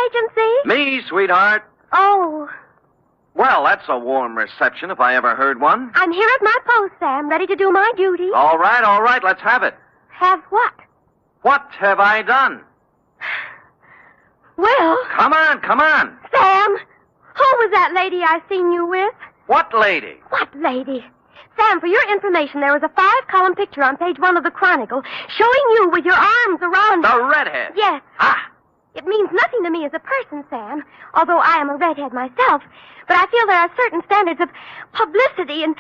agency? Me, sweetheart. Oh. Well, that's a warm reception if I ever heard one. I'm here at my post, Sam, ready to do my duty. All right, let's have it. Have what? What have I done? Well... Come on. Sam, who was that lady I seen you with? What lady? What lady? Sam, for your information, there was a 5-column picture on page 1 of the Chronicle showing you with your arms around... The redhead? Yes. Ah! It means nothing to me as a person, Sam, although I am a redhead myself. But I feel there are certain standards of publicity and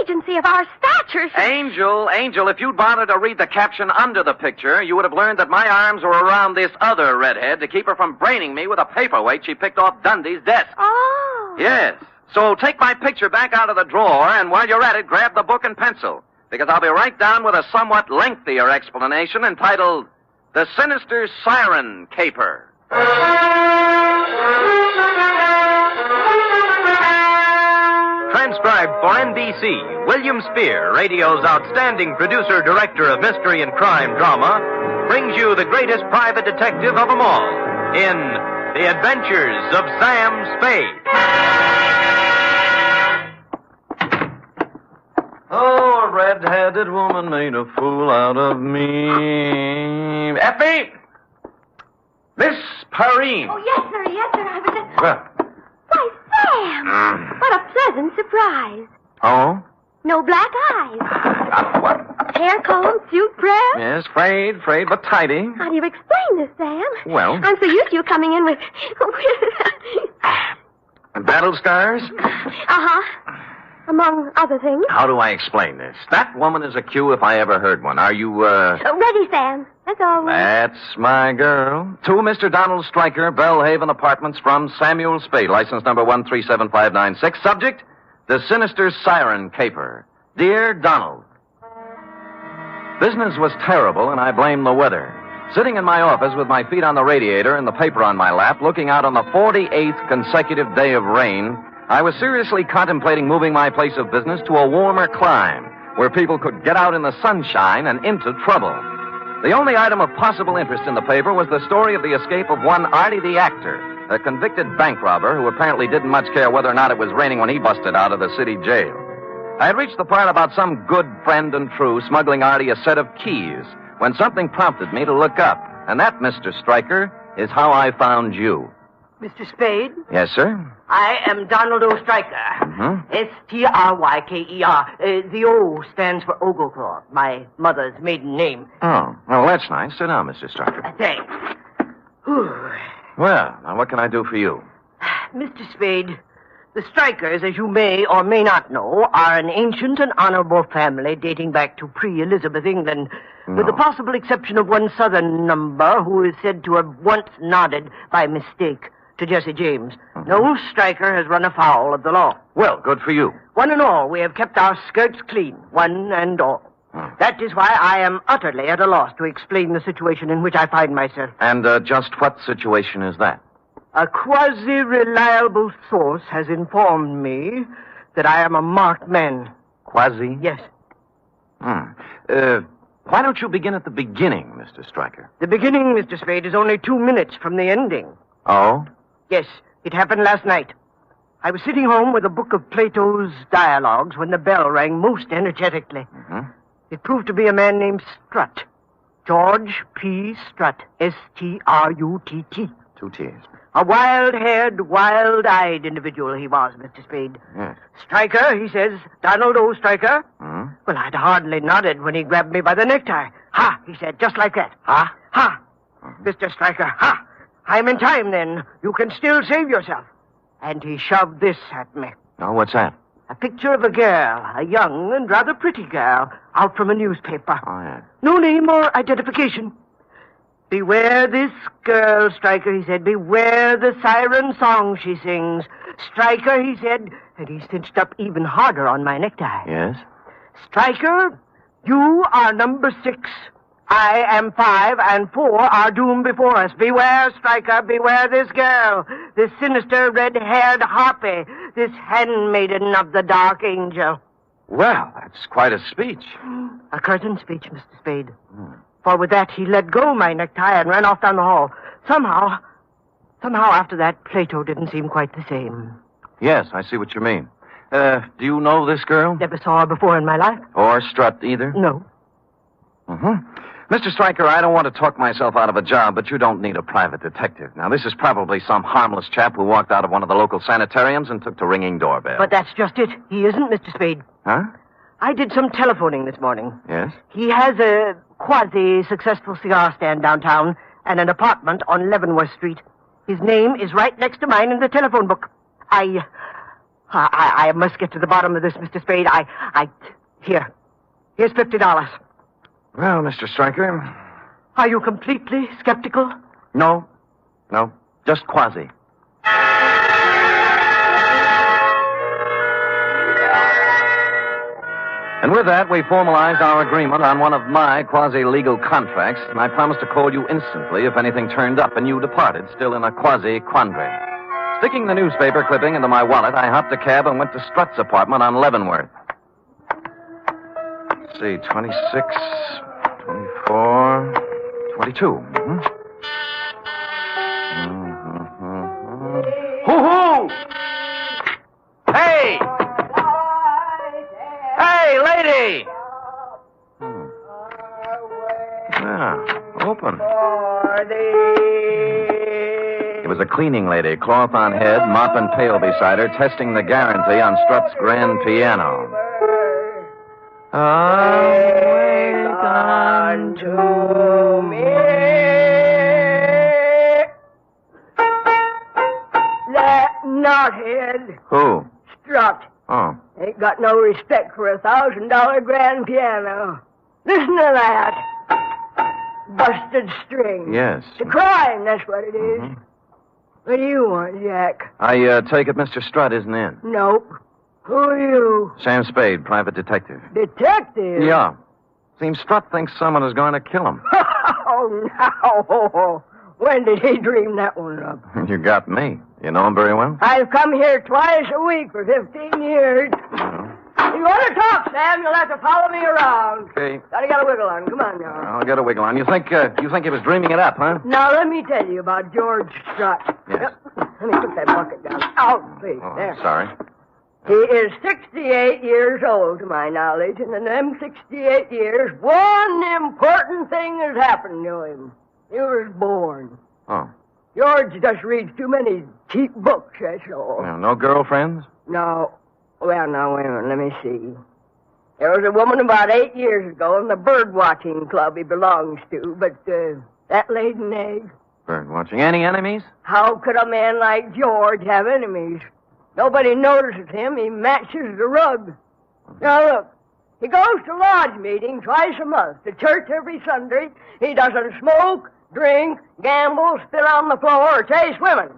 agency of our stature. Angel, if you'd bothered to read the caption under the picture, you would have learned that my arms were around this other redhead to keep her from braining me with a paperweight she picked off Dundee's desk. Oh. Yes. So take my picture back out of the drawer, and while you're at it, grab the book and pencil, because I'll be right down with a somewhat lengthier explanation entitled The Sinister Siren Caper. Transcribed for NBC, William Spear, radio's outstanding producer-director of mystery and crime drama, brings you the greatest private detective of them all in The Adventures of Sam Spade. Oh, a red-headed woman made a fool out of me. Effie! Miss Perrine. Oh, yes, sir. I was just... Well. Why, Sam! What a pleasant surprise. Oh? No black eyes. What? Hair comb, suit pressed. Yes, frayed, but tidy. How do you explain this, Sam? Well. I'm so used to you coming in with... Battle scars? Uh-huh. Among other things. How do I explain this? That woman is a cue if I ever heard one. Are you, Ready, Sam. That's all. That's my girl. To Mr. Donald Stryker, Bellhaven Apartments from Samuel Spade, license number 1375596. Subject, The Sinister Siren Caper. Dear Donald, business was terrible, and I blame the weather. Sitting in my office with my feet on the radiator and the paper on my lap, looking out on the 48th consecutive day of rain, I was seriously contemplating moving my place of business to a warmer clime, where people could get out in the sunshine and into trouble. The only item of possible interest in the paper was the story of the escape of one Artie the actor, a convicted bank robber who apparently didn't much care whether or not it was raining when he busted out of the city jail. I had reached the part about some good friend and true smuggling Artie a set of keys when something prompted me to look up. And that, Mr. Stryker, is how I found you. Mr. Spade? Yes, sir? I am Donald O. Stryker. Mm-hmm. Stryker. The O stands for Ogleclaw, my mother's maiden name. Oh, well, that's nice. Sit down, Mr. Stryker. Thanks. Whew. Well, now what can I do for you? Mr. Spade, the Strykers, as you may or may not know, are an ancient and honorable family dating back to pre-Elizabeth England, with the possible exception of one southern number who is said to have once nodded by mistake to Jesse James. Mm-hmm. No Stryker has run afoul of the law. Well, good for you. One and all, we have kept our skirts clean, one and all. That is why I am utterly at a loss to explain the situation in which I find myself. And just what situation is that? A quasi-reliable source has informed me that I am a marked man. Quasi? Yes. Why don't you begin at the beginning, Mr. Stryker? The beginning, Mr. Spade, is only 2 minutes from the ending. Oh? Yes, it happened last night. I was sitting home with a book of Plato's dialogues when the bell rang most energetically. Mm-hmm. It proved to be a man named Strutt. George P. Strutt. S-T-R-U-T-T. 2 T's. A wild-haired, wild-eyed individual he was, Mr. Spade. Yes. Stryker, he says. Donald O. Stryker. Hmm? Well, I'd hardly nodded when he grabbed me by the necktie. Ha, he said, just like that. Ha? Ha. Mr. Stryker, ha. I'm in time, then. You can still save yourself. And he shoved this at me. Oh, what's that? A picture of a girl, a young and rather pretty girl, out from a newspaper. Oh, yeah. No name or identification. Beware this girl, Stryker, he said. Beware the siren song she sings. Stryker, he said, and he cinched up even harder on my necktie. Yes? Stryker, you are number 6. I am 5, and 4 are doomed before us. Beware, Stryker, beware this girl, this sinister red-haired harpy, this handmaiden of the dark angel. Well, that's quite a speech. A curtain speech, Mr. Spade. For with that, he let go my necktie and ran off down the hall. Somehow, Somehow after that, Plato didn't seem quite the same. Yes, I see what you mean. Do you know this girl? Never saw her before in my life. Or Strutt either? No. Mr. Stryker, I don't want to talk myself out of a job, but you don't need a private detective. Now, this is probably some harmless chap who walked out of one of the local sanitariums and took to ringing doorbell. But that's just it. He isn't, Mr. Spade. Huh? I did some telephoning this morning. Yes? He has a quasi-successful cigar stand downtown and an apartment on Leavenworth Street. His name is right next to mine in the telephone book. I must get to the bottom of this, Mr. Spade. Here's $50. Well, Mr. Stryker... Are you completely skeptical? No, just quasi. And with that, we formalized our agreement on one of my quasi-legal contracts, and I promised to call you instantly if anything turned up, and you departed, still in a quasi-quandary. Sticking the newspaper clipping into my wallet, I hopped a cab and went to Strutt's apartment on Leavenworth. Let's see, 26, 24, 22. Hoo-hoo! Hey! Hey, lady! Yeah, open. It was a cleaning lady, cloth on head, mop and pail beside her, testing the guarantee on Strutt's grand piano. Wait unto me. That knothead. Who? Strutt. Oh. Ain't got no respect for $1,000 grand piano. Listen to that. Busted string. Yes. It's a crime, that's what it is. What do you want, Jack? I take it Mr. Strutt isn't in. Nope. Who are you? Sam Spade, private detective. Detective? Yeah. Seems Strutt thinks someone is going to kill him. Oh, no. When did he dream that one up? You got me. You know him very well? I've come here twice a week for 15 years. If you want to talk, Sam, you'll have to follow me around. Okay. Gotta get a wiggle on. Come on now. I'll get a wiggle on. You think he was dreaming it up, huh? Now, let me tell you about George Strutt. Yes. Let me put that bucket down. Out, please. Oh, there. I'm sorry. He is 68 years old, to my knowledge, and in them 68 years, one important thing has happened to him. He was born. Oh. George just reads too many cheap books, that's all. Well, no girlfriends? No. Well, now, wait a minute. Let me see. There was a woman about 8 years ago in the bird-watching club he belongs to, but that laid an egg. Bird watching. Any enemies? How could a man like George have enemies? Nobody notices him. He matches the rug. Now, look. He goes to lodge meeting twice a month, to church every Sunday. He doesn't smoke, drink, gamble, spit on the floor, or chase women.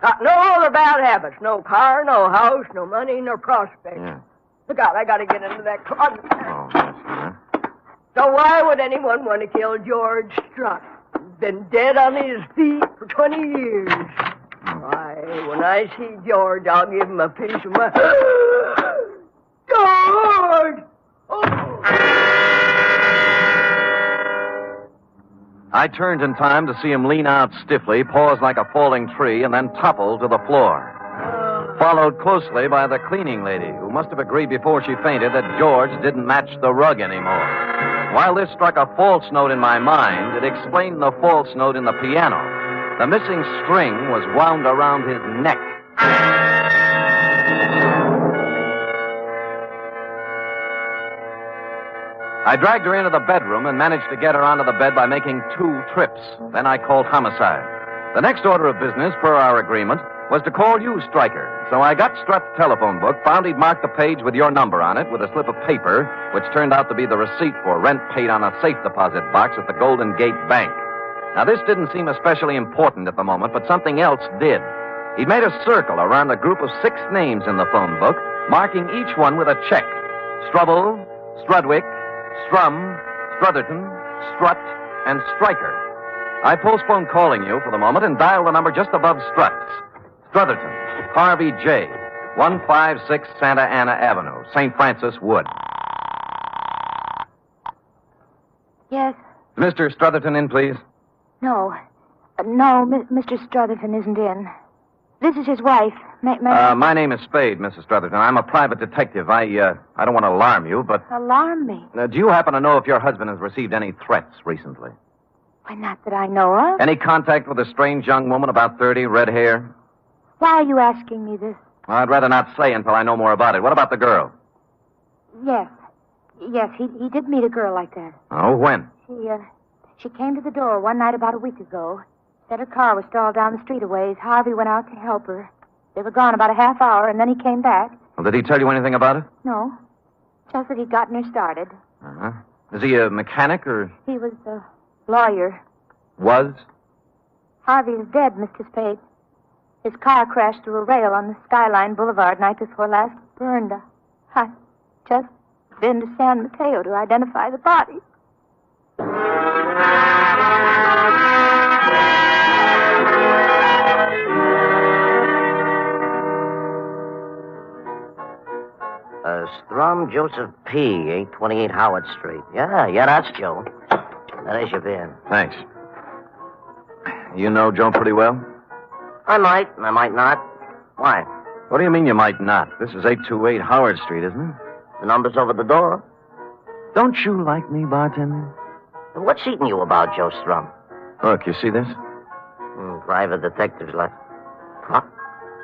Got no other bad habits. No car, no house, no money, no prospects. Yeah. Look out, I gotta get into that closet. Oh, yes, yeah. So why would anyone want to kill George Strutt? He's been dead on his feet for 20 years. Why, when I see George, I'll give him a piece of my... George! Oh. I turned in time to see him lean out stiffly, pause like a falling tree, and then topple to the floor. Followed closely by the cleaning lady, who must have agreed before she fainted that George didn't match the rug anymore. While this struck a false note in my mind, it explained the false note in the piano. The missing string was wound around his neck. I dragged her into the bedroom and managed to get her onto the bed by making 2 trips. Then I called homicide. The next order of business, per our agreement, was to call you, Stryker. So I got Strutt's telephone book, found he'd marked the page with your number on it with a slip of paper, which turned out to be the receipt for rent paid on a safe deposit box at the Golden Gate Bank. Now, this didn't seem especially important at the moment, but something else did. He'd made a circle around a group of 6 names in the phone book, marking each one with a check. Strubble, Strudwick, Strum, Strutherton, Strutt, and Stryker. I postponed calling you for the moment and dialed the number just above Strutt's. Strutherton, Harvey J., 156 Santa Ana Avenue, St. Francis Wood. Yes? Mr. Strutherton in, please. No. No, Mr. Strotherton isn't in. This is his wife. My name is Spade, Mrs. Strotherton. I'm a private detective. I don't want to alarm you, but... Alarm me? Do you happen to know if your husband has received any threats recently? Why, not that I know of. Any contact with a strange young woman about 30, red hair? Why are you asking me this? I'd rather not say until I know more about it. What about the girl? Yes. Yes, he did meet a girl like that. Oh, when? She came to the door one night about a week ago. Said her car was stalled down the street a ways. Harvey went out to help her. They were gone about a half hour, and then he came back. Well, did he tell you anything about it? No. Just that he'd gotten her started. Uh-huh. Is he a mechanic, or...? He was a lawyer. Was? Harvey is dead, Mr. Spade. His car crashed through a rail on the Skyline Boulevard night before last. Burned. I just been to San Mateo to identify the body. Strum Joseph P., 828 Howard Street. Yeah, that's Joe. There's your bin. Thanks. You know Joe pretty well? I might not. Why? What do you mean you might not? This is 828 Howard Street, isn't it? The number's over the door. Don't you like me, bartender? What's eating you about, Joe Strum? Look, you see this? Private detective's left. Huh?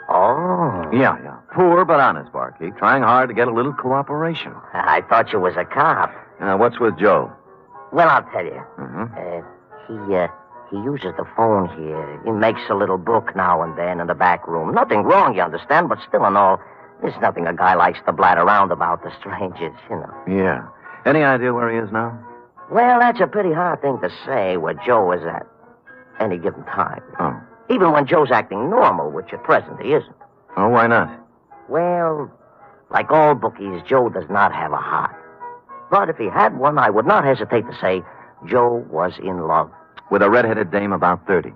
Oh. Yeah. Poor but honest, barkeep. Trying hard to get a little cooperation. I thought you was a cop. What's with Joe? Well, I'll tell you. Mm-hmm. He uses the phone here. He makes a little book now and then in the back room. Nothing wrong, you understand, but still and all, there's nothing a guy likes to blat around about the strangers, you know. Yeah. Any idea where he is now? Well, that's a pretty hard thing to say where Joe is at any given time. Oh. Even when Joe's acting normal, which at present he isn't. Oh, why not? Well, like all bookies, Joe does not have a heart. But if he had one, I would not hesitate to say Joe was in love. With a red-headed dame about 30.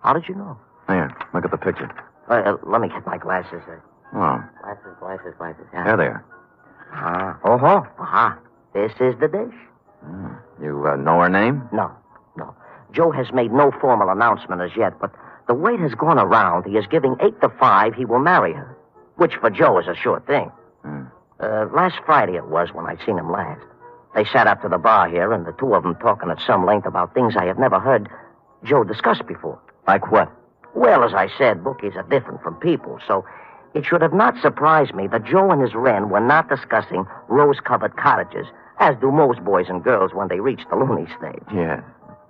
How did you know? Here, look at the picture. Let me get my glasses. Oh. Glasses. Yeah. There they are. This is the dish. You know her name? No. Joe has made no formal announcement as yet, but the word has gone around he is giving 8 to 5 he will marry her, which for Joe is a sure thing. Last Friday it was when I seen him last. They sat up to the bar here, and the two of them talking at some length about things I have never heard Joe discuss before. Like what? Well, as I said, bookies are different from people, so it should have not surprised me that Joe and his wren were not discussing rose-covered cottages, as do most boys and girls when they reach the loony stage. Yeah.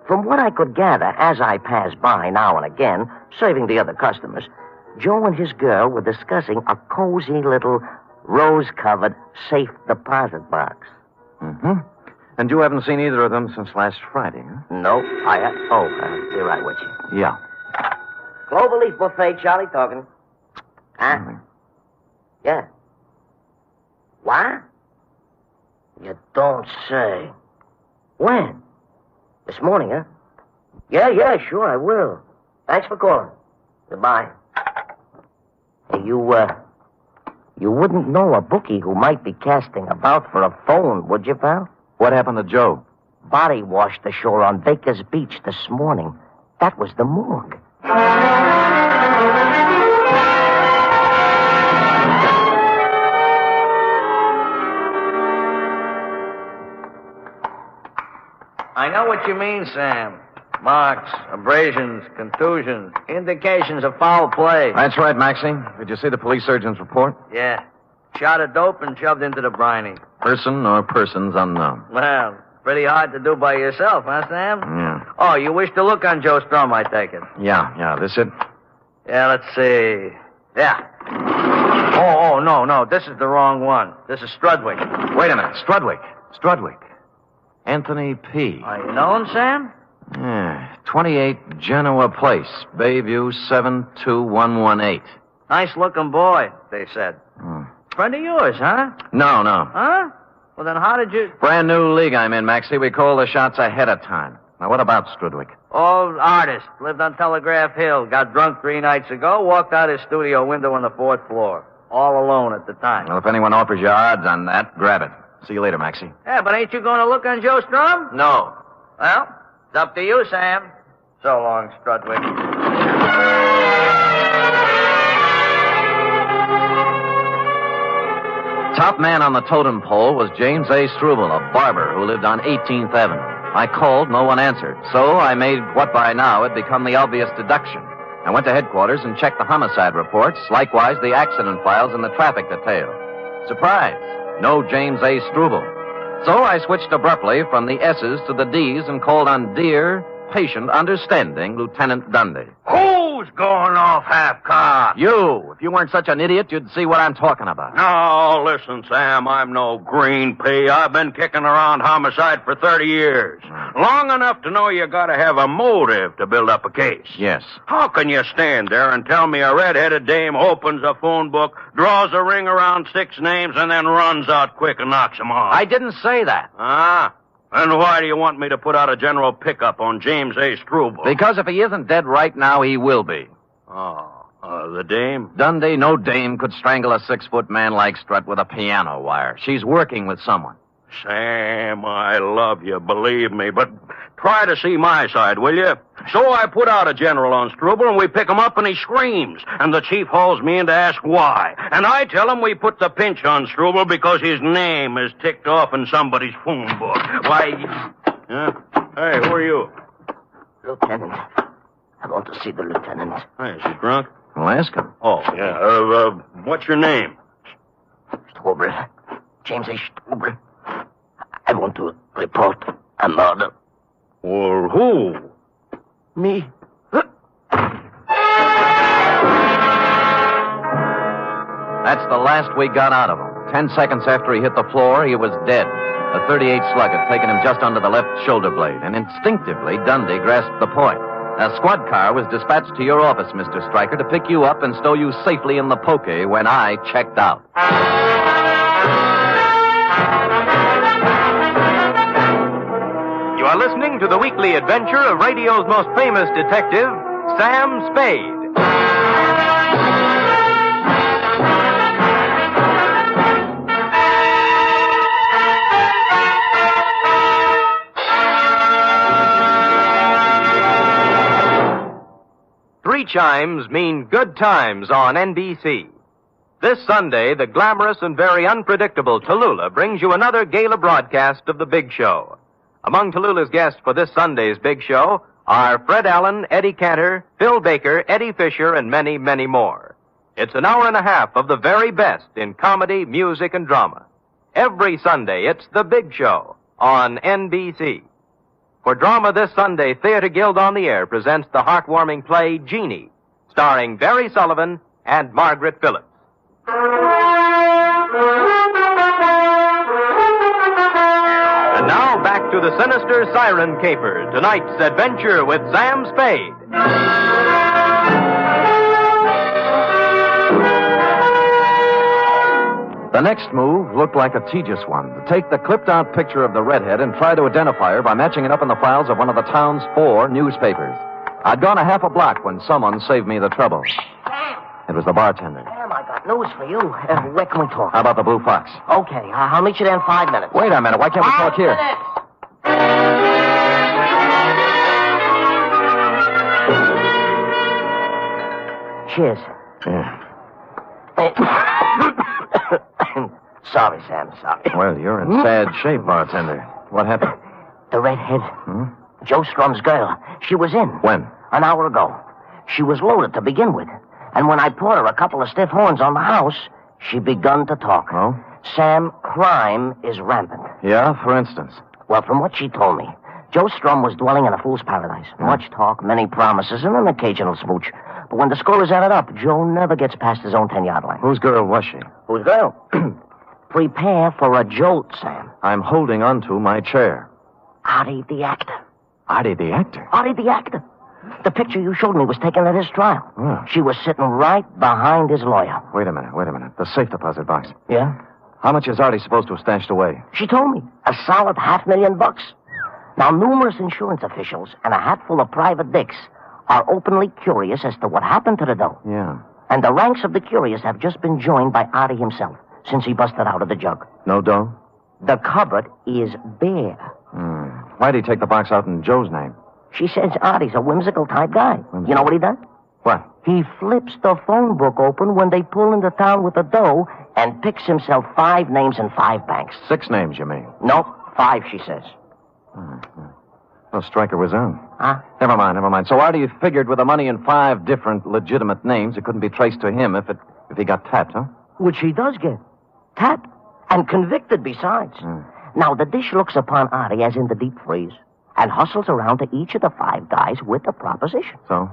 From what I could gather as I passed by now and again, serving the other customers, Joe and his girl were discussing a cozy little rose-covered safe deposit box. Mm-hmm. And you haven't seen either of them since last Friday, huh? No, be right with you. Yeah. Cloverleaf buffet, Charlie talking. Huh? Mm-hmm. Yeah. What? You don't say. When? This morning, huh? Yeah, sure, I will. Thanks for calling. Goodbye. Hey, you wouldn't know a bookie who might be casting about for a phone, would you, pal? What happened to Joe? Body washed ashore on Baker's Beach this morning. That was the morgue. I know what you mean, Sam. Marks, abrasions, contusions, indications of foul play. That's right, Maxie. Did you see the police surgeon's report? Yeah. Shot of dope and shoved into the briny. Person or persons unknown. Well, pretty hard to do by yourself, huh, Sam? Yeah. Oh, you wish to look on Joe Strum, I take it. Yeah. This it? Yeah, let's see. Yeah. Oh, no. This is the wrong one. This is Strudwick. Wait a minute. Strudwick. Anthony P. Are you known, Sam? Yeah. 28 Genoa Place, Bayview 72118. Nice-looking boy, they said. Friend of yours, huh? No. Huh? Well, then how did you... Brand new league I'm in, Maxie. We call the shots ahead of time. Now, what about Strudwick? Old artist. Lived on Telegraph Hill. Got drunk 3 nights ago. Walked out his studio window on the 4th floor. All alone at the time. Well, if anyone offers you odds on that, grab it. See you later, Maxie. Yeah, but ain't you going to look on Joe Strum? No. Well, it's up to you, Sam. So long, Strudwick. Top man on the totem pole was James A. Struble, a barber who lived on 18th Avenue. I called, no one answered. So I made what by now had become the obvious deduction. I went to headquarters and checked the homicide reports, likewise the accident files and the traffic detail. Surprise! No James A. Struble. So I switched abruptly from the S's to the D's and called on dear, patient, understanding Lieutenant Dundee. Who's going off half-cocked? You! If you weren't such an idiot, you'd see what I'm talking about. No, listen, Sam, I'm no green pea. I've been kicking around homicide for 30 years. Long enough to know you gotta have a motive to build up a case. Yes. How can you stand there and tell me a red-headed dame opens a phone book, draws a ring around 6 names, and then runs out quick and knocks them off? I didn't say that. Ah? And why do you want me to put out a general pickup on James A. Struble? Because if he isn't dead right now, he will be. The dame? Dundee, no dame could strangle a 6-foot man like Strut with a piano wire. She's working with someone. Sam, I love you, believe me, but try to see my side, will you? So I put out a general on Struble, and we pick him up, and he screams. And the chief hauls me in to ask why. And I tell him we put the pinch on Struble because his name is ticked off in somebody's phone book. Why... Hey, who are you? Lieutenant. I want to see the lieutenant. Hey, is he drunk? Well, ask him. Oh, yeah. What's your name? Struble. James A. Struble. I want to report a murder. Or who? Me. That's the last we got out of him. 10 seconds after he hit the floor, he was dead. A .38 slug had taken him just under the left shoulder blade, and instinctively, Dundee grasped the point. A squad car was dispatched to your office, Mr. Stryker, to pick you up and stow you safely in the poke when I checked out. You are listening to the weekly adventure of radio's most famous detective, Sam Spade. Three chimes mean good times on NBC. This Sunday, the glamorous and very unpredictable Tallulah brings you another gala broadcast of The Big Show. Among Tallulah's guests for this Sunday's Big Show are Fred Allen, Eddie Cantor, Phil Baker, Eddie Fisher, and many, many more. It's an hour and a half of the very best in comedy, music, and drama. Every Sunday, it's The Big Show on NBC. For drama this Sunday, Theater Guild on the Air presents the heartwarming play Jeannie, starring Barry Sullivan and Margaret Phillips. And now back to the sinister Siren caper, tonight's adventure with Sam Spade. The next move looked like a tedious one. To take the clipped-out picture of the redhead and try to identify her by matching it up in the files of one of the town's 4 newspapers. I'd gone a half a block when someone saved me the trouble. It was the bartender. Sam, I got news for you. Where can we talk? How about the Blue Fox? Okay, I'll meet you there in 5 minutes. Wait a minute. Why can't we talk here? Cheers. Yeah. Sorry, Sam, sorry. Well, you're in sad shape, bartender. What happened? The redhead. Joe Strum's girl. She was in. When? An hour ago. She was loaded to begin with. And when I poured her a couple of stiff horns on the house, she begun to talk. Oh? Sam, crime is rampant. Yeah, for instance. Well, from what she told me, Joe Strum was dwelling in a fool's paradise. Much talk, many promises, and an occasional smooch. But when the score is added up, Joe never gets past his own 10-yard line. Whose girl was she? Whose girl? Prepare for a jolt, Sam. I'm holding onto my chair. Artie the actor. Artie the actor? Artie the actor. The picture you showed me was taken at his trial. Oh. She was sitting right behind his lawyer. Wait a minute. The safe deposit box. Yeah? How much is Artie supposed to have stashed away? She told me. A solid $500,000. Now, numerous insurance officials and a hatful of private dicks are openly curious as to what happened to the dough. Yeah. And the ranks of the curious have just been joined by Artie himself since he busted out of the jug. No dough? The cupboard is bare. Why'd he take the box out in Joe's name? She says Artie's a whimsical type guy. You know what he does? What? He flips the phone book open when they pull into town with the dough and picks himself 5 names and 5 banks. 6 names, you mean? Nope, 5, she says. Well, Stryker was on. Huh? Never mind. So Artie figured with the money in 5 different legitimate names, it couldn't be traced to him if he got tapped, huh? Which he does get. Tapped. And convicted besides. Now, the dish looks upon Artie as in the deep freeze and hustles around to each of the 5 guys with a proposition. So?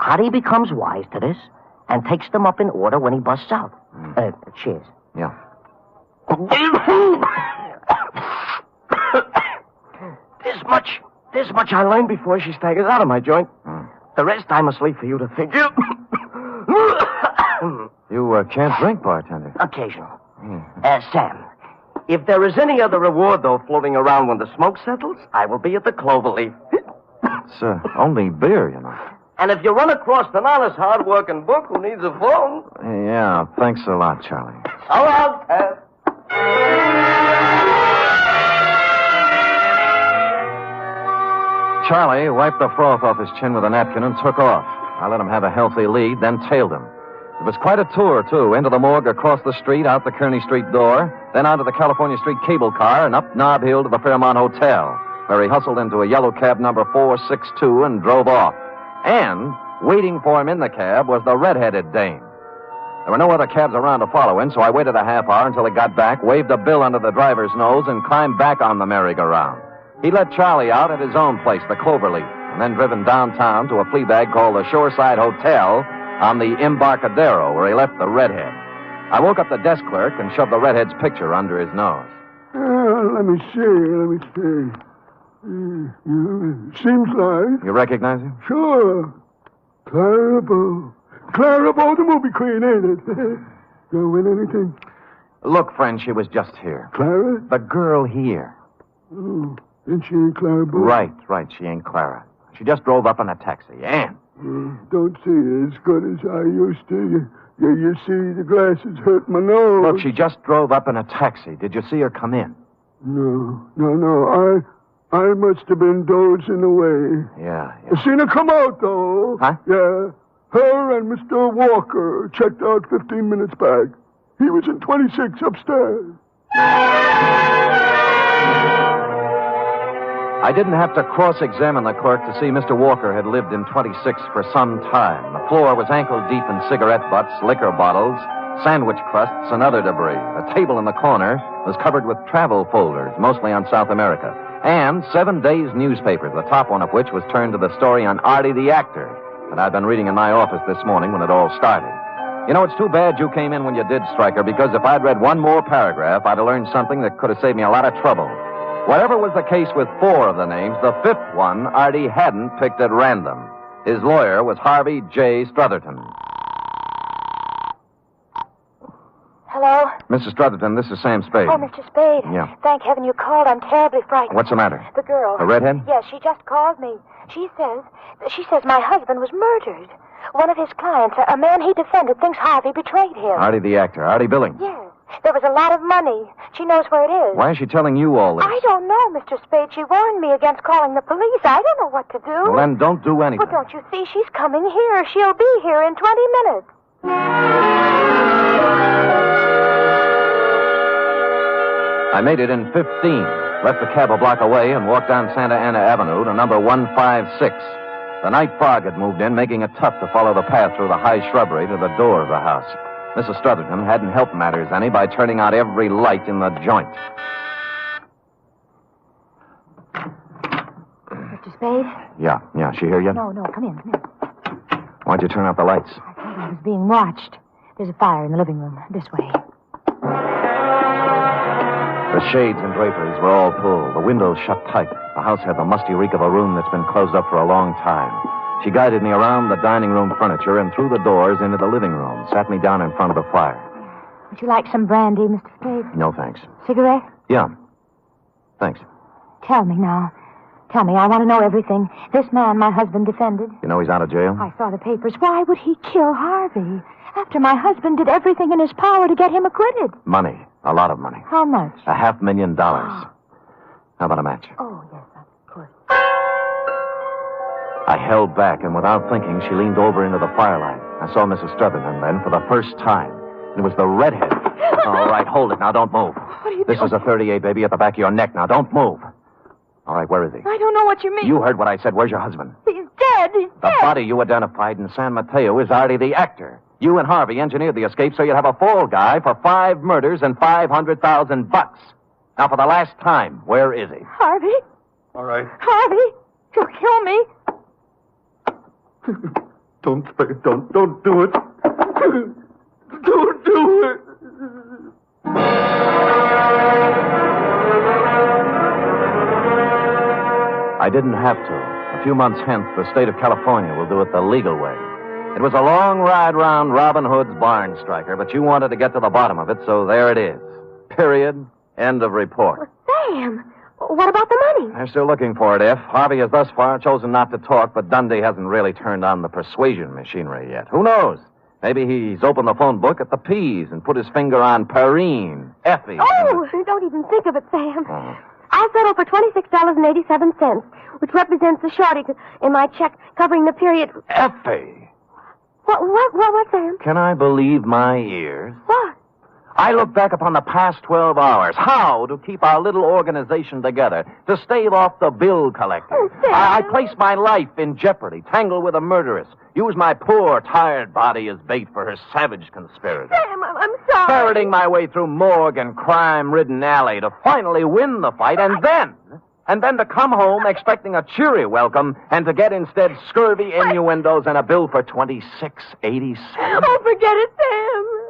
Artie becomes wise to this and takes them up in order when he busts out. Cheers. Yeah. This much I learned before she staggers out of my joint. The rest I must leave for you to figure. You can't drink, bartender. Occasional. Sam, if there is any other reward, though, floating around when the smoke settles, I will be at the Cloverleaf. It's only beer, you know. And if you run across an honest, hard-working book who needs a phone... Yeah, thanks a lot, Charlie. So long, Ted. Charlie wiped the froth off his chin with a napkin and took off. I let him have a healthy lead, then tailed him. It was quite a tour, too. Into the morgue, across the street, out the Kearney Street door, then onto the California Street cable car, and up Nob Hill to the Fairmont Hotel, where he hustled into a yellow cab number 462 and drove off. And waiting for him in the cab was the red-headed dame. There were no other cabs around to follow him, so I waited a half hour until he got back, waved a bill under the driver's nose, and climbed back on the merry-go-round. He let Charlie out at his own place, the Cloverleaf, and then driven downtown to a flea bag called the Shoreside Hotel on the Embarcadero, where he left the redhead. I woke up the desk clerk and shoved the redhead's picture under his nose. Let me see. Seems like... You recognize him? Sure. Clara Bow, the movie queen, ain't it? Gonna win anything? Look, friend, she was just here. Clara? The girl here. Oh, and she ain't Clara Bow? Right. She ain't Clara. She just drove up in a taxi. Ann. Don't see her as good as I used to. You see, the glasses hurt my nose. Look, she just drove up in a taxi. Did you see her come in? No. I must have been dozing away. Yeah. I seen her come out, though. Huh? Yeah. Her and Mr. Walker checked out 15 minutes back. He was in 26 upstairs. I didn't have to cross-examine the clerk to see Mr. Walker had lived in 26 for some time. The floor was ankle-deep in cigarette butts, liquor bottles, sandwich crusts, and other debris. A table in the corner was covered with travel folders, mostly on South America, and 7 days' newspapers, the top one of which was turned to the story on Artie the actor that I'd been reading in my office this morning when it all started. You know, it's too bad you came in when you did, Stryker, because if I'd read one more paragraph, I'd have learned something that could have saved me a lot of trouble. Whatever was the case with 4 of the names, the 5th one Artie hadn't picked at random. His lawyer was Harvey J. Strutherton. Hello? Mrs. Strutherton, this is Sam Spade. Oh, Mr. Spade. Yeah. Thank heaven you called. I'm terribly frightened. What's the matter? The girl. The redhead? Yes, she just called me. She says my husband was murdered. One of his clients, a man he defended, thinks Harvey betrayed him. Artie the actor. Artie Billings. Yes. There was a lot of money. She knows where it is. Why is she telling you all this? I don't know, Mr. Spade. She warned me against calling the police. I don't know what to do. Well, then don't do anything. Well, don't you see? She's coming here. She'll be here in 20 minutes. I made it in 15, left the cab a block away, and walked down Santa Ana Avenue to number 156. The night fog had moved in, making it tough to follow the path through the high shrubbery to the door of the house. Mrs. Strutherton hadn't helped matters any by turning out every light in the joint. Mr. Spade? Yeah. She here yet? No, come in. Why'd you turn out the lights? I thought I was being watched. There's a fire in the living room. This way. The shades and draperies were all pulled. The windows shut tight. The house had the musty reek of a room that's been closed up for a long time. She guided me around the dining room furniture and through the doors into the living room, sat me down in front of the fire. Would you like some brandy, Mr. Spade? No, thanks. Cigarette? Yeah. Thanks. Tell me now. Tell me, I want to know everything. This man my husband defended. You know he's out of jail? I saw the papers. Why would he kill Harvey? After my husband did everything in his power to get him acquitted. Money. A lot of money. How much? $500,000. Oh. How about a match? Oh, yes, of course. I held back, and without thinking, she leaned over into the firelight. I saw Mrs. Strutherton then for the first time. It was the redhead. All right, hold it. Now, don't move. What are you This doing? is a 38, baby, at the back of your neck. Now, don't move. All right, where is he? I don't know what you mean. You heard what I said. Where's your husband? He's dead. He's The dead. body you identified in San Mateo is Artie the actor. You and Harvey engineered the escape so you'd have a fall guy for 5 murders and $500,000. Now, for the last time, where is he? Harvey? All right. Harvey? You'll kill me. Don't, Spade. Don't do it. Don't do it. I didn't have to. A few months hence, the state of California will do it the legal way. It was a long ride round Robin Hood's barn, Stryker, but you wanted to get to the bottom of it, so there it is. Period. End of report. Sam, what about the money? They're still looking for it, F. Harvey has thus far chosen not to talk, but Dundee hasn't really turned on the persuasion machinery yet. Who knows? Maybe he's opened the phone book at the P's and put his finger on Perrine, Effie. Oh, don't even think of it, Sam. Oh. I settled for $26.87, which represents the shortage in my check covering the period. Effie! What, Sam? Can I believe my ears? What? I look back upon the past 12 hours. How to keep our little organization together, to stave off the bill collector. Oh, Sam. I placed my life in jeopardy, tangled with a murderess, used my poor, tired body as bait for her savage conspiracy. Sam, I'm sorry. Ferreting my way through morgue and crime-ridden alley to finally win the fight, and then to come home expecting a cheery welcome, and to get instead scurvy innuendos and a bill for $26.87. Oh, forget it, Sam.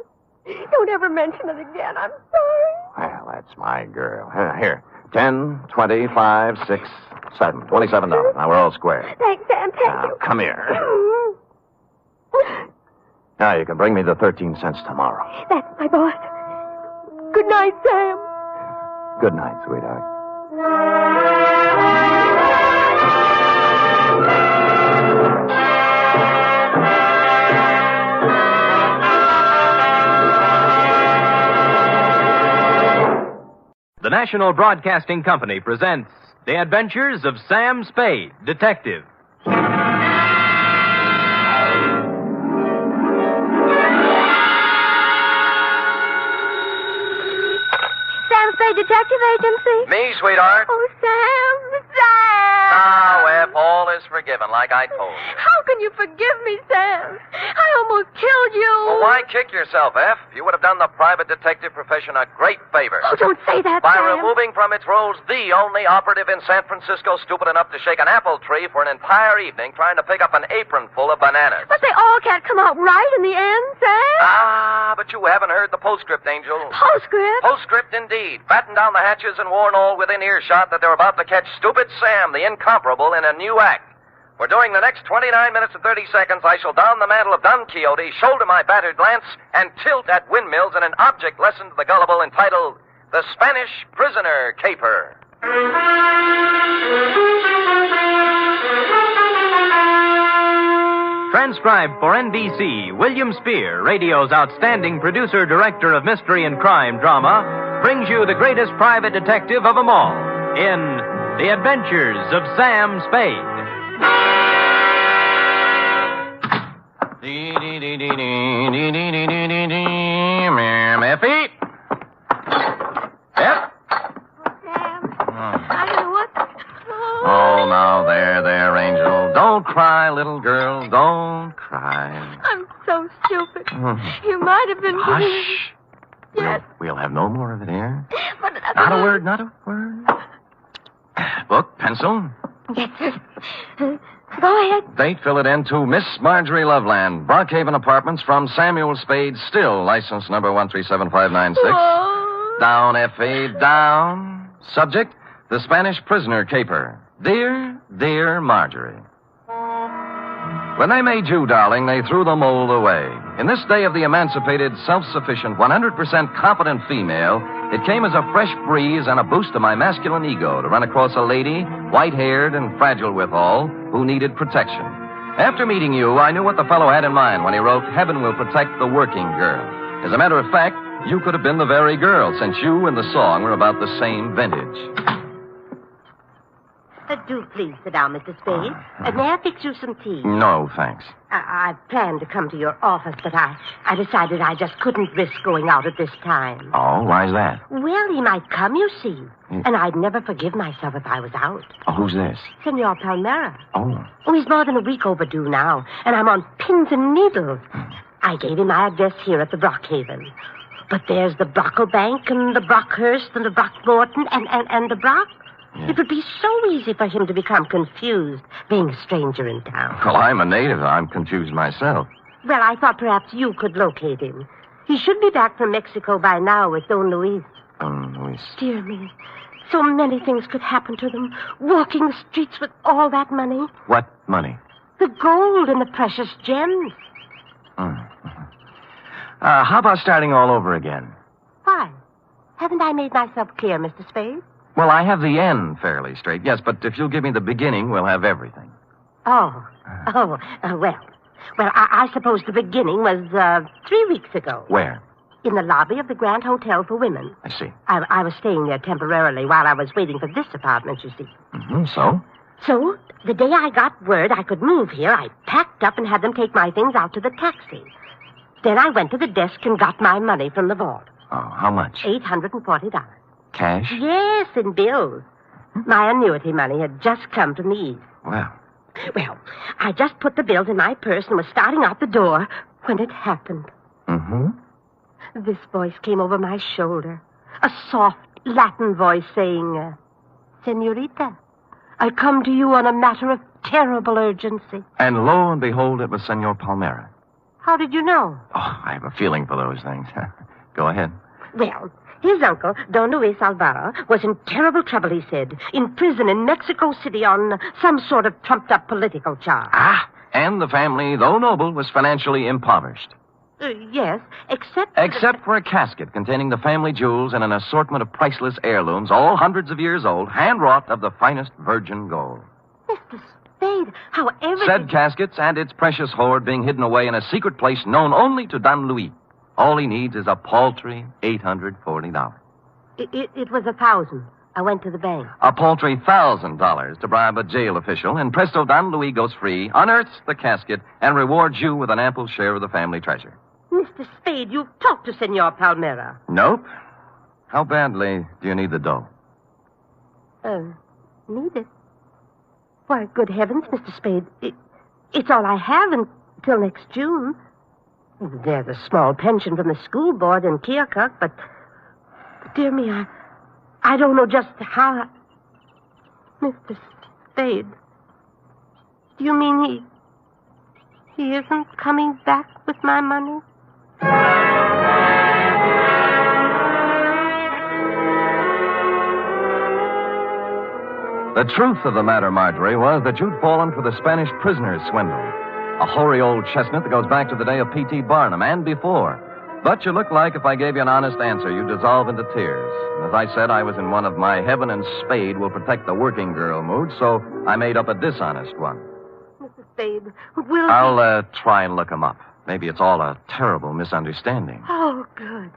Don't ever mention it again. I'm sorry. Well, that's my girl. Here, 10, 25, 6, 7, $27. Now we're all square. Thanks, Sam. Thank Now, you. come here. Now, you can bring me the 13 cents tomorrow. That's my boss. Good night, Sam. Good night, sweetheart. The National Broadcasting Company presents The Adventures of Sam Spade, Detective. Sam Spade Detective Agency. Me, sweetheart. Oh, Sam. Now, F, all is forgiven, like I told you. How can you forgive me, Sam? I almost killed you. Well, why kick yourself, F? You would have done the private detective profession a great favor. Oh, don't say that, By Sam. removing from its rolls the only operative in San Francisco stupid enough to shake an apple tree for an entire evening trying to pick up an apron full of bananas. But they all can't come out right in the end, Sam. Ah, but you haven't heard the postscript, Angel. Postscript? Postscript, indeed. Batten down the hatches and warn all within earshot that they're about to catch Stupid Sam, the incomparable, in a new act. For during the next 29 minutes and 30 seconds, I shall don the mantle of Don Quixote, shoulder my battered lance, and tilt at windmills in an object lesson to the gullible entitled The Spanish Prisoner Caper. Transcribed for NBC, William Spear, radio's outstanding producer-director of mystery and crime drama, brings you the greatest private detective of them all in The Adventures of Sam Spade. Effie? Yep. Sam, I don't know what... Oh, now, there, Angel. Don't cry, little girl. Don't cry. I'm so stupid. You might have been... Hush. Yes. We'll have no more of it here. But Not a word, not a word. Book, pencil. Yes, sir. Go ahead. Date, fill it in to Miss Marjorie Loveland, Brockhaven Apartments, from Samuel Spade, still license number 137596. Oh. Down, Effie, down. Subject, the Spanish Prisoner Caper. Dear Marjorie. When they made you, darling, they threw the mold away. In this day of the emancipated, self-sufficient, 100% competent female, it came as a fresh breeze and a boost to my masculine ego to run across a lady, white-haired and fragile withal, who needed protection. After meeting you, I knew what the fellow had in mind when he wrote, Heaven will protect the working girl. As a matter of fact, you could have been the very girl, since you and the song were about the same vintage. Do please sit down, Mr. Spade. May I fix you some tea? No, thanks. I planned to come to your office, but I decided I just couldn't risk going out at this time. Oh, why's that? Well, he might come, you see. And I'd never forgive myself if I was out. Oh, who's this? Senor Palmera. Oh. Oh, he's more than a week overdue now, and I'm on pins and needles. I gave him my address here at the Brockhaven. But there's the Brocklebank and the Brockhurst and the Brockmorton and the Brock. Yeah. It would be so easy for him to become confused, being a stranger in town. Well, I'm a native. I'm confused myself. Well, I thought perhaps you could locate him. He should be back from Mexico by now with Don Luis. Don Luis. Dear me. So many things could happen to them. Walking the streets with all that money. What money? The gold and the precious gems. How about starting all over again? Why? Haven't I made myself clear, Mr. Spade? Well, I have the end fairly straight, yes, but if you'll give me the beginning, we'll have everything. Well, I suppose the beginning was 3 weeks ago. Where? In the lobby of the Grand Hotel for Women. I see. I was staying there temporarily while I was waiting for this apartment, you see. So? So, the day I got word I could move here, I packed up and had them take my things out to the taxi. Then I went to the desk and got my money from the vault. Oh, how much? $840. Cash? Yes, in bills. My annuity money had just come from the East. Well, I just put the bills in my purse and was starting out the door when it happened. This voice came over my shoulder. A soft Latin voice saying, Senorita, I come to you on a matter of terrible urgency. And lo and behold, it was Senor Palmera. How did you know? Oh, I have a feeling for those things. Go ahead. Well, his uncle, Don Luis Alvaro, was in terrible trouble, he said. In prison in Mexico City on some sort of trumped-up political charge. And the family, though noble, was financially impoverished. Yes, except... Except for a casket containing the family jewels and an assortment of priceless heirlooms, all hundreds of years old, hand-wrought of the finest virgin gold. Mr. Spade, how everything... Said caskets and its precious hoard being hidden away in a secret place known only to Don Luis. All he needs is a paltry $840. It was 1,000. I went to the bank. A paltry $1,000 to bribe a jail official, and presto, Don Luis goes free, unearths the casket, and rewards you with an ample share of the family treasure. Mr. Spade, you've talked to Senor Palmera. Nope. How badly do you need the dough? Need it? Why, good heavens, Mr. Spade, it's all I have until next June. There's a small pension from the school board in Keokuk, but dear me, I don't know just how... Mr. Spade, do you mean he isn't coming back with my money? The truth of the matter, Marjorie, was that you'd fallen for the Spanish prisoner's swindle. A hoary old chestnut that goes back to the day of P.T. Barnum and before. But you look like if I gave you an honest answer, you'd dissolve into tears. And as I said, I was in one of my heaven and Spade will protect the working girl moods, so I made up a dishonest one. Mr. Spade, will I'll try and look him up. Maybe it's all a terrible misunderstanding. Oh, good.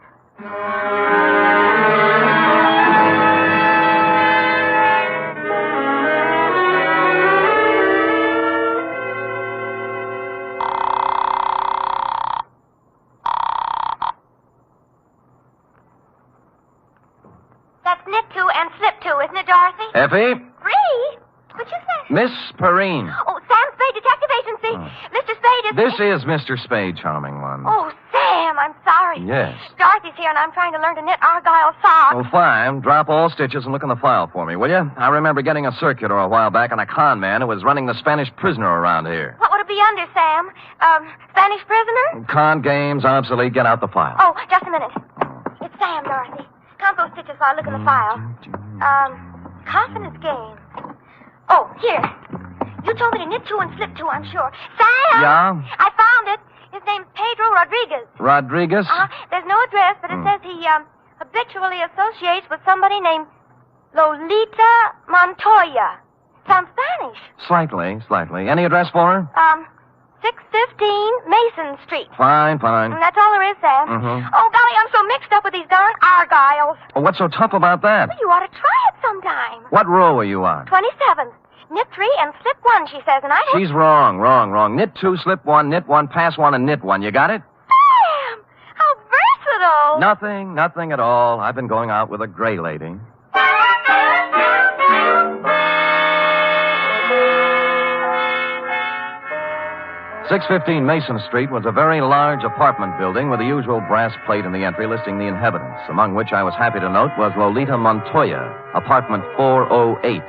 That's knit to and slip to, isn't it, Dorothy? Effie? Free? What'd you say? Miss Perrine. Oh, Sam Spade, Detective Agency. Mr. Spade is... This is Mr. Spade, charming one. Oh, Sam, I'm sorry. Yes. Dorothy's here, and I'm trying to learn to knit argyle socks. Oh, fine. Drop all stitches and look in the file for me, will you? I remember getting a circular a while back on a con man who was running the Spanish prisoner around here. What would it be under, Sam? Spanish prisoner? Con games, obsolete. Get out the file. Oh, just a minute. It's Sam, Dorothy. Count those stitches while I look in the file. Confidence game. Oh, here. You told me to knit to and slip to, I'm sure. Sam! Yeah? I found it. His name's Pedro Rodriguez. Rodriguez? There's no address, but it says he, habitually associates with somebody named Lolita Montoya. Sounds Spanish. Slightly. Any address for her? 615 Mason Street. Fine. And that's all there is, Sam. Mm-hmm. Oh, golly, I'm so mixed up with these darn Argyles. Well, what's so tough about that? Well, you ought to try it sometime. What row are you on? 27th. Knit 3 and slip 1, she says, and I... She's wrong. Knit 2, slip 1, knit 1, pass 1, and knit 1. You got it? Sam! How versatile! Nothing at all. I've been going out with a gray lady. 615 Mason Street was a very large apartment building with the usual brass plate in the entry listing the inhabitants, among which I was happy to note was Lolita Montoya, apartment 408.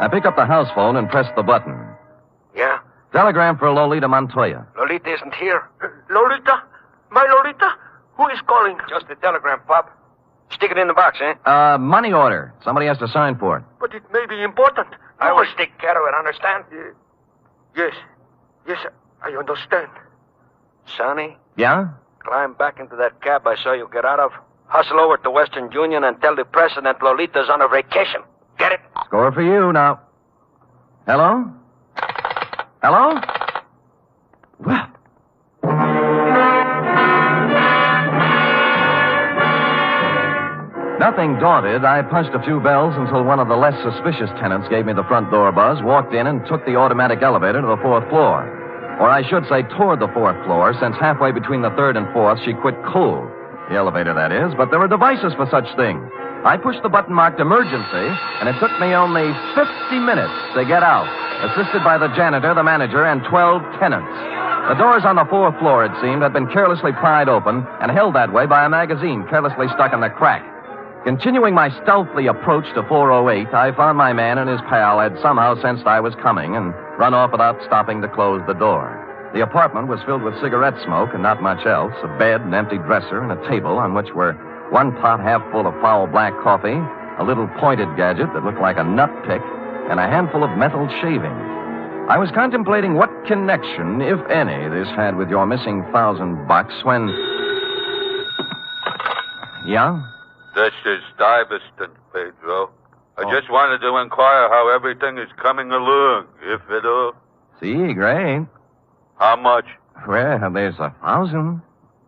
I picked up the house phone and pressed the button. Yeah? Telegram for Lolita Montoya. Lolita isn't here. Lolita? My Lolita? Who is calling? Just a telegram, Pop. Stick it in the box, eh? Money order. Somebody has to sign for it. But it may be important. I will take care of it, understand? Yes, I understand. Sonny? Yeah? Climb back into that cab I saw you get out of. Hustle over to Western Union and tell the president Lolita's on a vacation. Get it? Score for you now. Hello? Hello? Well. Nothing daunted, I punched a few bells until one of the less suspicious tenants gave me the front door buzz, walked in, and took the automatic elevator to the 4th floor. Or I should say toward the 4th floor, since halfway between the 3rd and 4th she quit cold. The elevator, that is, but there are devices for such things. I pushed the button marked emergency, and it took me only 50 minutes to get out, assisted by the janitor, the manager, and 12 tenants. The doors on the 4th floor, it seemed, had been carelessly pried open and held that way by a magazine carelessly stuck in the crack. Continuing my stealthy approach to 408, I found my man and his pal had somehow sensed I was coming and run off without stopping to close the door. The apartment was filled with cigarette smoke and not much else, a bed, an empty dresser, and a table on which were one pot half full of foul black coffee, a little pointed gadget that looked like a nut pick, and a handful of metal shavings. I was contemplating what connection, if any, this had with your missing $1,000 when... Yeah? This is Stuyvesant, Pedro. I just wanted to inquire how everything is coming along, if at all. See, great. How much? Well, there's 1,000.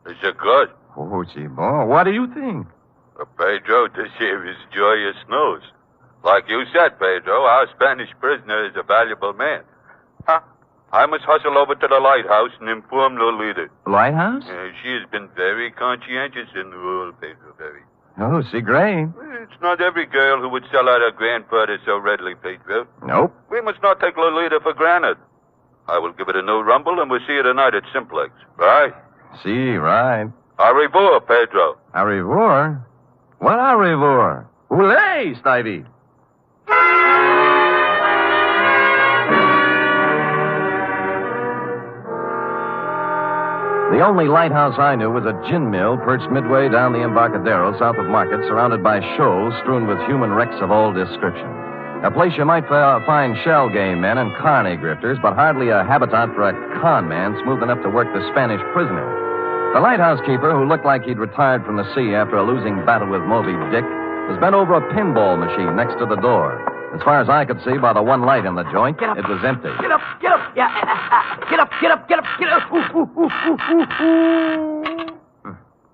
Is it good? Oh, gee, boy, what do you think? Pedro, this here is joyous news. Like you said, Pedro, our Spanish prisoner is a valuable man. Huh? I must hustle over to the lighthouse and inform Lolita. Lighthouse? She has been very conscientious in the role, Pedro, very. Oh, see, great. It's not every girl who would sell out her grandfather so readily, Pedro. Nope. We must not take Lolita for granted. I will give it a new rumble, and we'll see her tonight at Simplex. Right? See, right. Au revoir, Pedro. Au revoir? What au revoir? Oulé, Stevie. The only lighthouse I knew was a gin mill perched midway down the Embarcadero south of Market, surrounded by shoals strewn with human wrecks of all description. A place you might find shell game men and carny grifters, but hardly a habitat for a con man smooth enough to work the Spanish prisoner. The lighthouse keeper, who looked like he'd retired from the sea after a losing battle with Moby Dick, was bent over a pinball machine next to the door. As far as I could see by the one light in the joint, it was empty. Get up! Yeah, get up!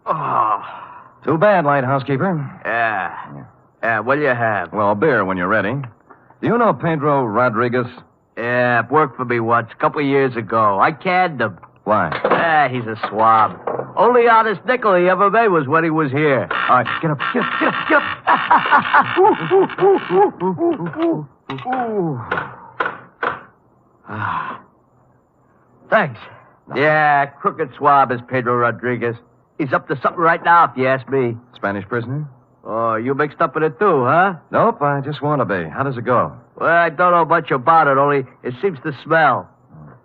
Oh. Too bad, lighthouse keeper. Yeah, what'll you have? Well, beer when you're ready. Do you know Pedro Rodriguez? Yeah, worked for me once, a couple of years ago. I canned him. Why? He's a swab. Only honest nickel he ever made was when he was here. All right, get up. Thanks. Yeah, crooked swab is Pedro Rodriguez. He's up to something right now, if you ask me. Spanish prisoner? Oh, you mixed up in it too, huh? Nope, I just want to be. How does it go? Well, I don't know much about it, only it seems to smell.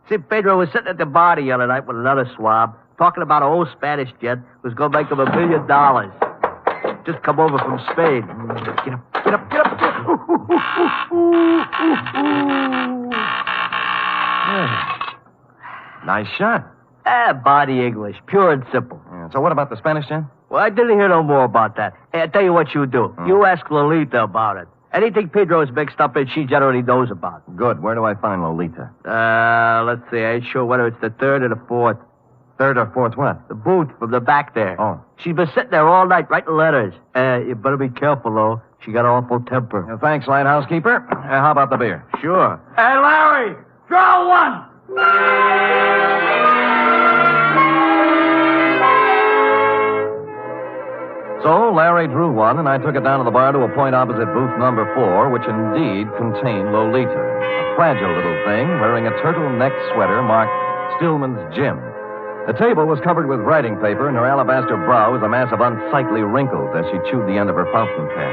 See, Pedro was sitting at the bar the other night with another swab, talking about an old Spanish gent who's going to make him $1 million. Just come over from Spain. Get up. Nice shot. Body English, pure and simple. Yeah, so what about the Spanish gent? Well, I didn't hear no more about that. Hey, I tell you what you do. You ask Lolita about it. Anything Pedro is mixed up in, she generally knows about. Good. Where do I find Lolita? Let's see. I ain't sure whether it's the third or the fourth. Third or fourth what? The booth from the back there. Oh. She's been sitting there all night writing letters. You better be careful, though. She got an awful temper. Thanks, lighthouse keeper. How about the beer? Sure. Hey, Larry, draw one. So Larry drew one, and I took it down to the bar to a point opposite booth number 4, which indeed contained Lolita, a fragile little thing wearing a turtleneck sweater marked Stillman's Gym. The table was covered with writing paper, and her alabaster brow was a mass of unsightly wrinkles as she chewed the end of her fountain pen.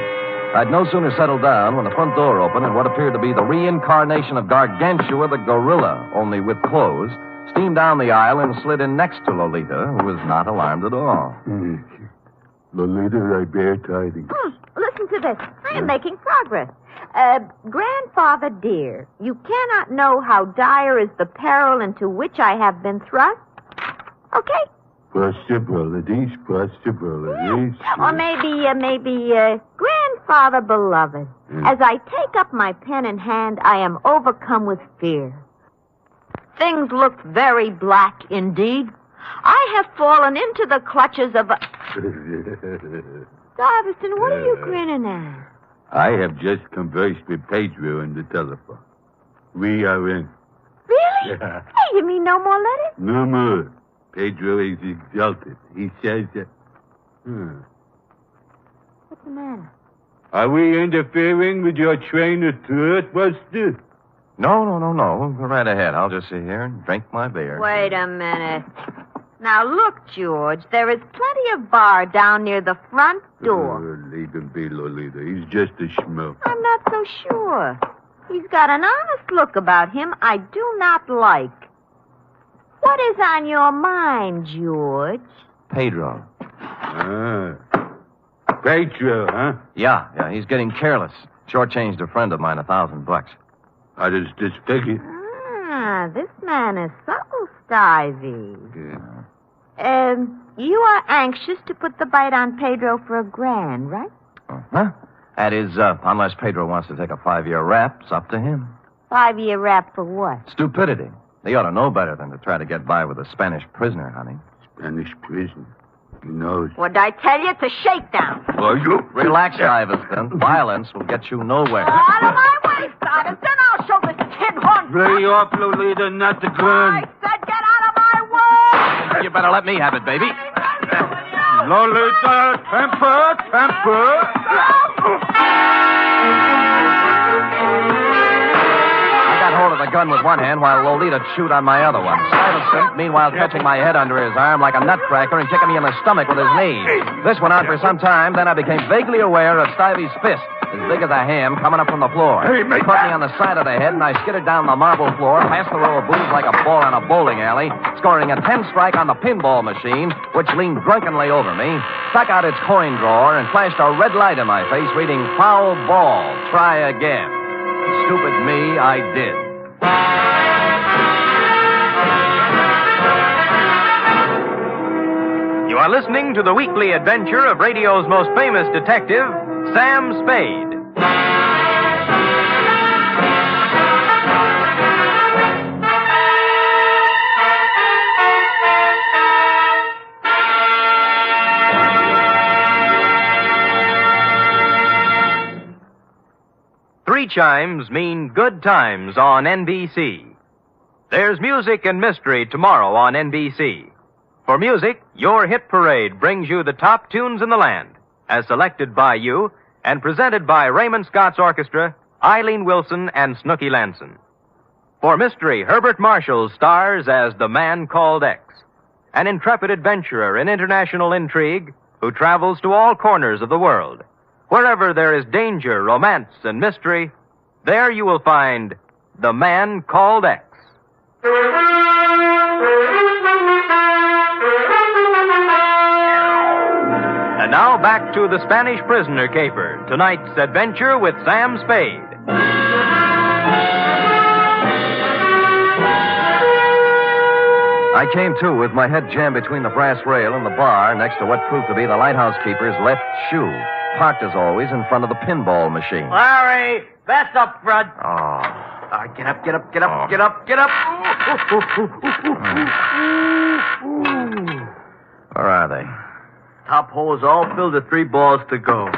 I'd no sooner settled down when the front door opened and what appeared to be the reincarnation of Gargantua the gorilla, only with clothes, steamed down the aisle and slid in next to Lolita, who was not alarmed at all. Lolita, I bear tidings. Listen to this. I am making progress. Grandfather dear, you cannot know how dire is the peril into which I have been thrust. Okay? Possibilities. Or maybe, Grandfather beloved. As I take up my pen in hand, I am overcome with fear. Things look very black indeed. I have fallen into the clutches of a... Darveston, what are you grinning at? I have just conversed with Pedro on the telephone. We are in. Really? Yeah. Hey, you mean no more letters? No more. Pedro is exalted. He says that... What's the matter? Are we interfering with your train of thought, Buster? No. Go right ahead. I'll just sit here and drink my beer. Wait a minute. Now, look, George, there is plenty of bar down near the front door. Leave him be, Lolita. He's just a schmuck. I'm not so sure. He's got an honest look about him I do not like. What is on your mind, George? Pedro. Pedro, huh? Yeah, he's getting careless. Shortchanged a friend of mine $1,000. How does this figure? This man is so stivey. Yeah. You are anxious to put the bite on Pedro for $1,000, right? Huh? That is, unless Pedro wants to take a 5-year rap, it's up to him. 5-year rap for what? Stupidity. He ought to know better than to try to get by with a Spanish prisoner, honey. Spanish prisoner? He knows. What'd I tell you? It's a shakedown. Are you? Relax, Stuyvesant. Violence will get you nowhere. Out of my way, Stuyvesant. I'll show this tin horn. Lay off, Lolita, not the gun. I said get out of my way. You better let me have it, baby. Lolita, temper. I got hold of the gun with one hand while Lolita chewed on my other one. Stuyvesant, meanwhile, catching my head under his arm like a nutcracker and kicking me in the stomach with his knee. This went on for some time, then I became vaguely aware of Stuyvesant's fist, as big as a ham, coming up from the floor. He put me on the side of the head, and I skidded down the marble floor, past the row of booths like a ball in a bowling alley, scoring a 10-strike on the pinball machine, which leaned drunkenly over me, stuck out its coin drawer, and flashed a red light in my face, reading, "Foul ball, try again." Stupid me, I did. You are listening to the weekly adventure of radio's most famous detective, Sam Spade. Three chimes mean good times on NBC. There's music and mystery tomorrow on NBC. For music, your hit parade brings you the top tunes in the land, as selected by you and presented by Raymond Scott's Orchestra, Eileen Wilson, and Snooky Lanson. For mystery, Herbert Marshall stars as the Man Called X, an intrepid adventurer in international intrigue who travels to all corners of the world. Wherever there is danger, romance, and mystery, there you will find The Man Called X. And now back to the Spanish prisoner caper, tonight's adventure with Sam Spade. I came to with my head jammed between the brass rail and the bar next to what proved to be the lighthouse keeper's left shoe. parked as always in front of the pinball machine. Larry, that's up front. Oh. Get up, get up, get up, get up, get up. Where are they? Top hole is all filled with 3 balls to go.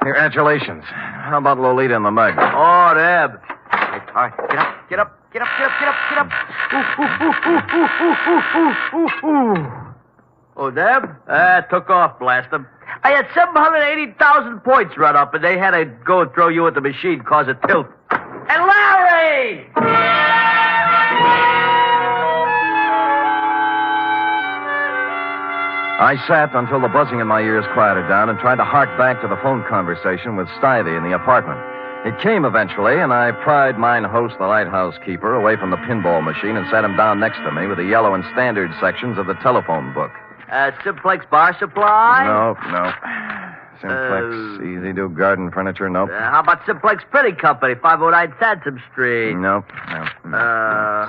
Congratulations. How about Lolita and the Meg? Oh, Deb. Hey, all right, get up, get up, get up, get up, get up, get up. Oh, Deb? Took off, blast them. I had 780,000 points run up, and they had to go and throw you at the machine, cause a tilt. And Larry! I sat until the buzzing in my ears quieted down and tried to hark back to the phone conversation with Stivey in the apartment. It came eventually, and I pried mine host, the lighthouse keeper, away from the pinball machine and sat him down next to me with the yellow and standard sections of the telephone book. Simplex Bar Supply? No. Simplex, Easy Do Garden Furniture, nope. How about Simplex Printing Company, 509 Sansom Street? Nope.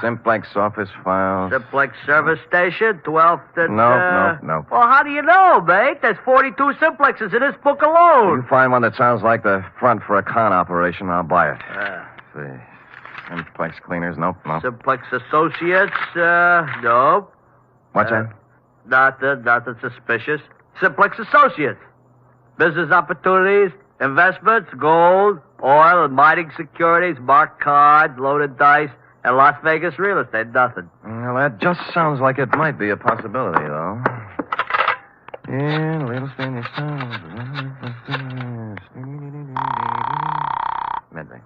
Simplex Office Files. Simplex Service Station, 12th and... No. Well, how do you know, mate? There's 42 Simplexes in this book alone. You find one that sounds like the front for a con operation, I'll buy it. Let's see. Simplex Cleaners, nope. Simplex Associates, nope. What's that? Nothing suspicious. Simplex Associates. Business opportunities, investments, gold, oil, and mining securities, marked cards, loaded dice, and Las Vegas real estate. Nothing. Well, that just sounds like it might be a possibility, though. Yeah, real estate is... Midway.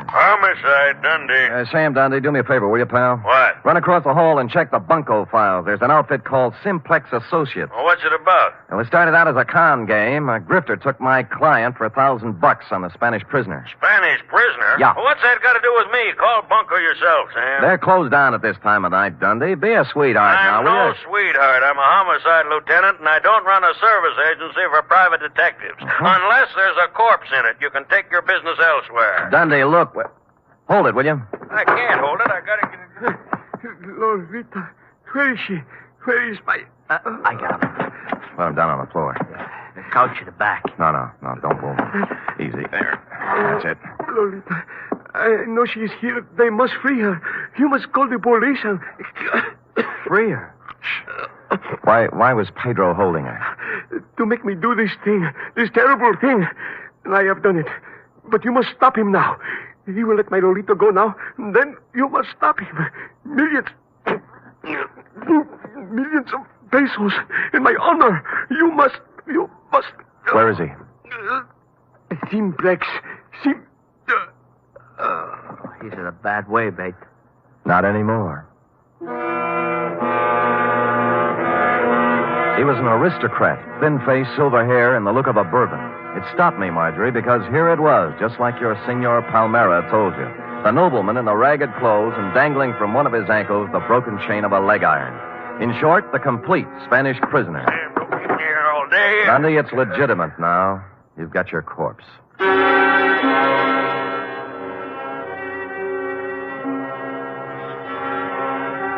Homicide, Dundee. Sam Dundee, do me a favor, will you, pal? What? Run across the hall and check the bunco files. There's an outfit called Simplex Associates. Well, what's it about? Well, it started out as a con game. A grifter took my client for $1,000 on the Spanish prisoner. Spanish prisoner? Yeah. Well, what's that got to do with me? Call Bunko yourself, Sam. They're closed down at this time of night, Dundee. Be a sweetheart now, I'm will no you? sweetheart. I'm a homicide lieutenant, and I don't run a service agency for private detectives. Unless there's a corpse in it. You can take your business elsewhere. Dundee, look. Hold it, will you? I can't hold it. I got to get it. Lolita, where is she? Where is my... I got him. Put him down on the floor. The couch in the back. No, don't move. Easy. There. That's it. Lolita, I know she is here. They must free her. You must call the police and... Free her? Why was Pedro holding her? To make me do this thing, this terrible thing. And I have done it. But you must stop him now. He will let my Lolita go now. Then you must stop him. Millions of pesos in my honor. You must. Where is he? Simplex. He's in a bad way, mate. Not anymore. He was an aristocrat, thin face, silver hair, and the look of a bourbon. It stopped me, Marjorie, because here it was, just like your Senor Palmera told you. The nobleman in the ragged clothes and dangling from one of his ankles the broken chain of a leg iron. In short, the complete Spanish prisoner. Here all day. Dundee, it's legitimate now. You've got your corpse.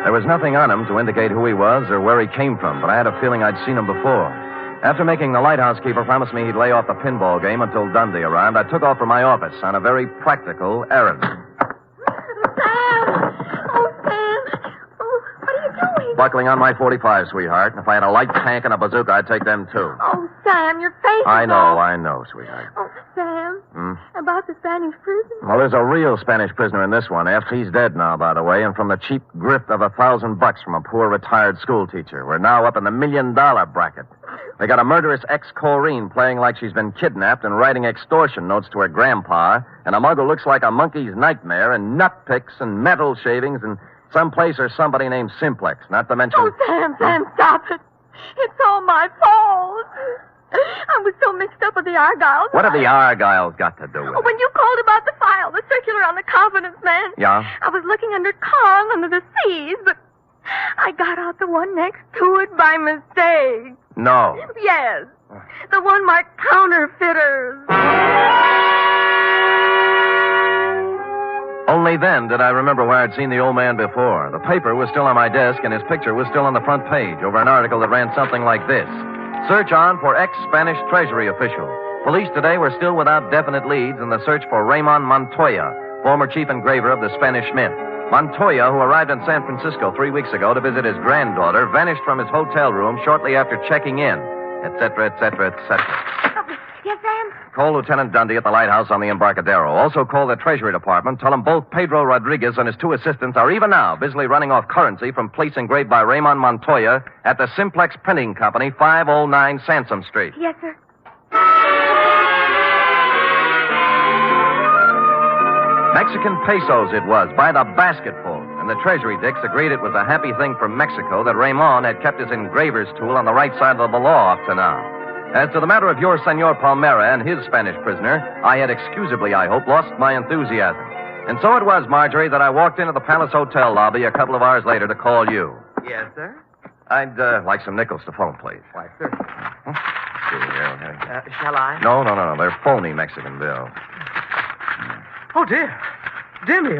There was nothing on him to indicate who he was or where he came from, but I had a feeling I'd seen him before. After making the lighthouse keeper promise me he'd lay off the pinball game until Dundee arrived, I took off for my office on a very practical errand. Buckling on my .45, sweetheart. If I had a light tank and a bazooka, I'd take them, too. Oh, Sam, your face I is all... I know, sweetheart. Oh, Sam, about the Spanish prison? Well, there's a real Spanish prisoner in this one, F. He's dead now, by the way, and from the cheap grift of $1,000 from a poor retired school teacher. We're now up in the $1 million bracket. They got a murderous ex-Corrine playing like she's been kidnapped and writing extortion notes to her grandpa, and a mug who looks like a monkey's nightmare, and nut picks and metal shavings, and someplace or somebody named Simplex, not to mention... Oh, Sam, stop it. It's all my fault. I was so mixed up with the Argyles. What have the Argyles got to do with it? When you called about the file, the circular on the confidence man. Yeah? I was looking under Kong under the C's, but I got out the one next to it by mistake. No. Yes. The one marked counterfeiters. Only then did I remember where I'd seen the old man before. The paper was still on my desk, and his picture was still on the front page over an article that ran something like this. Search on for ex-Spanish Treasury official. Police today were still without definite leads in the search for Raymond Montoya, former chief engraver of the Spanish Mint. Montoya, who arrived in San Francisco 3 weeks ago to visit his granddaughter, vanished from his hotel room shortly after checking in, etc., etc., etc. Yes, Sam? Call Lieutenant Dundee at the lighthouse on the Embarcadero. Also call the Treasury Department. Tell them both Pedro Rodriguez and his 2 assistants are even now busily running off currency from plates engraved by Raymond Montoya at the Simplex Printing Company, 509 Sansom Street. Yes, sir. Mexican pesos it was, by the basketful. And the Treasury dicks agreed it was a happy thing for Mexico that Raymond had kept his engraver's tool on the right side of the law up to now. As to the matter of your Senor Palmera and his Spanish prisoner, I had excusably, I hope, lost my enthusiasm. And so it was, Marjorie, that I walked into the Palace Hotel lobby a couple of hours later to call you. Yes, sir? I'd like some nickels to phone, please. Why, sir. Here. Shall I? No. They're phony Mexican bills. Oh, dear. Dear me.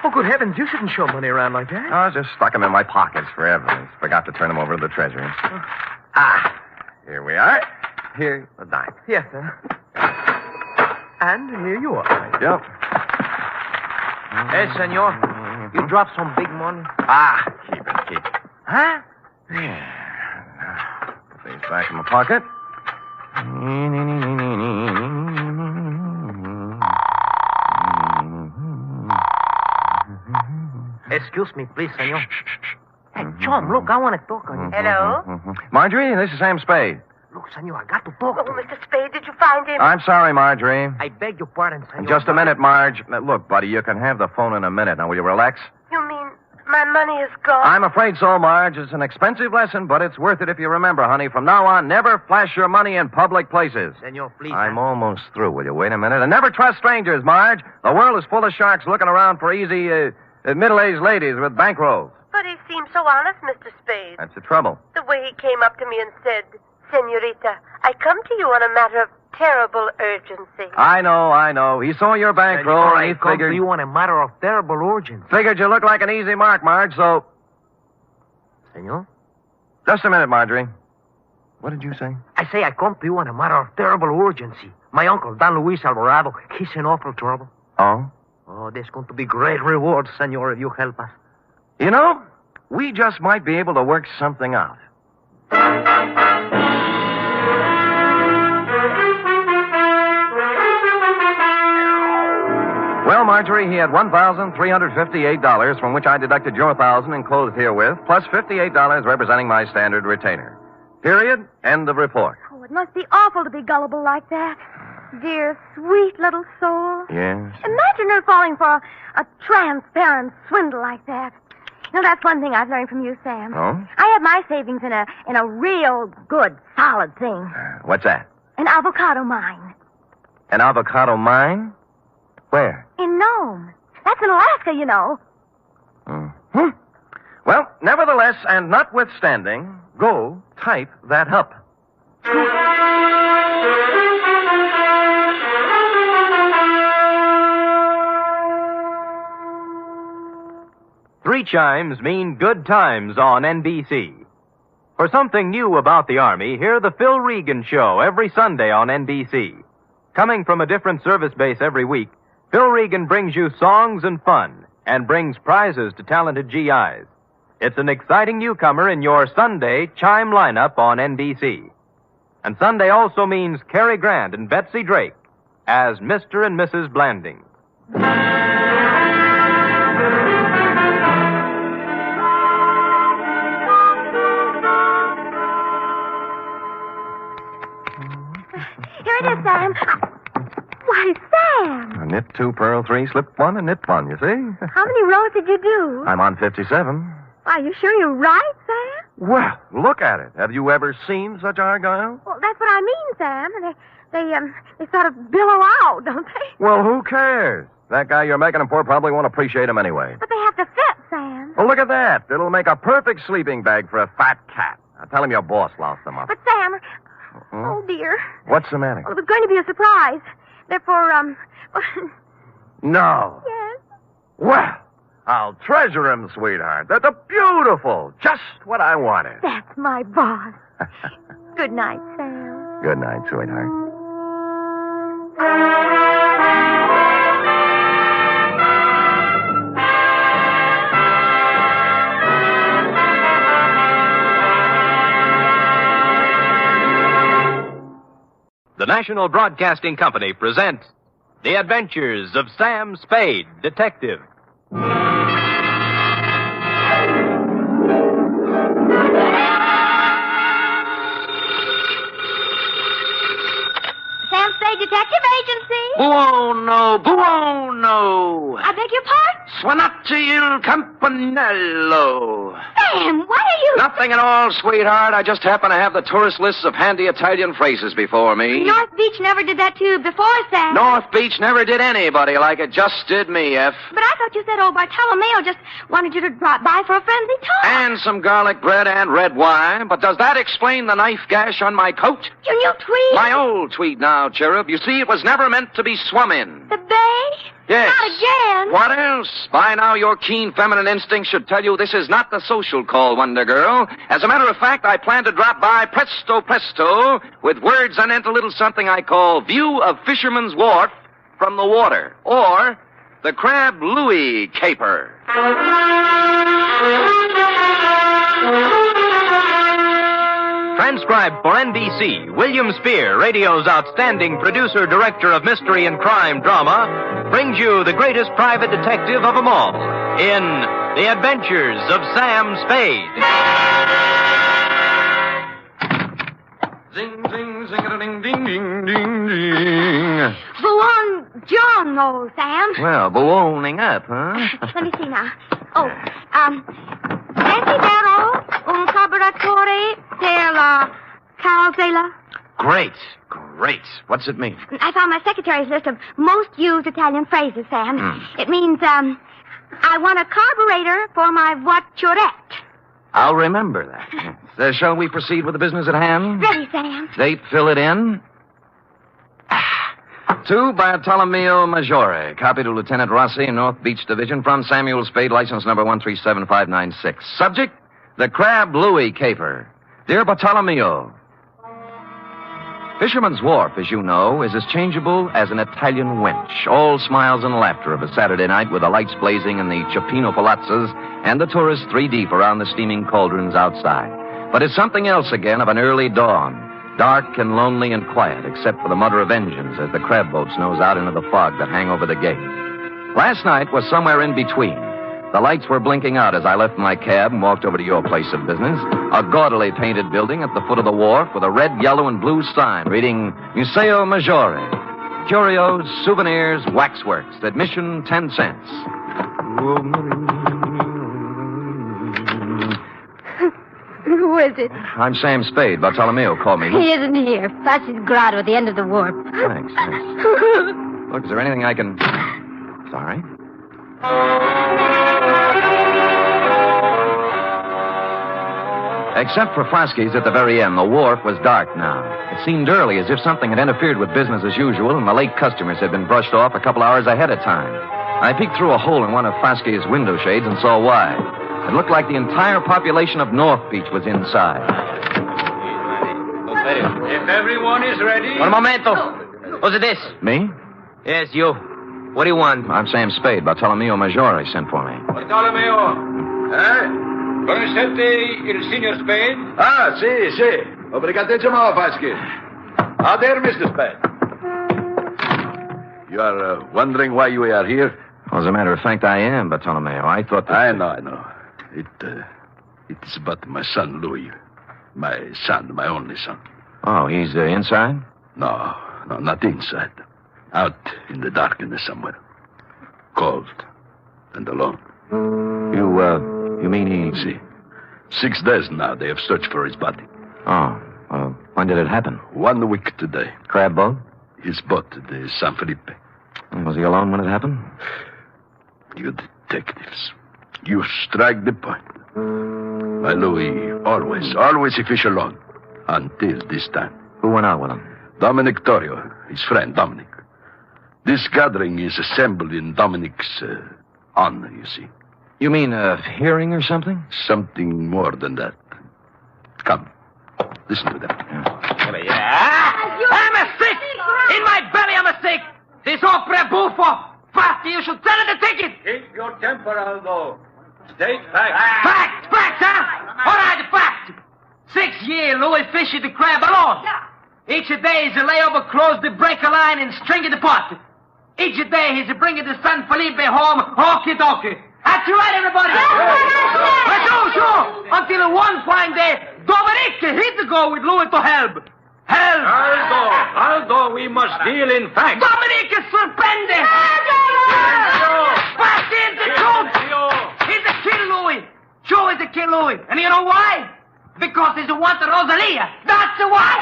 Oh, good heavens, you shouldn't show money around like that. I just stuck them in my pockets for evidence. Forgot to turn them over to the Treasury. Here we are. Here's the dime. Yes, sir. And here you are. Yep. Hey, senor, you dropped some big money. Keep it. Huh? Yeah. Put these back in my pocket. Excuse me, please, senor. Hey, Chum, look, I want to talk on you. Hello? Marjorie, this is Sam Spade. Look, senor, I got to talk to you. Mr. Spade, did you find him? I'm sorry, Marjorie. I beg your pardon, senor. Just a minute, Marge. Look, buddy, you can have the phone in a minute. Now, will you relax? You mean my money is gone? I'm afraid so, Marge. It's an expensive lesson, but it's worth it if you remember, honey. From now on, never flash your money in public places. Senor, please. I'm almost through. Will you wait a minute? And never trust strangers, Marge. The world is full of sharks looking around for easy, middle-aged ladies with bankrolls. But he seemed so honest, Mr. Spade. That's the trouble. The way he came up to me and said, Senorita, I come to you on a matter of terrible urgency. I know. He saw your bankroll and he figured... you on a matter of terrible urgency. Figured you look like an easy mark, Marge, so... Senor? Just a minute, Marjorie. What did you say? I say I come to you on a matter of terrible urgency. My uncle, Don Luis Alvarado, he's in awful trouble. Oh? Oh, there's going to be great rewards, senor, if you help us. You know, we just might be able to work something out. Well, Marjorie, he had $1,358, from which I deducted your $1,000 enclosed herewith, plus $58 representing my standard retainer. Period. End of report. Oh, it must be awful to be gullible like that. Dear, sweet little soul. Yes. Imagine her falling for a transparent swindle like that. You know, that's one thing I've learned from you, Sam. Oh? I have my savings in a real good, solid thing. What's that? An avocado mine. An avocado mine? Where? In Nome. That's in Alaska, you know. Mm-hmm. Well, nevertheless, and notwithstanding, go type that up. 3 chimes mean good times on NBC. For something new about the Army, hear the Phil Regan Show every Sunday on NBC. Coming from a different service base every week, Phil Regan brings you songs and fun and brings prizes to talented GIs. It's an exciting newcomer in your Sunday chime lineup on NBC. And Sunday also means Cary Grant and Betsy Drake as Mr. and Mrs. Blanding. Here it is, Sam. Why, Sam. A knit 2, purl 3, slip 1, and knit 1, you see? How many rows did you do? I'm on 57. Are you sure you're right, Sam? Well, look at it. Have you ever seen such argyle? Well, that's what I mean, Sam. They sort of billow out, don't they? Well, who cares? That guy you're making them for probably won't appreciate him anyway. But they have to fit, Sam. Well, look at that. It'll make a perfect sleeping bag for a fat cat. Now, tell him your boss lost them up. But, Sam, oh, dear. What's the matter? Well, it was going to be a surprise. Therefore, No. Yes? Well, I'll treasure them, sweetheart. They're beautiful. Just what I wanted. That's my boss. Good night, Sam. Good night, sweetheart. The National Broadcasting Company presents The Adventures of Sam Spade, Detective. Sam Spade Detective Agency. Buono. I beg your pardon? Suonate il campanello. Sam, what are you... Nothing at all, sweetheart. I just happen to have the tourist lists of handy Italian phrases before me. North Beach never did that to you before, Sam. North Beach never did anybody like it. Just did me, F. But I thought you said old Bartolomeo just wanted you to drop by for a friendly talk. And some garlic bread and red wine. But does that explain the knife gash on my coat? Your new tweed? My old tweed now, Cherub. You see, it was never meant to be swum in. The bay? Yes. Not again. What else? By now, your keen feminine instinct should tell you this is not the social call, Wonder Girl. As a matter of fact, I plan to drop by presto with words anent a little something I call View of Fisherman's Wharf from the Water, or the Crab Louis Caper. Transcribed for NBC, William Spear, radio's outstanding producer, director of mystery and crime drama, brings you the greatest private detective of them all in The Adventures of Sam Spade. Zing, zing, zing-a-ding-ding-ding-ding-ding. Buongiorno, Sam. Well, ballooning up, huh? Let me see now. Oh, desidero un carburatore per la carrozzella. Great. What's it mean? I found my secretary's list of most used Italian phrases, Sam. It means, I want a carburetor for my voiturette. I'll remember that. Yes. Shall we proceed with the business at hand? Ready, Sam. Date, fill it in. To Bartolomeo Maggiore, copy to Lieutenant Rossi, North Beach Division, from Samuel Spade, license number 1375596. Subject, the Crab Louis Caper. Dear Bartolomeo, Fisherman's Wharf, as you know, is as changeable as an Italian wench. All smiles and laughter of a Saturday night with the lights blazing in the Cioppino palazzas and the tourists 3 deep around the steaming cauldrons outside. But it's something else again of an early dawn. Dark and lonely and quiet, except for the mutter of engines as the crab boats nose out into the fog that hang over the gate. Last night was somewhere in between. The lights were blinking out as I left my cab and walked over to your place of business, a gaudily painted building at the foot of the wharf with a red, yellow, and blue sign reading Museo Maggiore. Curios, souvenirs, waxworks. Admission 10 cents. Who is it? I'm Sam Spade. Bartolomeo called me. He isn't here. Flashes grotto at the end of the wharf. Thanks. Look, is there anything I can... Sorry. Except for Flaskies at the very end, the wharf was dark now. It seemed early, as if something had interfered with business as usual, and the late customers had been brushed off a couple hours ahead of time. I peeked through a hole in one of Flaskies' window shades and saw why. It looked like the entire population of North Beach was inside. If everyone is ready... Un momento. Who's this? Me? Yes, you. What do you want? I'm Sam Spade. Bartolomeo Maggiore sent for me. Bartolomeo. Conoscete il signor Spade? Ah, sì. Obrigatissimo, Vasquez. Ah, there, Mr. Spade. You are wondering why you are here? Well, as a matter of fact, I am, Bartolomeo. I thought that... I know. It's about my son, Louis. My son, my only son. Oh, he's inside? No, not inside. Out in the darkness somewhere. Cold and alone. You mean he... See, 6 days now they have searched for his body. Oh, when did it happen? 1 week today. Crab boat? His boat, the San Felipe. Was he alone when it happened? You detectives, you strike the point. My Louis, always he fish alone. Until this time. Who went out with him? Dominic Torrio, his friend, Dominic. This gathering is assembled in Dominic's honor, you see. You mean a hearing or something? Something more than that. Come, Listen to them. I'm a sick! In my belly, I'm a sick! This opera buffo! Faster, you should sell it a ticket! Keep your temper, Aldo. State facts. Facts, huh? All right, fact. 6 years, Louis fished the crab alone. Each day he's a layover, close the breaker line, and string the pot. Each day he's bringing the San Felipe home, hokey-dokey. That's right, everybody. Sure. Until one fine day, Dominic hit the go with Louis to help. Aldo, we must deal in facts. Dominic is suspended. Back in the truth. He's a kill Louis. Sure, he's a kill Louis. And you know why? Because he's a want Rosalia. That's why.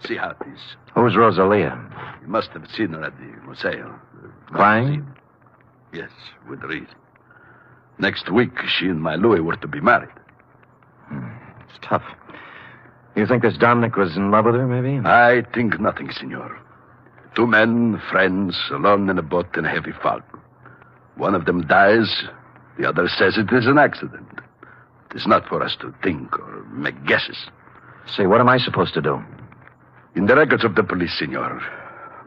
See how it is. Who's Rosalia? You must have seen her at the Museo. Crying? Yes, with reason. Next week, she and my Louis were to be married. It's tough. You think this Dominic was in love with her, maybe? I think nothing, senor. 2 men, friends, alone in a boat in a heavy fog. One of them dies. The other says it is an accident. It is not for us to think or make guesses. Say, what am I supposed to do? In the records of the police, senor,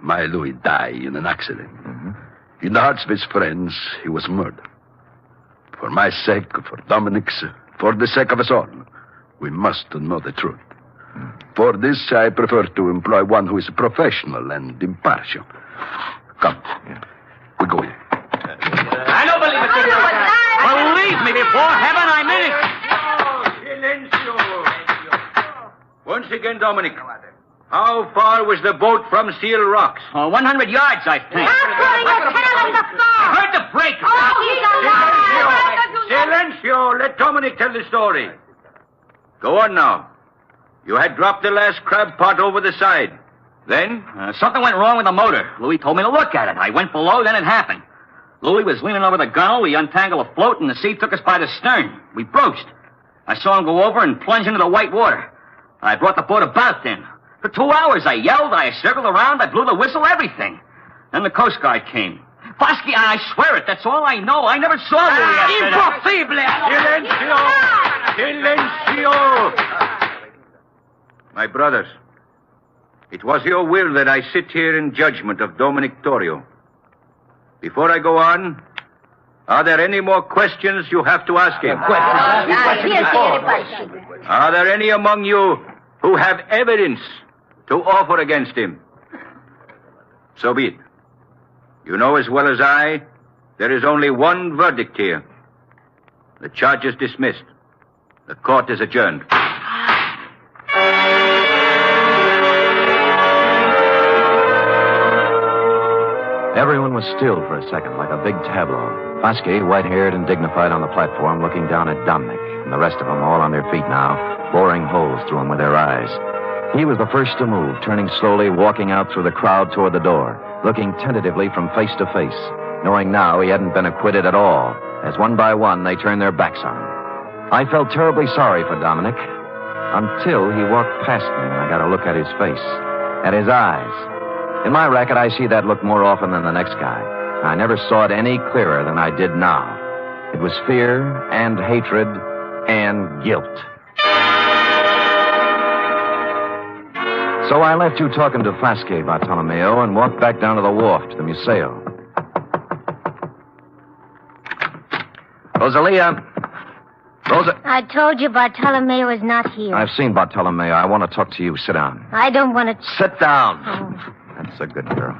my Louis died in an accident. Mm-hmm. In the hearts of his friends, he was murdered. For my sake, for Dominic's, for the sake of us all, we must know the truth. For this, I prefer to employ one who is professional and impartial. Come. We go in. I don't believe it, senor. Believe me, before heaven, I mean it. Silencio. Once again, Dominic. How far was the boat from Seal Rocks? 100 yards, I think. I heard the break. Silencio. Let Dominic tell the story. Go on now. You had dropped the last crab pot over the side. Then? Something went wrong with the motor. Louis told me to look at it. I went below, then it happened. Louis was leaning over the gunwale. We untangled a float, and the sea took us by the stern. We broached. I saw him go over and plunge into the white water. I brought the boat about then. For 2 hours, I yelled, I circled around, I blew the whistle, everything. Then the Coast Guard came. Fosky, I swear it, that's all I know. I never saw Louis after that. Silencio! My brothers, it was your will that I sit here in judgment of Dominic Torrio. Before I go on, are there any more questions you have to ask him? Are there any among you who have evidence to offer against him? So be it. You know as well as I, there is only one verdict here. The charge is dismissed. The court is adjourned. Everyone was still for a second, like a big tableau. Fosky, white-haired and dignified on the platform, looking down at Dominic, and the rest of them all on their feet now, boring holes through him with their eyes. He was the first to move, turning slowly, walking out through the crowd toward the door, looking tentatively from face to face, knowing now he hadn't been acquitted at all, as one by one they turned their backs on him. I felt terribly sorry for Dominic, until he walked past me and I got a look at his face, at his eyes. In my racket, I see that look more often than the next guy. I never saw it any clearer than I did now. It was fear and hatred and guilt. So I left you talking to Fosky, Bartolomeo, and walked back down to the wharf to the Museo. Rosalia. I told you Bartolomeo is not here. I've seen Bartolomeo. I want to talk to you. Sit down. I don't want to... Sit down. Oh. That's a good girl.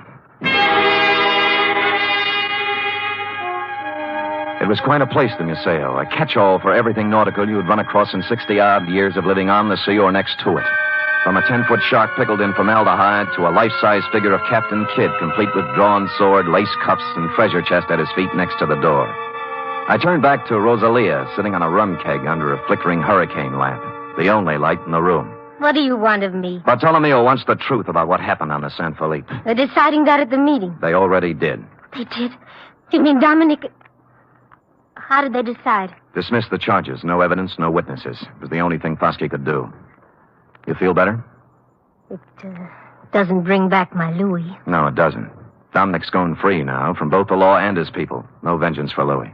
It was quite a place, the Museo, a catch-all for everything nautical you'd run across in 60-odd years of living on the sea or next to it. From a 10-foot shark pickled in formaldehyde to a life-size figure of Captain Kidd, complete with drawn sword, lace cuffs, and treasure chest at his feet next to the door. I turned back to Rosalia, sitting on a rum keg under a flickering hurricane lamp, the only light in the room. What do you want of me? Bartolomeo wants the truth about what happened on the San Felipe. They're deciding that at the meeting. They already did. They did? You mean Dominic... How did they decide? Dismiss the charges. No evidence, no witnesses. It was the only thing Fosky could do. You feel better? It doesn't bring back my Louis. No, it doesn't. Dominic's going free now, from both the law and his people. No vengeance for Louis.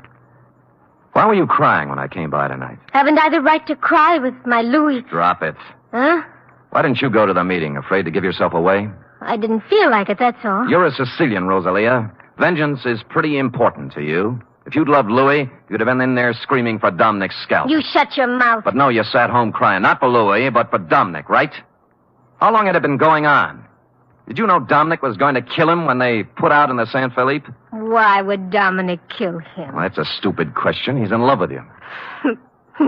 Why were you crying when I came by tonight? Haven't I the right to cry with my Louis? Drop it. Huh? Why didn't you go to the meeting? Afraid to give yourself away? I didn't feel like it, that's all. You're a Sicilian, Rosalia. Vengeance is pretty important to you. If you'd loved Louis, you'd have been in there screaming for Dominic's scalp. You shut your mouth. But no, you sat home crying. Not for Louis, but for Dominic, right? How long had it been going on? Did you know Dominic was going to kill him when they put out in the San Felipe? Why would Dominic kill him? Well, that's a stupid question. He's in love with you.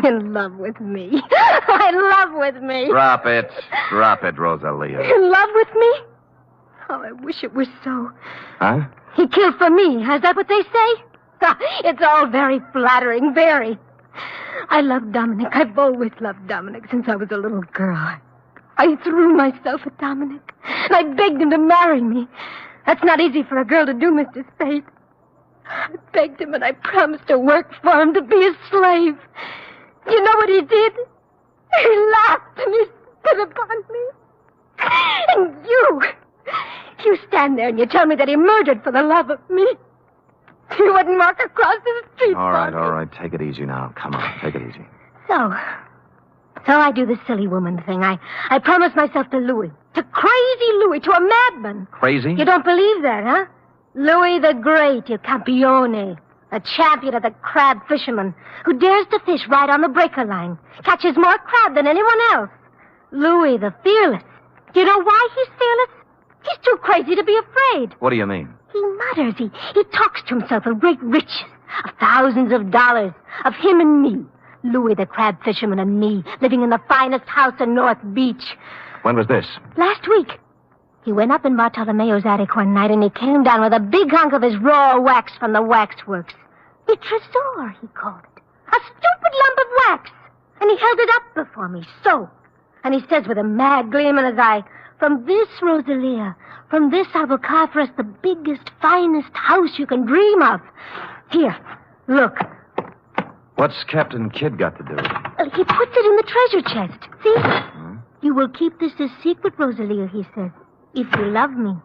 In love with me. In love with me. Drop it. Drop it, Rosalia. In love with me? Oh, I wish it were so. Huh? He killed for me. Is that what they say? It's all very flattering, very. I love Dominic. I've always loved Dominic since I was a little girl. I threw myself at Dominic, and I begged him to marry me. That's not easy for a girl to do, Mr. Spade. I begged him, and I promised to work for him, to be his slave. You know what he did? He laughed and he spit upon me. And you stand there and you tell me that he murdered for the love of me. You wouldn't walk across the street. All right. Take it easy now. Come on, take it easy. So I do the silly woman thing. I promise myself to Louis. To crazy Louis, to a madman. Crazy? You don't believe that, huh? Louis the Great, il campione. A champion of the crab fishermen who dares to fish right on the breaker line. Catches more crab than anyone else. Louis the Fearless. Do you know why he's fearless? He's too crazy to be afraid. What do you mean? He mutters. He talks to himself of great riches, of thousands of dollars, of him and me. Louis the crab fisherman and me, living in the finest house in North Beach. When was this? Last week. He went up in Bartolomeo's attic one night and he came down with a big hunk of his raw wax from the waxworks. A tresor, he called it. A stupid lump of wax. And he held it up before me, so. And he says with a mad gleam in his eye, "From this, Rosalia, from this I will carve for us the biggest, finest house you can dream of. Here, look." What's Captain Kidd got to do with it? He puts it in the treasure chest. See? You will keep this a secret, Rosalia, he says, if you love me.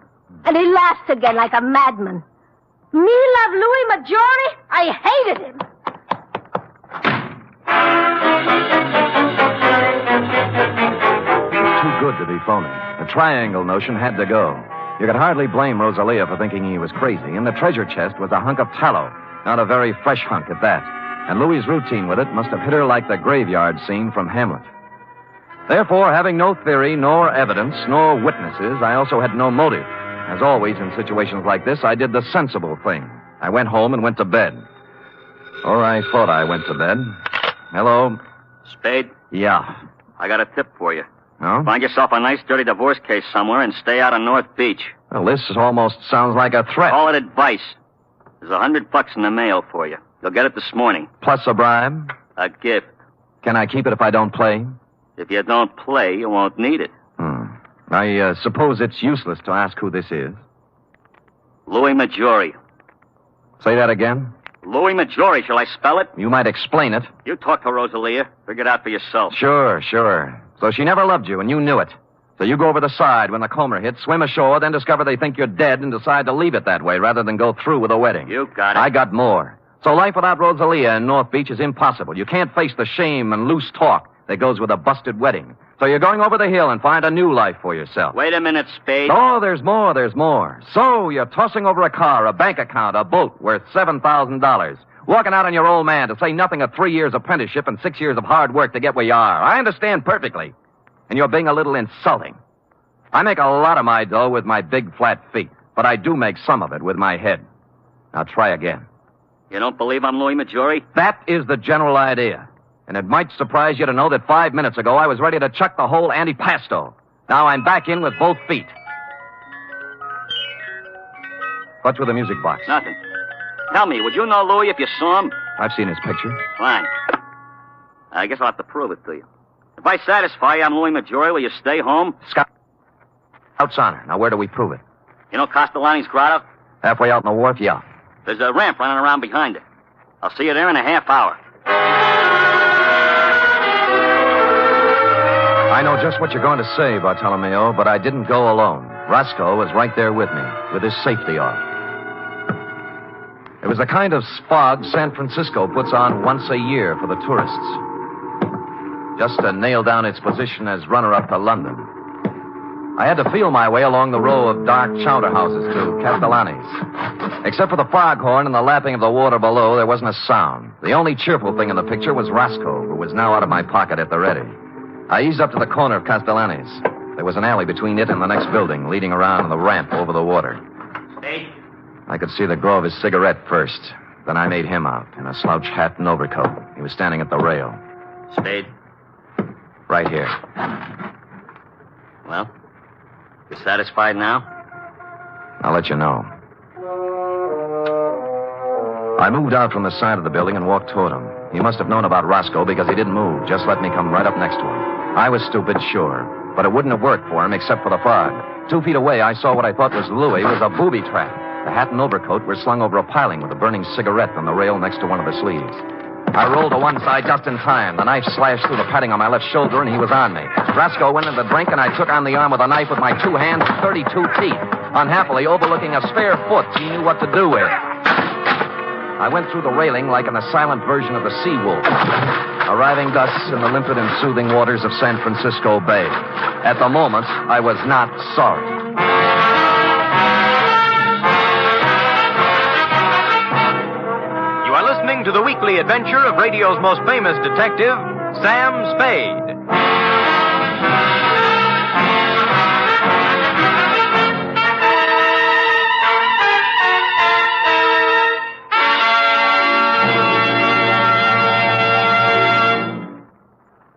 And he laughs again like a madman. Me love Louis Maggiore? I hated him. Too good to be phony. The triangle notion had to go. You could hardly blame Rosalia for thinking he was crazy. And the treasure chest was a hunk of tallow. Not a very fresh hunk at that. And Louis's routine with it must have hit her like the graveyard scene from Hamlet. Therefore, having no theory, nor evidence, nor witnesses, I also had no motive. As always in situations like this, I did the sensible thing. I went home and went to bed. Or I thought I went to bed. Hello? Spade? Yeah. I got a tip for you. Oh? Find yourself a nice, dirty divorce case somewhere and stay out of North Beach. Well, this almost sounds like a threat. Call it advice. There's $100 in the mail for you. You'll get it this morning. Plus a bribe? A gift. Can I keep it if I don't play? If you don't play, you won't need it. I suppose it's useless to ask who this is. Louis Maggiore. Say that again? Louis Maggiore. Shall I spell it? You might explain it. You talk to Rosalia. Figure it out for yourself. Sure. So she never loved you, and you knew it. So you go over the side when the Comer hits, swim ashore, then discover they think you're dead and decide to leave it that way rather than go through with a wedding. You got it. I got more. So life without Rosalia in North Beach is impossible. You can't face the shame and loose talk that goes with a busted wedding. So you're going over the hill and find a new life for yourself. Wait a minute, Spade. Oh, there's more. So you're tossing over a car, a bank account, a boat worth $7,000. Walking out on your old man, to say nothing of 3 years apprenticeship and 6 years of hard work to get where you are. I understand perfectly. And you're being a little insulting. I make a lot of my dough with my big flat feet, but I do make some of it with my head. Now try again. You don't believe I'm Louis Maggiore? That is the general idea. And it might surprise you to know that 5 minutes ago I was ready to chuck the whole antipasto. Now I'm back in with both feet. What's with the music box? Nothing. Tell me, would you know Louis if you saw him? I've seen his picture. Fine. I guess I'll have to prove it to you. If I satisfy you I'm Louis Maggiore, will you stay home? Scout's honor. Now where do we prove it? You know Castellani's grotto? Halfway out in the wharf, yeah. There's a ramp running around behind it. I'll see you there in a half hour. I know just what you're going to say, Bartolomeo, but I didn't go alone. Roscoe was right there with me, with his safety off. It was the kind of spog San Francisco puts on once a year for the tourists. Just to nail down its position as runner-up to London. I had to feel my way along the row of dark chowder houses to Castellani's. Except for the foghorn and the lapping of the water below, there wasn't a sound. The only cheerful thing in the picture was Roscoe, who was now out of my pocket at the ready. I eased up to the corner of Castellani's. There was an alley between it and the next building, leading around the ramp over the water. Spade? I could see the glow of his cigarette first. Then I made him out in a slouch hat and overcoat. He was standing at the rail. Spade? Right here. Well, you satisfied now? I'll let you know. I moved out from the side of the building and walked toward him. He must have known about Roscoe because he didn't move, just let me come right up next to him. I was stupid, sure, but it wouldn't have worked for him except for the fog. 2 feet away, I saw what I thought was Louis was a booby trap. The hat and overcoat were slung over a piling with a burning cigarette on the rail next to one of the sleeves. I rolled to one side just in time. The knife slashed through the padding on my left shoulder, and he was on me. Roscoe went into the drink, and I took on the arm with a knife with my 2 hands and 32 teeth. Unhappily, overlooking a spare foot he knew what to do with. I went through the railing like in the silent version of the Sea Wolf, arriving thus in the limpid and soothing waters of San Francisco Bay. At the moment, I was not sorry. You are listening to the weekly adventure of radio's most famous detective, Sam Spade.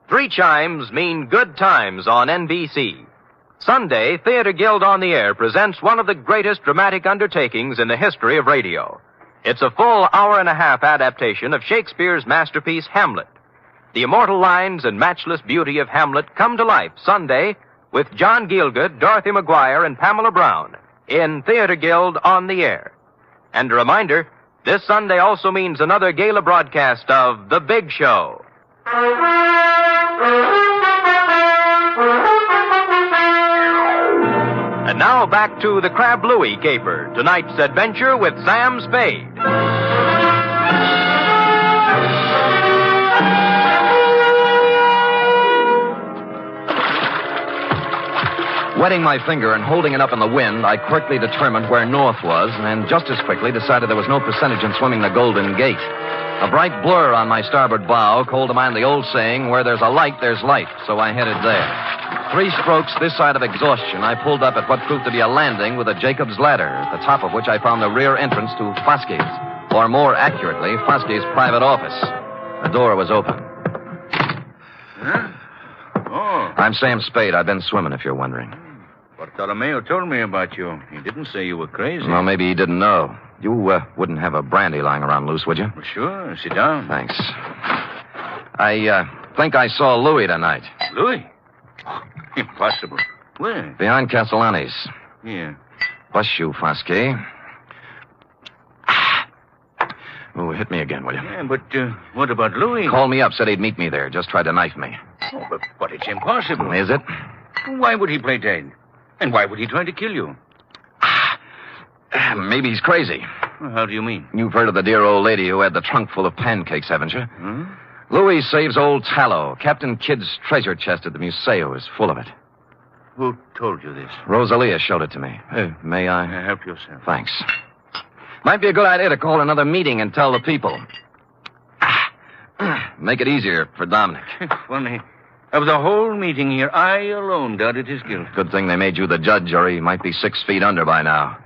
Three chimes mean good times on NBC. Sunday, Theater Guild on the Air presents one of the greatest dramatic undertakings in the history of radio. It's a full hour-and-a-half adaptation of Shakespeare's masterpiece, Hamlet. The immortal lines and matchless beauty of Hamlet come to life Sunday with John Gielgud, Dorothy McGuire, and Pamela Brown in Theater Guild on the Air. And a reminder, this Sunday also means another gala broadcast of The Big Show. And now back to the Crab Louie caper, tonight's adventure with Sam Spade. Wetting my finger and holding it up in the wind, I quickly determined where north was, and just as quickly decided there was no percentage in swimming the Golden Gate. A bright blur on my starboard bow called to mind the old saying, where there's a light, there's light, so I headed there. 3 strokes this side of exhaustion, I pulled up at what proved to be a landing with a Jacob's ladder, at the top of which I found the rear entrance to Foskey's, or more accurately, Foskey's private office. The door was open. Huh? Oh. I'm Sam Spade. I've been swimming, if you're wondering. Bartolomeo told me about you. He didn't say you were crazy. Well, maybe he didn't know. You wouldn't have a brandy lying around loose, would you? Well, sure. Sit down. Thanks. I think I saw Louis tonight. Louis? Impossible. Where? Behind Castellani's. Yeah. Bless you, Foskey. Oh, hit me again, will you? Yeah, but what about Louis? Called me up, said he'd meet me there. Just tried to knife me. Oh, but it's impossible. Is it? Why would he play dead? And why would he try to kill you? Maybe he's crazy. Well, how do you mean? You've heard of the dear old lady who had the trunk full of pancakes, haven't you? Hmm? Louis saves old Tallow. Captain Kidd's treasure chest at the Museo is full of it. Who told you this? Rosalia showed it to me. May I? Help yourself. Thanks. Might be a good idea to call another meeting and tell the people. Make it easier for Dominic. Funny. Of the whole meeting here, I alone doubted his guilt. Good thing they made you the judge, or he might be 6 feet under by now.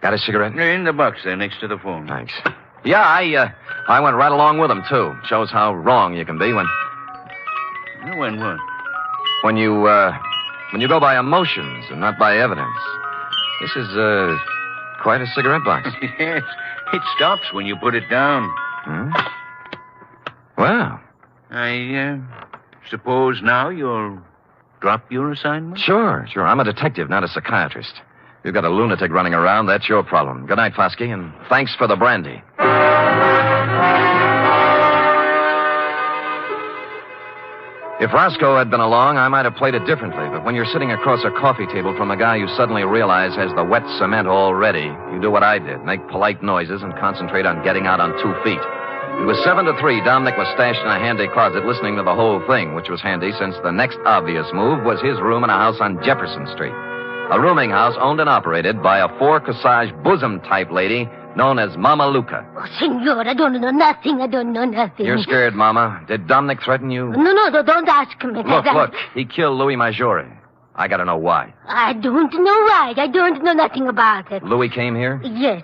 Got a cigarette? In the box there next to the phone. Thanks. Yeah, I went right along with him, too. Shows how wrong you can be when what? When you go by emotions and not by evidence. This is, quite a cigarette box. Yes. It stops when you put it down. Hmm? Well. I suppose now you'll drop your assignment? Sure. I'm a detective, not a psychiatrist. You've got a lunatic running around, that's your problem. Good night, Foskey, and thanks for the brandy. If Roscoe had been along, I might have played it differently. But when you're sitting across a coffee table from a guy you suddenly realize has the wet cement all ready, you do what I did, make polite noises and concentrate on getting out on 2 feet. It was 7 to 3. Dominic was stashed in a handy closet listening to the whole thing, which was handy since the next obvious move was his room in a house on Jefferson Street. A rooming house owned and operated by a 4-corsage bosom-type lady known as Mama Luca. Oh, Senor, I don't know nothing. I don't know nothing. You're scared, Mama. Did Dominic threaten you? No, don't ask me. Look. He killed Louis Maggiore. I gotta know why. I don't know why. I don't know nothing about it. Louis came here? Yes.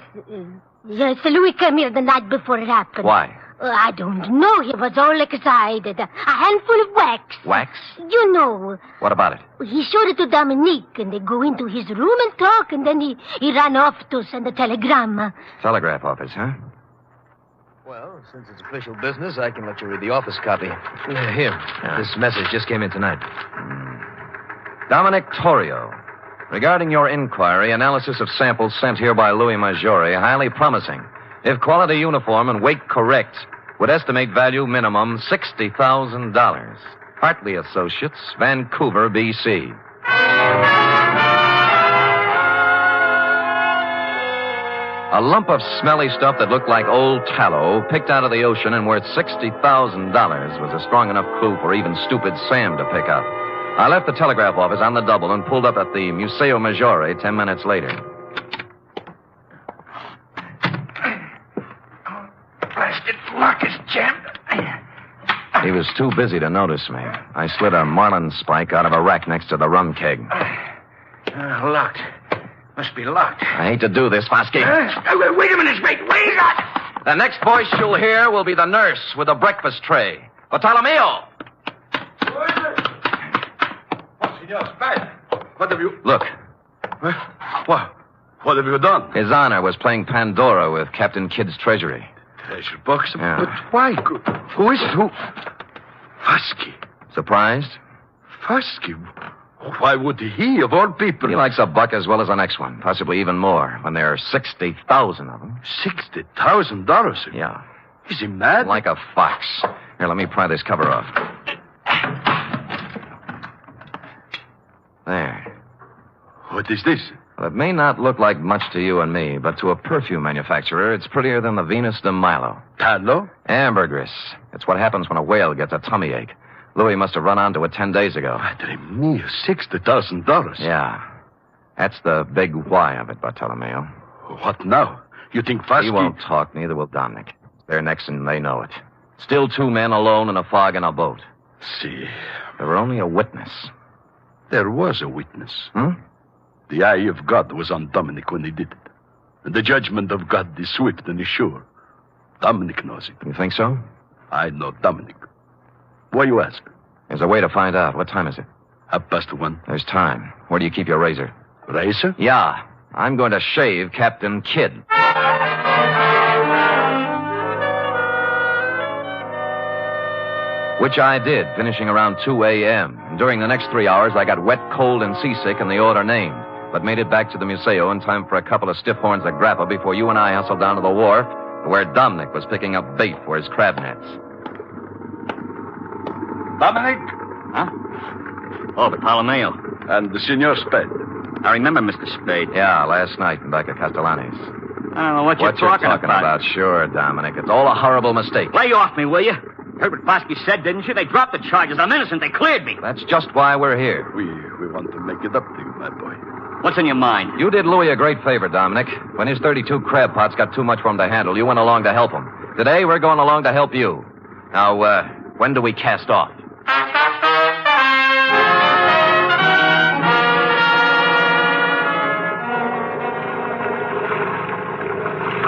Yes, Louis came here the night before it happened. Why? I don't know. He was all excited. A handful of wax. Wax? You know. What about it? He showed it to Dominique, and they go into his room and talk, and then he ran off to send a telegram. Telegraph office, huh? Well, since it's official business, I can let you read the office copy. Here. This message just came in tonight. Dominic Torrio. Regarding your inquiry, analysis of samples sent here by Louis Maggiore, highly promising. If quality uniform and weight correct, would estimate value minimum $60,000. Hartley Associates, Vancouver, B.C. A lump of smelly stuff that looked like old tallow, picked out of the ocean and worth $60,000, was a strong enough clue for even stupid Sam to pick up. I left the telegraph office on the double and pulled up at the Museo Maggiore 10 minutes later. Blasted lock is jammed. He was too busy to notice me. I slid a marlin spike out of a rack next to the rum keg. Locked. Must be locked. I hate to do this, Fosky. Wait a minute, Spade. Wait up! The next voice you'll hear will be the nurse with a breakfast tray. Bartolomeo! Senor Spade, what have you... Look. What have you done? His Honor was playing Pandora with Captain Kidd's treasury. Treasure box? Yeah. But why? Who is it? Who? Fosky. Surprised? Fosky? Why would he, of all people? He likes a buck as well as the next one, possibly even more, when there are 60,000 of them. $60,000? Yeah. Is he mad? Like a fox. Here, let me pry this cover off. There. What is this? Well, it may not look like much to you and me, but to a perfume manufacturer, it's prettier than the Venus de Milo. Tallow? Ambergris. It's what happens when a whale gets a tummy ache. Louis must have run onto it 10 days ago. Madre mia, $60,000. Yeah. That's the big why of it, Bartolomeo. What now? You think Fosky... He won't talk, neither will Dominic. They're next and they know it. Still 2 men alone in a fog in a boat. See. There were only a witness. There was a witness. The eye of God was on Dominic when he did it. And the judgment of God is swift and is sure. Dominic knows it. You think so? I know Dominic. Why you ask? There's a way to find out. What time is it? 1:30. There's time. Where do you keep your razor? Razor? Yeah. I'm going to shave Captain Kidd. Which I did, finishing around 2 a.m. During the next 3 hours, I got wet, cold, and seasick in the order named, but made it back to the Museo in time for a couple of stiff horns of grappa before you and I hustled down to the wharf, where Dominic was picking up bait for his crab nets. Dominic? Huh? Oh, Bartolomeo. And the Senor Spade. I remember Mr. Spade. Yeah, last night in back at Castellani's. I don't know what you're talking about. Sure, Dominic. It's all a horrible mistake. Lay off me, will you? Heard what Fosky said, didn't you? They dropped the charges. I'm innocent. They cleared me. That's just why we're here. We want to make it up to you, my boy. What's in your mind? You did Louis a great favor, Dominic. When his 32 crab pots got too much for him to handle, you went along to help him. Today, we're going along to help you. Now, when do we cast off?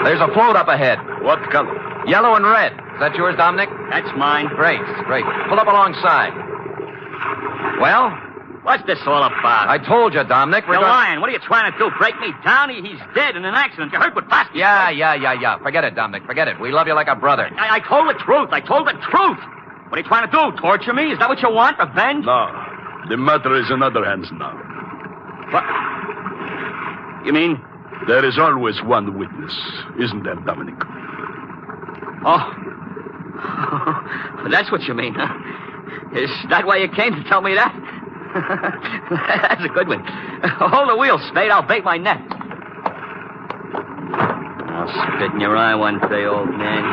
There's a float up ahead. What color? Yellow and red. Is that yours, Dominic? That's mine. Great. Pull up alongside. Well? What's this all about? I told you, Dominic. You're lying. What are you trying to do? Break me down? He's dead in an accident. You heard what Fosky said? Yeah. Forget it, Dominic. Forget it. We love you like a brother. I told the truth. What are you trying to do? Torture me? Is that what you want? Revenge? No. The matter is in other hands now. What? You mean? There is always one witness, isn't there, Dominic? Oh. That's what you mean, huh? Is that why you came to tell me that? That's a good one. Hold the wheel, Spade. I'll bait my net. I'll spit in your eye one day, old man.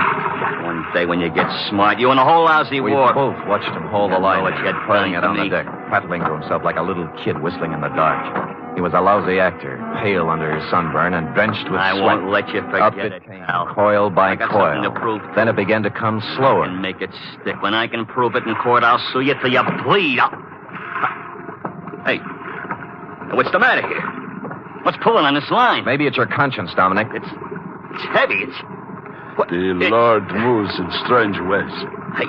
One day when you get smart. You and the whole lousy We war. both watched him hold the line, what you had playing it planned on for the me. deck, prattling to himself like a little kid whistling in the dark. He was a lousy actor, pale under his sunburn and drenched with I sweat. won't let you Up forget it it, came, pal. coil by I got coil. something to prove. Then it began to come slower. And make it stick. When I can prove it in court, I'll sue you till you bleed. Hey, what's the matter here? What's pulling on this line? Maybe it's your conscience, Dominic. It's heavy. It's... What? The Lord moves in strange ways. Hey,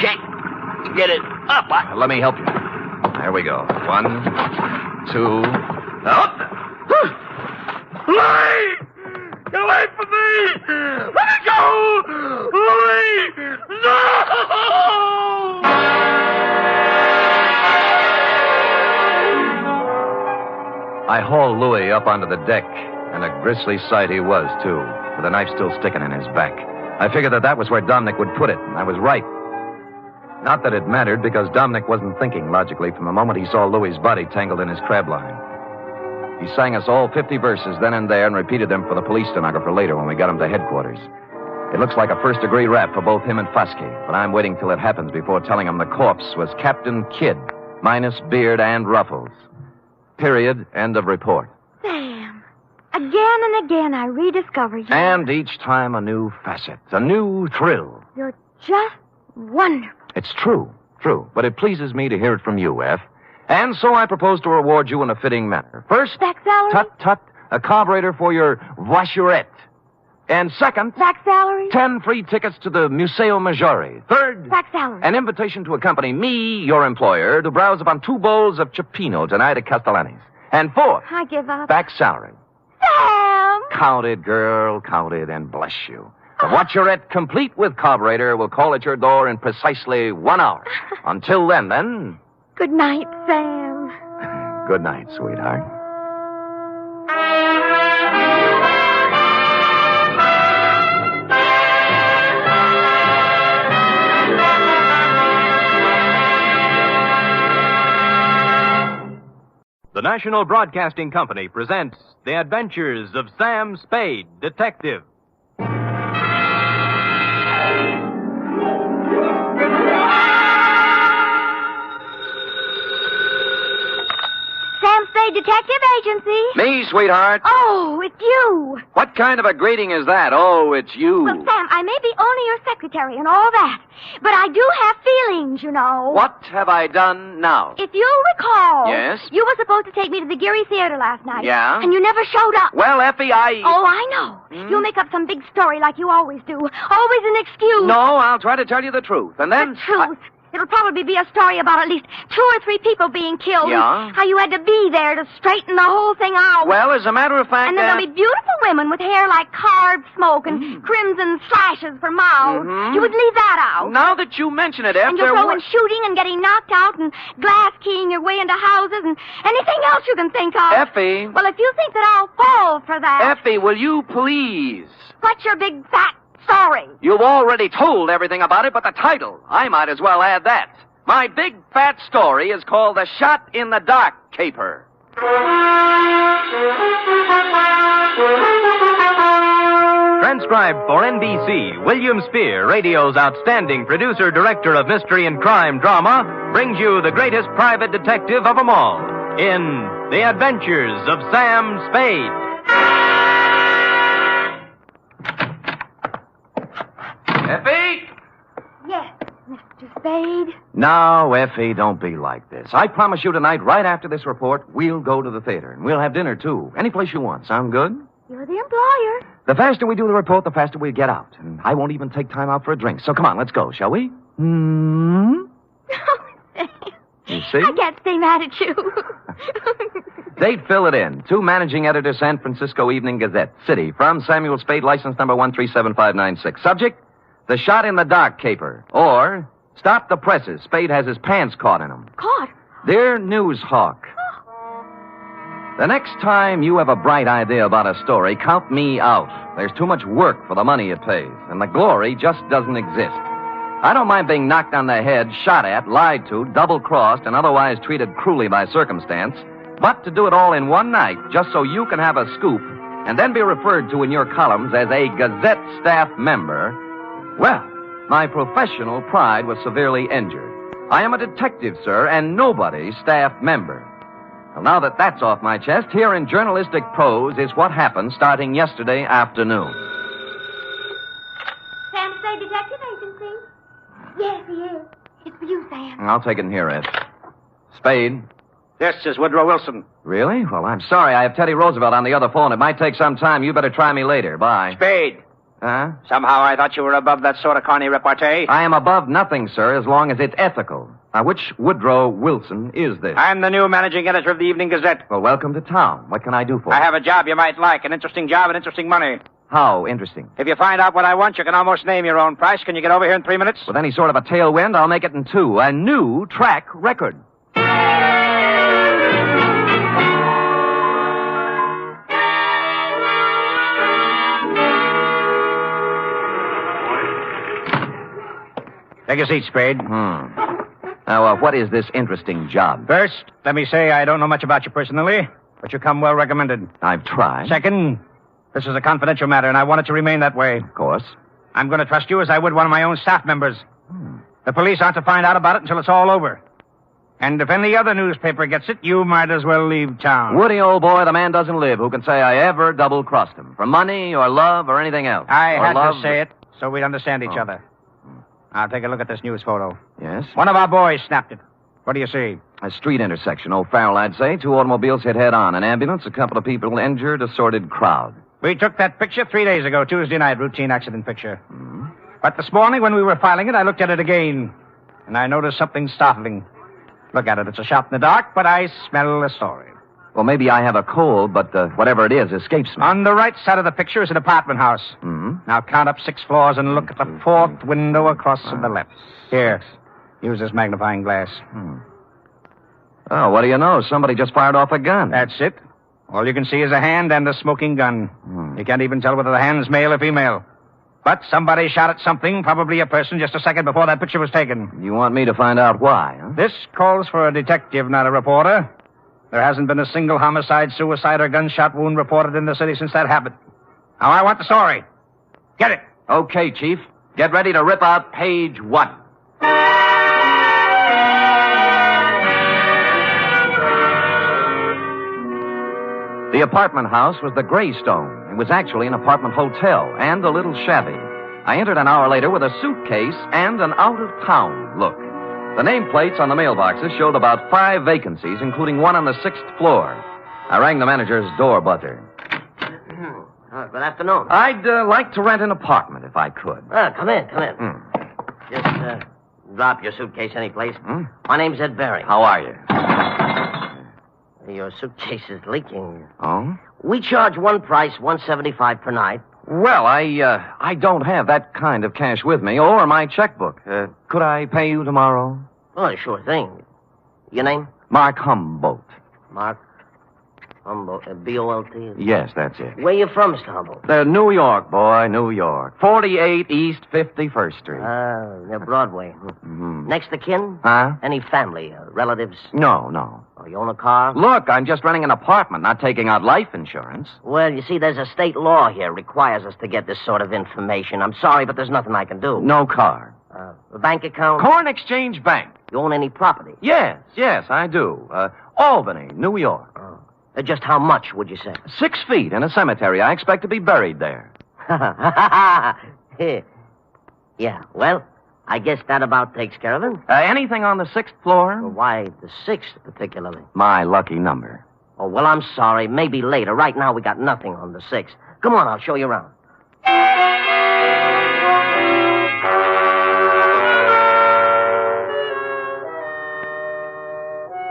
can't get it up. Let me help you. There we go. 1, 2... Up! Louie! Get away from me! Let me go! Louie! No! I hauled Louis up onto the deck, and a grisly sight he was, too, with a knife still sticking in his back. I figured that was where Dominic would put it, and I was right. Not that it mattered, because Dominic wasn't thinking logically from the moment he saw Louis's body tangled in his crab line. He sang us all 50 verses then and there and repeated them for the police stenographer later when we got him to headquarters. It looks like a first-degree rap for both him and Fosky, but I'm waiting till it happens before telling him the corpse was Captain Kidd, minus beard and ruffles. Period. End of report. Sam, again and again I rediscover you. And each time a new facet, a new thrill. You're just wonderful. It's true, but it pleases me to hear it from you, F. And so I propose to reward you in a fitting manner. First, back salary? Tut, a carburetor for your voiturette. And second, back salary? 10 free tickets to the Museo Maggiore. Third, back salary. An invitation to accompany me, your employer, to browse upon 2 bowls of cioppino tonight at Castellani's. And fourth, I give up. back salary. Sam! Count it, girl, count it, and bless you. The voiturette, complete with carburetor, will call at your door in precisely 1 hour. Until then... Good night, Sam. Good night, sweetheart. The National Broadcasting Company presents The Adventures of Sam Spade, Detective. Sam Spade Detective Agency. Me, sweetheart. Oh, it's you. What kind of a greeting is that? Oh, it's you. Well, Sam, I may be only your secretary and all that, but I do have feelings, you know. What have I done now? If you recall... Yes? You were supposed to take me to the Geary Theater last night. Yeah? And you never showed up. Well, Effie, Oh, I know. You'll make up some big story like you always do. Always an excuse. No, I'll try to tell you the truth. And then... The truth? It'll probably be a story about at least 2 or 3 people being killed. Yeah? How you had to be there to straighten the whole thing out. Well, as a matter of fact... And then there'll be beautiful women with hair like carved smoke and crimson slashes for mouths. You would leave that out. Now that you mention it, F, And you'll there throw was... in shooting and getting knocked out and glass keying your way into houses and anything else you can think of. Effie. Well, if you think that I'll fall for that... Effie, will you please? What's your big fat story? You've already told everything about it, but the title, I might as well add that. My big fat story is called The Shot in the Dark Caper. Transcribed for NBC, William Spear, radio's outstanding producer-director of mystery and crime drama, brings you the greatest private detective of them all in The Adventures of Sam Spade. Effie? Yes, Mr. Spade. No, Effie, don't be like this. I promise you tonight, right after this report, we'll go to the theater. And we'll have dinner, too. Any place you want. Sound good? You're the employer. The faster we do the report, the faster we get out. And I won't even take time out for a drink. So come on, let's go, shall we? You see? I can't stay mad at you. Date, fill it in. To managing editor, San Francisco Evening Gazette. City, from Samuel Spade, license number 137596. Subject, The Shot in the Dark Caper. Or, Stop the Presses. Spade has his pants caught in them. Caught? Dear Newshawk. The next time you have a bright idea about a story, count me out. There's too much work for the money it pays, and the glory just doesn't exist. I don't mind being knocked on the head, shot at, lied to, double-crossed, and otherwise treated cruelly by circumstance. But to do it all in one night, just so you can have a scoop, and then be referred to in your columns as a Gazette staff member, well, my professional pride was severely injured. I am a detective, sir, and nobody's staff member. Well, now that that's off my chest, here in journalistic prose is what happened starting yesterday afternoon. Sam Spade Detective Agency? Yes, he is. It's for you, Sam. I'll take it in here, Ed. Spade. This is Woodrow Wilson. Really? Well, I'm sorry. I have Teddy Roosevelt on the other phone. It might take some time. You better try me later. Bye. Spade. Huh? Somehow I thought you were above that sort of corny repartee. I am above nothing, sir, as long as it's ethical. Now, which Woodrow Wilson is this? I'm the new managing editor of the Evening Gazette. Well, welcome to town. What can I do for you? I have a job you might like, an interesting job and interesting money. How interesting? If you find out what I want, you can almost name your own price. Can you get over here in 3 minutes? With any sort of a tailwind, I'll make it in 2. A new track record. Take a seat, Spade. Now, what is this interesting job? First, let me say I don't know much about you personally, but you come well recommended. I've tried. Second, this is a confidential matter, and I want it to remain that way. Of course. I'm going to trust you as I would one of my own staff members. The police aren't to find out about it until it's all over. And if any other newspaper gets it, you might as well leave town. Woody, old boy, the man doesn't live who can say I ever double-crossed him. For money or love or anything else. I or had love... to say it so we'd understand each other. Now, take a look at this news photo. Yes? One of our boys snapped it. What do you see? A street intersection. O'Farrell, I'd say. 2 automobiles hit head-on. An ambulance, a couple of people injured, a sordid crowd. We took that picture 3 days ago, Tuesday night, routine accident picture. But this morning, when we were filing it, I looked at it again, and I noticed something startling. Look at it. It's a shot in the dark, but I smell a story. Well, maybe I have a cold, but whatever it is escapes me. On the right side of the picture is an apartment house. Now count up 6 floors and look at the 4th window across to the left. Here, use this magnifying glass. Oh, what do you know? Somebody just fired off a gun. That's it. All you can see is a hand and a smoking gun. You can't even tell whether the hand's male or female. But somebody shot at something, probably a person, just a second before that picture was taken. You want me to find out why, huh? This calls for a detective, not a reporter. There hasn't been a single homicide, suicide, or gunshot wound reported in the city since that happened. Now, I want the story. Get it. Okay, Chief. Get ready to rip out page 1. The apartment house was the Greystone. It was actually an apartment hotel and a little shabby. I entered an hour later with a suitcase and an out-of-town look. The nameplates on the mailboxes showed about 5 vacancies, including one on the 6th floor. I rang the manager's door buzzer. Good afternoon. I'd like to rent an apartment if I could. Come in. Just drop your suitcase anyplace. My name's Ed Barry. How are you? Your suitcase is leaking. Oh? We charge one price, $175 per night. Well, I don't have that kind of cash with me, or my checkbook. Could I pay you tomorrow? Oh, sure thing. Your name? Mark Humboldt. Mark Humboldt, B-O-L-T? Yes, that's it. Where you from, Mr. Humboldt? New York, boy, New York. 48 East 51st Street. Near Broadway. Next to kin? Huh? Any family, relatives? No. Oh, you own a car? Look, I'm just renting an apartment, not taking out life insurance. Well, you see, there's a state law here requires us to get this sort of information. I'm sorry, but there's nothing I can do. No car. A bank account? Corn Exchange Bank. You own any property? Yes, I do. Albany, New York. Just how much, would you say? 6 feet in a cemetery. I expect to be buried there. Yeah, well, I guess that about takes care of it. Anything on the 6th floor? Well, why the 6th particularly? My lucky number. Oh, well, I'm sorry. Maybe later. Right now, we got nothing on the 6th. Come on, I'll show you around.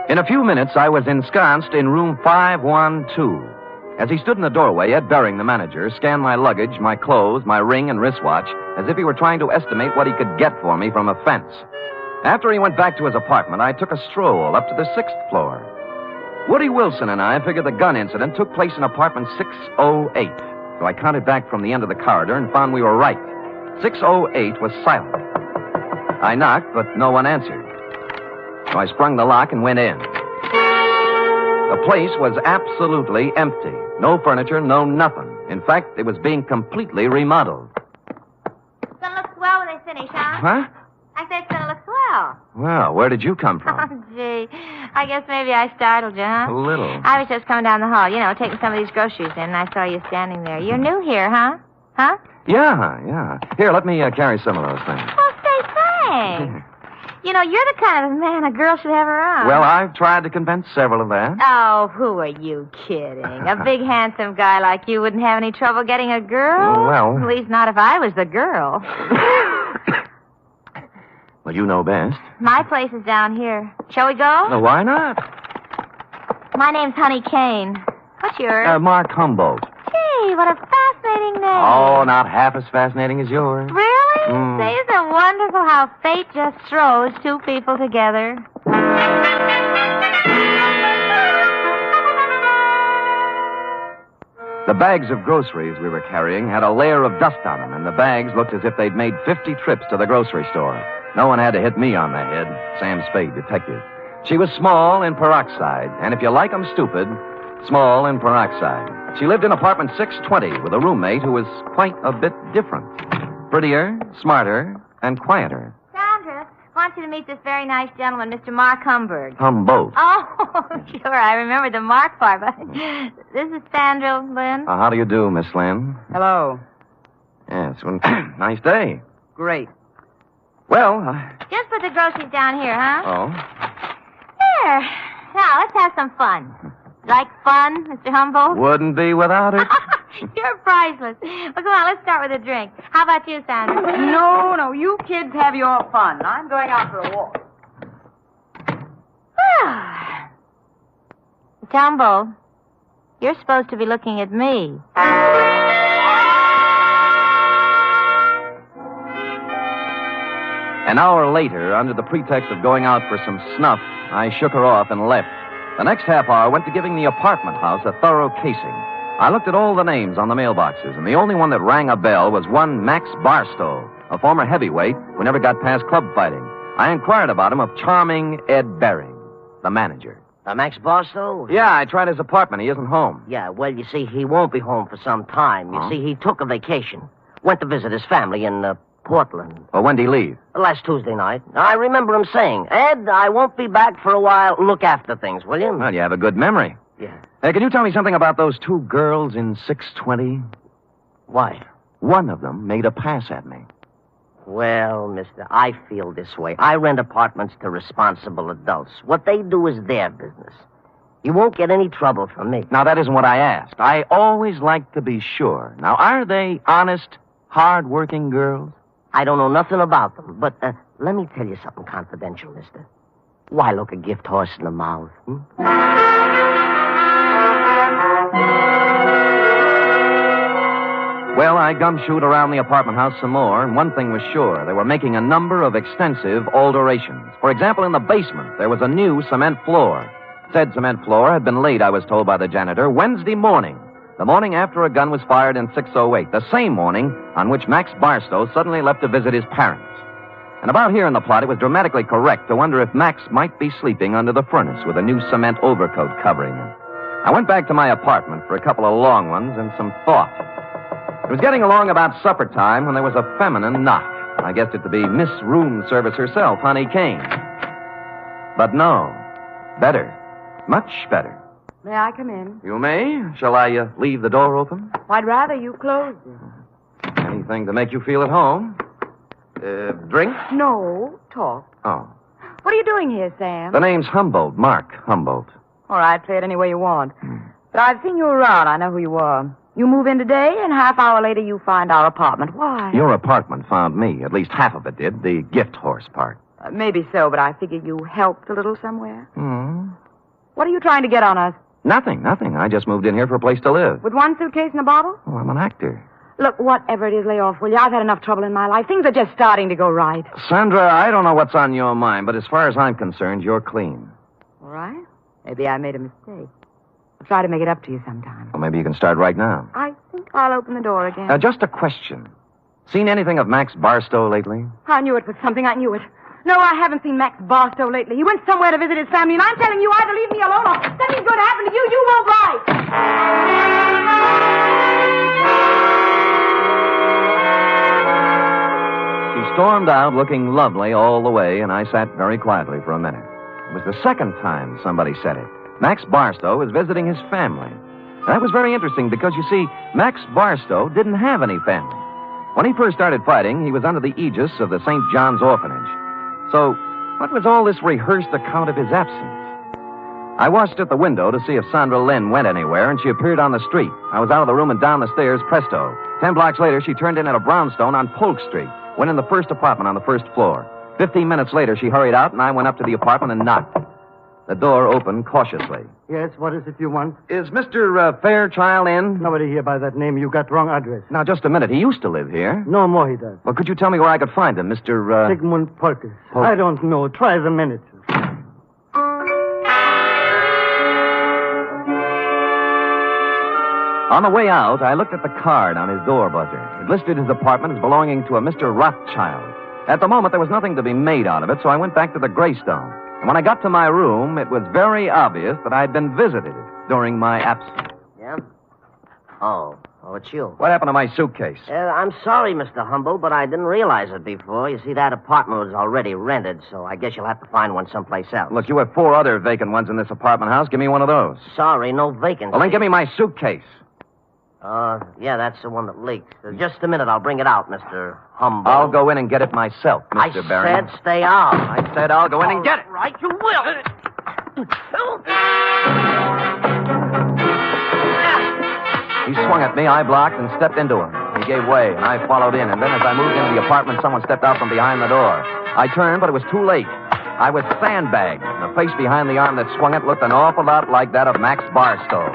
In a few minutes, I was ensconced in room 512. As he stood in the doorway, Ed Bering, the manager, scanned my luggage, my clothes, my ring and wristwatch, as if he were trying to estimate what he could get for me from a fence. After he went back to his apartment, I took a stroll up to the 6th floor. Woody Wilson and I figured the gun incident took place in apartment 608. So I counted back from the end of the corridor and found we were right. 608 was silent. I knocked, but no one answered. So I sprung the lock and went in. The place was absolutely empty. No furniture, no nothing. In fact, it was being completely remodeled. It's gonna look swell when they finish, huh? Huh? I said it's gonna look swell. Well, where did you come from? Oh, gee. I guess maybe I startled you, huh? A little. I was just coming down the hall, taking some of these groceries in, and I saw you standing there. You're new here, huh? Huh? Yeah. Here, let me carry some of those things. Well, say thanks. You're the kind of man a girl should have around. Well, I've tried to convince several of that. Oh, who are you kidding? A big, handsome guy like you wouldn't have any trouble getting a girl? Well... At least not if I was the girl. Well, you know best. My place is down here. Shall we go? Well, why not? My name's Honey Kane. What's yours? Mark Humboldt. Gee, what a fascinating name. Oh, not half as fascinating as yours. Really? Say, isn't it wonderful how fate just throws two people together? The bags of groceries we were carrying had a layer of dust on them, and the bags looked as if they'd made 50 trips to the grocery store. No one had to hit me on the head. Sam Spade, detective. She was small in peroxide, and if you like 'em stupid, small in peroxide. She lived in apartment 620 with a roommate who was quite a bit different. Prettier, smarter, and quieter. Sandra, I want you to meet this very nice gentleman, Mr. Mark Humboldt. Humboldt. Oh, sure, I remember the Mark part, but this is Sandra Lynn. How do you do, Miss Lynn? Hello. Yes, well, nice day. Great. Well, Just put the groceries down here, huh? Oh? Here. Now, let's have some fun. Like fun, Mr. Humboldt? Wouldn't be without it. You're priceless. Well, come on, let's start with a drink. How about you, Sandra? No, you kids have your fun. I'm going out for a walk. Mr. Humboldt, you're supposed to be looking at me. An hour later, under the pretext of going out for some snuff, I shook her off and left. The next half hour went to giving the apartment house a thorough casing. I looked at all the names on the mailboxes, and the only one that rang a bell was one Max Barstow, a former heavyweight who never got past club fighting. I inquired about him of charming Ed Bering, the manager. Max Barstow? Yeah, I tried his apartment. He isn't home. Yeah, well, you see, he won't be home for some time. You see, he took a vacation. Went to visit his family in Portland. Well, when did he leave? Last Tuesday night. I remember him saying, Ed, I won't be back for a while. Look after things, will you? Well, you have a good memory. Yeah. Hey, can you tell me something about those two girls in 620? Why? One of them made a pass at me. Well, mister, I feel this way. I rent apartments to responsible adults. What they do is their business. You won't get any trouble from me. Now, that isn't what I asked. I always like to be sure. Now, are they honest, hard-working girls? I don't know nothing about them, but let me tell you something confidential, mister. Why look a gift horse in the mouth? Well, I gumshoed around the apartment house some more, and one thing was sure. They were making a number of extensive alterations. For example, in the basement, there was a new cement floor. Said cement floor had been laid, I was told by the janitor, Wednesday morning. The morning after a gun was fired in 608. The same morning on which Max Barstow suddenly left to visit his parents. And about here in the plot, it was dramatically correct to wonder if Max might be sleeping under the furnace with a new cement overcoat covering him. I went back to my apartment for a couple of long ones and some thought. It was getting along about supper time when there was a feminine knock. I guessed it to be Miss Room Service herself, Honey Kane. But no. Better. Much better. May I come in? You may. Shall I leave the door open? I'd rather you closed it. Anything to make you feel at home? Drink? No, talk. Oh. What are you doing here, Sam? The name's Humboldt, Mark Humboldt. All right, play it any way you want. But I've seen you around. I know who you are. You move in today, and half hour later you find our apartment. Why? Your apartment found me. At least half of it did. The gift horse part. Maybe so, but I figure you helped a little somewhere. Hmm. What are you trying to get on us? Nothing. I just moved in here for a place to live. With one suitcase and a bottle? Oh, I'm an actor. Look, whatever it is, lay off, will you? I've had enough trouble in my life. Things are just starting to go right. Sandra, I don't know what's on your mind, but as far as I'm concerned, you're clean. All right. Maybe I made a mistake. I'll try to make it up to you sometime. Well, maybe you can start right now. I think I'll open the door again. Now, just a question. Seen anything of Max Barstow lately? I knew it was something. I knew it. No, I haven't seen Max Barstow lately. He went somewhere to visit his family, and I'm telling you, either leave me alone or something's going to happen to you. You won't rise. She stormed out looking lovely all the way, and I sat very quietly for a minute. It was the second time somebody said it. Max Barstow was visiting his family. That was very interesting because, you see, Max Barstow didn't have any family. When he first started fighting, he was under the aegis of the St. John's Orphanage. So, what was all this rehearsed account of his absence? I watched at the window to see if Sandra Lynn went anywhere, and she appeared on the street. I was out of the room and down the stairs, presto. 10 blocks later, she turned in at a brownstone on Polk Street, went in the first apartment on the first floor. 15 minutes later, she hurried out, and I went up to the apartment and knocked. The door opened cautiously. Yes, what is it you want? Is Mr. Fairchild in? Nobody here by that name. You got wrong address. Now, just a minute. He used to live here. No more he does. Well, could you tell me where I could find him, Mr. Sigmund Polkus. I don't know. Try the manager. On the way out, I looked at the card on his door buzzer. It listed his apartment as belonging to a Mr. Rothschild. At the moment, there was nothing to be made out of it, so I went back to the Greystone. And when I got to my room, it was very obvious that I'd been visited during my absence. Yeah? Oh, it's you. What happened to my suitcase? I'm sorry, Mr. Humble, but I didn't realize it before. You see, that apartment was already rented, so I guess you'll have to find one someplace else. Look, you have 4 other vacant ones in this apartment house. Give me one of those. Sorry, no vacancy. Well, then give me my suitcase. Yeah, that's the one that leaked. Just a minute, I'll bring it out, Mr. Humble. I'll go in and get it myself, Mr. Barry. I said stay out. I said I'll go in and get it. Right, you will. He swung at me, I blocked, and stepped into him. He gave way, and I followed in, and then as I moved into the apartment, someone stepped out from behind the door. I turned, but it was too late. I was sandbagged, and the face behind the arm that swung it looked an awful lot like that of Max Barstow.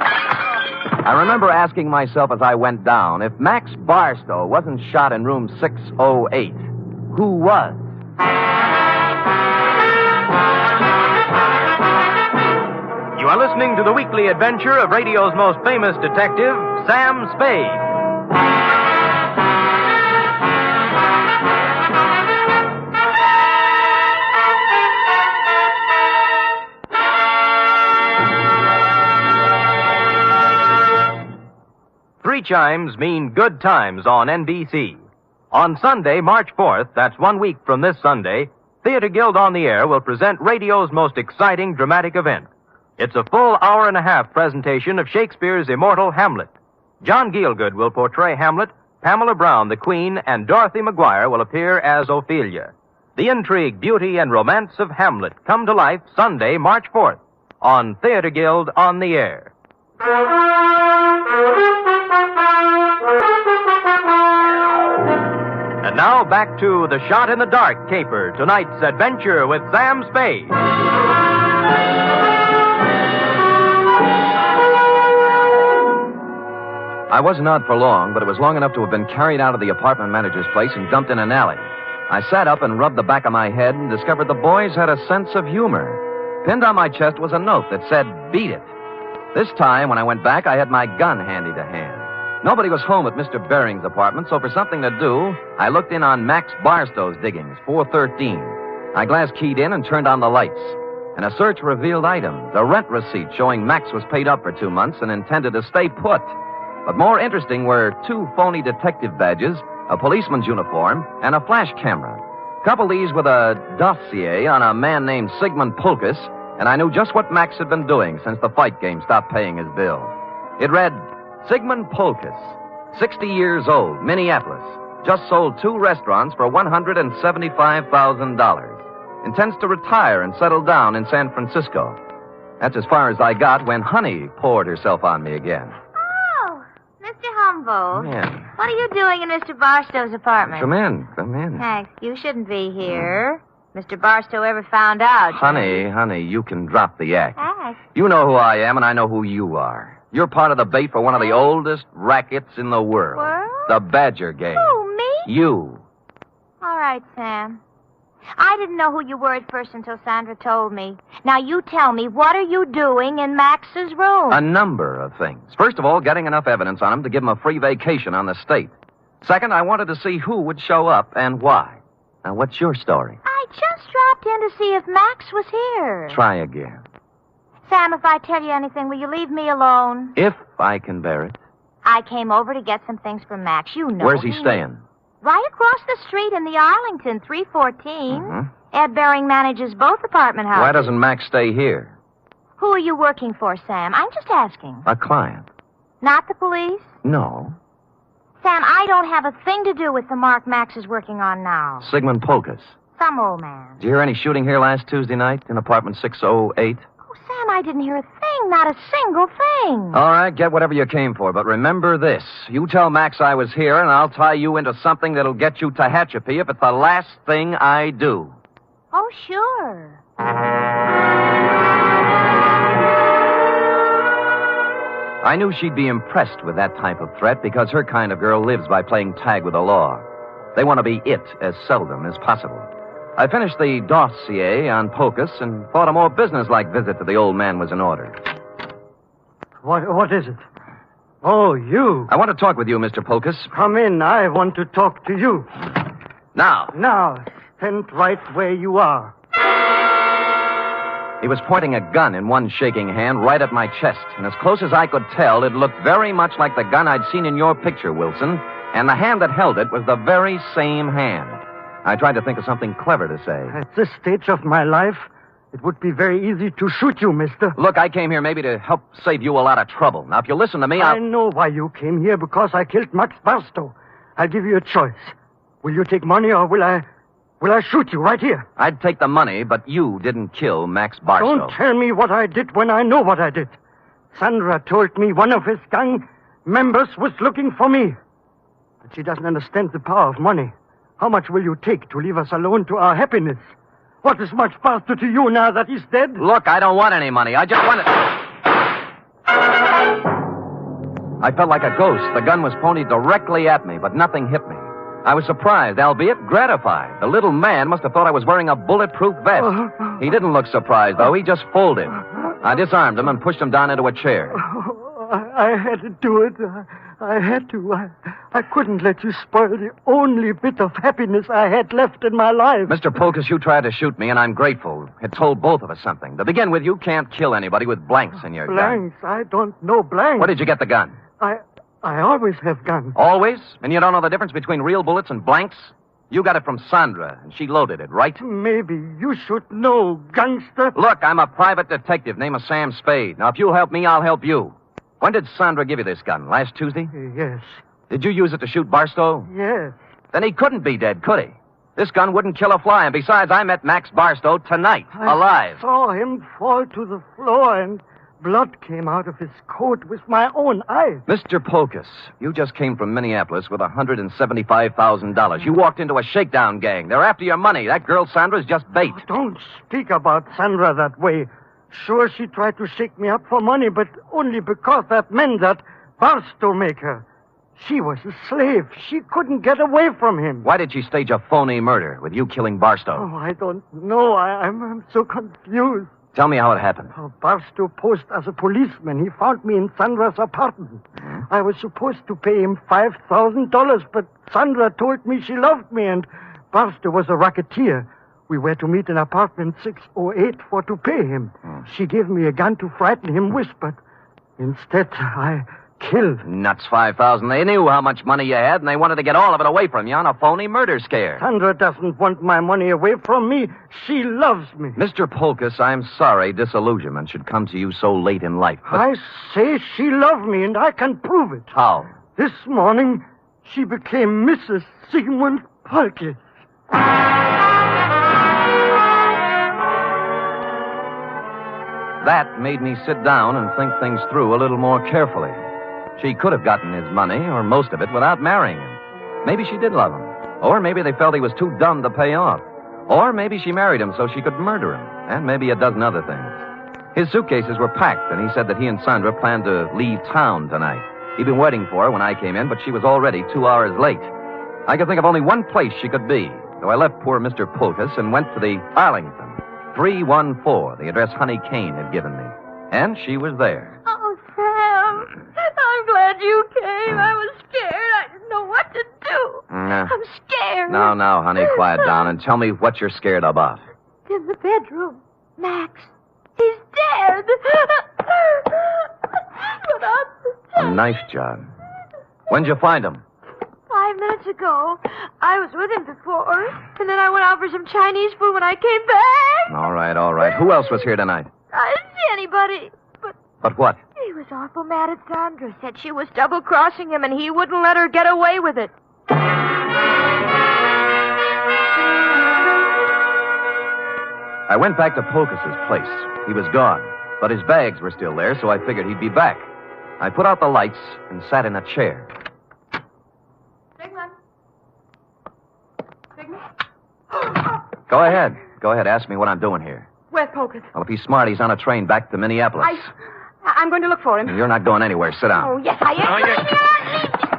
I remember asking myself as I went down, if Max Barstow wasn't shot in room 608, who was? You are listening to the weekly adventure of radio's most famous detective, Sam Spade. Three chimes mean good times on NBC. On Sunday, March 4th, that's 1 week from this Sunday, Theater Guild on the Air will present radio's most exciting dramatic event. It's a full hour-and-a-half presentation of Shakespeare's immortal Hamlet. John Gielgud will portray Hamlet, Pamela Brown, the Queen, and Dorothy Maguire will appear as Ophelia. The intrigue, beauty, and romance of Hamlet come to life Sunday, March 4th, on Theater Guild on the Air. And now back to The Shot in the Dark caper, tonight's adventure with Sam Spade. I wasn't out for long, but it was long enough to have been carried out of the apartment manager's place and dumped in an alley. I sat up and rubbed the back of my head and discovered the boys had a sense of humor. Pinned on my chest was a note that said, "Beat it." This time, when I went back, I had my gun handy to hand. Nobody was home at Mr. Bering's apartment, so for something to do, I looked in on Max Barstow's diggings, 413. I glass keyed in and turned on the lights. And a search revealed items, a rent receipt showing Max was paid up for 2 months and intended to stay put. But more interesting were 2 phony detective badges, a policeman's uniform, and a flash camera. Couple these with a dossier on a man named Sigmund Polkus, and I knew just what Max had been doing since the fight game stopped paying his bill. It read, Sigmund Polkus, 60 years old, Minneapolis, just sold 2 restaurants for $175,000. Intends to retire and settle down in San Francisco. That's as far as I got when Honey poured herself on me again. Mr. Humboldt. Yeah. What are you doing in Mr. Barstow's apartment? Come in. Thanks. You shouldn't be here. Mr. Barstow ever found out. Honey, you can drop the act. Act? You know who I am, and I know who you are. You're part of the bait for one of the oldest rackets in the world. The Badger Game. Who, me? You. All right, Sam. I didn't know who you were at first until Sandra told me. Now, you tell me, what are you doing in Max's room? A number of things. First of all, getting enough evidence on him to give him a free vacation on the state. Second, I wanted to see who would show up and why. Now, what's your story? I just dropped in to see if Max was here. Try again. Sam, if I tell you anything, will you leave me alone? If I can bear it. I came over to get some things from Max. You know. Where's he staying? Right across the street in the Arlington, 314. Mm-hmm. Ed Bering manages both apartment houses. Why doesn't Max stay here? Who are you working for, Sam? I'm just asking. A client. Not the police? No. Sam, I don't have a thing to do with the mark Max is working on now. Sigmund Polkus. Some old man. Did you hear any shooting here last Tuesday night in apartment 608? Sam, I didn't hear a thing, not a single thing. All right, get whatever you came for, but remember this. You tell Max I was here, and I'll tie you into something that'll get you to Tehachapi if it's the last thing I do. Oh, sure. I knew she'd be impressed with that type of threat because her kind of girl lives by playing tag with the law. They want to be it as seldom as possible. I finished the dossier on Polkus and thought a more businesslike visit to the old man was in order. What is it? Oh, you. I want to talk with you, Mr. Polkus. Come in. I want to talk to you. Now. Now, stand right where you are. He was pointing a gun in one shaking hand right at my chest, and as close as I could tell, it looked very much like the gun I'd seen in your picture, Wilson, and the hand that held it was the very same hand. I tried to think of something clever to say. At this stage of my life, it would be very easy to shoot you, mister. Look, I came here maybe to help save you a lot of trouble. Now, if you listen to me, I know why you came here, because I killed Max Barstow. I'll give you a choice. Will you take money, or will I shoot you right here? I'd take the money, but you didn't kill Max Barstow. Don't tell me what I did when I know what I did. Sandra told me one of his gang members was looking for me. But she doesn't understand the power of money. How much will you take to leave us alone to our happiness? What is Max Barstow to you now that he's dead? Look, I don't want any money. I just want it. I felt like a ghost. The gun was pointed directly at me, but nothing hit me. I was surprised, albeit gratified. The little man must have thought I was wearing a bulletproof vest. He didn't look surprised, though. He just folded. I disarmed him and pushed him down into a chair. I had to do it. I had to. I couldn't let you spoil the only bit of happiness I had left in my life. Mr. Polkus, you tried to shoot me, and I'm grateful. It told both of us something. To begin with, you can't kill anybody with blanks in your gun. Blanks? I don't know blanks. Where did you get the gun? I always have guns. Always? And you don't know the difference between real bullets and blanks? You got it from Sandra, and she loaded it, right? Maybe you should know, gangster. Look, I'm a private detective named Sam Spade. Now, if you'll help me, I'll help you. When did Sandra give you this gun? Last Tuesday? Yes. Did you use it to shoot Barstow? Yes. Then he couldn't be dead, could he? This gun wouldn't kill a fly, and besides, I met Max Barstow tonight, alive. I saw him fall to the floor, and blood came out of his coat with my own eyes. Mr. Polkus, you just came from Minneapolis with $175,000. You walked into a shakedown gang. They're after your money. That girl Sandra's just bait. Oh, don't speak about Sandra that way. Sure, she tried to shake me up for money, but only because that man, that Barstow maker. She was a slave. She couldn't get away from him. Why did she stage a phony murder with you killing Barstow? Oh, I don't know. I'm so confused. Tell me how it happened. Barstow posed as a policeman. He found me in Sandra's apartment. I was supposed to pay him $5,000, but Sandra told me she loved me, and Barstow was a racketeer. We were to meet in apartment 608 for to pay him. She gave me a gun to frighten him with, but instead I killed. Nuts, $5,000. They knew how much money you had, and they wanted to get all of it away from you on a phony murder scare. Sandra doesn't want my money away from me. She loves me. Mr. Polkus, I'm sorry disillusionment should come to you so late in life. But... I say she loved me, and I can prove it. How? This morning, she became Mrs. Sigmund Polkus. That made me sit down and think things through a little more carefully. She could have gotten his money, or most of it, without marrying him. Maybe she did love him. Or maybe they felt he was too dumb to pay off. Or maybe she married him so she could murder him. And maybe a dozen other things. His suitcases were packed, and he said that he and Sandra planned to leave town tonight. He'd been waiting for her when I came in, but she was already 2 hours late. I could think of only one place she could be, so I left poor Mr. Polkus and went to the Arlington. 314, the address Honey Kane had given me. And she was there. Oh, Sam, I'm glad you came. I was scared. I didn't know what to do. Yeah? I'm scared. No, honey, quiet down and tell me what you're scared about. In the bedroom, Max. He's dead. A knife job. When'd you find him? 5 minutes ago. I was with him before, and then I went out for some Chinese food when I came back. All right. Who else was here tonight? I didn't see anybody. But what? He was awful mad at Sandra. Said she was double-crossing him, and he wouldn't let her get away with it. I went back to Polkus's place. He was gone, but his bags were still there, so I figured he'd be back. I put out the lights and sat in a chair. Sigmund? Go ahead. Ask me what I'm doing here. Where's Polkus? Well, if he's smart, he's on a train back to Minneapolis. I'm going to look for him. You're not going anywhere. Sit down. Oh, yes, I am.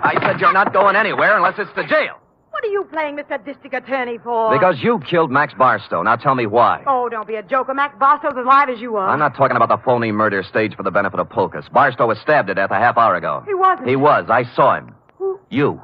I said you're not going anywhere unless it's to jail. What are you playing Mr. District Attorney for? Because you killed Max Barstow. Now tell me why. Oh, don't be a joker. Max Barstow's as alive as you are. I'm not talking about the phony murder staged for the benefit of Polkus. Barstow was stabbed to death a half hour ago. He wasn't. He was. I saw him. Who? You.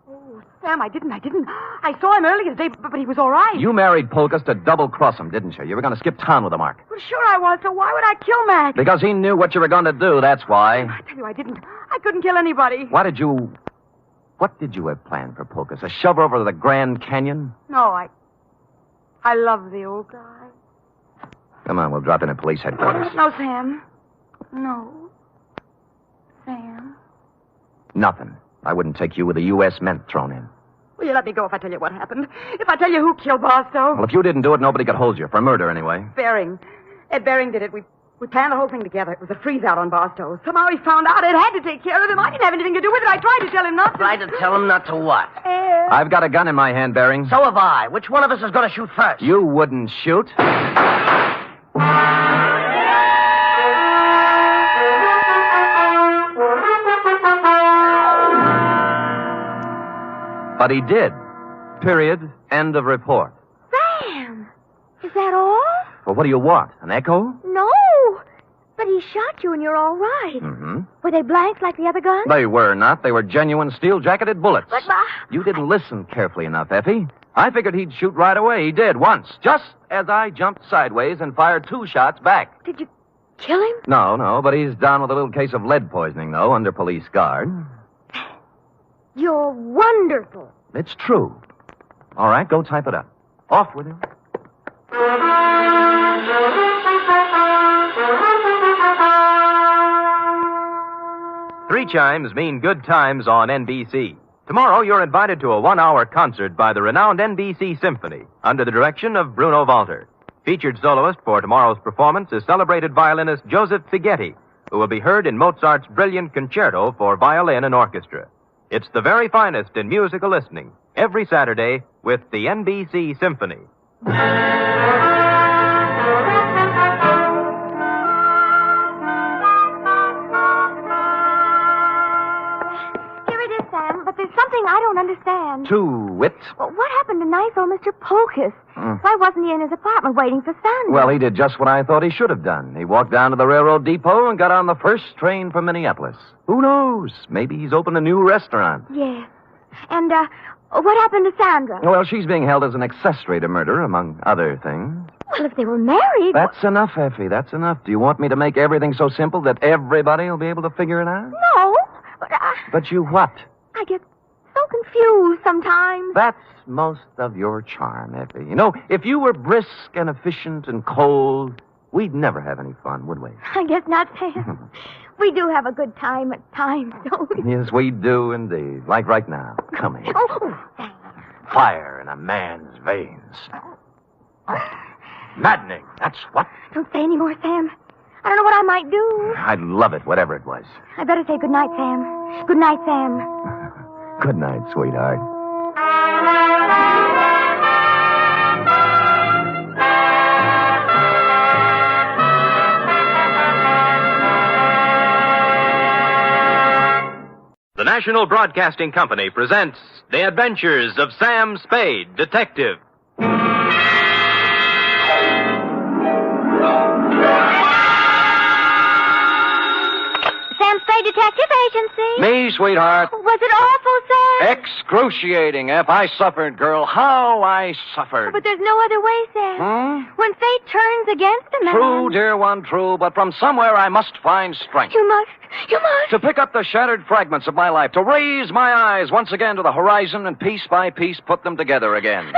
Oh, Sam, I didn't. I saw him earlier today, but he was all right. You married Polkus to double-cross him, didn't you? You were going to skip town with the Mark. Well, sure I was, so why would I kill Max? Because he knew what you were going to do, that's why. I tell you, I didn't. I couldn't kill anybody. What did you have planned for Polkus? A shove over to the Grand Canyon? No, I love the old guy. Come on, we'll drop in at police headquarters. No, Sam. No. Sam. Nothing. I wouldn't take you with a U.S. Mint thrown in. Will you let me go if I tell you what happened? If I tell you who killed Barstow? Well, if you didn't do it, nobody could hold you. For murder, anyway. Bering. Ed Bering did it. We planned the whole thing together. It was a freeze-out on Barstow. Somehow he found out Ed had to take care of him. I didn't have anything to do with it. I tried to tell him not to. Tried to tell him not to what? I've got a gun in my hand, Bering. So have I. Which one of us is going to shoot first? You wouldn't shoot. But he did. Period. End of report. Sam! Is that all? Well, what do you want? An echo? No. But he shot you and you're all right. Mm-hmm. Were they blanks like the other guns? They were not. They were genuine steel-jacketed bullets. But, You didn't listen carefully enough, Effie. I figured he'd shoot right away. He did, once. Just as I jumped sideways and fired 2 shots back. Did you kill him? No, but he's down with a little case of lead poisoning, though, under police guard. You're wonderful. It's true. All right, go type it up. Off with him. Three chimes mean good times on NBC. Tomorrow, you're invited to a 1-hour concert by the renowned NBC Symphony under the direction of Bruno Walter. Featured soloist for tomorrow's performance is celebrated violinist Joseph Fighetti, who will be heard in Mozart's brilliant concerto for violin and orchestra. It's the very finest in musical listening, every Saturday with the NBC Symphony. Here it is, Sam, but there's something I don't understand. To wit. Well, what happened to nice old Mr. Polkus? Why wasn't he in his apartment waiting for Sandra? Well, he did just what I thought he should have done. He walked down to the railroad depot and got on the first train from Minneapolis. Who knows? Maybe he's opened a new restaurant. Yes. And, what happened to Sandra? Well, she's being held as an accessory to murder, among other things. Well, if they were married... That's enough, Effie. That's enough. Do you want me to make everything so simple that everybody will be able to figure it out? No, but But you what? I get so confused sometimes. That's most of your charm, Effie. You know, if you were brisk and efficient and cold, we'd never have any fun, would we? I guess not, Sam. We do have a good time at times, don't we? Yes, we do indeed. Like right now. Come here. Oh, Sam. Fire in a man's veins. Maddening, that's what. Don't say any more, Sam. I don't know what I might do. I'd love it, whatever it was. I better say good night, Sam. Good night, Sam. Good night, sweetheart. The National Broadcasting Company presents The Adventures of Sam Spade, Detective. Sam Spade Spade Detective Agency. Me, sweetheart. Was it awful, Sam? Excruciating, F. I suffered, girl. How I suffered. But there's no other way, Sam. When fate turns against a man. True, dear one, true. But from somewhere I must find strength. You must. To pick up the shattered fragments of my life, to raise my eyes once again to the horizon and piece by piece put them together again.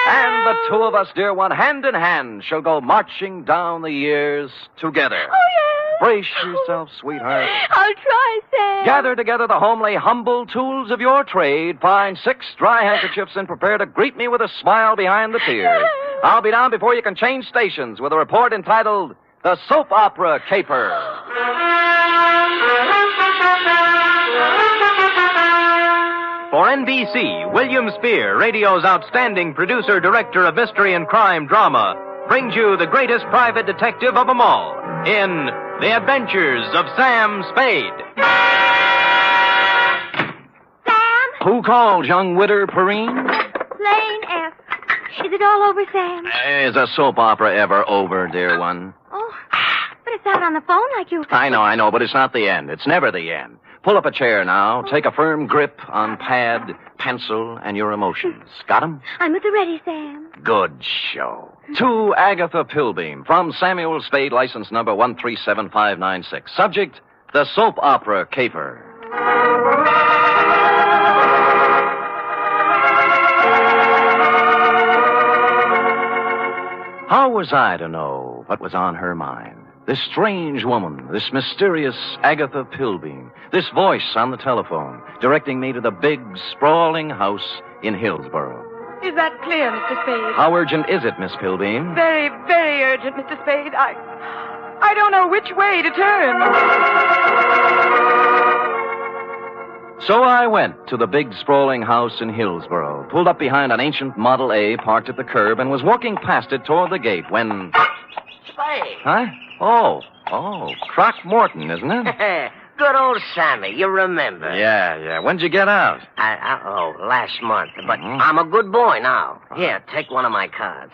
And the two of us, dear one, hand in hand, shall go marching down the years together. Oh, yes. Brace yourself, sweetheart. I'll try, Sam. Gather together the homely, humble tools of your trade. Find 6 dry handkerchiefs and prepare to greet me with a smile behind the tears. I'll be down before you can change stations with a report entitled The Soap Opera Caper. For NBC, William Spear, radio's outstanding producer-director of mystery and crime drama, brings you the greatest private detective of them all in The Adventures of Sam Spade. Sam? Who called, young widder Perrine? Lane F. Is it all over, Sam? Is a soap opera ever over, dear one? Oh, but it's out on the phone like you... I know, but it's not the end. It's never the end. Pull up a chair now. Take a firm grip on pad, pencil, and your emotions. Got 'em? I'm at the ready, Sam. Good show. To Agatha Pilbeam, from Samuel Spade, license number 137596. Subject, the soap opera caper. How was I to know what was on her mind? This strange woman, this mysterious Agatha Pilbeam, this voice on the telephone, directing me to the big, sprawling house in Hillsborough. Is that clear, Mr. Spade? How urgent is it, Miss Pilbeam? Very, very urgent, Mr. Spade. I don't know which way to turn. So I went to the big, sprawling house in Hillsborough, pulled up behind an ancient Model A parked at the curb, and was walking past it toward the gate when... Spade. Huh? Oh, Croc Morton, isn't it? Good old Sammy, you remember. Yeah. When'd you get out? Last month. But I'm a good boy now. Here, take one of my cards.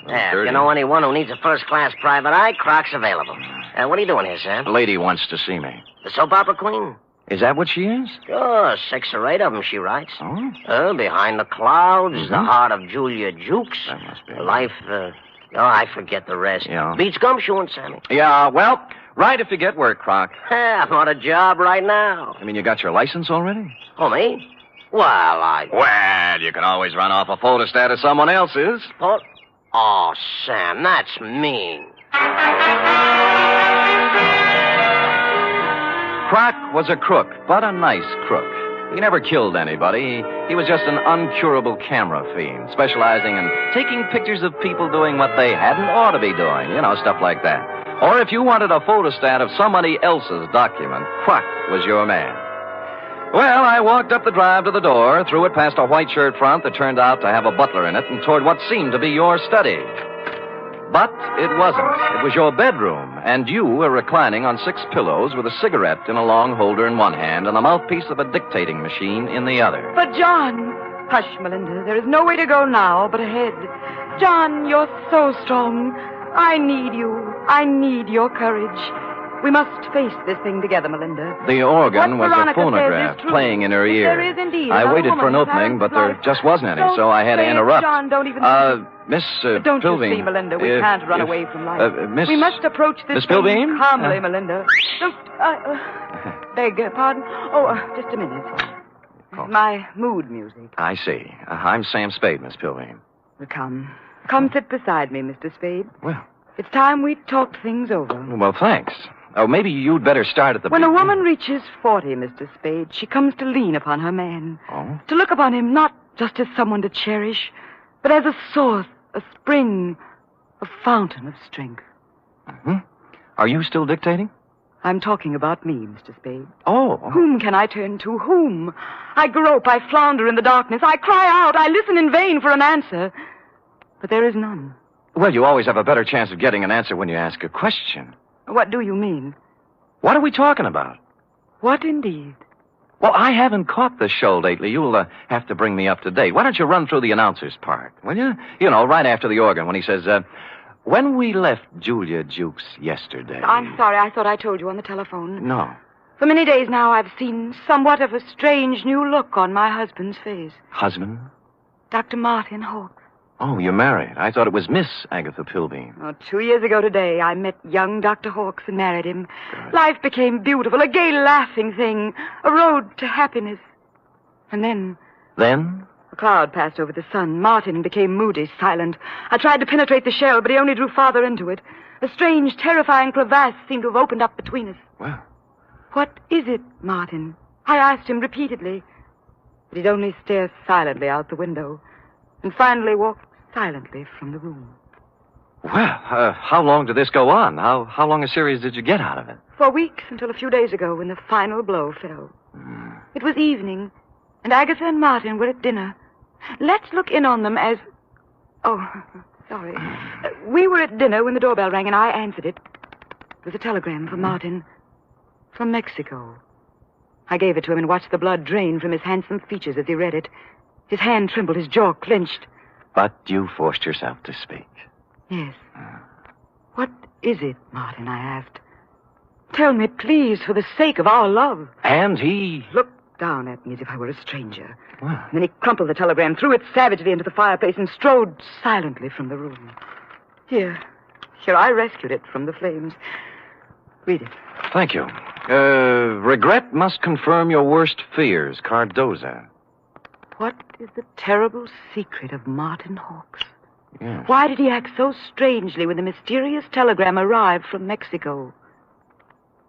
There, if you know anyone who needs a first-class private eye, Croc's available. What are you doing here, Sam? A lady wants to see me. The soap opera queen? Is that what she is? Sure, 6 or 8 of them, she writes. Behind the Clouds, The Heart of Julia Jukes. That must be. Life, I forget the rest. Yeah. Beats gumshoeing, Sammy. Yeah, well, right if you get work, Croc. I'm on a job right now. You got your license already? Oh, me? Well, you can always run off a photostat of someone else's. Oh, Sam, that's mean. Croc was a crook, but a nice crook. He never killed anybody. He was just an uncurable camera fiend, specializing in taking pictures of people doing what they hadn't ought to be doing. Stuff like that. Or if you wanted a photostat of somebody else's document, Croc was your man. Well, I walked up the drive to the door, threw it past a white shirt front that turned out to have a butler in it, and toward what seemed to be your study. But it wasn't. It was your bedroom, and you were reclining on 6 pillows with a cigarette in a long holder in one hand and the mouthpiece of a dictating machine in the other. But, John... Hush, Melinda. There is no way to go now but ahead. John, you're so strong. I need you. I need your courage. We must face this thing together, Melinda. The organ What was Veronica a phonograph says is true. playing in her ear. There is indeed. I Another waited for an woman whose opening, but there life- just wasn't any, Don't so I had to say it, interrupt. John, don't even... Miss Don't Pilbeam. you see, Melinda? We can't run away from life. Miss... We must approach this Miss thing Pilbeam? calmly, Melinda. Don't... beg pardon? Just a minute. My mood music. I see. I'm Sam Spade, Miss Pilbeam. Come. Come sit beside me, Mr. Spade. Well... It's time we talked things over. Well, thanks. Oh, maybe you'd better start at the When a beginning. woman reaches 40, Mr. Spade, she comes to lean upon her man. Oh? To look upon him not just as someone to cherish, but as a source, a spring, a fountain of strength. Mm-hmm. Are you still dictating? I'm talking about me, Mr. Spade. Oh. Whom can I turn to? Whom? I grope, I flounder in the darkness. I cry out, I listen in vain for an answer. But there is none. Well, you always have a better chance of getting an answer when you ask a question. What do you mean? What are we talking about? What indeed? Well, I haven't caught the show lately. You'll have to bring me up to date. Why don't you run through the announcer's part, will you? Right after the organ when he says, when we left Julia Jukes yesterday... I'm sorry. I thought I told you on the telephone. No. For many days now, I've seen somewhat of a strange new look on my husband's face. Husband? Dr. Martin Hawks. Oh, you're married. I thought it was Miss Agatha Pilbeam. Oh, 2 years ago today, I met young Dr. Hawks and married him. Life became beautiful, a gay, laughing thing, a road to happiness. And then... Then? A cloud passed over the sun. Martin became moody, silent. I tried to penetrate the shell, but he only drew farther into it. A strange, terrifying crevasse seemed to have opened up between us. Well... What is it, Martin? I asked him repeatedly. But he'd only stare silently out the window and finally walked silently from the room. Well, how long did this go on? How long a series did you get out of it? For weeks, until a few days ago when the final blow fell. It was evening, and Agatha and Martin were at dinner. Let's look in on them as... Oh, sorry. We were at dinner when the doorbell rang, and I answered it. It was a telegram from Martin. From Mexico. I gave it to him and watched the blood drain from his handsome features as he read it. His hand trembled, his jaw clenched. But you forced yourself to speak. Yes. What is it, Martin? I asked. Tell me, please, for the sake of our love. And he... Looked down at me as if I were a stranger. Well. And then he crumpled the telegram, threw it savagely into the fireplace, and strode silently from the room. Here, I rescued it from the flames. Read it. Thank you. Regret must confirm your worst fears, Cardoza. What is the terrible secret of Martin Hawks? Yes. Why did he act so strangely when the mysterious telegram arrived from Mexico?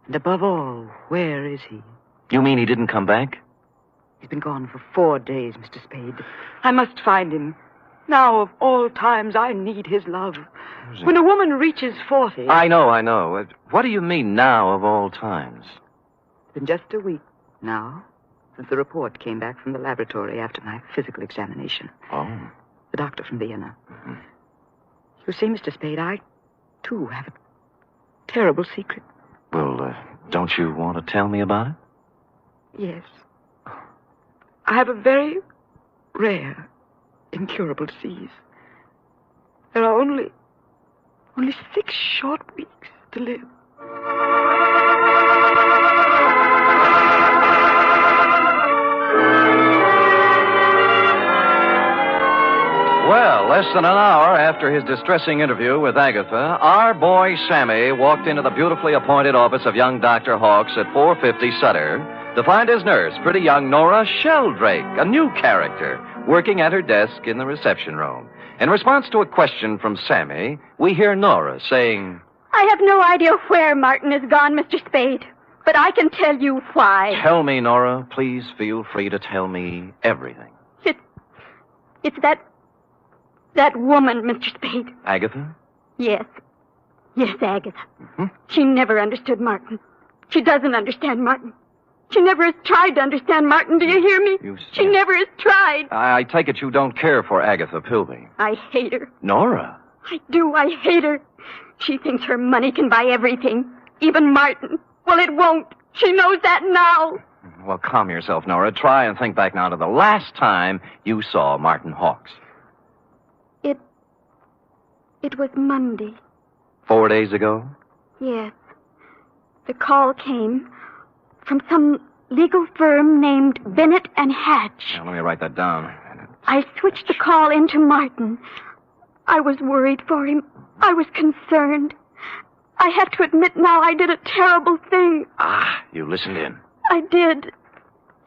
And above all, where is he? You mean he didn't come back? He's been gone for 4 days, Mr. Spade. I must find him. Now, of all times, I need his love. When a woman reaches 40... I know. What do you mean, now of all times? It's been just a week now since the report came back from the laboratory after my physical examination. Oh. The doctor from Vienna. Mm-hmm. You see, Mr. Spade, I, too, have a terrible secret. Well, don't you want to tell me about it? Yes. I have a very rare, incurable disease. There are only 6 short weeks to live. Well, less than an hour after his distressing interview with Agatha, our boy Sammy walked into the beautifully appointed office of young Dr. Hawks at 450 Sutter to find his nurse, pretty young Nora Sheldrake, a new character, working at her desk in the reception room. In response to a question from Sammy, we hear Nora saying, I have no idea where Martin has gone, Mr. Spade, but I can tell you why. Tell me, Nora. Please feel free to tell me everything. It's that woman, Mr. Spade. Agatha? Yes, Agatha. Mm-hmm. She never understood Martin. She doesn't understand Martin. She never has tried to understand Martin. Do you hear me? She never has tried. I take it you don't care for Agatha Pilbeam. I hate her. Nora? I do. I hate her. She thinks her money can buy everything, even Martin. Well, it won't. She knows that now. Well, calm yourself, Nora. Try and think back now to the last time you saw Martin Hawks. It was Monday. 4 days ago? Yes. The call came from some legal firm named Bennett and Hatch. Now, let me write that down. I switched the call into Martin. I was worried for him. I was concerned. I have to admit now I did a terrible thing. Ah, you listened in. I did.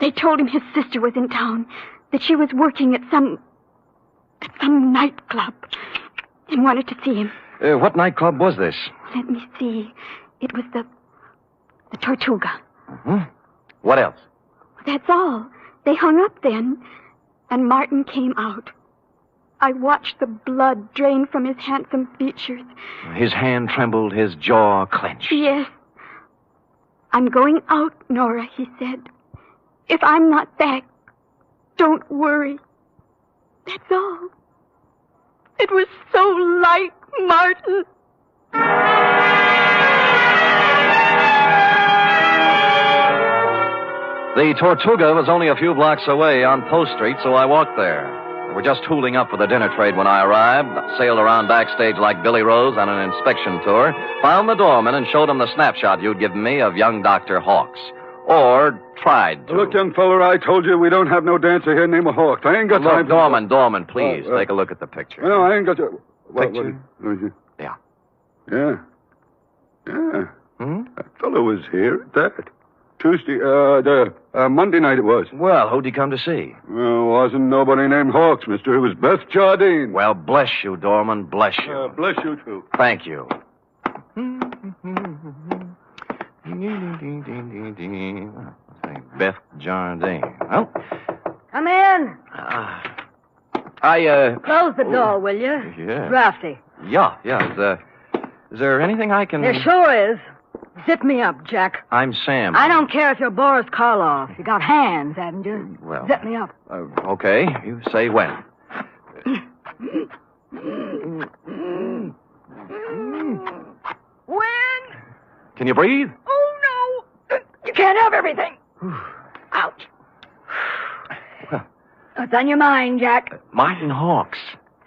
They told him his sister was in town, that she was working at some nightclub, and wanted to see him. What nightclub was this? Let me see. It was the Tortuga. Mm-hmm. What else? That's all. They hung up then, and Martin came out. I watched the blood drain from his handsome features. His hand trembled, his jaw clenched. Yes. I'm going out, Nora, he said. If I'm not back, don't worry. That's all. It was so like Martin. The Tortuga was only a few blocks away on Post Street, so I walked there. We were just tooling up for the dinner trade when I arrived, sailed around backstage like Billy Rose on an inspection tour, found the doorman and showed him the snapshot you'd given me of young Dr. Hawks. Or tried to. Look, young feller, I told you we don't have no dancer here named Hawks. I ain't got time Look, Dorman, please, take a look at the picture. No, I ain't got to... Picture? Yeah. Yeah. Yeah. That fellow was here at that. Tuesday, Monday night it was. Well, who'd he come to see? Well, wasn't nobody named Hawks, mister. It was Beth Jardine. Well, bless you, Dorman, bless you. Bless you, too. Thank you. Beth Jardine. Well, Come in. Close the door, will you? Yeah. Drafty. Yeah. Is there anything I can... There sure is. Zip me up, Jack. I'm Sam. I don't care if you're Boris Karloff. You got hands, haven't you? Well... Zip me up. Okay. You say when. When? Can you breathe? Oh, no. You can't have everything. Ouch. What's on your mind, Jack? Martin Hawks.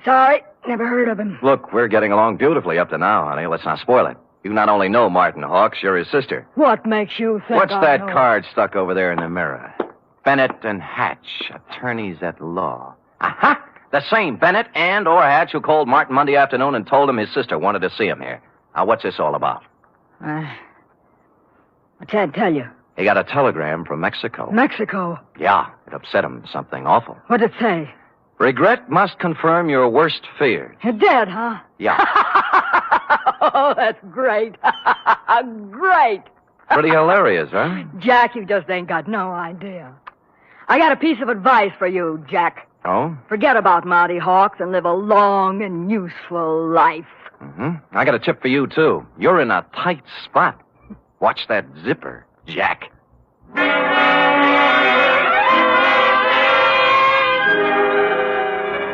Sorry, never heard of him. Look, we're getting along beautifully up to now, honey. Let's not spoil it. You not only know Martin Hawks, you're his sister. What makes you think What's I that know? card stuck over there in the mirror? Bennett and Hatch, attorneys at law. Aha! The same Bennett and or Hatch who called Martin Monday afternoon and told him his sister wanted to see him here. Now, what's this all about? I can't tell you. He got a telegram from Mexico. Mexico? Yeah, it upset him. Something awful. What'd it say? Regret must confirm your worst fears. You're dead, huh? Yeah. Oh, that's great. Great. Pretty hilarious, huh? Jack, you just ain't got no idea. I got a piece of advice for you, Jack. Oh? Forget about Monty Hawks and live a long and useful life. Mm-hmm. I got a tip for you, too. You're in a tight spot. Watch that zipper, Jack.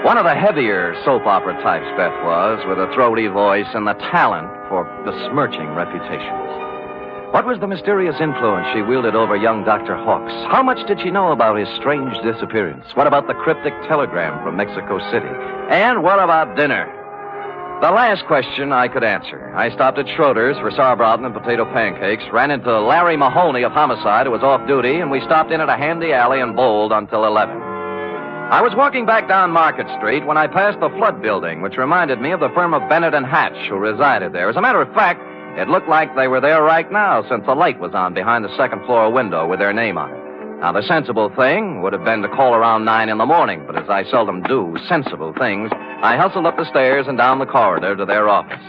One of the heavier soap opera types, Beth was, with a throaty voice and the talent for besmirching reputations. What was the mysterious influence she wielded over young Dr. Hawks? How much did she know about his strange disappearance? What about the cryptic telegram from Mexico City? And what about dinner? The last question I could answer. I stopped at Schroeder's for sauerbraten and potato pancakes, ran into Larry Mahoney of Homicide, who was off duty, and we stopped in at a handy alley and bowled until 11. I was walking back down Market Street when I passed the Flood Building, which reminded me of the firm of Bennett and Hatch, who resided there. As a matter of fact, it looked like they were there right now, since the light was on behind the second-floor window with their name on it. Now, the sensible thing would have been to call around 9 in the morning, but as I seldom do sensible things, I hustled up the stairs and down the corridor to their office.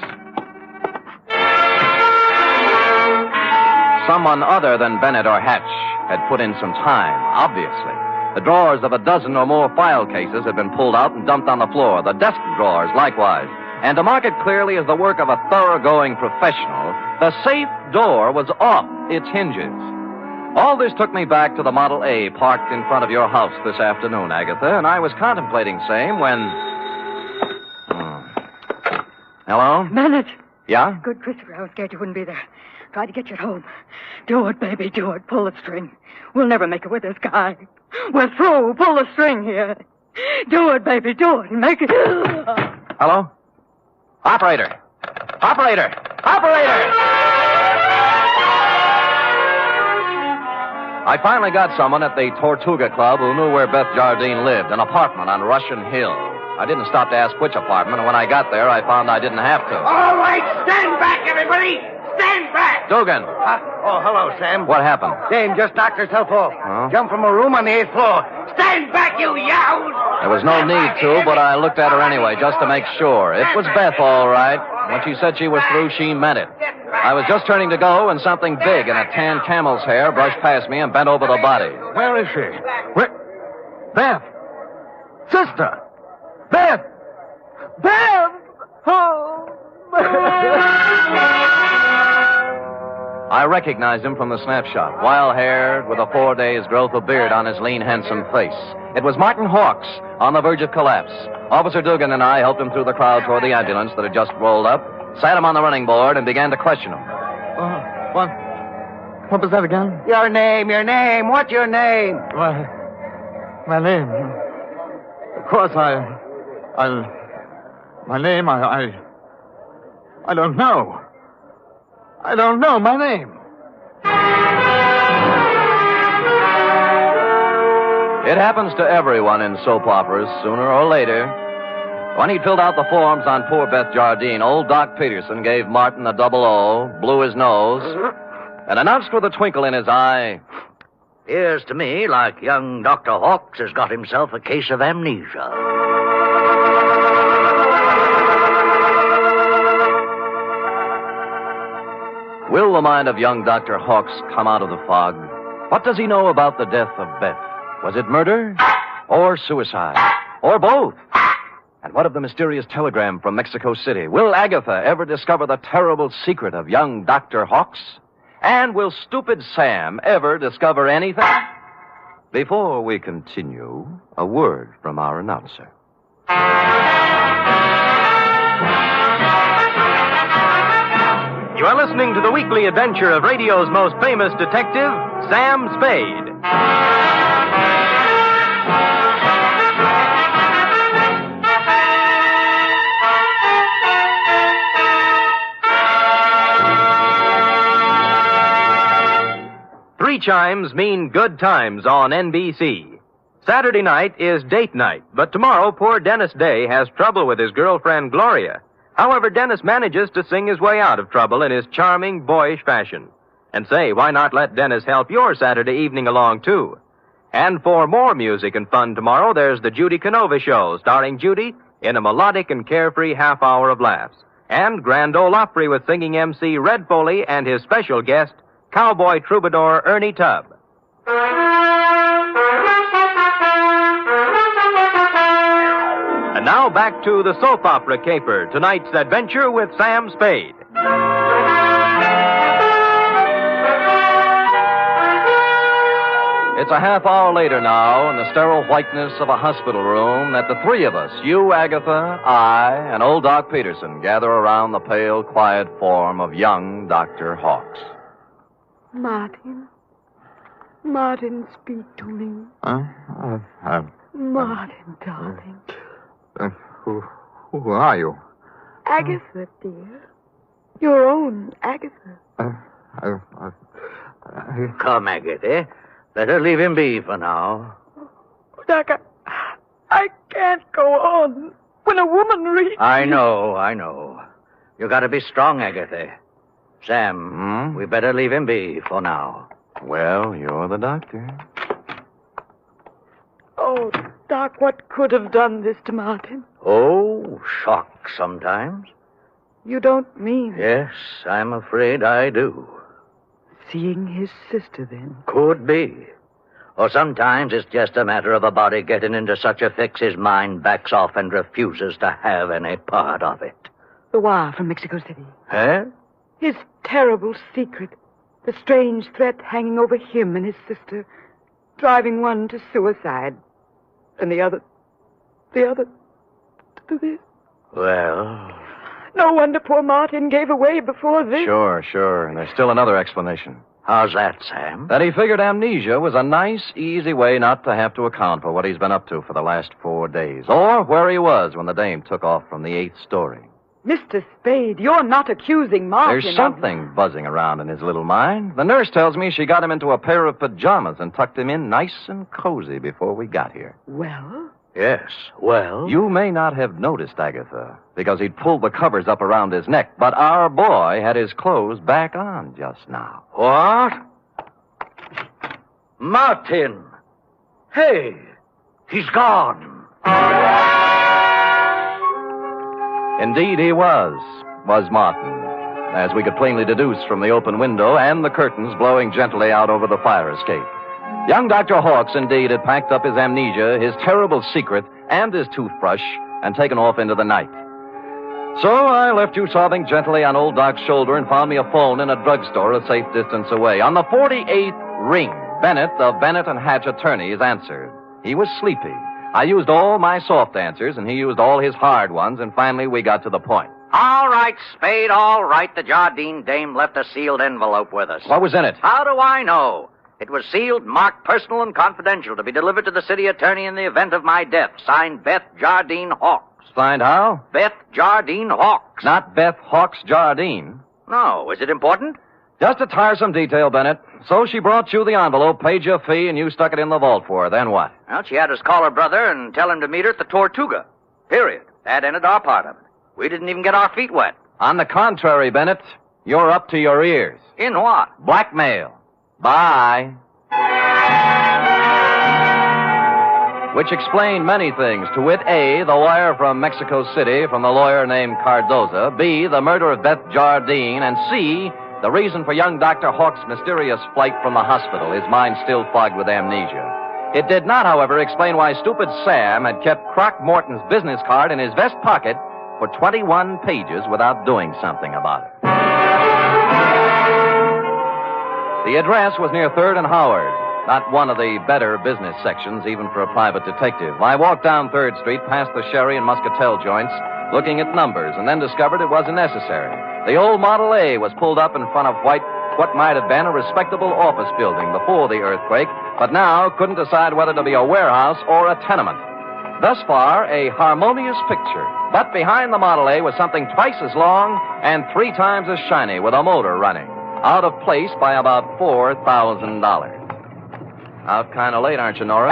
Someone other than Bennett or Hatch had put in some time, obviously. The drawers of a dozen or more file cases had been pulled out and dumped on the floor, the desk drawers likewise. And to mark it clearly as the work of a thoroughgoing professional, the safe door was off its hinges. All this took me back to the Model A parked in front of your house this afternoon, Agatha, and I was contemplating same when... Hello? Bennett. Yeah? Good, Christopher. I was scared you wouldn't be there. Tried to get you at home. Do it, baby, do it. Pull the string. We'll never make it with this guy. We're through. Pull the string here. Do it, baby, do it. Make it... Hello? Operator! Operator! Operator! I finally got someone at the Tortuga Club who knew where Beth Jardine lived, an apartment on Russian Hill. I didn't stop to ask which apartment, and when I got there, I found I didn't have to. All right, stand back, everybody! Stand back! Dugan! Hello, Sam. What happened? Dame just knocked herself off. Huh? Jumped from a room on the 8th floor. Stand back, you yahoos! There was no need to, but I looked at her anyway, just to make sure. It was Beth, all right. When she said she was through, she meant it. I was just turning to go, and something big in a tan camel's hair brushed past me and bent over the body. Where is she? Where? Beth! Sister! Beth! Beth! Oh! I recognized him from the snapshot. Wild-haired, with a 4 days' growth of beard on his lean, handsome face. It was Martin Hawks, on the verge of collapse. Officer Dugan and I helped him through the crowd toward the ambulance that had just rolled up, sat him on the running board, and began to question him. What was that again? Your name. What's your name? My name. Of course, my name, I don't know. I don't know my name. It happens to everyone in soap operas, sooner or later. When he filled out the forms on poor Beth Jardine, old Doc Peterson gave Martin a double O, blew his nose, and announced with a twinkle in his eye, "Appears to me like young Dr. Hawks has got himself a case of amnesia." Will the mind of young Dr. Hawks come out of the fog? What does he know about the death of Beth? Was it murder? Or suicide? Or both? And what of the mysterious telegram from Mexico City? Will Agatha ever discover the terrible secret of young Dr. Hawks? And will stupid Sam ever discover anything? Before we continue, a word from our announcer. You are listening to the weekly adventure of radio's most famous detective, Sam Spade. Three chimes mean good times on NBC. Saturday night is date night, but tomorrow poor Dennis Day has trouble with his girlfriend Gloria. However, Dennis manages to sing his way out of trouble in his charming, boyish fashion. And say, why not let Dennis help your Saturday evening along, too? And for more music and fun tomorrow, there's the Judy Canova Show, starring Judy in a melodic and carefree half hour of laughs. And Grand Ole Opry with singing MC Red Foley and his special guest, cowboy troubadour Ernie Tubb. And now back to the soap opera caper, tonight's adventure with Sam Spade. It's a half hour later now, in the sterile whiteness of a hospital room, that the three of us, you, Agatha, I, and old Doc Peterson, gather around the pale, quiet form of young Dr. Hawks. Martin. Martin, speak to me. Martin, darling. Who are you? Agatha, dear. Your own Agatha. Come, Agatha. Better leave him be for now. Doc, I can't go on. When a woman reads... I know. You gotta be strong, Agatha. Sam, we better leave him be for now. Well, you're the doctor. Oh, Doc, what could have done this to Martin? Oh, shock sometimes. You don't mean... Yes, I'm afraid I do. Seeing his sister, then? Could be. Or sometimes it's just a matter of a body getting into such a fix his mind backs off and refuses to have any part of it. The wire from Mexico City. Huh? His terrible secret. The strange threat hanging over him and his sister. Driving one to suicide. And the other to this. Well... No wonder poor Martin gave away before this. Sure. And there's still another explanation. How's that, Sam? That he figured amnesia was a nice, easy way not to have to account for what he's been up to for the last 4 days. Or where he was when the dame took off from the 8th story. Mr. Spade, you're not accusing Martin. There's something buzzing around in his little mind. The nurse tells me she got him into a pair of pajamas and tucked him in nice and cozy before we got here. Well? Yes, well? You may not have noticed, Agatha, because he'd pulled the covers up around his neck, but our boy had his clothes back on just now. What? Martin! Hey, he's gone. Indeed he was Martin, as we could plainly deduce from the open window and the curtains blowing gently out over the fire escape. Young Dr. Hawks, indeed, had packed up his amnesia, his terrible secret, and his toothbrush, and taken off into the night. So I left you sobbing gently on old Doc's shoulder and found me a phone in a drugstore a safe distance away. On the 48th ring, Bennett of Bennett and Hatch attorneys answered. He was sleepy. I used all my soft answers, and he used all his hard ones, and finally we got to the point. All right, Spade, all right. The Jardine dame left a sealed envelope with us. What was in it? How do I know? It was sealed, marked personal and confidential, to be delivered to the city attorney in the event of my death. Signed Beth Jardine Hawks. Signed how? Beth Jardine Hawks. Not Beth Hawks Jardine. No. Is it important? Just a tiresome detail, Bennett. So she brought you the envelope, paid your fee, and you stuck it in the vault for her. Then what? Well, she had us call her brother and tell him to meet her at the Tortuga. Period. That ended our part of it. We didn't even get our feet wet. On the contrary, Bennett, you're up to your ears. In what? Blackmail. Bye. Which explained many things. To wit, A, the wire from Mexico City from the lawyer named Cardoza. B, the murder of Beth Jardine. And C, the reason for young Dr. Hawk's mysterious flight from the hospital, his mind still fogged with amnesia. It did not, however, explain why stupid Sam had kept Croc Morton's business card in his vest pocket for 21 pages without doing something about it. The address was near 3rd and Howard, not one of the better business sections, even for a private detective. I walked down 3rd Street, past the Sherry and Muscatel joints, looking at numbers, and then discovered it wasn't necessary. The old Model A was pulled up in front of what might have been a respectable office building before the earthquake, but now couldn't decide whether to be a warehouse or a tenement. Thus far, a harmonious picture. But behind the Model A was something twice as long and 3 times as shiny, with a motor running. Out of place by about $4,000. Out kind of late, aren't you, Nora?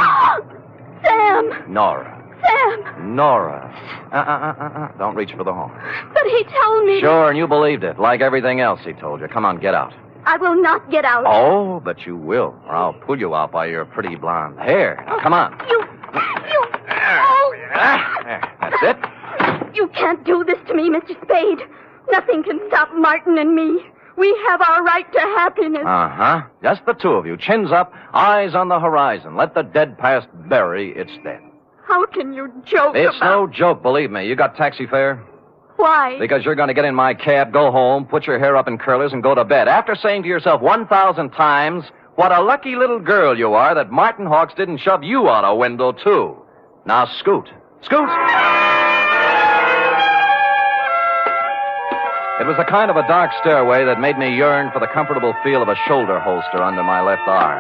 Sam! Nora. Sam! Nora. Don't reach for the horn. But he told me... Sure, and you believed it, like everything else he told you. Come on, get out. I will not get out. Oh, but you will, or I'll pull you out by your pretty blonde hair. Now, come on. You... Oh! There, that's it. You can't do this to me, Mr. Spade. Nothing can stop Martin and me. We have our right to happiness. Uh-huh. Just the two of you. Chins up, eyes on the horizon. Let the dead past bury its dead. How can you joke It's no joke, believe me. You got taxi fare? Why? Because you're going to get in my cab, go home, put your hair up in curlers, and go to bed. After saying to yourself 1,000 times, what a lucky little girl you are that Martin Hawks didn't shove you out a window, too. Now scoot. Scoot! It was the kind of a dark stairway that made me yearn for the comfortable feel of a shoulder holster under my left arm.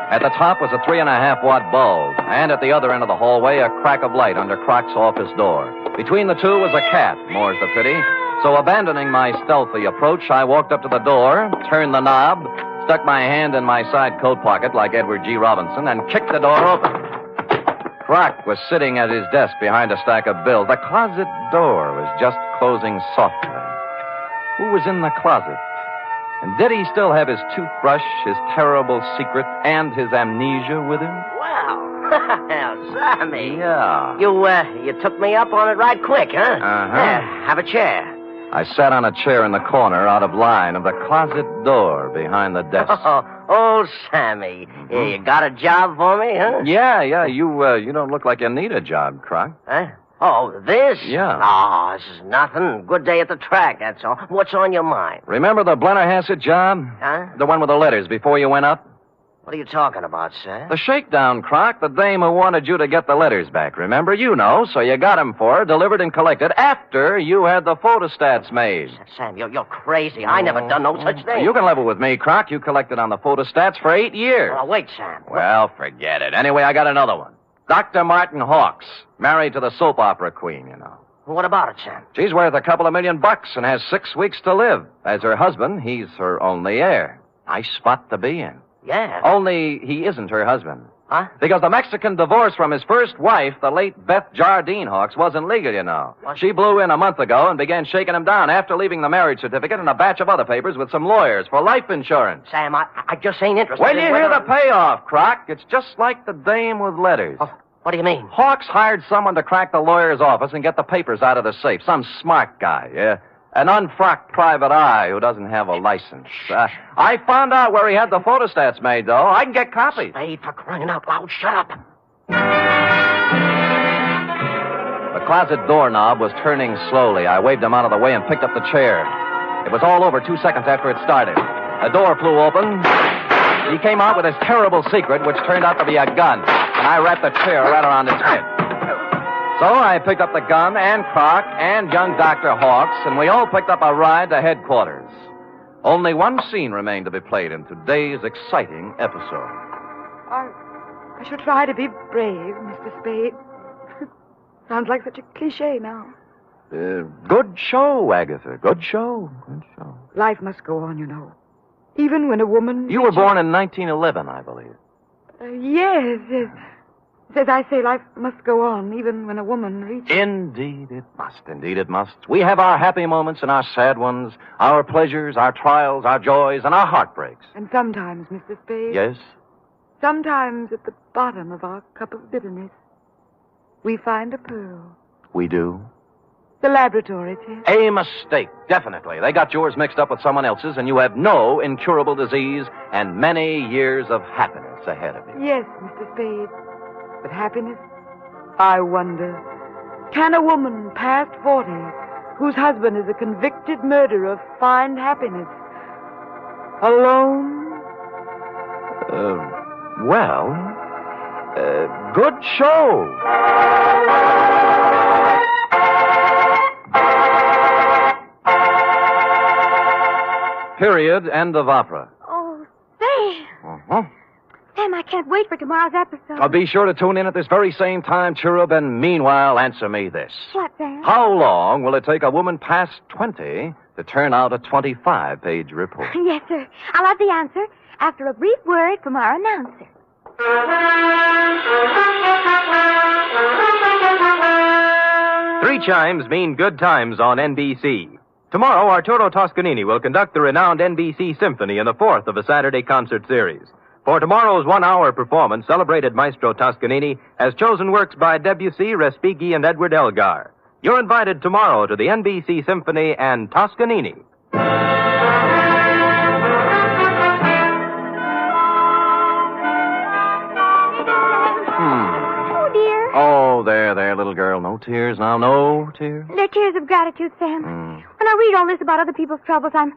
At the top was a 3.5-watt bulb, and at the other end of the hallway, a crack of light under Croc's office door. Between the two was a cat, more's the pity. So abandoning my stealthy approach, I walked up to the door, turned the knob, stuck my hand in my side coat pocket like Edward G. Robinson, and kicked the door open. Croc was sitting at his desk behind a stack of bills. The closet door was just closing softly. Who was in the closet? And did he still have his toothbrush, his terrible secret, and his amnesia with him? Well, Sammy. Yeah. You took me up on it right quick, huh? Uh-huh. Yeah, have a chair. I sat on a chair in the corner out of line of the closet door behind the desk. Oh, Sammy. Yeah, you got a job for me, huh? Yeah. You don't look like you need a job, Croc. Huh? Oh, this? Yeah. Oh, this is nothing. Good day at the track, that's all. What's on your mind? Remember the Blennerhassett job? Huh? The one with the letters before you went up? What are you talking about, Sam? The shakedown, Croc. The dame who wanted you to get the letters back. Remember? You know. So you got them for her, delivered and collected after you had the photostats made. Sam, you're crazy. I never done no such thing. You can level with me, Croc. You collected on the photostats for 8 years. Oh, wait, Sam. Well, forget it. Anyway, I got another one. Dr. Martin Hawks, married to the soap opera queen, you know. What about it, Sam? She's worth a couple of $1 million and has 6 weeks to live. As her husband, he's her only heir. Nice spot to be in. Yeah. Only he isn't her husband. Huh? Because the Mexican divorce from his first wife, the late Beth Jardine Hawks, wasn't legal, you know. What? She blew in a month ago and began shaking him down after leaving the marriage certificate and a batch of other papers with some lawyers for life insurance. Sam, I just ain't interested When you in hear whether... the payoff, Croc, it's just like the dame with letters. Oh, what do you mean? Hawks hired someone to crack the lawyer's office and get the papers out of the safe. Some smart guy, yeah. An unfrocked private eye who doesn't have a license. I found out where he had the photostats made, though. I can get copies. Spade, for crying out loud, shut up. The closet doorknob was turning slowly. I waved him out of the way and picked up the chair. It was all over 2 seconds after it started. The door flew open. He came out with his terrible secret, which turned out to be a gun. And I wrapped the chair right around his head. So I picked up the gun and Croc and young Dr. Hawks, and we all picked up a ride to headquarters. Only one scene remained to be played in today's exciting episode. I should try to be brave, Mr. Spade. Sounds like such a cliche now. Good show, Agatha. Good show. Good show. Life must go on, you know. Even when a woman... You were born in 1911, I believe. Yes. As I say, life must go on, even when a woman reaches... Indeed it must. We have our happy moments and our sad ones, our pleasures, our trials, our joys, and our heartbreaks. And sometimes, Mr. Spade... Yes? Sometimes at the bottom of our cup of bitterness, we find a pearl. We do? The laboratory test. A mistake, definitely. They got yours mixed up with someone else's, and you have no incurable disease and many years of happiness ahead of you. Yes, Mr. Spade. But happiness? I wonder. Can a woman past 40, whose husband is a convicted murderer, find happiness? Alone? Good show. Period. End of opera. Oh, Sam. Uh-huh. Sam, I can't wait for tomorrow's episode. Be sure to tune in at this very same time, Cherub, and meanwhile, answer me this. What, Sam? How long will it take a woman past 20 to turn out a 25-page report? Yes, sir. I'll have the answer after a brief word from our announcer. Three chimes mean good times on NBC. Tomorrow, Arturo Toscanini will conduct the renowned NBC Symphony in the fourth of a Saturday concert series. For tomorrow's one-hour performance, celebrated Maestro Toscanini has chosen works by Debussy, Respighi, and Edward Elgar. You're invited tomorrow to the NBC Symphony and Toscanini. Oh, dear. Oh, there, little girl. No tears now, no tears. They're tears of gratitude, Sam. When I read all this about other people's troubles, I'm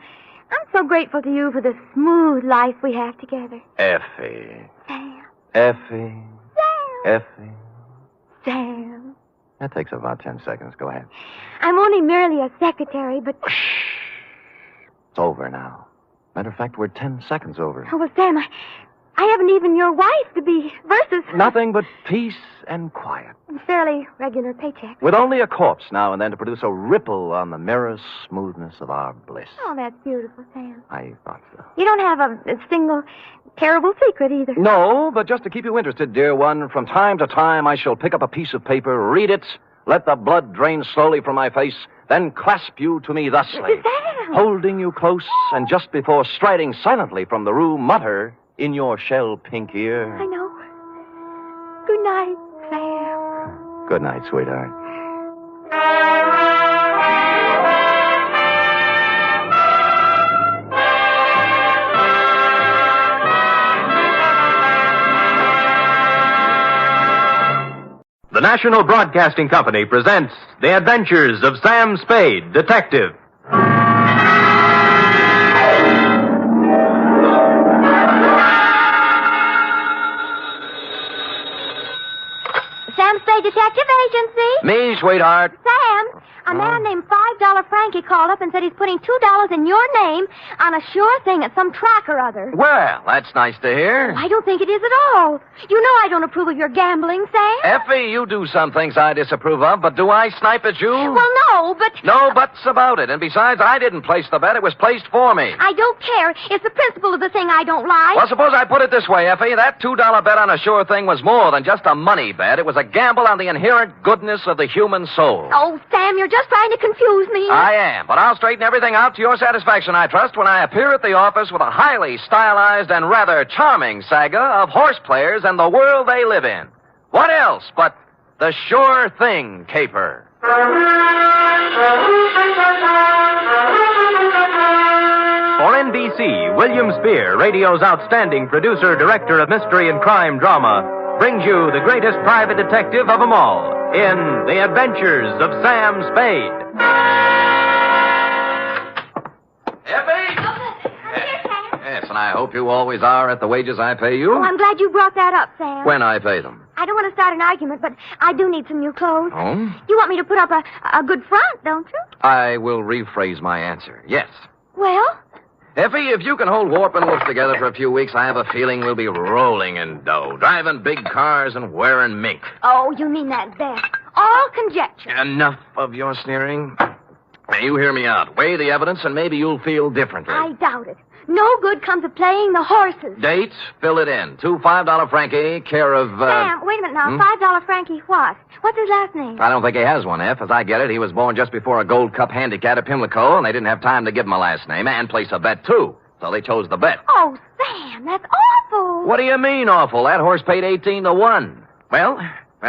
so grateful to you for the smooth life we have together. Effie. Sam. Effie. Sam. Effie. Sam. That takes about 10 seconds. Go ahead. I'm only merely a secretary, but... It's over now. Matter of fact, we're 10 seconds over. Oh, well, Sam, I haven't even your wife to be versus... Nothing but peace and quiet. Fairly regular paycheck. With only a corpse now and then to produce a ripple on the mirror smoothness of our bliss. Oh, that's beautiful, Sam. I thought so. You don't have a single terrible secret either. No, but just to keep you interested, dear one, from time to time I shall pick up a piece of paper, read it, let the blood drain slowly from my face, then clasp you to me thusly, holding you close, and just before striding silently from the room, mutter in your shell-pink ear. I know. Good night, Sam. Good night, sweetheart. The National Broadcasting Company presents The Adventures of Sam Spade, Detective. Sam Spade Detective Agency. Me, sweetheart. Sam, a man named $5 Frankie called up and said he's putting $2 in your name on a sure thing at some track or other. Well, that's nice to hear. I don't think it is at all. You know I don't approve of your gambling, Sam. Effie, you do some things I disapprove of, but do I snipe at you? Well, no, but... No buts about it. And besides, I didn't place the bet. It was placed for me. I don't care. It's the principle of the thing I don't like. Well, suppose I put it this way, Effie. That $2 bet on a sure thing was more than just a money bet. It was a gamble on the inherent goodness of the human soul. Oh, Sam, you're just trying to confuse me. I am, but I'll straighten everything out to your satisfaction, I trust, when I appear at the office with a highly stylized and rather charming saga of horse players and the world they live in. What else but the sure thing caper? For NBC, William Spear, radio's outstanding producer, director of mystery and crime drama, brings you the greatest private detective of them all in The Adventures of Sam Spade. Yes, and I hope you always are at the wages I pay you. Oh, I'm glad you brought that up, Sam. When I pay them. I don't want to start an argument, but I do need some new clothes. Oh? You want me to put up a good front, don't you? I will rephrase my answer. Yes. Well? Effie, if you can hold Warp and Wolf together for a few weeks, I have a feeling we'll be rolling in dough, driving big cars and wearing mink. Oh, you mean that best. All conjecture. Enough of your sneering. Now, you hear me out. Weigh the evidence, and maybe you'll feel differently. I doubt it. No good comes of playing the horses. Date, fill it in. Two $5 Frankie, care of... Sam, wait a minute now. $5 Frankie what? What's his last name? I don't think he has one, F. As I get it, he was born just before a Gold Cup handicap at Pimlico, and they didn't have time to give him a last name and place a bet, too. So they chose the bet. Oh, Sam, that's awful. What do you mean, awful? That horse paid 18-1. Well,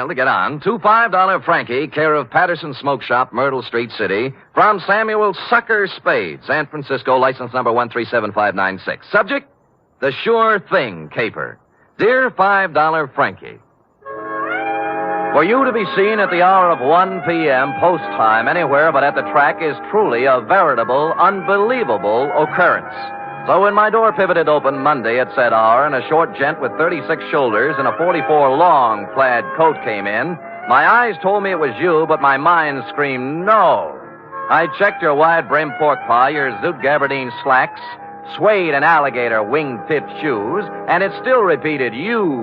to get on, two $5 Frankie, care of Patterson Smoke Shop, Myrtle Street, City, from Samuel Sucker Spade, San Francisco, license number 1375596. Subject, the Sure Thing Caper. Dear $5 Frankie, for you to be seen at the hour of 1 p.m. post time anywhere but at the track is truly a veritable, unbelievable occurrence. So when my door pivoted open Monday at said hour and a short gent with 36 shoulders and a 44 long plaid coat came in, my eyes told me it was you, but my mind screamed no. I checked your wide-brimmed pork pie, your zoot gabardine slacks, suede and alligator wing-tipped shoes, and it still repeated you.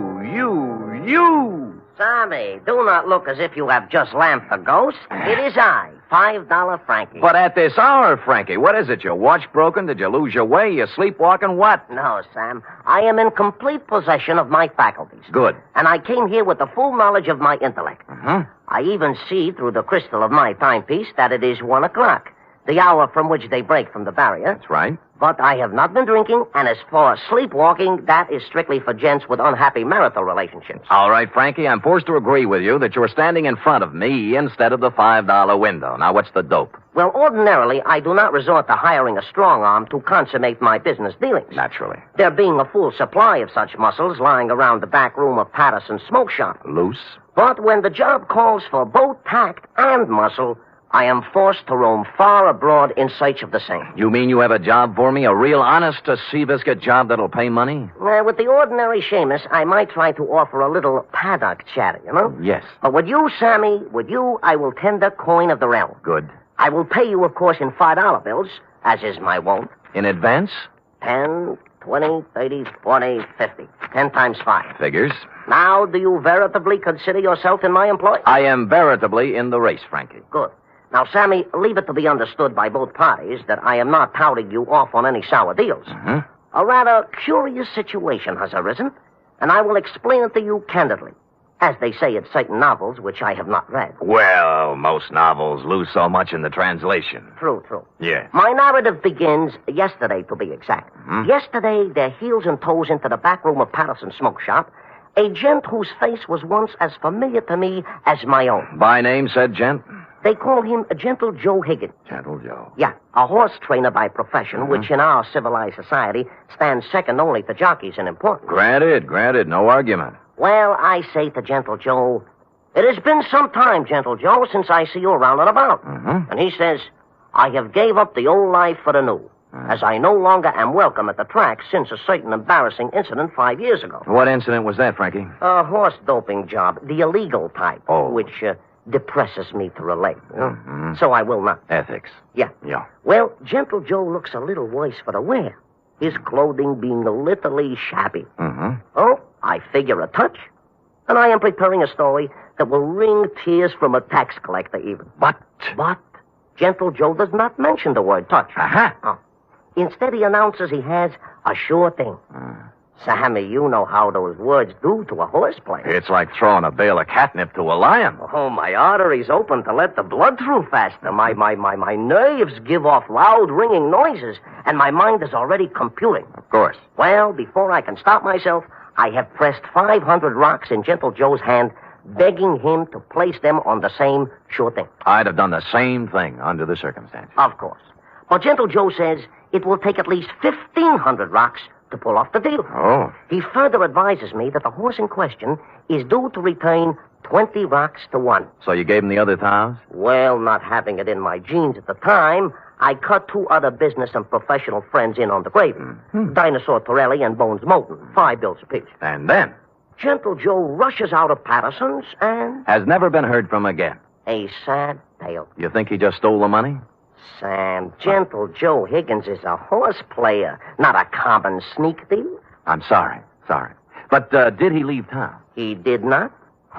Sammy, do not look as if you have just lamped the ghost. It is I, $5 Frankie. But at this hour, Frankie, what is it? Your watch broken? Did you lose your way? You sleepwalking? What? No, Sam. I am in complete possession of my faculties. Good. And I came here with the full knowledge of my intellect. I even see through the crystal of my timepiece that it is 1 o'clock, the hour from which they break from the barrier. That's right. But I have not been drinking, and as for sleepwalking, that is strictly for gents with unhappy marital relationships. All right, Frankie, I'm forced to agree with you that you're standing in front of me instead of the $5 window. Now, what's the dope? Well, ordinarily, I do not resort to hiring a strong arm to consummate my business dealings. Naturally. There being a full supply of such muscles lying around the back room of Patterson Smoke Shop. Loose? But when the job calls for both tact and muscle, I am forced to roam far abroad in search of the same. You mean you have a job for me? A real honest-to-Seabiscuit job that'll pay money? With the ordinary Seamus, I might try to offer a little paddock chatter, you know? Yes. But with you, Sammy, I will tender coin of the realm. Good. I will pay you, of course, in $5 bills, as is my wont. In advance? 10, 20, 30, 40, 50. 10 times 5. Figures. Now, do you veritably consider yourself in my employ? I am veritably in the race, Frankie. Good. Now, Sammy, leave it to be understood by both parties that I am not touting you off on any sour deals. A rather curious situation has arisen, and I will explain it to you candidly, as they say in certain novels which I have not read. Well, most novels lose so much in the translation. True. Yes. My narrative begins yesterday, to be exact. Yesterday, their heels and toes into the back room of Patterson Smoke Shop, a gent whose face was once as familiar to me as my own. By name, said gent? They call him Gentle Joe Higgins. Gentle Joe. Yeah, a horse trainer by profession, which in our civilized society stands second only to jockeys in importance. Granted, no argument. Well, I say to Gentle Joe, it has been some time, Gentle Joe, since I see you around and about. And he says, I have gave up the old life for the new, as I no longer am welcome at the track since a certain embarrassing incident 5 years ago. What incident was that, Frankie? A horse doping job, the illegal type, which depresses me to relate. So I will not. Ethics. Yeah. Well, Gentle Joe looks a little worse for the wear, his clothing being literally shabby. Oh, I figure a touch, and I am preparing a story that will wring tears from a tax collector even. But Gentle Joe does not mention the word touch. Instead, he announces he has a sure thing. Sammy, you know how those words do to a horse player. It's like throwing a bale of catnip to a lion. Oh, my arteries open to let the blood through faster. My nerves give off loud ringing noises, and my mind is already computing. Of course. Well, before I can stop myself, I have pressed 500 rocks in Gentle Joe's hand, begging him to place them on the same sure thing. I'd have done the same thing under the circumstances. Of course. But Gentle Joe says it will take at least 1,500 rocks to pull off the deal. Oh. He further advises me that the horse in question is due to return 20 rocks to 1. So you gave him the other 1,000? Well, not having it in my genes at the time, I cut 2 other business and professional friends in on the gravy. Dinosaur Torelli and Bones Moulton, 5 bills apiece. And then? Gentle Joe rushes out of Patterson's and... has never been heard from again. A sad tale. You think he just stole the money? Sam, Gentle Joe Higgins is a horse player, not a common sneak thief. I'm sorry. But did he leave town? He did not.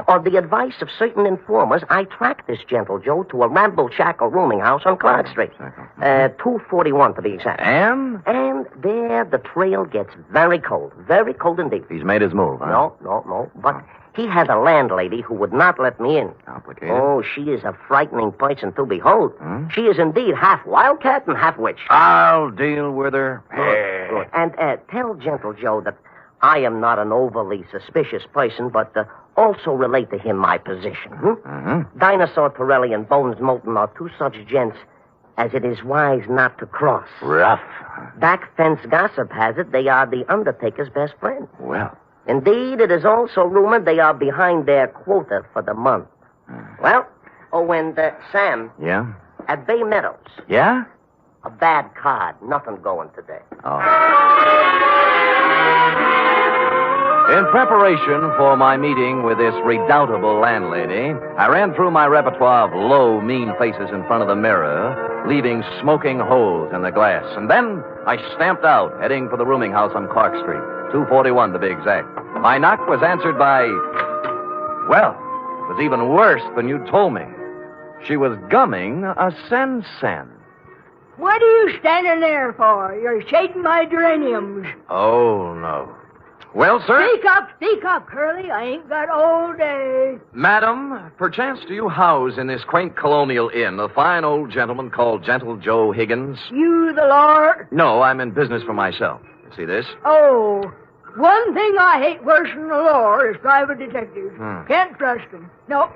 On the advice of certain informers, I tracked this gentle Joe to a ramble-shackle rooming house on Clark Street. 241 to be exact. And? And there the trail gets very cold. Very cold indeed. He's made his move, huh? No. But he had a landlady who would not let me in. Complicated. Oh, she is a frightening person to behold. She is indeed half wildcat and half witch. I'll deal with her. Good. And tell gentle Joe that I am not an overly suspicious person, but also relate to him my position. Dinosaur Torelli and Bones Moulton are two such gents as it is wise not to cross. Rough. Back fence gossip has it they are the Undertaker's best friend. Well. Indeed, it is also rumored they are behind their quota for the month. Well, and Sam. Yeah? At Bay Meadows. Yeah? A bad card. Nothing going today. In preparation for my meeting with this redoubtable landlady, I ran through my repertoire of low, mean faces in front of the mirror, leaving smoking holes in the glass. And then I stamped out, heading for the rooming house on Clark Street, 241 to be exact. My knock was answered by, well, it was even worse than you told me. She was gumming a sen-sen. What are you standing there for? You're shaking my geraniums. Oh, no. Well, sir? Speak up, Curly. I ain't got all day. Madam, perchance do you house in this quaint colonial inn a fine old gentleman called Gentle Joe Higgins? You the Lord? No, I'm in business for myself. You see this? Oh, one thing I hate worse than the law is private detectives. Can't trust them. No,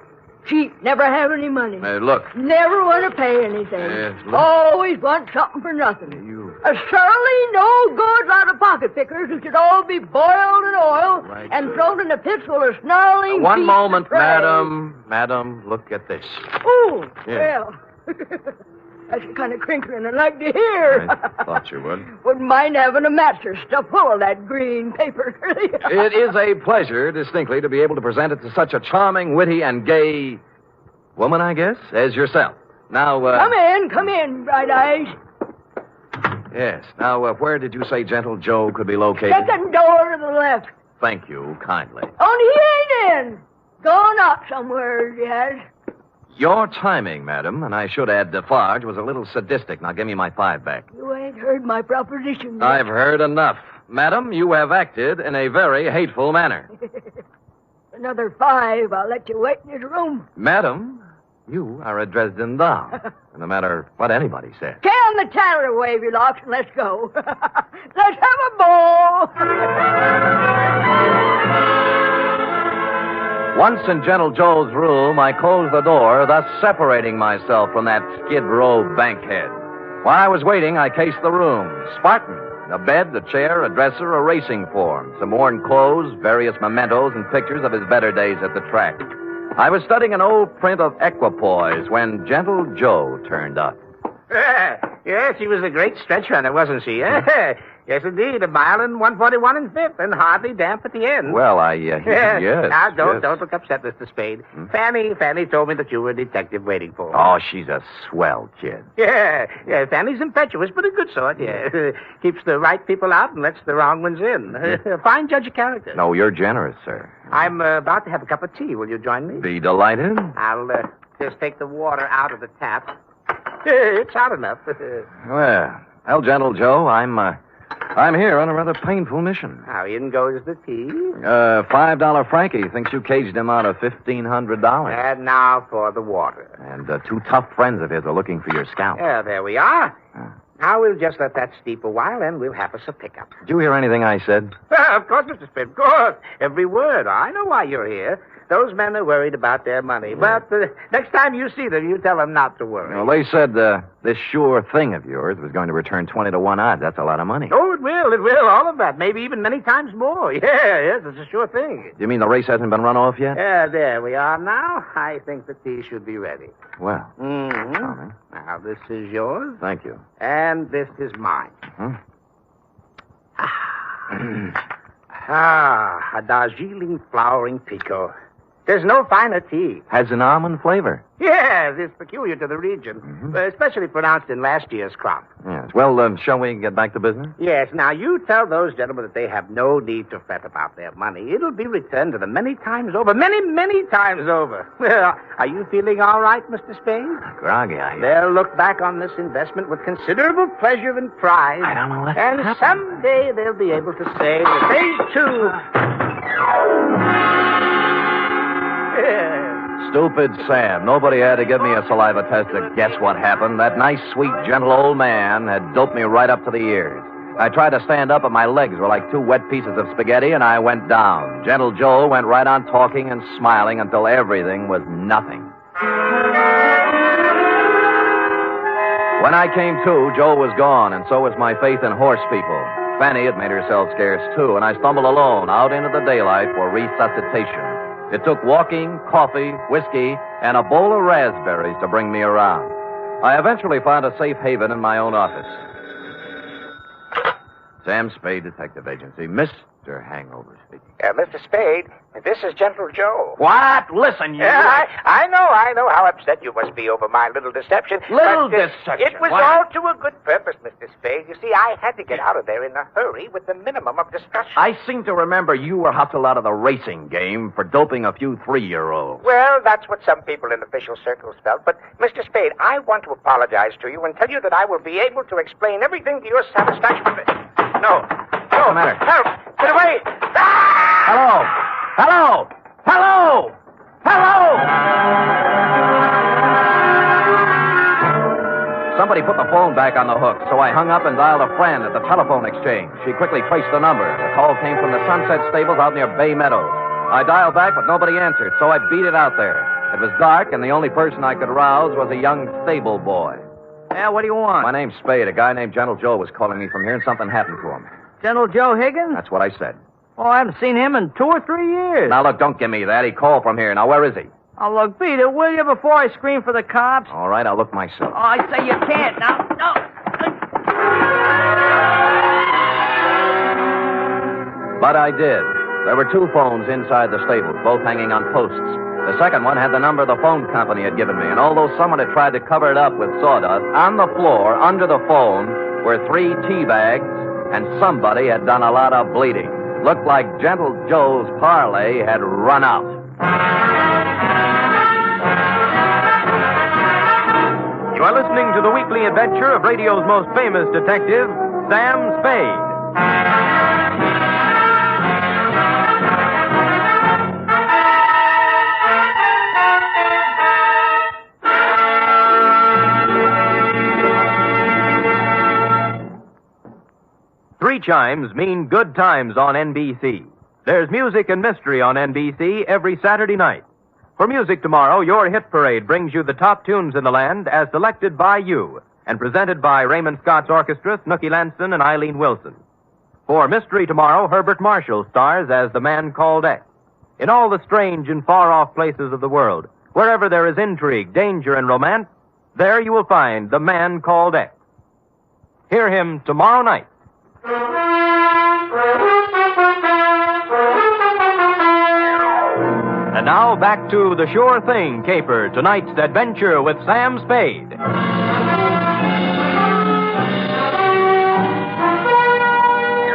cheap, never have any money. Look. Never want to pay anything. Look. Always want something for nothing. A surly, no good lot of pocket pickers who should all be boiled in oil and thrown in a pit full of snarling One beasts moment, of prey. madam. Madam, look at this. Oh, Yeah. well. That's the kind of crinkling I'd like to hear. I thought you would. Wouldn't mind having a mattress stuffed full of that green paper. It is a pleasure, distinctly, to be able to present it to such a charming, witty, and gay woman, I guess, as yourself. Now, Come in, Bright Eyes. Yes. Now, where did you say Gentle Joe could be located? Second door to the left. Thank you, kindly. Only he ain't in. Gone out somewhere, he has. Your timing, madam, and I should add Defarge, was a little sadistic. Now, give me my $5 back. You ain't heard my proposition yet. I've heard enough. Madam, you have acted in a very hateful manner. Another $5, I'll let you wait in his room. Madam, you are a Dresden doll. No matter what anybody says. Can the tanner wave your locks and let's go. Let's have a ball. Once in Gentle Joe's room, I closed the door, thus separating myself from that skid row bankhead. While I was waiting, I cased the room. Spartan. A bed, a chair, a dresser, a racing form, some worn clothes, various mementos, and pictures of his better days at the track. I was studying an old print of Equipoise when Gentle Joe turned up. Yes, she was a great stretch runner, wasn't she? Yes, indeed. 1 mile and 141 and 5th, and hardly damp at the end. Well, yes. Now, don't yes. look upset, Mr. Spade. Fanny told me that you were a detective waiting for her. Oh, she's a swell kid. Yeah, Fanny's impetuous, but a good sort, yeah. Keeps the right people out and lets the wrong ones in. Fine judge of character. No, you're generous, sir. I'm about to have a cup of tea. Will you join me? Be delighted. I'll just take the water out of the tap. It's hot enough. Well, Gentle Joe, I'm here on a rather painful mission. How in goes the tea? $5 Frankie thinks you caged him out of $1,500. And now for the water. And 2 tough friends of his are looking for your scalp. Yeah, there we are. Now we'll just let that steep a while, and we'll have us a pickup. Did you hear anything I said? Of course, Mr. Spade, of course. Every word. I know why you're here. Those men are worried about their money. Yeah. But next time you see them, you tell them not to worry. Well, they said this sure thing of yours was going to return 20 to 1 odds. That's a lot of money. Oh, it will. All of that. Maybe even many times more. Yes, it's a sure thing. You mean the race hasn't been run off yet? Yeah, there we are now. I think the tea should be ready. Well. Mm-hmm. Now, this is yours. Thank you. And this is mine. A Darjeeling flowering pekoe. There's no finer tea. Has an almond flavor. Yes, it's peculiar to the region, especially pronounced in last year's crop. Yes. Well, shall we get back to business? Yes, now you tell those gentlemen that they have no need to fret about their money. It'll be returned to them many times over. Many, many times over. Well, are you feeling all right, Mr. Spade? Groggy, They'll look back on this investment with considerable pleasure and pride. I don't know what And happened. someday they'll be able to say that they, too... Stupid Sam. Nobody had to give me a saliva test to guess what happened. That nice, sweet, gentle old man had doped me right up to the ears. I tried to stand up, but my legs were like two wet pieces of spaghetti, and I went down. Gentle Joe went right on talking and smiling until everything was nothing. When I came to, Joe was gone, and so was my faith in horse people. Fanny had made herself scarce, too, and I stumbled alone out into the daylight for resuscitation. It took walking, coffee, whiskey, and a bowl of raspberries to bring me around. I eventually found a safe haven in my own office. Sam Spade Detective Agency. Mr. Hangover speaking. Mr. Spade, this is Gentle Joe. What? Listen, you... Yeah, I know how upset you must be over my little deception. Deception? It was all to a good purpose, Mr. Spade. You see, I had to get out of there in a hurry with the minimum of discussion. I seem to remember you were hustled out of the racing game for doping a few 3-year-olds. Well, that's what some people in official circles felt. But, Mr. Spade, I want to apologize to you and tell you that I will be able to explain everything to your satisfaction. No. What's the matter? Help! Get away! Hello! Hello! Hello! Hello! Somebody put the phone back on the hook, so I hung up and dialed a friend at the telephone exchange. She quickly traced the number. The call came from the Sunset Stables out near Bay Meadows. I dialed back, but nobody answered, so I beat it out there. It was dark, and the only person I could rouse was a young stable boy. Yeah, what do you want? My name's Spade. A guy named Gentle Joe was calling me from here, and something happened to him. Gentle Joe Higgins? That's what I said. Oh, I haven't seen him in 2 or 3 years. Now, look, don't give me that. He called from here. Now, where is he? Oh, look, beat it, will you, before I scream for the cops? All right, I'll look myself. Oh, I say you can't. Now, no. But I did. There were 2 phones inside the stable, both hanging on posts. The second one had the number the phone company had given me, and although someone had tried to cover it up with sawdust, on the floor, under the phone, were 3 tea bags, and somebody had done a lot of bleeding. Looked like Gentle Joe's parlay had run out. You are listening to the weekly adventure of radio's most famous detective, Sam Spade. Three chimes mean good times on NBC. There's music and mystery on NBC every Saturday night. For music tomorrow, your hit parade brings you the top tunes in the land as selected by you and presented by Raymond Scott's Orchestra, Snooky Lanston, and Eileen Wilson. For mystery tomorrow, Herbert Marshall stars as the man called X. In all the strange and far-off places of the world, wherever there is intrigue, danger, and romance, there you will find the man called X. Hear him tomorrow night. And now back to the Sure Thing caper, tonight's adventure with Sam Spade.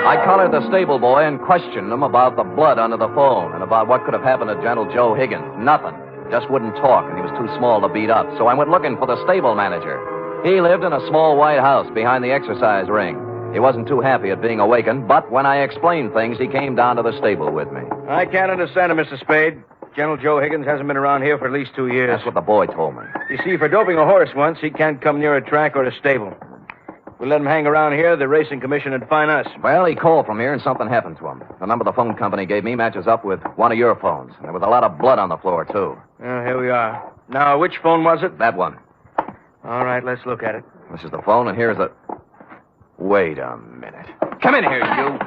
I collared the stable boy and questioned him about the blood under the phone and about what could have happened to Gentle Joe Higgins. Nothing. Just wouldn't talk, and he was too small to beat up. So I went looking for the stable manager. He lived in a small white house behind the exercise ring. He wasn't too happy at being awakened, but when I explained things, he came down to the stable with me. I can't understand it, Mr. Spade. Gentle Joe Higgins hasn't been around here for at least 2 years. That's what the boy told me. You see, for doping a horse once, he can't come near a track or a stable. If we let him hang around here, the racing commission would fine us. Well, he called from here and something happened to him. The number the phone company gave me matches up with one of your phones. And there was a lot of blood on the floor, too. Well, here we are. Now, which phone was it? That one. All right, let's look at it. This is the phone, and here's the... Wait a minute. Come in here, you.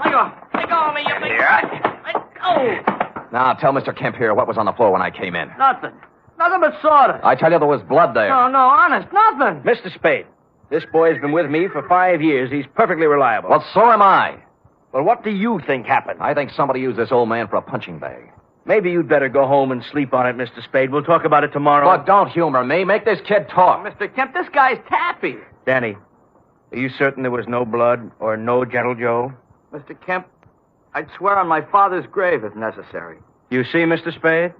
Let go of me, you big... Let go. Now, tell Mr. Kemp here what was on the floor when I came in. Nothing. Nothing but sawdust. I tell you there was blood there. No, honest, nothing. Mr. Spade, this boy's been with me for 5 years. He's perfectly reliable. Well, so am I. Well, what do you think happened? I think somebody used this old man for a punching bag. Maybe you'd better go home and sleep on it, Mr. Spade. We'll talk about it tomorrow. Look, don't humor me. Make this kid talk. Mr. Kemp, this guy's taffy. Danny, are you certain there was no blood or no Gentle Joe? Mr. Kemp, I'd swear on my father's grave if necessary. You see, Mr. Spade?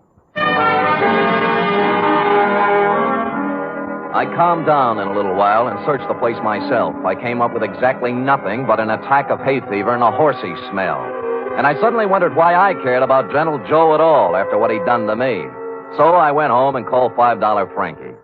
I calmed down in a little while and searched the place myself. I came up with exactly nothing but an attack of hay fever and a horsey smell. And I suddenly wondered why I cared about Gentle Joe at all after what he'd done to me. So I went home and called $5 Frankie.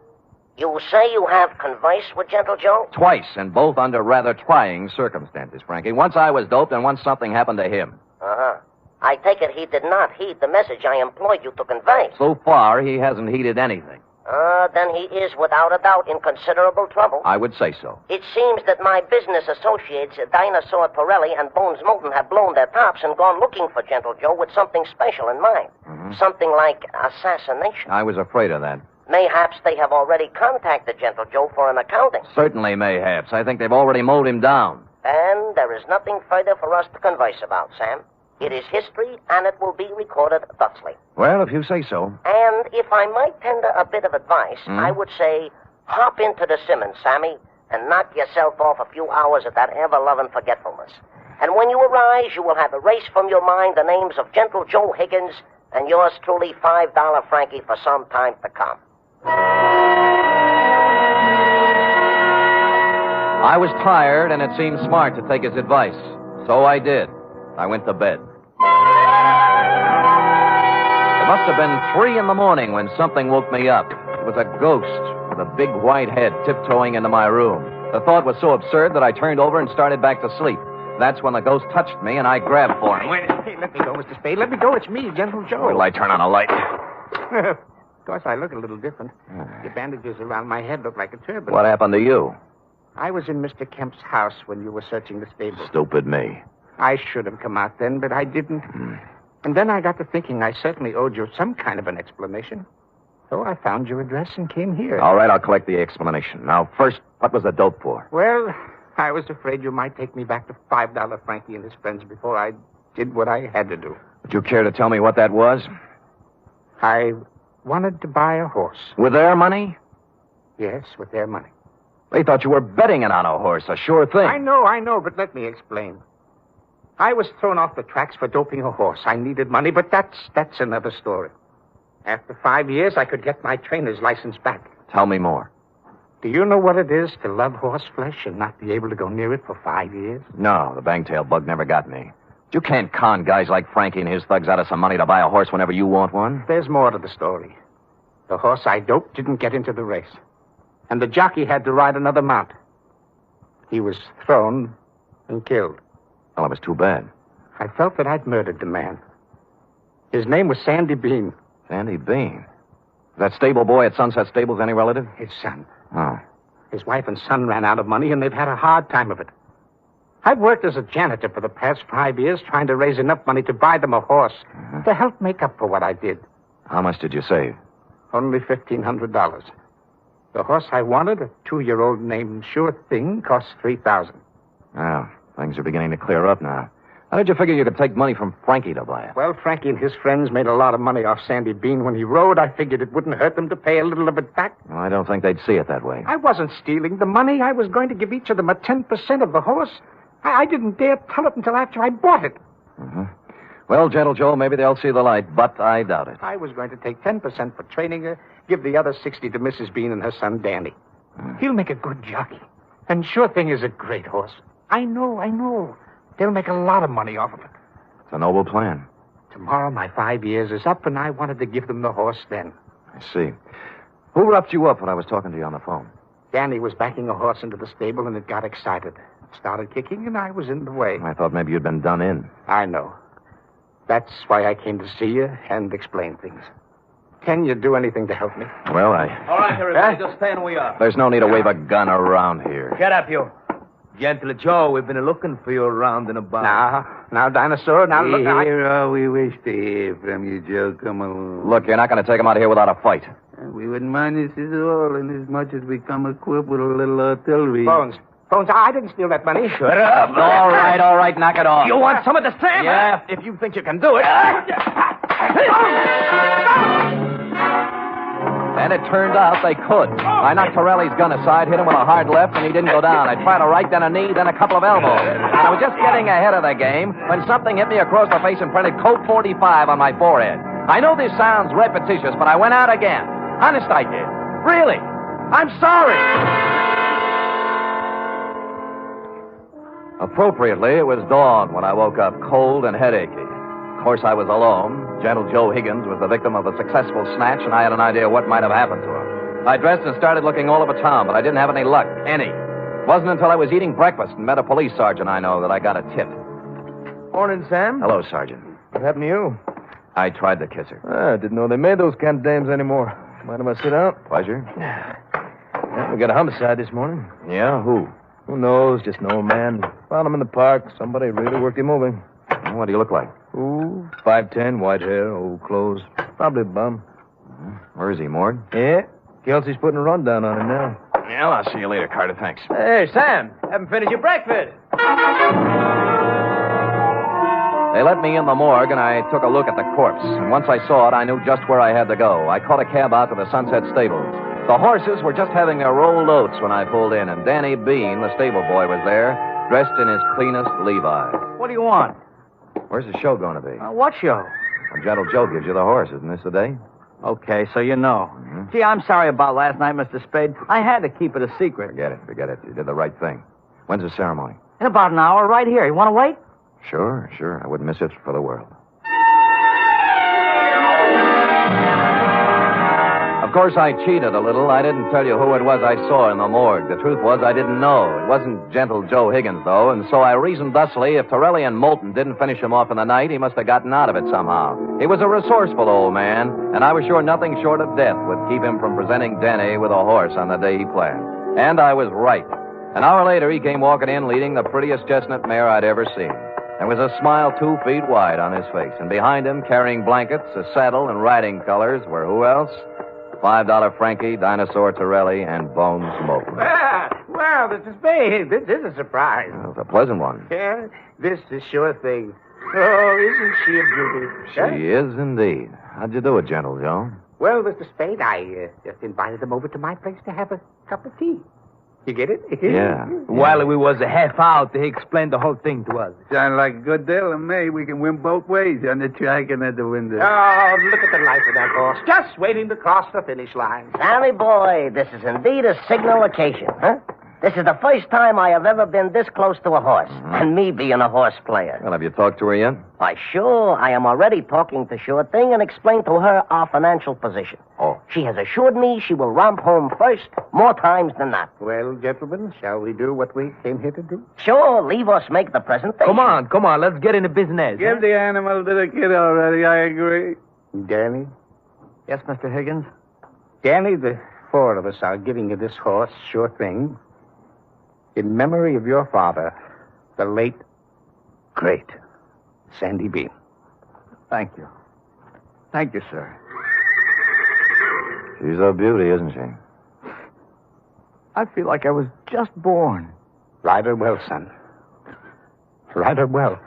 You say you have conversed with Gentle Joe? Twice, and both under rather trying circumstances, Frankie. Once I was doped, and once something happened to him. Uh-huh. I take it he did not heed the message I employed you to convey. So far, he hasn't heeded anything. Then he is, without a doubt, in considerable trouble. I would say so. It seems that my business associates, Dinosaur Pirelli and Bones Moulton, have blown their tops and gone looking for Gentle Joe with something special in mind. Mm-hmm. Something like assassination. I was afraid of that. Mayhaps they have already contacted Gentle Joe for an accounting. Certainly mayhaps. I think they've already mowed him down. And there is nothing further for us to converse about, Sam. It is history, and it will be recorded thusly. Well, if you say so. And if I might tender a bit of advice, I would say, hop into the Simmons, Sammy, and knock yourself off a few hours of that ever-loving forgetfulness. And when you arise, you will have erased from your mind the names of Gentle Joe Higgins and yours truly, $5 Frankie, for some time to come. I was tired, and it seemed smart to take his advice. So I did. I went to bed. It must have been 3 a.m. when something woke me up. It was a ghost with a big white head tiptoeing into my room. The thought was so absurd that I turned over and started back to sleep. That's when the ghost touched me, and I grabbed for him. Wait, hey, let me go, Mr. Spade. Let me go. It's me, Gentle Joe. Wait till I turn on a light. Of course, I look a little different. The bandages around my head look like a turban. What happened to you? I was in Mr. Kemp's house when you were searching the stable. Stupid me. I should have come out then, but I didn't. And then I got to thinking I certainly owed you some kind of an explanation. So I found your address and came here. All right, I'll collect the explanation. Now, first, what was the dope for? Well, I was afraid you might take me back to $5 Frankie and his friends before I did what I had to do. Would you care to tell me what that was? I wanted to buy a horse. With their money? Yes, with their money. They thought you were betting it on a horse, a sure thing. I know, but let me explain. I was thrown off the tracks for doping a horse. I needed money, but that's another story. After 5 years, I could get my trainer's license back. Tell me more. Do you know what it is to love horse flesh and not be able to go near it for 5 years? No, the bangtail bug never got me. You can't con guys like Frankie and his thugs out of some money to buy a horse whenever you want one. There's more to the story. The horse I doped didn't get into the race. And the jockey had to ride another mount. He was thrown and killed. Well, it was too bad. I felt that I'd murdered the man. His name was Sandy Bean. Sandy Bean? That stable boy at Sunset Stables any relative? His son. Oh. His wife and son ran out of money, and they've had a hard time of it. I've worked as a janitor for the past 5 years trying to raise enough money to buy them a horse to help make up for what I did. How much did you save? Only $1,500. The horse I wanted, a 2-year-old named Sure Thing, cost $3,000. Well, things are beginning to clear up now. How did you figure you could take money from Frankie to buy it? Well, Frankie and his friends made a lot of money off Sandy Bean when he rode. I figured it wouldn't hurt them to pay a little of it back. Well, I don't think they'd see it that way. I wasn't stealing the money. I was going to give each of them a 10% of the horse. I didn't dare tell it until after I bought it. Mm-hmm. Well, Gentle Joe, maybe they'll see the light, but I doubt it. I was going to take 10% for training her, give the other 60 to Mrs. Bean and her son, Danny. He'll make a good jockey. And Sure Thing is a great horse. I know. They'll make a lot of money off of it. It's a noble plan. Tomorrow my 5 years is up, and I wanted to give them the horse then. I see. Who roughed you up when I was talking to you on the phone? Danny was backing a horse into the stable, and it got excited. It started kicking, and I was in the way. I thought maybe you'd been done in. I know. That's why I came to see you and explain things. Can you do anything to help me? Well, All right, everybody, just stay where we are. There's no need to wave a gun around here. Get up, you. Gentle Joe, we've been looking for you around and about. Now, Dinosaur, now look... Here all we wish to hear from you, Joe. Come along. Look, you're not going to take him out of here without a fight. We wouldn't mind this at all, inasmuch as we come equipped with a little artillery. Bones, I didn't steal that money. Shut up. All right, knock it off. You want some of the Sam? Yeah, if you think you can do it. And it turned out they could. I knocked Torelli's gun aside, hit him with a hard left, and he didn't go down. I tried a right, then a knee, then a couple of elbows. And I was just getting ahead of the game when something hit me across the face and printed Code 45 on my forehead. I know this sounds repetitious, but I went out again. Honest, I did. Really. I'm sorry. Appropriately, it was dawn when I woke up cold and headachy. Of course, I was alone. Gentle Joe Higgins was the victim of a successful snatch, and I had an idea what might have happened to him. I dressed and started looking all over town, but I didn't have any luck. Any. It wasn't until I was eating breakfast and met a police sergeant I know that I got a tip. Morning, Sam. Hello, Sergeant. What happened to you? I tried to kiss her. I didn't know they made those kind of dames anymore. Mind if I sit down? Pleasure. Yeah, we got a homicide this morning. Yeah? Who? Who knows? Just an old man. Found him in the park. Somebody really worked him over. What do you look like? Ooh, 5'10", white hair, old clothes. Probably a bum. Where is he, Morgue? Yeah. Kelsey's putting a rundown on him now. Yeah, I'll see you later, Carter. Thanks. Hey, Sam. Haven't finished your breakfast. They let me in the morgue, and I took a look at the corpse. And once I saw it, I knew just where I had to go. I caught a cab out to the Sunset Stables. The horses were just having their rolled oats when I pulled in, and Danny Bean, the stable boy, was there, dressed in his cleanest Levi's. What do you want? Where's the show going to be? What show? Well, Gentle Joe gives you the horse. Isn't this the day? Okay, so you know. Mm-hmm. Gee, I'm sorry about last night, Mr. Spade. I had to keep it a secret. Forget it. You did the right thing. When's the ceremony? In about an hour, right here. You want to wait? Sure. I wouldn't miss it for the world. Of course, I cheated a little. I didn't tell you who it was I saw in the morgue. The truth was, I didn't know. It wasn't Gentle Joe Higgins, though, and so I reasoned thusly, if Torelli and Moulton didn't finish him off in the night, he must have gotten out of it somehow. He was a resourceful old man, and I was sure nothing short of death would keep him from presenting Denny with a horse on the day he planned. And I was right. An hour later, he came walking in, leading the prettiest chestnut mare I'd ever seen. There was a smile 2 feet wide on his face, and behind him, carrying blankets, a saddle, and riding colors, were who else? $5 Frankie, Dinosaur Torelli, and Bones Moulton. Well, Mr. Spade, this is a surprise. Well, it's a pleasant one. Yeah, this is sure thing. Oh, isn't she a beauty? She is indeed. How'd you do it, Gentle Joe? Well, Mr. Spade, I just invited them over to my place to have a cup of tea. You get it? Yeah. While we was a half out, he explained the whole thing to us. Sound like a good deal to me. We can win both ways, on the track and at the window. Oh, look at the life of that horse. Just waiting to cross the finish line. Sammy boy, this is indeed a signal occasion, huh? This is the first time I have ever been this close to a horse, and me being a horse player. Well, have you talked to her yet? Why, sure. I am already talking to Sure Thing and explained to her our financial position. Oh. She has assured me she will romp home first, more times than not. Well, gentlemen, shall we do what we came here to do? Sure, leave us make the presentation. Come on. Let's get into business. Give the animal to the kid already, I agree. Danny? Yes, Mr. Higgins? Danny, the 4 of us are giving you this horse, Sure Thing, in memory of your father, the late, great Sandy Bean. Thank you. Thank you, sir. She's a beauty, isn't she? I feel like I was just born. Ride her well, son. Ride her well.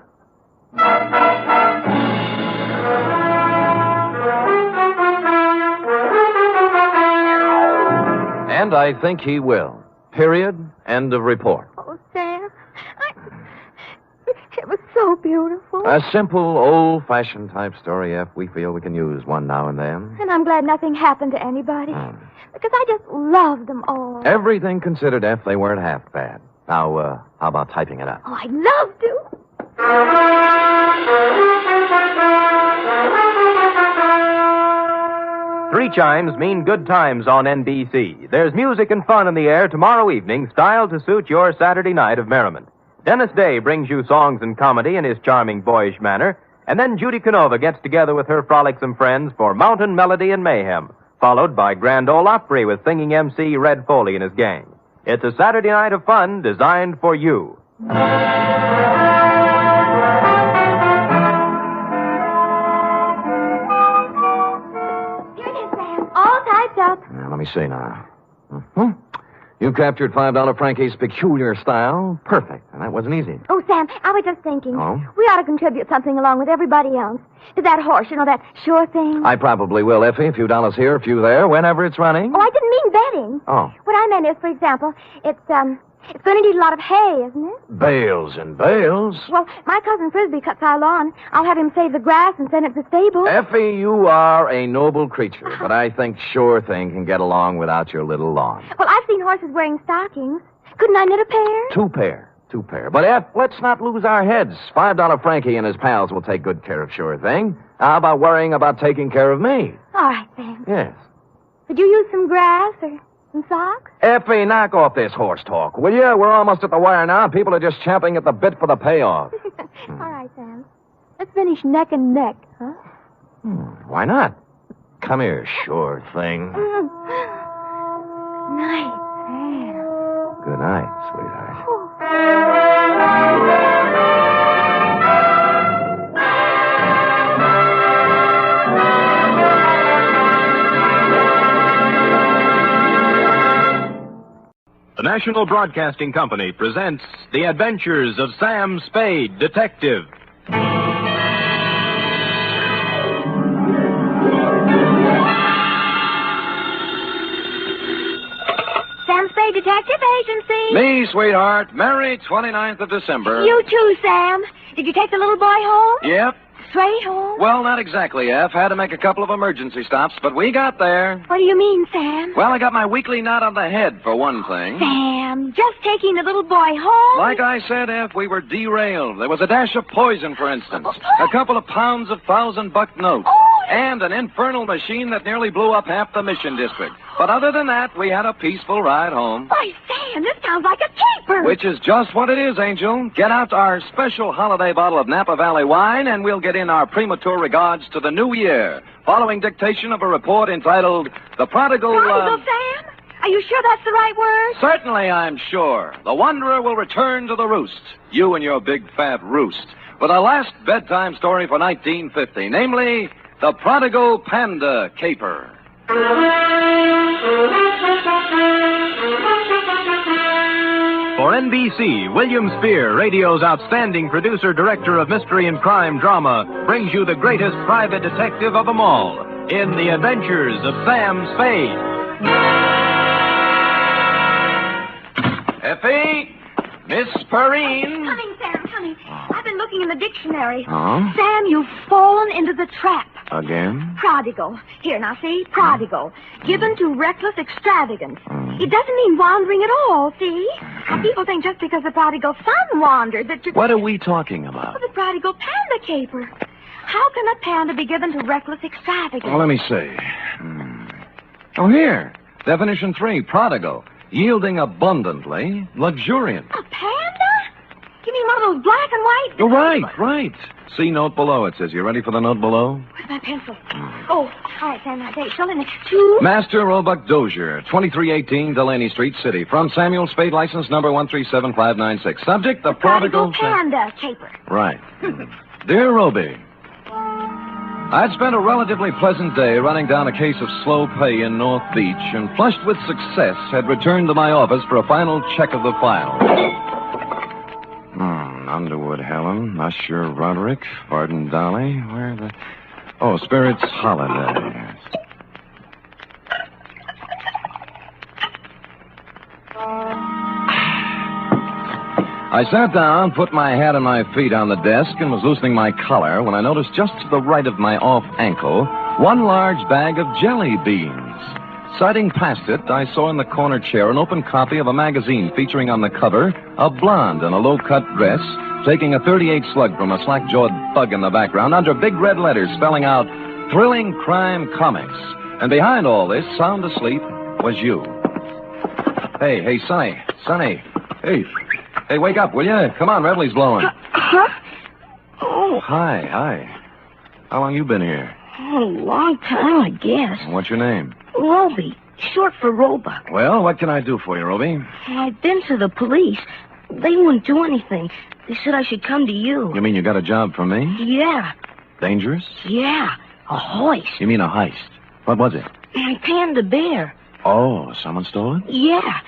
And I think he will. Period. End of report. Oh, Sam, it was so beautiful. A simple, old-fashioned type story, F. We feel we can use one now and then. And I'm glad nothing happened to anybody. Because I just love them all. Everything considered, F, they weren't half bad. Now, how about typing it up? Oh, I'd love to. Three chimes mean good times on NBC. There's music and fun in the air tomorrow evening, styled to suit your Saturday night of merriment. Dennis Day brings you songs and comedy in his charming boyish manner, and then Judy Canova gets together with her frolicsome friends for Mountain Melody and Mayhem, followed by Grand Ole Opry with singing MC Red Foley and his gang. It's a Saturday night of fun designed for you. All typed up. Now, let me see now. Mm-hmm. You captured $5 Frankie's peculiar style. Perfect. And that wasn't easy. Oh, Sam, I was just thinking. Oh? We ought to contribute something along with everybody else. To that horse, that sure thing. I probably will, Effie. A few dollars here, a few there, whenever it's running. Oh, I didn't mean betting. Oh. What I meant is, for example, it's going to need a lot of hay, isn't it? Bales and bales. Well, my cousin Frisbee cuts our lawn. I'll have him save the grass and send it to the stable. Effie, you are a noble creature, but I think Sure Thing can get along without your little lawn. Well, I've seen horses wearing stockings. Couldn't I knit a pair? Two pair. But, Eff, let's not lose our heads. $5 Frankie and his pals will take good care of Sure Thing. How about worrying about taking care of me? All right, Sam. Yes. Could you use some grass or some socks? Effie, knock off this horse talk, will you? We're almost at the wire now. People are just champing at the bit for the payoff. All right, Sam. Let's finish neck and neck, huh? Why not? Come here, Sure Thing. Night, Sam. Good night, sweetheart. The National Broadcasting Company presents The Adventures of Sam Spade, Detective. Sam Spade Detective Agency. Me, sweetheart. Merry 29th of December. You too, Sam. Did you take the little boy home? Yep. Straight home? Well, not exactly, F. Had to make a couple of emergency stops, but we got there. What do you mean, Sam? Well, I got my weekly knot on the head, for one thing. Sam, just taking the little boy home? Like I said, F, we were derailed. There was a dash of poison, for instance. A couple of pounds of $1,000 notes. And an infernal machine that nearly blew up half the Mission District. But other than that, we had a peaceful ride home. Why, Sam, this sounds like a caper. Which is just what it is, Angel. Get out our special holiday bottle of Napa Valley wine, and we'll get in our premature regards to the new year, following dictation of a report entitled The Prodigal... Prodigal, Sam? Are you sure that's the right word? Certainly, I'm sure. The Wanderer will return to the roost. You and your big fat roost. With our last bedtime story for 1950, namely, The Prodigal Panda Caper. For NBC, William Spear, radio's outstanding producer-director of mystery and crime drama, brings you the greatest private detective of them all in The Adventures of Sam Spade. Effie! Miss Perrine! Coming, Sam, coming. I've been looking in the dictionary. Huh? Sam, you've fallen into the trap. Again? Prodigal. Here, now, see? Prodigal. Given to reckless extravagance. It doesn't mean wandering at all, see? Now, people think just because the prodigal son wandered that you... What are we talking about? Oh, the prodigal panda caper. How can a panda be given to reckless extravagance? Well, let me see. Oh, here. Definition 3, prodigal. Yielding abundantly, luxuriant. A panda? You mean one of those black and white? Oh, right. See note below, it says. You ready for the note below? Where's my pencil? Oh, all right, Sam, now, date. Fill in it. 2. Master Roebuck Dozier, 2318 Delaney Street, City. From Samuel Spade, license number 137596. Subject, the prodigal panda caper. Right. Dear Roby, I'd spent a relatively pleasant day running down a case of slow pay in North Beach and, flushed with success, had returned to my office for a final check of the file. Underwood Helen, Usher Roderick, Varden Dolly, where the... Oh, Spirit's Holiday. I sat down, put my hat and my feet on the desk, and was loosening my collar when I noticed just to the right of my off ankle one large bag of jelly beans. Sighting past it, I saw in the corner chair an open copy of a magazine featuring on the cover a blonde in a low-cut dress taking a .38 slug from a slack-jawed bug in the background under big red letters spelling out Thrilling Crime Comics. And behind all this, sound asleep, was you. Hey, Sonny. Hey, wake up, will you? Come on, Revelie's blowing. Huh? Oh. Hi. How long you been here? Oh, a long time, I guess. What's your name? Roby, short for Roebuck. Well, what can I do for you, Roby? I've been to the police. They wouldn't do anything. They said I should come to you. You mean you got a job for me? Yeah. Dangerous? Yeah, a hoist. You mean a heist? What was it? My panda bear. Oh, someone stole it? Yeah.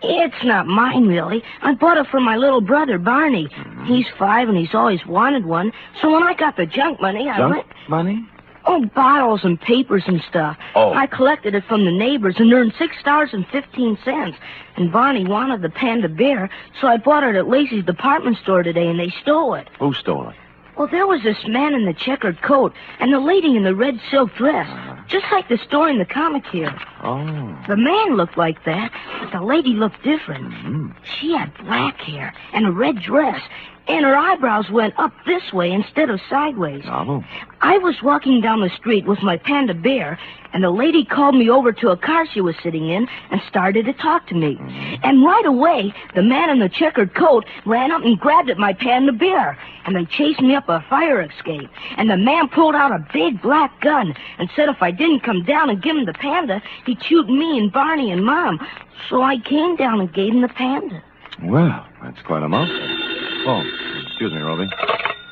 It's not mine, really. I bought it for my little brother, Barney. He's 5 and he's always wanted one. So when I got the junk money, I went... money? Oh, bottles and papers and stuff. Oh. I collected it from the neighbors and earned $6.15. And Barney wanted the Panda bear, so I bought it at Lacey's department store today, and they stole it. Who stole it? Well, there was this man in the checkered coat and the lady in the red silk dress, just like the story in the comic here. Oh. The man looked like that, but the lady looked different. She had black hair and a red dress, and her eyebrows went up this way instead of sideways. Oh. I was walking down the street with my Panda bear, and the lady called me over to a car she was sitting in and started to talk to me. And right away, the man in the checkered coat ran up and grabbed at my Panda bear, and they chased me up a fire escape. And the man pulled out a big black gun and said if I didn't come down and give him the Panda, he'd shoot me and Barney and Mom. So I came down and gave him the Panda. Well, that's quite a mouthful. Oh, excuse me, Roby.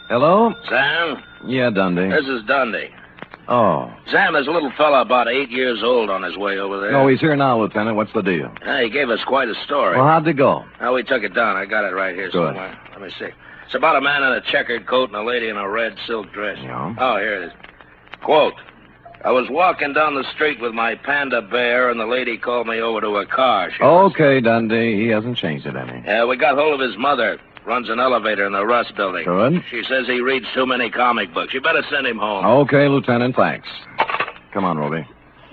Hello? Sam? Yeah, Dundee. This is Dundee. Oh. Sam, there's a little fella about 8 years old on his way over there. No, he's here now, Lieutenant. What's the deal? He gave us quite a story. Well, how'd it go? We took it down. I got it right here Good. somewhere. Let me see. It's about a man in a checkered coat and a lady in a red silk dress. Yeah. Oh, here it is. Quote, I was walking down the street with my Panda bear, and the lady called me over to her car. Okay, Dundee. He hasn't changed it any. Yeah, we got hold of his mother. Runs an elevator in the Rust building. Good. She says he reads too many comic books. You better send him home. Okay, Lieutenant, thanks. Come on, Roby.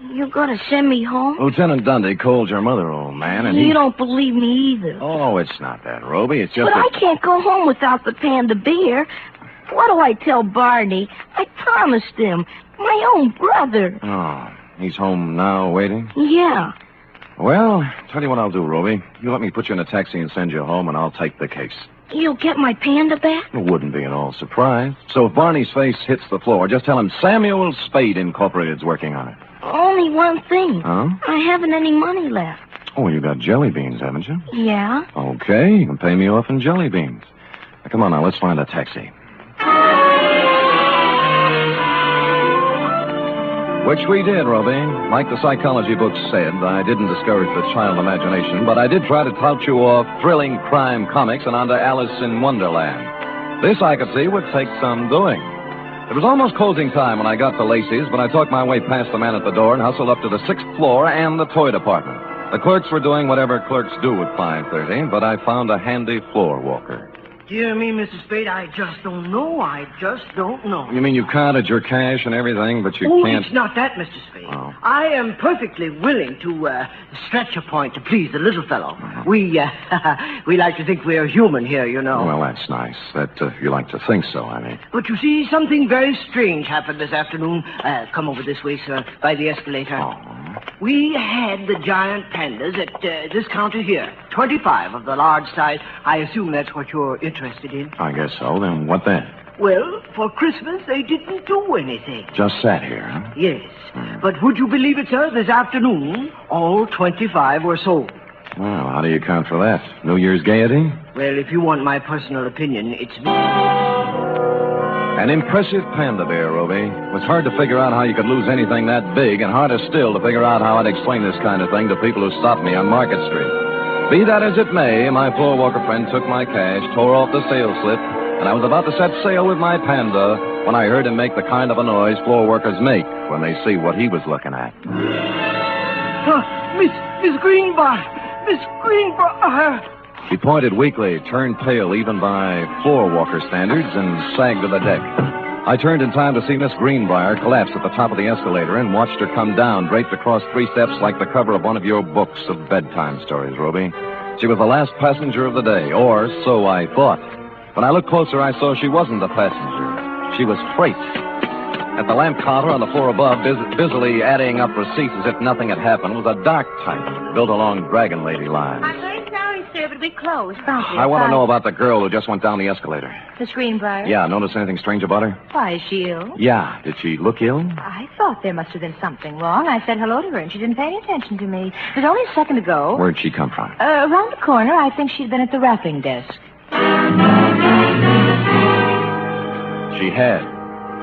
You gonna send me home? Lieutenant Dundee called your mother, old man, and You don't believe me either. Oh, it's not that, Roby. It's just But I can't go home without the Panda bear. What do I tell Barney? I promised him. My own brother. Oh, he's home now, waiting? Yeah. Well, tell you what I'll do, Roby. You let me put you in a taxi and send you home, and I'll take the case. You'll get my Panda back? It wouldn't be at all surprised. So if Barney's face hits the floor, just tell him Samuel Spade Incorporated's working on it. Only one thing. Huh? I haven't any money left. Oh, you got jelly beans, haven't you? Yeah? Okay, you can pay me off in jelly beans. Now, come on now, let's find a taxi. Which we did, Roby. Like the psychology books said, I didn't discourage the child imagination, but I did try to tout you off thrilling crime comics and onto Alice in Wonderland. This, I could see, would take some doing. It was almost closing time when I got to Lacey's, but I talked my way past the man at the door and hustled up to the 6th floor and the toy department. The clerks were doing whatever clerks do at 5:30, but I found a handy floor walker. Dear me, Mr. Spade, I just don't know. I just don't know. You mean you counted your cash and everything, but you can't... It's not that, Mr. Spade. Oh. I am perfectly willing to stretch a point to please the little fellow. We like to think we're human here, you know. Well, that's nice. That you like to think so, I mean. But you see, something very strange happened this afternoon. Come over this way, sir, by the escalator. Oh. We had the giant pandas at this counter here. 25 of the large size. I assume that's what you're interested in. I guess so. Then what then? Well, for Christmas, they didn't do anything. Just sat here, huh? Yes. But would you believe it, sir? This afternoon, all 25 were sold. Well, how do you account for that? New Year's gaiety? Well, if you want my personal opinion, it's... An impressive panda bear, Roby. It was hard to figure out how you could lose anything that big, and harder still to figure out how I'd explain this kind of thing to people who stopped me on Market Street. Be that as it may, my floor walker friend took my cash, tore off the sales slip, and I was about to set sail with my Panda when I heard him make the kind of a noise floor workers make when they see what he was looking at. Miss Greenbar! Miss Greenbar! He pointed weakly, turned pale even by floor walker standards, and sagged to the deck. I turned in time to see Miss Greenbrier collapse at the top of the escalator and watched her come down, draped across 3 steps like the cover of one of your books of bedtime stories, Roby. She was the last passenger of the day, or so I thought. When I looked closer, I saw she wasn't a passenger. She was freight. At the lamp counter on the floor above, busily adding up receipts as if nothing had happened, was a dark type, built along Dragon Lady lines. I'm very sorry, sir, but we closed. I want to know about the girl who just went down the escalator. Miss Greenbrier? Yeah, notice anything strange about her? Why, is she ill? Yeah. Did she look ill? I thought there must have been something wrong. I said hello to her, and she didn't pay any attention to me. It was only a second ago. Where'd she come from? Around the corner. I think she'd been at the wrapping desk. She had.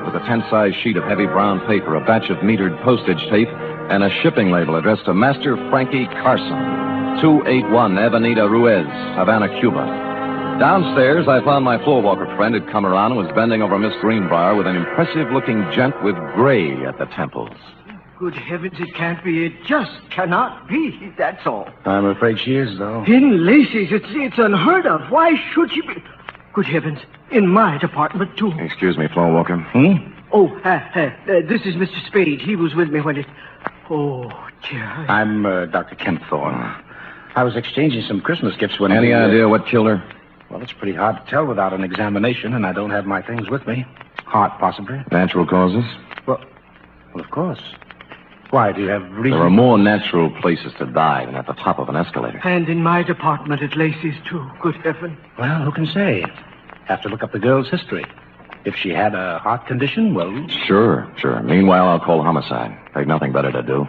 With a 10-size sheet of heavy brown paper, a batch of metered postage tape, and a shipping label addressed to Master Frankie Carson, 281 Avenida Ruiz, Havana, Cuba. Downstairs, I found my floorwalker friend had come around and was bending over Miss Greenbrier with an impressive-looking gent with gray at the temples. Good heavens, it can't be. It just cannot be. That's all. I'm afraid she is, though. In Lacey's, it's unheard of. Why should she be? Good heavens, in my department, too. Excuse me, floorwalker. Oh, this is Mr. Spade. He was with me when it... Oh, dear. I'm Dr. Kent Thorne. I was exchanging some Christmas gifts when... Any idea what killed her? Well, it's pretty hard to tell without an examination, and I don't have my things with me. Heart, possibly. Natural causes? Well, of course. Why, do you have reason? There are more natural places to die than at the top of an escalator. And in my department at Lacey's, too. Good heaven. Well, who can say? Have to look up the girl's history. If she had a heart condition, well... Sure. Meanwhile, I'll call homicide. They've nothing better to do.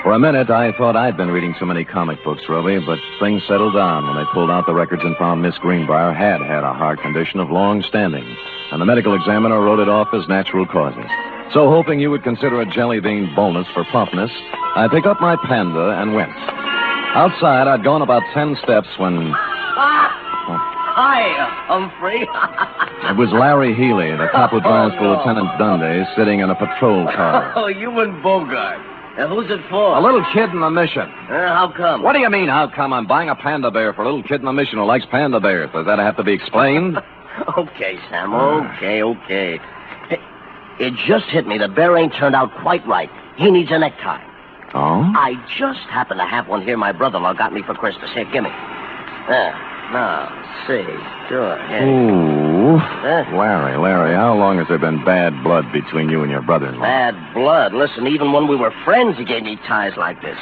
For a minute, I thought I'd been reading too many comic books, Roby, but things settled down when they pulled out the records and found Miss Greenbrier had a heart condition of long standing, and the medical examiner wrote it off as natural causes. So, hoping you would consider a jelly bean bonus for promptness, I picked up my Panda and went. Outside, I'd gone about 10 steps when... Hi, Humphrey. It was Larry Healy, the cop who drives for Lieutenant Dundee, sitting in a patrol car. Oh, you and Bogart. Who's it for? A little kid in the mission. How come? What do you mean, how come? I'm buying a panda bear for a little kid in the mission who likes panda bears. Does that have to be explained? Okay, Sam, okay. Hey, it just hit me. The bear ain't turned out quite right. He needs a necktie. Oh? I just happen to have one here my brother-in-law got me for Christmas. Here, gimme. There. Now, see. Sure. Here. Ooh. Larry, how long has there been bad blood between you and your brother-in-law? Bad blood? Listen, even when we were friends, he gave me ties like this.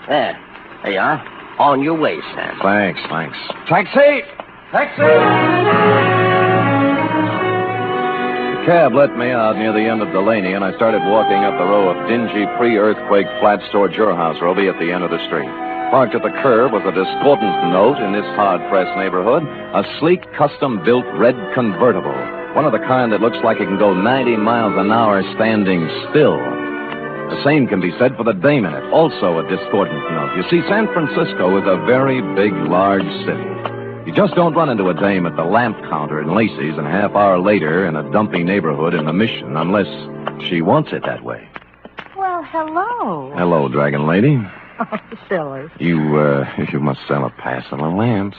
There you are. On your way, Sam. Thanks. Taxi! The cab let me out near the end of Delaney, and I started walking up the row of dingy pre-earthquake flats toward your house, Roby, at the end of the street. Parked at the curb was a discordant note in this hard-pressed neighborhood, a sleek, custom-built red convertible, one of the kind that looks like it can go 90 miles an hour standing still. The same can be said for the dame in it, also a discordant note. You see, San Francisco is a very big, large city. You just don't run into a dame at the lamp counter in Lacey's and a half hour later in a dumpy neighborhood in the Mission, unless she wants it that way. Well, hello. Hello, Dragon Lady. Oh, silly. You must sell a pass on the lamps.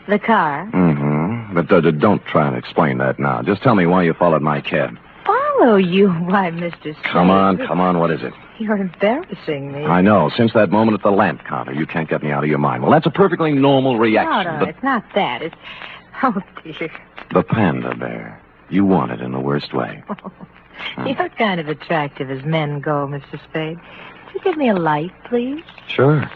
The car? Mm-hmm. But don't try and explain that now. Just tell me why you followed my cab. Follow you? Why, Mr. Spade. Come on, what is it? You're embarrassing me. I know. Since that moment at the lamp counter, you can't get me out of your mind. Well, that's a perfectly normal reaction. No, it's not that. It's... Oh, dear. The panda bear. You want it in the worst way. You're kind of attractive as men go, Mr. Spade. Could you give me a light, please? Sure.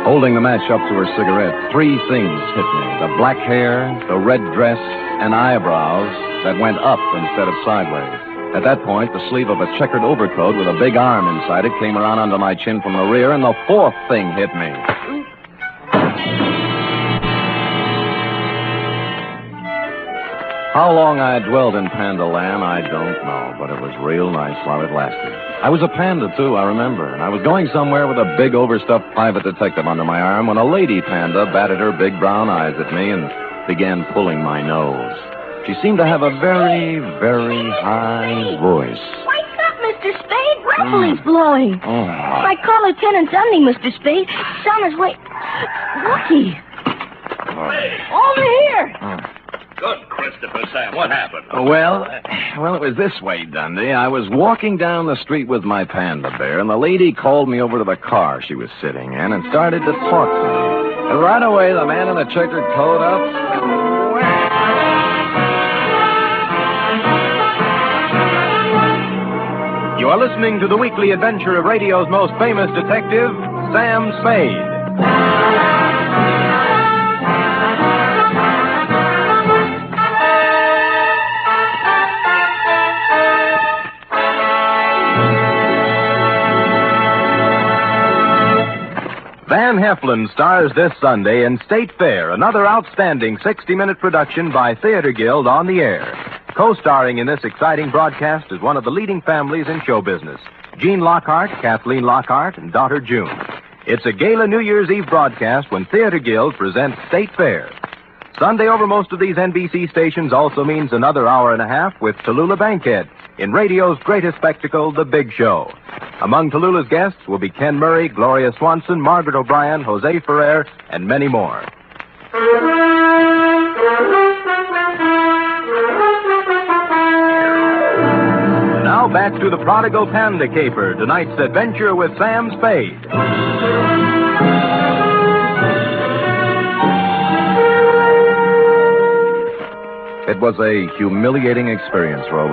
Holding the match up to her cigarette, three things hit me. The black hair, the red dress, and eyebrows that went up instead of sideways. At that point, the sleeve of a checkered overcoat with a big arm inside it came around under my chin from the rear, and the fourth thing hit me. How long I dwelled in Panda Land, I don't know, but it was real nice while it lasted. I was a panda, too, I remember, and I was going somewhere with a big overstuffed private detective under my arm when a lady panda batted her big brown eyes at me and began pulling my nose. She seemed to have a very, very high voice. Wake up, Mr. Spade. Rumbling's blowing. Oh. I call Lieutenant Dundee, Mr. Spade. It's on his way. Lucky. Over here. Good, Christopher, Sam. What happened? Well, it was this way, Dundee. I was walking down the street with my panda bear, and the lady called me over to the car she was sitting in and started to talk to me. And right away, the man in the checkered coat up. You are listening to the weekly adventure of radio's most famous detective, Sam Spade. Van Heflin stars this Sunday in State Fair, another outstanding 60-minute production by Theater Guild on the Air. Co-starring in this exciting broadcast is one of the leading families in show business, Gene Lockhart, Kathleen Lockhart, and daughter June. It's a gala New Year's Eve broadcast when Theater Guild presents State Fair. Sunday over most of these NBC stations also means another hour and a half with Tallulah Bankhead in radio's greatest spectacle, The Big Show. Among Tallulah's guests will be Ken Murray, Gloria Swanson, Margaret O'Brien, Jose Ferrer, and many more. Now back to the Prodigal Panda Caper, tonight's adventure with Sam Spade. It was a humiliating experience, Roe,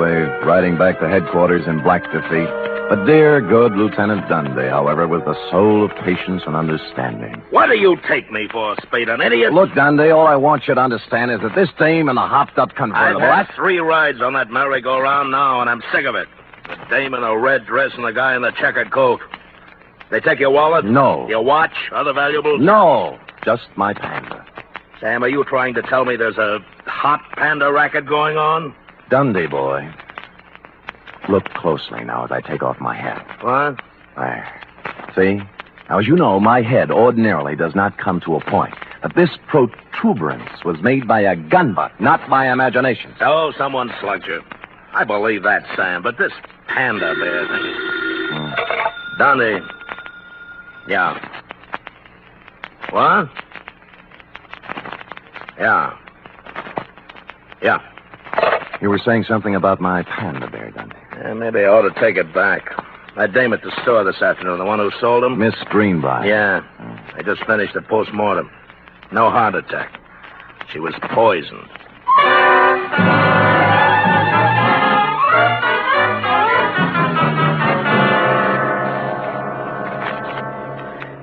riding back to headquarters in black defeat. But dear, good Lieutenant Dundee, however, was the soul of patience and understanding. What do you take me for, Spade, an idiot? Look, Dundee, all I want you to understand is that this dame and the hopped-up convertible... I've had 3 rides on that merry-go-round now, and I'm sick of it. The dame in a red dress and the guy in the checkered coat. They take your wallet? No. Your watch? Other valuables? No. Just my Panda. Sam, are you trying to tell me there's a hot Panda racket going on? Dundee, boy. Look closely now as I take off my hat. What? There. See? Now, as you know, my head ordinarily does not come to a point. But this protuberance was made by a gun butt, not by imagination. Oh, someone slugged you. I believe that, Sam, but this Panda bear thing... Dundee. Yeah. What? Yeah. Yeah. You were saying something about my Panda bear, Dundee. Yeah, maybe I ought to take it back. That dame at the store this afternoon, the one who sold him? Miss Greenbrier. Yeah. I just finished the post-mortem. No heart attack. She was poisoned.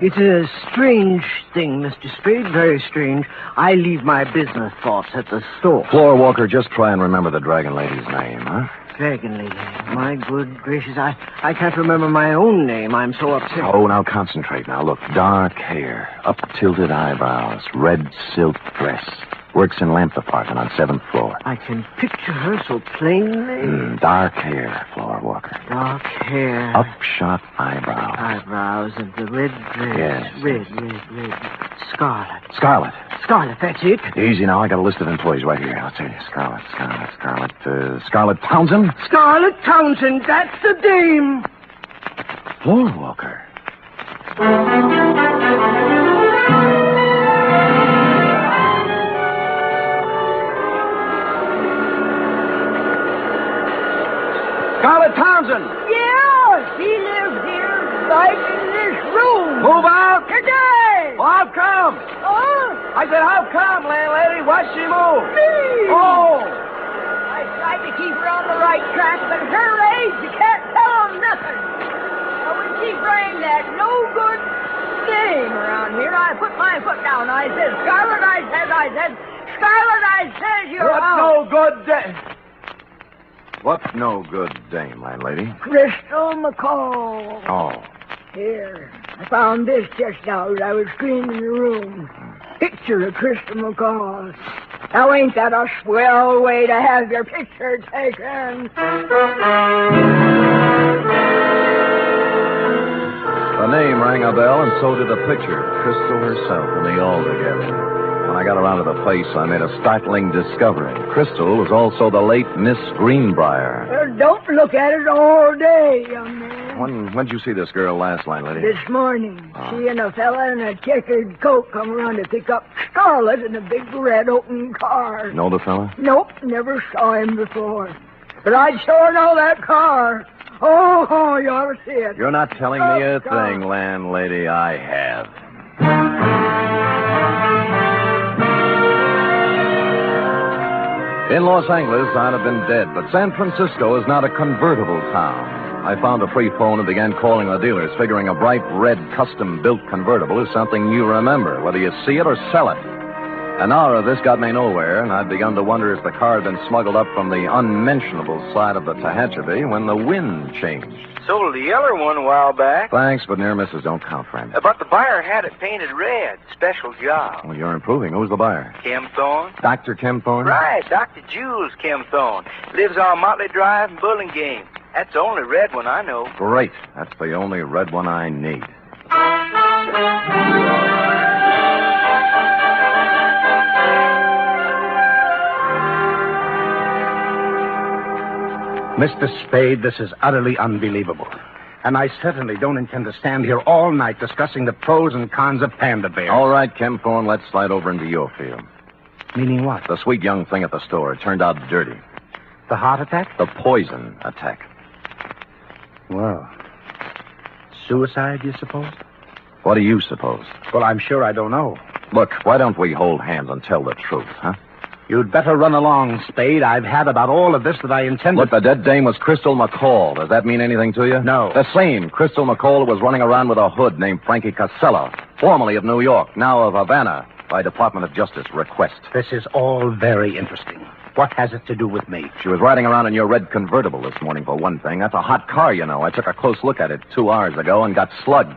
It's a strange thing, Mr. Spade, very strange. I leave my business thoughts at the store. Floor Walker, just try and remember the Dragon Lady's name, huh? Dragon Lady. My good gracious, I can't remember my own name. I'm so upset. Oh, now concentrate now. Look, dark hair, up-tilted eyebrows, red silk dress. Works in lamp department on 7th floor. I can picture her so plainly. Dark hair, Floor Walker. Dark hair. Upshot eyebrows. Eyebrows and the red dress. Yes. Red. Scarlet. Scarlet, that's it. Easy now. I got a list of employees right here. I'll tell you. Scarlet Townsend. Scarlet Townsend, that's the dame. Floor Walker. Scarlet Townsend! Yeah, she lives here, right in this room. Move out! Today! Well, how come? Oh? I said, how come, landlady? Why'd she move? Me! Oh! I tried to keep her on the right track, but at her age, you can't tell them nothing. Now, when she bring that no good thing around here, I put my foot down. I said, Scarlet, Scarlet, you're What's out. no good day? What's no good dame, landlady? Crystal McCall. Oh. Here, I found this just now as I was cleaning the room. Picture of Crystal McCall. Now, ain't that a swell way to have your picture taken? The name rang a bell, and so did the picture. Crystal herself and me all together. When I got around to the place, I made a startling discovery. Crystal was also the late Miss Greenbrier. Don't look at it all day, young man. When'd you see this girl last, landlady? This morning, she and a fella in a checkered coat come around to pick up Scarlet in a big red open car. Know the fella? Nope, never saw him before. But I'd sure know that car. Oh, you ought to see it. You're not telling me a thing, landlady. I have. In Los Angeles, I'd have been dead, but San Francisco is not a convertible town. I found a free phone and began calling the dealers, figuring a bright red custom-built convertible is something you remember, whether you see it or sell it. An hour of this got me nowhere, and I'd begun to wonder if the car had been smuggled up from the unmentionable side of the Tehachapi when the wind changed. Sold the yeller one a while back. Thanks, but near misses don't count, friend. But the buyer had it painted red. Special job. Well, you're improving. Who's the buyer? Kim Thorne. Dr. Kim Thorne? Right, Dr. Jules Kim Thorne. Lives on Motley Drive in Burlingame. That's the only red one I know. Great. That's the only red one I need. Mr. Spade, this is utterly unbelievable. And I certainly don't intend to stand here all night discussing the pros and cons of panda bears. All right, Kim Thorne, let's slide over into your field. Meaning what? The sweet young thing at the store. It turned out dirty. The heart attack? The poison attack. Well, suicide, you suppose? What do you suppose? Well, I'm sure I don't know. Look, why don't we hold hands and tell the truth, huh? You'd better run along, Spade. I've had about all of this that I intended. Look, the dead dame was Crystal McCall. Does that mean anything to you? No. The same Crystal McCall who was running around with a hood named Frankie Casella, formerly of New York, now of Havana, by Department of Justice request. This is all very interesting. What has it to do with me? She was riding around in your red convertible this morning, for one thing. That's a hot car, you know. I took a close look at it 2 hours ago and got slugged.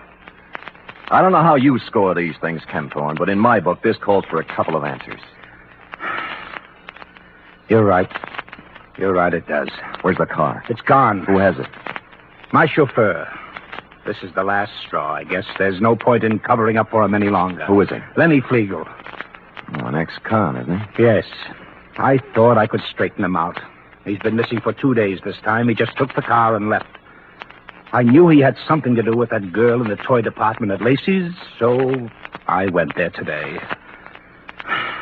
I don't know how you score these things, Ken Thorne, but in my book, this calls for a couple of answers. You're right. You're right, it does. Where's the car? It's gone. Who has it? My chauffeur. This is the last straw, I guess. There's no point in covering up for him any longer. Who is he? Lenny Flegel. Oh, an ex-con, isn't he? Yes. I thought I could straighten him out. He's been missing for 2 days this time. He just took the car and left. I knew he had something to do with that girl in the toy department at Lacey's, so I went there today.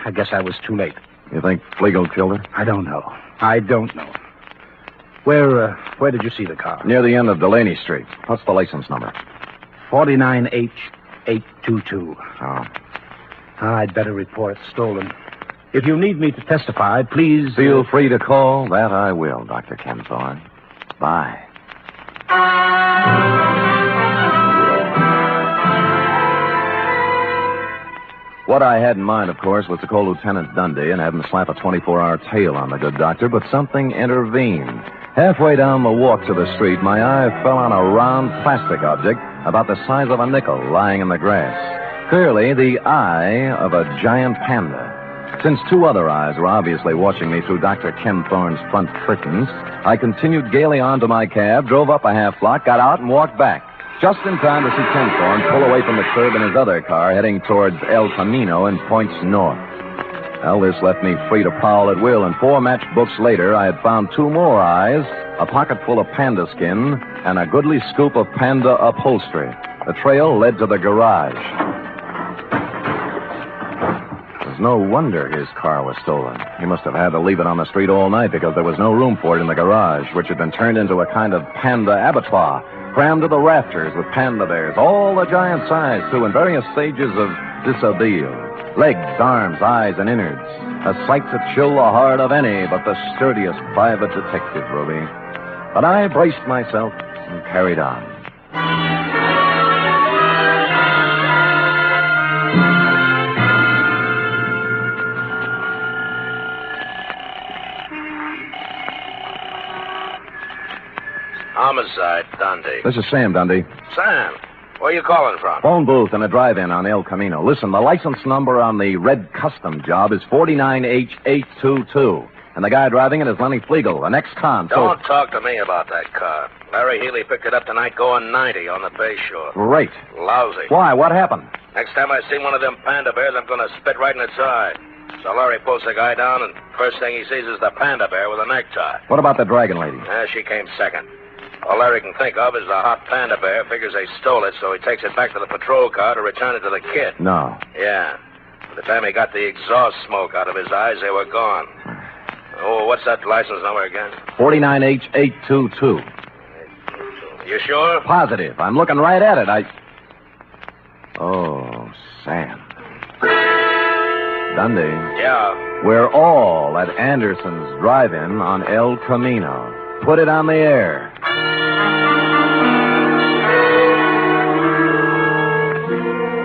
I guess I was too late. You think Flegel killed her? I don't know. I don't know. Where did you see the car? Near the end of Delaney Street. What's the license number? 49H822. Oh. I'd better report it stolen. If you need me to testify, please... Feel free to call. That I will, Dr. Ken Thorne. Bye. What I had in mind, of course, was to call Lieutenant Dundee and have him slap a 24-hour tail on the good doctor, but something intervened. Halfway down the walk to the street, my eye fell on a round plastic object about the size of a nickel lying in the grass. Clearly, the eye of a giant panda. Since 2 other eyes were obviously watching me through Dr. Kim Thorne's front curtains, I continued gaily on to my cab, drove up a half block, got out, and walked back. Just in time to see Ken Thorne pull away from the curb in his other car, heading towards El Camino and points north. Well, this left me free to prowl at will, and 4 matched books later, I had found 2 more eyes, a pocket full of panda skin, and a goodly scoop of panda upholstery. The trail led to the garage. It was no wonder his car was stolen. He must have had to leave it on the street all night because there was no room for it in the garage, which had been turned into a kind of panda abattoir, crammed to the rafters with panda bears, all the giant size, too, in various stages of dishabille. Legs, arms, eyes, and innards. A sight to chill the heart of any but the sturdiest private detective, Ruby. But I braced myself and carried on. Homicide, Dundee. This is Sam, Dundee. Sam, where you calling from? Phone booth in a drive-in on El Camino. Listen, the license number on the red custom job is 49H822. And the guy driving it is Lenny Flegel, an ex-con. Don't talk to me about that car. Larry Healy picked it up tonight going 90 on the Bay Shore. Great. Lousy. Why? What happened? Next time I see one of them panda bears, I'm going to spit right in its eye. So Larry pulls the guy down, and first thing he sees is the panda bear with a necktie. What about the dragon lady? She came second. All Larry can think of is the hot panda bear. Figures they stole it, so he takes it back to the patrol car to return it to the kid. No. Yeah. By the time he got the exhaust smoke out of his eyes, they were gone. Oh, what's that license number again? 49H822. You sure? Positive. I'm looking right at it. Oh, Sam. Dundee. Yeah. We're all at Anderson's drive-in on El Camino. Put it on the air.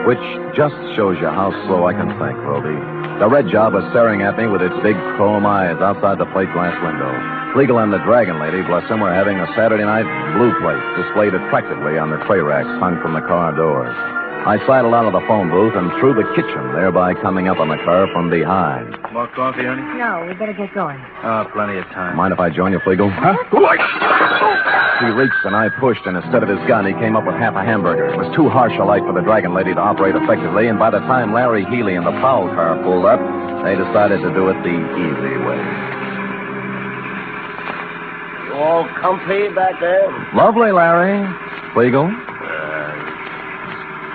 Which just shows you how slow I can think, Roby. The red job was staring at me with its big chrome eyes outside the plate glass window. Flegel and the Dragon Lady, bless them, were having a Saturday night blue plate displayed attractively on the tray racks hung from the car doors. I sidled out of the phone booth and through the kitchen, thereby coming up on the car from behind. More coffee, honey? No, we better get going. Oh, plenty of time. Mind if I join you, Flegel? Huh? He reached and I pushed, and instead of his gun, he came up with half a hamburger. It was too harsh a light for the Dragon Lady to operate effectively, and by the time Larry Healy and the Powell car pulled up, they decided to do it the easy way. You all comfy back there? Lovely, Larry. Flegel?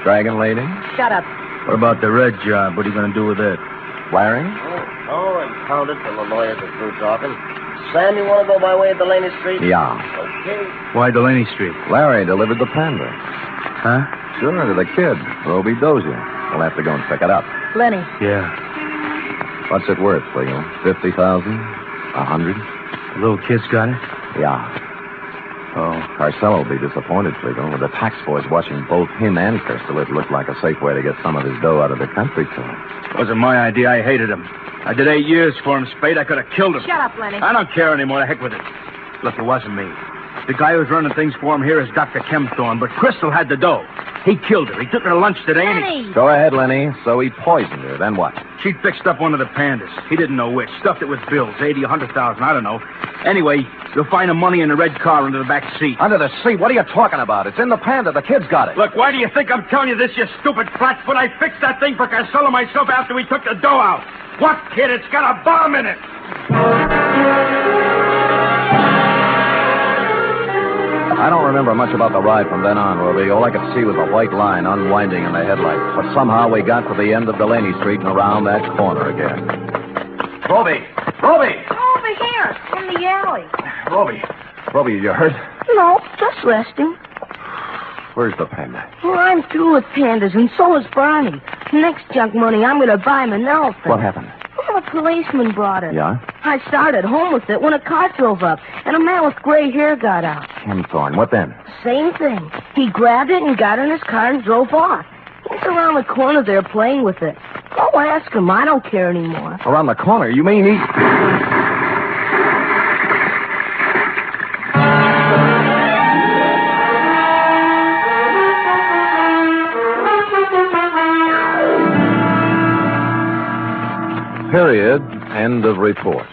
Dragon Lady? Shut up. What about the red job? What are you going to do with it? Larry? Oh, impound it till the lawyers are through talking. Sam, you want to go by way of Delaney Street? Yeah. Okay. Why Delaney Street? Larry delivered the Panda. Huh? Sure, to the kid, Roby Dozier. We'll have to go and pick it up. Lenny. Yeah. What's it worth, Flegel? 50,000? 100? The little kid's got it? Yeah. Oh, Carcelo will be disappointed, Flegel. With the tax boys watching both him and Crystal, it looked like a safe way to get some of his dough out of the country club. It wasn't my idea. I hated him. I did 8 years for him, Spade. I could have killed him. Shut up, Lenny. I don't care anymore. The heck with it. Look, it wasn't me. The guy who's running things for him here is Dr. Kempthorne, but Crystal had the dough. He killed her. He took her to lunch today, and he... Go ahead, Lenny. So he poisoned her. Then what? She fixed up one of the pandas. He didn't know which. Stuffed it with bills, 80, 100,000, I don't know. Anyway, you'll find the money in the red car under the back seat. Under the seat? What are you talking about? It's in the Panda. The kid's got it. Look, why do you think I'm telling you this, you stupid flatfoot? I fixed that thing for Carcelo myself after we took the dough out. What, kid? It's got a bomb in it. I don't remember much about the ride from then on, Roby. All I could see was a white line unwinding in the headlights. But somehow we got to the end of Delaney Street and around that corner again. Roby! Roby! Over here, in the alley. Roby, you hurt? No, just resting. Where's the Panda? Well, I'm through with pandas, and so is Barney. Next junk money, I'm going to buy him an elephant. What happened? Well, a policeman brought it. Yeah? I started home with it when a car drove up, and a man with gray hair got out. Kempthorne. What then? Same thing. He grabbed it and got in his car and drove off. He's around the corner there playing with it. Go ask him. I don't care anymore. Around the corner? You mean he... Period. End of report.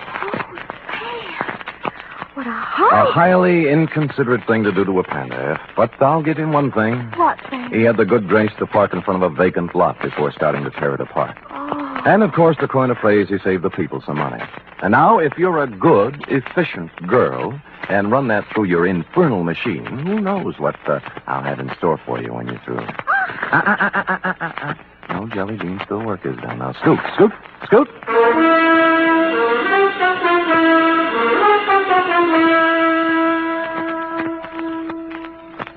What a A hurry. highly inconsiderate thing to do to a Panda. But I'll give him one thing. What thing? He had the good grace to park in front of a vacant lot before starting to tear it apart. Oh. And, of course, to coin a phrase, he saved the people some money. And now, if you're a good, efficient girl and run that through your infernal machine, who knows what I'll have in store for you when you're through. No, Jelly Bean, still work is done. Now, scoot, scoot, scoot.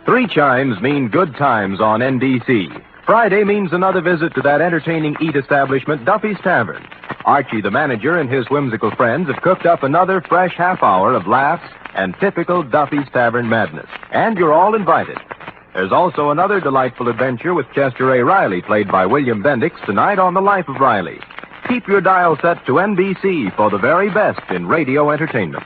Three chimes mean good times on NBC. Friday means another visit to that entertaining eat establishment, Duffy's Tavern. Archie, the manager, and his whimsical friends have cooked up another fresh half hour of laughs and typical Duffy's Tavern madness. And you're all invited. There's also another delightful adventure with Chester A. Riley, played by William Bendix, tonight on The Life of Riley. Keep your dial set to NBC for the very best in radio entertainment.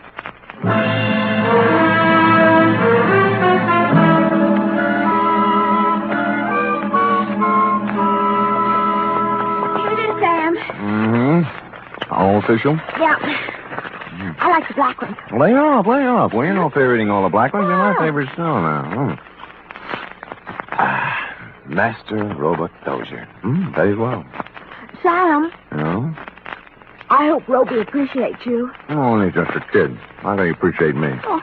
Here it is, Sam. Mm-hmm. All official? Yeah. I like the black one. Lay off, lay off. Well, you're no favoriting all the black ones. You're my favorite still now. Master Robot Dozier. Very well. Sam, No? I hope Roby appreciates you. Only just a kid. How can you appreciate me? Oh,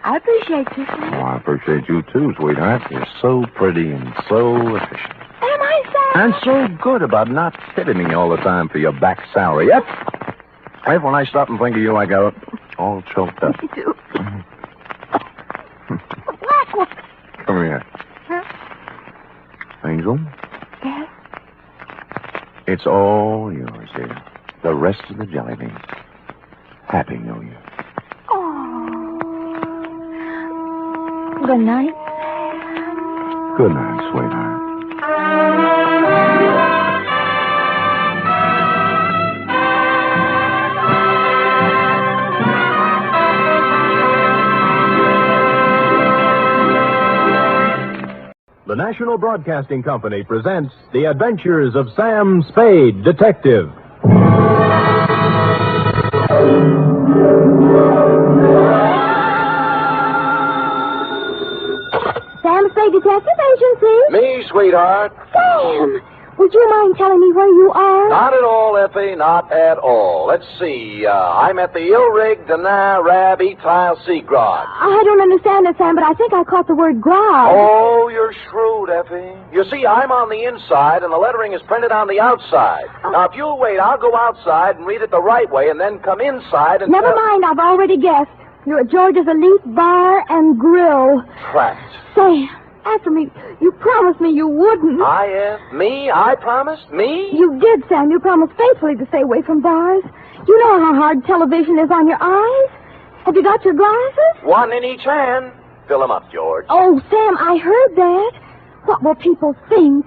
I appreciate you, Oh, Sam. I appreciate you too, sweetheart. You're so pretty and so efficient. Am I, Sam? And so good about not tipping me all the time for your back salary. Yep. Right when I stop and think of you, I go all choked up. Me too. Black one. Come here. Huh? Angel, Yes? it's all yours, dear. The rest of the jelly beans. Happy New Year. Oh. Good night. Good night, sweetheart. the National Broadcasting Company presents The Adventures of Sam Spade, Detective. Sam Spade Detective Agency? Me, sweetheart. Sam, would you mind telling me where you are? Not at all, Effie, not at all. Let's see. I'm at the Il-Rig Dana Rab Etile Seagrod. I don't understand it, Sam, but I think I caught the word grog. Oh, you're shrewd, Effie. You see, I'm on the inside, and the lettering is printed on the outside. Now, if you'll wait, I'll go outside and read it the right way, and then come inside and... Never mind, I've already guessed. You're at George's Elite Bar and Grill. Trapped. Sam, answer me. You promised me you wouldn't. Me? I promised? Me? You did, Sam. You promised faithfully to stay away from bars. You know how hard television is on your eyes. Have you got your glasses? One in each hand. Fill them up, George. Oh, Sam, I heard that. What will people think?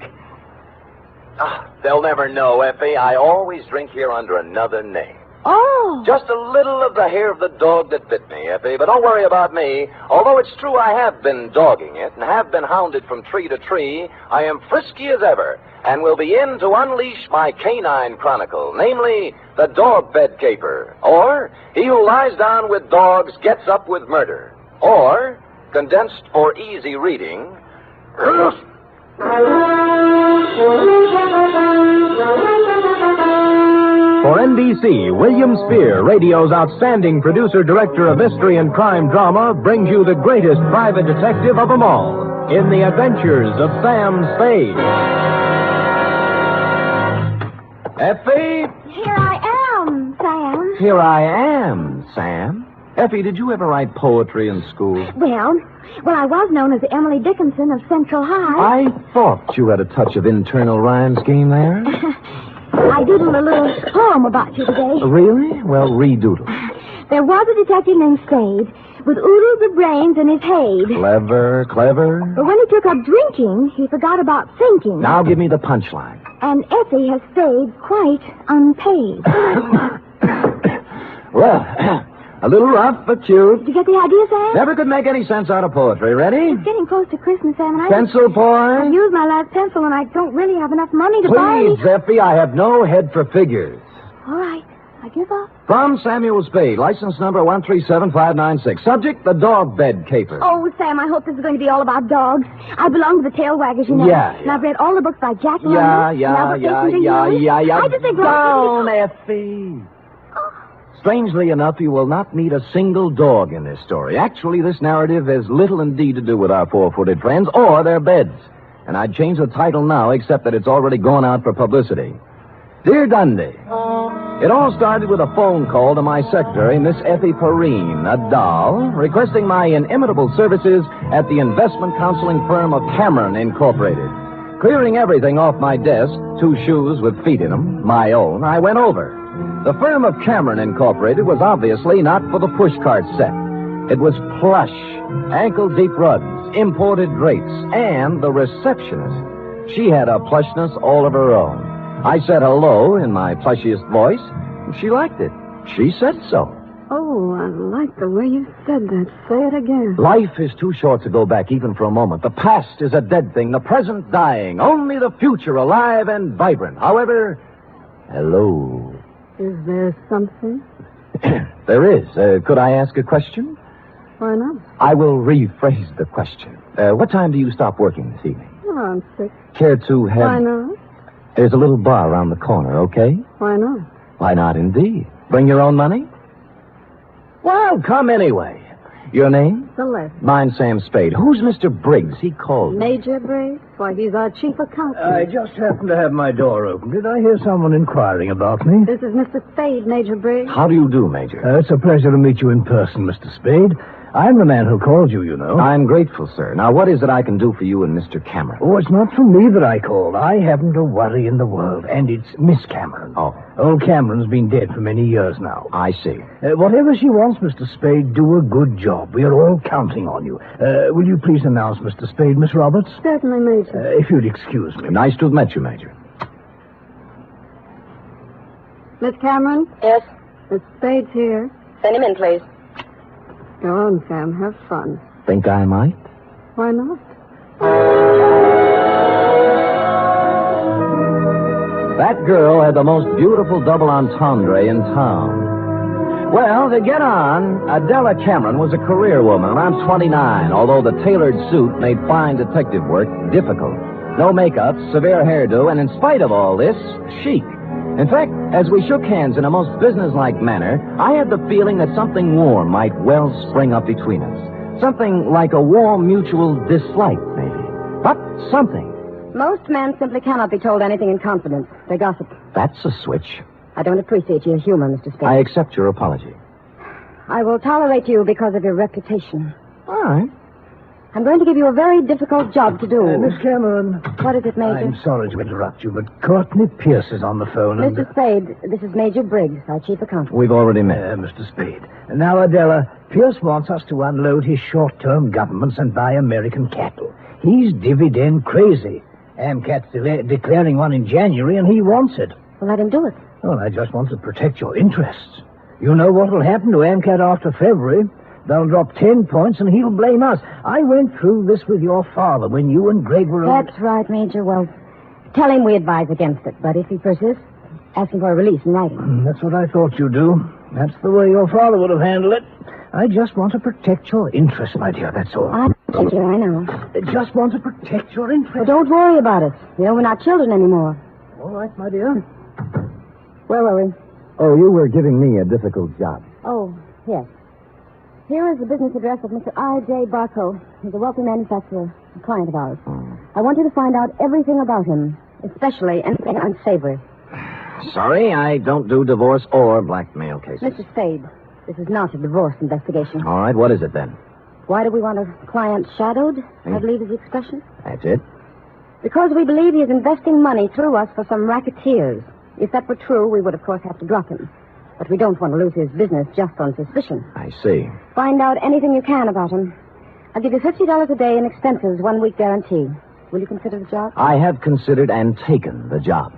They'll never know, Effie. I always drink here under another name. Oh. Just a little of the hair of the dog that bit me, Effie. But don't worry about me. Although it's true I have been dogging it and have been hounded from tree to tree, I am frisky as ever and will be in to unleash my canine chronicle, namely the dog bed caper, or he who lies down with dogs gets up with murder, or, condensed for easy reading, For NBC, William Spear, radio's outstanding producer-director of mystery and crime drama, brings you the greatest private detective of them all in The Adventures of Sam Spade. Effie? Here I am, Sam. Here I am, Sam. Effie, did you ever write poetry in school? Well, I was known as Emily Dickinson of Central High. I thought you had a touch of internal rhyme scheme there. I doodled a little poem about you today. Really? Well, redoodle. There was a detective named Spade with oodles of brains in his head. Clever, clever. But when he took up drinking, he forgot about thinking. Now give me the punchline. And Effie has stayed quite unpaid. Well, a little rough, but cute. Did you get the idea, Sam? Never could make any sense out of poetry. Ready? It's getting close to Christmas, Sam, and I... Pencil point? I've used my last pencil, and I don't really have enough money to buy any... Please, Effie, I have no head for figures. All right, I give up. From Samuel Spade, license number 137596. Subject, the dog bed caper. Oh, Sam, I hope this is going to be all about dogs. I belong to the tail waggers, you know. Yeah. And I've read all the books by Jack London. Yeah. I just think... Down, Effie. Strangely enough, you will not meet a single dog in this story. Actually, this narrative has little indeed to do with our four-footed friends or their beds. And I'd change the title now, except that it's already gone out for publicity. Dear Dundee, it all started with a phone call to my secretary, Miss Effie Perrine, a doll, requesting my inimitable services at the investment counseling firm of Cameron Incorporated. Clearing everything off my desk, 2 shoes with feet in them, my own, I went over. The firm of Cameron Incorporated was obviously not for the pushcart set. It was plush, ankle-deep rugs, imported drapes, and the receptionist. She had a plushness all of her own. I said hello in my plushiest voice, and she liked it. She said so. Oh, I like the way you said that. Say it again. Life is too short to go back even for a moment. The past is a dead thing, the present dying, only the future alive and vibrant. However, hello. Is there something? There is. Could I ask a question? Why not? I will rephrase the question. What time do you stop working this evening? Around 6. Care to have... Why not? There's a little bar around the corner, okay? Why not? Why not, indeed? Bring your own money? Well, come anyway. Your name? Celeste. Mine's Sam Spade. Who's Mr. Briggs? He called. Major Briggs? Why, he's our chief accountant. I just happened to have my door open. Did I hear someone inquiring about me? This is Mr. Spade, Major Briggs. How do you do, Major? It's a pleasure to meet you in person, Mr. Spade. I'm the man who called you, you know. I'm grateful, sir. Now, what is it I can do for you and Mr. Cameron? Oh, it's not for me that I called. I haven't a worry in the world, and it's Miss Cameron. Oh. Old Cameron's been dead for many years now. I see. Whatever she wants, Mr. Spade, do a good job. We are all counting on you. Will you please announce Mr. Spade, Miss Roberts? Certainly, Major. If you'd excuse me. Nice to have met you, Major. Miss Cameron? Yes? Miss Spade's here. Send him in, please. Go on, Sam. Have fun. Think I might? Why not? That girl had the most beautiful double entendre in town. Well, to get on, Adela Cameron was a career woman around 29, although the tailored suit made fine detective work difficult. No makeup, severe hairdo, and in spite of all this, chic. In fact, as we shook hands in a most businesslike manner, I had the feeling that something warm might well spring up between us. Something like a warm mutual dislike, maybe. But something. Most men simply cannot be told anything in confidence. They gossip. That's a switch. I don't appreciate your humor, Mr. Spade. I accept your apology. I will tolerate you because of your reputation. All right. I'm going to give you a very difficult job to do. Miss Cameron. What is it, Major? I'm sorry to interrupt you, but Courtney Pierce is on the phone. Mr. Spade, this is Major Briggs, our chief accountant. We've already met. Mr. Spade. And now, Adela, Pierce wants us to unload his short-term governments and buy American cattle. He's dividend crazy. AMCAT's declaring one in January, and he wants it. Well, let him do it. Well, I just want to protect your interests. You know what will happen to AMCAT after February. They'll drop 10 points, and he'll blame us. I went through this with your father when you and Greg were... That's right, Major. Well, tell him we advise against it. But if he persists, ask him for a release in writing. That's what I thought you'd do. That's the way your father would have handled it. I just want to protect your interests, my dear, that's all. I know. I just want to protect your interests. Well, don't worry about it. You know, we're not children anymore. All right, my dear. Where were we? Oh, you were giving me a difficult job. Oh, yes. Here is the business address of Mr. I.J. Barco. He's a wealthy manufacturer, a client of ours. I want you to find out everything about him, especially anything unsavory. Sorry, I don't do divorce or blackmail cases. Mr. Spade, this is not a divorce investigation. All right, what is it then? Why do we want a client shadowed, I believe is the expression? That's it. Because we believe he is investing money through us for some racketeers. If that were true, we would, of course, have to drop him. But we don't want to lose his business just on suspicion. I see. Find out anything you can about him. I'll give you $50 a day in expenses, 1 week guarantee. Will you consider the job? I have considered and taken the job.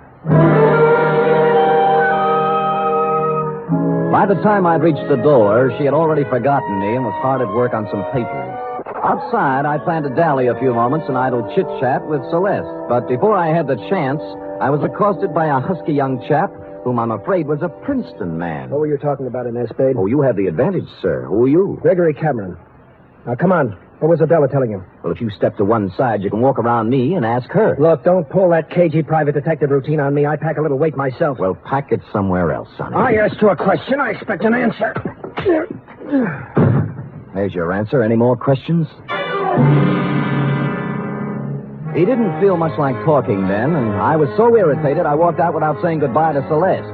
By the time I'd reached the door, she had already forgotten me and was hard at work on some papers. Outside, I planned to dally a few moments in idle chit-chat with Celeste. But before I had the chance, I was accosted by a husky young chap whom I'm afraid was a Princeton man. What were you talking about in there, Spade? Oh, you have the advantage, sir. Who are you? Gregory Cameron. Now, come on. What was Adela telling you? Well, if you step to one side, you can walk around me and ask her. Look, don't pull that cagey private detective routine on me. I pack a little weight myself. Well, pack it somewhere else, Sonny. I asked you a question. I expect an answer. There's your answer. Any more questions? He didn't feel much like talking then, and I was so irritated I walked out without saying goodbye to Celeste.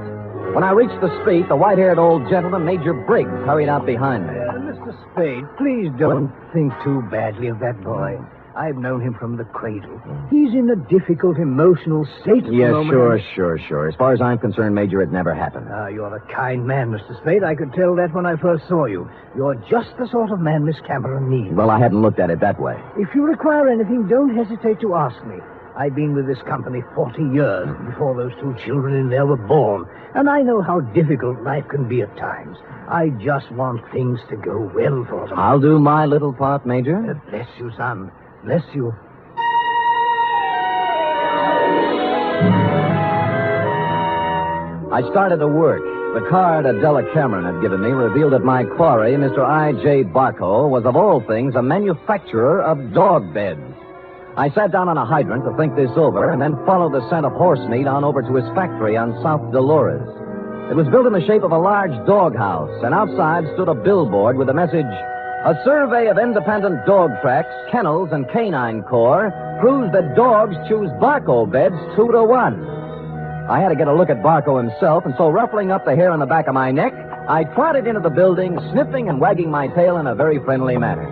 When I reached the street, the white-haired old gentleman, Major Briggs, hurried out behind me. Mr. Spade, please don't think too badly of that boy. I've known him from the cradle. He's in a difficult emotional state at the Yes, moment. sure. As far as I'm concerned, Major, it never happened. Ah, you're a kind man, Mr. Spade. I could tell that when I first saw you. You're just the sort of man Miss Cameron needs. Well, I hadn't looked at it that way. If you require anything, don't hesitate to ask me. I've been with this company 40 years before those 2 children in there were born, and I know how difficult life can be at times. I just want things to go well for them. I'll do my little part, Major. Bless you, son. Bless you. I started to work. The card Adela Cameron had given me revealed that my quarry, Mr. I.J. Barco, was of all things a manufacturer of dog beds. I sat down on a hydrant to think this over and then followed the scent of horse meat on over to his factory on South Dolores. It was built in the shape of a large doghouse, and outside stood a billboard with the message, "A survey of independent dog tracks, kennels, and canine corps proves that dogs choose Barco beds 2-to-1. I had to get a look at Barco himself, and so ruffling up the hair on the back of my neck, I trotted into the building, sniffing and wagging my tail in a very friendly manner.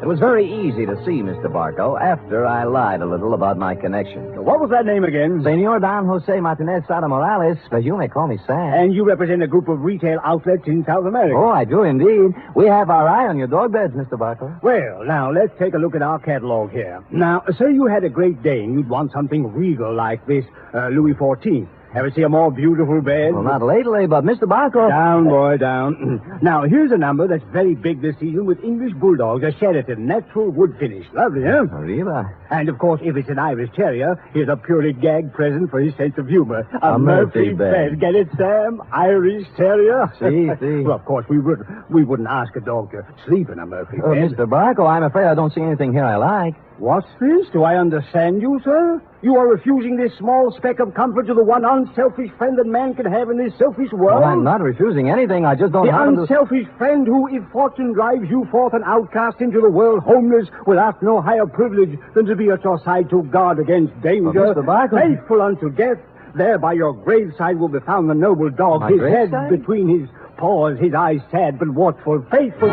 It was very easy to see Mr. Barco after I lied a little about my connection. What was that name again? Senor Don Jose Martinez Sada Morales, but you may call me Sam. And you represent a group of retail outlets in South America. Oh, I do indeed. We have our eye on your dog beds, Mr. Barco. Well, now, let's take a look at our catalog here. Now, say you had a great day and you'd want something regal like this Louis XIV. Ever see a more beautiful bed? Well, not lately, but Mr. Barco... Down, boy, down. Now, here's a number that's very big this season with English Bulldogs, a Sheraton, natural wood finish. Lovely, huh? Arriba. And, of course, if it's an Irish Terrier, here's a purely gag present for his sense of humor. A Murphy bed. Get it, Sam? Irish Terrier? See. Well, of course, we wouldn't ask a dog to sleep in a Murphy bed. Mr. Barco, I'm afraid I don't see anything here I like. What's this? Do I understand you, sir? You are refusing this small speck of comfort to the one unselfish friend that man can have in this selfish world? Well, I'm not refusing anything. I just don't The happen to... unselfish friend who, if fortune drives you forth an outcast into the world, homeless, will ask no higher privilege than to be at your side to guard against danger. But Mr. Barco... Faithful unto death, there by your graveside will be found the noble dog, My his head graveside? between his paws, his eyes sad but watchful, faithful...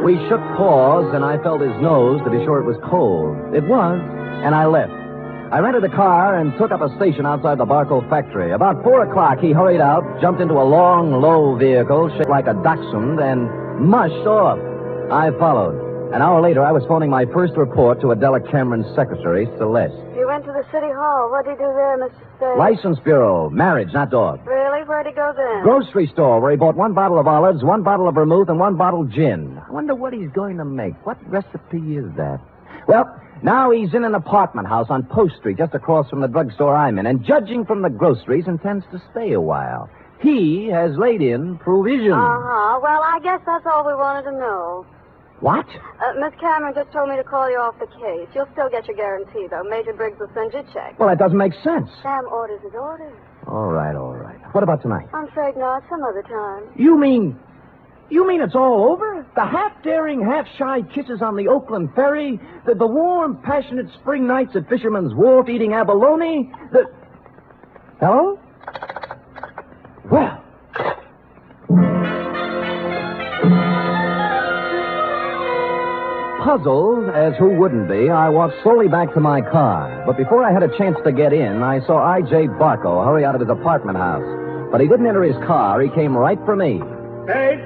We shook paws, and I felt his nose to be sure it was cold. It was, and I left. I rented a car and took up a station outside the Barco factory. About 4 o'clock, he hurried out, jumped into a long, low vehicle, shaped like a dachshund, and mushed off. I followed. An hour later, I was phoning my first report to Adela Cameron's secretary, Celeste. You went to the city hall. What did you do there, Mr. Spade? License bureau, marriage, not dog. Really? Where'd he go then? Grocery store, where he bought 1 bottle of olives, 1 bottle of vermouth, and 1 bottle gin. I wonder what he's going to make. What recipe is that? Well, now he's in an apartment house on Post Street, just across from the drugstore I'm in, and judging from the groceries, intends to stay a while. He has laid in provisions. Uh-huh. Well, I guess that's all we wanted to know. What? Miss Cameron just told me to call you off the case. You'll still get your guarantee, though. Major Briggs will send you a check. Well, that doesn't make sense. Sam orders his orders. All right. What about tonight? I'm afraid not. Some other time. You mean it's all over? The half-daring, half-shy kisses on the Oakland ferry? The warm, passionate spring nights at Fisherman's Wharf eating abalone? Hello? Well... Puzzled, as who wouldn't be, I walked slowly back to my car. But before I had a chance to get in, I saw I.J. Barco hurry out of his apartment house. But he didn't enter his car. He came right for me. Spade!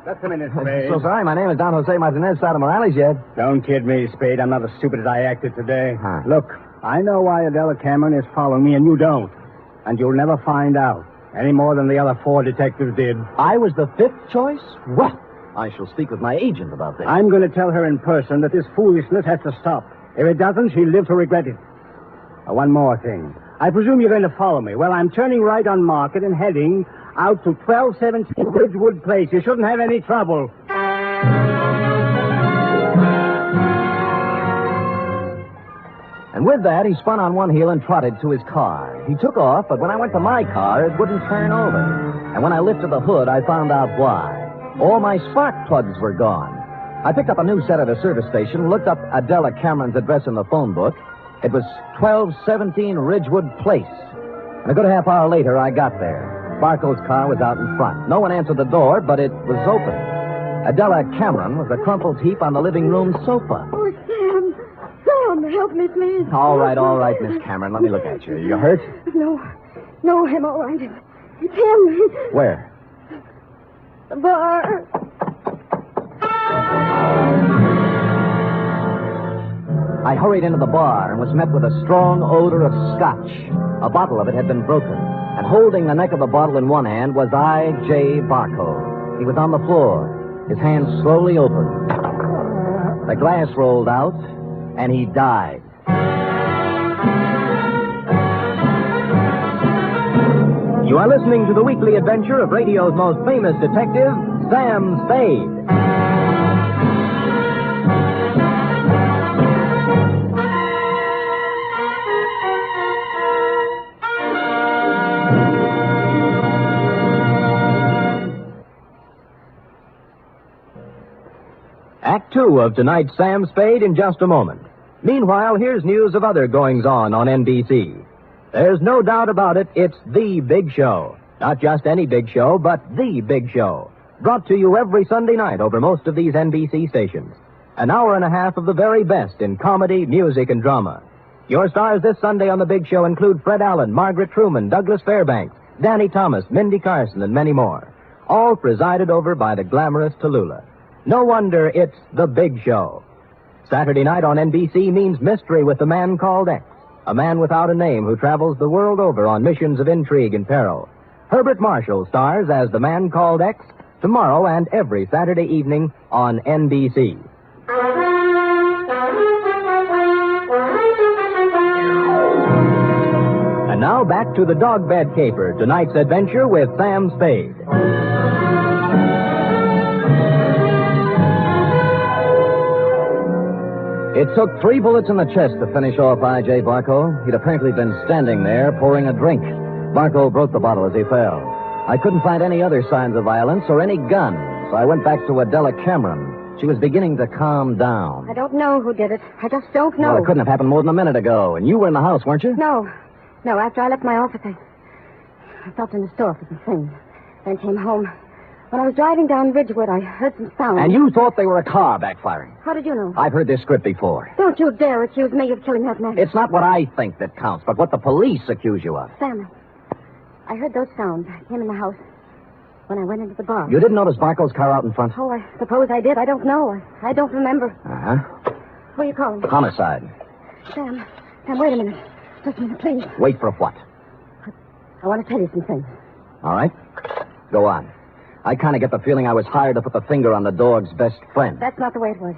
Just a minute, Spade. So sorry, my name is Don Jose Martinez Sada Morales yet. Don't kid me, Spade. I'm not as stupid as I acted today. Huh. Look, I know why Adela Cameron is following me, and you don't. And you'll never find out, any more than the other 4 detectives did. I was the 5th choice? Well, I shall speak with my agent about this. I'm going to tell her in person that this foolishness has to stop. If it doesn't, she'll live to regret it. One more thing. I presume you're going to follow me. Well, I'm turning right on Market and heading out to 1217 Ridgewood Place. You shouldn't have any trouble. And with that, he spun on one heel and trotted to his car. He took off, but when I went to my car, it wouldn't turn over. And when I lifted the hood, I found out why. All my spark plugs were gone. I picked up a new set at a service station, looked up Adela Cameron's address in the phone book. It was 1217 Ridgewood Place. And a good half hour later, I got there. Barco's car was out in front. No one answered the door, but it was open. Adela Cameron was a crumpled heap on the living room sofa. Oh, Sam! Sam, help me, please. All right, Miss Cameron. Let me look at you. You hurt? No, I'm all right. It's him. Where? The bar. I hurried into the bar and was met with a strong odor of scotch. A bottle of it had been broken, and holding the neck of the bottle in one hand was I.J. Barco. He was on the floor, his hand slowly opened. The glass rolled out, and he died. You are listening to the weekly adventure of radio's most famous detective, Sam Spade. Act 2 of tonight's Sam Spade in just a moment. Meanwhile, here's news of other goings-on on NBC. There's no doubt about it, it's the big show. Not just any big show, but the big show. Brought to you every Sunday night over most of these NBC stations. An hour and a half of the very best in comedy, music, and drama. Your stars this Sunday on the big show include Fred Allen, Margaret Truman, Douglas Fairbanks, Danny Thomas, Mindy Carson, and many more. All presided over by the glamorous Tallulah. No wonder it's the big show. Saturday night on NBC means mystery with the man called X, a man without a name who travels the world over on missions of intrigue and peril. Herbert Marshall stars as the man called X tomorrow and every Saturday evening on NBC. And now back to the Dog Bed Caper, tonight's adventure with Sam Spade. It took 3 bullets in the chest to finish off I.J. Barco. He'd apparently been standing there pouring a drink. Barco broke the bottle as he fell. I couldn't find any other signs of violence or any gun, so I went back to Adela Cameron. She was beginning to calm down. I don't know who did it. I just don't know. Well, it couldn't have happened more than a minute ago, and you were in the house, weren't you? No, after I left my office, I stopped in the store for some things, then came home. When I was driving down Ridgewood, I heard some sound. And you thought they were a car backfiring? How did you know? I've heard this script before. Don't you dare accuse me of killing that man. It's not what I think that counts, but what the police accuse you of. Sam, I heard those sounds. I came in the house when I went into the bar. You didn't notice Barco's car out in front? Oh, I suppose I did. I don't know. I don't remember. Uh-huh. Who are you calling? Homicide. Sam, wait a minute. Just a minute, please. Wait for what? I want to tell you some things. All right. Go on. I kind of get the feeling I was hired to put the finger on the dog's best friend. That's not the way it was.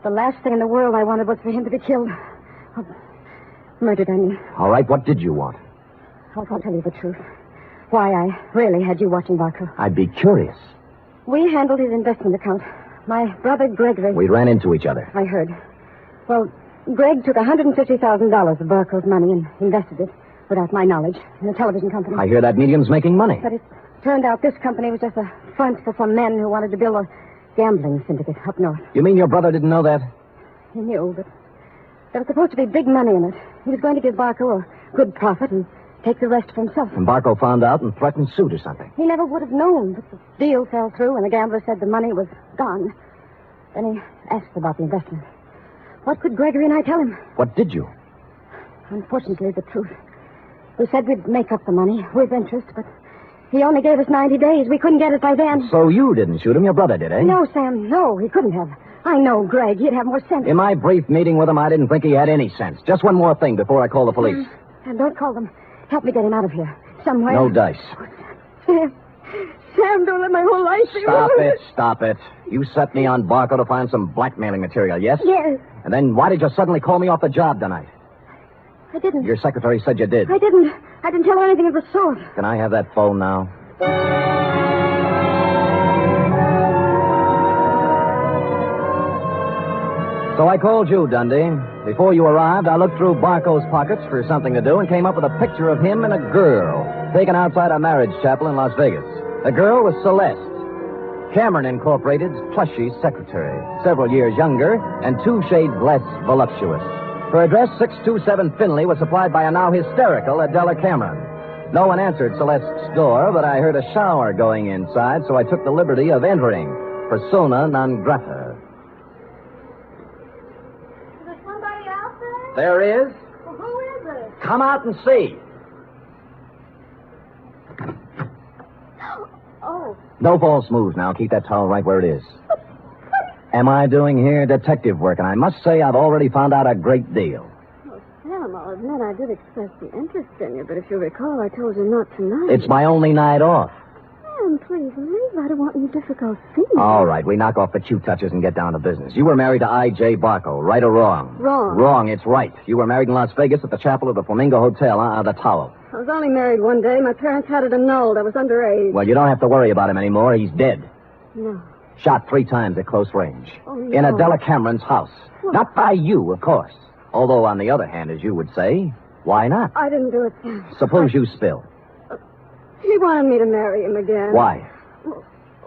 The last thing in the world I wanted was for him to be killed. Oh, murdered, I mean. All right, what did you want? I'll tell you the truth. Why I really had you watching Barco. I'd be curious. We handled his investment account. My brother Gregory... We ran into each other. I heard. Well, Greg took $150,000 of Barco's money and invested it, without my knowledge, in a television company. I hear that medium's making money. But it turned out this company was just a front for some men who wanted to build a gambling syndicate up north. You mean your brother didn't know that? He knew, but there was supposed to be big money in it. He was going to give Barco a good profit and take the rest for himself. And Barco found out and threatened suit or something. He never would have known, but the deal fell through and the gambler said the money was gone. Then he asked about the investment. What could Gregory and I tell him? What did you? Unfortunately, the truth. We said we'd make up the money with interest, but he only gave us 90 days. We couldn't get it by then. So you didn't shoot him, your brother did, eh? No, Sam, no, he couldn't have. I know Greg. He'd have more sense. In my brief meeting with him, I didn't think he had any sense. Just one more thing before I call the police. And don't call them. Help me get him out of here. Somewhere. No dice. Sam, don't let my whole life be Stop it. You set me on Barco to find some blackmailing material, yes? Yes. And then why did you suddenly call me off the job tonight? I didn't. Your secretary said you did. I didn't. I didn't tell her anything of the sort. Can I have that phone now? So I called you, Dundee. Before you arrived, I looked through Barco's pockets for something to do and came up with a picture of him and a girl taken outside a marriage chapel in Las Vegas. The girl was Celeste, Cameron Incorporated's plushy secretary, several years younger and 2 shades less voluptuous. Her address, 627 Finley, was supplied by a now hysterical Adela Cameron. No one answered Celeste's door, but I heard a shower going inside, so I took the liberty of entering, persona non grata. Is there somebody out there? There is. Well, who is it? Come out and see. Oh. No false moves now. Keep that towel right where it is. Am I doing here detective work? And I must say I've already found out a great deal. Well, Sam, I'll admit I did express the interest in you, but if you recall, I told you not tonight. It's my only night off. Sam, please leave. I don't want any difficult scenes. All right, we knock off the cute touches and get down to business. You were married to I.J. Barco, right or wrong? Wrong. Wrong, it's right. You were married in Las Vegas at the chapel of the Flamingo Hotel, the Tower. I was only married one day. My parents had it annulled. I was underage. Well, you don't have to worry about him anymore. He's dead. No. Shot 3 times at close range. Oh, no. In Adela Cameron's house. What? Not by you, of course. Although, on the other hand, as you would say, why not? I didn't do it, Sam. Suppose you spill. He wanted me to marry him again. Why?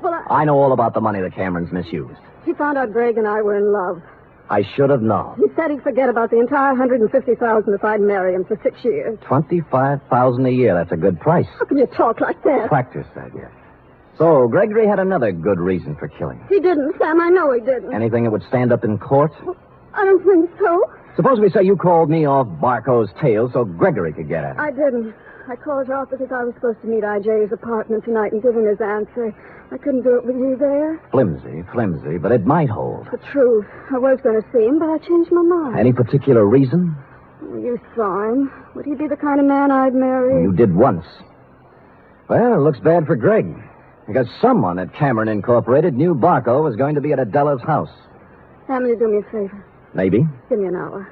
Well, I know all about the money the Camerons misused. He found out Greg and I were in love. I should have known. He said he'd forget about the entire $150,000 if I'd marry him for 6 years. $25,000 a year. That's a good price. How can you talk like that? Practice, I guess. So, Gregory had another good reason for killing. He didn't, Sam. I know he didn't. Anything that would stand up in court? I don't think so. Suppose we say you called me off Barco's tail so Gregory could get at it. I didn't. I called you off because I was supposed to meet I.J.'s apartment tonight and give him his answer. I couldn't do it with you there. Flimsy, but it might hold. The truth. I was going to see him, but I changed my mind. Any particular reason? You saw him. Would he be the kind of man I'd marry? You did once. Well, it looks bad for Greg. Because someone at Cameron Incorporated knew Barco was going to be at Adela's house. Sam, will you do me a favor? Maybe. Give me an hour.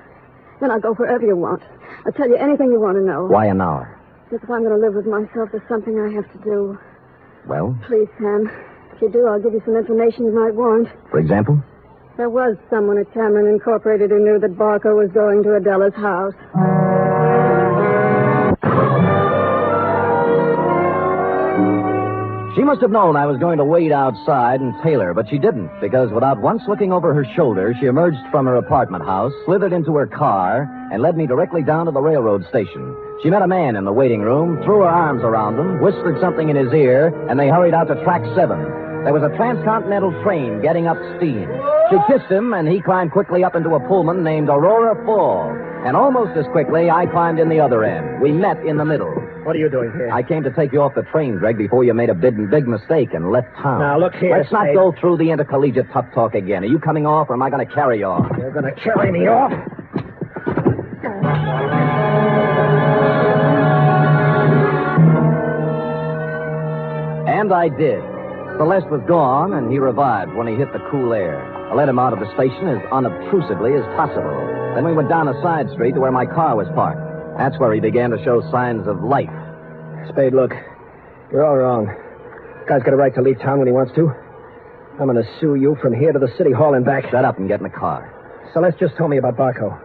Then I'll go wherever you want. I'll tell you anything you want to know. Why an hour? Because if I'm going to live with myself, there's something I have to do. Well? Please, Sam. If you do, I'll give you some information you might want. For example? There was someone at Cameron Incorporated who knew that Barco was going to Adela's house. She must have known I was going to wait outside and tail her, but she didn't, because without once looking over her shoulder, she emerged from her apartment house, slithered into her car, and led me directly down to the railroad station. She met a man in the waiting room, threw her arms around him, whispered something in his ear, and they hurried out to track 7. There was a transcontinental train getting up steam. She kissed him, and he climbed quickly up into a Pullman named Aurora Fall. And almost as quickly, I climbed in the other end. We met in the middle. What are you doing here? I came to take you off the train, Greg, before you made a big mistake and left town. Now, look here, Let's not Spade. go through the intercollegiate tough talk again. Are you coming off, or am I going to carry you off? You're going to carry me off? And I did. Celeste was gone, and he revived when he hit the cool air. I let him out of the station as unobtrusively as possible. Then we went down a side street to where my car was parked. That's where he began to show signs of life. Spade, look. You're all wrong. Guy's got a right to leave town when he wants to. I'm going to sue you from here to the city hall and back. Shut up and get in the car. Celeste just told me about Barco.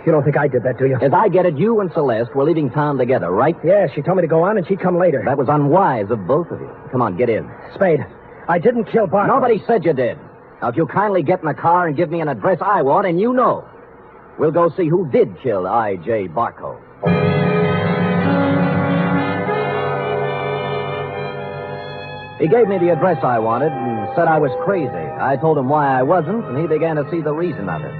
You don't think I did that, do you? As I get it, you and Celeste were leaving town together, right? Yeah, she told me to go on and she'd come later. That was unwise of both of you. Come on, get in. Spade, I didn't kill Barco. Nobody said you did. Now, if you'll kindly get in the car and give me an address I want, and you know, we'll go see who did kill I.J. Barco. He gave me the address I wanted and said I was crazy. I told him why I wasn't, and he began to see the reason of it.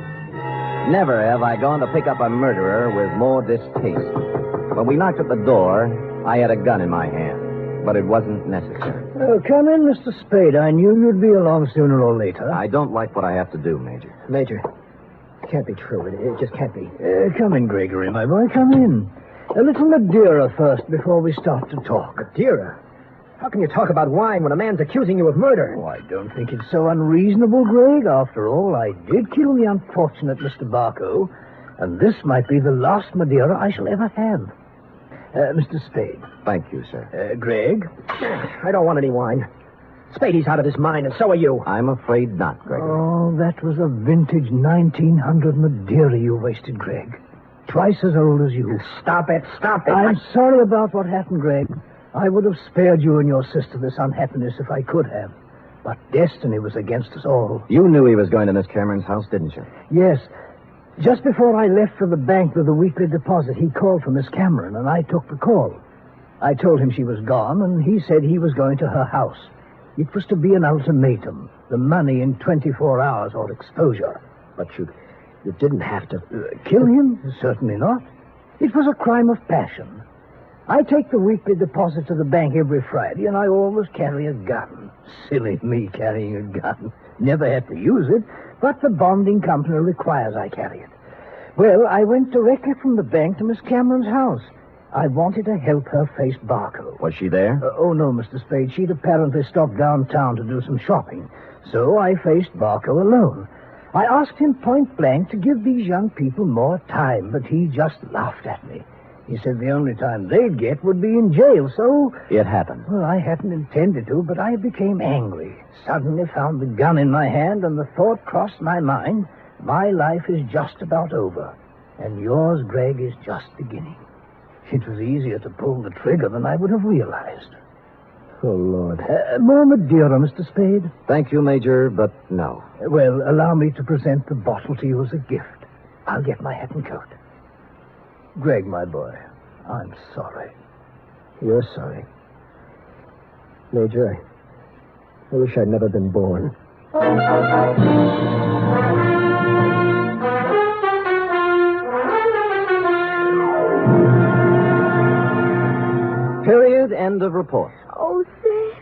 Never have I gone to pick up a murderer with more distaste. When we knocked at the door, I had a gun in my hand, but it wasn't necessary. Oh, come in, Mr. Spade. I knew you'd be along sooner or later. I don't like what I have to do, Major. Major, it can't be true. It just can't be. Come in, Gregory, my boy. Come in. A little Madeira first before we start to talk. Madeira? How can you talk about wine when a man's accusing you of murder? Oh, I don't think it's so unreasonable, Greg. After all, I did kill the unfortunate Mr. Barco, and this might be the last Madeira I shall ever have. Mr. Spade. Thank you, sir. Greg? I don't want any wine. Spadey's out of his mind, and so are you. I'm afraid not, Greg. Oh, that was a vintage 1900 Madeira you wasted, Greg. Twice as old as you. Stop it. I'm sorry about what happened, Greg. I would have spared you and your sister this unhappiness if I could have. But destiny was against us all. You knew he was going to Miss Cameron's house, didn't you? Yes. Just before I left for the bank with the weekly deposit, he called for Miss Cameron, and I took the call. I told him she was gone, and he said he was going to her house. It was to be an ultimatum. The money in 24 hours or exposure. But you didn't have to... Kill him? Certainly not. It was a crime of passion. I take the weekly deposit to the bank every Friday, and I always carry a gun. Silly me carrying a gun. Never had to use it, but the bonding company requires I carry it. Well, I went directly from the bank to Miss Cameron's house. I wanted to help her face Barco. Was she there? Oh, no, Mr. Spade. She'd apparently stopped downtown to do some shopping. So I faced Barco alone. I asked him point blank to give these young people more time, but he just laughed at me. He said the only time they'd get would be in jail, so... It happened. Well, I hadn't intended to, but I became angry. Suddenly found the gun in my hand, and the thought crossed my mind, my life is just about over, and yours, Greg, is just beginning. It was easier to pull the trigger than I would have realized. Oh, Lord. More Madeira, Mr. Spade? Thank you, Major, but no. Well, allow me to present the bottle to you as a gift. I'll get my hat and coat. Greg, my boy, I'm sorry. You're sorry. Major, I wish I'd never been born. End of report. Oh, Sam,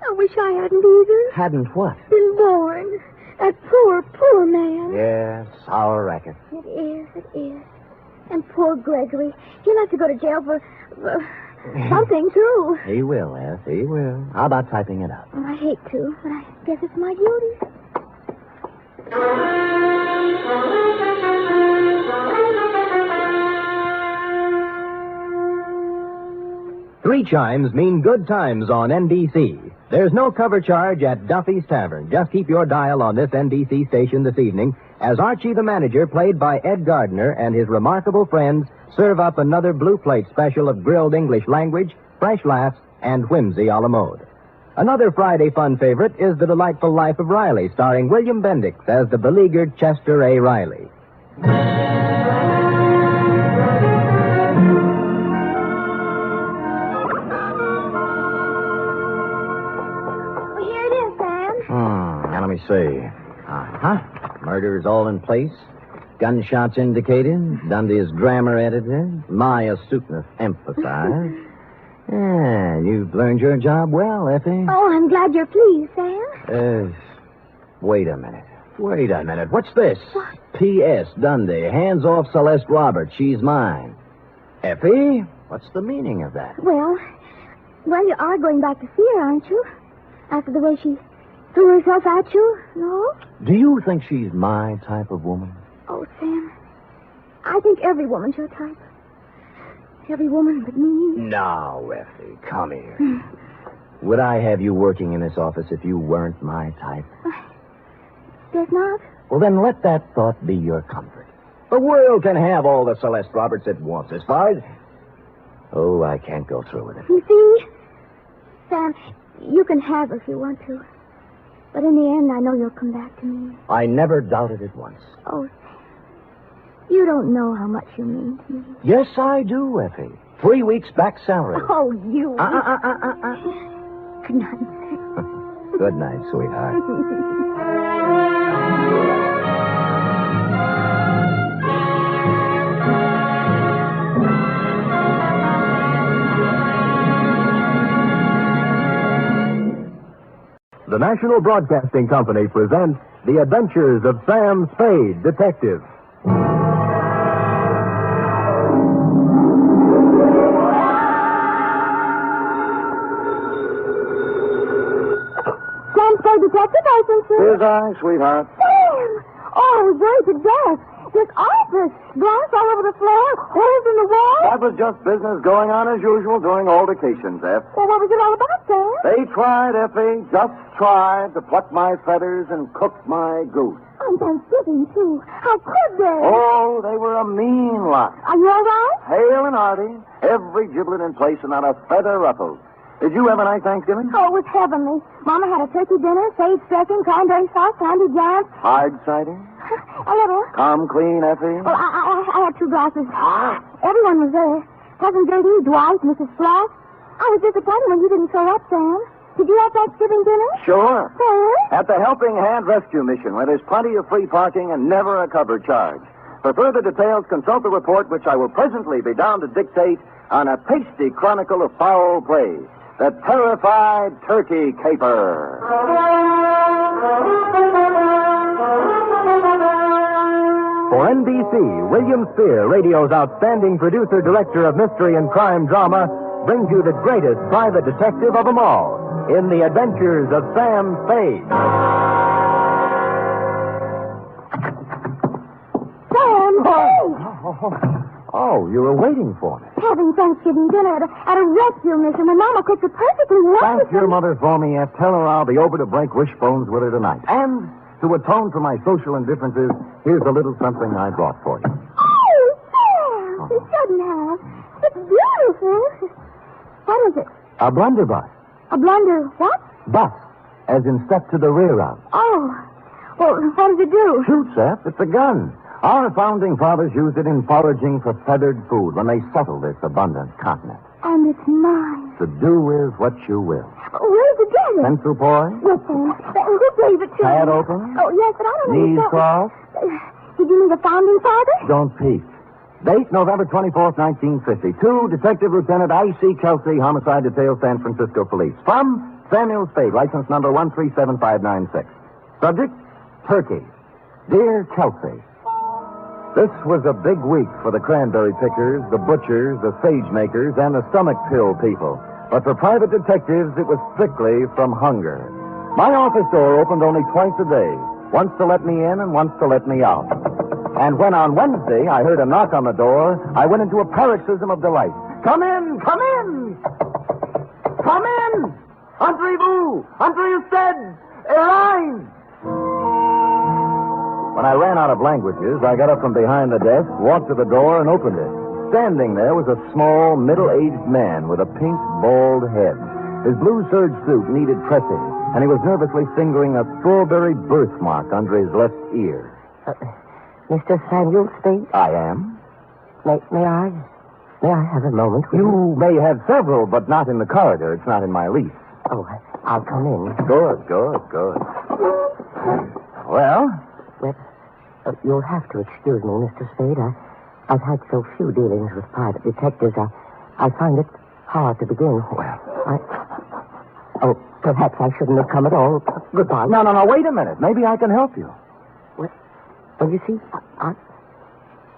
I wish I hadn't either. Hadn't what? Been born. That poor, poor man. Yes, sour racket. It is. And poor Gregory. He'll have to go to jail for something, too. He will, Eth. He will. How about typing it out? Well, I hate to, but I guess it's my duty. Three chimes mean good times on NBC. There's no cover charge at Duffy's Tavern. Just keep your dial on this NBC station this evening as Archie the Manager, played by Ed Gardner, and his remarkable friends serve up another Blue Plate special of grilled English language, fresh laughs, and whimsy a la mode. Another Friday fun favorite is The Delightful Life of Riley, starring William Bendix as the beleaguered Chester A. Riley. Now, let me see. Murder's all in place. Gunshots indicated. Dundee's grammar edited. My astuteness emphasized. Yeah, you've learned your job well, Effie. Oh, I'm glad you're pleased, Sam. Wait a minute. What's this? What? P.S. Dundee, hands off Celeste Roberts. She's mine. Effie, what's the meaning of that? Well, you are going back to see her, aren't you? After the way she threw herself at you, no? Do you think she's my type of woman? Oh, Sam, I think every woman's your type. Every woman but me. Now, Effie, come here. Would I have you working in this office if you weren't my type? Guess not. Well, then let that thought be your comfort. The world can have all the Celeste Roberts it wants, as far as... Oh, I can't go through with it. You see, Sam, you can have her if you want to. But in the end, I know you'll come back to me. I never doubted it once. Oh, Sam, you don't know how much you mean to me. Yes, I do, Effie. 3 weeks back salary. Oh, you. Good night. Good night, sweetheart. The National Broadcasting Company presents The Adventures of Sam Spade, Detective. Sam Spade, detective agency. Here's I, sweetheart. Sam! Oh, I was worried to death. This office, glass all over the floor, holes in the wall. That was just business going on as usual during all vacations, Eff. Well, what was it all about, Sam? They tried, Effie, just tried to pluck my feathers and cook my goose. On Thanksgiving, too. How could they? Oh, they were a mean lot. Are you all right? Hale and hearty, every giblet in place and not a feather ruffled. Did you have a nice Thanksgiving? Oh, it was heavenly. Mama had a turkey dinner, sage dressing, cranberry sauce, candy jams. Hard cider? A little. Come clean, Effie? Well, I had 2 glasses. Everyone was there. Cousin Gertie, Dwight, Mrs. Flack. I was disappointed when you didn't show up, Sam. Did you have Thanksgiving dinner? Sure. Where? At the Helping Hand Rescue Mission, where there's plenty of free parking and never a cover charge. For further details, consult the report, which I will presently be down to dictate on a pasty chronicle of foul play. The Terrified Turkey Caper. For NBC, William Spear, radio's outstanding producer-director of mystery and crime drama, brings you the greatest private detective of them all in The Adventures of Sam Spade. Sam Spade! Oh, you were waiting for me. Having Thanksgiving dinner at a rescue mission when Mama cooked it perfectly wonderful. Thank your mother for me, Eth. Tell her I'll be over to break wishbones with her tonight. And to atone for my social indifferences, here's a little something I brought for you. Oh, Sam! You shouldn't have. It's beautiful. What is it? A blunderbuss. A blunder what? Bus, as in step to the rear of. Oh. Well, what does it do? Shoots, Eth. It's a gun. Our founding fathers used it in foraging for feathered food when they settled this abundant continent. And it's mine. To do with what you will. Where's the get it? Pencil boy? Yes, Sam. Who gave it to Pad me? open? Oh, yes, but I don't know. Knees crossed? Did you meet a founding father? Don't peek. Date, November 24th, 1950. To Detective Lieutenant I.C. Kelsey, Homicide Detail, San Francisco Police. From Samuel Spade, license number 137596. Subject, Turkey. Dear Kelsey, this was a big week for the cranberry pickers, the butchers, the sage makers, and the stomach pill people. But for private detectives, it was strictly from hunger. My office door opened only twice a day, once to let me in and once to let me out. And when on Wednesday I heard a knock on the door, I went into a paroxysm of delight. Come in! Come in! Come in! Entrez-vous! Entrez usted! Arise! When I ran out of languages, I got up from behind the desk, walked to the door, and opened it. Standing there was a small, middle-aged man with a pink, bald head. His blue serge suit needed pressing, and he was nervously fingering a strawberry birthmark under his left ear. Mr. Samuel Spade? I am. May I have a moment with you? May have several, but not in the corridor. It's not in my lease. Oh, I'll come in. Good. Well? You'll have to excuse me, Mr. Spade. I've had so few dealings with private detectives. I find it hard to begin. Well, perhaps I shouldn't have come at all. Goodbye. No, wait a minute. Maybe I can help you. Well, you see,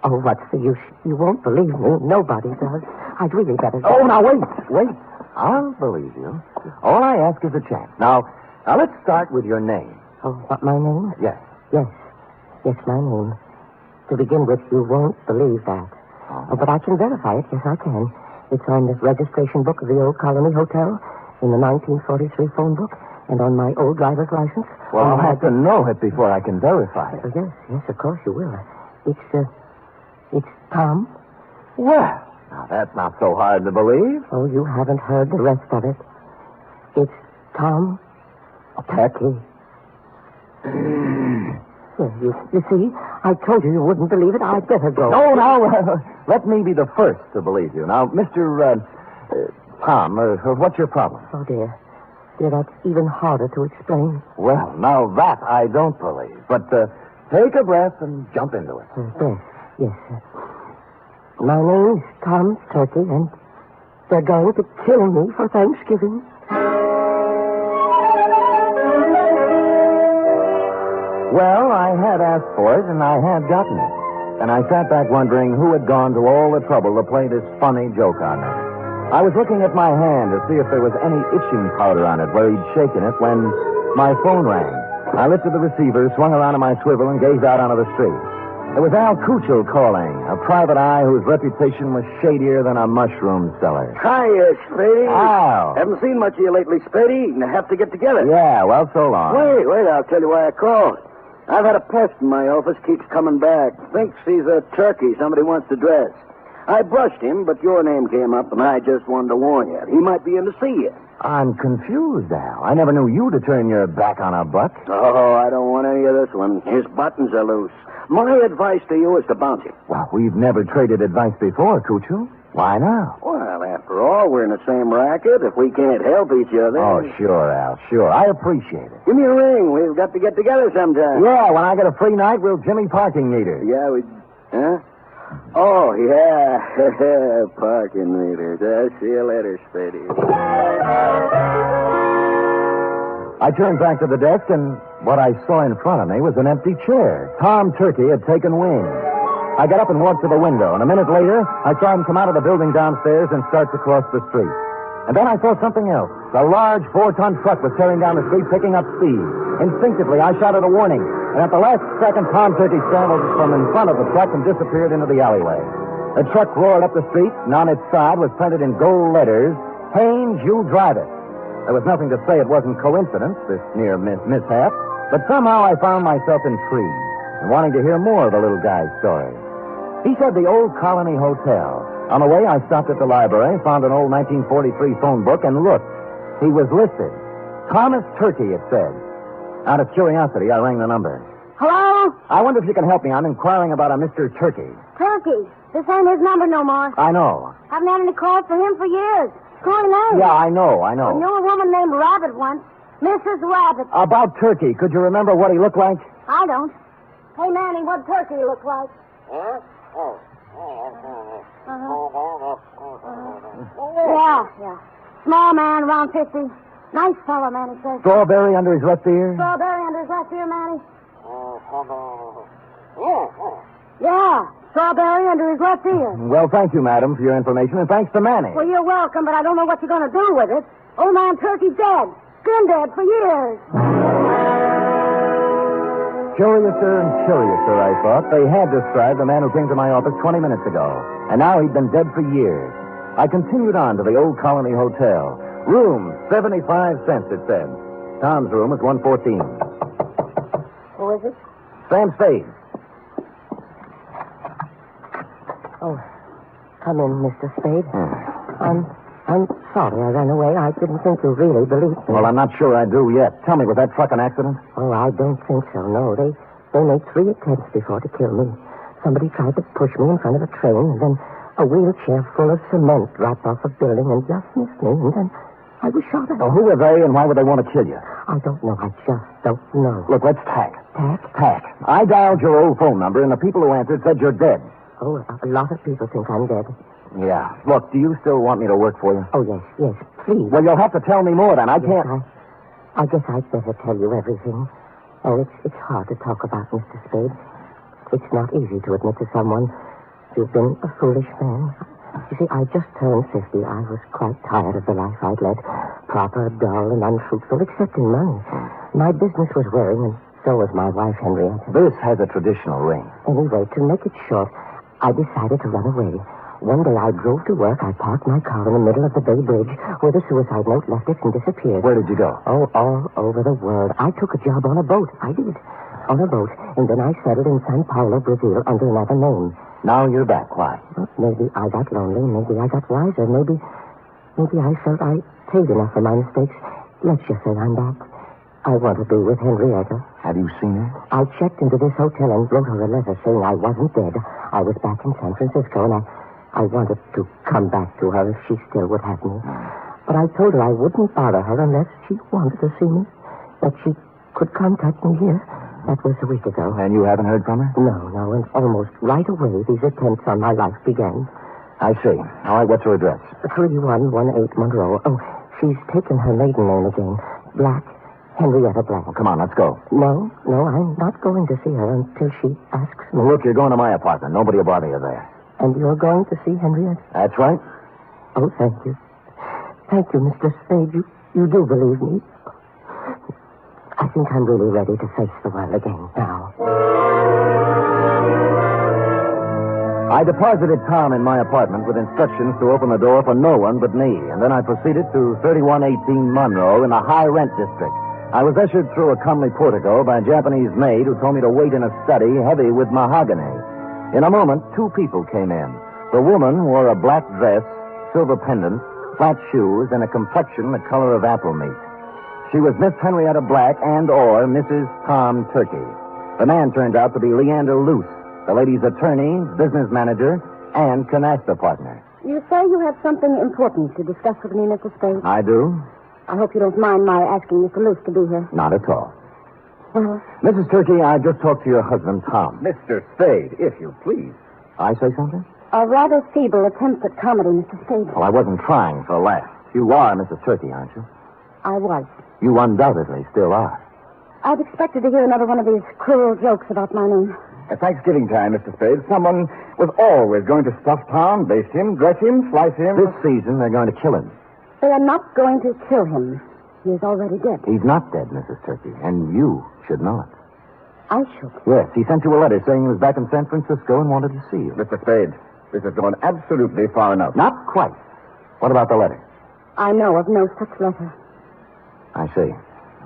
what's the use? You won't believe me. Nobody does. I'd really better... Oh, now, wait. I'll believe you. All I ask is a chance. Now, let's start with your name. Oh, what, my name? Yes. Yes, my name. To begin with, you won't believe that. Oh, but I can verify it. Yes, I can. It's on the registration book of the old Colony Hotel, in the 1943 phone book, and on my old driver's license. Well, I'll have to know it before I can verify it. Yes, of course you will. It's Tom. Well, now that's not so hard to believe. Oh, you haven't heard the rest of it. It's Tom Turkey. You see, I told you wouldn't believe it. I'd better go. No, now, let me be the first to believe you. Now, Mr. Tom, what's your problem? Oh, dear, that's even harder to explain. Well, now that I don't believe. But take a breath and jump into it. Yes. My name's Tom Turkey, and they're going to kill me for Thanksgiving. Well, I had asked for it, and I had gotten it. And I sat back wondering who had gone to all the trouble to play this funny joke on me. I was looking at my hand to see if there was any itching powder on it where he'd shaken it when my phone rang. I lifted the receiver, swung around on my swivel, and gazed out onto the street. It was Al Cuccio calling, a private eye whose reputation was shadier than a mushroom cellar. Hi, Spady. Al. Haven't seen much of you lately, Spady. Have to get together. Yeah, well, so long. Wait, I'll tell you why I called. I've had a pest in my office, keeps coming back. Thinks he's a turkey somebody wants to dress. I brushed him, but your name came up, and I just wanted to warn you. He might be in to see you. I'm confused, Al. I never knew you to turn your back on a buck. Oh, I don't want any of this one. His buttons are loose. My advice to you is to bounce him. Well, we've never traded advice before, Cuccio. Why now? Well, after all, we're in the same racket. If we can't help each other... Oh, sure, Al, sure. I appreciate it. Give me a ring. We've got to get together sometime. Yeah, when I get a free night, we'll Jimmy parking meter. Yeah, Huh? Oh, yeah. Parking meters. I'll see you later, Spady. I turned back to the desk, and what I saw in front of me was an empty chair. Tom Turkey had taken wing. I got up and walked to the window, and a minute later, I saw him come out of the building downstairs and start to cross the street. And then I saw something else. A large 4-ton truck was tearing down the street, picking up speed. Instinctively, I shouted a warning, and at the last second, Tom Turkey scrambled from in front of the truck and disappeared into the alleyway. The truck roared up the street, and on its side was printed in gold letters, "Haynes, you drive it." There was nothing to say it wasn't coincidence, this near mishap, but somehow I found myself intrigued and wanting to hear more of the little guy's story. He said the old Colony Hotel. On the way, I stopped at the library, found an old 1943 phone book, and looked. He was listed. Thomas Turkey, it said. Out of curiosity, I rang the number. Hello? I wonder if you can help me. I'm inquiring about a Mr. Turkey. Turkey. This ain't his number no more. I know. Haven't had any calls for him for years. Calling name. Yeah, I know. I knew a woman named Rabbit once. Mrs. Rabbit. About Turkey, could you remember what he looked like? I don't. Hey, Manny, what Turkey look like? Huh? Oh. Yeah. Small man, around 50. Nice fellow, man, he says. Strawberry under his left ear? Strawberry under his left ear, Manny? Yeah, strawberry under his left ear. Well, thank you, madam, for your information, and thanks to Manny. Well, you're welcome, but I don't know what you're going to do with it. Old man Turkey's dead. Been dead for years. Curiouser and curiouser, I thought. They had described the man who came to my office 20 minutes ago, and now he'd been dead for years. I continued on to the Old Colony Hotel. Room, 75 cents, it said. Tom's room was 114. Who is it? Sam Spade. Oh, come in, Mr. Spade. I'm sorry I ran away. I didn't think you really believed me. Well, I'm not sure I do yet. Tell me, was that truck an accident? Oh, I don't think so, no. They made 3 attempts before to kill me. Somebody tried to push me in front of a train, and then a wheelchair full of cement dropped off a building and just missed me, and then I was shot at. Well, who were they, and why would they want to kill you? I don't know. I just don't know. Look, let's tack. Tack? Tack. I dialed your old phone number, and the people who answered said you're dead. Oh, a lot of people think I'm dead. Yeah. Look, do you still want me to work for you? Oh, yes, please. Well, you'll have to tell me more then. I can't... I guess I'd better tell you everything. Oh, it's hard to talk about, Mr. Spade. It's not easy to admit to someone you've been a foolish man. You see, I just turned 50. I was quite tired of the life I'd led. Proper, dull, and unfruitful, except in money. My business was wearing, and so was my wife, Henrietta. This has a traditional ring. Anyway, to make it short, I decided to run away. One day I drove to work. I parked my car in the middle of the Bay Bridge where the suicide note left it and disappeared. Where did you go? Oh, all over the world. I took a job on a boat. I did. On a boat. And then I settled in Sao Paulo, Brazil, under another name. Now you're back. Why? Well, maybe I got lonely. Maybe I got wiser. Maybe I felt I paid enough for my mistakes. Let's just say I'm back. I want to be with Henrietta. Have you seen her? I checked into this hotel and wrote her a letter saying I wasn't dead. I was back in San Francisco, and I wanted to come back to her if she still would have me. But I told her I wouldn't bother her unless she wanted to see me. That she could contact me here. That was a week ago. And you haven't heard from her? No. And almost right away, these attempts on my life began. I see. All right, what's her address? 3118 Monroe. Oh, she's taken her maiden name again. Black. Henrietta Black. Well, come on, let's go. No, I'm not going to see her until she asks me. Well, look, you're going to my apartment. Nobody will bother you there. And you're going to see Henrietta? That's right. Oh, thank you. Thank you, Mr. Spade. You do believe me. I think I'm really ready to face the world again now. I deposited Tom in my apartment with instructions to open the door for no one but me, and then I proceeded to 3118 Monroe in the high-rent district. I was ushered through a comely portico by a Japanese maid who told me to wait in a study heavy with mahogany. In a moment, 2 people came in. The woman wore a black dress, silver pendant, flat shoes, and a complexion the color of apple meat. She was Miss Henrietta Black and/or Mrs. Tom Turkey. The man turned out to be Leander Luce, the lady's attorney, business manager, and canasta partner. You say you have something important to discuss with me, Mr. Spade? I do? I hope you don't mind my asking Mr. Luce to be here. Not at all. Well, Mrs. Turkey, I just talked to your husband, Tom. Mr. Spade, if you please. I say something? a rather feeble attempt at comedy, Mr. Spade. Well, I wasn't trying for a laugh. You are Mrs. Turkey, aren't you? I was. You undoubtedly still are. I'd expected to hear another one of these cruel jokes about my name. At Thanksgiving time, Mr. Spade, someone was always going to stuff Tom, baste him, dress him, slice him. This season, they're going to kill him. They are not going to kill him. He is already dead. He's not dead, Mrs. Turkey, and you should know it. I should. Yes, he sent you a letter saying he was back in San Francisco and wanted to see you. Mr. Spade, this has gone absolutely far enough. Not quite. What about the letter? I know of no such letter. I see.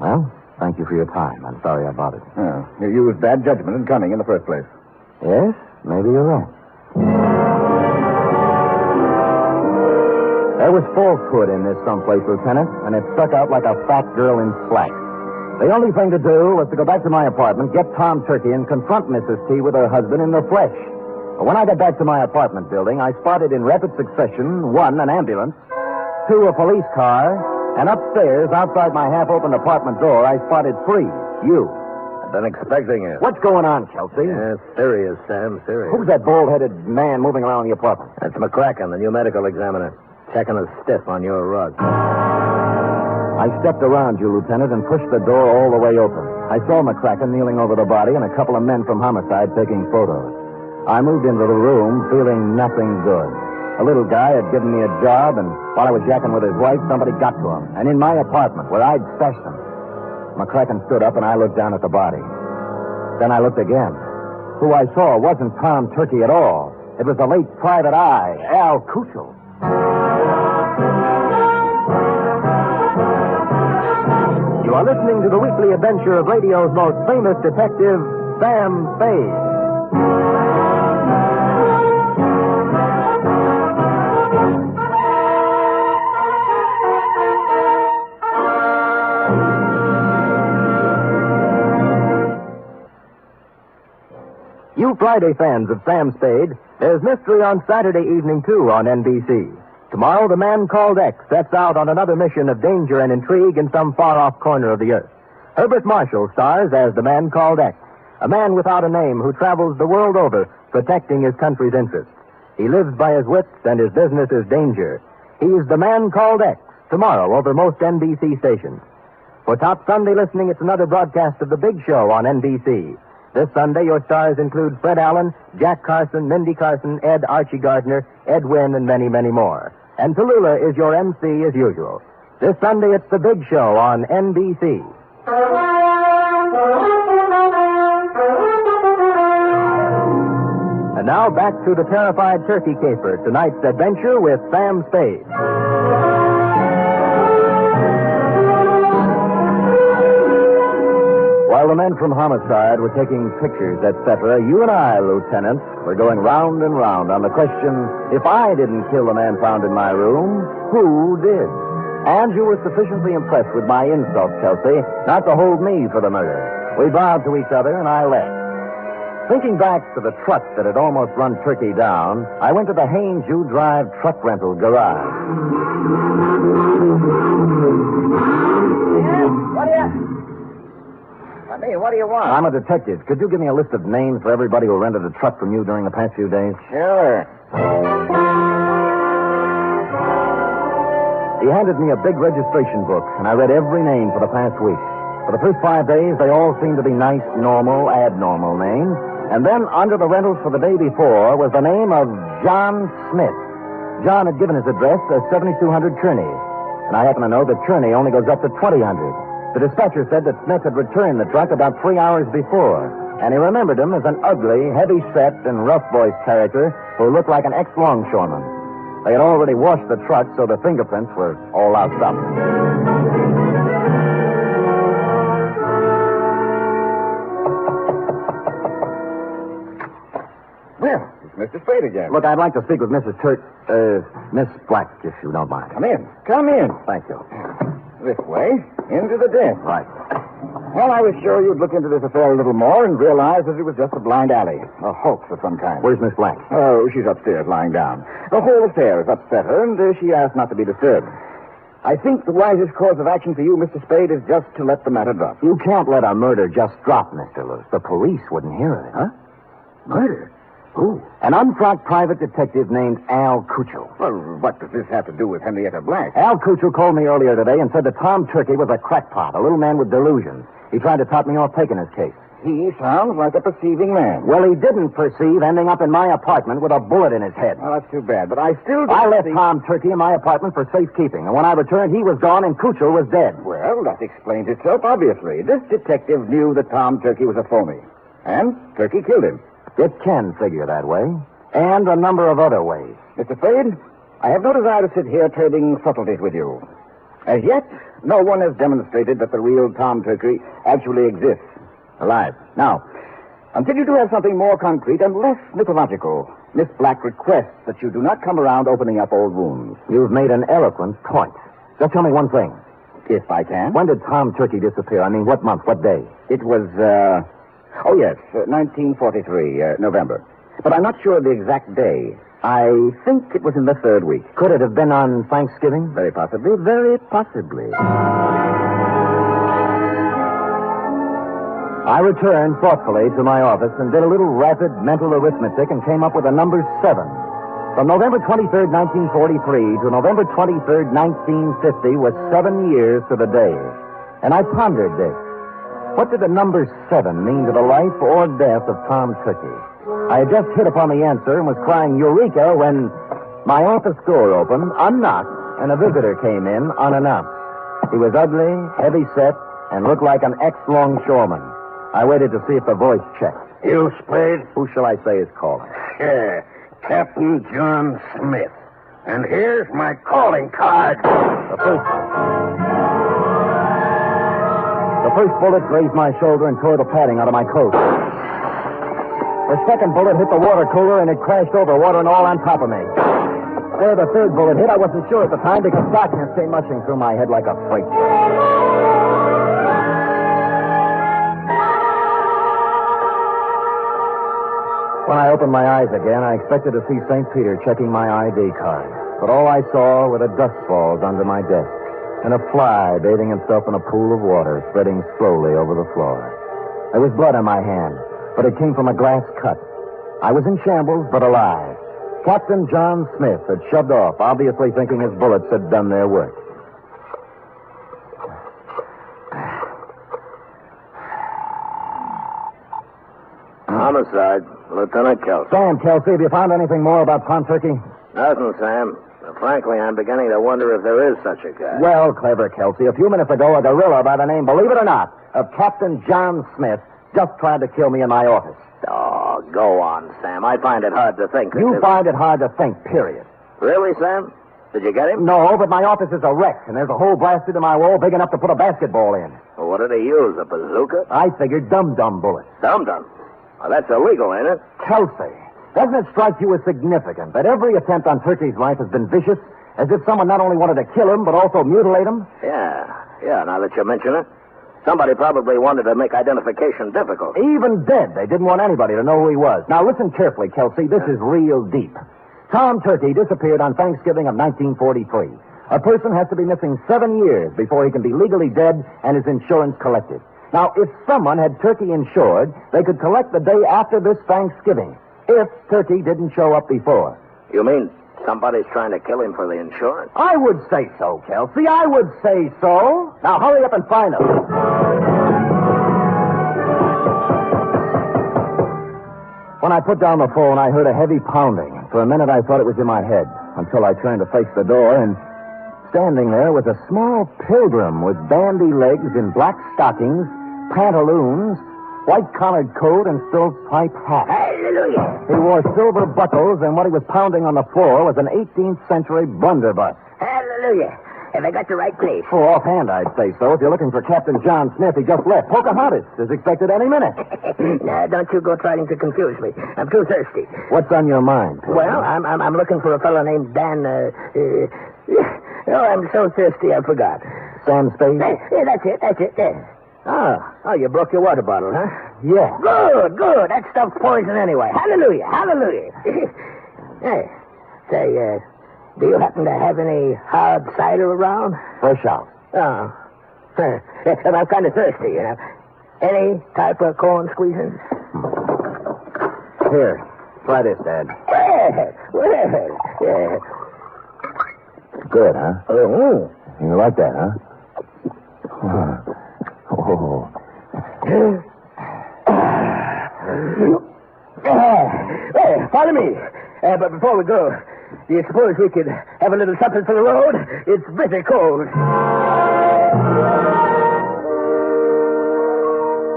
Well, thank you for your time. I'm sorry I bothered you. Oh, you used bad judgment in coming in the first place. Yes, maybe you're right. There was falsehood in this someplace, Lieutenant, and it stuck out like a fat girl in slacks. The only thing to do was to go back to my apartment, get Tom Turkey, and confront Mrs. T with her husband in the flesh. But when I got back to my apartment building, I spotted in rapid succession, 1, an ambulance, 2, a police car, and upstairs, outside my half-opened apartment door, I spotted 3, you. Been expecting you. What's going on, Kelsey? Serious, Sam, serious. Who's that bald-headed man moving around the apartment? That's McCracken, the new medical examiner. Checking a stiff on your rug. I stepped around you, Lieutenant, and pushed the door all the way open. I saw McCracken kneeling over the body and a couple of men from homicide taking photos. I moved into the room feeling nothing good. A little guy had given me a job, and while I was yakking with his wife, somebody got to him. And in my apartment, where I'd stashed him. McCracken stood up, and I looked down at the body. Then I looked again. Who I saw wasn't Tom Turkey at all. It was the late Private Eye, Al Kuchel. You are listening to the weekly adventure of radio's most famous detective, Sam Spade. You Friday fans of Sam Spade, there's mystery on Saturday evening, too, on NBC. Tomorrow, the man called X sets out on another mission of danger and intrigue in some far-off corner of the earth. Herbert Marshall stars as the man called X, a man without a name who travels the world over protecting his country's interests. He lives by his wits, and his business is danger. He's the man called X, tomorrow over most NBC stations. For top Sunday listening, it's another broadcast of The Big Show on NBC. This Sunday, your stars include Fred Allen, Jack Carson, Mindy Carson, Ed Archie Gardner, Ed Wynn, and many, many more. And Tallulah is your MC as usual. This Sunday, it's The Big Show on NBC. And now back to the terrified turkey caper, tonight's adventure with Sam Spade. While the men from homicide were taking pictures, etc., you and I, Lieutenant, were going round and round on the question, if I didn't kill the man found in my room, who did? And you were sufficiently impressed with my insult, Kelsey, not to hold me for the murder. We bowed to each other, and I left. Thinking back to the truck that had almost run Turkey down, I went to the Haynes U Drive truck rental garage. What do you want? I'm a detective. Could you give me a list of names for everybody who rented a truck from you during the past few days? Sure. He handed me a big registration book, and I read every name for the past week. For the first 5 days, they all seemed to be nice, normal, abnormal names. And then, under the rentals for the day before, was the name of John Smith. John had given his address as 7200 Kearney. And I happen to know that Kearney only goes up to 2000. The dispatcher said that Smith had returned the truck about 3 hours before, and he remembered him as an ugly, heavy-set, and rough-voiced character who looked like an ex-longshoreman. They had already washed the truck, so the fingerprints were all loused up. Well, it's Mr. Spade again. Look, I'd like to speak with Miss Black, if you don't mind. Come in. Come in. Thank you. This way, into the den. Right. Well, I was sure you'd look into this affair a little more and realize that it was just a blind alley, a hoax of some kind. Where's Miss Black? Oh, she's upstairs, lying down. The whole affair has upset her, and she asked not to be disturbed. I think the wisest course of action for you, Mr. Spade, is just to let the matter drop. You can't let a murder just drop, Mr. Lewis. The police wouldn't hear of it. Huh? Murder? Who? An unfrocked private detective named Al Kuchel. Well, what does this have to do with Henrietta Black? Al Kuchel called me earlier today and said that Tom Turkey was a crackpot, a little man with delusions. He tried to top me off taking his case. He sounds like a perceiving man. Well, he didn't perceive ending up in my apartment with a bullet in his head. Well, that's too bad, but I still I left Tom Turkey in my apartment for safekeeping, and when I returned, he was gone and Kuchel was dead. Well, that explains itself, obviously. This detective knew that Tom Turkey was a phony, and Turkey killed him. It can figure that way, and a number of other ways. Mr. Spade, I have no desire to sit here trading subtleties with you. As yet, no one has demonstrated that the real Tom Turkey actually exists, alive. Now, until you do have something more concrete and less mythological, Miss Black requests that you do not come around opening up old wounds. You've made an eloquent point. Just tell me one thing. If I can. When did Tom Turkey disappear? I mean, what month, what day? It was, 1943, November. But I'm not sure of the exact day. I think it was in the 3rd week. Could it have been on Thanksgiving? Very possibly, very possibly. I returned thoughtfully to my office and did a little rapid mental arithmetic and came up with the number 7. From November 23rd, 1943 to November 23rd, 1950 was 7 years to the day. And I pondered this. What did the number 7 mean to the life or death of Tom Turkey? I had just hit upon the answer and was crying Eureka when my office door opened, unlocked, and a visitor came in unannounced. He was ugly, heavy-set, and looked like an ex-longshoreman. I waited to see if the voice checked. You, Spade? Who shall I say is calling? Yeah, Captain John Smith. And here's my calling card. The first bullet grazed my shoulder and tore the padding out of my coat. The second bullet hit the water cooler and it crashed over, water and all on top of me. Where the third bullet hit, I wasn't sure at the time because darkness came mushing through my head like a freight train. When I opened my eyes again, I expected to see St. Peter checking my ID card. But all I saw were the dust balls under my desk and a fly bathing himself in a pool of water spreading slowly over the floor. There was blood on my hand, but it came from a glass cut. I was in shambles, but alive. Captain John Smith had shoved off, obviously thinking his bullets had done their work. Homicide, Lieutenant Kelsey. Sam, Kelsey, have you found anything more about Tom Turkey? Nothing, Sam. Frankly, I'm beginning to wonder if there is such a guy. Well, clever, Kelsey. A few minutes ago, a gorilla by the name, believe it or not, of Captain John Smith just tried to kill me in my office. Oh, go on, Sam. I find it hard to think. You find it hard to think, period. Really, Sam? Did you get him? No, but my office is a wreck, and there's a hole blasted in my wall big enough to put a basketball in. Well, what did he use, a bazooka? I figured dum-dum bullets. Dum-dum? Well, that's illegal, ain't it? Kelsey, doesn't it strike you as significant that every attempt on Turkey's life has been vicious, as if someone not only wanted to kill him, but also mutilate him? Yeah, now that you mention it. Somebody probably wanted to make identification difficult. Even dead, they didn't want anybody to know who he was. Now, listen carefully, Kelsey. This is real deep. Tom Turkey disappeared on Thanksgiving of 1943. A person has to be missing 7 years before he can be legally dead and his insurance collected. Now, if someone had Turkey insured, they could collect the day after this Thanksgiving, if Turkey didn't show up before. You mean somebody's trying to kill him for the insurance? I would say so, Kelsey. I would say so. Now, hurry up and find him. When I put down the phone, I heard a heavy pounding. For a minute, I thought it was in my head, until I turned to face the door, and standing there was a small pilgrim with bandy legs in black stockings, pantaloons, white-collared coat, and stovepipe hat. Hallelujah! He wore silver buckles, and what he was pounding on the floor was an 18th century blunderbuss. Hallelujah! Have I got the right place? Oh, offhand, I'd say so. If you're looking for Captain John Smith, he just left. Pocahontas is expected any minute. Now, don't you go trying to confuse me. I'm too thirsty. What's on your mind? Well, I'm looking for a fellow named Dan, Oh, I'm so thirsty, I forgot. Sam Spade? Yeah, that's it. Yeah. Oh, you broke your water bottle, huh? Yeah. Good. That stuff's poison anyway. Hallelujah. Hey, say, do you happen to have any hard cider around? Fresh out. Oh. I'm kind of thirsty, you know. Any type of corn squeezing? Here, try this, Dad. Well, yeah. Good, huh? Oh. You like that, huh? Oh. Hey, follow me. But before we go, do you suppose we could have a little something for the road? It's bitter cold.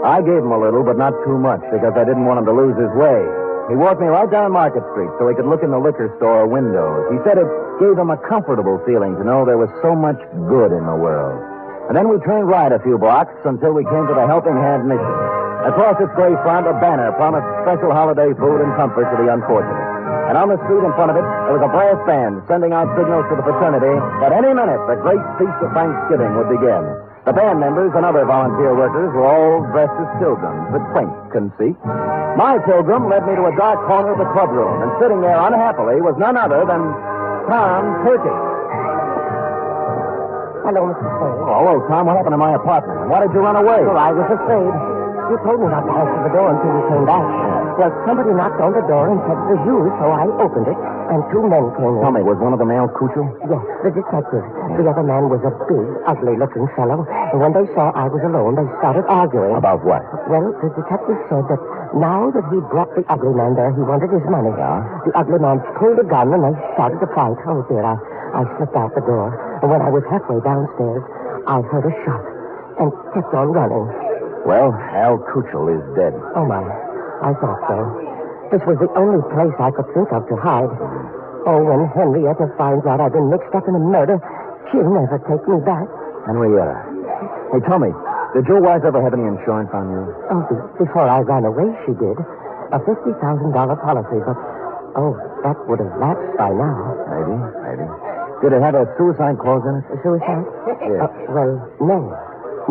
I gave him a little, but not too much, because I didn't want him to lose his way. He walked me right down Market Street so he could look in the liquor store windows. He said it gave him a comfortable feeling to know there was so much good in the world. And then we trained right a few blocks until we came to the Helping Hand Mission. Across its gray front, a banner promised special holiday food and comfort to the unfortunate. And on the street in front of it, there was a brass band sending out signals to the fraternity that any minute the great feast of Thanksgiving would begin. The band members and other volunteer workers were all dressed as pilgrims, with quaint conceit. My pilgrim led me to a dark corner of the clubroom, and sitting there unhappily was none other than Tom Turkey. Hello, Mr. Spade. Oh, hello, Tom. What happened to my apartment? Why did you run away? Well, I was afraid. You told me not to answer the door until you came back. Well, somebody knocked on the door and said it was you, so I opened it, and two men came in. Tell me, was one of them Al Cuccio? Yes, the detective. The other man was a big, ugly-looking fellow, and when they saw I was alone, they started arguing. About what? Well, the detective said that now that he'd brought the ugly man there, he wanted his money. Yeah? The ugly man pulled a gun, and they started to fight. Oh, dear, I slipped out the door, and when I was halfway downstairs, I heard a shot and kept on running. Well, Al Cuccio is dead. Oh, my. I thought so. This was the only place I could think of to hide. Oh, when Henrietta finds out I've been mixed up in a murder, she'll never take me back. Henrietta. Hey, tell me, did your wife ever have any insurance on you? Oh, before I ran away, she did. A $50,000 policy, but, that would have lapsed by now. Maybe. Did it have a suicide clause in it? A suicide? Yeah. Well, no.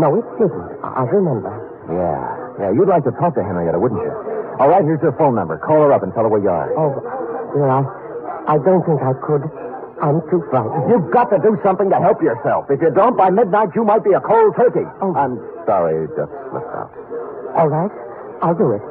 No, it didn't. I remember. Yeah, you'd like to talk to Henrietta, wouldn't you? All right, here's her phone number. Call her up and tell her where you are. Oh, dear, I don't think I could. I'm too frightened. You've got to do something to help yourself. If you don't, by midnight, you might be a cold turkey. Oh. I'm sorry, it just slipped out. All right, I'll do it.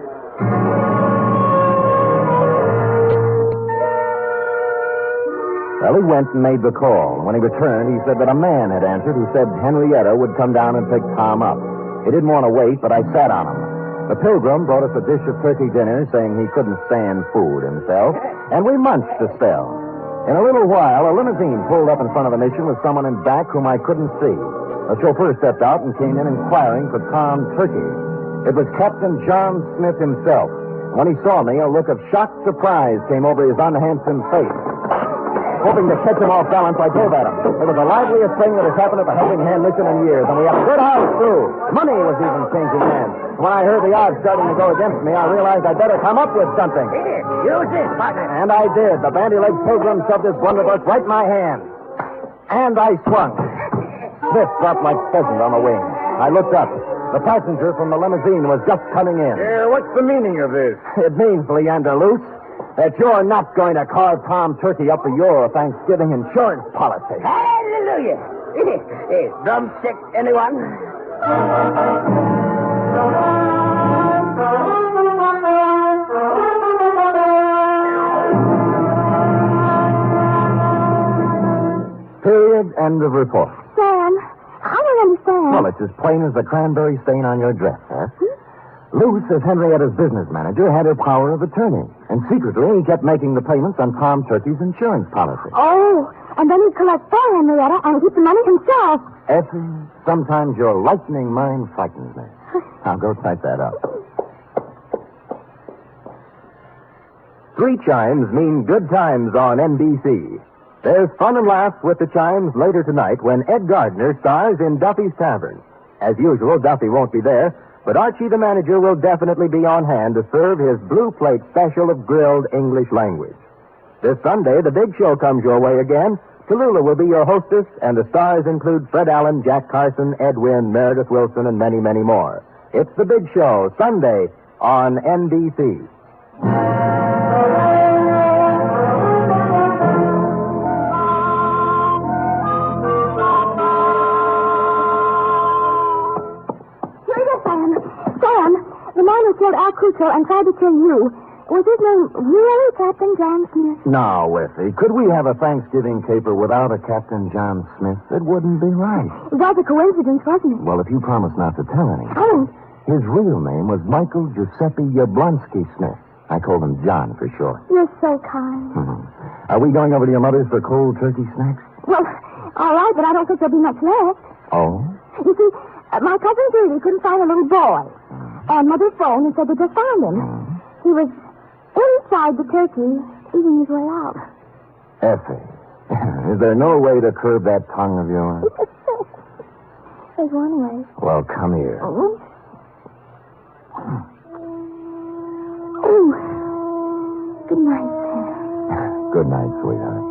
Well, he went and made the call. When he returned, he said that a man had answered who said Henrietta would come down and pick Tom up. He didn't want to wait, but I sat on him. The pilgrim brought us a dish of turkey dinner, saying he couldn't stand food himself, and we munched a spell. In a little while, a limousine pulled up in front of the Mission with someone in back whom I couldn't see. A chauffeur stepped out and came in inquiring for Tom Turkey. It was Captain John Smith himself. When he saw me, a look of shocked surprise came over his unhandsome face. Hoping to catch him off balance, I drove at him. It was the liveliest thing that has happened at the Helping Hand Mission in years, and we had a good house, too. Money was even changing hands. When I heard the odds starting to go against me, I realized I'd better come up with something. Use this, partner. And I did. The bandy-legged pilgrim shoved his blunderbuss right in my hand. And I swung. Smith dropped like pheasant on the wing. I looked up. The passenger from the limousine was just coming in. What's the meaning of this? It means, Leander Luce, that you're not going to carve Tom Turkey up for your Thanksgiving insurance policy. Hallelujah. Drumstick, anyone? Period. End of report. Sam, I don't understand. Well, it's as plain as the cranberry stain on your dress, huh? Luce, as Henrietta's business manager, had her power of attorney. And secretly, he kept making the payments on Tom Turkey's insurance policy. Oh, and then he'd collect for Henrietta and keep the money himself. Effie, sometimes your lightning mind frightens me. Now, go type that up. 3 chimes mean good times on NBC. There's fun and laughs with the chimes later tonight when Ed Gardner stars in Duffy's Tavern. As usual, Duffy won't be there, but Archie the manager will definitely be on hand to serve his blue plate special of grilled English language. This Sunday, the big show comes your way again. Tallulah will be your hostess, and the stars include Fred Allen, Jack Carson, Ed Wynn, Meredith Wilson, and many, many more. It's the big show, Sunday on NBC. Sam, the man who killed Al Cuccio and tried to kill you, was his name really Captain John Smith? Now, Effie, could we have a Thanksgiving caper without a Captain John Smith? It wouldn't be right. It was a coincidence, wasn't it? Well, if you promise not to tell anyone. I won't. His real name was Michael Giuseppe Yablonsky Smith. I called him John for short. You're so kind. Are we going over to your mother's for cold turkey snacks? Well, all right, but I don't think there'll be much left. Oh? You see, my cousin Judy couldn't find a little boy. And Mother phoned and said they just found him. He was inside the turkey, eating his way out. Effie, is there no way to curb that tongue of yours? There's one way. Well, come here. Oh, good night, Sam. Good night, sweetheart.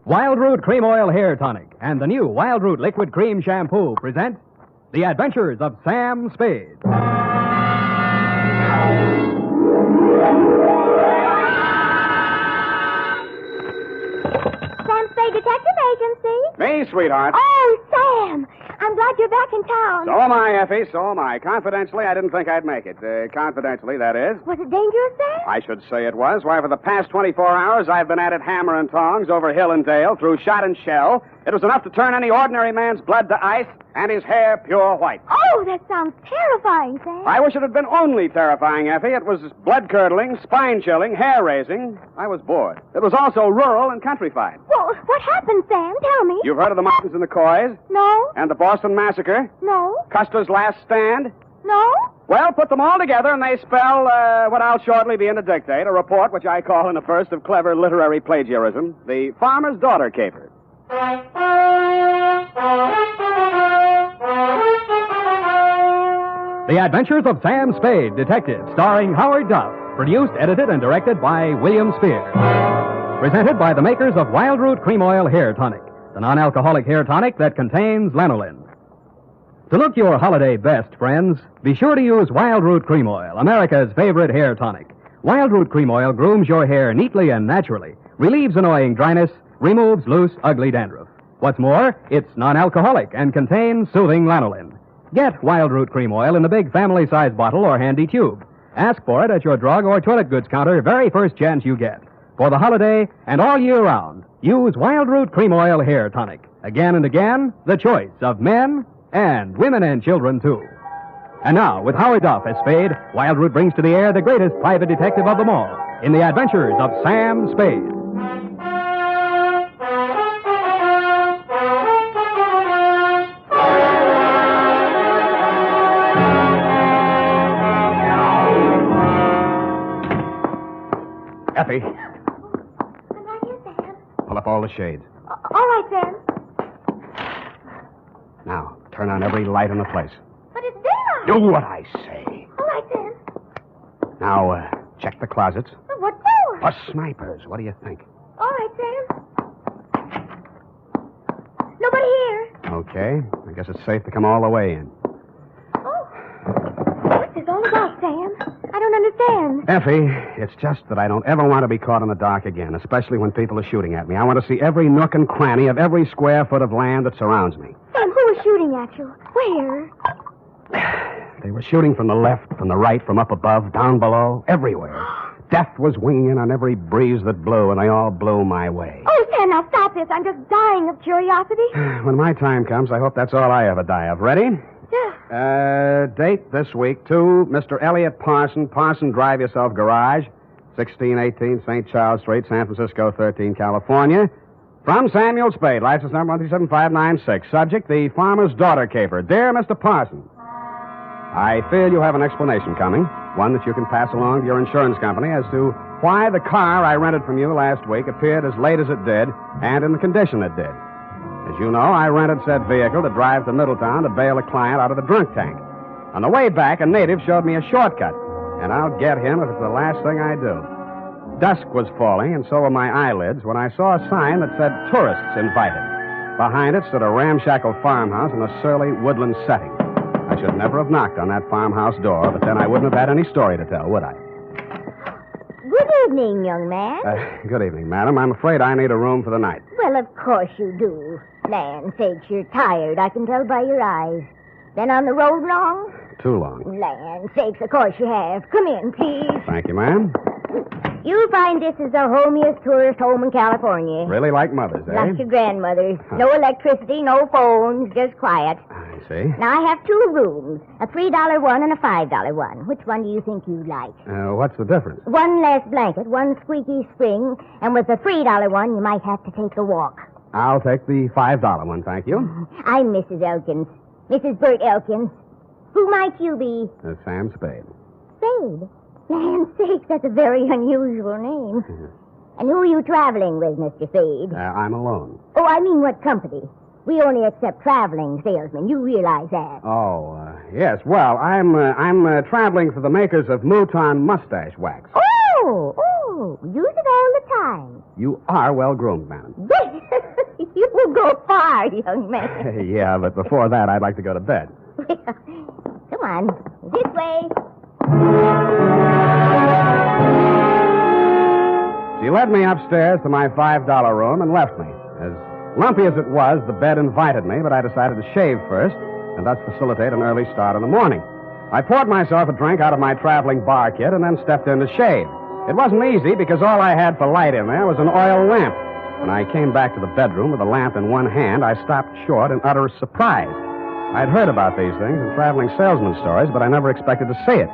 Wild Root Cream Oil Hair Tonic and the new Wild Root Liquid Cream Shampoo present The Adventures of Sam Spade. Sam Spade Detective Agency. Me, sweetheart. Oh, Sam. I'm glad you're back in town. So am I, Effie, so am I. Confidentially, I didn't think I'd make it. Confidentially, that is. Was it dangerous, Sam? I should say it was. Why, for the past 24 hours, I've been at it hammer and tongs over hill and dale, through shot and shell. It was enough to turn any ordinary man's blood to ice and his hair pure white. Oh, that sounds terrifying, Sam. I wish it had been only terrifying, Effie. It was blood-curdling, spine-chilling, hair-raising. I was bored. It was also rural and countrified. Well, what happened, Sam? Tell me. You've heard of the Martins and the Coys? No. And the Boston Massacre? No. Custer's Last Stand? No. Well, put them all together, and they spell what I'll shortly begin to dictate, a report which I call, in a burst of clever literary plagiarism, the Farmer's Daughter Caper. The Adventures of Sam Spade, Detective, starring Howard Duff. Produced, edited, and directed by William Spear. Presented by the makers of Wild Root Cream Oil Hair Tonic, the non-alcoholic hair tonic that contains lanolin. To look your holiday best, friends, be sure to use Wild Root Cream Oil, America's favorite hair tonic. Wild Root Cream Oil grooms your hair neatly and naturally, relieves annoying dryness, removes loose, ugly dandruff. What's more, it's non-alcoholic and contains soothing lanolin. Get Wild Root Cream Oil in the big family-size bottle or handy tube. Ask for it at your drug or toilet goods counter very first chance you get. For the holiday and all year round, use Wild Root Cream Oil Hair Tonic. Again and again, the choice of men and women and children, too. And now, with Howard Duff as Spade, Wild Root brings to the air the greatest private detective of them all in the Adventures of Sam Spade. Effie, I'm right here, Sam. pull up all the shades. All right, Sam. Now, turn on every light in the place. But it's daylight. Do what I say. All right, Sam. Now, check the closets. But what for? For snipers. What do you think? All right, Sam. Nobody here. Okay. I guess it's safe to come all the way in. Oh. What's this all about, Sam? I don't understand. Effie, it's just that I don't ever want to be caught in the dark again, especially when people are shooting at me. I want to see every nook and cranny of every square foot of land that surrounds me. Sam, who was shooting at you? Where? They were shooting from the left, from the right, from up above, down below, everywhere. Death was winging in on every breeze that blew, and they all blew my way. Oh, Sam, now stop this. I'm just dying of curiosity. When my time comes, I hope that's all I ever die of. Ready? Yeah. Date this week, to Mr. Elliot Parson, Parson Drive Yourself Garage, 1618 St. Charles Street, San Francisco, 13, California. From Samuel Spade, license number 137596. Subject, the Farmer's Daughter Caper. Dear Mr. Parson, I fear you have an explanation coming, one that you can pass along to your insurance company as to why the car I rented from you last week appeared as late as it did and in the condition it did. As you know, I rented said vehicle to drive to Middletown to bail a client out of the drunk tank. On the way back, a native showed me a shortcut, and I'll get him if it's the last thing I do. Dusk was falling, and so were my eyelids, when I saw a sign that said tourists invited. Behind it stood a ramshackle farmhouse in a surly woodland setting. I should never have knocked on that farmhouse door, but then I wouldn't have had any story to tell, would I? Good evening, young man. Good evening, madam. I'm afraid I need a room for the night. Well, of course you do. Land sakes, you're tired. I can tell by your eyes. Been on the road long? Too long. Land sakes, of course you have. Come in, please. Thank you, ma'am. You'll find this is the homiest tourist home in California. Really like mothers, eh? Like your grandmother's. No electricity, no phones, just quiet. I see. Now, I have two rooms, a $3 one and a $5 one. Which one do you think you'd like? What's the difference? One less blanket, one squeaky spring, and with the $3 one, you might have to take a walk. I'll take the $5 one, thank you. I'm Mrs. Elkins. Mrs. Bert Elkins. Who might you be? Sam Spade. Spade? Land sakes, that's a very unusual name. And who are you traveling with, Mr. Spade? I'm alone. Oh, I mean what company? We only accept traveling salesmen. You realize that. Oh, yes. Well, I'm traveling for the makers of Mouton Mustache Wax. Oh, use it all the time. You are well-groomed, madam. You will go far, young man. Yeah, but before that, I'd like to go to bed. Come on, this way. led me upstairs to my $5 room and left me. As lumpy as it was, the bed invited me, but I decided to shave first and thus facilitate an early start in the morning. I poured myself a drink out of my traveling bar kit and then stepped in to shave. It wasn't easy because all I had for light in there was an oil lamp. When I came back to the bedroom with the lamp in one hand, I stopped short in utter surprise. I'd heard about these things in traveling salesman stories, but I never expected to see it.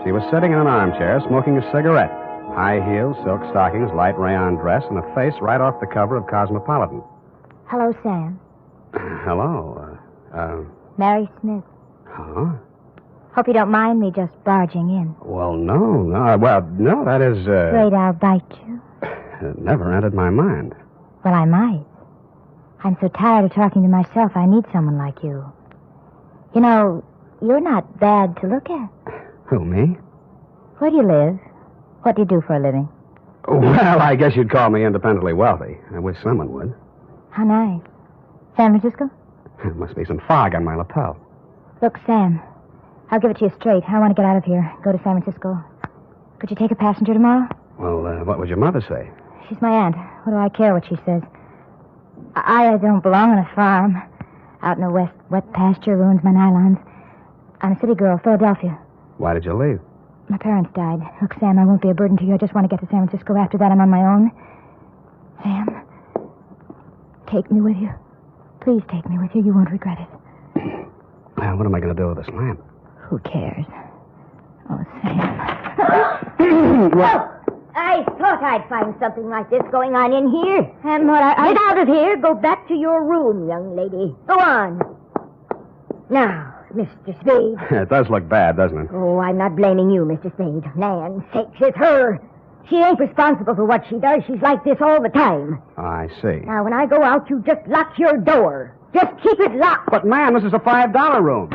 She was sitting in an armchair, smoking a cigarette. High heels, silk stockings, light rayon dress, and a face right off the cover of Cosmopolitan. Hello, Sam. Hello. Mary Smith. Huh? Hope you don't mind me just barging in. Well, no. No, that is, Afraid I'll bite you? It never entered my mind. Well, I might. I'm so tired of talking to myself, I need someone like you. You know, you're not bad to look at. Who, me? Where do you live? What do you do for a living? Well, I guess you'd call me independently wealthy. I wish someone would. How nice. San Francisco? There must be some fog on my lapel. Look, Sam, I'll give it to you straight. I want to get out of here, go to San Francisco. Could you take a passenger tomorrow? Well, what would your mother say? She's my aunt. What do I care what she says? I don't belong on a farm. Out in the wet pasture ruins my nylons. I'm a city girl, Philadelphia. Why did you leave? My parents died. Look, Sam, I won't be a burden to you. I just want to get to San Francisco. After that, I'm on my own. Sam, take me with you. Please take me with you. You won't regret it. What am I going to do with this lamp? Who cares? Oh, Sam. Well, I thought I'd find something like this going on in here. And what Get out of here. Go back to your room, young lady. Go on. Now, Mr. Spade. It does look bad, doesn't it? Oh, I'm not blaming you, Mr. Spade. Land's sakes, it's her. She ain't responsible for what she does. She's like this all the time. I see. Now, when I go out, you just lock your door. Just keep it locked. But, ma'am, this is a $5 room.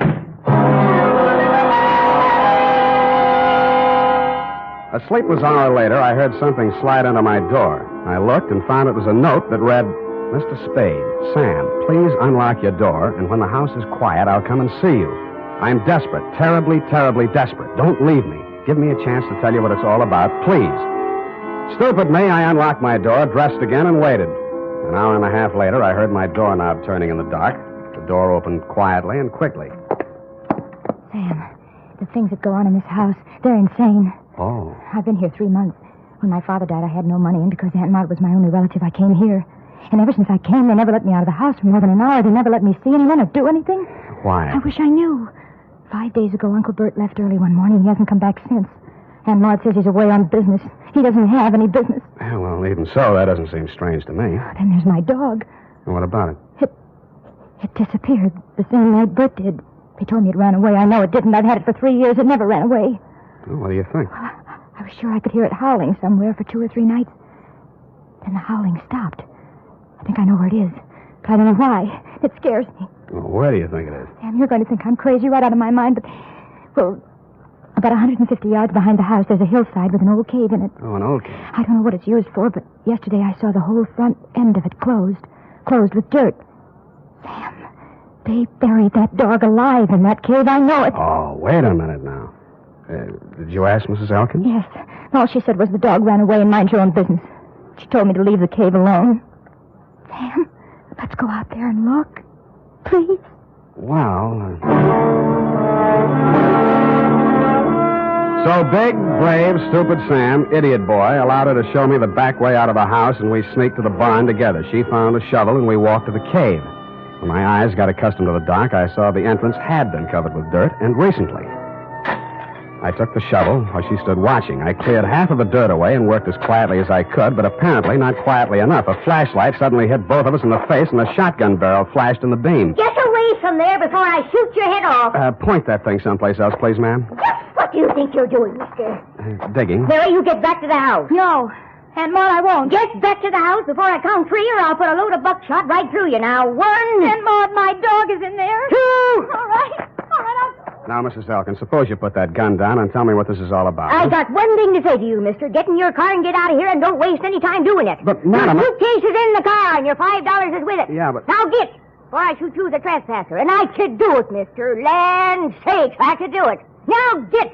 A sleepless hour later, I heard something slide under my door. I looked and found it was a note that read, Mr. Spade, Sam, please unlock your door, and when the house is quiet, I'll come and see you. I'm desperate, terribly, terribly desperate. Don't leave me. Give me a chance to tell you what it's all about, please. Stupid me, I unlocked my door, dressed again, and waited. An hour and a half later, I heard my doorknob turning in the dark. The door opened quietly and quickly. Sam, the things that go on in this house, they're insane. Oh. I've been here 3 months. When my father died, I had no money, and because Aunt Maud was my only relative, I came here. And ever since I came, they never let me out of the house for more than an hour. They never let me see anyone or do anything. Why? I wish I knew. 5 days ago, Uncle Bert left early one morning. He hasn't come back since. Aunt Maud says he's away on business. He doesn't have any business. Yeah, well, even so, that doesn't seem strange to me. Then there's my dog. And what about it? It disappeared the same night Bert did. They told me it ran away. I know it didn't. I've had it for 3 years. It never ran away. Well, what do you think? I was sure I could hear it howling somewhere for 2 or 3 nights. Then the howling stopped. I think I know where it is, but I don't know why. It scares me. Well, where do you think it is? Sam, you're going to think I'm crazy right out of my mind, but... Well, about 150 yards behind the house, there's a hillside with an old cave in it. Oh, an old cave. I don't know what it's used for, but yesterday I saw the whole front end of it closed with dirt. Sam, they buried that dog alive in that cave. I know it. Oh, wait a minute now. Did you ask Mrs. Elkins? Yes. All she said was the dog ran away and mind your own business. She told me to leave the cave alone. Sam, let's go out there and look. Please. Well... So big, brave, stupid Sam, idiot boy, allowed her to show me the back way out of the house, and we sneaked to the barn together. She found a shovel, and we walked to the cave. When my eyes got accustomed to the dark, I saw the entrance had been covered with dirt, and recently. I took the shovel while she stood watching. I cleared half of the dirt away and worked as quietly as I could, but apparently not quietly enough. A flashlight suddenly hit both of us in the face, and a shotgun barrel flashed in the beam. Get away from there before I shoot your head off. Point that thing someplace else, please, ma'am. What do you think you're doing, mister? Digging. Mary, you get back to the house. No. Aunt Maud, I won't. Get back to the house before I count 3, or I'll put a load of buckshot right through you. Now, 1. Aunt Maud, my dog is in there. 2. All right, Now, Mrs. Elkins, suppose you put that gun down and tell me what this is all about. I got one thing to say to you, mister. Get in your car and get out of here, and don't waste any time doing it. But, madam... Your suitcase is in the car, and your $5 is with it. Yeah, but... Now get, before I shoot you as a trespasser. And I could do it, mister. Land sakes, I could do it. Now get.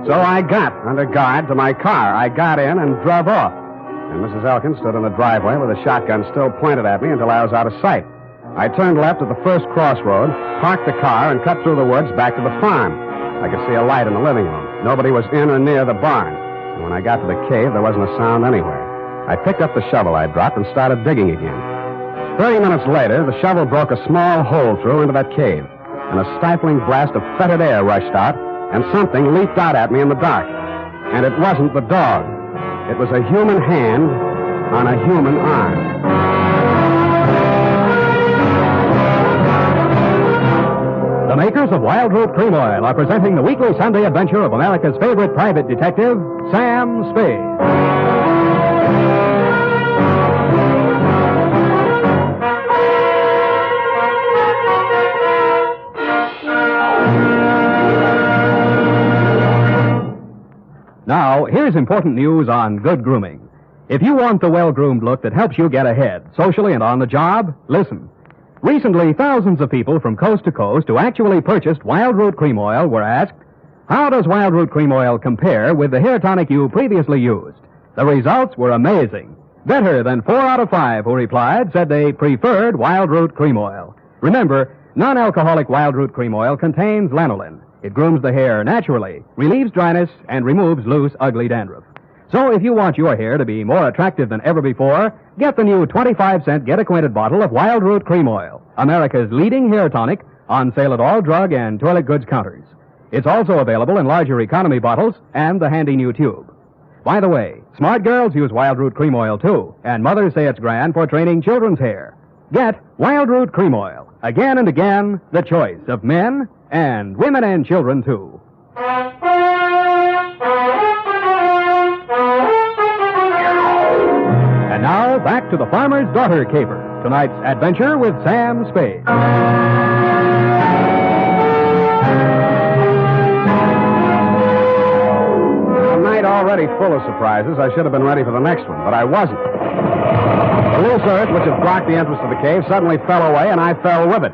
So I got under guard to my car. I got in and drove off. And Mrs. Elkins stood in the driveway with a shotgun still pointed at me until I was out of sight. I turned left at the first crossroad, parked the car, and cut through the woods back to the farm. I could see a light in the living room. Nobody was in or near the barn. And when I got to the cave, there wasn't a sound anywhere. I picked up the shovel I dropped and started digging again. 30 minutes later, the shovel broke a small hole through into that cave, and a stifling blast of fetid air rushed out, and something leaped out at me in the dark. And it wasn't the dog. It was a human hand on a human arm. The makers of Wild Root Cream Oil are presenting the weekly Sunday adventure of America's favorite private detective, Sam Spade. Now, here's important news on good grooming. If you want the well-groomed look that helps you get ahead, socially and on the job, listen. Recently, thousands of people from coast to coast who actually purchased Wild Root Cream Oil were asked, how does Wild Root Cream Oil compare with the hair tonic you previously used? The results were amazing. Better than 4 out of 5 who replied said they preferred Wild Root Cream Oil. Remember, non-alcoholic Wild Root Cream Oil contains lanolin. It grooms the hair naturally, relieves dryness, and removes loose, ugly dandruff. So if you want your hair to be more attractive than ever before, get the new 25-cent get-acquainted bottle of Wild Root Cream Oil, America's leading hair tonic, on sale at all drug and toilet goods counters. It's also available in larger economy bottles and the handy new tube. By the way, smart girls use Wild Root Cream Oil, too, and mothers say it's grand for training children's hair. Get Wild Root Cream Oil. Again and again, the choice of men and women and children, too. And now, back to the Farmer's Daughter caper. Tonight's adventure with Sam Spade. A night already full of surprises. I should have been ready for the next one, but I wasn't. The loose earth, which had blocked the entrance to the cave, suddenly fell away, and I fell with it.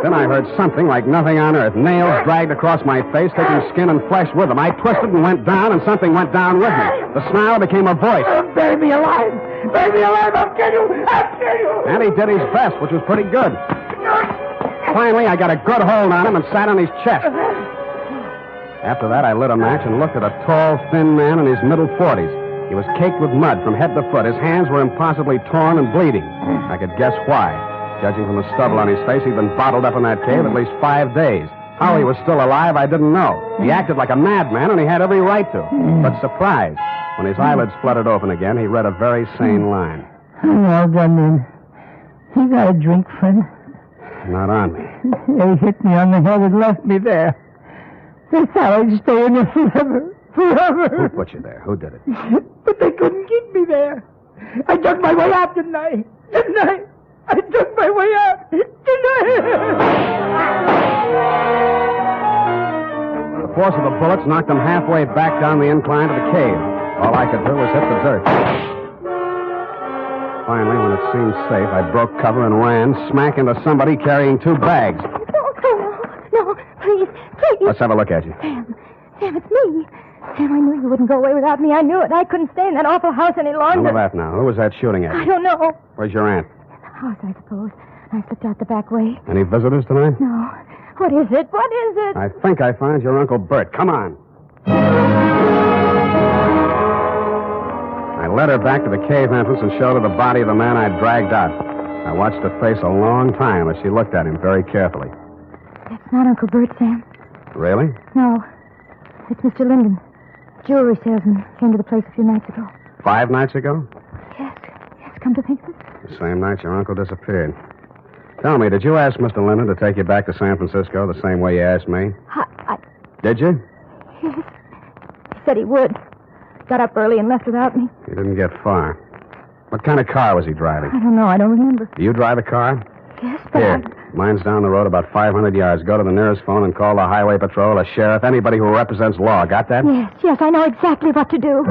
Then I heard something like nothing on earth. Nails dragged across my face, taking skin and flesh with them. I twisted and went down, and something went down with me. The snarl became a voice. Bury me alive! Bury me alive! I'll kill you! I'll kill you! And he did his best, which was pretty good. Finally, I got a good hold on him and sat on his chest. After that, I lit a match and looked at a tall, thin man in his middle 40s. He was caked with mud from head to foot. His hands were impossibly torn and bleeding. I could guess why. Judging from the stubble on his face, he'd been bottled up in that cave at least 5 days. How he was still alive, I didn't know. He acted like a madman, and he had every right to. But surprised, when his eyelids fluttered open again, he read a very sane line. I'm all done then. You got a drink, friend? Not on me. They hit me on the head and left me there. They thought I'd stay in there forever. Forever. Who put you there? Who did it? But they couldn't keep me there. I dug my way out, didn't I? Didn't I? I took my way out. Didn't I? The force of the bullets knocked them halfway back down the incline to the cave. All I could do was hit the dirt. Finally, when it seemed safe, I broke cover and ran smack into somebody carrying 2 bags. No, please. Let's have a look at you. Sam, it's me. Sam, I knew you wouldn't go away without me. I knew it. I couldn't stay in that awful house any longer. None of that now. Who was that shooting at you? I don't know. Where's your aunt? House, I suppose. I slipped out the back way. Any visitors tonight? No. What is it? What is it? I think I found your Uncle Bert. Come on. I led her back to the cave entrance and showed her the body of the man I'd dragged out. I watched her face a long time as she looked at him very carefully. That's not Uncle Bert, Sam. Really? No. It's Mr. Linden. Jewelry salesman. Came to the place a few nights ago. 5 nights ago? Yes, come to think of it. The same night your uncle disappeared. Tell me, did you ask Mr. Linden to take you back to San Francisco the same way you asked me? Did you? Yes. He said he would. Got up early and left without me. You didn't get far. What kind of car was he driving? I don't know. I don't remember. Do you drive a car? Yes, but Here. Mine's down the road about 500 yards. Go to the nearest phone and call the highway patrol, a sheriff, anybody who represents law. Got that? Yes, I know exactly what to do.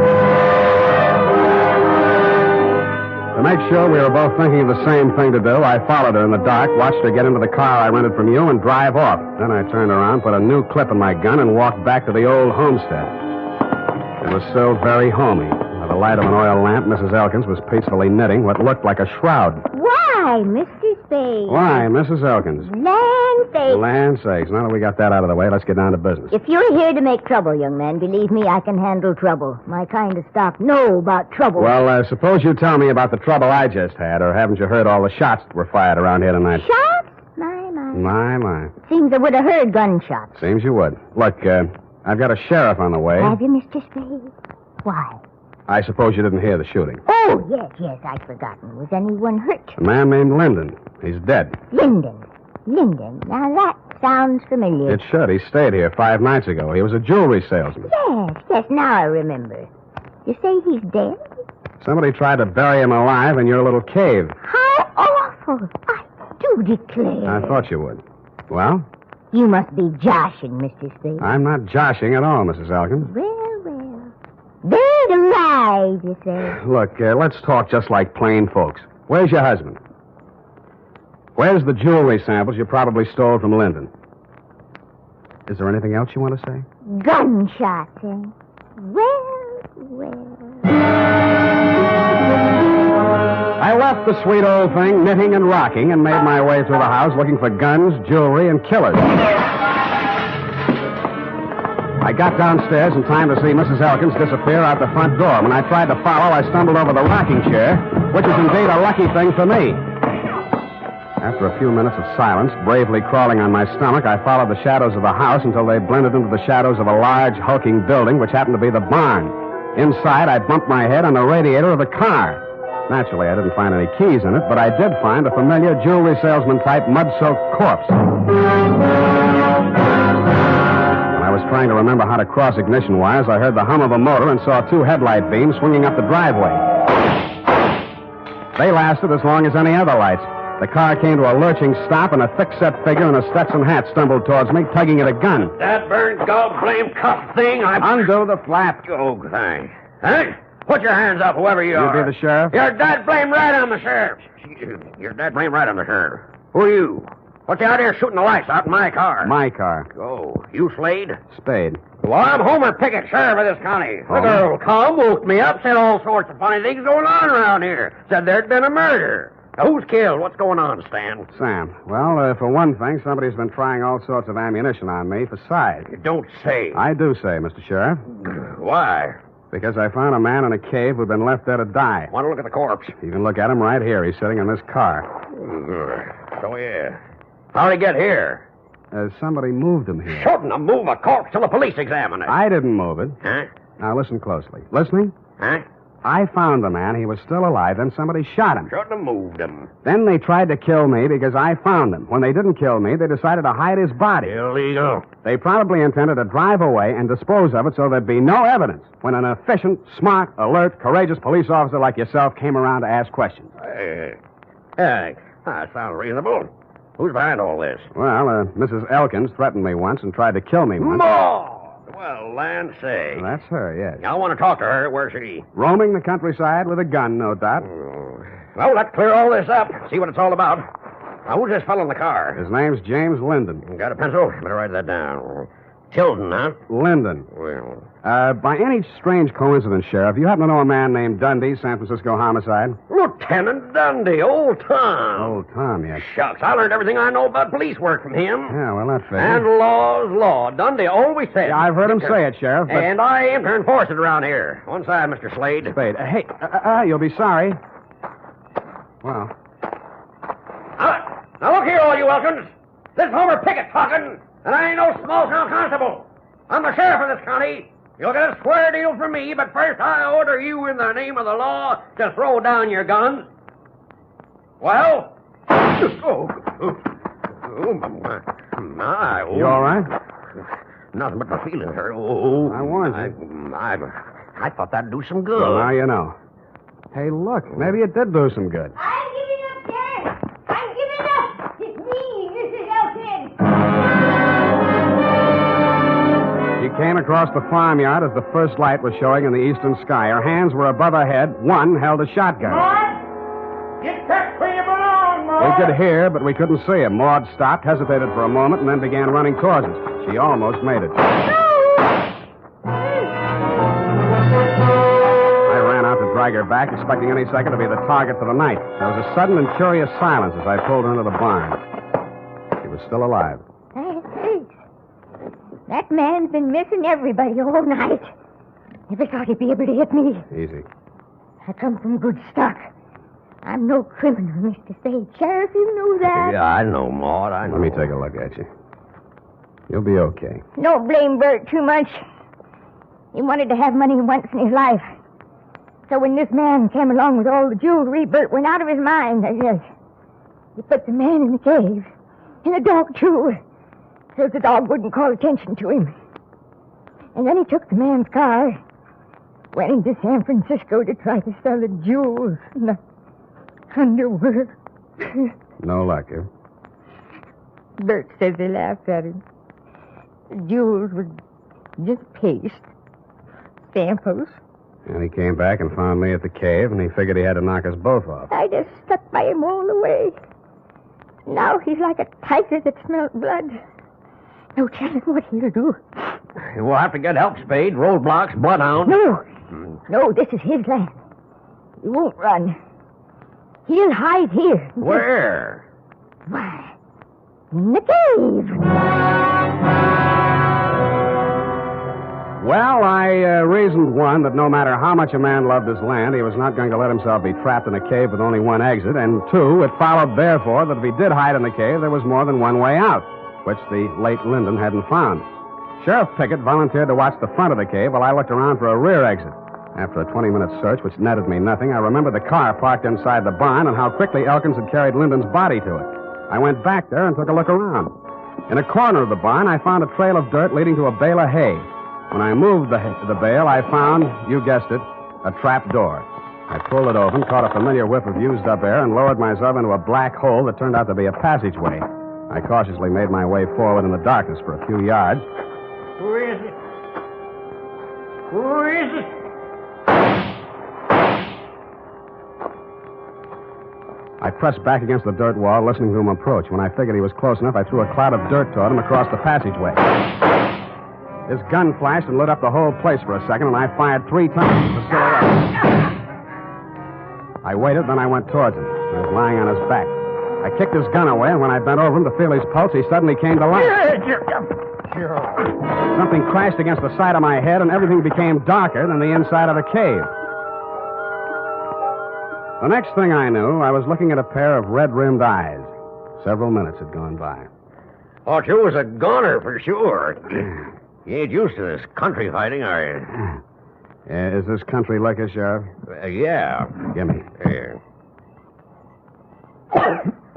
To make sure we were both thinking of the same thing to do, I followed her in the dark, watched her get into the car I rented from you, and drive off. Then I turned around, put a new clip in my gun, and walked back to the old homestead. It was still very homey. By the light of an oil lamp, Mrs. Elkins was peacefully knitting what looked like a shroud. Why, Mr. Spade? Why, Mrs. Elkins? Land sakes. Land sakes. Now that we got that out of the way, let's get down to business. If you're here to make trouble, young man, believe me, I can handle trouble. My kind of stock know about trouble. Well, suppose you tell me about the trouble I just had, or haven't you heard all the shots that were fired around here tonight? Shots? My. Seems I would have heard gunshots. Seems you would. Look, I've got a sheriff on the way. Have you, Mr. Spade? Why? I suppose you didn't hear the shooting. Oh, yes, I'd forgotten. Was anyone hurt? A man named Linden. He's dead. Linden. Now that sounds familiar. It should. He stayed here 5 nights ago. He was a jewelry salesman. Yes, now I remember. You say he's dead? Somebody tried to bury him alive in your little cave. How awful. I do declare. I thought you would. Well? You must be joshing, Mr. Spade. I'm not joshing at all, Mrs. Elkins. Well. Buried alive, you say. Look, let's talk just like plain folks. Where's your husband? Where's the jewelry samples you probably stole from Linden? Is there anything else you want to say? Gunshots, eh? Well. I left the sweet old thing knitting and rocking and made my way through the house looking for guns, jewelry, and killers. I got downstairs in time to see Mrs. Elkins disappear out the front door. When I tried to follow, I stumbled over the rocking chair, which is indeed a lucky thing for me. After a few minutes of silence, bravely crawling on my stomach, I followed the shadows of the house until they blended into the shadows of a large, hulking building, which happened to be the barn. Inside, I bumped my head on the radiator of the car. Naturally, I didn't find any keys in it, but I did find a familiar jewelry salesman-type mud-soaked corpse. I was trying to remember how to cross ignition wires. I heard the hum of a motor and saw 2 headlight beams swinging up the driveway. They lasted as long as any other lights. The car came to a lurching stop, and a thick-set figure in a Stetson hat stumbled towards me, tugging at a gun. That burned gall-blamed cuff thing, Undo the flap. Oh, thanks. Huh? Put your hands up, whoever you are. You be the sheriff? You're dead blame right on the sheriff. You're dead blame right on the sheriff. Who are you? What's the idea of shooting the lights out in my car? My car. Oh, you Slade? Spade. Well, I'm Homer Pickett, sheriff of this county. The girl come, woke me up, said all sorts of funny things going on around here. Said there'd been a murder. Now, who's killed? What's going on, Stan? Sam. Well, for one thing, somebody's been trying all sorts of ammunition on me for size. You don't say. I do say, Mr. Sheriff. Why? Because I found a man in a cave who'd been left there to die. Want to look at the corpse? You can look at him right here. He's sitting in this car. So, yeah. How'd he get here? Somebody moved him here. Shouldn't have moved a corpse till the police examine it. I didn't move it. Huh? Now, listen closely. Listening? Huh? I found the man. He was still alive. Then somebody shot him. Shouldn't have moved him. Then they tried to kill me because I found him. When they didn't kill me, they decided to hide his body. Illegal. They probably intended to drive away and dispose of it so there'd be no evidence when an efficient, smart, alert, courageous police officer like yourself came around to ask questions. That sounds reasonable. Who's behind all this? Well, Mrs. Elkins threatened me once and tried to kill me once. More! Well, land say. Well, that's her, yes. I want to talk to her. Where's she? Roaming the countryside with a gun, no doubt. Well, let's clear all this up. See what it's all about. Now, who's this fellow in the car? His name's James Linden. Got a pencil? Better write that down. Tilden, huh? Linden. Well. By any strange coincidence, Sheriff, you happen to know a man named Dundee, San Francisco homicide? Lieutenant Dundee, old Tom. Old Tom, yes. Shucks, I learned everything I know about police work from him. Yeah, well, that figures. And law's law. Dundee always said. Yeah, I've heard him say it, Sheriff. But... And I aim to enforce it around here. One side, Mr. Slade. Spade. Hey, you'll be sorry. Well. Now look here, all you Elkins. This is Homer Pickett talking, and I ain't no small-town constable. I'm the sheriff of this county. You'll get a square deal from me, but first I order you in the name of the law to throw down your guns. Well? My. You all right? Nothing but my feelings hurt. I warned you. I thought that'd do some good. Well, now you know. Hey, look, maybe it did do some good. I'm giving up, Sheriff. I'm giving up. It's me, Mrs. Elkins. She came across the farmyard as the first light was showing in the eastern sky. Her hands were above her head. One held a shotgun. Get back where you belong, Maud. We could hear, but we couldn't see him. Maud stopped, hesitated for a moment, and then began running towards us. She almost made it. I ran out to drag her back, expecting any second to be the target for the night. There was a sudden and curious silence as I pulled her into the barn. She was still alive. Hey, that man's been missing everybody all night. Never thought he'd be able to hit me. Easy. I come from good stock. I'm no criminal, Mr. Spade. Sheriff, you know that. Yeah, I know, Maud. I know. Let me take a look at you. You'll be okay. Don't blame Bert too much. He wanted to have money once in his life. So when this man came along with all the jewelry, Bert went out of his mind, I guess. He put the man in the cave. And the dog, too. So the dog wouldn't call attention to him. And then he took the man's car, went into San Francisco to try to sell the jewels and the underwear. No luck, eh? Bert says they laughed at him. The jewels were just paste. Samples. And he came back and found me at the cave, and he figured he had to knock us both off. I just stuck by him all the way. Now he's like a tiger that smelled blood. No telling what he'll do. We'll have to get help, Spade. Roadblocks, bloodhound. No, this is his land. He won't run. He'll hide here. Where? Why, in the cave. Well, I reasoned, one, that no matter how much a man loved his land, he was not going to let himself be trapped in a cave with only one exit. And two, it followed, therefore, that if he did hide in the cave, there was more than one way out, which the late Lyndon hadn't found. Sheriff Pickett volunteered to watch the front of the cave while I looked around for a rear exit. After a 20-minute search, which netted me nothing, I remembered the car parked inside the barn and how quickly Elkins had carried Lyndon's body to it. I went back there and took a look around. In a corner of the barn, I found a trail of dirt leading to a bale of hay. When I moved the bale, I found, you guessed it, a trap door. I pulled it open, caught a familiar whiff of used-up air, and lowered myself into a black hole that turned out to be a passageway. I cautiously made my way forward in the darkness for a few yards. Who is it? Who is it? I pressed back against the dirt wall, listening to him approach. When I figured he was close enough, I threw a cloud of dirt toward him across the passageway. His gun flashed and lit up the whole place for a second, and I fired 3 times at the silhouette. I waited, then I went towards him. He was lying on his back. I kicked his gun away, and when I bent over him to feel his pulse, he suddenly came to life. Something crashed against the side of my head, and everything became darker than the inside of the cave. The next thing I knew, I was looking at a pair of red-rimmed eyes. Several minutes had gone by. Thought you was a goner for sure. You ain't used to this country fighting, are you? Is this country liquor, Sheriff? Yeah. Give me. Here.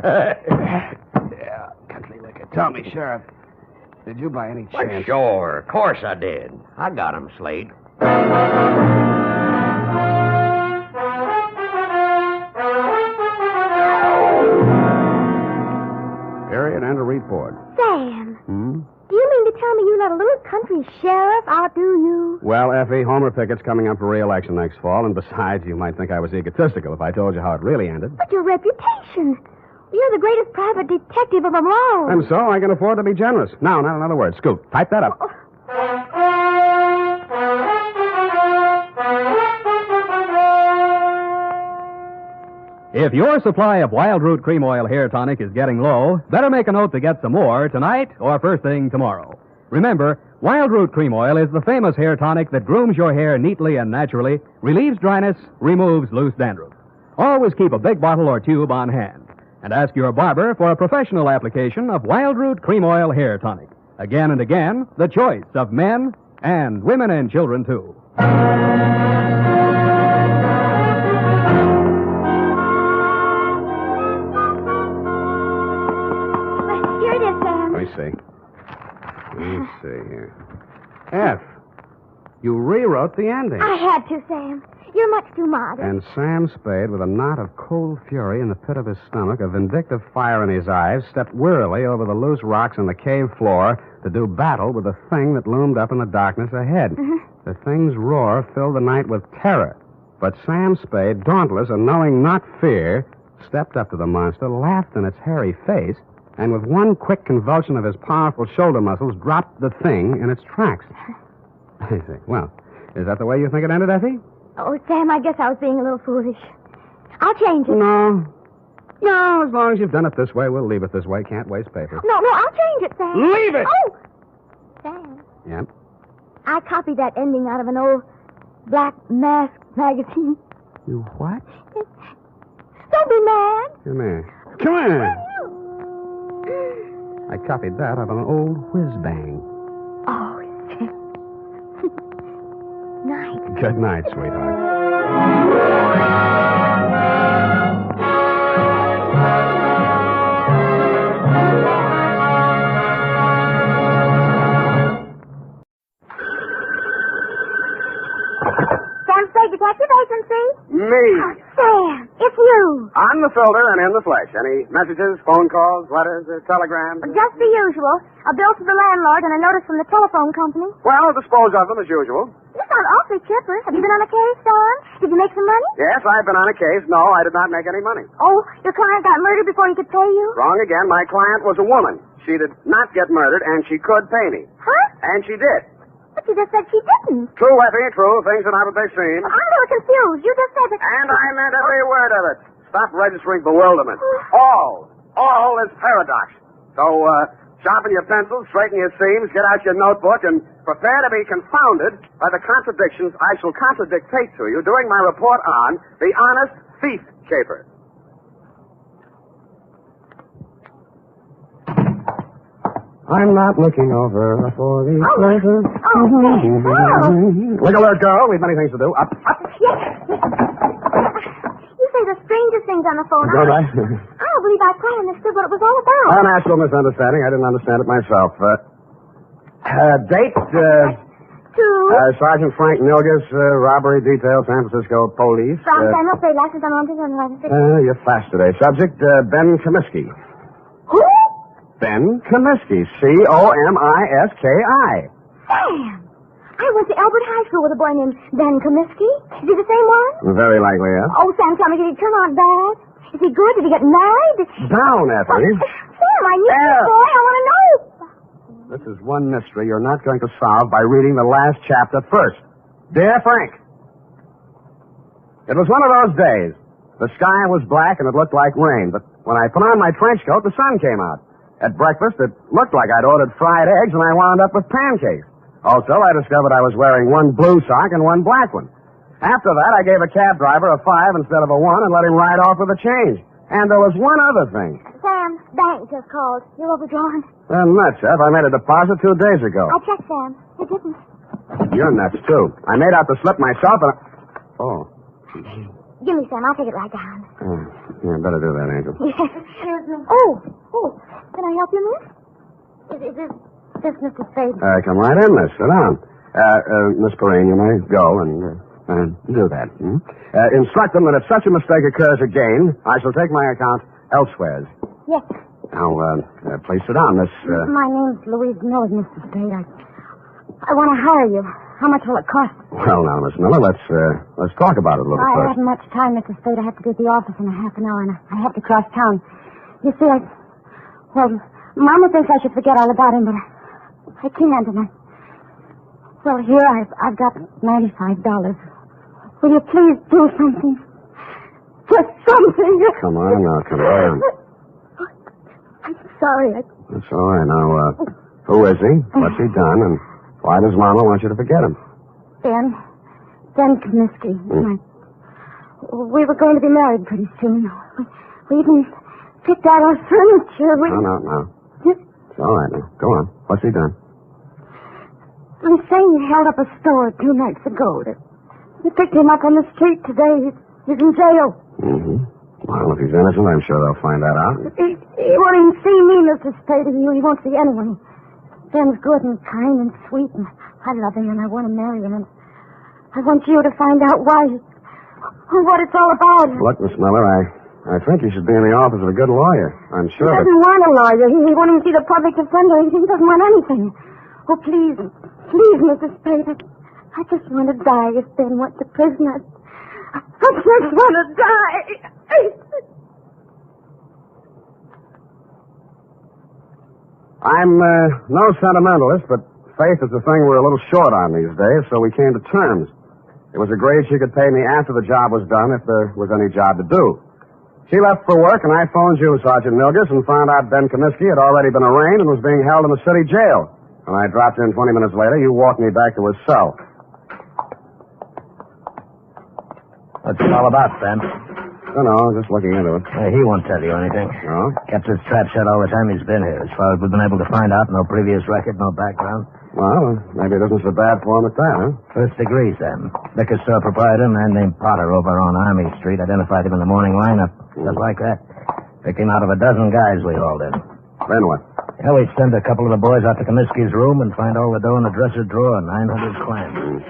Yeah, country liquor. Tell me, Sheriff, did you by any chance... Well, sure. Of course I did. I got him, Slade. Period and a report. Sam. Do you mean to tell me you let a little country sheriff outdo you? Well, Effie, Homer Pickett's coming up for re-election next fall, and besides, you might think I was egotistical if I told you how it really ended. But your reputation. You're the greatest private detective of them all. And so I can afford to be generous. Now, not another word. Scoot, type that up. If your supply of Wild Root Cream Oil Hair Tonic is getting low, better make a note to get some more tonight or first thing tomorrow. Remember, Wild Root Cream Oil is the famous hair tonic that grooms your hair neatly and naturally, relieves dryness, removes loose dandruff. Always keep a big bottle or tube on hand. And ask your barber for a professional application of Wild Root Cream Oil Hair Tonic. Again and again, the choice of men and women and children, too. Here it is, Sam. Let me see here. F, you rewrote the ending. I had to, Sam. You're much too modest. And Sam Spade, with a knot of cold fury in the pit of his stomach, a vindictive fire in his eyes, stepped wearily over the loose rocks on the cave floor to do battle with the thing that loomed up in the darkness ahead. The thing's roar filled the night with terror. But Sam Spade, dauntless and knowing not fear, stepped up to the monster, laughed in its hairy face, and with one quick convulsion of his powerful shoulder muscles, dropped the thing in its tracks. I see. Well, is that the way you think it ended, Effie? Oh, Sam, I guess I was being a little foolish. I'll change it. No, as long as you've done it this way, we'll leave it this way. Can't waste paper. No, I'll change it, Sam. Leave it! Oh! Sam. Yep. I copied that ending out of an old Black Mask magazine. You what? Don't be mad. Come here. Come here. I copied that out of an old whiz-bang. Oh, Sam. Night. Good night, sweetheart. Sam Spade Detective Agency? Me. Oh, Sam, it's you. I'm the filter and in the flesh. Any messages, phone calls, letters, telegrams? Just the usual. A bill to the landlord and a notice from the telephone company. Well, dispose of them as usual. You sound awfully chipper. Have you been on a case, Sam? Did you make some money? Yes, I've been on a case. No, I did not make any money. Oh, your client got murdered before he could pay you? Wrong again. My client was a woman. She did not get murdered, and she could pay me. Huh? And she did. But you just said she didn't. True, Effie, true. Things are not what they seem. I'm a little confused. You just said that... And I meant every word of it. Stop registering bewilderment. All is paradox. So, sharpen your pencils, straighten your seams, get out your notebook, and prepare to be confounded by the contradictions I shall contradictate to you during my report on the honest thief caper. I'm not looking over for the pleasure. Look alert, girl. We've many things to do. Up. Yes. You say the strangest things on the phone. All right. I don't believe I quite understood what it was all about. An actual misunderstanding. I didn't understand it myself. Date, Sergeant Frank Milgus, robbery detail, San Francisco police. From Samuel Spade, license on 126. You're fast today. Subject, Ben Comiskey. Who? Ben Comiskey. Comiski. Sam! I went to Albert High School with a boy named Ben Comiskey. Is he the same one? Very likely, yes. Oh, Sam, tell me, did he turn out bad? Is he good? Did he get married? Down, Effie. Sam, I knew this boy. I want to know. This is one mystery you're not going to solve by reading the last chapter first. Dear Frank, it was one of those days. The sky was black and it looked like rain, but when I put on my trench coat, the sun came out. At breakfast, it looked like I'd ordered fried eggs, and I wound up with pancakes. Also, I discovered I was wearing one blue sock and one black one. After that, I gave a cab driver a 5 instead of a 1 and let him ride off with a change. And there was one other thing. Sam, bank just called. You're overdrawn. Nuts, Ev. I made a deposit 2 days ago. I checked, Sam. It didn't. You're nuts, too. I made out the slip myself, and Oh. Give me some. I'll take it right down. Yeah, better do that, Angel. Yes. Oh. Can I help you, miss? Is this Mr. Spade? Come right in, miss. Sit down. Miss Perrine, you may go and do that. Instruct them that if such a mistake occurs again, I shall take my account elsewhere. Yes. Now, please sit down, Miss... My name's Louise Miller, Mr. Spade. I want to hire you. How much will it cost? Well, now, Miss Miller, let's talk about it a little I first. haven't much time, Mr. Spade. I have to be at the office in a half an hour, and I have to cross town. You see, Well, Mama thinks I should forget all about him, but I can't, and Well, here I've got $95. Will you please do something? Just something. Come on now, come on. I'm sorry. That's all right. Now, who is he? What's he done? And why does Mama want you to forget him? Ben Comiskey. We were going to be married pretty soon. We even picked out our furniture. No. It's all right now. Go on. What's he done? I'm saying he held up a store 2 nights ago. They picked him up on the street today. He's in jail. Mm-hmm. Well, if he's innocent, I'm sure they'll find that out. He won't even see me, Mr. Spade. He won't see anyone. Ben's good and kind and sweet, and I love him, and I want to marry him, and I want you to find out why, what it's all about. Look, Miss Miller, I think you should be in the office of a good lawyer. I'm sure He doesn't want a lawyer. He won't even see the public defender. He doesn't want anything. Oh, please, Mr. Spade. I just want to die if Ben went to prison. I just want to die. I'm no sentimentalist, but faith is the thing we're a little short on these days, so we came to terms. It was agreed she could pay me after the job was done if there was any job to do. She left for work, and I phoned you, Sergeant Milgus, and found out Ben Comiskey had already been arraigned and was being held in the city jail. When I dropped in 20 minutes later, you walked me back to his cell. What's it all about, Ben? I don't know, just looking into it. He won't tell you anything. No? Kept his trap shut all the time he's been here. As far as we've been able to find out, no previous record, no background. Well, maybe it isn't so bad for him at that, huh? First degree, Sam. Liquor store proprietor, a man named Potter over on Army Street, identified him in the morning lineup. Just like that. Picked him out of a dozen guys we hauled in. Then what? Yeah, we sent a couple of the boys out to Comiskey's room and find all the dough in the dresser drawer, 900 clams.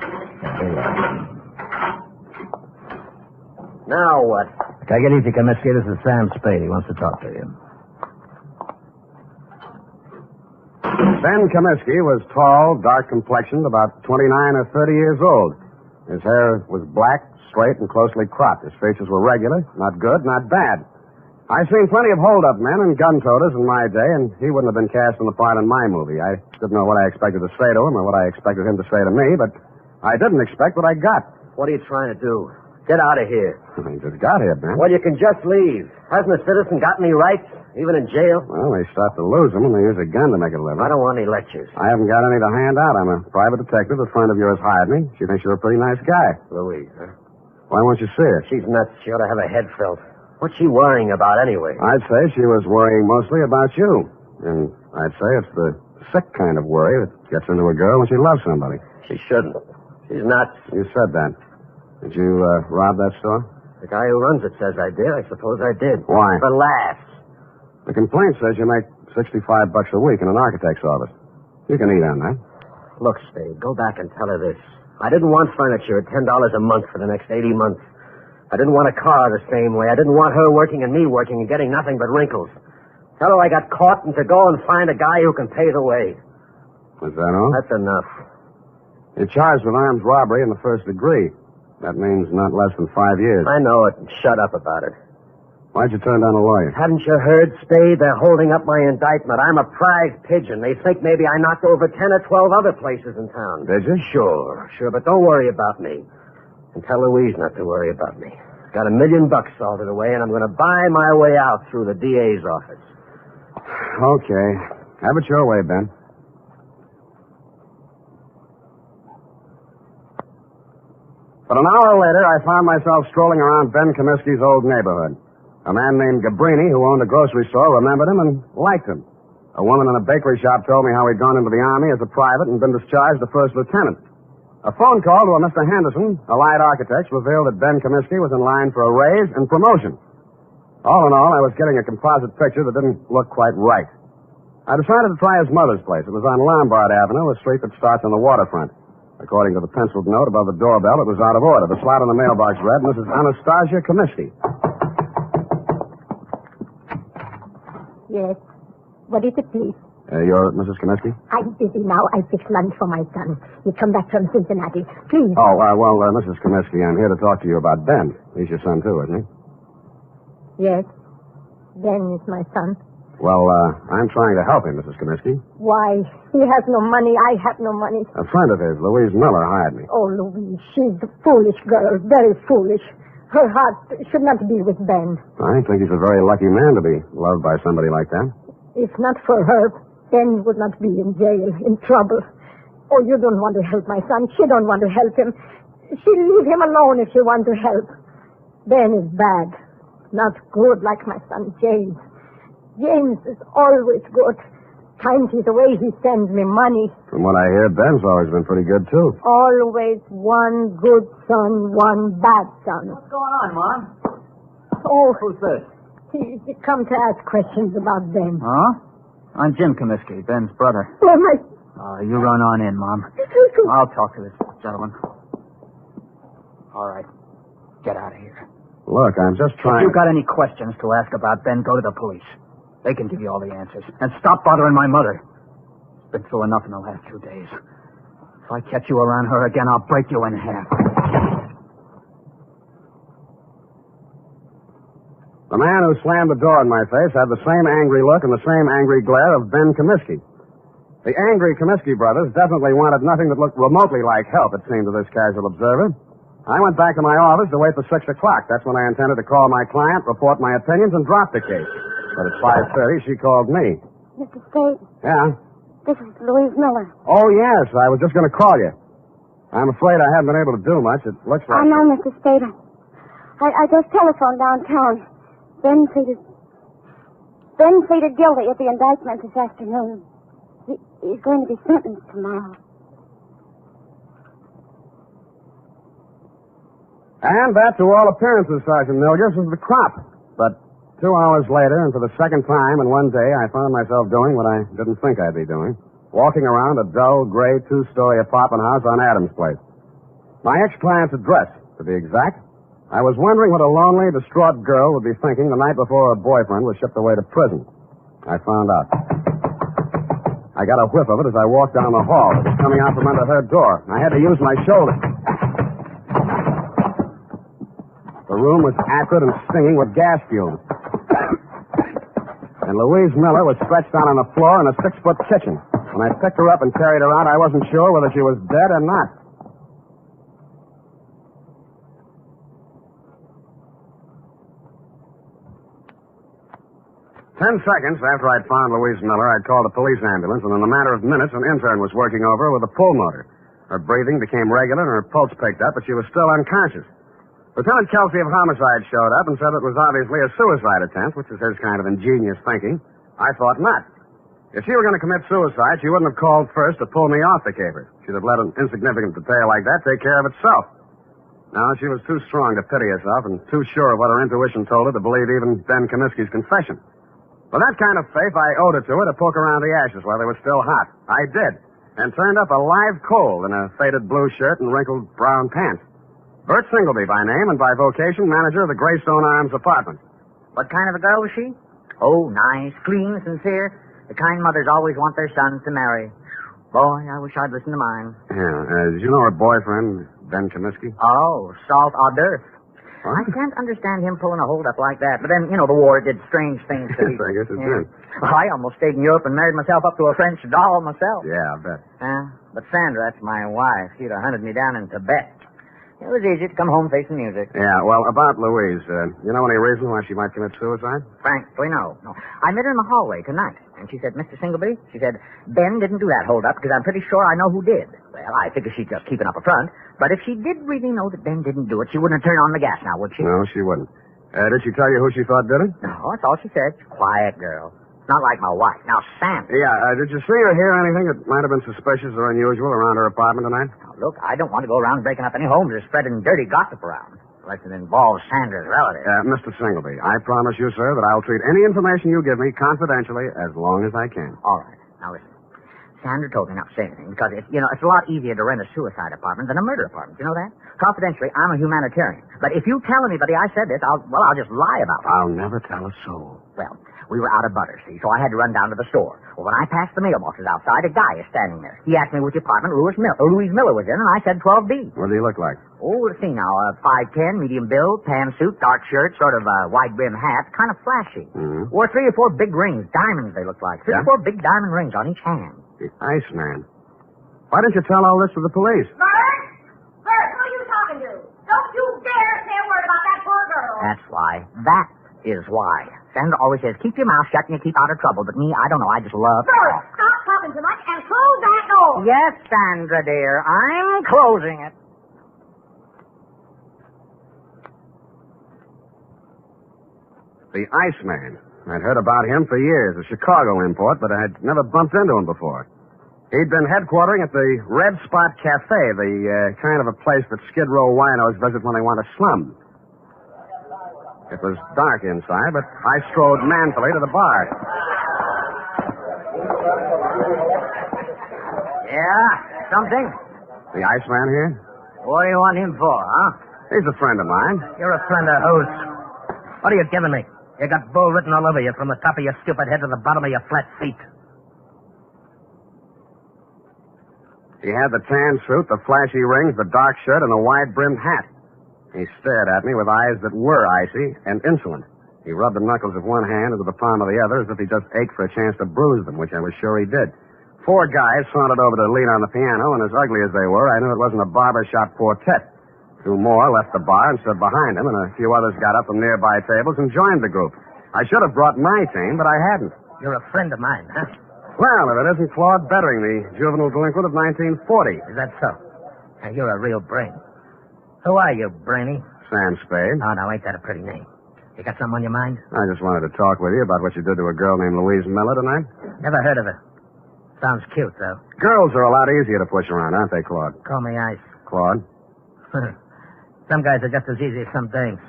Here you are. Now what? Take it easy, Comiskey. This is Sam Spade. He wants to talk to you. Ben Comiskey was tall, dark-complexioned, about 29 or 30 years old. His hair was black, straight, and closely cropped. His features were regular, not good, not bad. I've seen plenty of hold-up men and gun-toters in my day, and he wouldn't have been cast in the part in my movie. I didn't know what I expected to say to him or what I expected him to say to me, but I didn't expect what I got. What are you trying to do? Get out of here. He just got here, Ben. Well, you can just leave. Hasn't a citizen got any rights, even in jail? Well, they start to lose them, and they use a gun to make a living. I don't want any lectures. I haven't got any to hand out. I'm a private detective. A friend of yours hired me. She thinks you're a pretty nice guy. Louise, huh? Why won't you see her? She's nuts. She ought to have a head felt. What's she worrying about anyway? I'd say she was worrying mostly about you. And I'd say it's the sick kind of worry that gets into a girl when she loves somebody. She shouldn't. She's nuts. You said that. Did you rob that store? The guy who runs it says I did. I suppose I did. Why? For laughs. The complaint says you make $65 a week in an architect's office. You can eat on that. Look, Spade, go back and tell her this. I didn't want furniture at $10 a month for the next 80 months. I didn't want a car the same way. I didn't want her working and me working and getting nothing but wrinkles. Tell her I got caught and to go and find a guy who can pay the way. Is that all? That's enough. You're charged with armed robbery in the first degree. That means not less than 5 years. I know it. Shut up about it. Why'd you turn down a lawyer? Hadn't you heard, Spade? They're holding up my indictment. I'm a prize pigeon. They think maybe I knocked over 10 or 12 other places in town. Did you? Sure, but don't worry about me. And tell Louise not to worry about me. Got $1 million salted away, and I'm going to buy my way out through the DA's office. Okay. Have it your way, Ben. But an hour later, I found myself strolling around Ben Comiskey's old neighborhood. A man named Gabrini, who owned a grocery store, remembered him and liked him. A woman in a bakery shop told me how he'd gone into the Army as a private and been discharged a first lieutenant. A phone call to a Mr. Henderson, Allied Architects, revealed that Ben Comiskey was in line for a raise and promotion. All in all, I was getting a composite picture that didn't look quite right. I decided to try his mother's place. It was on Lombard Avenue, a street that starts on the waterfront. According to the penciled note above the doorbell, it was out of order. The slot on the mailbox read, Mrs. Anastasia Comiskey. Yes. What is it, please? You're Mrs. Comiskey? I'm busy now. I fixed lunch for my son. He come back from Cincinnati. Please. Oh, Mrs. Comiskey, I'm here to talk to you about Ben. He's your son, too, isn't he? Yes. Ben is my son. Well, I'm trying to help him, Mrs. Comiskey. Why? He has no money. I have no money. A friend of his, Louise Miller, hired me. Oh, Louise, she's a foolish girl. Very foolish. Her heart should not be with Ben. I think he's a very lucky man to be loved by somebody like that. If not for her, Ben would not be in jail, in trouble. Oh, you don't want to help my son. She don't want to help him. She'll leave him alone if she wants to help. Ben is bad. Not good like my son James. James is always good. Times he's away, he sends me money. From what I hear, Ben's always been pretty good, too. Always one good son, one bad son. What's going on, Mom? Oh. Who's this? He come to ask questions about Ben. Huh? I'm Jim Comiskey, Ben's brother. Oh, my... You run on in, Mom. I'll talk to this gentleman. All right. Get out of here. Look, I'm just trying... If you've got any questions to ask about Ben, go to the police. They can give you all the answers. And stop bothering my mother. Been through enough in the last 2 days. If I catch you around her again, I'll break you in half. The The man who slammed the door in my face had the same angry look and the same angry glare of Ben Comiskey. The angry Comiskey brothers definitely wanted nothing that looked remotely like help, it seemed to this casual observer. I went back to my office to wait for 6 o'clock. That's when I intended to call my client, report my opinions, and drop the case. But at 5:30, she called me. Mr. Spade, Yeah? this is Louise Miller. Oh, yes. I was just going to call you. I'm afraid I haven't been able to do much. It looks like... I know, Mr. Spade. I just telephoned downtown. Ben pleaded guilty at the indictment this afternoon. He's going to be sentenced tomorrow. And that, to all appearances, Sergeant Milgers, was the crop. But 2 hours later, and for the second time in one day, I found myself doing what I didn't think I'd be doing. Walking around a dull, gray, 2-story apartment house on Adams Place. My ex-client's address, to be exact. I was wondering what a lonely, distraught girl would be thinking the night before her boyfriend was shipped away to prison. I found out. I got a whiff of it as I walked down the hall. It was coming out from under her door. I had to use my shoulder. The room was acrid and stinging with gas fumes. And Louise Miller was stretched out on the floor in a 6-foot kitchen. When I picked her up and carried her out, I wasn't sure whether she was dead or not. Ten seconds after I'd found Louise Miller, I'd called a police ambulance, and in a matter of minutes, an intern was working over her with a pull motor. Her breathing became regular and her pulse picked up, but she was still unconscious. Lieutenant Kelsey of Homicide showed up and said it was obviously a suicide attempt, which is his kind of ingenious thinking. I thought not. If she were going to commit suicide, she wouldn't have called first to pull me off the caper. She'd have let an insignificant detail like that take care of itself. No, she was too strong to pity herself and too sure of what her intuition told her to believe even Ben Comiskey's confession. With that kind of faith, I owed it to her to poke around the ashes while they were still hot. I did, and turned up a live coal in a faded blue shirt and wrinkled brown pants. Bert Singleby by name and by vocation, manager of the Greystone Arms apartment. What kind of a girl was she? Oh, nice, clean, sincere. The kind mothers always want their sons to marry. Boy, I wish I'd listened to mine. Yeah, did you know her boyfriend, Ben Comiskey? Oh, salt hors d'oeuvre. Huh? I can't understand him pulling a hold-up like that. But then, the war did strange things to people. I guess it did. Well, I almost stayed in Europe and married myself up to a French doll myself. Yeah, I bet. But Sandra, that's my wife. She'd have hunted me down in Tibet. It was easy to come home facing music. Yeah, well, about Louise, you know any reason why she might commit suicide? Frankly, no. I met her in the hallway tonight, and she said, Mr. Singleby, she said, Ben didn't do that hold-up because I'm pretty sure I know who did. Well, I figure she's just keeping up a front, but if she did really know that Ben didn't do it, she wouldn't have turned on the gas now, would she? No, she wouldn't. Did she tell you who she thought did it? No, that's all she said. Quiet girl. Not like my wife. Now, Sam. Yeah, did you see or hear anything that might have been suspicious or unusual around her apartment tonight? Now, look, I don't want to go around breaking up any homes or spreading dirty gossip around. Unless it involves Sandra's relatives. Mr. Singleby, I promise you, sir, that I'll treat any information you give me confidentially as long as I can. All right. Now, listen. Sandra told me not to say anything because, it's a lot easier to rent a suicide apartment than a murder apartment. You know that? Confidentially, I'm a humanitarian. But if you tell anybody I said this, I'll just lie about it. I'll never tell a soul. Well, we were out of butter, see, so I had to run down to the store. Well, when I passed the mailboxes outside, a guy is standing there. He asked me which apartment Louise Miller was in, and I said 12B. What do he look like? Oh, let's see now. 5'10", medium build, tan suit, dark shirt, sort of wide-brim hat, kind of flashy. Mm-hmm. Wore 3 or 4 big rings, diamonds they looked like. 3 or 4 big diamond rings on each hand. The Iceman. Why didn't you tell all this to the police? Bert, who are you talking to? Don't you dare say a word about that poor girl. That's why. That is why. Sandra always says, keep your mouth shut and you keep out of trouble. But me, I don't know. I just love... Bert, stop talking too much and close that door. Yes, Sandra, dear. I'm closing it. The Iceman. I'd heard about him for years, a Chicago import, but I'd never bumped into him before. He'd been headquartering at the Red Spot Cafe, the kind of a place that Skid Row winos visit when they want to slum. It was dark inside, but I strode manfully to the bar. Yeah? Something? The Iceman here? What do you want him for, huh? He's a friend of mine. You're a friend of whose? What are you giving me? You got bull written all over you from the top of your stupid head to the bottom of your flat feet. He had the tan suit, the flashy rings, the dark shirt, and the wide-brimmed hat. He stared at me with eyes that were icy and insolent. He rubbed the knuckles of one hand into the palm of the other as if he just ached for a chance to bruise them, which I was sure he did. 4 guys sauntered over to lean on the piano, and as ugly as they were, I knew it wasn't a barbershop quartet. 2 more left the bar and stood behind him, and a few others got up from nearby tables and joined the group. I should have brought my team, but I hadn't. You're a friend of mine, huh? Well, if it isn't Claude Bettering, the juvenile delinquent of 1940. Is that so? Now, you're a real brain. Who are you, Brainy? Sam Spade. Oh, no, ain't that a pretty name? You got something on your mind? I just wanted to talk with you about what you did to a girl named Louise Miller tonight. Never heard of her. Sounds cute, though. Girls are a lot easier to push around, aren't they, Claude? Call me Ice. Claude? Some guys are just as easy as some dames.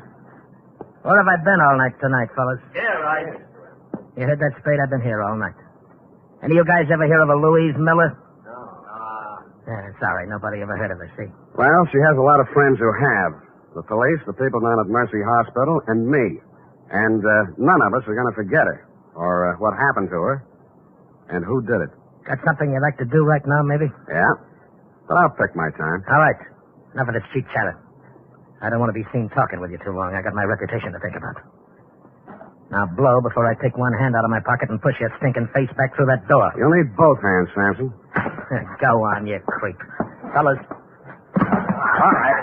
Where have I been all night tonight, fellas? Here, Ice. You heard that, Spade? I've been here all night. Any of you guys ever hear of a Louise Miller? No. Yeah, sorry, nobody ever heard of her, see? Well, she has a lot of friends who have. The police, the people down at Mercy Hospital, and me. And none of us are going to forget her. Or what happened to her. And who did it. Got something you'd like to do right now, maybe? Yeah. But I'll pick my time. All right. Enough of this cheap chatter. I don't want to be seen talking with you too long. I got my reputation to think about. Now blow before I take one hand out of my pocket and push your stinking face back through that door. You'll need both hands, Samson. Go on, you creep. Fellas. All right.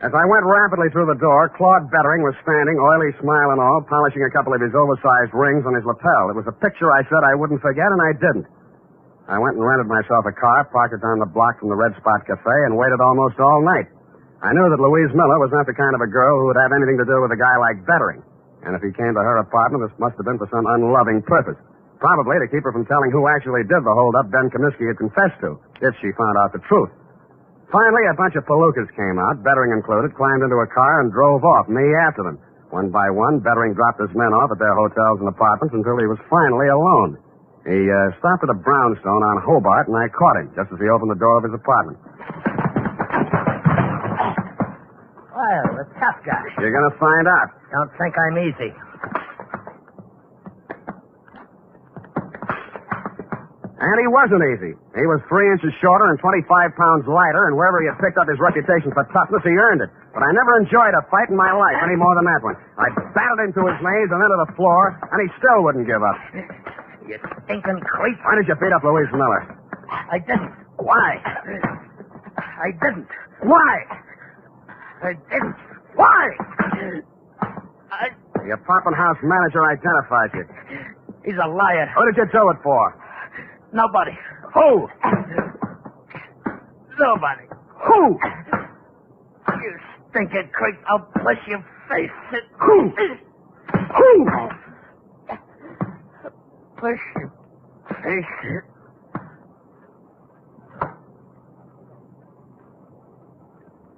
As I went rapidly through the door, Claude Bettering was standing, oily smile and all, polishing a couple of his oversized rings on his lapel. It was a picture I said I wouldn't forget, and I didn't. I went and rented myself a car, parked it down the block from the Red Spot Cafe, and waited almost all night. I knew that Louise Miller was not the kind of a girl who would have anything to do with a guy like Bettering. And if he came to her apartment, this must have been for some unloving purpose. Probably to keep her from telling who actually did the holdup Ben Comiskey had confessed to, if she found out the truth. Finally, a bunch of palookas came out, Bettering included, climbed into a car and drove off, me after them. One by one, Bettering dropped his men off at their hotels and apartments until he was finally alone. He stopped at a brownstone on Hobart, and I caught him just as he opened the door of his apartment. Well, the tough guy. You're going to find out. Don't think I'm easy. And he wasn't easy. He was 3 inches shorter and 25 pounds lighter, and wherever he had picked up his reputation for toughness, he earned it. But I never enjoyed a fight in my life any more than that one. I battered him to his knees and into the floor, and he still wouldn't give up. You stinking creep. Why did you beat up Louise Miller? I didn't. Why? I didn't. Why? I didn't. Why? The apartment house manager identified you. He's a liar. Who did you do it for? Nobody. Who? Nobody. Who? You stinking creep. I'll push your face. Who? Who? Push your face.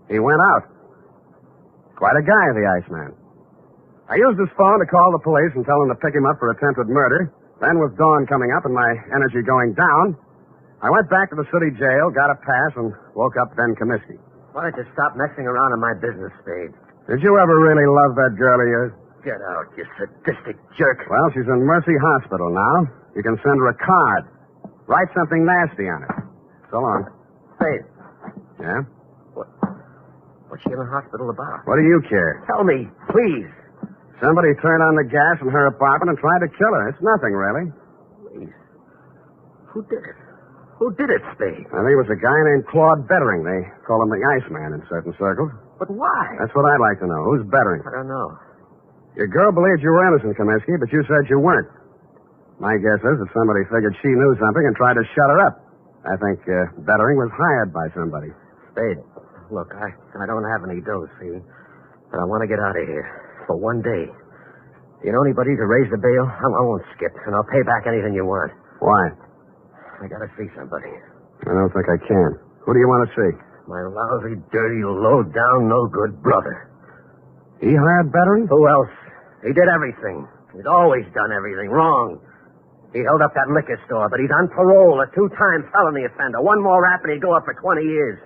He went out. Quite a guy, the Iceman. I used his phone to call the police and tell them to pick him up for attempted murder. Then, with dawn coming up and my energy going down, I went back to the city jail, got a pass, and woke up Ben Comiskey. Why don't you stop messing around in my business, Spade? Did you ever really love that girl of yours? Get out, you sadistic jerk. Well, she's in Mercy Hospital now. You can send her a card. Write something nasty on it. So long. Spade. Yeah? What's she in the hospital about? What do you care? Tell me, please. Somebody turned on the gas in her apartment and tried to kill her. It's nothing, really. Please. Who did it? Who did it, Spade? I think it was a guy named Claude Bettering. They call him the Iceman in certain circles. But why? That's what I'd like to know. Who's Bettering? I don't know. Your girl believed you were innocent, Comiskey, but you said you weren't. My guess is that somebody figured she knew something and tried to shut her up. I think Bettering was hired by somebody. Spade, look, I don't have any dough, see? But I want to get out of here. For one day. Do you know anybody to raise the bail? I won't skip, and I'll pay back anything you want. Why? I gotta see somebody. I don't think I can. Who do you want to see? My lousy, dirty, low-down, no-good brother. He hired Bettering? Who else? He did everything. He'd always done everything wrong. He held up that liquor store, but he's on parole, a 2-time felony offender. One more rap and he'd go up for 20 years.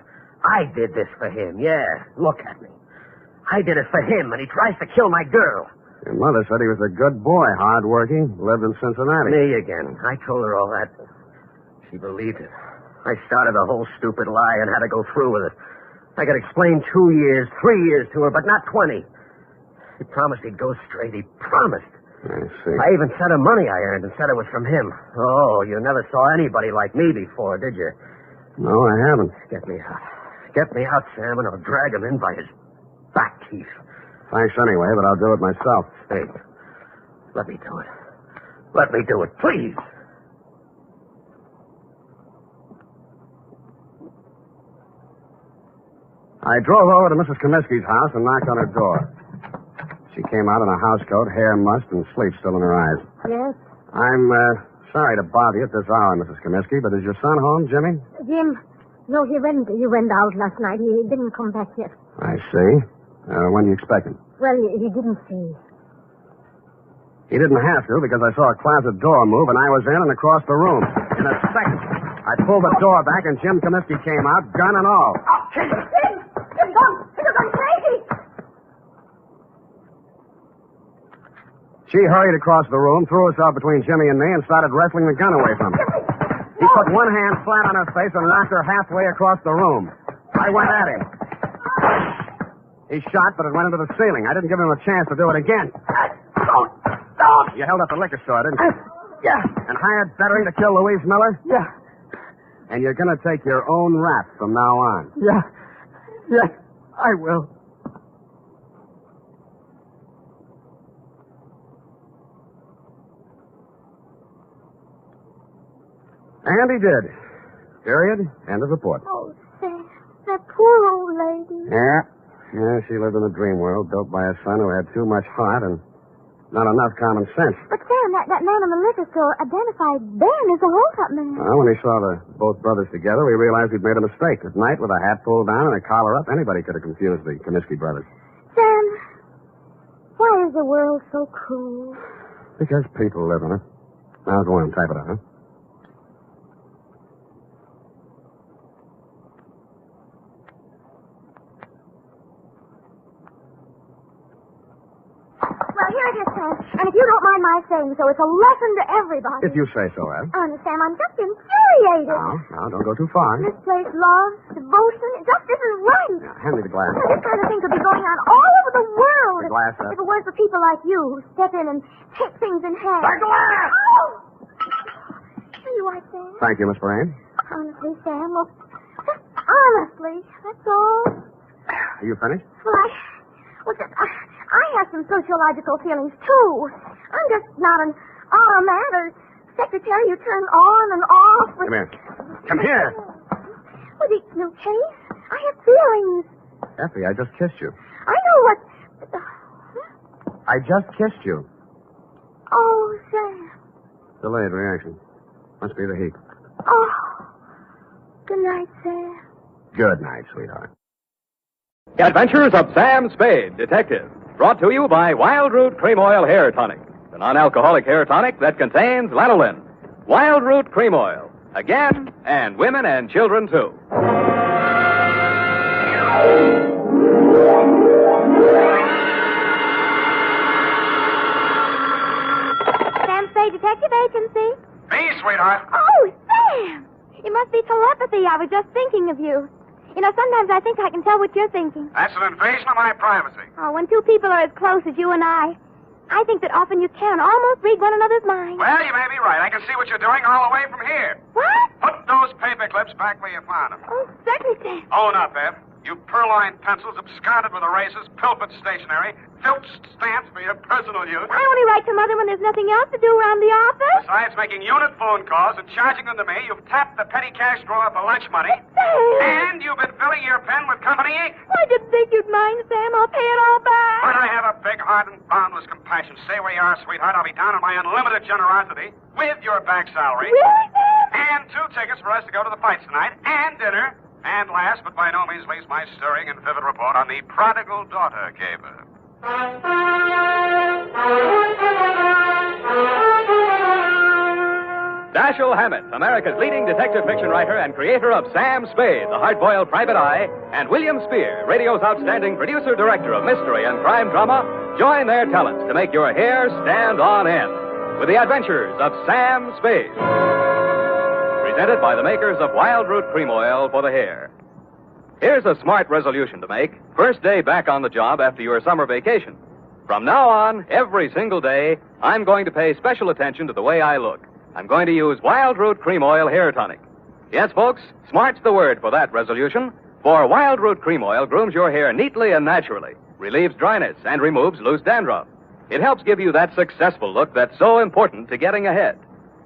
I did this for him, yeah. Look at me. I did it for him, and he tries to kill my girl. Your mother said he was a good boy, hard-working, lived in Cincinnati. Me again. I told her all that. She believed it. I started a whole stupid lie and had to go through with it. I could explain 2 years, 3 years to her, but not 20. He promised he'd go straight. He promised. I see. I even sent him money I earned and said it was from him. Oh, you never saw anybody like me before, did you? No, I haven't. Get me out. Get me out, Sam, and I'll drag him in by his back teeth. Thanks anyway, but I'll do it myself. Hey, let me do it. Let me do it, please. I drove over to Mrs. Comiskey's house and knocked on her door. She came out in a housecoat, hair mussed, and sleep still in her eyes. Yes? I'm sorry to bother you at this hour, Mrs. Comiskey, but is your son home, Jimmy? Jim, no, he went out last night. He didn't come back yet. I see. When do you expect him? Well, he didn't say. He didn't have to, because I saw a closet door move, and I was in and across the room. In a second, I pulled the door back, and Jim Comiskey came out, gun and all. Oh, Jim, you've gone crazy. She hurried across the room, threw herself between Jimmy and me, and started wrestling the gun away from him. He put one hand flat on her face and knocked her halfway across the room. I went at him. He shot, but it went into the ceiling. I didn't give him a chance to do it again. Don't. You held up the liquor store, didn't you? Yeah. And hired Bettery to kill Louise Miller? Yeah. And you're going to take your own rap from now on. Yeah. Yes, I will. And he did. Period. End of report. Oh, Sam, that poor old lady. Yeah, she lived in a dream world built by a son who had too much heart and not enough common sense. But, Sam, that man in the liquor store identified Ben as the hold-up man. Well, when he saw both brothers together, we realized we'd made a mistake. At night, with a hat pulled down and a collar up, anybody could have confused the Comiskey brothers. Sam, why is the world so cruel? Because people live in it. Now, go on, type it up, huh? Well, here it is, Sam. And if you don't mind my saying so, it's a lesson to everybody. If you say so, Ed. Honest, Sam, I'm just infuriated. Now, don't go too far. Misplaced love, devotion, it just isn't right. Now, hand me the glass. Now, this kind of thing could be going on all over the world. The glass, If it weren't for people like you who step in and take things in hand. The glass! Oh! Are you right, Sam? Thank you, Miss Brain. Honestly, Sam, look, just honestly, that's all. Are you finished? Well, I have some sociological feelings, too. I'm just not an automat or secretary you turn on and off. Come here. Come here. With each new case, I have feelings. Effie, I just kissed you. I know what... I just kissed you. Oh, Sam. Delayed reaction. Must be the heat. Oh. Good night, Sam. Good night, sweetheart. The Adventures of Sam Spade, Detective. Brought to you by Wild Root Cream Oil Hair Tonic, the non-alcoholic hair tonic that contains lanolin. Wild Root Cream Oil. Again, and women and children, too. Sam Spade Detective Agency. Me, sweetheart. Oh, Sam! It must be telepathy. I was just thinking of you. You know, sometimes I think I can tell what you're thinking. That's an invasion of my privacy. Oh, when two people are as close as you and I think that often you can almost read one another's minds. Well, you may be right. I can see what you're doing all the way from here. What? Put those paper clips back where you found them. Oh, certainly, Sam. Own up, Ed. You purloined pencils, absconded with erasers, pilfered stationery, filched stamps for your personal use. I only write to Mother when there's nothing else to do around the office. Besides making unit phone calls and charging them to me, you've tapped the petty cash drawer for lunch money. Sam! And you've been filling your pen with company ink. I didn't think you'd mind, Sam. I'll pay it all back. But I have a big heart and boundless compassion. Stay where you are, sweetheart. I'll be down on my unlimited generosity with your back salary. Really, Sam? And 2 tickets for us to go to the fights tonight, and dinner. And last, but by no means least, my stirring and vivid report on the Prodigal Daughter caper. Dashiell Hammett, America's leading detective fiction writer and creator of Sam Spade, the hard-boiled private eye, and William Spear, radio's outstanding producer-director of mystery and crime drama, join their talents to make your hair stand on end with the Adventures of Sam Spade. Presented by the makers of Wild Root Cream Oil for the hair. Here's a smart resolution to make. First day back on the job after your summer vacation. From now on, every single day, I'm going to pay special attention to the way I look. I'm going to use Wild Root Cream Oil Hair Tonic. Yes, folks, smart's the word for that resolution. For Wild Root Cream Oil grooms your hair neatly and naturally, relieves dryness, and removes loose dandruff. It helps give you that successful look that's so important to getting ahead.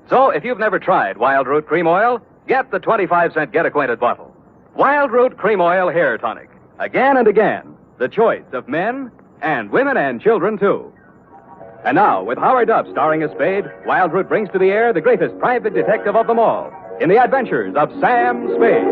So, if you've never tried Wild Root Cream Oil, get the 25-cent get-acquainted bottle. Wild Root Cream Oil Hair Tonic. Again and again, the choice of men and women and children, too. And now, with Howard Duff starring as Spade, Wild Root brings to the air the greatest private detective of them all in the Adventures of Sam Spade.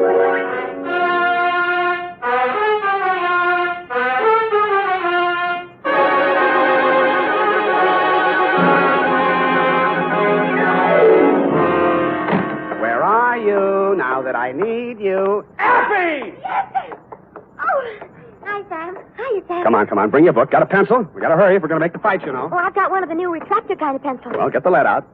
Where are you now that I need you? Effie! Yes, oh, hi, Sam. Hiya, Sam. Come on. Bring your book. Got a pencil? We gotta hurry if we're gonna make the fight, you know. Oh, I've got one of the new retractor kind of pencils. Well, get the lead out.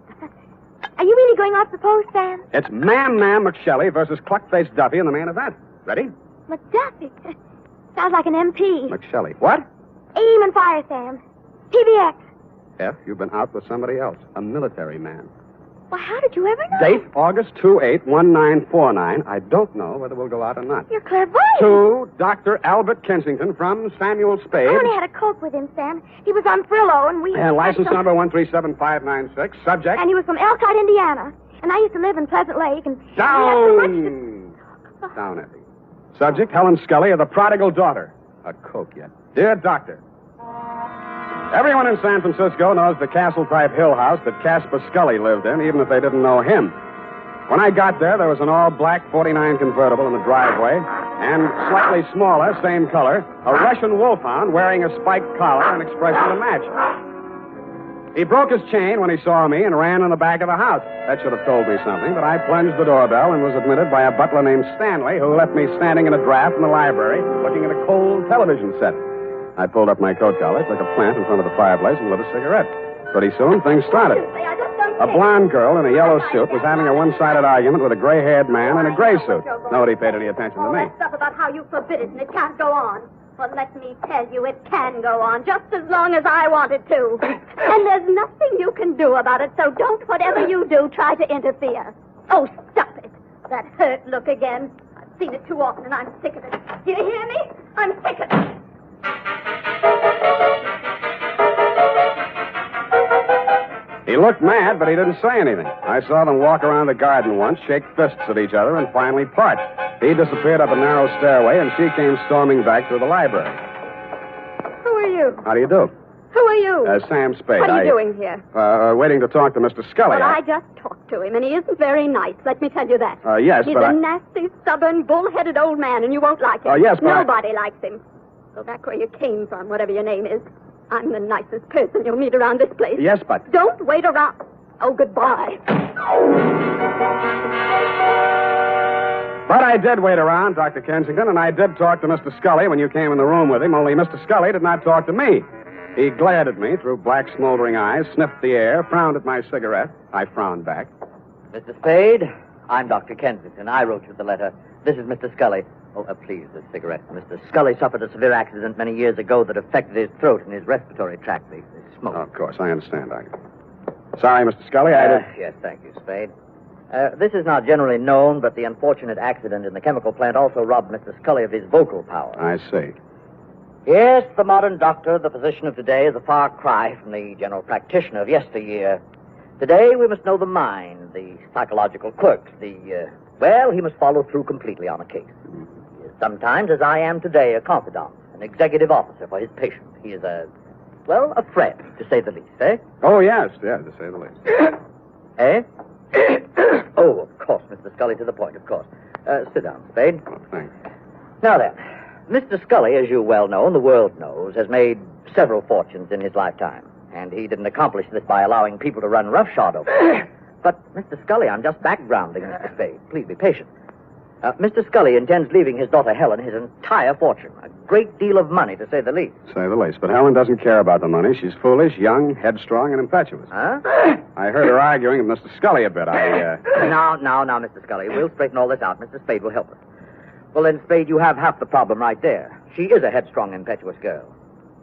Are you really going off the post, Sam? It's Mam McShelly versus Cluck-Faced Duffy in the main event. Ready? McDuffie. Sounds like an MP. McShelly. What? Aim and fire, Sam. PBX. F, you've been out with somebody else. A military man. Well, how did you ever know? Date, August 28-1949. I don't know whether we'll go out or not. You're clairvoyant. To Dr. Albert Kensington from Samuel Spade. I only had a coke with him, Sam. He was on Frillo, and we... And license number 137596. Subject? And he was from Elkhart, Indiana. And I used to live in Pleasant Lake, and... Down! Down, Effie. Subject, Helen Scully of the Prodigal Daughter. A coke yet. Dear Doctor, everyone in San Francisco knows the castle-type hill house that Caspar Scully lived in, even if they didn't know him. When I got there was an all-black 49 convertible in the driveway, and slightly smaller, same color, a Russian wolfhound wearing a spiked collar and expression to match. He broke his chain when he saw me and ran in the back of the house. That should have told me something, but I plunged the doorbell and was admitted by a butler named Stanley, who left me standing in a draft in the library, looking at a cold television set. I pulled up my coat collar, took a plant in front of the fireplace, and lit a cigarette. Pretty soon, things started. A blonde girl in a yellow suit was having a one-sided argument with a gray-haired man in a gray suit. Nobody paid any attention to me. All that stuff about how you forbid it and it can't go on. Well, let me tell you, it can go on just as long as I want it to. And there's nothing you can do about it, so don't, whatever you do, try to interfere. Oh, stop it. That hurt look again. I've seen it too often, and I'm sick of it. Do you hear me? I'm sick of it. He looked mad, but he didn't say anything. I saw them walk around the garden once, shake fists at each other, and finally part. He disappeared up a narrow stairway, and she came storming back through the library. Who are you? How do you do? Who are you? Sam Spade. What are you doing here? Waiting to talk to Mr. Scully. Well, I just talked to him, and he isn't very nice. Let me tell you that. Yes, He's but a nasty, stubborn, bull-headed old man, and you won't like him. Yes, but Nobody likes him. Go back where you came from, whatever your name is. I'm the nicest person you'll meet around this place. Yes, but... Don't wait around. Oh, goodbye. But I did wait around, Dr. Kensington, and I did talk to Mr. Scully when you came in the room with him, only Mr. Scully did not talk to me. He glared at me through black, smoldering eyes, sniffed the air, frowned at my cigarette. I frowned back. Mr. Spade, I'm Dr. Kensington. I wrote you the letter. This is Mr. Scully. Oh, please, this cigarette. Mr. Scully suffered a severe accident many years ago that affected his throat and his respiratory tract. The smoke. Oh, of course, I understand, Doctor. Sorry, Mr. Scully, I did... Yes, thank you, Spade. This is not generally known, but the unfortunate accident in the chemical plant also robbed Mr. Scully of his vocal power. I see. Yes, the modern doctor, the physician of today, is a far cry from the general practitioner of yesteryear. Today, we must know the mind, the psychological quirks, well, he must follow through completely on a case. He is sometimes, as I am today, a confidant, an executive officer for his patient. He is a friend, to say the least, eh? Oh, yes, to say the least. Eh? Oh, of course, Mr. Scully, to the point, of course. Sit down, Spade. Oh, thanks. Now then, Mr. Scully, as you well know, and the world knows, has made several fortunes in his lifetime. And he didn't accomplish this by allowing people to run roughshod over him. But, Mr. Scully, I'm just backgrounding Mr. Spade. Please be patient. Mr. Scully intends leaving his daughter Helen his entire fortune. A great deal of money, to say the least. Say the least. But Helen doesn't care about the money. She's foolish, young, headstrong, and impetuous. Huh? I heard her arguing with Mr. Scully a bit. Now, Mr. Scully, we'll straighten all this out. Mr. Spade will help us. Well, then, Spade, you have half the problem right there. She is a headstrong, impetuous girl.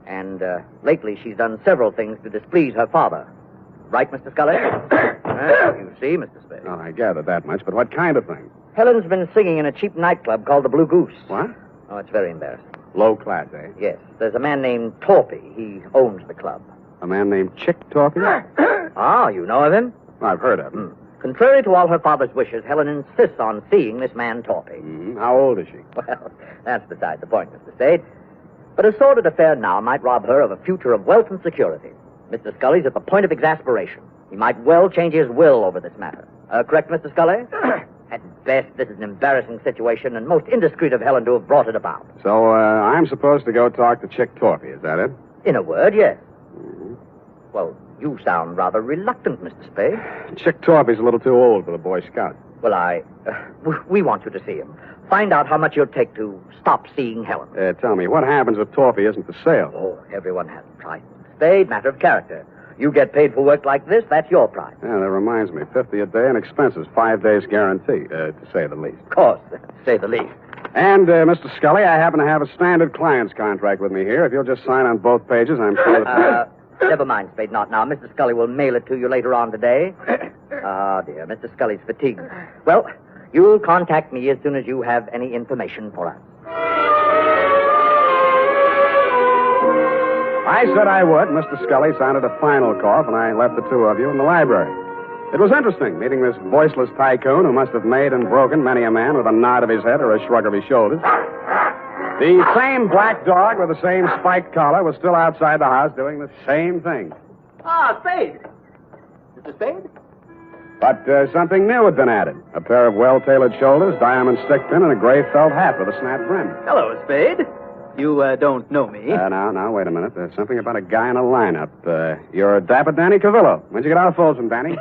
And lately she's done several things to displease her father. Right, Mr. Scully? You see, Mr. Spade. Oh, I gathered that much, but what kind of thing? Helen's been singing in a cheap nightclub called the Blue Goose. What? Oh, it's very embarrassing. Low class, eh? Yes. There's a man named Torpy. He owns the club. A man named Chick Torpy? Ah, you know of him? I've heard of him. Contrary to all her father's wishes, Helen insists on seeing this man Torpy. Mm-hmm. How old is she? Well, that's beside the point, Mr. Spade. But a sordid affair now might rob her of a future of wealth and security. Mr. Scully's at the point of exasperation. He might well change his will over this matter. Correct, Mr. Scully? At best, this is an embarrassing situation, and most indiscreet of Helen to have brought it about. So, I'm supposed to go talk to Chick Torpy, is that it? In a word, yes. Mm-hmm. Well, you sound rather reluctant, Mr. Spade. Chick Torpy's a little too old for the Boy Scout. Well, we want you to see him. Find out how much you'll take to stop seeing Helen. Tell me, what happens if Torpy isn't for sale? Oh, everyone has a price, Mr. Spade. Matter of character. You get paid for work like this, that's your price. Yeah, that reminds me. 50 a day and expenses. 5 days guarantee, to say the least. Of course, to say the least. And, Mr. Scully, I happen to have a standard client's contract with me here. If you'll just sign on both pages, I'm sure that... Never mind, Spade, not now. Mr. Scully will mail it to you later on today. Ah, dear, Mr. Scully's fatigued. Well, you'll contact me as soon as you have any information for us. I said I would. Mr. Scully sounded a final cough, and I left the two of you in the library. It was interesting, meeting this voiceless tycoon who must have made and broken many a man with a nod of his head or a shrug of his shoulders. The same black dog with the same spiked collar was still outside the house doing the same thing. Ah, Spade. Mr. Spade? But something new had been added. A pair of well-tailored shoulders, diamond stick pin, and a gray felt hat with a snap brim. Hello, Spade. You don't know me. Now, wait a minute. There's something about a guy in a lineup. You're Dapper Danny Cavillo. When'd you get out of Folsom, Danny?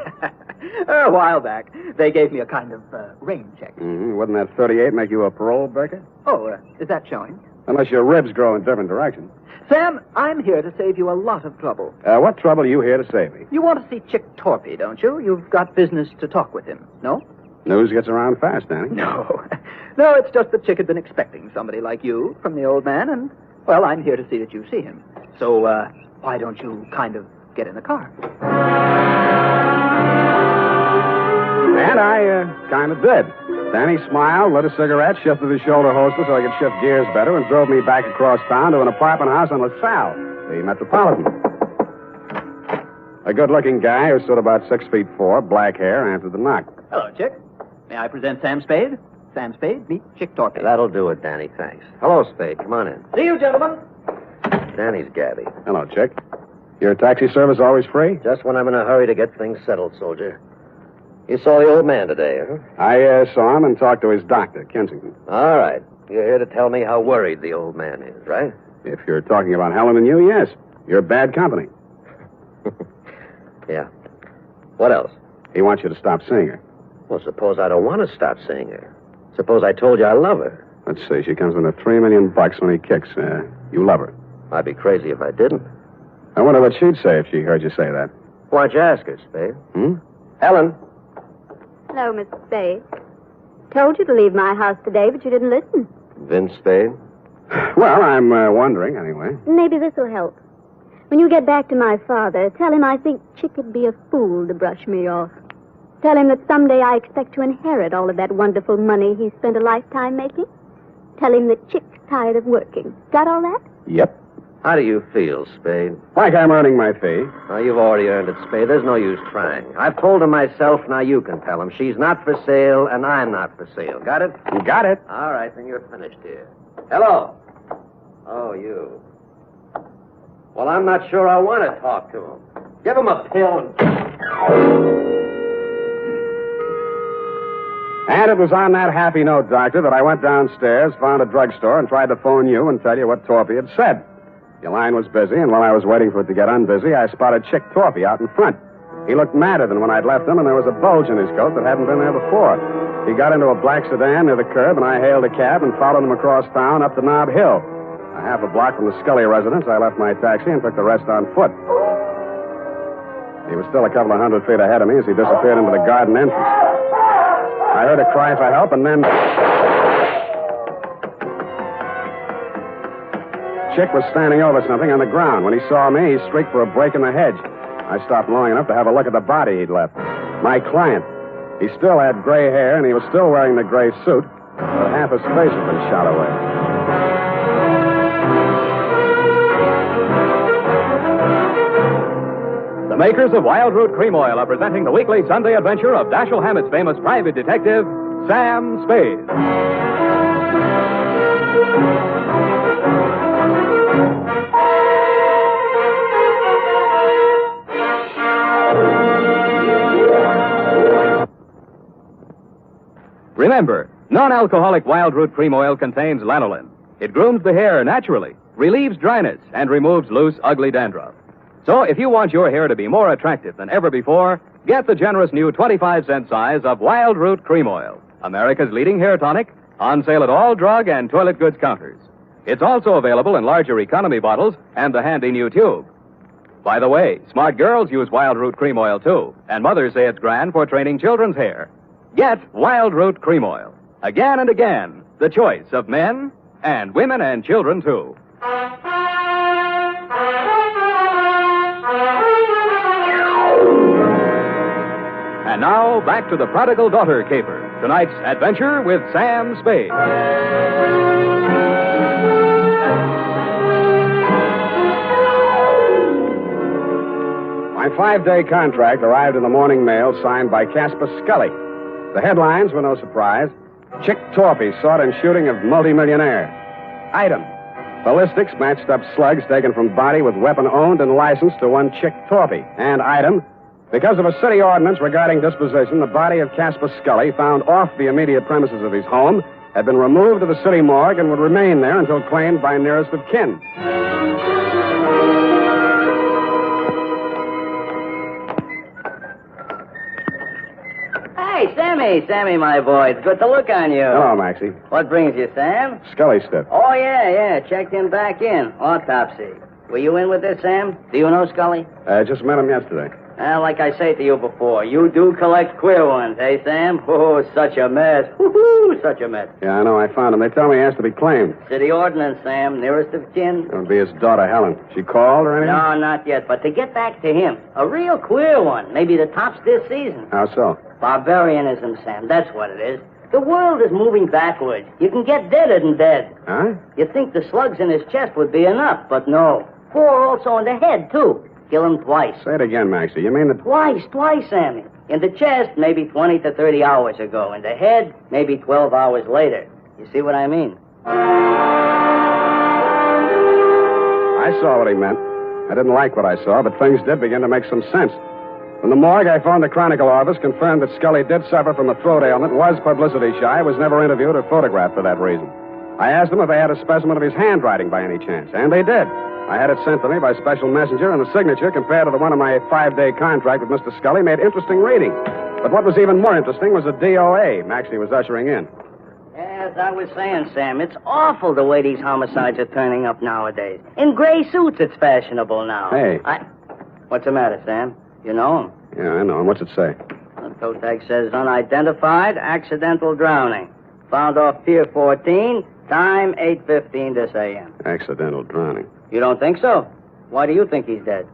A while back. They gave me a kind of rain check. Mm-hmm. Wouldn't that 38 make you a parole breaker? Oh, is that showing? Unless your ribs grow in different directions. Sam, I'm here to save you a lot of trouble. What trouble are you here to save me? You want to see Chick Torpy, don't you? You've got business to talk with him, no? News gets around fast, Danny. No. No, it's just that Chick had been expecting somebody like you from the old man, and, well, I'm here to see that you see him. So, why don't you kind of get in the car? And I kind of did. Danny smiled, lit a cigarette, shifted his shoulder holster so I could shift gears better, and drove me back across town to an apartment house on LaSalle, the Metropolitan. A good-looking guy who stood about 6'4", black hair, answered the knock. Hello, Chick. May I present Sam Spade? Sam Spade, meet Chick Torpy. That'll do it, Danny, thanks. Hello, Spade. Come on in. See you, gentlemen. Danny's Gabby. Hello, Chick. Your taxi service always free? Just when I'm in a hurry to get things settled, soldier. You saw the old man today, huh? I saw him and talked to his doctor, Kensington. All right. You're here to tell me how worried the old man is, right? If you're talking about Helen and you, yes. You're bad company. Yeah. What else? He wants you to stop seeing her. Well, suppose I don't want to stop seeing her. Suppose I told you I love her. Let's see. She comes in at $3 million when he kicks. You love her. I'd be crazy if I didn't. I wonder what she'd say if she heard you say that. Why don't you ask her, Spade? Helen? Hello, Mr. Spade. Told you to leave my house today, but you didn't listen. Vince Spade? Well, I'm wondering, anyway. Maybe this will help. When you get back to my father, tell him I think Chick would be a fool to brush me off. Tell him that someday I expect to inherit all of that wonderful money he spent a lifetime making. Tell him that Chick's tired of working. Got all that? Yep. How do you feel, Spade? Like I'm earning my fee. Oh, you've already earned it, Spade. There's no use trying. I've told him myself, now you can tell him. She's not for sale, and I'm not for sale. Got it? You got it. All right, then you're finished here. Hello. Oh, you. Well, I'm not sure I want to talk to him. Give him a pill and... And it was on that happy note, Doctor, that I went downstairs, found a drugstore, and tried to phone you and tell you what Torpy had said. Your line was busy, and while I was waiting for it to get unbusy, I spotted Chick Torpy out in front. He looked madder than when I'd left him, and there was a bulge in his coat that hadn't been there before. He got into a black sedan near the curb, and I hailed a cab and followed him across town up to Nob Hill. A half a block from the Scully residence, I left my taxi and took the rest on foot. He was still a couple of 100 feet ahead of me as he disappeared into the garden entrance. I heard a cry for help, and then... chick was standing over something on the ground. When he saw me, he shrieked for a break in the hedge. I stopped long enough to have a look at the body he'd left. My client. He still had gray hair, and he was still wearing the gray suit, but half his face had been shot away. The makers of Wild Root Cream Oil are presenting the weekly Sunday adventure of Dashiell Hammett's famous private detective, Sam Spade. Remember, non-alcoholic Wild Root Cream Oil contains lanolin. It grooms the hair naturally, relieves dryness, and removes loose, ugly dandruff. So if you want your hair to be more attractive than ever before, get the generous new 25-cent size of Wild Root Cream Oil, America's leading hair tonic, on sale at all drug and toilet goods counters. It's also available in larger economy bottles and the handy new tube. By the way, smart girls use Wild Root Cream Oil, too, and mothers say it's grand for training children's hair. Get Wild Root Cream Oil. Again and again, the choice of men and women and children, too. And now, back to the Prodigal Daughter caper. Tonight's adventure with Sam Spade. My 5-day contract arrived in the morning mail signed by Casper Scully. The headlines were no surprise. Chick Torpy sought in shooting of multimillionaire. Item: ballistics matched up slugs taken from body with weapon owned and licensed to one Chick Torpy. And item: because of a city ordinance regarding disposition, the body of Casper Scully, found off the immediate premises of his home, had been removed to the city morgue and would remain there until claimed by nearest of kin. Hey, Sammy, my boy. It's good to look on you. Hello, Maxie. What brings you, Sam? Scully stiff. Oh, yeah. Checked him back in. Autopsy. Were you in with this, Sam? Do you know Scully? I just met him yesterday. Well, like I say to you before, you do collect queer ones, eh, Sam? Oh, such a mess. Woo-hoo, such a mess. Yeah, I know. I found him. They tell me he has to be claimed. City ordinance, Sam. Nearest of kin. It would be his daughter, Helen. She called or anything? No, not yet. But to get back to him, a real queer one. Maybe the tops this season. How so? Barbarianism, Sam. That's what it is. The world is moving backwards. You can get deader than dead. Huh? You'd think the slugs in his chest would be enough, but no. 4 also in the head, too. Kill him twice. Say it again, Maxie. You mean that... Twice, Sammy. In the chest, maybe 20 to 30 hours ago. In the head, maybe 12 hours later. You see what I mean? I saw what he meant. I didn't like what I saw, but things did begin to make some sense. From the morgue, I phoned the Chronicle office, confirmed that Scully did suffer from a throat ailment, was publicity shy, was never interviewed or photographed for that reason. I asked them if they had a specimen of his handwriting by any chance, and they did. I had it sent to me by special messenger, and the signature, compared to the one on my 5-day contract with Mr. Scully, made interesting reading. But what was even more interesting was the DOA Maxie was ushering in. As I was saying, Sam, it's awful the way these homicides are turning up nowadays. In gray suits, it's fashionable now. Hey. What's the matter, Sam? You know him? Yeah, I know him. What's it say? The toe tag says unidentified, accidental drowning. Found off Pier 14, time 8:15 this a.m. Accidental drowning. You don't think so? Why do you think he's dead?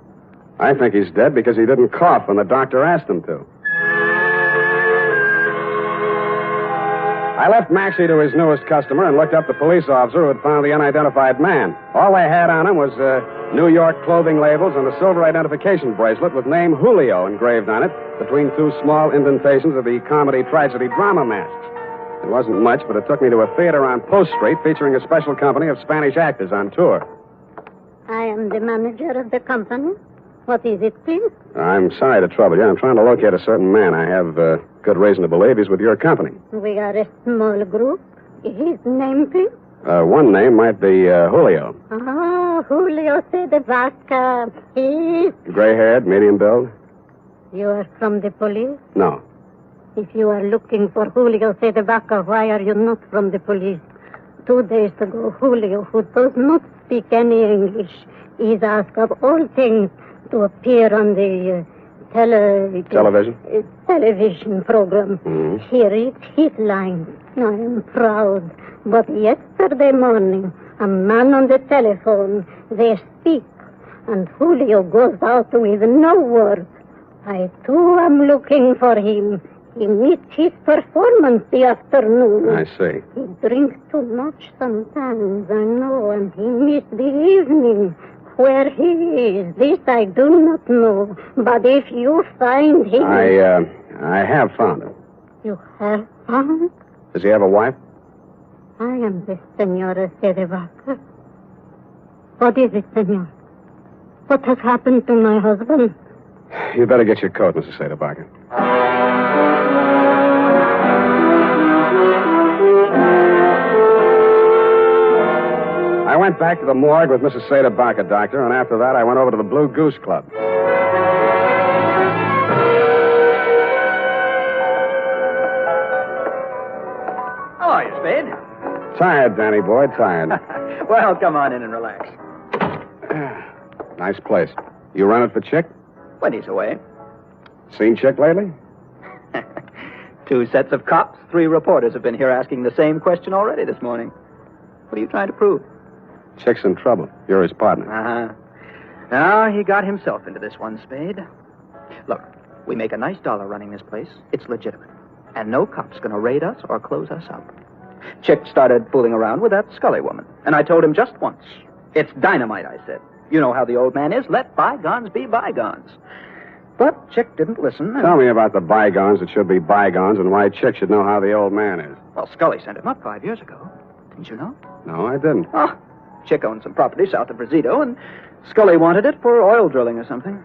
I think he's dead because he didn't cough when the doctor asked him to. I left Maxie to his newest customer and looked up the police officer who had found the unidentified man. All they had on him was New York clothing labels and a silver identification bracelet with name Julio engraved on it between 2 small indentations of the comedy tragedy drama masks. It wasn't much, but it took me to a theater on Post Street featuring a special company of Spanish actors on tour. I am the manager of the company. What is it, please? I'm sorry to trouble you. I'm trying to locate a certain man. I have good reason to believe he's with your company. We are a small group. His name, please? One name might be Julio. Oh, Julio de Vaca. He's... Gray-haired, medium build? You are from the police? No. If you are looking for Julio de Vaca, why are you not from the police? 2 days ago, Julio, who does not speak any English, is asked of all things to appear on the television program. Mm-hmm. Here is his line. I am proud. But yesterday morning, A man on the telephone. They speak. And Julio goes out with no word. I, too, am looking for him. He missed his performance the afternoon. I see. He drinks too much sometimes, I know, and he missed the evening. Where he is, this I do not know. But if you find him... I have found him. You have found? Does he have a wife? I am the Senora Cedevaca. What is it, senor? What has happened to my husband? You better get your coat, Mrs. Cedevaca. I went back to the morgue with Mrs. Cedevaca, Doctor, and after that I went over to the Blue Goose Club. How are you, Spade? Tired, Danny boy, tired. Well, come on in and relax. Nice place. You run it for Chick? When he's away. Seen Chick lately? 2 sets of cops, 3 reporters have been here asking the same question already this morning. What are you trying to prove? Chick's in trouble. You're his partner. Uh-huh. Now, he got himself into this one, Spade. Look, we make a nice dollar running this place. It's legitimate. And no cop's going to raid us or close us up. Chick started fooling around with that Scully woman. And I told him just once. It's dynamite, I said. You know how the old man is. Let bygones be bygones. But Chick didn't listen. Tell me about the bygones that should be bygones and why Chick should know how the old man is. Well, Scully sent him up 5 years ago. Didn't you know? No, I didn't. Oh, Chick owned some property south of Brazito, and Scully wanted it for oil drilling or something.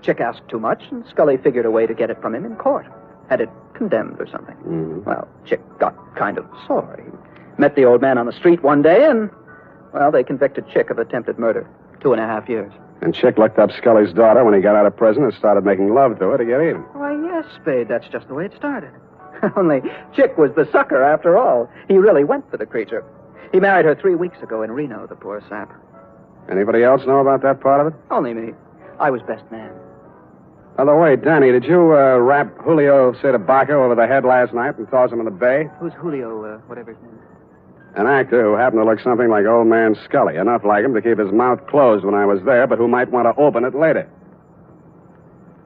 Chick asked too much, and Scully figured a way to get it from him in court. Had it condemned or something. Mm-hmm. Well, Chick got kind of sore. He met the old man on the street one day, and, well, they convicted Chick of attempted murder. 2.5 years. And Chick looked up Scully's daughter when he got out of prison and started making love to her to get even. Why, yes, Spade, that's just the way it started. Only Chick was the sucker after all. He really went for the creature. He married her 3 weeks ago in Reno, the poor sap. Anybody else know about that part of it? Only me. I was best man. By the way, Danny, did you rap Julio Cedevaca over the head last night and toss him in the bay? Who's Julio, whatever his name is? An actor who happened to look something like old man Scully, enough like him to keep his mouth closed when I was there, but who might want to open it later.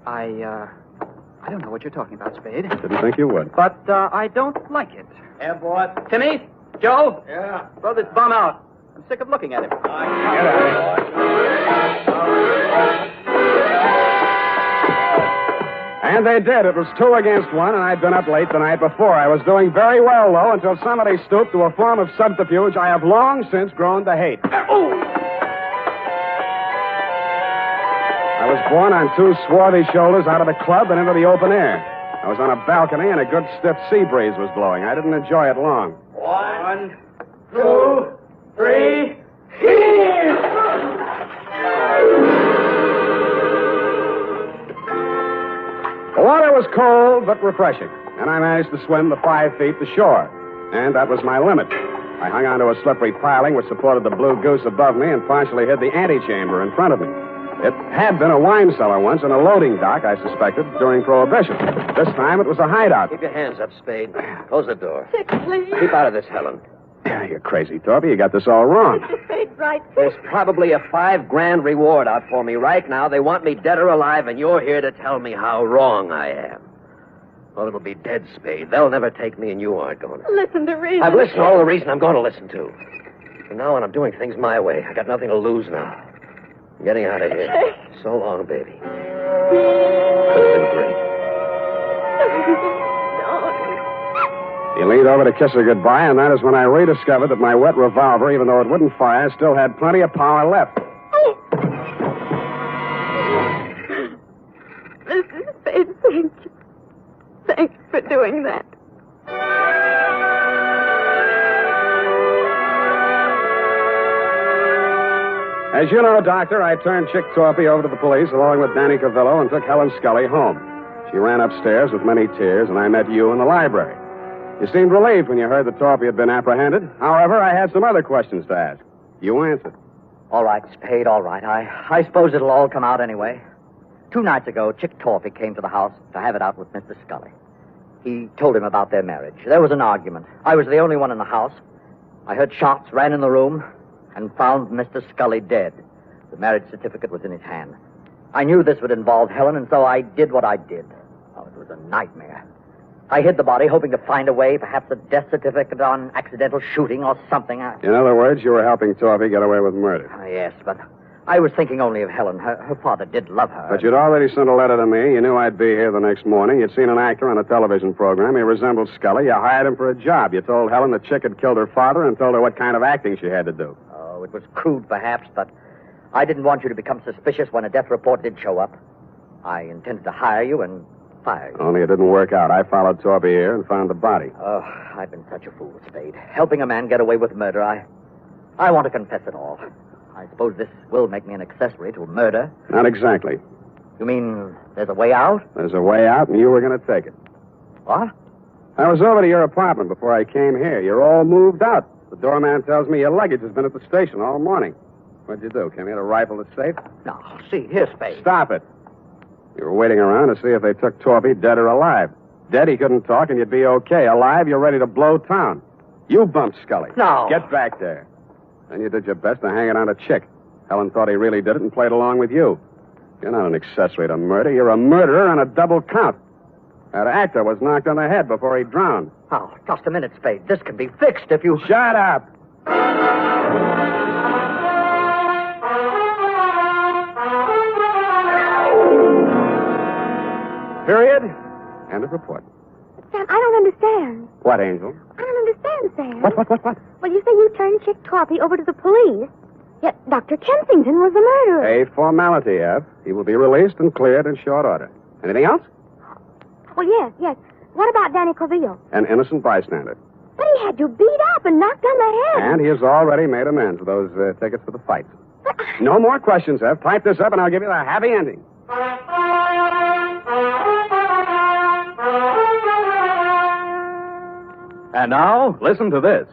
I don't know what you're talking about, Spade. Didn't think you would. But I don't like it. Yeah, boy. Timmy? Joe? Yeah. Throw this bum out. I'm sick of looking at him. Get out of here. And they did. It was 2 against 1, and I'd been up late the night before. I was doing very well, though, until somebody stooped to a form of subterfuge I have long since grown to hate. I was borne on 2 swarthy shoulders out of the club and into the open air. I was on a balcony, and a good stiff sea breeze was blowing. I didn't enjoy it long. 1, 2, 3. The water was cold but refreshing, and I managed to swim the 5 feet to shore. And that was my limit. I hung onto a slippery piling which supported the Blue Goose above me and partially hid the antechamber in front of me. It had been a wine cellar once and a loading dock, I suspected, during Prohibition. This time it was a hideout. Keep your hands up, Spade. Close the door. Chick, please. Keep out of this, Helen. Yeah, you're crazy, Thorpe. You got this all wrong. Mr. Spade, right. There's probably a $5,000 reward out for me right now. They want me dead or alive, and you're here to tell me how wrong I am. Well, it'll be dead, Spade. They'll never take me, and you aren't going to. Listen to reason. I've listened to all the reason I'm going to listen to. From now on, I'm doing things my way. I got nothing to lose now. I'm getting out of here. So long, baby. It's been great. He leaned over to kiss her goodbye, and that is when I rediscovered that my wet revolver, even though it wouldn't fire, still had plenty of power left. Mr. Spade, thank you. Thanks for doing that. As you know, Doctor, I turned Chick Torpy over to the police along with Danny Cavillo and took Helen Scully home. She ran upstairs with many tears, and I met you in the library. You seemed relieved when you heard that Torpy had been apprehended. However, I had some other questions to ask. You answered. All right, Spade, all right. I suppose it'll all come out anyway. 2 nights ago, Chick Torpy came to the house to have it out with Mr. Scully. He told him about their marriage. There was an argument. I was the only one in the house. I heard shots, ran in the room, and found Mr. Scully dead. The marriage certificate was in his hand. I knew this would involve Helen, and so I did what I did. Oh, it was a nightmare. I hid the body, hoping to find a way, perhaps a death certificate on accidental shooting or something. In other words, you were helping Torpy get away with murder. Yes, but I was thinking only of Helen. Her father did love her. But you'd already sent a letter to me. You knew I'd be here the next morning. You'd seen an actor on a television program. He resembled Scully. You hired him for a job. You told Helen the chick had killed her father and told her what kind of acting she had to do. Oh, it was crude, perhaps, but I didn't want you to become suspicious when a death report did show up. I intended to hire you and fire you. Only it didn't work out. I followed Torpy here and found the body. Oh, I've been such a fool, Spade. Helping a man get away with murder, I want to confess it all. I suppose this will make me an accessory to a murder. Not exactly. You mean there's a way out? There's a way out, and you were going to take it. What? I was over to your apartment before I came here. You're all moved out. The doorman tells me your luggage has been at the station all morning. What'd you do? Came here to rifle the safe? No, see, here, Spade. Stop it. You were waiting around to see if they took Torpy dead or alive. Dead, he couldn't talk, and you'd be okay. Alive, you're ready to blow town. You bumped Scully. No. Get back there. Then you did your best to hang it on a chick. Helen thought he really did it and played along with you. You're not an accessory to murder. You're a murderer on a double count. That actor was knocked on the head before he drowned. Oh, just a minute, Spade. This can be fixed if you... Shut up! Period. End of report. Sam, I don't understand. What, Angel? I don't understand, Sam. What? Well, you say you turned Chick Torpy over to the police, yet Dr. Kensington was the murderer. A formality, F. He will be released and cleared in short order. Anything else? Well, yes. What about Danny Corvillo? An innocent bystander. But he had you beat up and knocked on the head. And he has already made amends for those tickets for the fight. No more questions, F. Type this up and I'll give you the happy ending. And now, listen to this.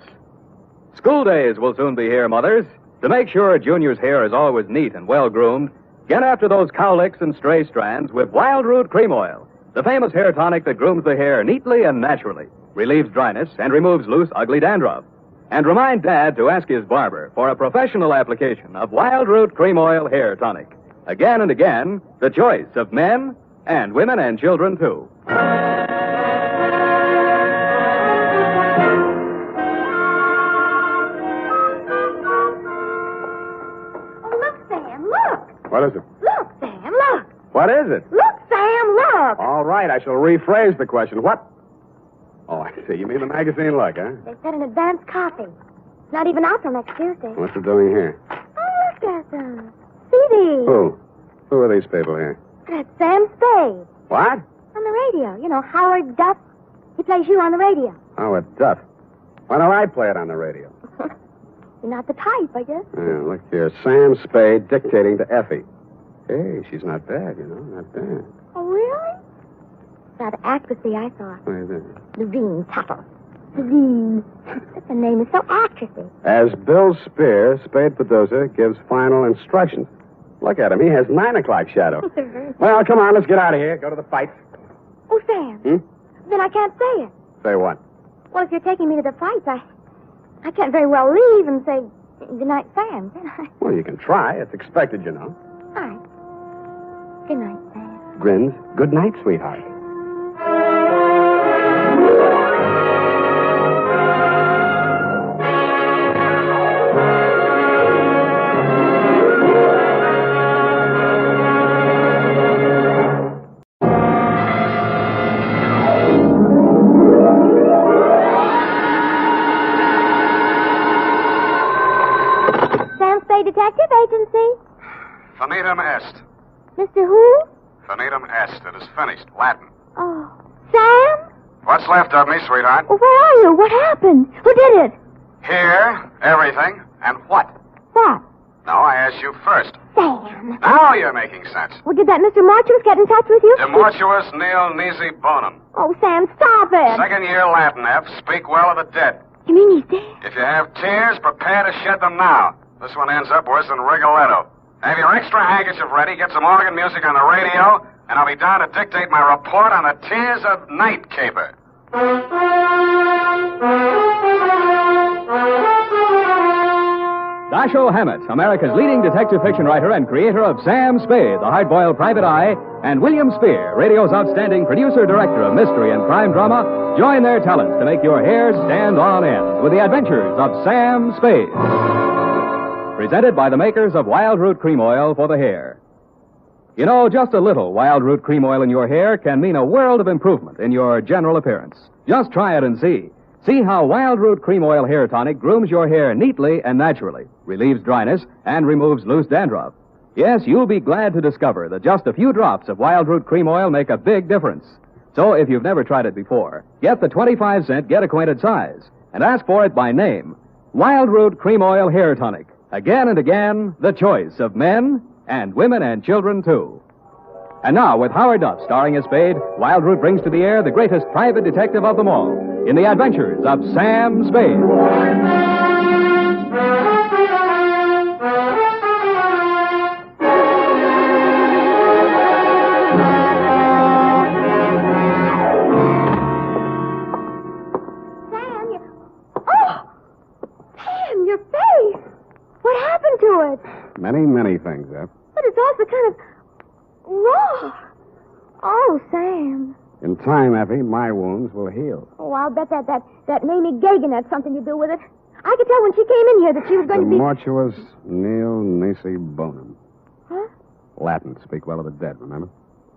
School days will soon be here, mothers. To make sure Junior's hair is always neat and well-groomed, get after those cowlicks and stray strands with Wild Root Cream Oil, the famous hair tonic that grooms the hair neatly and naturally, relieves dryness, and removes loose, ugly dandruff. And remind Dad to ask his barber for a professional application of Wild Root Cream Oil Hair Tonic. Again and again, the choice of men and women and children, too. What is it? Look, Sam, look. What is it? Look, Sam, look. All right, I shall rephrase the question. What? Oh, I see. You mean the magazine look, huh? They said an advance copy. It's not even out till next Tuesday. What's it doing here? Oh, look at them. See these? Who? Who are these people here? That's Sam Spade. What? On the radio. You know, Howard Duff. He plays you on the radio. Howard Duff. Why don't I play it on the radio? You're not the type, I guess. Yeah, look here. Sam Spade dictating to Effie. Hey, she's not bad, you know. Not bad. Oh, really? That actressy, I thought. What is it? Levine Tuttle. Levine. The name is so actressy. As Bill Spear, Spade producer, gives final instructions. Look at him. He has 9 o'clock shadow. Well, come on. Let's get out of here. Go to the fight. Oh, Sam. Then I can't say it. Say what? Well, if you're taking me to the fights, I can't very well leave and say good night, Sam, can I? Well, you can try. It's expected, you know. All right. Good night, Sam. Grins. Good night, sweetheart. Detective Agency? Finitum est. Mr. Who? Finitum est. It is finished. Latin. Oh. Sam? What's left of me, sweetheart? Well, where are you? What happened? Who did it? Here, everything, and what? What? No, I asked you first. Sam. Now you're making sense. Well, did that Mr. Mortuus get in touch with you? Demortuus nil nisi bonum. Oh, Sam, stop it. Second year Latin, F. Speak well of the dead. You mean he's dead? If you have tears, prepare to shed them now. This one ends up worse than Rigoletto. Have your extra handkerchief ready, get some organ music on the radio, and I'll be down to dictate my report on the Tears of Night caper. Dashiell Hammett, America's leading detective fiction writer and creator of Sam Spade, the hard-boiled private eye, and William Spear, radio's outstanding producer-director of mystery and crime drama, join their talents to make your hair stand on end with the Adventures of Sam Spade. Presented by the makers of Wild Root Cream Oil for the hair. You know, just a little Wild Root Cream Oil in your hair can mean a world of improvement in your general appearance. Just try it and see. See how Wild Root Cream Oil Hair Tonic grooms your hair neatly and naturally, relieves dryness, and removes loose dandruff. Yes, you'll be glad to discover that just a few drops of Wild Root Cream Oil make a big difference. So if you've never tried it before, get the 25-cent get-acquainted size and ask for it by name. Wild Root Cream Oil Hair Tonic. Again and again, the choice of men and women and children, too. And now, with Howard Duff starring as Spade, Wild Root brings to the air the greatest private detective of them all in the Adventures of Sam Spade. Sam, Sam, your face. What happened to it? Many things, Eph. But it's also kind of raw. Oh, Sam. In time, Effie, my wounds will heal. Oh, I'll bet that Mamie Gagan had something to do with it. I could tell when she came in here that she was going to be... Mortuus nil nisi bonum. Huh? Latin, speak well of the dead, remember?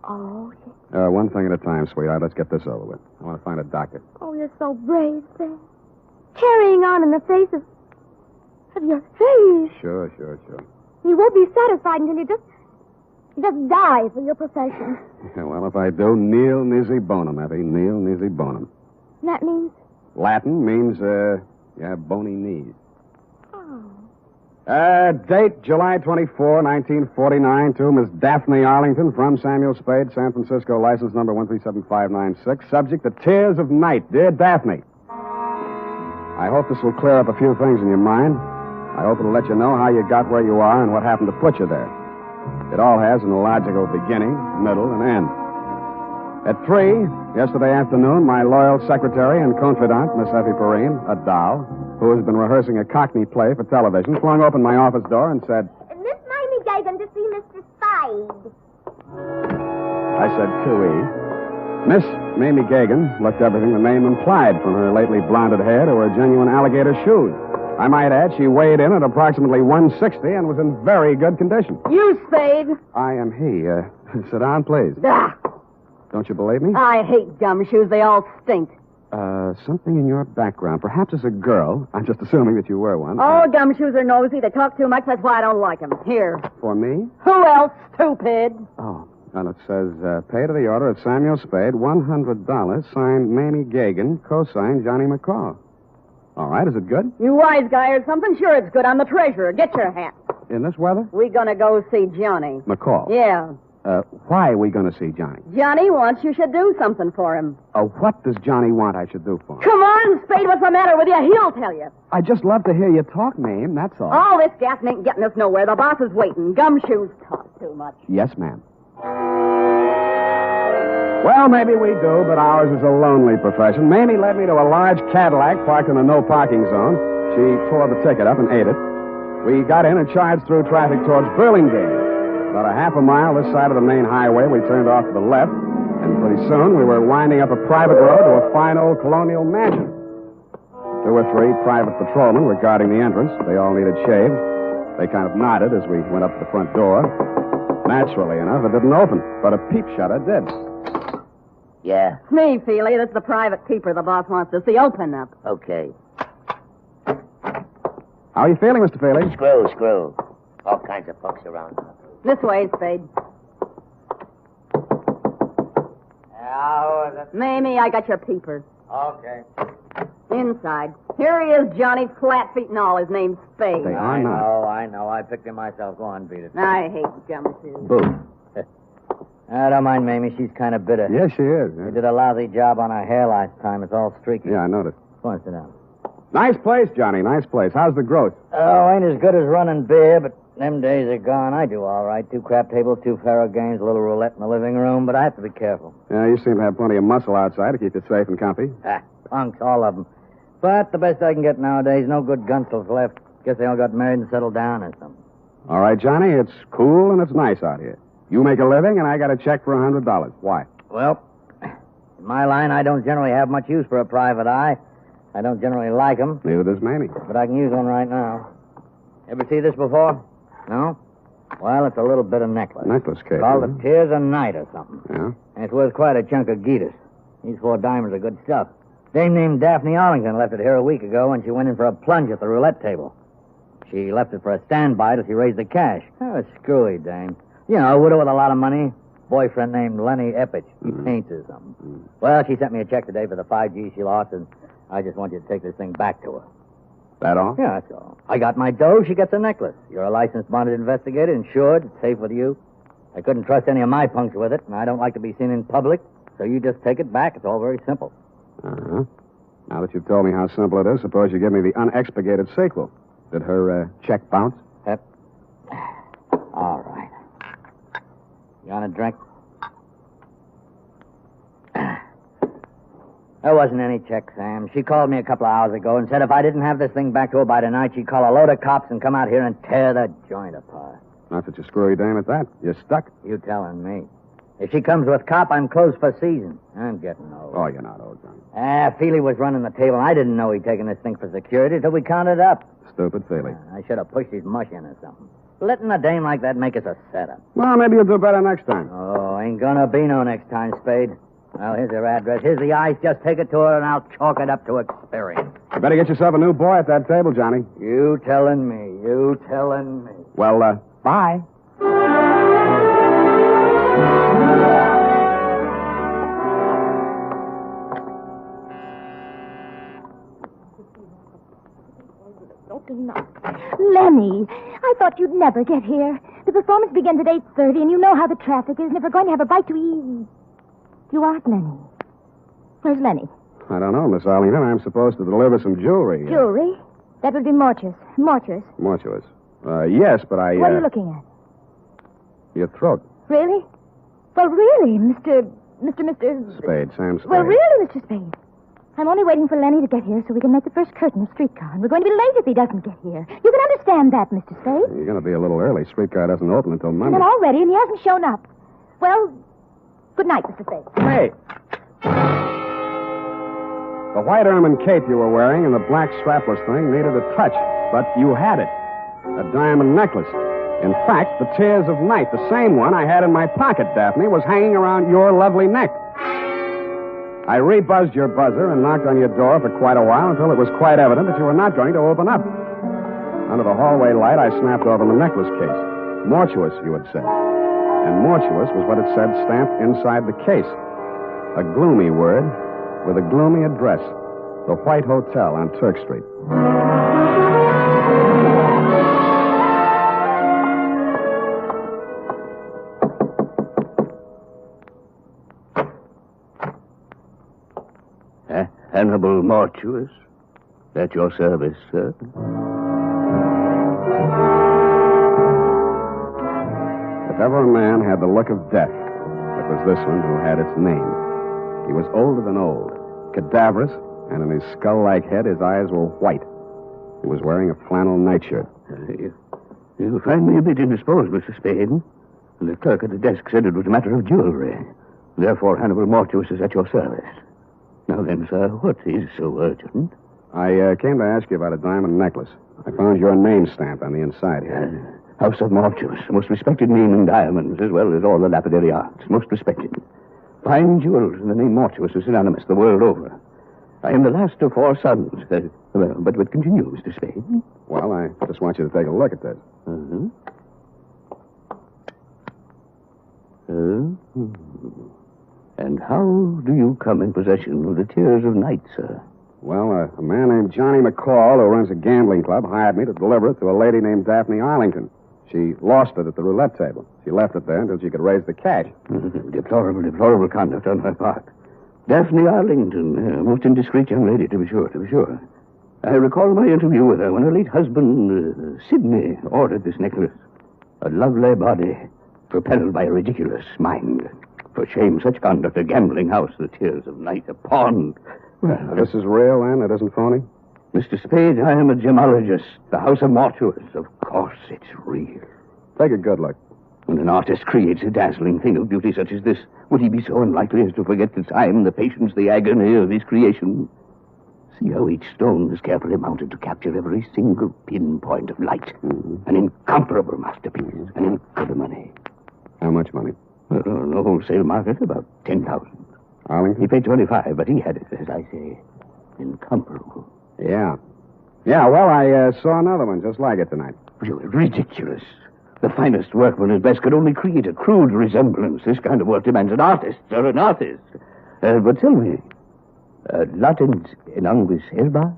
Oh, One thing at a time, sweetheart. Let's get this over with. I want to find a doctor. oh, you're so brave, Sam. Carrying on in the face of your face. Sure. You won't be satisfied until you just die for your profession. Yeah, well, if I do, nil nisi bonum, Effie. Nil nisi bonum. That means... Latin means, bony knees. Oh. Date, July 24, 1949, to Miss Daphne Arlington from Samuel Spade, San Francisco, license number 137596. Subject, the tears of night. Dear Daphne, I hope this will clear up a few things in your mind. I hope it'll let you know how you got where you are and what happened to put you there. It all has an illogical beginning, middle, and end. At 3, yesterday afternoon, my loyal secretary and confidant, Miss Effie Perrine, a doll, who has been rehearsing a Cockney play for television, flung open my office door and said, Miss Mamie Gagan to see Mr. Spade. I said, cooey. Miss Mamie Gagan looked everything the name implied, from her lately blonded hair to her genuine alligator shoes. I might add, she weighed in at approximately 160 and was in very good condition. You, Spade. I am he. Sit down, please. Ah, Don't you believe me? I hate gumshoes. They all stink. Something in your background. Perhaps as a girl. I'm just assuming that you were one. All gumshoes are nosy. They talk too much. That's why I don't like them. Here. For me? Who else, stupid? Oh, and it says, pay to the order of Samuel Spade, $100, signed Mamie Gagan, co-signed Johnny McCall. All right, is it good? You wise guy or something? Sure it's good. I'm the treasurer. Get your hat. In this weather? We gonna go see Johnny. McCall. Yeah. Why are we going to see Johnny? Johnny wants you should do something for him. What does Johnny want I should do for him? Come on, Spade. What's the matter with you? He'll tell you. I just love to hear you talk, Mame. That's all. All this gassing ain't getting us nowhere. The boss is waiting. Gumshoes talk too much. Yes, ma'am. Well, maybe we do, but ours is a lonely profession. Mamie led me to a large Cadillac parked in a no-parking zone. She tore the ticket up and ate it. We got in and charged through traffic towards Burlingame. About a half a mile this side of the main highway, we turned off to the left, and pretty soon we were winding up a private road to a fine old colonial mansion. 2 or 3 private patrolmen were guarding the entrance. They all needed shaved. They kind of nodded as we went up to the front door. Naturally enough, it didn't open, but a peep shutter did. Yeah, Me, Feely. This is the private keeper the boss wants to see. Open up. okay. How are you feeling, Mr. Feely? Screw. All kinds of folks around. This way, Spade. How is it? Mamie, I got your peepers. Okay. Inside. Here he is, Johnny, flat feet and all. His name's Spade. They are not. I know. I picked him myself. Go on, beat it. I hate gumshoes. Boo. I don't mind Mamie. She's kind of bitter. Yes, she is. We did a lousy job on her hair last time. It's all streaky. Yeah, I noticed. Go on, sit down. Nice place, Johnny. Nice place. How's the growth? Oh, ain't as good as running beer, but them days are gone. I do all right. 2 crap tables, 2 faro games, a little roulette in the living room, but I have to be careful. Yeah, you seem to have plenty of muscle outside to keep you safe and comfy. Punks, all of them. But the best I can get nowadays, no good gunsels left. Guess they all got married and settled down or something. All right, Johnny, it's cool and it's nice out here. You make a living, and I got a check for $100. Why? Well, in my line, I don't generally have much use for a private eye. I don't generally like them. Neither does Mamie. But I can use one right now. Ever see this before? No? Well, it's a little bit of necklace. Necklace case. Called the Tears of Night or something. Yeah? And it's worth quite a chunk of Geetus. These 4 diamonds are good stuff. Dame named Daphne Arlington left it here a week ago when she went in for a plunge at the roulette table. She left it for a standby till she raised the cash. Oh, a screwy dame. You know, a widow with a lot of money. Boyfriend named Lenny Eppich. He paints or something. Well, she sent me a check today for the 5 G's she lost, and I just want you to take this thing back to her. That all? Yeah, that's all. I got my dough, she gets a necklace. You're a licensed bonded investigator, insured, it's safe with you. I couldn't trust any of my punks with it, and I don't like to be seen in public, so you just take it back. It's all very simple. Uh-huh. Now that you've told me how simple it is, suppose you give me the unexpurgated sequel. Did her check bounce? Yep. All right. You want a drink? There wasn't any check, Sam. She called me a couple of hours ago and said if I didn't have this thing back to her by tonight, she'd call a load of cops and come out here and tear the joint apart. Not that you're screwy dame at that. You're stuck. You telling me. If she comes with cop, I'm closed for season. I'm getting old. Oh, you're not old, Johnny. Feely was running the table, and I didn't know he'd taken this thing for security till we counted up. Stupid Feely. I should have pushed his mush in or something. Letting a dame like that make us a setup. Well, maybe you'll do better next time. Oh, ain't gonna be no next time, Spade. Well, here's her address. Here's the ice. Just take it to her, and I'll chalk it up to experience. You better get yourself a new boy at that table, Johnny. You telling me. You telling me. Well, bye. Lenny, I thought you'd never get here. The performance begins at 8:30, and you know how the traffic is, and if we're going to have a bite to eat... You aren't Lenny. Where's Lenny? I don't know, Miss Arlington. I'm supposed to deliver some jewelry. Jewelry? That would be mortuous. Mortuous. Mortuous. Yes, but I... What are you looking at? Your throat. Really? Well, really, Mr. Spade, Sam Spade. Well, really, Mr. Spade. I'm only waiting for Lenny to get here so we can make the first curtain of streetcar. And we're going to be late if he doesn't get here. You can understand that, Mr. Spade. You're going to be a little early. Streetcar doesn't open until Monday. Well, already, and he hasn't shown up. Well, good night, Mr. Spade. Hey! The white ermine cape you were wearing and the black strapless thing needed a touch, but you had it. A diamond necklace. In fact, the Tears of Night, the same one I had in my pocket, Daphne, was hanging around your lovely neck. I rebuzzed your buzzer and knocked on your door for quite a while until it was quite evident that you were not going to open up. Under the hallway light, I snapped open the necklace case. Mortuous, you had said. And mortuous was what it said stamped inside the case. A gloomy word with a gloomy address. The White Hotel on Turk Street. Hannibal Mortuous. At your service, sir. If ever a man had the look of death, it was this one who had its name. He was older than old, cadaverous, and in his skull-like head his eyes were white. He was wearing a flannel nightshirt. You find me a bit indisposed, Mr. Spade. The clerk at the desk said it was a matter of jewelry. Therefore, Hannibal Mortuous is at your service. Now then, sir, what is so urgent? I came to ask you about a diamond necklace. I found your name stamped on the inside here. House of Mortuous, most respected name in diamonds, as well as all the lapidary arts. Most respected. Fine jewels, and the name Mortuous is synonymous the world over. I am the last of 4 sons. But what continues, Mr. Spade? Well, I just want you to take a look at this. And how do you come in possession of the Tears of Night, sir? Well, a man named Johnny McCall, who runs a gambling club, hired me to deliver it to a lady named Daphne Arlington. She lost it at the roulette table. She left it there until she could raise the cash. Deplorable conduct on her part. Daphne Arlington, a most indiscreet young lady, to be sure. I recall my interview with her when her late husband, Sidney, ordered this necklace. A lovely body, propelled by a ridiculous mind. For shame, such conduct, a gambling house, the Tears of Night, a pawn. Well, this is real, then? It isn't phony? Mr. Spade, I am a gemologist. The House of Mortuors. Of course, it's real. Take a good look. When an artist creates a dazzling thing of beauty such as this, would he be so unlikely as to forget the time, the patience, the agony of his creation? See how each stone is carefully mounted to capture every single pinpoint of light. An incomparable masterpiece. And in good money. How much money? On the wholesale market, about 10,000. Arlington? He paid 25, but he had it, as I say, incomparable. Yeah. Yeah, well, I saw another one just like it tonight. Ridiculous. The finest workman at best could only create a crude resemblance. This kind of work demands an artist, or an artist. But tell me, Latin's en anguis herba?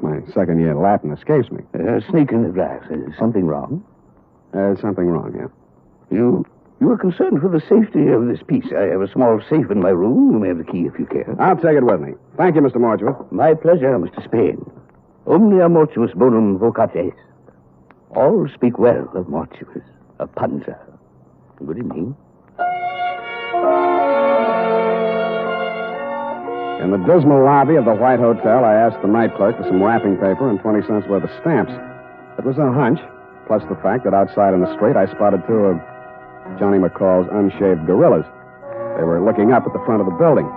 My second year Latin escapes me. Snake in the glass. Something wrong? Something wrong, yeah. You are concerned for the safety of this piece. I have a small safe in my room. You may have the key if you care. I'll take it with me. Thank you, Mr. Mortuus. My pleasure, Mr. Spade. Omnia mortuus bonum vocates. All speak well of Mortuus, of Panda. Good evening. In the dismal lobby of the White Hotel, I asked the night clerk for some wrapping paper and 20 cents worth of stamps. It was a hunch, plus the fact that outside in the street I spotted two of Johnny McCall's unshaved gorillas. They were looking up at the front of the building.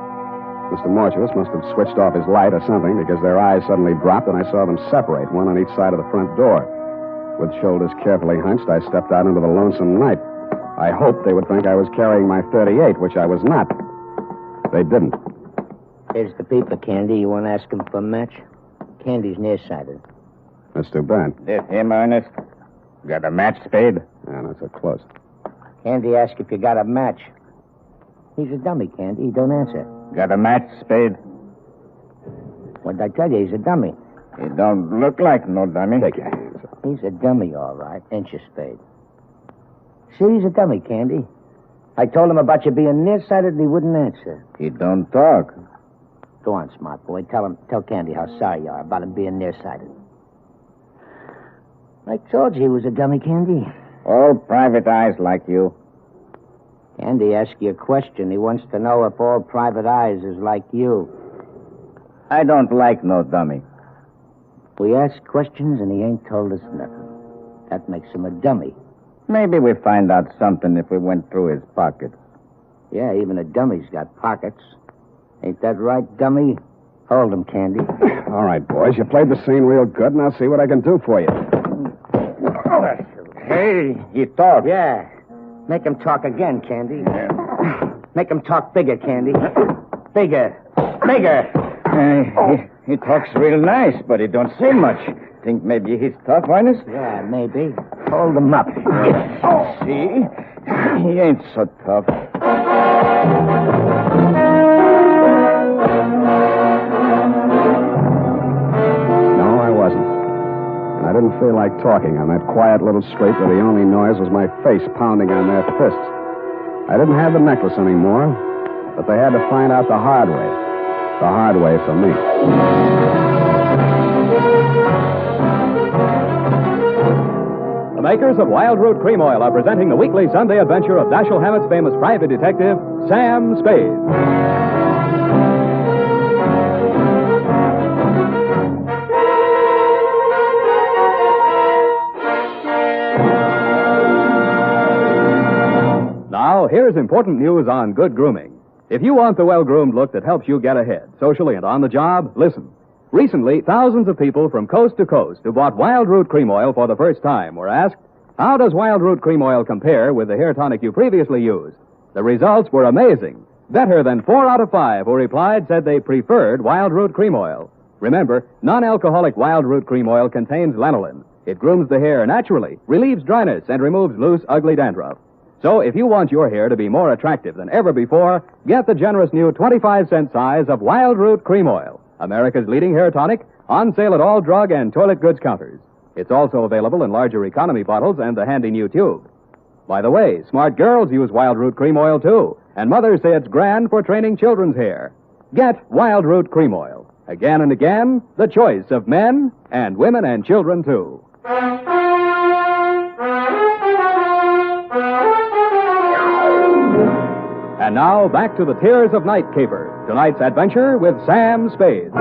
Mr. Mortuus must have switched off his light or something because their eyes suddenly dropped and I saw them separate, one on each side of the front door. With shoulders carefully hunched, I stepped out into the lonesome night. I hoped they would think I was carrying my .38, which I was not. They didn't. Here's the paper, Candy. You want to ask him for a match? Candy's nearsighted. That's too bad. This him, Ernest? Got a match, Spade? Yeah, not so close. Candy asked if you got a match. He's a dummy, Candy. He don't answer. Got a match, Spade? What did I tell you? He's a dummy. He don't look like no dummy. Take your hands up. He's a dummy, all right. Ain't you, Spade? See, he's a dummy, Candy. I told him about you being nearsighted and he wouldn't answer. He don't talk. Go on, smart boy. Tell Candy how sorry you are about him being nearsighted. I told you he was a dummy, Candy. All private eyes like you. Candy asked you a question. He wants to know if all private eyes is like you. I don't like no dummy. We ask questions and he ain't told us nothing. That makes him a dummy. Maybe we find out something if we went through his pockets. Yeah, even a dummy's got pockets. Ain't that right, dummy? Hold him, Candy. All right, boys. You played the scene real good, and I'll see what I can do for you. Hey, he talked. Yeah. Make him talk again, Candy. Make him talk bigger, Candy. Bigger. Bigger. He talks real nice, but he don't say much. Think maybe he's tough, Ernest? Yeah, maybe. Hold him up. See? He ain't so tough. No, I wasn't. And I didn't feel like talking on that quiet little street where the only noise was my face pounding on their fists. I didn't have the necklace anymore, but they had to find out the hard way. The hard way for me. The makers of Wild Root Cream Oil are presenting the weekly Sunday adventure of Dashiell Hammett's famous private detective, Sam Spade. Now, here's important news on good grooming. If you want the well-groomed look that helps you get ahead, socially and on the job, listen. Recently, thousands of people from coast to coast who bought Wild Root Cream Oil for the first time were asked, how does Wild Root Cream Oil compare with the hair tonic you previously used? The results were amazing. Better than 4 out of 5 who replied said they preferred Wild Root Cream Oil. Remember, non-alcoholic Wild Root Cream Oil contains lanolin. It grooms the hair naturally, relieves dryness, and removes loose, ugly dandruff. So if you want your hair to be more attractive than ever before, get the generous new 25-cent size of Wild Root Cream Oil, America's leading hair tonic, on sale at all drug and toilet goods counters. It's also available in larger economy bottles and the handy new tube. By the way, smart girls use Wild Root Cream Oil, too, and mothers say it's grand for training children's hair. Get Wild Root Cream Oil. Again and again, the choice of men and women and children, too. And now, back to the Tears of Night caper. Tonight's adventure with Sam Spade.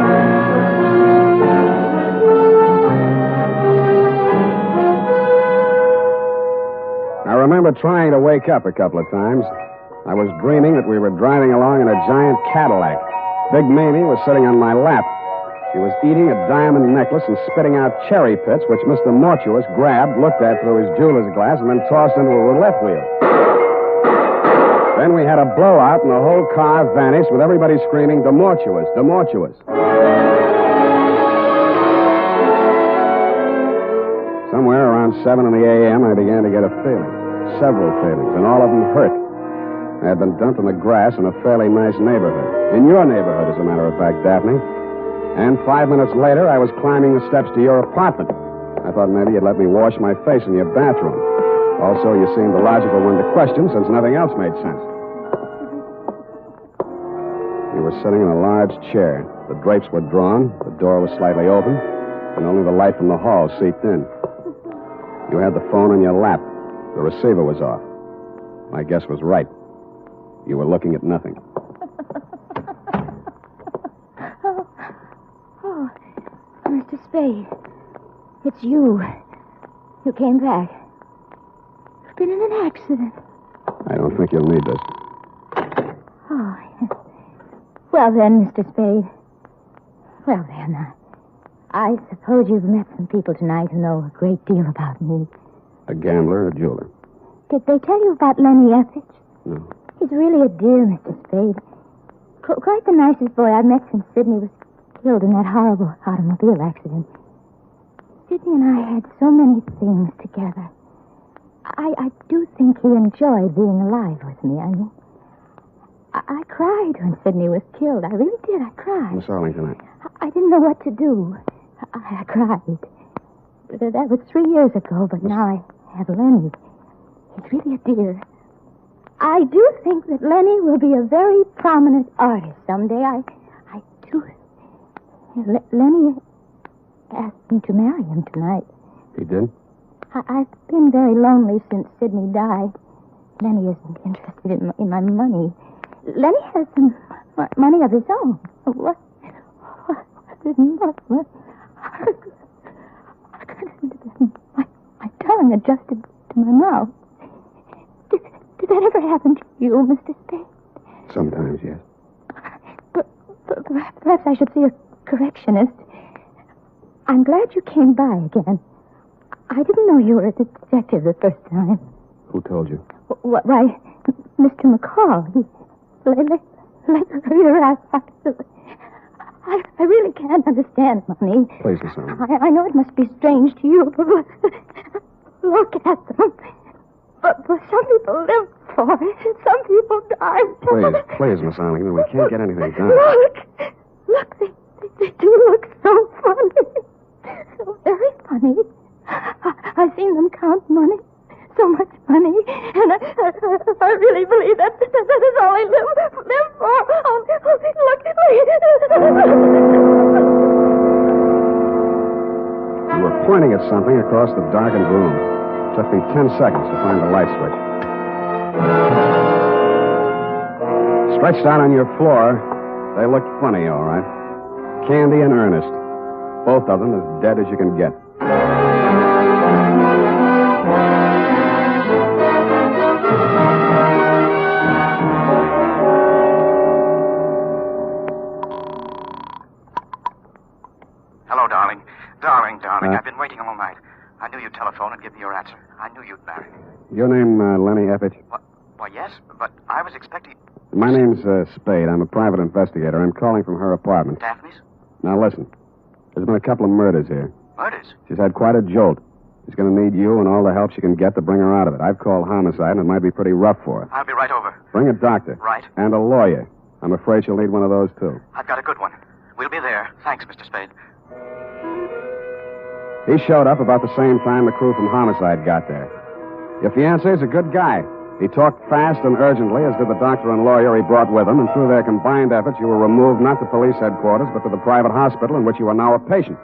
remember trying to wake up a couple of times. I was dreaming that we were driving along in a giant Cadillac. Big Mamie was sitting on my lap. She was eating a diamond necklace and spitting out cherry pits, which Mr. Mortuus grabbed, looked at through his jeweler's glass, and then tossed into a roulette wheel. Then we had a blowout, and the whole car vanished with everybody screaming, "De Mortuus, De Mortuus." Somewhere around 7 in the a.m., I began to get a feeling. Several feelings, and all of them hurt. I had been dumped in the grass in a fairly nice neighborhood. In your neighborhood, as a matter of fact, Daphne. And 5 minutes later, I was climbing the steps to your apartment. I thought maybe you'd let me wash my face in your bathroom. Also, you seemed the logical one to question since nothing else made sense. You were sitting in a large chair. The drapes were drawn, the door was slightly open, and only the light from the hall seeped in. You had the phone in your lap. The receiver was off. My guess was right. You were looking at nothing. Oh, Mr. Spade. It's you. You came back. You've been in an accident. I don't think you'll need this. Oh, well then, Mr. Spade. Well then, I suppose you've met some people tonight who know a great deal about me. A gambler, a jeweler. Did they tell you about Lenny Effich? No. He's really a dear, Mr. Spade. Quite the nicest boy I've met since Sidney was killed in that horrible automobile accident. Sidney and I had so many things together. I do think he enjoyed being alive with me. I mean, I cried when Sidney was killed. I really did. I cried. Miss Arlington, I didn't know what to do. I cried. That was 3 years ago, but now I have Lenny. He's really a dear. I do think that Lenny will be a very prominent artist someday. I do. Lenny asked me to marry him tonight. He did? I've been very lonely since Sidney died. Lenny isn't interested in my money. Lenny has some money of his own. What didn't what? My tongue adjusted to my mouth. Did that ever happen to you, Mr. Spade? Sometimes, yes. But perhaps I should see a correctionist. I'm glad you came by again. I didn't know you were a detective the first time. Who told you? Why, Mr. McCall. I really can't understand money. Please, Miss Arlington. I know it must be strange to you, but look at them. But some people live for it. Some people die. Please, Miss Arlington, we can't get anything done. Look, they do look so funny. So very funny. I've seen them count money. So much money. And I really believe that is all they live for. Oh, look. You were pointing at something across the darkened room. It took me 10 seconds to find the light switch. Stretched out on your floor, they looked funny, all right. Candy and Ernest. Both of them as dead as you can get. Hello, darling. Darling. I've been waiting all night. I knew you'd telephone and give me your answer. I knew you'd marry me. Your name, Lenny Effich? Why, yes, but I was expecting... My name's Spade. I'm a private investigator. I'm calling from her apartment. Daphne's? Now, listen. There's been a couple of murders here. Murders? She's had quite a jolt. She's going to need you and all the help she can get to bring her out of it. I've called homicide, and it might be pretty rough for her. I'll be right over. Bring a doctor. Right. And a lawyer. I'm afraid she'll need one of those, too. I've got a good one. We'll be there. Thanks, Mr. Spade. He showed up about the same time the crew from homicide got there. Your fiancé's a good guy. He talked fast and urgently, as did the doctor and lawyer he brought with him, and through their combined efforts, you were removed not to police headquarters, but to the private hospital in which you are now a patient.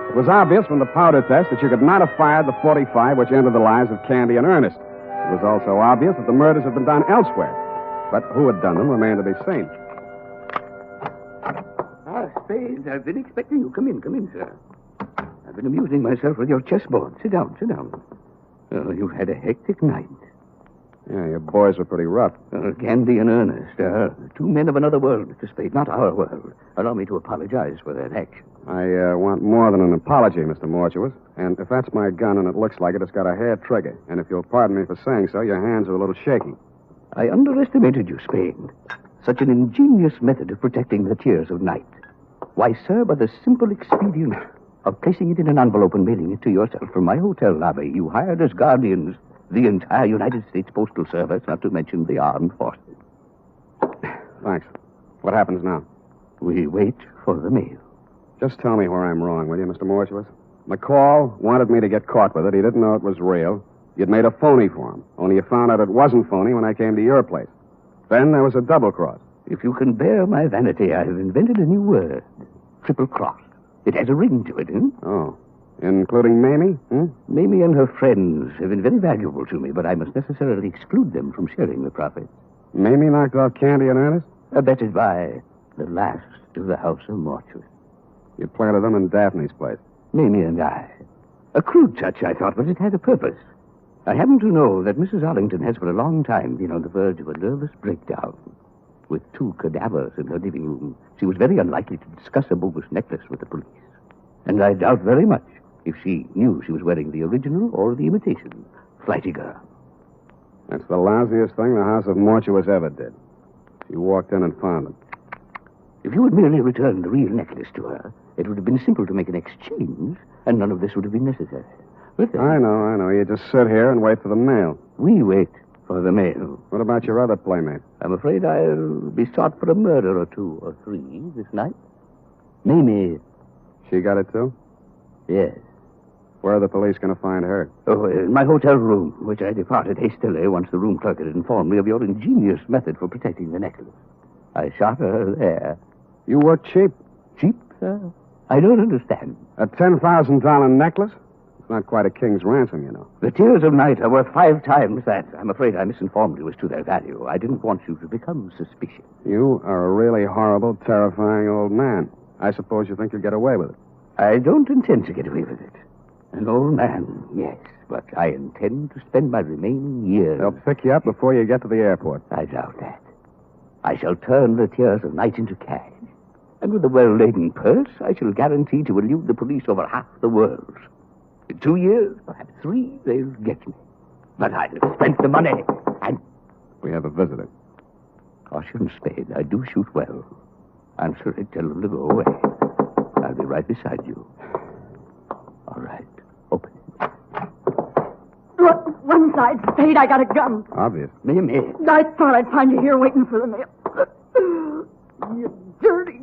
It was obvious from the powder test that you could not have fired the .45 which ended the lives of Candy and Ernest. It was also obvious that the murders had been done elsewhere. But who had done them remained to be seen. Spade, I've been expecting you. Come in, sir. I've been amusing myself with your chessboard. Sit down. Oh, you've had a hectic night. Yeah, your boys were pretty rough. Candy and Ernest, two men of another world, Mr. Spade, not our world. Allow me to apologize for that action. I want more than an apology, Mr. Mortuus. And if that's my gun and it looks like it's got a hair trigger. And if you'll pardon me for saying so, your hands are a little shaky. I underestimated you, Spade. Such an ingenious method of protecting the tears of night. Why, sir, by the simple expedient of placing it in an envelope and mailing it to yourself from my hotel lobby, you hired as guardians the entire United States Postal Service, not to mention the armed forces. Thanks. What happens now? We wait for the mail. Just tell me where I'm wrong, will you, Mr. Mortuus? McCall wanted me to get caught with it. He didn't know it was real. You'd made a phony for him. Only you found out it wasn't phony when I came to your place. Then there was a double cross. If you can bear my vanity, I have invented a new word. Triple cross. It has a ring to it, Oh. Including Mamie? Mamie and her friends have been very valuable to me, but I must necessarily exclude them from sharing the profits. Mamie knocked off Candy and Ernest? Abetted by the last of the House of Mortuus. You planted them in Daphne's place. Mamie and I. A crude touch, I thought, but it had a purpose. I happen to know that Mrs. Arlington has for a long time been on the verge of a nervous breakdown. With 2 cadavers in her living room, she was very unlikely to discuss a bogus necklace with the police. And I doubt very much if she knew she was wearing the original or the imitation. Flighty girl. That's the lousiest thing the House of Mortuus ever did. She walked in and found it. If you had merely returned the real necklace to her, it would have been simple to make an exchange, and none of this would have been necessary. But I know. You just sit here and wait for the mail. We wait for the mail. What about your other playmate? I'm afraid I'll be sought for a murder or 2 or 3 this night. Mamie. She got it, too? Yes. Where are the police going to find her? Oh, in my hotel room, which I departed hastily once the room clerk had informed me of your ingenious method for protecting the necklace. I shot her there. You were cheap. Cheap, sir? I don't understand. A $10,000 necklace? It's not quite a king's ransom, you know. The tears of night are worth 5 times that. I'm afraid I misinformed you as to their value. I didn't want you to become suspicious. You are a really horrible, terrifying old man. I suppose you think you'll get away with it. I don't intend to get away with it. An old man, yes, but I intend to spend my remaining years... They'll pick you up before you get to the airport. I doubt that. I shall turn the tears of night into cash. And with a well-laden purse, I shall guarantee to elude the police over half the world. In 2 years, perhaps 3, they'll get me. But I'll have spent the money, and... We have a visitor. Caution, Spade. I do shoot well. I'm sorry, tell them to go away. I'll be right beside you. All right. Open it. Look, one side, Spade, I got a gun. Obvious. Mamie. I thought I'd find you here waiting for the mail. You dirty.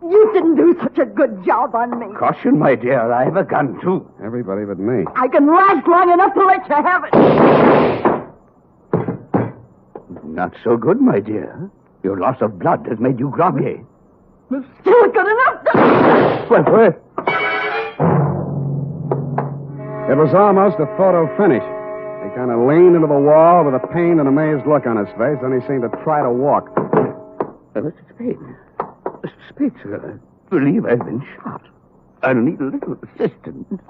You didn't do such a good job on me. Caution, my dear. I have a gun, too. Everybody but me. I can last long enough to let you have it. Not so good, my dear. Your loss of blood has made you groggy. Still good enough. Well. It was almost a photo finish. He kind of leaned into the wall with a pained and amazed look on his face. Then he seemed to try to walk. Mr. Spade. Mr. Spade, sir, I believe I've been shot. I'll need a little assistance.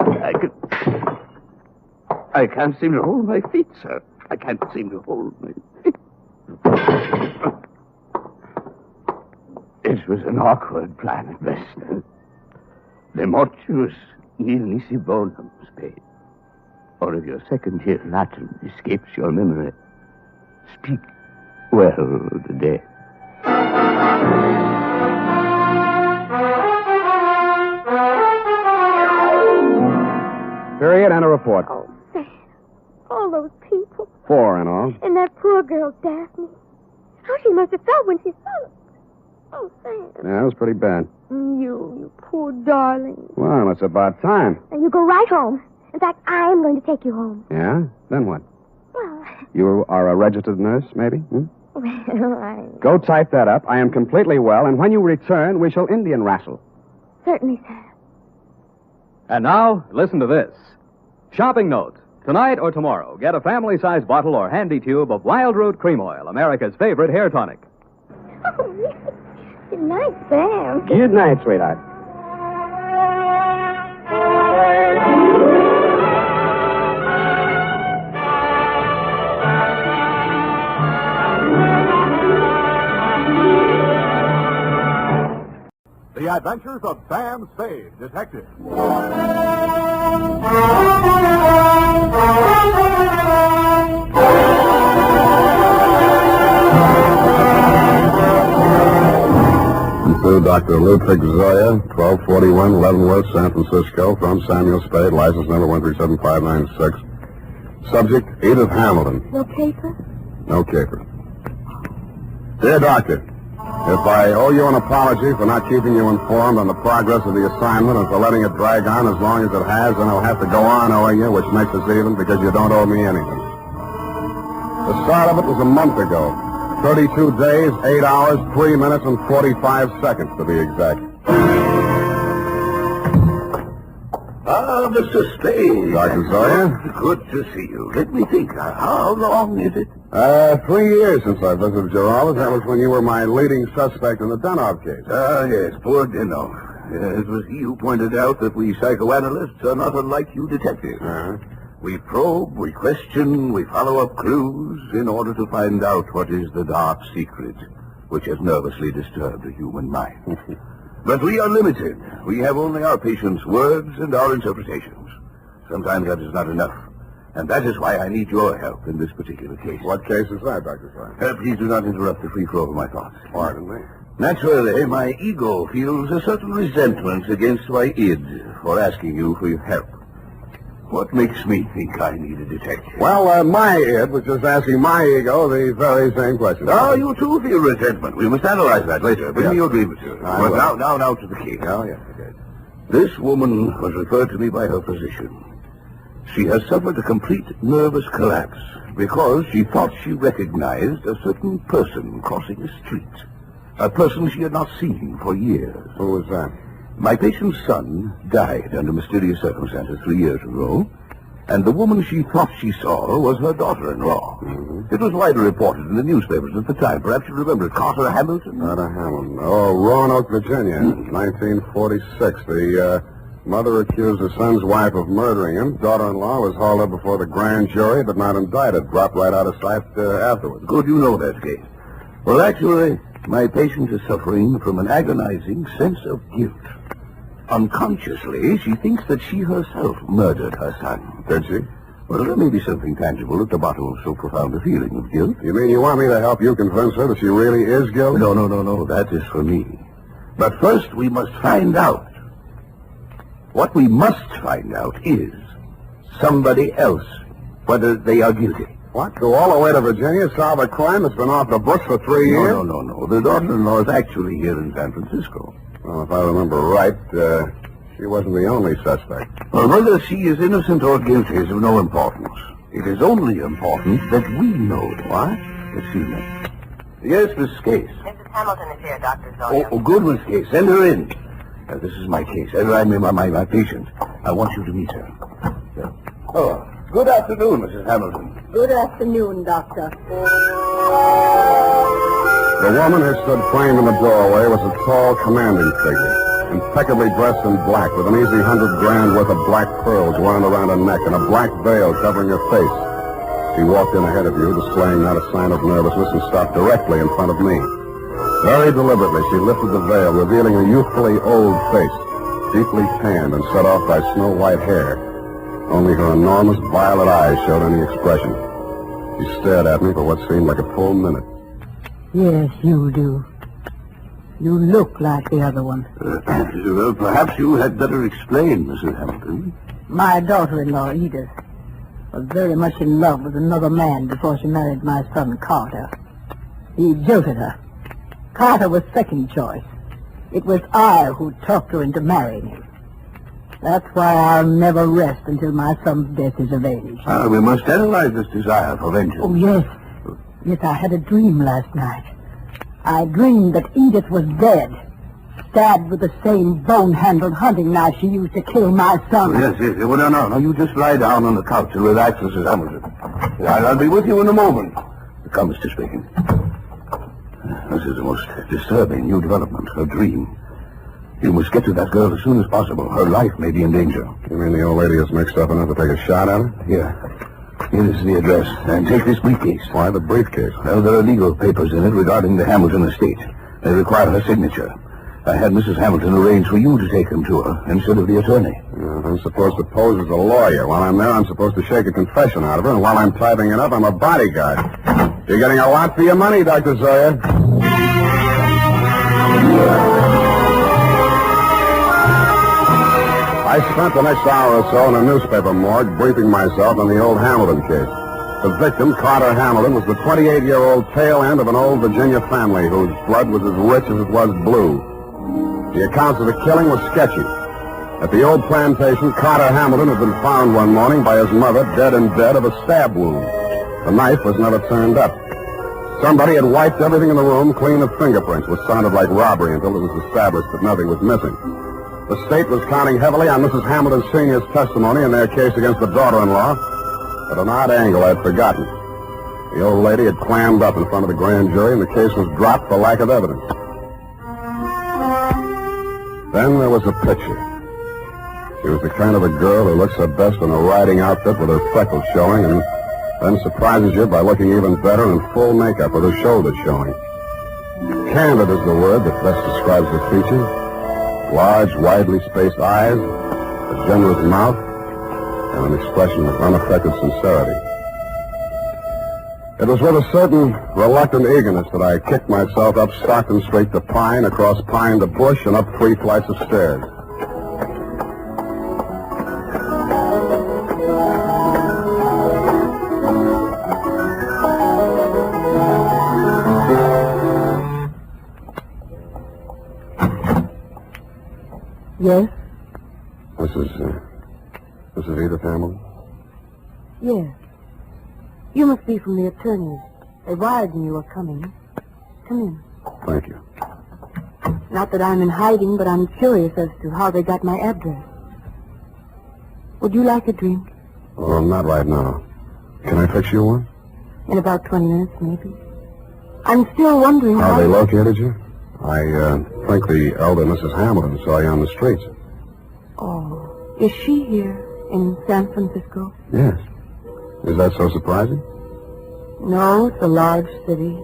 I can't seem to hold my feet, sir. I can't seem to hold my feet. It was an awkward plan at best. The mortuus nil nisi bonum, Spade. Or if your second-year Latin escapes your memory, speak well the dead. Period and a report. Oh, Sam. All those people. 4 in all. And that poor girl, Daphne. How she must have felt when she saw it. Oh, Sam. Yeah, it was pretty bad. You poor darling. Well, it's about time. And you go right home. In fact, I'm going to take you home. Yeah? Then what? Well... You are a registered nurse, maybe? Well, Go type that up. I am completely well, and when you return, we shall Indian wrestle. Certainly, sir. And now, listen to this. Shopping note. Tonight or tomorrow, get a family-sized bottle or handy tube of Wild Root Cream Oil, America's favorite hair tonic. Oh, really? Good night, Sam. Good night, sweetheart. Adventures of Sam Spade, Detective. To Dr. Ludwig Zoya, 1241 Leavenworth, San Francisco, from Samuel Spade, license number 1375596. Subject, Edith Hamilton. No paper? No caper. Dear Doctor, if I owe you an apology for not keeping you informed on the progress of the assignment and for letting it drag on as long as it has, then I'll have to go on owing you, which makes us even because you don't owe me anything. The start of it was a month ago. 32 days, 8 hours, 3 minutes, and 45 seconds, to be exact. Ah, Mr. Spade. Dr. Zoya? Good to see you. Let me think. How long is it? 3 years since I visited your office. That was when you were my leading suspect in the Dunov case. Ah, yes, poor Dunov. It was he who pointed out that we psychoanalysts are not unlike you detectives. We probe, we question, we follow up clues in order to find out what is the dark secret which has nervously disturbed the human mind. But we are limited. We have only our patients' words and our interpretations. Sometimes that is not enough. And that is why I need your help in this particular case. What case is that, Dr. Zoya? Please do not interrupt the free flow of my thoughts. Pardon me. Naturally, my ego feels a certain resentment against my id for asking you for your help. What makes me think I need a detective? Well, my id was just asking my ego the very same question. Oh, you too feel resentment. We must analyze that later. Bring me your grievances. But now to the case. Oh, yes, okay. This woman was referred to me by her physician. She has suffered a complete nervous collapse because she thought she recognized a certain person crossing the street. A person she had not seen for years. Who was that? My patient's son died under mysterious circumstances 3 years ago, and the woman she thought she saw was her daughter-in-law. Mm-hmm. It was widely reported in the newspapers at the time. Perhaps you remember Carter Hamilton? Carter Hamilton. Oh, Roanoke, Virginia, 1946. The mother accused her son's wife of murdering him. Daughter-in-law was hauled up before the grand jury, but not indicted. Dropped right out of sight afterwards. Good, you know that case. Well, actually, my patient is suffering from an agonizing sense of guilt. Unconsciously, she thinks that she herself murdered her son. Did she? Well, there may be something tangible at the bottom of so profound a feeling of guilt. You mean you want me to help you convince her that she really is guilty? No. That is for me. But first, we must find out. What we must find out is somebody else, whether they are guilty. What? Go all the way to Virginia, solve a crime that's been off the books for 3 years? No. The daughter-in-law is actually here in San Francisco. Well, if I remember right, she wasn't the only suspect. Well, whether she is innocent or guilty is of no importance. It is only important that we know. What? Excuse me. Yes, Miss Case. Mrs. Hamilton is here, Dr. Zoya. Oh, good, Miss Case. Send her in. This is my case. I'm my patient. I want you to meet her. Oh, good afternoon, Mrs. Hamilton. Good afternoon, Doctor. The woman who stood framed in the doorway was a tall, commanding figure, impeccably dressed in black, with an easy $100,000 worth of black pearls wound around her neck and a black veil covering her face. She walked in ahead of you, displaying not a sign of nervousness, and stopped directly in front of me. Very deliberately, she lifted the veil, revealing a youthfully old face, deeply tanned and set off by snow-white hair. Only her enormous violet eyes showed any expression. She stared at me for what seemed like a full minute. Yes, you do. You look like the other one. Well, perhaps you had better explain, Mrs. Hamilton. My daughter-in-law, Edith, was very much in love with another man before she married my son, Carter. He jilted her. Carter was second choice. It was I who talked her into marrying him. That's why I'll never rest until my son's death is avenged. We must analyze this desire for vengeance. Oh, yes. Yes, I had a dream last night. I dreamed that Edith was dead, stabbed with the same bone-handled hunting knife she used to kill my son. Yes. Well, no. You just lie down on the couch and relax, Mrs. Hamilton. I'll be with you in a moment. Come, Mr. Spade. This is the most disturbing new development, her dream. You must get to that girl as soon as possible. Her life may be in danger. You mean the old lady is mixed up enough to take a shot at her? Here is the address. And take this briefcase. Why the briefcase? Well, there are legal papers in it regarding the Hamilton estate. They require her signature. I had Mrs. Hamilton arrange for you to take him to her instead of the attorney. I'm supposed to pose as a lawyer. While I'm there, I'm supposed to shake a confession out of her, and while I'm typing it up, I'm a bodyguard. You're getting a lot for your money, Dr. Sawyer. I spent the next hour or so in a newspaper morgue briefing myself on the old Hamilton case. The victim, Carter Hamilton, was the 28-year-old tail end of an old Virginia family whose blood was as rich as it was blue. The accounts of the killing were sketchy. At the old plantation, Carter Hamilton had been found one morning by his mother dead in bed of a stab wound. The knife was never turned up. Somebody had wiped everything in the room clean of fingerprints, which sounded like robbery until it was established that nothing was missing. The state was counting heavily on Mrs. Hamilton Sr.'s testimony in their case against the daughter-in-law. At an odd angle I'd forgotten. The old lady had clammed up in front of the grand jury, and the case was dropped for lack of evidence. Then there was a picture. She was the kind of a girl who looks her best in a riding outfit with her freckles showing, and then surprises you by looking even better in full makeup with her shoulders showing. Candid is the word that best describes her features. Large, widely spaced eyes, a generous mouth, and an expression of unaffected sincerity. It was with a certain reluctant eagerness that I kicked myself up Stockton Street to Pine, across Pine to Bush, and up 3 flights of stairs. Yes? Mrs. Edith Hamilton? Yes. You must be from the attorneys. They wired me you were coming. Come in. Thank you. Not that I'm in hiding, but I'm curious as to how they got my address. Would you like a drink? Oh, not right now. Can I fix you one? In about 20 minutes, maybe. I'm still wondering how they located you? I think the elder Mrs. Hamilton saw you on the streets. Oh, is she here in San Francisco? Yes. Is that so surprising? No, it's a large city.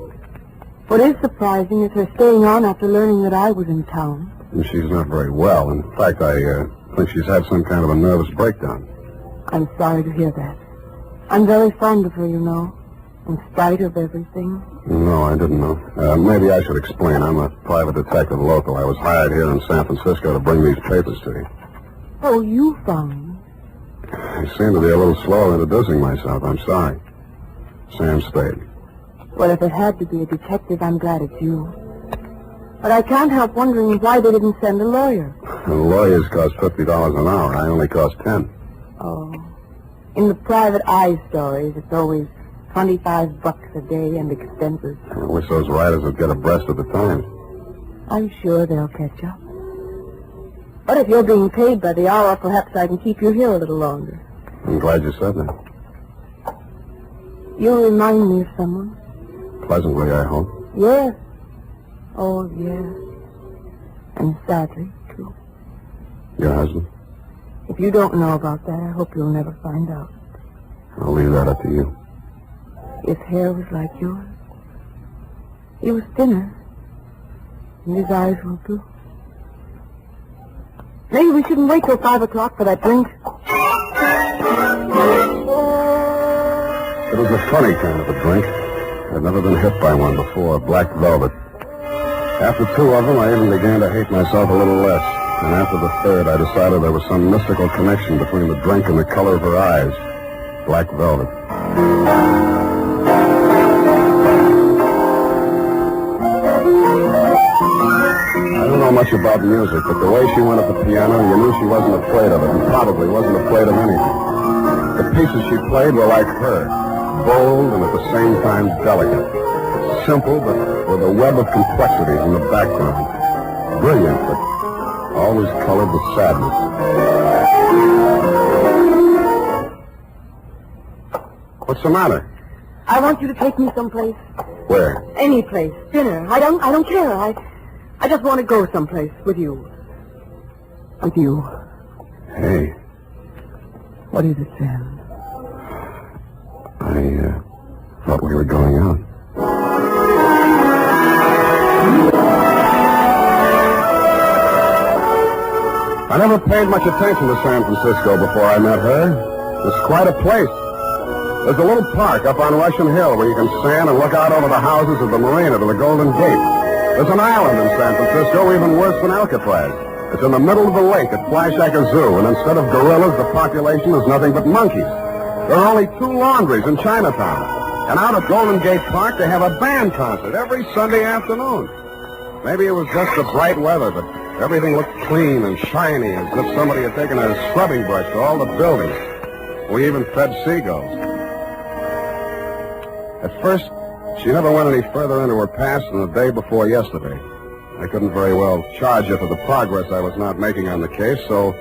What is surprising is her staying on after learning that I was in town. And she's not very well. In fact, I think she's had some kind of a nervous breakdown. I'm sorry to hear that. I'm very fond of her, you know, in spite of everything. No, I didn't know. Maybe I should explain. I'm a private detective local. I was hired here in San Francisco to bring these papers to you. Oh, you found me? I seem to be a little slow introducing myself. I'm sorry. Sam Spade. Well, if it had to be a detective, I'm glad it's you. But I can't help wondering why they didn't send a lawyer. The lawyers cost $50 an hour. I only cost 10. Oh. In the private eye stories, it's always $25 a day and expenses. I wish those writers would get abreast of the times. I'm sure they'll catch up. But if you're being paid by the hour, perhaps I can keep you here a little longer. I'm glad you said that. You remind me of someone. Pleasantly, I hope. Yes. Oh, yes. And sadly, too. Your husband? If you don't know about that, I hope you'll never find out. I'll leave that up to you. His hair was like yours. He was thinner. And his eyes were blue. Maybe we shouldn't wait till 5 o'clock for that drink. It was a funny kind of a drink. I'd never been hit by one before, black velvet. After 2 of them, I even began to hate myself a little less. And after the third, I decided there was some mystical connection between the drink and the color of her eyes. Black velvet. I don't know much about music, but the way she went at the piano, you knew she wasn't afraid of it, and probably wasn't afraid of anything. The pieces she played were like her, bold and at the same time delicate. Simple, but with a web of complexities in the background. Brilliant, but always colored with sadness. What's the matter? I want you to take me someplace. Where? Any place. Dinner. I don't care. I just want to go someplace with you. With you. Hey. What is it, Sam? I thought we were going out. I never paid much attention to San Francisco before I met her. It's quite a place. There's a little park up on Russian Hill where you can stand and look out over the houses of the marina to the Golden Gate. There's an island in San Francisco even worse than Alcatraz. It's in the middle of the lake at Flashacre Zoo, and instead of gorillas, the population is nothing but monkeys. There are only 2 laundries in Chinatown. And out at Golden Gate Park, they have a band concert every Sunday afternoon. Maybe it was just the bright weather, but everything looked clean and shiny, as if somebody had taken a scrubbing brush to all the buildings. We even fed seagulls. At first, she never went any further into her past than the day before yesterday. I couldn't very well charge her for the progress I was not making on the case, so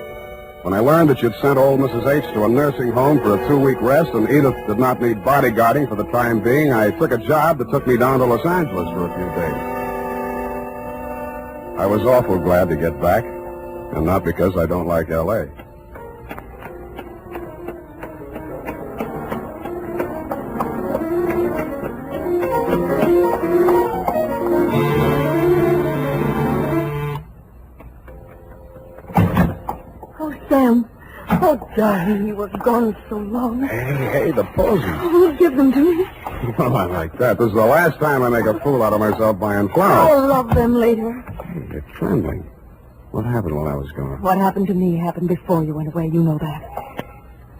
when I learned that you'd sent old Mrs. H to a nursing home for a 2-week rest and Edith did not need bodyguarding for the time being, I took a job that took me down to Los Angeles for a few days. I was awful glad to get back, and not because I don't like L.A. Sam. Oh, darling, you were gone so long. Hey, the posies. Oh, give them to me. Well, not like that. This is the last time I make a fool out of myself buying flowers. I'll love them later. Hey, you're trembling. What happened while I was gone? What happened to me happened before you went away. You know that.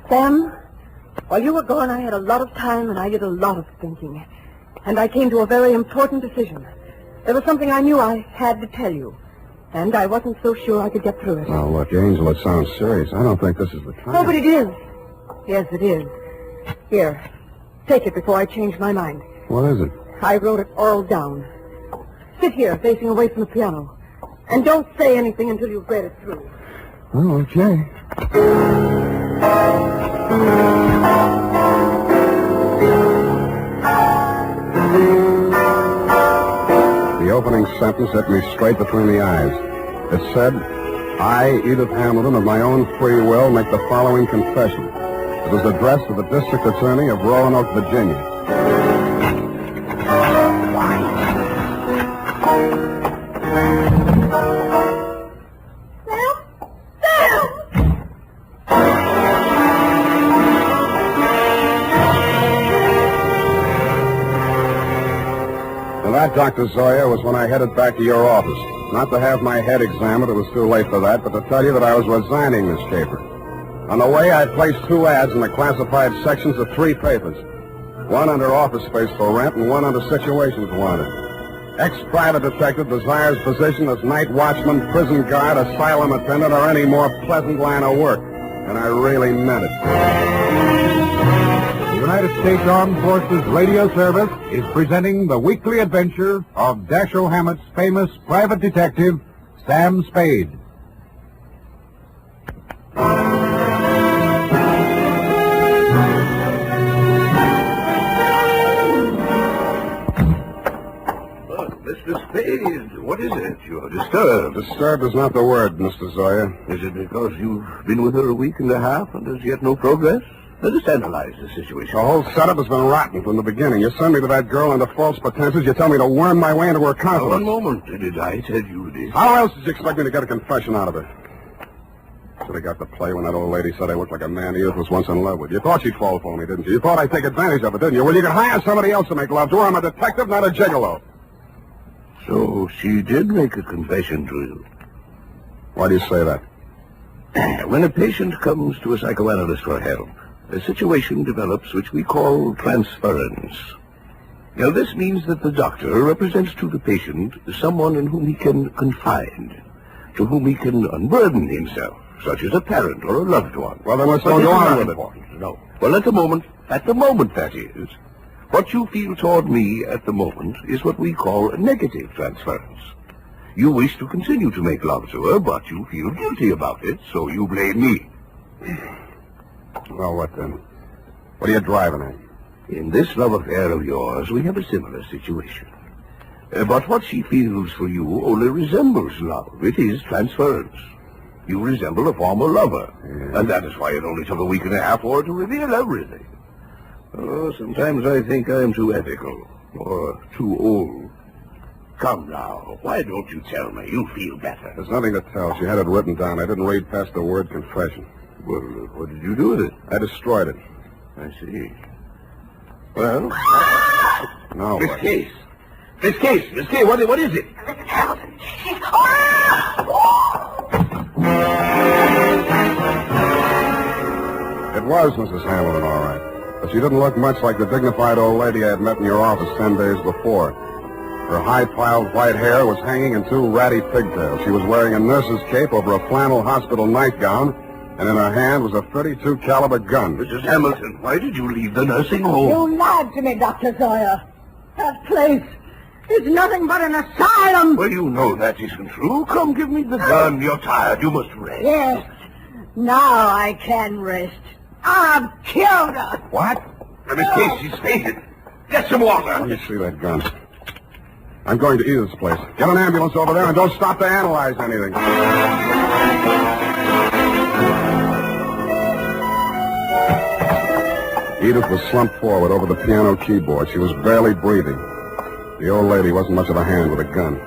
Sam, while you were gone, I had a lot of time and I did a lot of thinking. And I came to a very important decision. There was something I knew I had to tell you. And I wasn't so sure I could get through it. Now, look, Angel, it sounds serious. I don't think this is the time. Oh, but it is. Yes, it is. Here, take it before I change my mind. What is it? I wrote it all down. Sit here, facing away from the piano. And don't say anything until you've read it through. Oh, okay. The opening sentence hit me straight between the eyes. It said, I, Edith Hamilton, of my own free will, make the following confession. It was addressed to the District Attorney of Roanoke, Virginia. That, Dr. Zoya, was when I headed back to your office. Not to have my head examined, it was too late for that, but to tell you that I was resigning this caper. On the way, I placed 2 ads in the classified sections of 3 papers. One under office space for rent and one under situations wanted. Ex-private detective desires position as night watchman, prison guard, asylum attendant, or any more pleasant line of work. And I really meant it. The United States Armed Forces Radio Service is presenting the weekly adventure of Dashiell Hammett's famous private detective, Sam Spade. Mr. Spade, what is it? You're disturbed. Disturbed is not the word, Mr. Zoya. Is it because you've been with her a week and a half and there's yet no progress? Let us analyze the situation. The whole setup has been rotten from the beginning. You send me to that girl under false pretenses. You tell me to worm my way into her confidence. One moment. Did I tell you this? How else did you expect me to get a confession out of her? Should have got the play when that old lady said I looked like a man Edith was once in love with. You thought she'd fall for me, didn't you? You thought I'd take advantage of it, didn't you? Well, you could hire somebody else to make love to her. I'm a detective, not a gigolo. So she did make a confession to you. Why do you say that? When a patient comes to a psychoanalyst for help, a situation develops which we call transference. Now, this means that the doctor represents to the patient someone in whom he can confide, to whom he can unburden himself, such as a parent or a loved one. Well, then let's go on with it. No. Well, at the moment that is, what you feel toward me at the moment is what we call a negative transference. You wish to continue to make love to her, but you feel guilty about it, so you blame me. Well, what then? What are you driving at? In this love affair of yours, we have a similar situation. But what she feels for you only resembles love. It is transference. You resemble a former lover. Yeah. And that is why it only took a week and a half for her to reveal everything. Oh, sometimes I think I am too ethical, or too old. come now. Why don't you tell me? You feel better. There's nothing to tell. She had it written down. I didn't read past the word confession. Well, what did you do with it? I destroyed it. I see. Well? No. Miss Case. Miss Case, what is it? Mrs. Hamilton. She's... It was Mrs. Hamilton, all right. But she didn't look much like the dignified old lady I had met in your office 10 days before. Her high-piled white hair was hanging in 2 ratty pigtails. She was wearing a nurse's cape over a flannel hospital nightgown, and in her hand was a .32 caliber gun. Mrs. Hamilton, why did you leave the nursing home? You lied to me, Dr. Sawyer. That place is nothing but an asylum. Well, you know that isn't true. Come, give me the gun. You're tired. You must rest. Yes. Now I can rest. I've killed her. What? Miss Case, she's fainted. Get some water. Let me see that gun. I'm going to Edith's place. Get an ambulance over there and don't stop to analyze anything. Edith was slumped forward over the piano keyboard. She was barely breathing. The old lady wasn't much of a hand with a gun.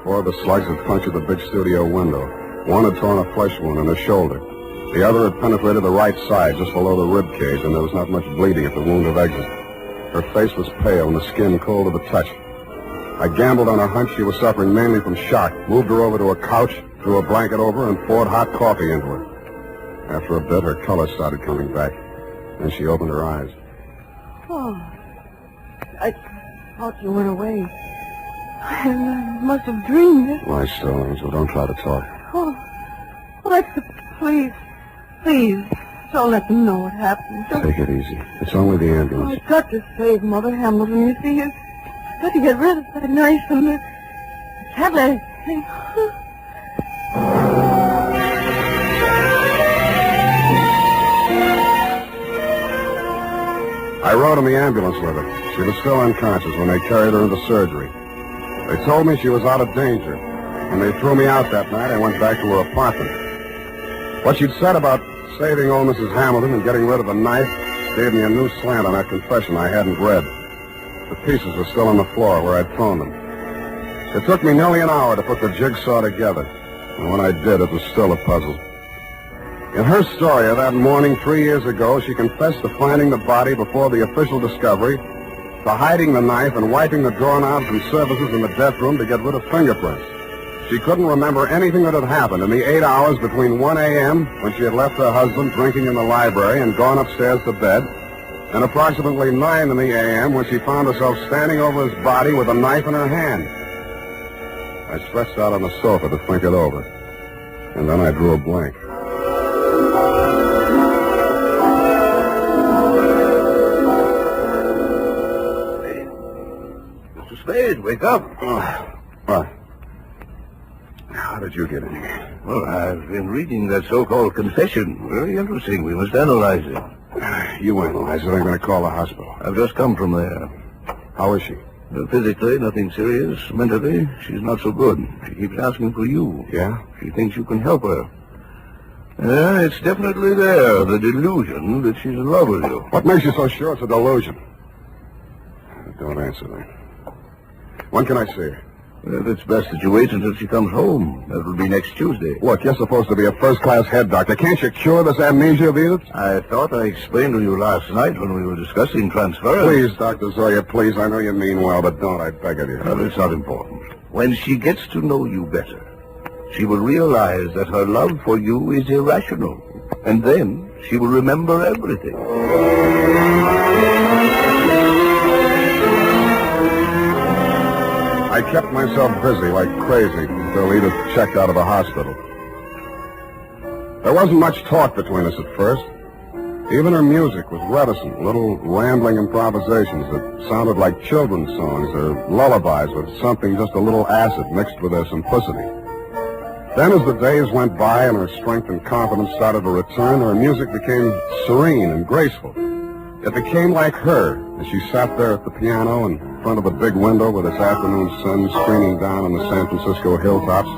4 of the slugs had punctured the big studio window. 1 had torn a flesh wound in her shoulder. The other had penetrated the right side, just below the rib cage, and there was not much bleeding at the wound of exit. Her face was pale and the skin cold to the touch. I gambled on a hunch she was suffering mainly from shock, moved her over to a couch, threw a blanket over her, and poured hot coffee into her. After a bit, her color started coming back. Then she opened her eyes. Oh, I thought you went away. I must have dreamed it. Lie still, Angel. Don't try to talk. Oh, please, don't let them know what happened. Take it easy. It's only the ambulance. I've got to save Mother Hamilton. You see, I've got to get rid of that knife and the tablet. I rode in the ambulance with her. She was still unconscious when they carried her into surgery. They told me she was out of danger. When they threw me out that night, I went back to her apartment. What she'd said about saving old Mrs. Hamilton and getting rid of the knife gave me a new slant on that confession I hadn't read. The pieces were still on the floor where I'd thrown them. It took me nearly an hour to put the jigsaw together. And when I did, it was still a puzzle. In her story of that morning 3 years ago, she confessed to finding the body before the official discovery, to hiding the knife and wiping the doorknobs and surfaces in the death room to get rid of fingerprints. She couldn't remember anything that had happened in the 8 hours between 1 a.m., when she had left her husband drinking in the library and gone upstairs to bed, and approximately 9 in the a.m. when she found herself standing over his body with a knife in her hand. I stretched out on the sofa to think it over, and then I drew a blank. Mr. Spade, wake up. What? How did you get in here? Well, I've been reading that so-called confession. Very interesting. We must analyze it. You analyze it. I'm going to call the hospital. I've just come from there. How is she? Physically, nothing serious. Mentally, she's not so good. She keeps asking for you. Yeah? She thinks you can help her. Yeah, it's definitely there, the delusion that she's in love with you. What makes you so sure it's a delusion? Don't answer that. When can I see her? Well, it's best that you wait until she comes home. That will be next Tuesday. Look, you're supposed to be a first-class head doctor. Can't you cure this amnesia of Edith? I thought I explained to you last night when we were discussing transference. Please, Dr. Zoya, please. I know you mean well, but don't. I beg of you. Well, it's not important. When she gets to know you better, she will realize that her love for you is irrational. And then she will remember everything. I kept myself busy like crazy until Edith checked out of the hospital. There wasn't much talk between us at first. Even her music was reticent, little rambling improvisations that sounded like children's songs or lullabies with something just a little acid mixed with their simplicity. Then as the days went by and her strength and confidence started to return, her music became serene and graceful. It became like her as she sat there at the piano in front of the big window with its afternoon sun streaming down on the San Francisco hilltops,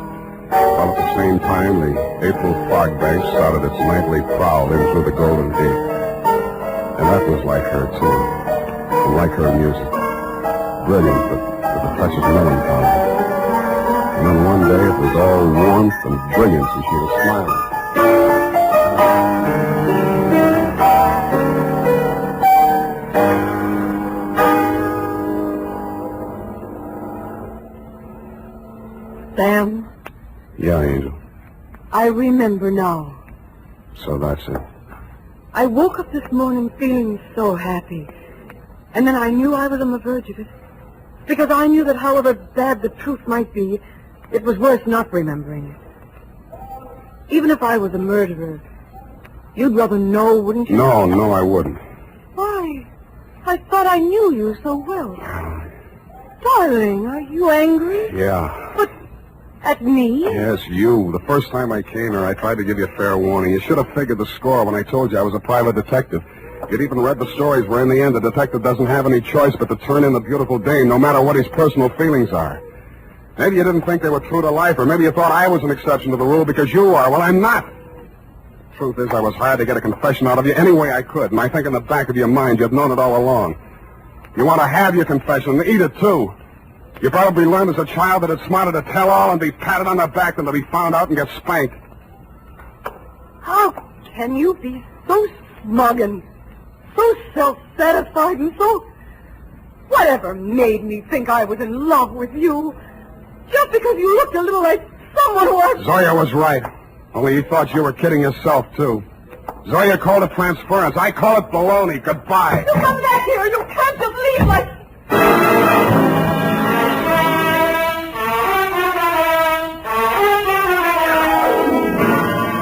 while at the same time the April fog bank started its nightly prowl in through the Golden Gate. And that was like her, too, and like her music. Brilliant, but with a touch of melancholy. And then one day it was all warmth and brilliance, and she was smiling. Sam, Yeah, Angel. I remember now. So that's it. I woke up this morning feeling so happy. And then I knew I was on the verge of it. Because I knew that however bad the truth might be, it was worth not remembering it. Even if I was a murderer, you'd rather know, wouldn't you? No, I wouldn't. Why? I thought I knew you so well. Darling, are you angry? Yeah. But at me? Yes, you. The first time I came here, I tried to give you a fair warning. You should have figured the score when I told you I was a private detective. You'd even read the stories where in the end the detective doesn't have any choice but to turn in the beautiful dame, no matter what his personal feelings are. Maybe you didn't think they were true to life, or maybe you thought I was an exception to the rule because you are. Well, I'm not. Truth is, I was hired to get a confession out of you any way I could, and I think in the back of your mind you've known it all along. You want to have your confession, and eat it too. You probably learned as a child that it's smarter to tell all and be patted on the back than to be found out and get spanked. How can you be so smug and so self-satisfied and so... Whatever made me think I was in love with you? Just because you looked a little like someone who was... Zoya was right. Only you thought you were kidding yourself, too. Zoya called it transference. I call it baloney. Goodbye. You come back here. You can't just leave like...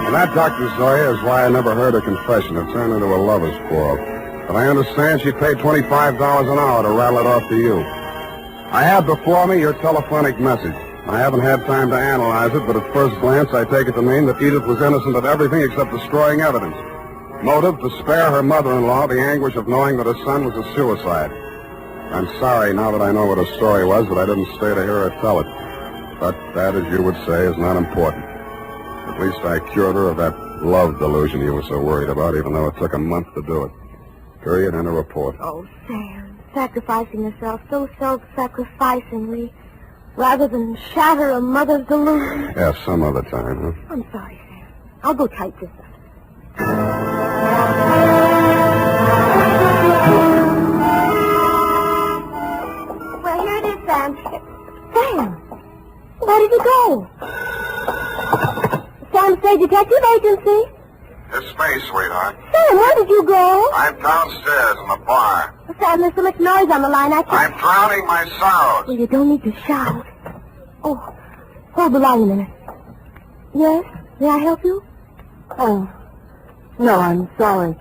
And that, Dr. Zoya, is why I never heard her confession. It turned into a lover's quarrel. But I understand she paid $25 an hour to rattle it off to you. I have before me your telephonic message. I haven't had time to analyze it, but at first glance I take it to mean that Edith was innocent of everything except destroying evidence. Motive, to spare her mother-in-law the anguish of knowing that her son was a suicide. I'm sorry now that I know what her story was, that I didn't stay to hear her tell it. But that, as you would say, is not important. At least I cured her of that love delusion you were so worried about, even though it took a month to do it. Period, and a report. Oh, Sam, sacrificing yourself so self-sacrificingly, rather than shatter a mother's delusion. Yeah, some other time, huh? I'm sorry, Sam. I'll go type this up. Well, here it is, Sam. Sam, where did you go? Sam Spade Detective Agency. It's me, sweetheart. Sam, where did you go? I'm downstairs in the bar. Sam, there's so much noise on the line, I can't... I'm drowning my sorrows. Well, you don't need to shout. Oh, hold the line a minute. Yes? May I help you? Oh, no, I'm sorry.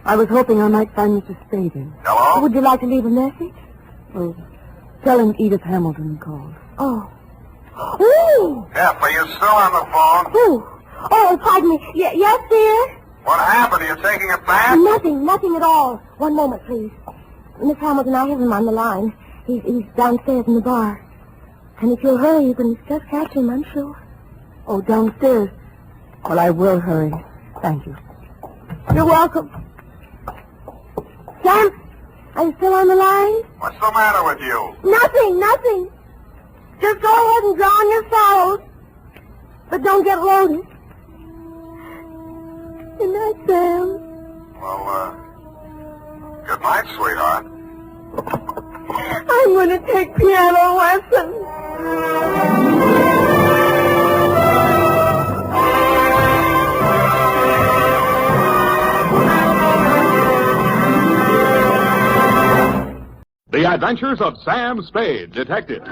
I was hoping I might find Mr. Spade in. Hello? Would you like to leave a message? Oh, tell him Edith Hamilton called. Oh. Ooh! F, are you still on the phone? Ooh. Oh, pardon me. Yes, dear? What happened? Are you taking it back? Nothing at all. One moment, please. Miss Hamilton, I have him on the line. He's downstairs in the bar. And if you'll hurry, you can just catch him, I'm sure. Oh, downstairs. Well, I will hurry. Thank you. You're welcome. Sam, are you still on the line? What's the matter with you? Nothing. Just go ahead and drown your sorrows. But don't get loaded. Good night, Sam. Well, good night, sweetheart. I'm going to take piano lessons. The Adventures of Sam Spade, Detective.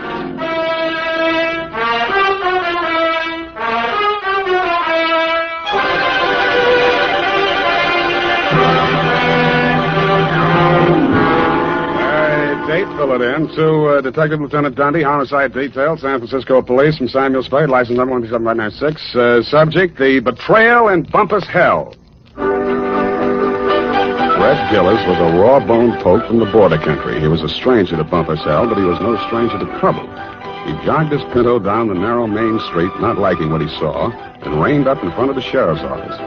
Date, fill it in. To Detective Lieutenant Dundee, Homicide Detail, San Francisco Police, from Samuel Spade, license number 17596. Subject, the Betrayal in Bumpus Hell. Red Gillis was a raw-boned poke from the border country. He was a stranger to Bumpus Hell, but he was no stranger to trouble. He jogged his Pinto down the narrow main street, not liking what he saw, and reined up in front of the sheriff's office.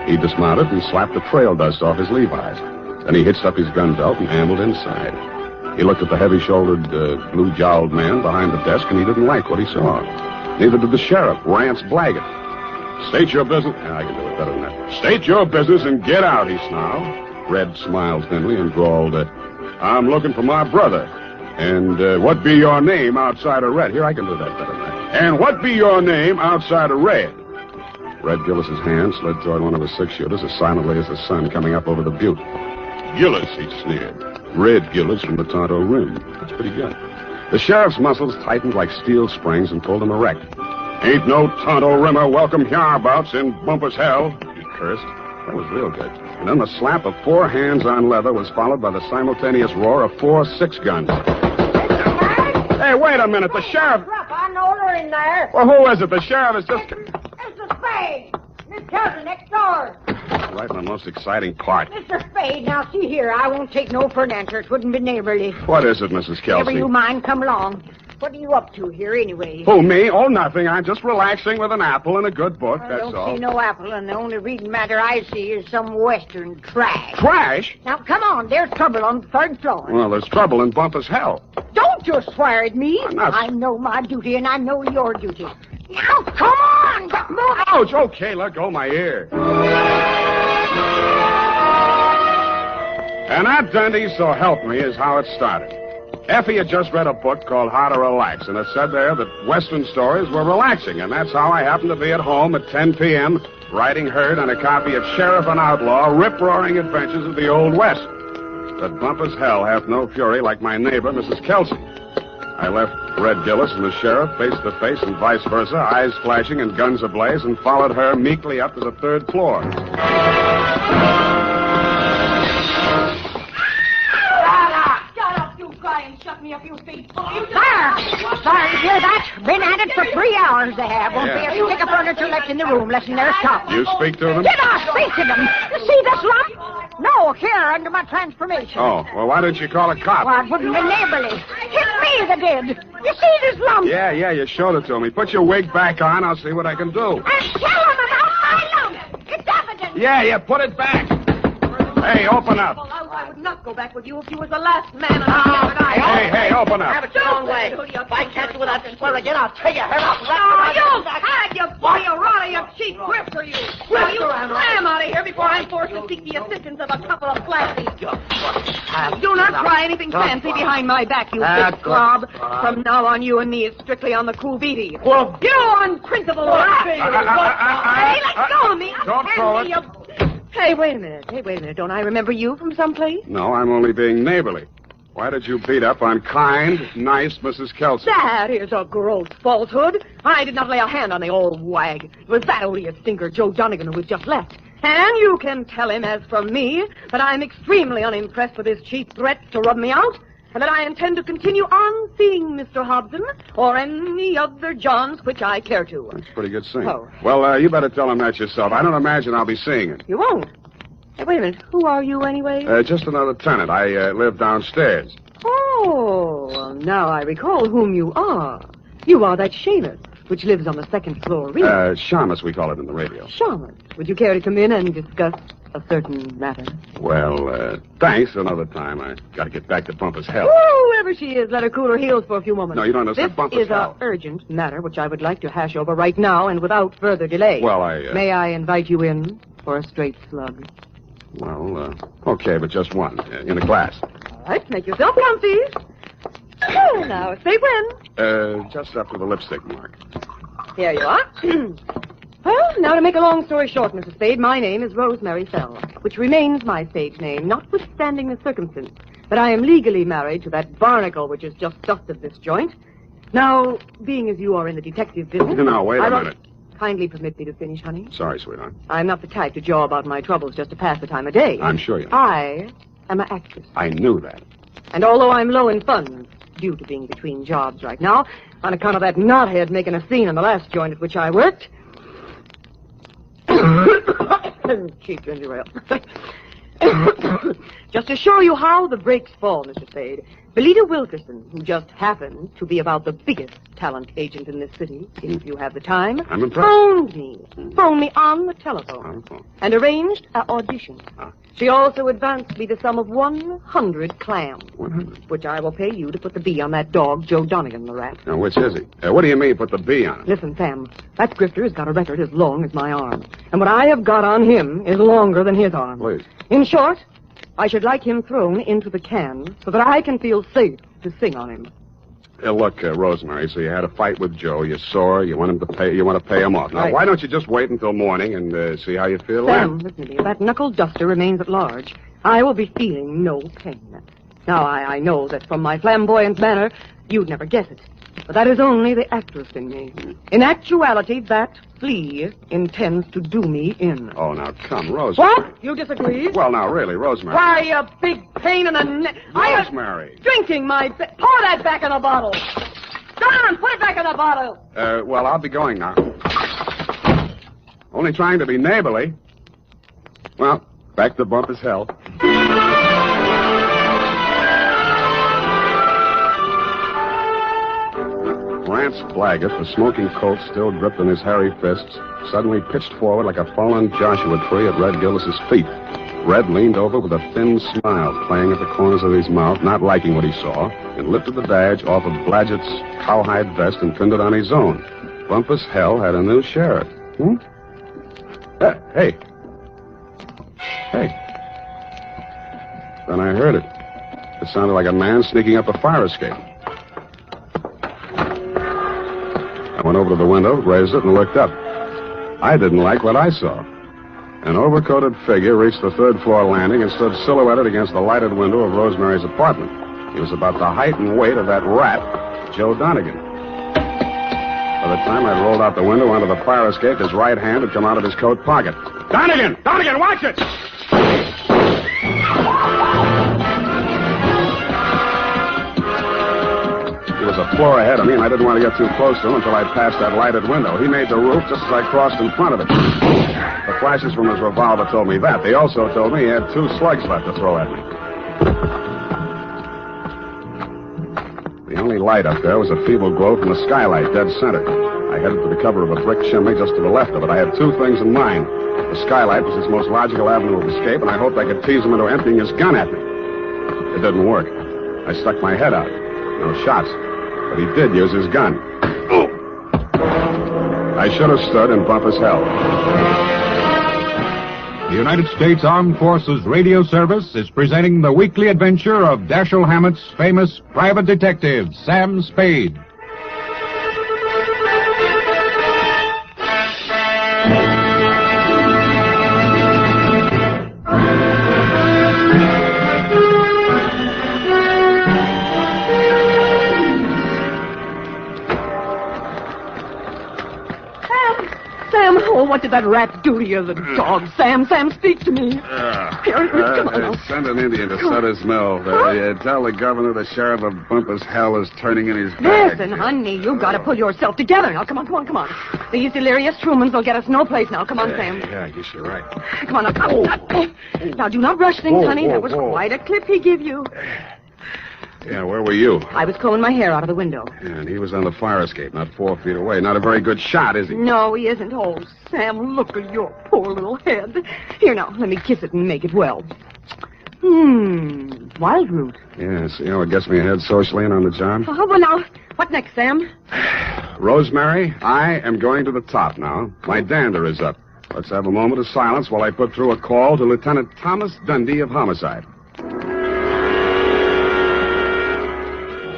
He dismounted and slapped the trail dust off his Levi's. Then he hitched up his gun belt and ambled inside. He looked at the heavy-shouldered, blue-jowled man behind the desk, and he didn't like what he saw. Neither did the sheriff, Rance Blaggett. State your business. I can do it better than that. State your business and get out, he snarled. Red smiled thinly and drawled, I'm looking for my brother. And what be your name outside of Red? Here, I can do that better than that. And what be your name outside of Red? Red Gillis's hand slid toward one of his six-shooters as silently as the sun coming up over the butte. Gillis, he sneered. Red Gillis from the Tonto Rim. That's pretty good. The sheriff's muscles tightened like steel springs and pulled him erect. Ain't no Tonto Rimmer welcome hereabouts in Bumpus hell, he cursed. That was real good. And then the slap of 4 hands on leather was followed by the simultaneous roar of 4 6-guns. Hey, wait a minute. The sheriff... I know her in there. Well, who is it? The sheriff is just... Mr. Spade. Miss Kelson next door. Right in the most exciting part. Mr. Spade, now see here. I won't take no for an answer. It wouldn't be neighborly. What is it, Mrs. Kelsey? Never you mind, come along. What are you up to here, anyway? Who, me? Oh, nothing. I'm just relaxing with an apple and a good book, that's all. I don't see no apple, and the only reading matter I see is some Western trash. Trash? Now, come on. There's trouble on the 3rd floor. Well, there's trouble in Bumpus hell. Don't you swear at me. not... I know my duty, and I know your duty. Now, come on! Move. Ouch! Okay, let go my ear. And that, Dundee, so help me, is how it started. Effie had just read a book called How to Relax, and it said there that Western stories were relaxing, and that's how I happened to be at home at 10 p.m., writing herd on a copy of Sheriff and Outlaw, rip-roaring adventures of the Old West. But Bumpus hell hath no fury like my neighbor, Mrs. Kelsey. I left Red Gillis and the sheriff face to face and vice versa, eyes flashing and guns ablaze, and followed her meekly up to the 3rd floor. Shut me up, you feet. Sire, you hear that? Been at it for 3 hours they have. Won't be a stick of furniture left in the room, less than their top. You speak to them? Did I speak to them? You see this lump? No, here, under my transformation. Oh, well, why didn't you call a cop? Well, it wouldn't be neighborly. It's me that did. You see this lump? Yeah, you showed it to me. Put your wig back on. I'll see what I can do. And tell them about my lump. It's evidence. Yeah, put it back. Hey, open up. I would not go back with you if you was the last man on the Hey, open up. Have it your own way. If I catch you with that swear again, I'll tear your head off. Oh, you had you boy, you rotter, you cheap grifter, you. Now you slam out of here before I'm forced to seek the assistance of a couple of flashies. Do not try anything fancy behind my back, you big slob. From now on, you and me is strictly on the cool beaty. Well, you unprincipled rat. Hey, let go of me. Don't throw it. Hey, wait a minute. Don't I remember you from someplace? No, I'm only being neighborly. Why did you beat up on kind, nice Mrs. Kelsey? That is a gross falsehood. I did not lay a hand on the old wag. It was that odious stinker, Joe Donegan, who was just left. And you can tell him, as from me, that I'm extremely unimpressed with his cheap threats to rub me out, and that I intend to continue on seeing Mr. Hobson or any other Johns which I care to. That's pretty good singing. Oh. Well, you better tell him that yourself. I don't imagine I'll be seeing him. You won't? Hey, wait a minute. Who are you, anyway? Just another tenant. I live downstairs. Oh, well, now I recall whom you are. You are that Shamus, which lives on the 2nd floor rear. Shamus, we call it in the radio. Shamus. Would you care to come in and discuss a certain matter? Well, thanks. Another time. I got to get back to Bumpus hell. Whoever she is, let her cool her heels for a few moments. No, you don't understand. Bumpus This is hell. an urgent matter which I would like to hash over right now and without further delay. Well, May I invite you in for a straight slug? Well, okay, but just one. In a glass. All right, make yourself comfy. Oh, now, say when. Just up to the lipstick mark. Here you are. Well, now to make a long story short, Mrs. Spade, my name is Rosemary Fell, which remains my stage name, notwithstanding the circumstance that I am legally married to that barnacle which has just dusted this joint. Now, being as you are in the detective business... Now, wait a minute. Kindly permit me to finish, honey. Sorry, sweetheart. I'm not the type to jaw about my troubles just to pass the time of day. I'm sure you are. I am an actress. I knew that. And although I'm low in funds, due to being between jobs right now, on account of that knothead making a scene in the last joint at which I worked... Cheap ginger ale. Just to show you how the breaks fall, Mr. Spade, Belita Wilkerson, who just happens to be about the biggest talent agent in this city, if you have the time. I'm impressed. Phoned me on the telephone. And arranged an audition. She also advanced me the sum of 100 clams. 100? Which I will pay you to put the bee on that dog, Joe Donegan, the rat. Now, which is he? What do you mean, put the bee on him? Listen, Sam, that grifter has got a record as long as my arm. And what I have got on him is longer than his arm. Please. In short, I should like him thrown into the can so that I can feel safe to sing on him. Look, Rosemary, so you had a fight with Joe. You're sore. You want to pay him off. Now, Right. why don't you just wait until morning and see how you feel Sam, then? listen to me. If that knuckle duster remains at large, I will be feeling no pain. Now, I know that from my flamboyant manner, you'd never guess it. But that is only the actress in me. In actuality, that flea intends to do me in. Oh, now, come, Rosemary. What? You disagree? Well, now, really, Rosemary. Why, you big pain in the neck. Rosemary. Drinking my... Pour that back in the bottle. Go on, put it back in the bottle. Well, I'll be going now. Only trying to be neighborly. Well, back to Bumpus hell. Rance Blaggett, the smoking Colt still gripped in his hairy fists, suddenly pitched forward like a fallen Joshua tree at Red Gillis's feet. Red leaned over with a thin smile playing at the corners of his mouth, not liking what he saw, and lifted the badge off of Blaggett's cowhide vest and pinned it on his own. Bumpus Hell had a new sheriff. Hey. Then I heard it. It sounded like a man sneaking up a fire escape. I went over to the window, raised it, and looked up. I didn't like what I saw. An overcoated figure reached the third-floor landing and stood silhouetted against the lighted window of Rosemary's apartment. He was about the height and weight of that rat, Joe Donegan. By the time I'd rolled out the window onto the fire escape, his right hand had come out of his coat pocket. Donegan! Donegan, watch it! He was a floor ahead of me, and I didn't want to get too close to him until I'd passed that lighted window. He made the roof just as I crossed in front of it. The flashes from his revolver told me that. They also told me he had 2 slugs left to throw at me. The only light up there was a feeble glow from the skylight, dead center. I headed for the cover of a brick chimney just to the left of it. I had 2 things in mind. The skylight was his most logical avenue of escape, and I hoped I could tease him into emptying his gun at me. It didn't work. I stuck my head out. No shots. But he did use his gun. I should have stood in Bumpus hell. The United States Armed Forces Radio Service is presenting the weekly adventure of Dashiell Hammett's famous private detective, Sam Spade. What did that rat do to you, the dog? Sam, speak to me. Here, come on. Send an Indian to Sutter's Mill. Tell the governor the sheriff of Bumpus Hell is turning in his bag. Listen, honey, you've got to pull yourself together. Now, come on. These delirious Trumans will get us no place now. Come on, Sam. Yeah, I guess you're right. Come on, now. Now, do not rush things, honey. That was quite a clip he gave you. Yeah, where were you? I was combing my hair out of the window. Yeah, and he was on the fire escape, not 4 feet away. Not a very good shot, is he? No, he isn't. Oh, Sam, look at your poor little head. Here, now, let me kiss it and make it well. Wild root. Yeah, see how it gets me ahead socially and on the job? Oh, well, now, what next, Sam? Rosemary, I am going to the top now. My dander is up. Let's have a moment of silence while I put through a call to Lieutenant Thomas Dundee of Homicide.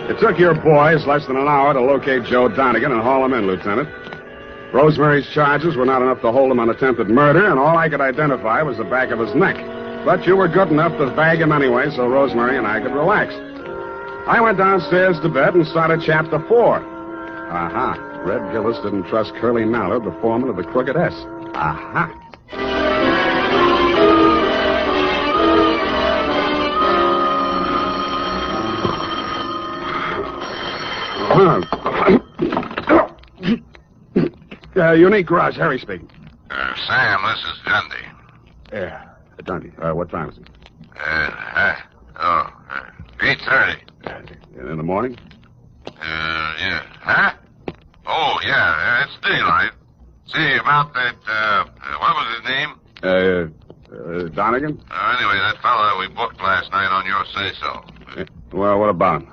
It took your boys less than an hour to locate Joe Donegan and haul him in, Lieutenant. Rosemary's charges were not enough to hold him on attempted murder, and all I could identify was the back of his neck. But you were good enough to bag him anyway, so Rosemary and I could relax. I went downstairs to bed and started Chapter 4. Aha. Red Gillis didn't trust Curly Mallard, the foreman of the Crooked S. Aha. Unique Garage, Harry speaking. Sam, this is Dundee. Yeah, Dundee. What time is it? 8:30. In the morning? Yeah. Huh? Oh, yeah, it's daylight. Say, about that, what was his name? Donegan? Anyway, that fellow we booked last night on your say-so. Well, what about him?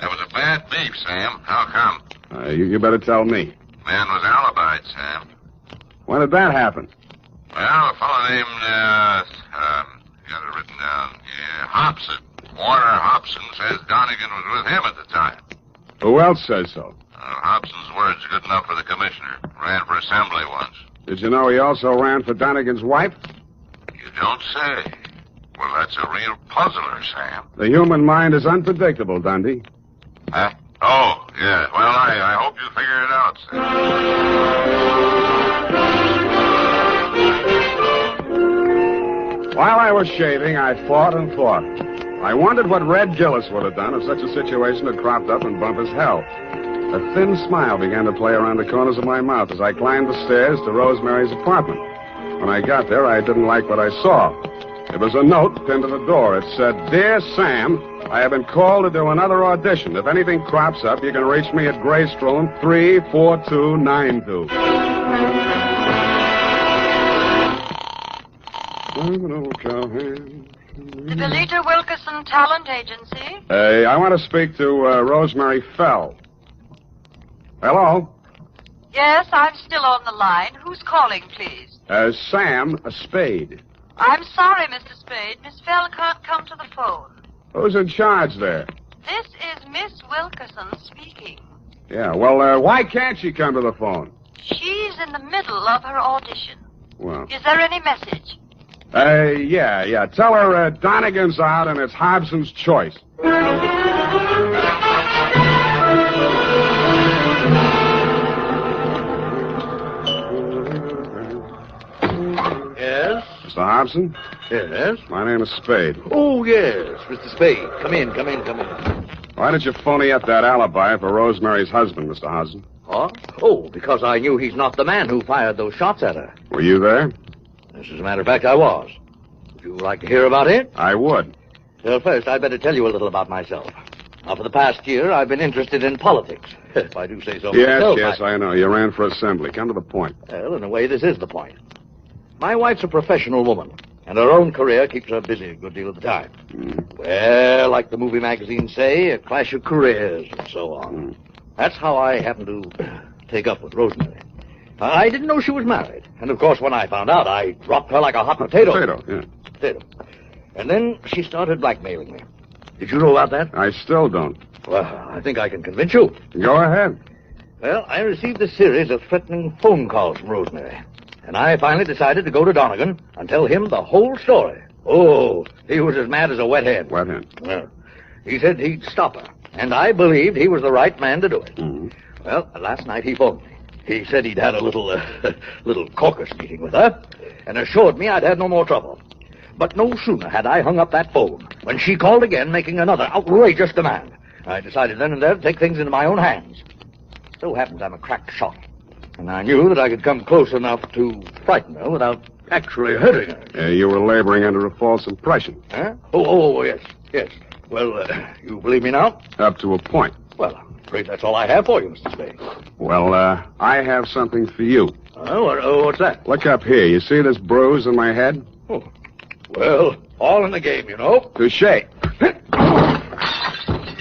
That was a bad beef, Sam. How come? You better tell me. Man was alibied, Sam. When did that happen? Well, a fellow named, got it written down. Yeah, Hobson. Warner Hobson says Donegan was with him at the time. Who else says so? Hobson's word's good enough for the commissioner. Ran for assembly once. Did you know he also ran for Donegan's wife? You don't say. Well, that's a real puzzler, Sam. The human mind is unpredictable, Dundee. Huh? Oh, yeah. Well, I hope you figure it out, Sam. While I was shaving, I thought and thought. I wondered what Red Gillis would have done if such a situation had cropped up in Bumpus' hell. A thin smile began to play around the corners of my mouth as I climbed the stairs to Rosemary's apartment. When I got there, I didn't like what I saw. It was a note pinned to the door. It said, "Dear Sam, I have been called to do another audition. If anything crops up, you can reach me at Greystone 34292. The Belita Wilkerson Talent Agency? I want to speak to Rosemary Fell. Hello? Yes, I'm still on the line. Who's calling, please? Sam Spade. I'm sorry, Mr. Spade. Miss Fell can't come to the phone. Who's in charge there? This is Miss Wilkerson speaking. Yeah, well, why can't she come to the phone? She's in the middle of her audition. Well. Is there any message? Yeah. Tell her Donegan's out and it's Hobson's choice. Yes? Mr. Hobson? Yes? My name is Spade. Oh, yes, Mr. Spade. Come in. Why did you phony up that alibi for Rosemary's husband, Mr. Hobson? Huh? Oh, because I knew he's not the man who fired those shots at her. Were you there? As a matter of fact, I was. Would you like to hear about it? I would. Well, first, I'd better tell you a little about myself. Now, for the past year, I've been interested in politics, if I do say so myself. Yes, I know. You ran for assembly. Come to the point. Well, in a way, this is the point. My wife's a professional woman, and her own career keeps her busy a good deal of the time. Well, like the movie magazines say, a clash of careers and so on. That's how I happened to take up with Rosemary. I didn't know she was married, and of course, when I found out, I dropped her like a hot potato. Potato. And then she started blackmailing me. Did you know about that? I still don't. Well, I think I can convince you. Go ahead. Well, I received a series of threatening phone calls from Rosemary. And I finally decided to go to Donegan and tell him the whole story. Oh, he was as mad as a wet hen. Wet hen? Well, he said he'd stop her. And I believed he was the right man to do it. Well, last night he phoned me. He said he'd had a little caucus meeting with her and assured me I'd had no more trouble. But no sooner had I hung up that phone when she called again, making another outrageous demand. I decided then and there to take things into my own hands. So happens I'm a crack shot. And I knew that I could come close enough to frighten her without actually hurting her. You were laboring under a false impression. Huh? Oh, yes. Well, you believe me now? Up to a point. Well, I'm afraid that's all I have for you, Mr. Spade. Well, I have something for you. What's that? Look up here. You see this bruise in my head? Oh. Well, all in the game, you know. Touché.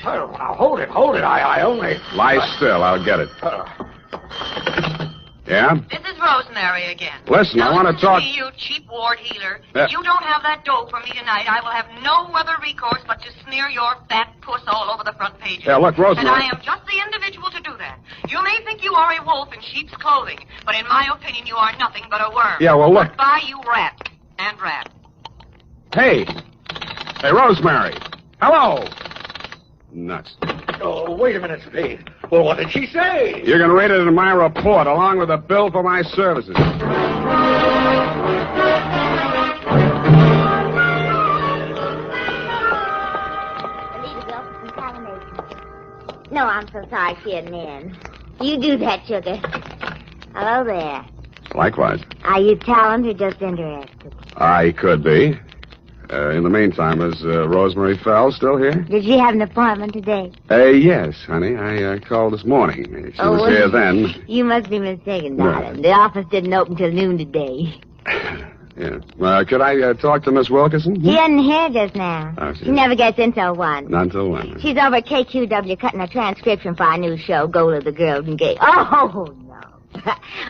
Now, hold it. I only... Lie still. I'll get it. Yeah? This is Rosemary again. Listen, I want to talk... Me, you cheap ward healer. If you don't have that dough for me tonight, I will have no other recourse but to smear your fat puss all over the front pages. Yeah, look, Rosemary... And I am just the individual to do that. You may think you are a wolf in sheep's clothing, but in my opinion, you are nothing but a worm. Yeah, well, look... Goodbye, you rat. And rat. Hey, Rosemary. Hello. Nuts. Oh, wait a minute, Spade. Well, what did she say? You can read it in my report, along with a bill for my services. No, I'm so sorry she isn't in. You do that, sugar. Hello there. Likewise. Are you talent or just interested? I could be. In the meantime, is Rosemary Fell still here? Did she have an appointment today? Yes, honey. I called this morning. She was here then. You must be mistaken, darling. The office didn't open till noon today. Yeah. Could I talk to Miss Wilkerson? She isn't here just now. Oh, she never gets in till 1. Not until 1. She's over at KQW cutting a transcription for our new show, Goal of the Golden Gate. Oh, no.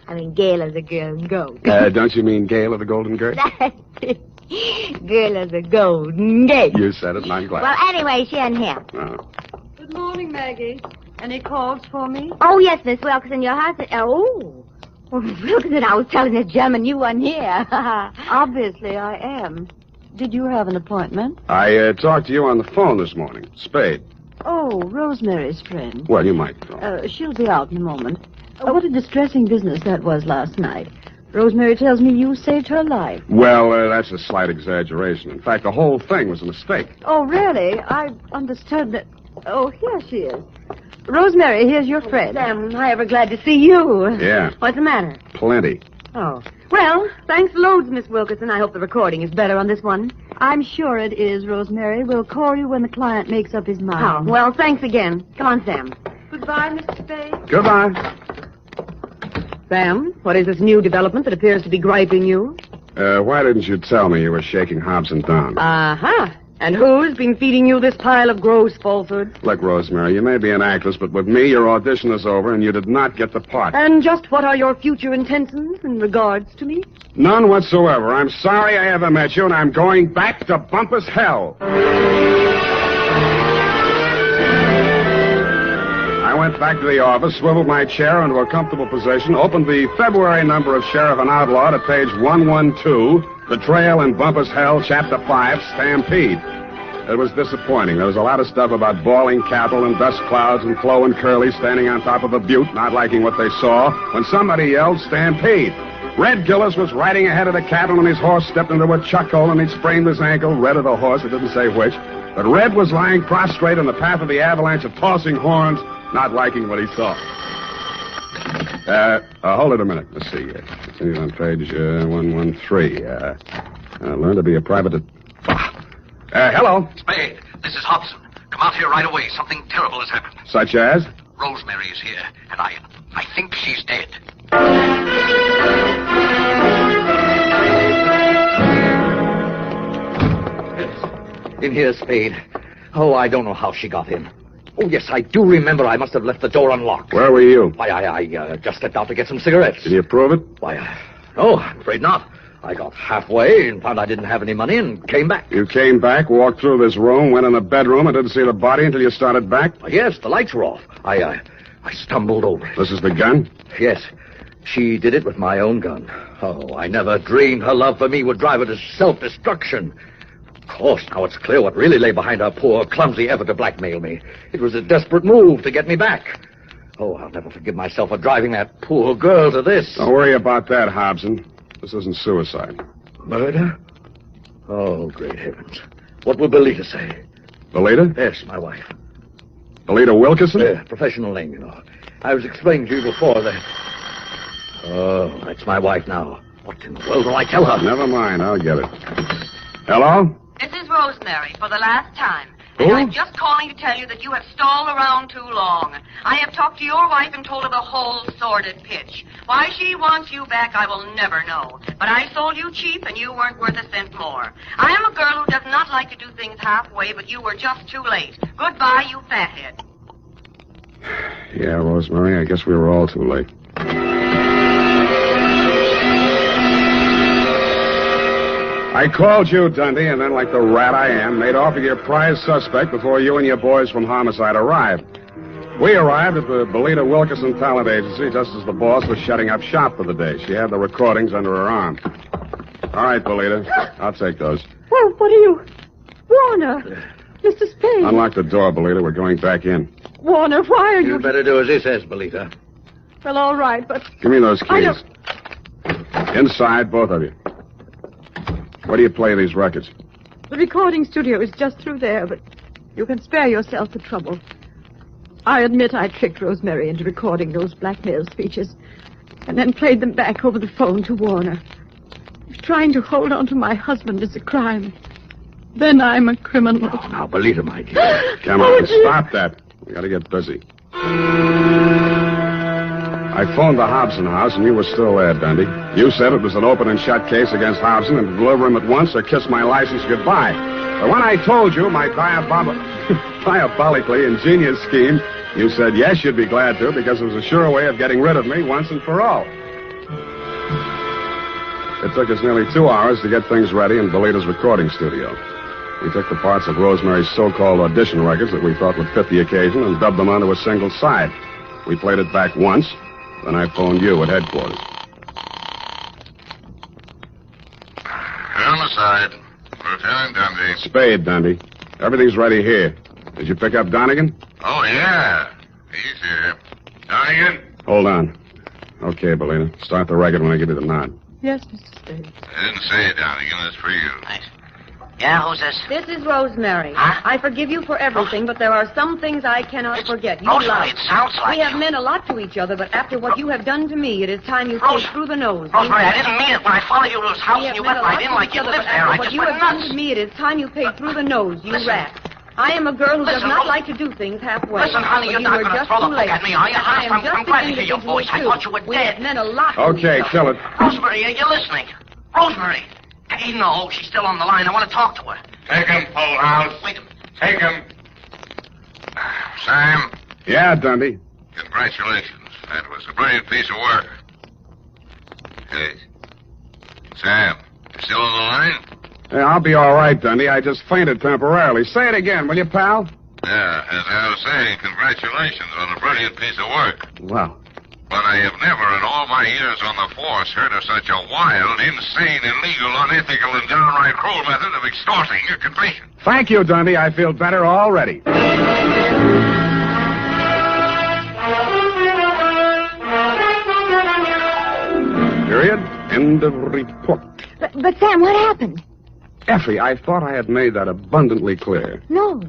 I mean, Gale of the Golden Goat. Don't you mean Gale of the Golden Gate? Girl of the Golden Gate. You said it, and I'm glad. Well, anyway, she isn't here. Oh. Good morning, Maggie. Any calls for me? Oh, yes, Miss Wilkerson, your husband... Oh, Miss Wilkerson, I was telling this gentleman you weren't here. Obviously, I am. Did you have an appointment? I talked to you on the phone this morning. Spade. Oh, Rosemary's friend. Well, you might call. She'll be out in a moment. What a distressing business that was last night. Rosemary tells me you saved her life. Well, that's a slight exaggeration. In fact, the whole thing was a mistake. Oh, really? I understood that... Oh, here she is. Rosemary, here's your friend. Sam, I ever glad to see you. Yeah. What's the matter? Plenty. Oh. Well, thanks loads, Miss Wilkerson. I hope the recording is better on this one. I'm sure it is, Rosemary. We'll call you when the client makes up his mind. Oh, well, thanks again. Come on, Sam. Goodbye, Mr. Spade. Goodbye. Sam, what is this new development that appears to be griping you? Why didn't you tell me you were shaking Hobson down? Uh-huh. And who's been feeding you this pile of gross falsehoods? Look, Rosemary, you may be an actress, but with me, your audition is over, and you did not get the part. And just what are your future intentions in regards to me? None whatsoever. I'm sorry I ever met you, and I'm going back to Bumpus hell. I went back to the office, swiveled my chair into a comfortable position, opened the February number of Sheriff and Outlaw to page 112, Betrayal in Bumpus Hell, Chapter 5, Stampede. It was disappointing. There was a lot of stuff about bawling cattle and dust clouds and Flo and Curly standing on top of a butte, not liking what they saw, when somebody yelled, Stampede. Red Gillis was riding ahead of the cattle when his horse stepped into a chuck hole and he'd sprained his ankle. Red of the horse, it didn't say which. But Red was lying prostrate in the path of the avalanche of tossing horns, not liking what he saw. Hold it a minute. Let's see. Continue on page 113. Learn to be a private... hello? Spade, this is Hobson. Come out here right away. Something terrible has happened. Such as? Rosemary is here, and I think she's dead. In here, Spade. Oh, I don't know how she got in. Oh, yes, I do remember I must have left the door unlocked. Where were you? Why, I just stepped out to get some cigarettes. Can you prove it? Why, no, I'm afraid not. I got halfway and found I didn't have any money and came back. You came back, walked through this room, went in the bedroom, and didn't see the body until you started back? Yes, the lights were off. I stumbled over it. This is the gun? Yes. She did it with my own gun. Oh, I never dreamed her love for me would drive her to self-destruction. Of course, now it's clear what really lay behind her poor, clumsy effort to blackmail me. It was a desperate move to get me back. Oh, I'll never forgive myself for driving that poor girl to this. Don't worry about that, Hobson. This isn't suicide. Murder? Oh, great heavens. What will Belita say? Belita? Yes, my wife. Belita Wilkerson? Yeah, professional name, you know. I was explaining to you before that... Oh, that's my wife now. What in the world will I tell her? Never mind, I'll get it. Hello? This is Rosemary for the last time. Who? And I'm just calling to tell you that you have stalled around too long. I have talked to your wife and told her the whole sordid pitch. Why she wants you back, I will never know. But I sold you cheap, and you weren't worth a cent more. I am a girl who does not like to do things halfway, but you were just too late. Goodbye, you fathead. Yeah, Rosemary, I guess we were all too late. I called you, Dundee, and then, like the rat I am, made off with your prize suspect before you and your boys from Homicide arrived. We arrived at the Belita Wilkerson Talent Agency just as the boss was shutting up shop for the day. She had the recordings under her arm. All right, Belita, I'll take those. Well, what are you... Warner! Mr. Spade! Unlock the door, Belita. We're going back in. Warner, why are you... You'd better do as he says, Belita. Well, all right, but... Give me those keys. I don't... Inside, both of you. Where do you play these records? The recording studio is just through there, but you can spare yourself the trouble. I admit I tricked Rosemary into recording those blackmail speeches and then played them back over the phone to Warner. If trying to hold on to my husband is a crime, then I'm a criminal. Now, Belita, my dear. Come on, stop that. We gotta get busy. I phoned the Hobson house, and you were still there, Dundee. You said it was an open and shut case against Hobson, and to deliver him at once or kiss my license goodbye. But when I told you my diabolically ingenious scheme, you said yes, you'd be glad to, because it was a sure way of getting rid of me once and for all. It took us nearly 2 hours to get things ready in Belita's recording studio. We took the parts of Rosemary's so-called audition records that we thought would fit the occasion and dubbed them onto a single side. We played it back once, then I phoned you at headquarters. Homicide. Lieutenant Dundee. Spade, Dundee. Everything's ready here. Did you pick up Donegan? Oh, yeah. He's here. Donegan? Hold on. Okay, Belita. Start the record when I give you the nod. Yes, Mr. Spade. I didn't say it, Donegan. That's for you. Nice. Yeah, who's this? This is Rosemary. Huh? I forgive you for everything, but there are some things I cannot forget. You Rosemary, lied. it sounds like We have you. meant a lot to each other, but after what you have done to me, it is time you paid through the nose. Rosemary, I didn't mean it. When I followed you to his house We and have you went meant a lot right in to like each you other, lived but there, after I what just you went have done nuts. to me, it is time you paid through the nose, you Listen. rat. I am a girl who does Listen, not Ro- like to do things halfway. Listen, honey, but you're you not were going to just throw the too book late. at me, are you? I am I'm just glad to hear beginning your do voice. it, I too. thought you were We dead. have meant a lot to each Okay, other. kill it. Rosemary, are you listening? Rosemary. Hey, no, she's still on the line. I want to talk to her. Take him, House. Wait a minute. Take him. Sam, Yeah, Dundee. congratulations. That was a brilliant piece of work. Hey, Sam, you still on the line? Yeah, I'll be all right, Dundee. I just fainted temporarily. Say it again, will you, pal? Yeah, as I was saying, congratulations on a brilliant piece of work. Well, But I have never in all my years on the force heard of such a wild, insane, illegal, unethical, and downright cruel method of extorting your confession. thank you, Dundee. I feel better already. Period. End of report. But Sam, what happened? Effie, I thought I had made that abundantly clear. No.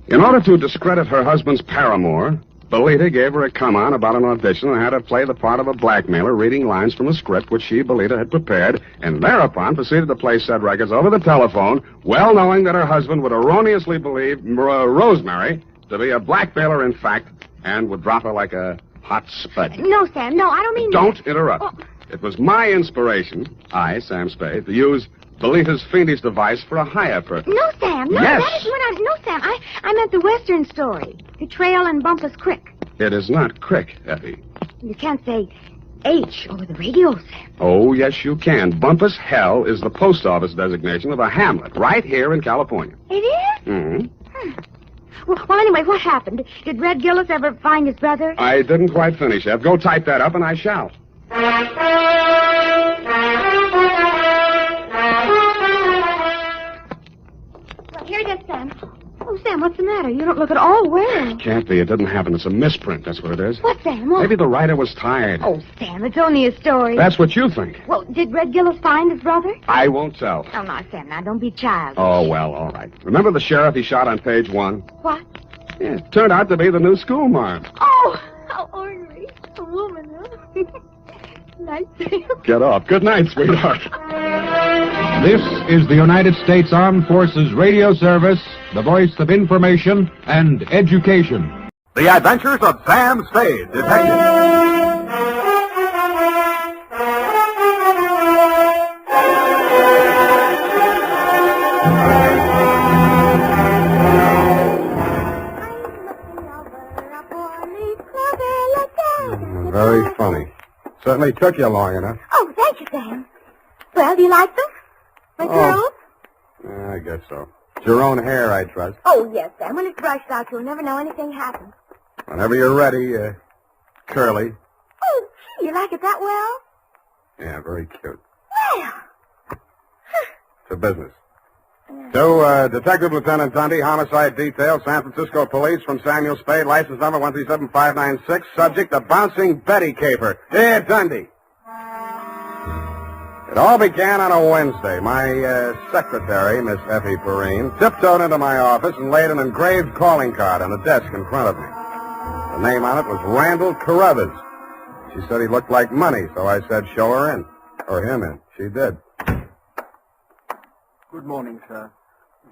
In order to discredit her husband's paramour, Belita gave her a come-on about an audition and had her play the part of a blackmailer reading lines from a script which she, Belita, had prepared, and thereupon proceeded to play said records over the telephone, well knowing that her husband would erroneously believe Rosemary to be a blackmailer in fact, and would drop her like a hot spud. No, Sam, no, I don't mean Don't that. interrupt. Oh. It was my inspiration, I, Sam Spade, to use Belita's fiendish device for a higher purpose. No, Sam, no, Yes. that is when No, Sam, I meant the Western story. Betrayal and Bumpus Creek. It is not Crick, Effie. You can't say H over the radio, Sam. Oh, yes, you can. Bumpus Hell is the post office designation of a hamlet right here in California. It is? Mm-hmm. Well, anyway, what happened? Did Red Gillis ever find his brother? I didn't quite finish, Ev. Go type that up, and I shall. Well, here it is, Sam. Oh, Sam, what's the matter? You don't look at all well. Can't be. It didn't happen. It's a misprint. That's what it is. What, Sam? What? Maybe the writer was tired. Oh, Sam, it's only a story. That's what you think. Well, did Red Gillis find his brother? I won't tell. Oh, no, Sam, now don't be childish. Oh, well, all right. Remember the sheriff he shot on page 1? What? Yeah, it turned out to be the new schoolmarm. Oh, how ornery. A woman, huh? Nice. Get off. Good night, sweetheart. This is the United States Armed Forces Radio Service, the voice of information and education. The Adventures of Sam Spade, Detective. Very funny. Certainly took you long enough. Oh, thank you, Sam. Well, do you like them? My girls? Yeah, I guess so. It's your own hair, I trust. Oh, yes, Sam. When it's brushed out, you'll never know anything happened. Whenever you're ready, curly. Oh, gee, you like it that well? Yeah, very cute. Well. To business. To Detective Lieutenant Dundee, Homicide Detail, San Francisco Police, from Samuel Spade, license number 137596, subject, a bouncing Betty caper. Here, Dundee. It all began on a Wednesday. My secretary, Miss Effie Perrine, tiptoed into my office and laid an engraved calling card on the desk in front of me. The name on it was Randall Carruthers. She said he looked like money, so I said show her in. Or him in. She did. Good morning, sir.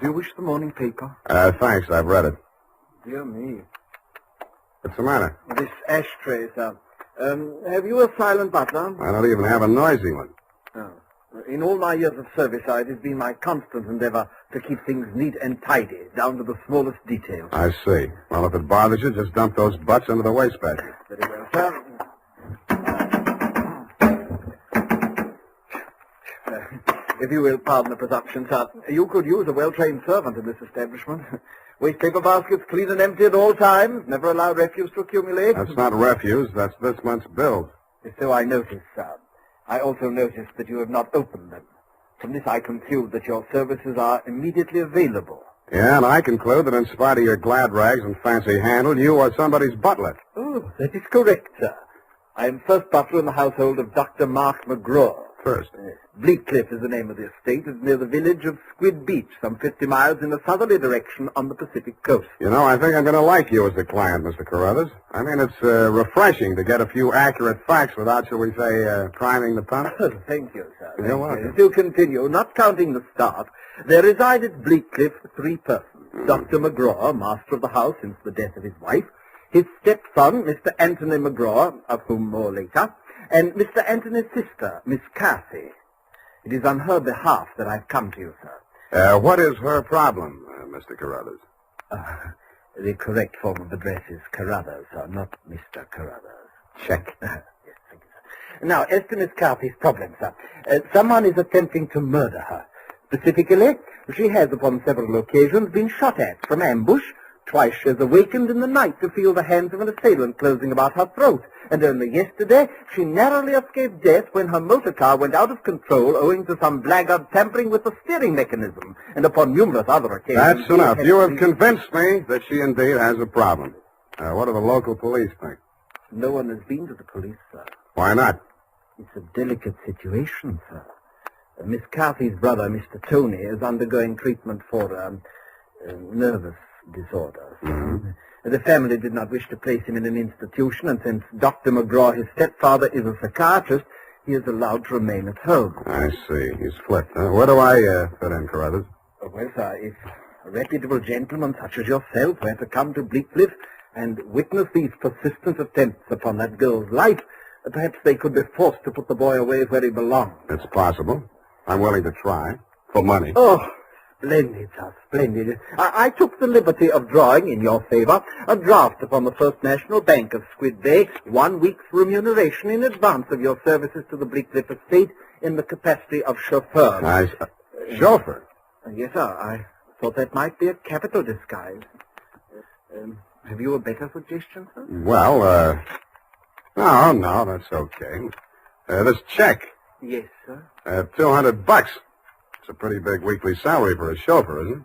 Do you wish the morning paper? Thanks. I've read it. Dear me. What's the matter? This ashtray, sir. Have you a silent butler? I don't even have a noisy one. Oh. In all my years of service, it has been my constant endeavor to keep things neat and tidy, down to the smallest details. I see. Well, if it bothers you, just dump those butts into the wastebasket. Very well, sir. If you will pardon the presumption, sir, you could use a well-trained servant in this establishment. Waste paper baskets clean and empty at all times. Never allow refuse to accumulate. That's not refuse. That's this month's bills. So I noticed, sir. I also noticed that you have not opened them. From this I conclude that your services are immediately available. Yeah, and I conclude that in spite of your glad rags and fancy handle, you are somebody's butler. Oh, that is correct, sir. I am first butler in the household of Dr. Mark McGraw. First? Bleakcliff is the name of the estate. It's near the village of Squid Beach, some 50 miles in a southerly direction on the Pacific coast. You know, I think I'm going to like you as a client, Mr. Carruthers. I mean, it's refreshing to get a few accurate facts without, shall we say, priming the pump. Thank you, sir. You're welcome. To continue, not counting the staff, there reside at Bleakcliff 3 persons. Dr. McGraw, master of the house since the death of his wife, his stepson, Mr. Anthony McGraw, of whom more later, and Mr. Anthony's sister, Miss Cathy. It is on her behalf that I've come to you, sir. What is her problem, Mr. Carruthers? The correct form of address is Carruthers, sir, not Mr. Carruthers. Check. Yes, thank you, sir. Now, as to Miss Cathy's problem, sir, someone is attempting to murder her. Specifically, she has upon several occasions been shot at from ambush. Twice she has awakened in the night to feel the hands of an assailant closing about her throat. And only yesterday, she narrowly escaped death when her motor car went out of control owing to some blackguard tampering with the steering mechanism. And upon numerous other occasions... That's enough. You have convinced me that she indeed has a problem. What do the local police think? No one has been to the police, sir. Why not? It's a delicate situation, sir. Miss Cathy's brother, Mr. Tony, is undergoing treatment for nervous disorders. Mm-hmm. The family did not wish to place him in an institution, and since Dr. McGraw, his stepfather, is a psychiatrist, he is allowed to remain at home. I see. He's flipped. Where do I fit in, Carruthers? Well, sir, if a reputable gentleman such as yourself were to come to Bleakcliff and witness these persistent attempts upon that girl's life, perhaps they could be forced to put the boy away where he belongs. It's possible. I'm willing to try. For money. Oh, splendid, sir, splendid. I took the liberty of drawing in your favor a draft upon the First National Bank of Squid Bay, 1 week's remuneration in advance of your services to the Bleakcliff estate in the capacity of chauffeur. Chauffeur? Yes, sir. I thought that might be a capital disguise. Have you a better suggestion, sir? Well, no, that's okay. This check. Yes, sir. $200. It's a pretty big weekly salary for a chauffeur, isn't it?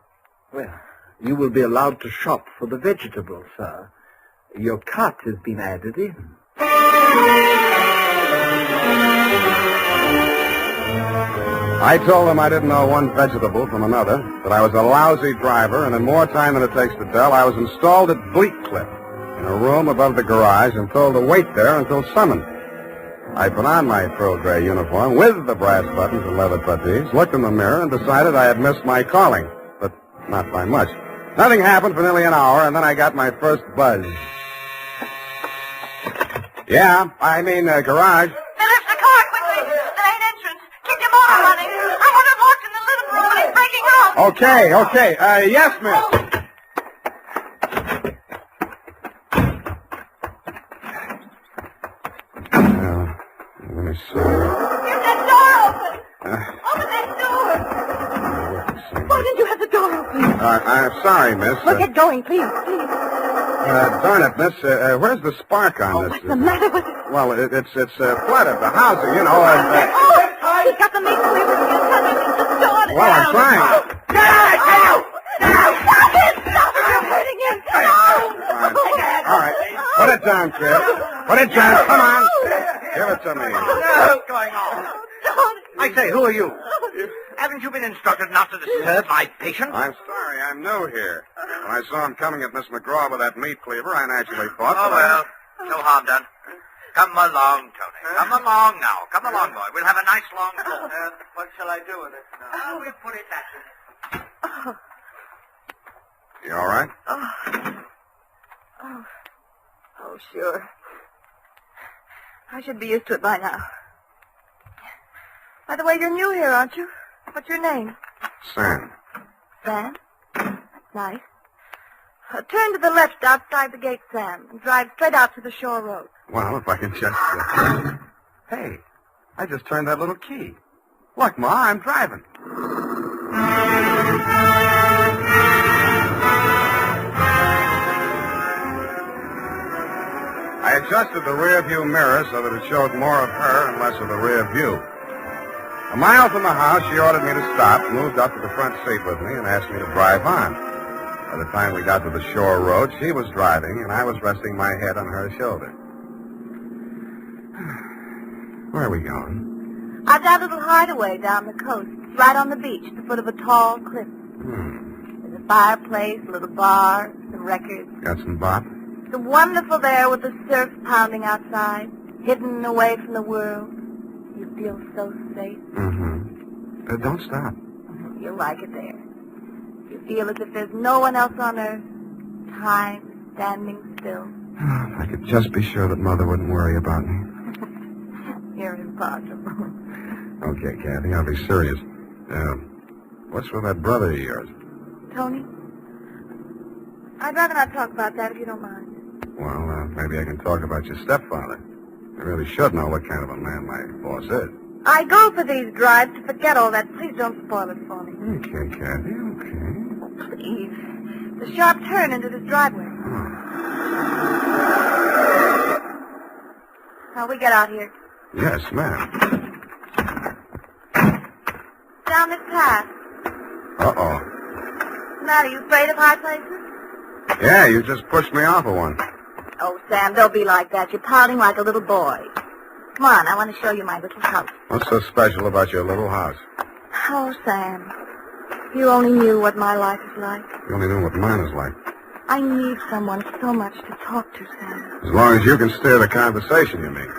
Well, you will be allowed to shop for the vegetables, sir. Your cut has been added in. I told them I didn't know one vegetable from another, that I was a lousy driver, and in more time than it takes to tell, I was installed at Bleakcliff, in a room above the garage, and told to wait there until summoned. I put on my pearl gray uniform with the brass buttons and leather puttees, looked in the mirror, and decided I had missed my calling, but not by much. Nothing happened for nearly an hour, and then I got my first buzz. Yeah, I mean, garage. Lift the car quickly. The main entrance. Keep your motor running. I want him locked in the living room and he's breaking out. Okay. Yes, miss. Let me see. Get that door open. Open that door. Why did you have the door open? I'm sorry, miss. Well, get going, please. Darn it, miss. Where's the spark on this? What's the matter with it? Well, it's flooded. The house, you know. He's got the meat cleaver. Well, I'm trying. Stop it! You're hurting him. All right. Put it down, kid. Put it down. Come on. Give it to me. What's going on? I say, who are you? Haven't you been instructed not to disturb my patient? I'm sorry. I'm new here. When I saw him coming at Miss McGraw with that meat cleaver, I naturally thought... Oh, well. No harm done. Come along, Tony. Come along now. Come along, boy. We'll have a nice long talk. What shall I do with it now? We'll put it back. You all right? Oh, sure. I should be used to it by now. By the way, you're new here, aren't you? What's your name? Sam. Sam? That's nice. Turn to the left outside the gate, Sam, and drive straight out to the shore road. Well, if I can just... Hey, I just turned that little key. Look, Ma, I'm driving. I adjusted the rear view mirror so that it showed more of her and less of the rear view. A mile from the house, she ordered me to stop, moved up to the front seat with me, and asked me to drive on. By the time we got to the shore road, she was driving, and I was resting my head on her shoulder. Where are we going? I've got a little hideaway down the coast, right on the beach, at the foot of a tall cliff. There's a fireplace, a little bar, some records. Got some bop? It's wonderful there with the surf pounding outside, hidden away from the world. You feel so safe. Don't stop. You'll like it there. You feel as if there's no one else on earth. Time standing still. If I could just be sure that Mother wouldn't worry about me. You're impossible. Okay, Kathy, I'll be serious. What's with that brother of yours? Tony? I'd rather not talk about that if you don't mind. Well, maybe I can talk about your stepfather. I really should know what kind of a man my boss is. I go for these drives to forget all that. Please don't spoil it for me. Okay, Kathy, okay. Please. The sharp turn into this driveway. Now, we get out here. Yes, ma'am. Down this path. Uh-oh. What's the matter? You afraid of high places? Yeah, you just pushed me off of one. Oh, Sam, don't be like that. You're pouting like a little boy. Come on, I want to show you my little house. What's so special about your little house? Oh, Sam, if you only knew what my life is like. You only know what mine is like. I need someone so much to talk to, Sam. As long as you can steer the conversation, you mean.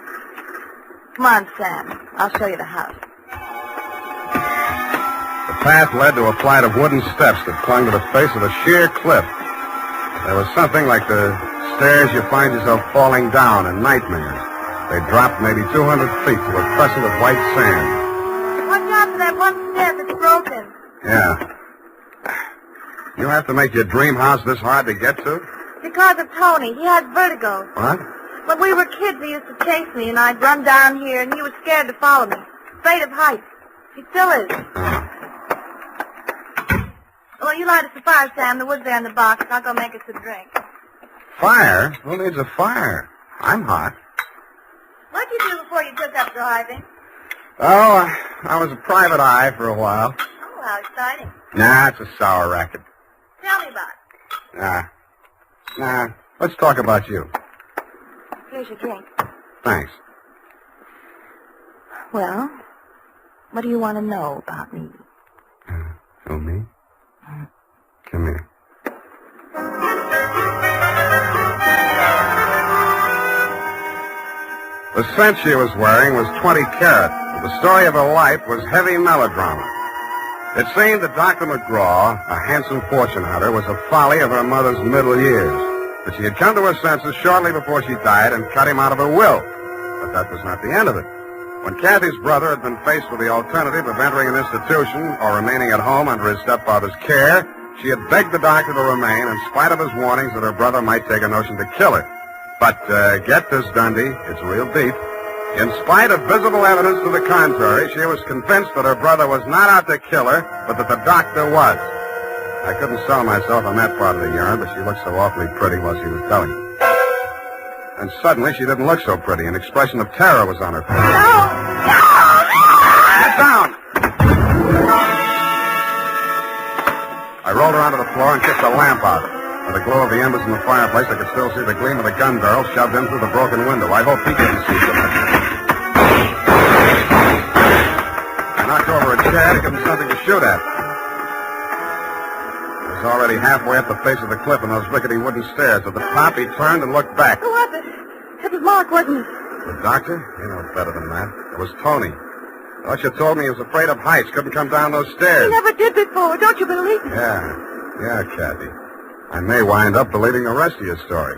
Come on, Sam. I'll show you the house. The path led to a flight of wooden steps that clung to the face of a sheer cliff. There was something like the stairs you find yourself falling down in nightmares. They dropped maybe 200 feet to a crescent of white sand. Watch out for that one stair that's broken. Yeah. You have to make your dream house this hard to get to? Because of Tony. He has vertigo. What? When we were kids, he used to chase me, and I'd run down here, and he was scared to follow me. Afraid of heights. He still is. Well, you light us a fire, Sam. The wood's there in the box. I'll go make us a drink. Fire? Who needs a fire? I'm hot. What'd you do before you took up driving? Oh, I was a private eye for a while. Oh, how exciting. Nah, it's a sour racket. Tell me about it. Nah. Let's talk about you. Here's your drink. Thanks. Well, what do you want to know about me? Oh, me? Come here. The scent she was wearing was 20 carat. The story of her life was heavy melodrama. It seemed that Dr. McGraw, a handsome fortune hunter, was a folly of her mother's middle years. But she had come to her senses shortly before she died and cut him out of her will. But that was not the end of it. When Kathy's brother had been faced with the alternative of entering an institution or remaining at home under his stepfather's care, she had begged the doctor to remain in spite of his warnings that her brother might take a notion to kill her. But get this, Dundee, it's real deep. In spite of visible evidence to the contrary, she was convinced that her brother was not out to kill her, but that the doctor was. I couldn't sell myself on that part of the yarn, but she looked so awfully pretty while she was telling it. And suddenly, she didn't look so pretty. An expression of terror was on her face. No! Get down! I rolled her onto the floor and kicked the lamp out. By the glow of the embers in the fireplace, I could still see the gleam of the gun barrel shoved in through the broken window. I hope he couldn't see so much. I knocked over a chair to give him something to shoot at. He was already halfway up the face of the cliff on those rickety wooden stairs. At the top, he turned and looked back. Who was it? It was Mark, wasn't it? The doctor? You know better than that. It was Tony. Usher told me he was afraid of heights, couldn't come down those stairs. He never did before. Don't you believe me? Yeah, Kathy. I may wind up believing the rest of your story.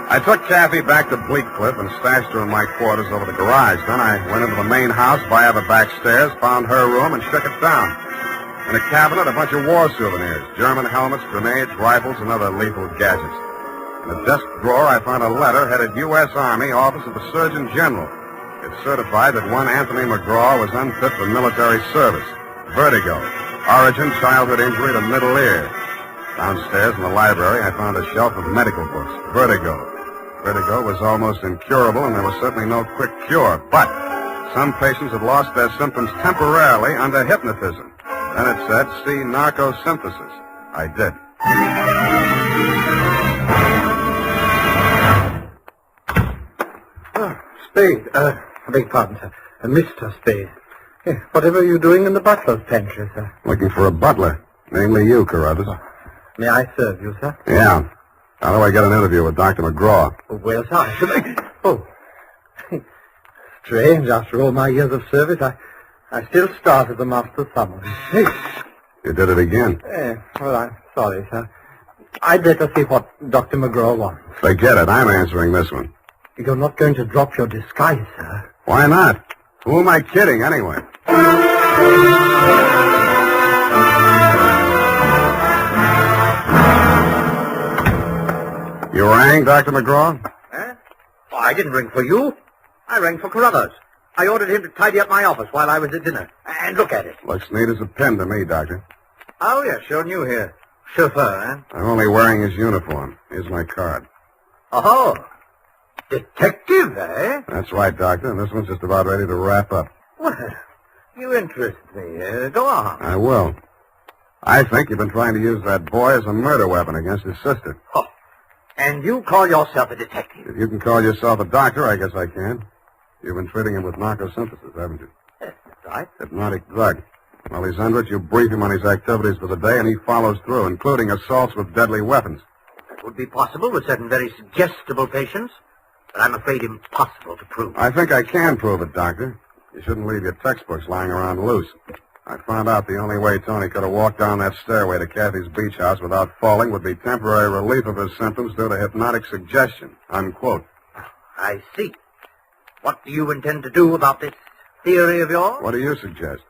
I took Kathy back to Bleak Cliff and stashed her in my quarters over the garage. Then I went into the main house via the back stairs, found her room, and shook it down. In a cabinet, a bunch of war souvenirs, German helmets, grenades, rifles, and other lethal gadgets. In a desk drawer, I found a letter headed U.S. Army, Office of the Surgeon General. It certified that one Anthony McGraw was unfit for military service. Vertigo. Origin, childhood injury to middle ear. Downstairs in the library, I found a shelf of medical books. Vertigo. Vertigo was almost incurable, and there was certainly no quick cure. But some patients had lost their symptoms temporarily under hypnotism. Then it said, see narcosynthesis. I did. Spade. I beg pardon, sir. Mr. Spade. Whatever are you doing in the butler's pantry, sir? Looking for a butler. Namely you, Carruthers. May I serve you, sir? Yeah. How do I get an interview with Dr. McGraw? Well, sir, I should... Oh. Strange, after all my years of service, I still start as a master summary. Hey. You did it again. Well, I'm sorry, sir. I'd better see what Dr. McGraw wants. Forget it. I'm answering this one. You're not going to drop your disguise, sir. Why not? Who am I kidding, anyway? You rang, Dr. McGraw? Oh, I didn't ring for you. I rang for Carruthers. I ordered him to tidy up my office while I was at dinner. And look at it. Looks neat as a pin to me, Doctor. Oh, yeah, sure new here. Chauffeur, eh? I'm only wearing his uniform. Here's my card. Oh, detective, eh? That's right, Doctor, and this one's just about ready to wrap up. Well, you interest me. Go on. I will. I think you've been trying to use that boy as a murder weapon against his sister. Oh, and you call yourself a detective? If you can call yourself a doctor, I guess I can. You've been treating him with narcosynthesis, haven't you? That's right. Hypnotic drug. While he's under it, you brief him on his activities for the day, and he follows through, including assaults with deadly weapons. That would be possible with certain very suggestible patients, but I'm afraid impossible to prove. I think I can prove it, Doctor. You shouldn't leave your textbooks lying around loose. I found out the only way Tony could have walked down that stairway to Kathy's beach house without falling would be temporary relief of his symptoms due to hypnotic suggestion. Unquote. I see. What do you intend to do about this theory of yours? What do you suggest?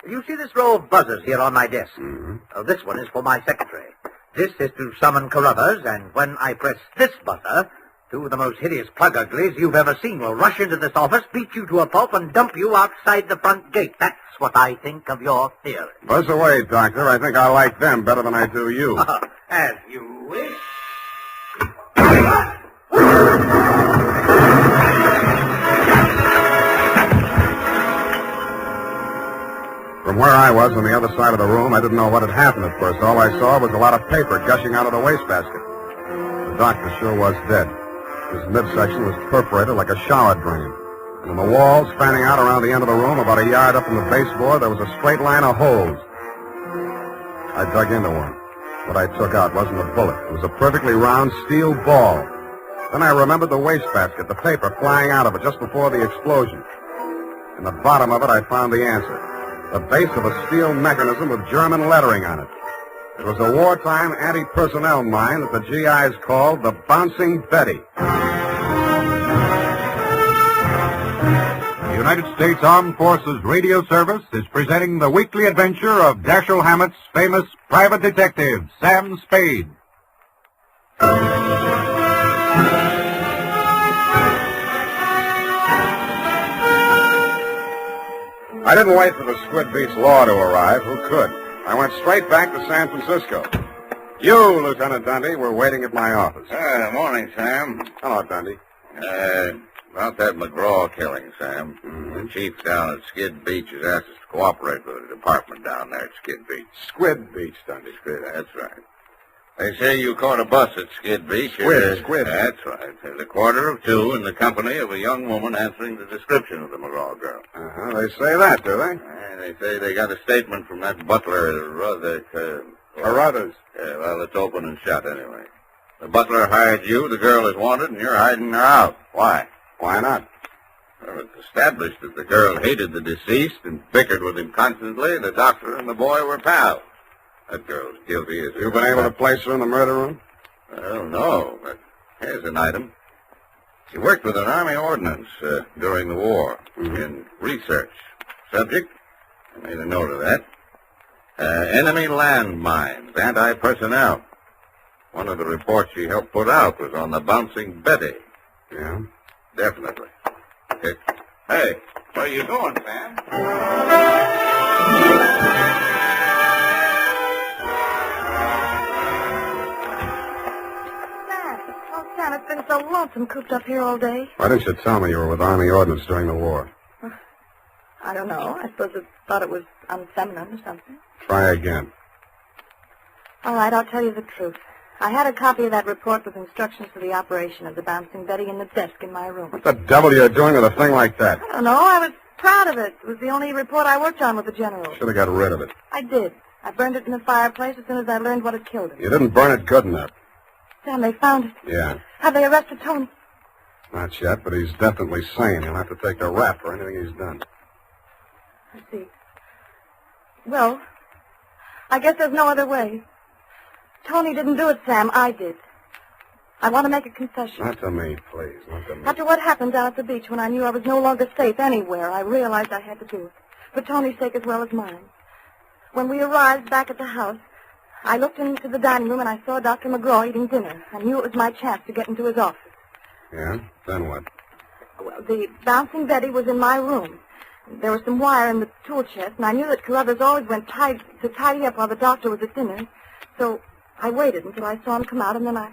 You see this row of buzzers here on my desk? Mm-hmm. This one is for my secretary. This is to summon Carruthers, and when I press this buzzer, two of the most hideous plug uglies you've ever seen will rush into this office, beat you to a pulp, and dump you outside the front gate. That's what I think of your theory. Buzz away, Doctor. I think I like them better than I do you. As you wish. From where I was on the other side of the room, I didn't know what had happened at first. All I saw was a lot of paper gushing out of the wastebasket. The doctor sure was dead. His midsection was perforated like a shower drain. And in the walls, fanning out around the end of the room, about a yard up from the baseboard, there was a straight line of holes. I dug into one. What I took out wasn't a bullet. It was a perfectly round steel ball. Then I remembered the wastebasket, the paper flying out of it just before the explosion. In the bottom of it, I found the answer. The base of a steel mechanism with German lettering on it. It was a wartime anti-personnel mine that the GIs called the Bouncing Betty. The United States Armed Forces Radio Service is presenting the weekly adventure of Dashiell Hammett's famous private detective, Sam Spade. I didn't wait for the Squid Beach law to arrive. Who could? I went straight back to San Francisco. You, Lieutenant Dundee, were waiting at my office. Morning, Sam. Hello, Dundee. About that McGraw killing, Sam. The chief down at Skid Beach has asked us to cooperate with the department down there at Skid Beach. Squid Beach, Dundee. That's right. They say you caught a bus at Skid Beach. Squid. That's right. There's a quarter of two in the company of a young woman answering the description of the McGraw girl. They say that, do they? They say they got a statement from that butler, Carruthers. Well, it's open and shut anyway. The butler hired you, the girl is wanted, and you're hiding her out. Why? Why not? Well, it's established that the girl hated the deceased and bickered with him constantly. The doctor and the boy were pals. That girl's guilty as You been able to place her in the murder room? Well, no, but here's an item. She worked with an Army ordnance during the war in research. Subject, I made a note of that. Enemy landmines, anti-personnel. One of the reports she helped put out was on the Bouncing Betty. Yeah? Definitely. Hey, where are you going, Sam? Oh, Sam, it's been so lonesome cooped up here all day. Why didn't you tell me you were with Army Ordnance during the war? I don't know. I suppose it thought it was unfeminine or something. Try again. All right, I'll tell you the truth. I had a copy of that report with instructions for the operation of the Bouncing Betty in the desk in my room. What the devil are you doing with a thing like that? I don't know. I was proud of it. It was the only report I worked on with the general. Should have got rid of it. I did. I burned it in the fireplace as soon as I learned what had killed him. You didn't burn it good enough. Sam, they found it. Yeah. Have they arrested Tony? Not yet, but he's definitely sane. He'll have to take a rap for anything he's done. I see. Well, I guess there's no other way. Tony didn't do it, Sam. I did. I want to make a confession. Not to me, please. Not to me. After what happened down at the beach when I knew I was no longer safe anywhere, I realized I had to do it. For Tony's sake as well as mine. When we arrived back at the house, I looked into the dining room and I saw Dr. McGraw eating dinner. I knew it was my chance to get into his office. Yeah? Then what? Well, the Bouncing Betty was in my room. There was some wire in the tool chest, and I knew that Carruthers always went to tidy up while the doctor was at dinner. So I waited until I saw him come out, and then I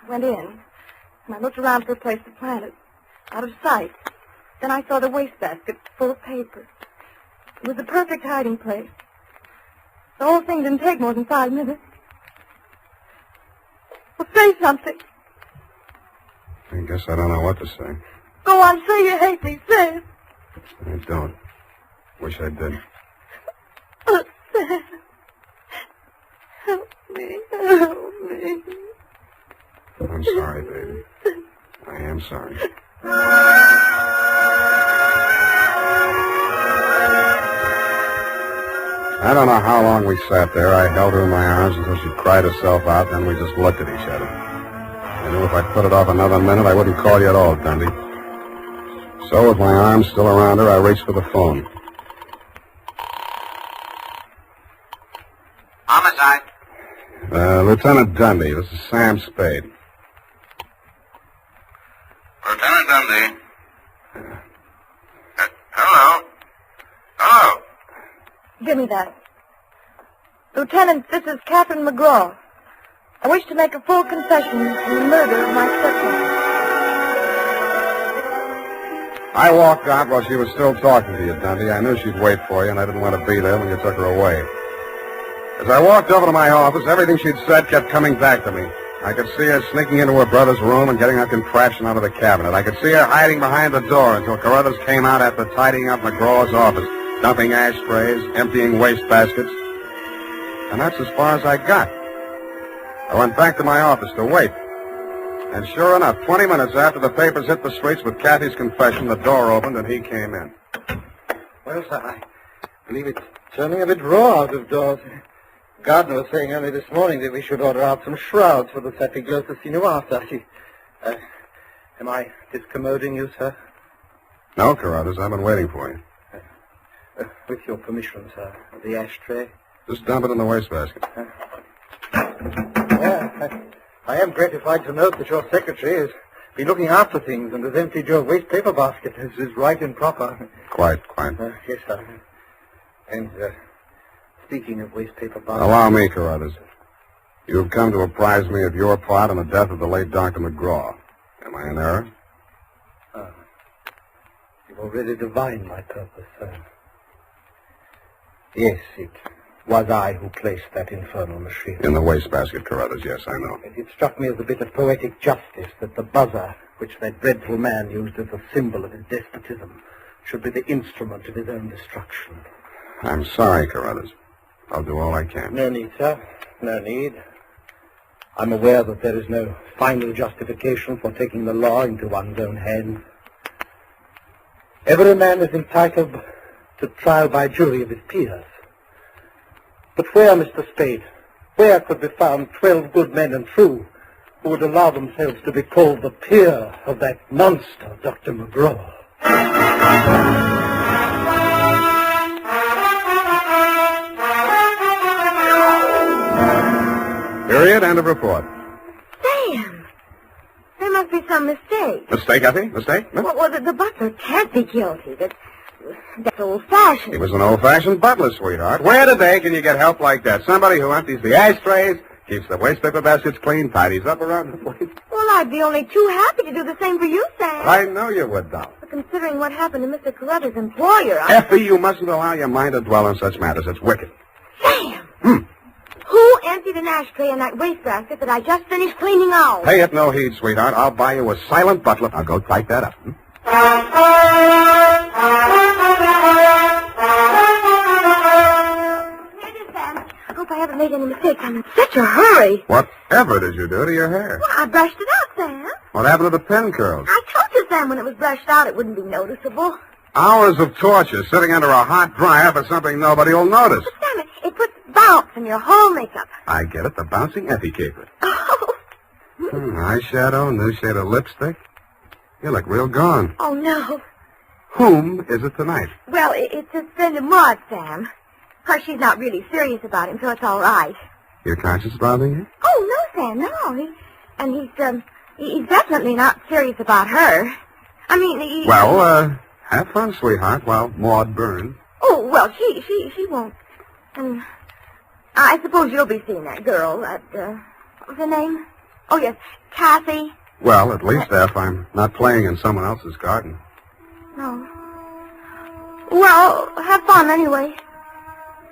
went in. And I looked around for a place to plant it, out of sight. Then I saw the wastebasket full of papers. It was the perfect hiding place. The whole thing didn't take more than 5 minutes. Well, say something. I guess I don't know what to say. Go on, say you hate me. Say it. I don't. Wish I did. Oh, Sam. Help me. Help me. I'm sorry, baby. I am sorry. I don't know how long we sat there. I held her in my arms until she cried herself out, then we just looked at each other. I knew if I put it off another minute, I wouldn't call you at all, Dundee. So, with my arms still around her, I reached for the phone. Homicide. Lieutenant Dundee, this is Sam Spade. Lieutenant Dundee. Hello? Hello? Give me that. Lieutenant, this is Catherine McGraw. I wish to make a full confession in the murder of my stepmother. I walked out while she was still talking to you, Dundee. I knew she'd wait for you, and I didn't want to be there when you took her away. As I walked over to my office, everything she'd said kept coming back to me. I could see her sneaking into her brother's room and getting her contraption out of the cabinet. I could see her hiding behind the door until Carruthers came out after tidying up McGraw's office, dumping ashtrays, emptying wastebaskets. And that's as far as I got. I went back to my office to wait. And sure enough, 20 minutes after the papers hit the streets with Kathy's confession, the door opened and he came in. Well, sir, I believe it's turning a bit raw out of doors. Gardner was saying only this morning that we should order out some shrouds for the set we close to see you after. Am I discommoding you, sir? No, Carruthers, I've been waiting for you. With your permission, sir. The ashtray. Just dump it in the wastebasket. I am gratified to note that your secretary has been looking after things and has emptied your waste paper basket. This is right and proper. Quite. Yes, sir. And, speaking of waste paper baskets... Allow me, Carruthers. You've come to apprise me of your part in the death of the late Dr. McGraw. Am I in error? You've already divined my purpose, sir. Yes, it was I who placed that infernal machine. In the wastebasket, Carruthers, yes, I know. It struck me as a bit of poetic justice that the buzzer, which that dreadful man used as a symbol of his despotism, should be the instrument of his own destruction. I'm sorry, Carruthers. I'll do all I can. No need, sir. No need. I'm aware that there is no final justification for taking the law into one's own hands. Every man is entitled to trial by jury of his peers. But where, Mr. Spade, where could be found 12 good men and true who would allow themselves to be called the peer of that monster, Dr. McGraw? Period. End of report. Sam! There must be some mistake. Mistake, Effie? Mistake? Huh? Well, the butler can't be guilty. That's old-fashioned. He was an old-fashioned butler, sweetheart. Where today can you get help like that? Somebody who empties the ashtrays, keeps the waste paper baskets clean, tidies up around the place. Well, I'd be only too happy to do the same for you, Sam. I know you would, doll. But considering what happened to Mr. Carruthers' employer, Effie, you mustn't allow your mind to dwell on such matters. It's wicked. Sam! Who emptied an ashtray in that wastebasket that I just finished cleaning out? Pay it no heed, sweetheart. I'll buy you a silent butler. I'll go type that up. Here it is, Sam. I hope I haven't made any mistakes. I'm in such a hurry. Whatever did you do to your hair? Well, I brushed it out, Sam. What happened to the pen curls? I told you, Sam, when it was brushed out, it wouldn't be noticeable. Hours of torture sitting under a hot dryer for something nobody will notice. But, Sam, it puts bounce in your whole makeup. I get it, the bouncing Effie caper. Oh. Eyeshadow, new shade of lipstick. You look real gone. Oh, no. Whom is it tonight? Well, it's a friend of Maud, Sam. Of course, she's not really serious about him, so it's all right. Your conscience bothering you? Oh, no, Sam, no. He's definitely not serious about her. I mean, Well, have fun, sweetheart, while Maud burns. Oh, well, she won't. And I suppose you'll be seeing that girl, what was her name? Oh, yes, Kathy. Well, at least if I'm not playing in someone else's garden. No. Well, have fun anyway.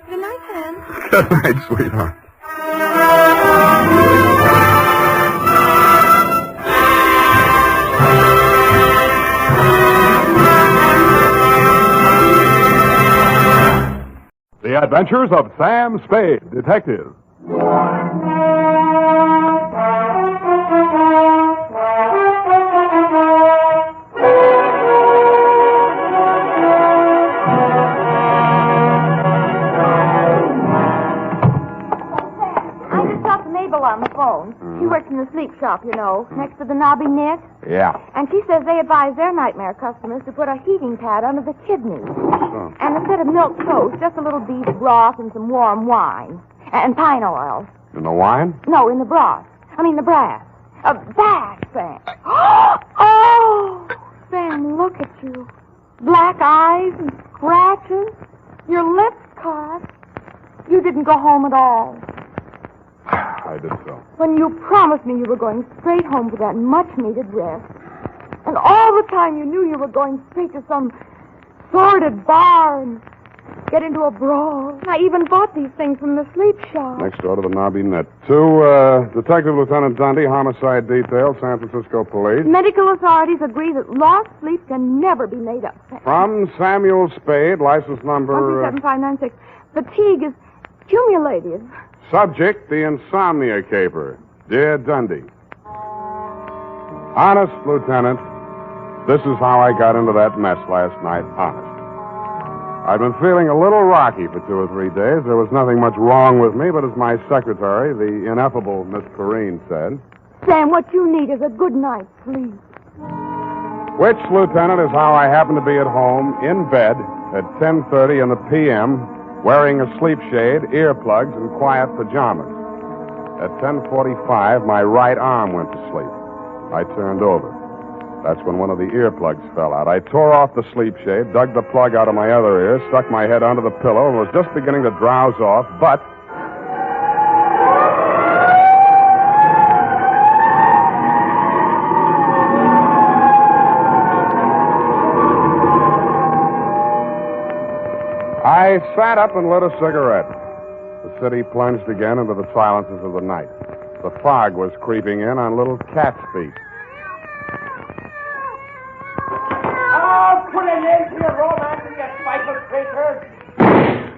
Good night, Sam. Good night, sweetheart. The Adventures of Sam Spade, Detective. On the phone. She works in the sleep shop, you know, next to the knobby Nick. Yeah. And she says they advise their nightmare customers to put a heating pad under the kidneys. Oh. And instead of milk toast, just a little beef broth and some warm wine. And pine oil. In the wine? No, in the broth. I mean the brass. That, Sam. Oh! Sam, look at you. Black eyes and scratches. Your lips cut. You didn't go home at all. I did so. When you promised me you were going straight home for that much-needed rest. And all the time you knew you were going straight to some sordid bar and get into a brawl. I even bought these things from the sleep shop. Next door to the Knobby Net. To Detective Lieutenant Dundee, Homicide Detail, San Francisco Police. Medical authorities agree that lost sleep can never be made up. From Samuel Spade, license number... 137596. Fatigue is cumulative. Subject, the Insomnia caper. Dear Dundee. Honest, Lieutenant, this is how I got into that mess last night. Honest. I've been feeling a little rocky for 2 or 3 days. There was nothing much wrong with me, but as my secretary, the ineffable Miss Perrine, said... Sam, what you need is a good night's sleep. Which, Lieutenant, is how I happen to be at home, in bed, at 10:30 in the p.m., wearing a sleep shade, earplugs, and quiet pajamas. At 10:45, my right arm went to sleep. I turned over. That's when one of the earplugs fell out. I tore off the sleep shade, dug the plug out of my other ear, stuck my head under the pillow, and was just beginning to drowse off, but... I sat up and lit a cigarette. The city plunged again into the silences of the night. The fog was creeping in on little cat's feet. Oh, put an end to your romance and your spiteful creatures.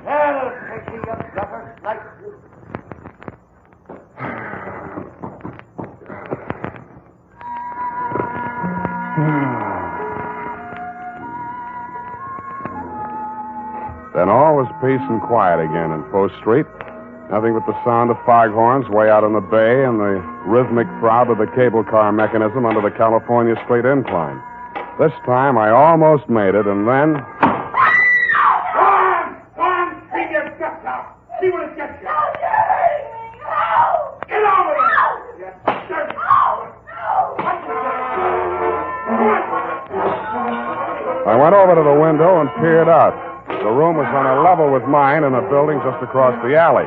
Hell, take me, you bluffer, like you. Then all was peace and quiet again in Post Street. Nothing but the sound of foghorns way out on the bay and the rhythmic throb of the cable car mechanism under the California Street incline. This time I almost made it, and then... Go on, take your guts out. See what it gets you. Get over there. You dirty. I went over to the window and peered out. The room was on a level with mine in a building just across the alley.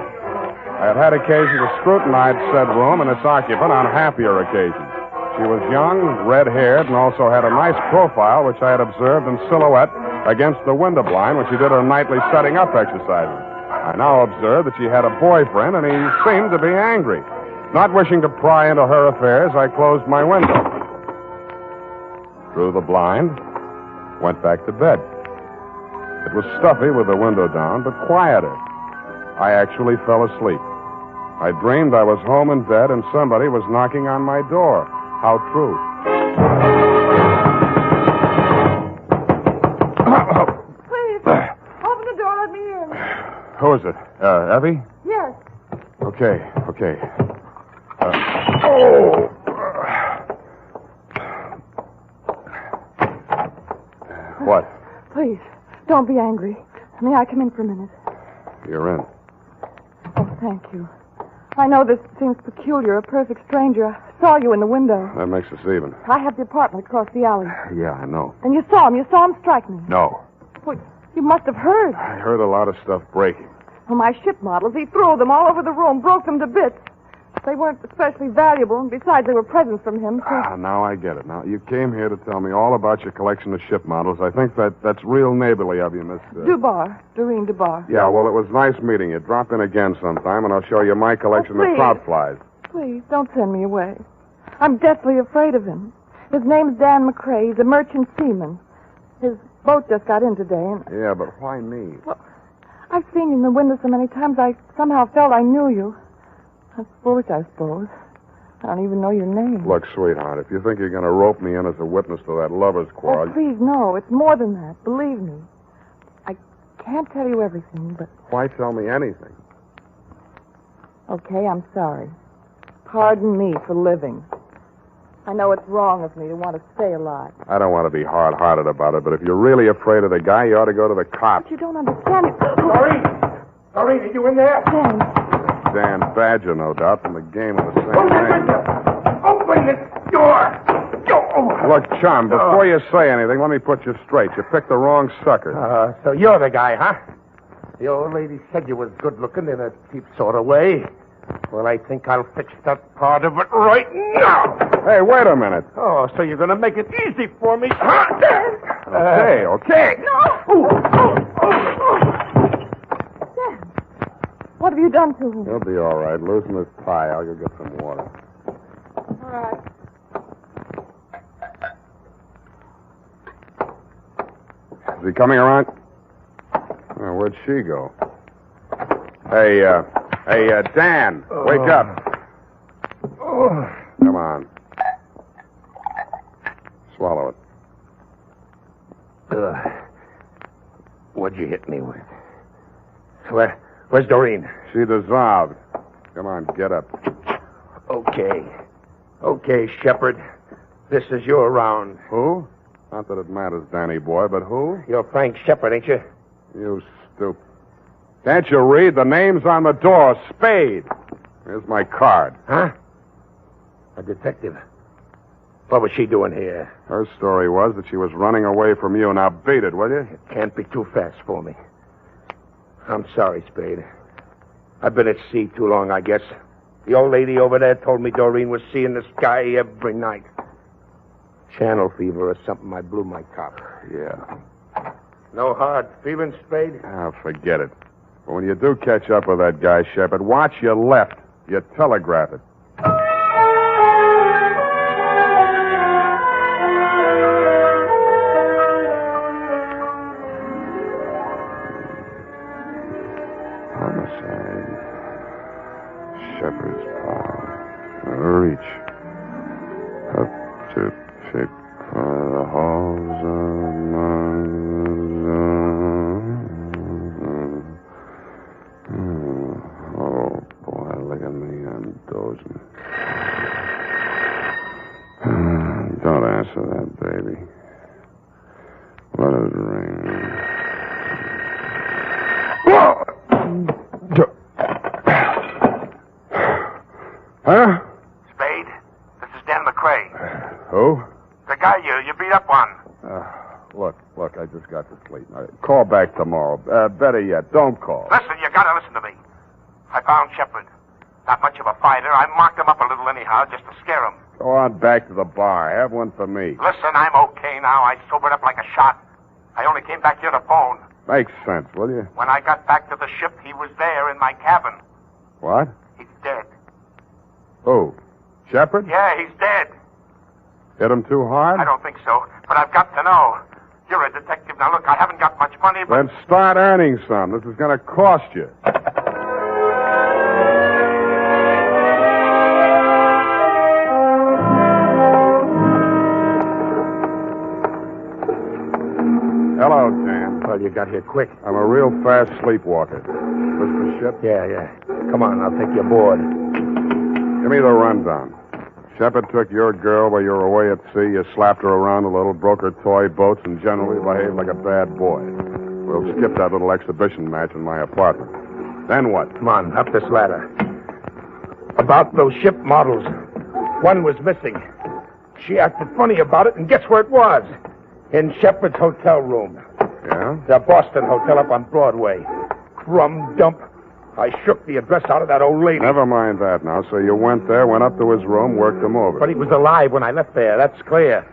I had had occasion to scrutinize said room and its occupant on happier occasions. She was young, red-haired, and also had a nice profile, which I had observed in silhouette against the window blind when she did her nightly setting up exercises. I now observed that she had a boyfriend, and he seemed to be angry. Not wishing to pry into her affairs, I closed my window, drew the blind, went back to bed. It was stuffy with the window down, but quieter. I actually fell asleep. I dreamed I was home in bed and somebody was knocking on my door. How true. Please, open the door, let me in. Who is it? Evie? Yes. Okay. What? Please, don't be angry. May I come in for a minute? You're in. Oh, thank you. I know this seems peculiar, a perfect stranger. I saw you in the window. That makes us even. I have the apartment across the alley. Yeah, I know. And you saw him strike me. No. Well, you must have heard. I heard a lot of stuff breaking. Well, my ship models, he threw them all over the room, broke them to bits. They weren't especially valuable, and besides, they were presents from him, too. Now I get it. Now, you came here to tell me all about your collection of ship models. I think that's real neighborly of you, Miss... Doreen Dubar. Yeah, well, it was nice meeting you. Drop in again sometime, and I'll show you my collection of trout flies. Please, don't send me away. I'm deathly afraid of him. His name's Dan McCrae. He's a merchant seaman. His boat just got in today, and... Yeah, but why me? Well, I've seen you in the window so many times, I somehow felt I knew you. That's foolish, I suppose. I don't even know your name. Look, sweetheart, if you think you're going to rope me in as a witness to that lover's quarrel... Oh, please, no. It's more than that. Believe me. I can't tell you everything, but... Why tell me anything? Okay, I'm sorry. Pardon me for living. I know it's wrong of me to want to stay alive. I don't want to be hard-hearted about it, but if you're really afraid of the guy, you ought to go to the cops. But you don't understand it. Doreen, are you in there? Dan Badger, no doubt, from the game of the same name. Open this door! Look, chum, before you say anything, let me put you straight. You picked the wrong sucker. So you're the guy, huh? The old lady said you was good-looking in a cheap sort of way. Well, I think I'll fix that part of it right now. Hey, wait a minute. Oh, so you're going to make it easy for me, huh? Okay. No! What have you done to him? He'll be all right. Loosen his tie. I'll go get some water. All right. Is he coming around? Oh, where'd she go? Hey, Dan, wake up. Come on. Swallow it. What'd you hit me with? Where's Doreen? She dissolved. Come on, get up. Okay, Shepard. This is your round. Who? Not that it matters, Danny boy, but who? You're Frank Shepard, ain't you? You stupid. Can't you read? The name's on the door. Spade. Here's my card. Huh? A detective. What was she doing here? Her story was that she was running away from you. Now beat it, will you? It can't be too fast for me. I'm sorry, Spade. I've been at sea too long, I guess. The old lady over there told me Doreen was seeing the sky every night. Channel fever or something. I blew my top. Yeah. No hard feeling, Spade? Ah, forget it. But when you do catch up with that guy, Shepard, watch your left. You telegraph it. Homicide. Shepard's paw. Reach. Up to pick for the halls of back tomorrow. Better yet, don't call. Listen, you gotta listen to me. I found Shepard. Not much of a fighter. I marked him up a little anyhow, just to scare him. Go on back to the bar. Have one for me. Listen, I'm okay now. I sobered up like a shot. I only came back here to phone. Makes sense, will you? When I got back to the ship, he was there in my cabin. What? He's dead. Who? Shepard? Yeah, he's dead. Hit him too hard? I don't think so, but I've got to know. You're a detective. Now, look, I haven't got much money, but... Then start earning some. This is going to cost you. Hello, Jan. Well, you got here quick. I'm a real fast sleepwalker. This the ship? Yeah. Come on, I'll take you aboard. Give me the rundown. Shepard took your girl while you were away at sea. You slapped her around a little, broke her toy boats, and generally behaved like a bad boy. We'll skip that little exhibition match in my apartment. Then what? Come on, up this ladder. About those ship models. One was missing. She acted funny about it, and guess where it was? In Shepard's hotel room. Yeah? The Boston Hotel up on Broadway. Crumb dump. I shook the address out of that old lady. Never mind that now. So you went there, went up to his room, worked him over. But he was alive when I left there, that's clear.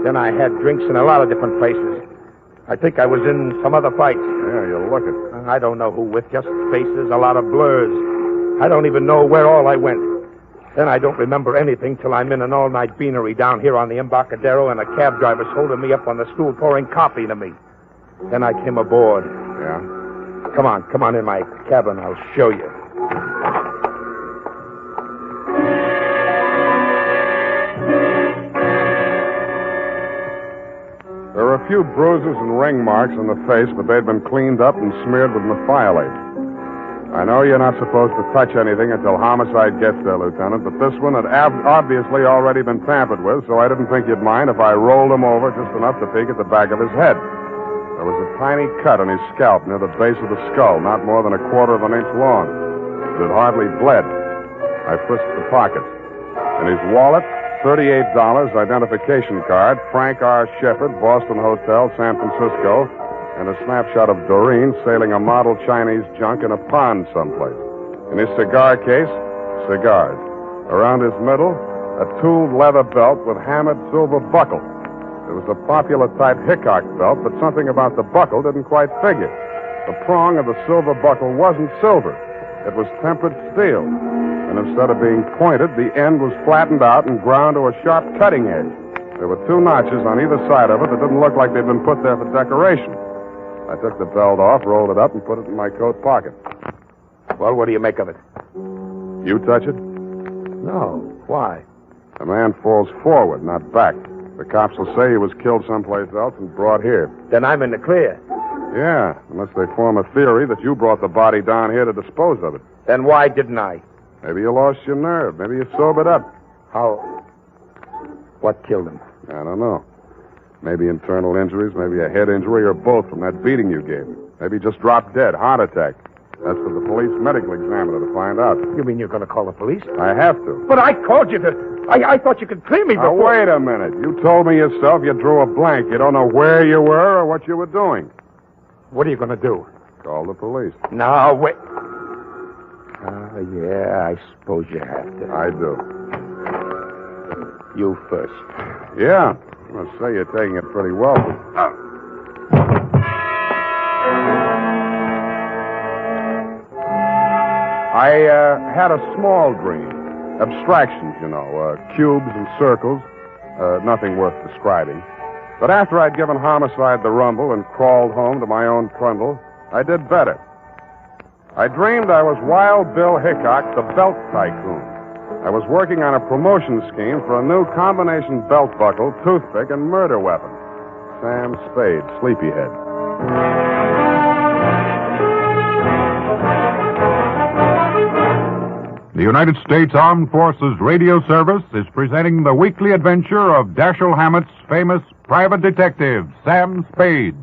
Then I had drinks in a lot of different places. I think I was in some other fights. Yeah, you look it. I don't know who with, just faces, a lot of blurs. I don't even know where all I went. Then I don't remember anything till I'm in an all-night beanery down here on the Embarcadero, and a cab driver's holding me up on the stool pouring coffee to me. Then I came aboard. Yeah? Come on in my cabin. I'll show you. There were a few bruises and ring marks on the face, but they'd been cleaned up and smeared with methiolate. I know you're not supposed to touch anything until homicide gets there, Lieutenant, but this one had obviously already been tampered with, so I didn't think you'd mind if I rolled him over just enough to peek at the back of his head. There was a tiny cut on his scalp near the base of the skull, not more than 1/4 of an inch long. It had hardly bled. I frisked the pockets. In his wallet, $38, identification card, Frank R. Shepard, Boston Hotel, San Francisco, and a snapshot of Doreen sailing a model Chinese junk in a pond someplace. In his cigar case, cigars. Around his middle, a tooled leather belt with hammered silver buckle. It was a popular type Hickok belt, but something about the buckle didn't quite figure. The prong of the silver buckle wasn't silver. It was tempered steel. And instead of being pointed, the end was flattened out and ground to a sharp cutting edge. There were 2 notches on either side of it that didn't look like they'd been put there for decoration. I took the belt off, rolled it up, and put it in my coat pocket. Well, what do you make of it? You touch it? No. Why? The man falls forward, not back. The cops will say he was killed someplace else and brought here. Then I'm in the clear. Yeah, unless they form a theory that you brought the body down here to dispose of it. Then why didn't I? Maybe you lost your nerve. Maybe you sobered up. How? What killed him? I don't know. Maybe internal injuries, maybe a head injury, or both from that beating you gave him. Maybe he just dropped dead, heart attack. That's for the police medical examiner to find out. You mean you're going to call the police? I have to. But I called you to... I thought you could clear me before... Now, wait a minute. You told me yourself you drew a blank. You don't know where you were or what you were doing. What are you going to do? Call the police. No, wait. Yeah, I suppose you have to. I do. You first. Yeah. I must say you're taking it pretty well. I had a small dream. Abstractions, you know, cubes and circles. Nothing worth describing. But after I'd given homicide the rumble and crawled home to my own trundle, I did better. I dreamed I was Wild Bill Hickok, the belt tycoon. I was working on a promotion scheme for a new combination belt buckle, toothpick, and murder weapon. Sam Spade, Sleepyhead. The United States Armed Forces Radio Service is presenting the weekly adventure of Dashiell Hammett's famous private detective, Sam Spade.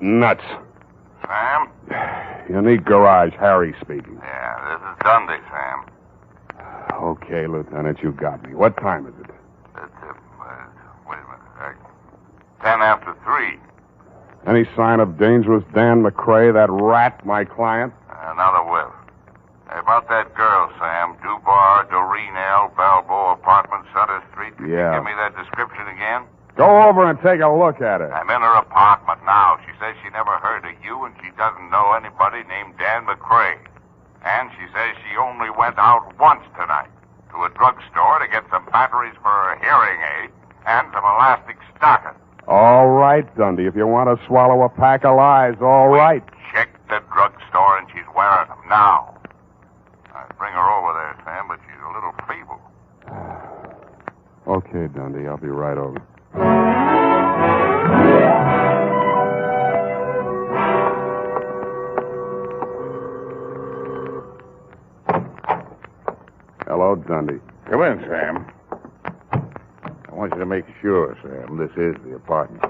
Nuts. Sam? Unique garage, Harry speaking. Yeah, this is Dundee, Sam. Okay, Lieutenant, you got me. What time is it? It's, wait a minute. 10 after 3. Any sign of dangerous Dan McCrae, that rat, my client? Another whiff. Hey, about that girl, Sam. Dubar, Doreen L., Balboa Apartment, Sutter Street. Could you Yeah. give me that description again? Go over and take a look at her. I'm in her apartment now. She says she never heard of you, and she doesn't know anybody named Dan McCrae. And she says she only went out once tonight to a drugstore to get some batteries for her hearing aid and some elastic stockings. All right, Dundee. If you want to swallow a pack of lies, all right. Check the drugstore, and she's wearing them now. I'd bring her over there, Sam, but she's a little feeble. Okay, Dundee. I'll be right over. Hello, Dundee. Come in, Sam. I want you to make sure, Sam, this is the apartment.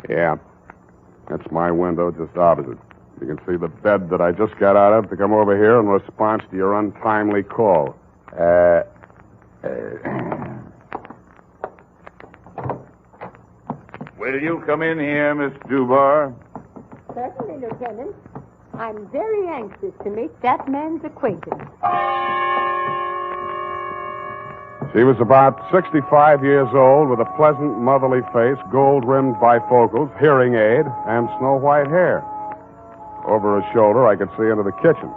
Yeah. That's my window just opposite. You can see the bed that I just got out of to come over here in response to your untimely call. Will you come in here, Miss Dubar? Certainly, Lieutenant. I'm very anxious to make that man's acquaintance. She was about 65 years old with a pleasant, motherly face, gold-rimmed bifocals, hearing aid, and snow-white hair. Over her shoulder, I could see into the kitchen.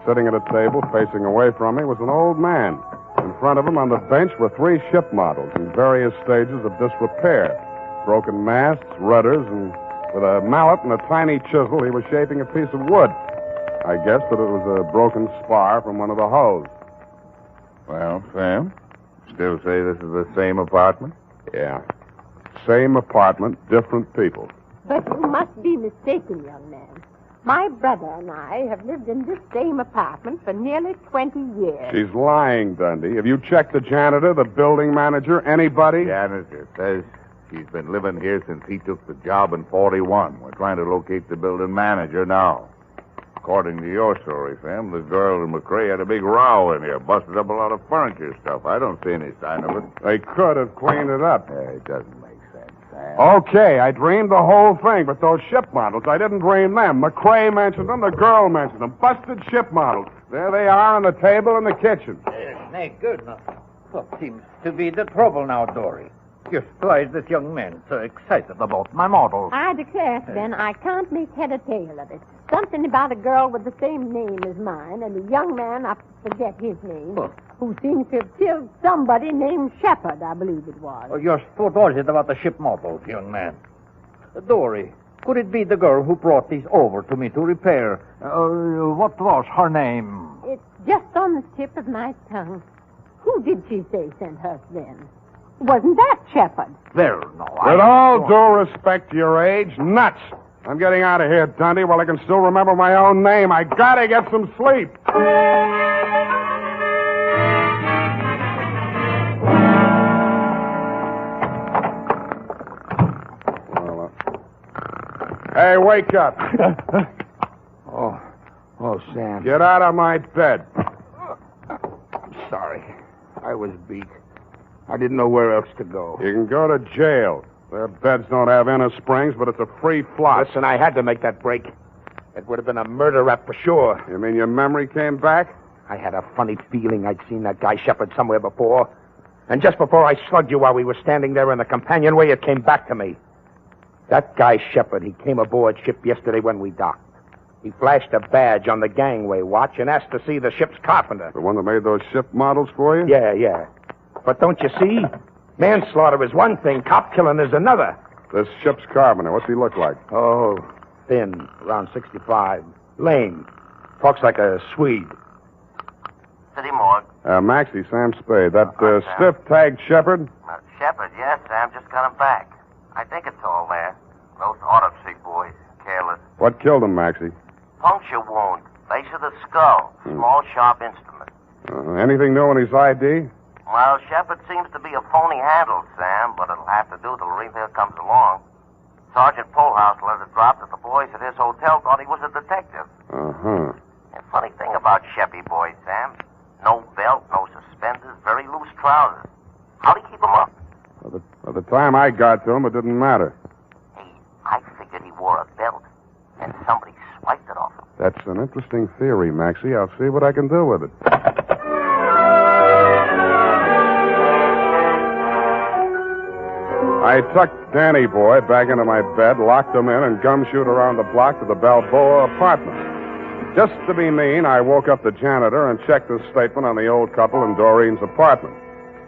Sitting at a table facing away from me was an old man. In front of him on the bench were 3 ship models in various stages of disrepair. Broken masts, rudders, and with a mallet and a tiny chisel, he was shaping a piece of wood. I guessed that it was a broken spar from one of the hulls. Well, Sam, still say this is the same apartment? Yeah. Same apartment, different people. But you must be mistaken, young man. My brother and I have lived in this same apartment for nearly 20 years. She's lying, Dundee. Have you checked the janitor, the building manager, anybody? Janitor says she's been living here since he took the job in 41. We're trying to locate the building manager now. According to your story, Sam, the girl and McCrae had a big row in here, busted up a lot of furniture stuff. I don't see any sign of it. They could have cleaned it up. It doesn't make sense, Sam. Okay, I dreamed the whole thing, but those ship models, I didn't dream them. McCrae mentioned them, the girl mentioned them. Busted ship models. There they are on the table in the kitchen. Snake, good enough. What seems to be the trouble now, Dory? You're surprised this young man so excited about my models. I declare, then, I can't make head or tail of it. Something about a girl with the same name as mine, and a young man, I forget his name, who seems to have killed somebody named Shepard, I believe it was. Oh, you're what was it about the ship models, young man? Dory, could it be the girl who brought these over to me to repair? What was her name? It's just on the tip of my tongue. Who did she say sent her then? Wasn't that Shepard? There, no. With all due respect to your age, nuts. I'm getting out of here, Dundee, while I can still remember my own name. I gotta get some sleep. Hey, wake up. Oh, Sam. Get out of my bed. I'm sorry. I was beat. I didn't know where else to go. You can go to jail. Their beds don't have inner springs, but it's a free floss. Listen, I had to make that break. It would have been a murder rap for sure. You mean your memory came back? I had a funny feeling I'd seen that guy Shepard somewhere before. And just before I slugged you while we were standing there in the companionway, it came back to me. That guy Shepard, he came aboard ship yesterday when we docked. He flashed a badge on the gangway watch and asked to see the ship's carpenter. The one that made those ship models for you? Yeah. But don't you see? Manslaughter is one thing, cop killing is another. This ship's carpenter, what's he look like? Oh, thin, around 65. Lame. Talks like a Swede. City morgue. Maxie, Sam Spade. That stiff-tagged Shepard? Shepard, yes, Sam. Just got him back. I think it's all there. Those autopsy boys. Careless. What killed him, Maxie? Puncture wound. Base of the skull. Small, sharp instrument. Anything new in his ID? Well, Shepard seems to be a phony handle, Sam, but it'll have to do till Rita comes along. Sergeant Polehouse let it drop that the boys at his hotel thought he was a detective. Uh-huh. The funny thing about Sheppy boys, Sam, no belt, no suspenders, very loose trousers. How'd he keep them up? By the time I got to him, it didn't matter. I figured he wore a belt, and somebody swiped it off him. That's an interesting theory, Maxie. I'll see what I can do with it. I tucked Danny Boy back into my bed, locked him in, and gumshoed around the block to the Balboa apartment. Just to be mean, I woke up the janitor and checked his statement on the old couple in Doreen's apartment.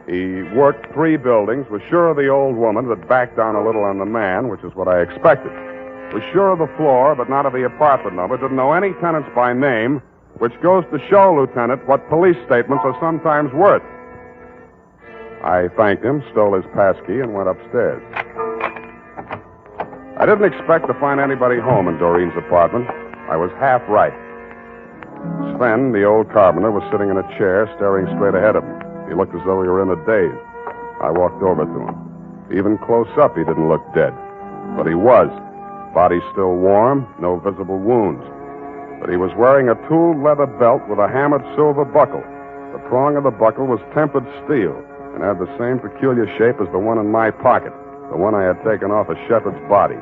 He worked 3 buildings, was sure of the old woman, but backed down a little on the man, which is what I expected. Was sure of the floor, but not of the apartment number. Didn't know any tenants by name, which goes to show, Lieutenant, what police statements are sometimes worth. I thanked him, stole his passkey, and went upstairs. I didn't expect to find anybody home in Doreen's apartment. I was half right. Sven, the old carpenter, was sitting in a chair, staring straight ahead of him. He looked as though he were in a daze. I walked over to him. Even close up, he didn't look dead. But he was. Body still warm, no visible wounds. But he was wearing a tooled leather belt with a hammered silver buckle. The prong of the buckle was tempered steel and had the same peculiar shape as the one in my pocket, the one I had taken off of Shepard's body.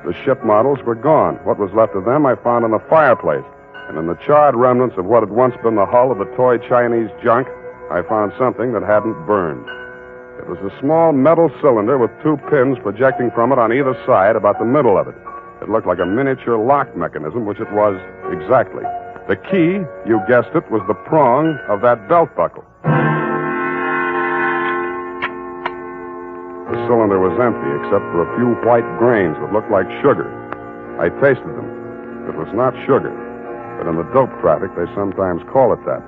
The ship models were gone. What was left of them I found in the fireplace. And in the charred remnants of what had once been the hull of a toy Chinese junk, I found something that hadn't burned. It was a small metal cylinder with 2 pins projecting from it on either side, about the middle of it. It looked like a miniature lock mechanism, which it was exactly. The key, you guessed it, was the prong of that belt buckle. The cylinder was empty, except for a few white grains that looked like sugar. I tasted them. It was not sugar, but in the dope traffic, they sometimes call it that.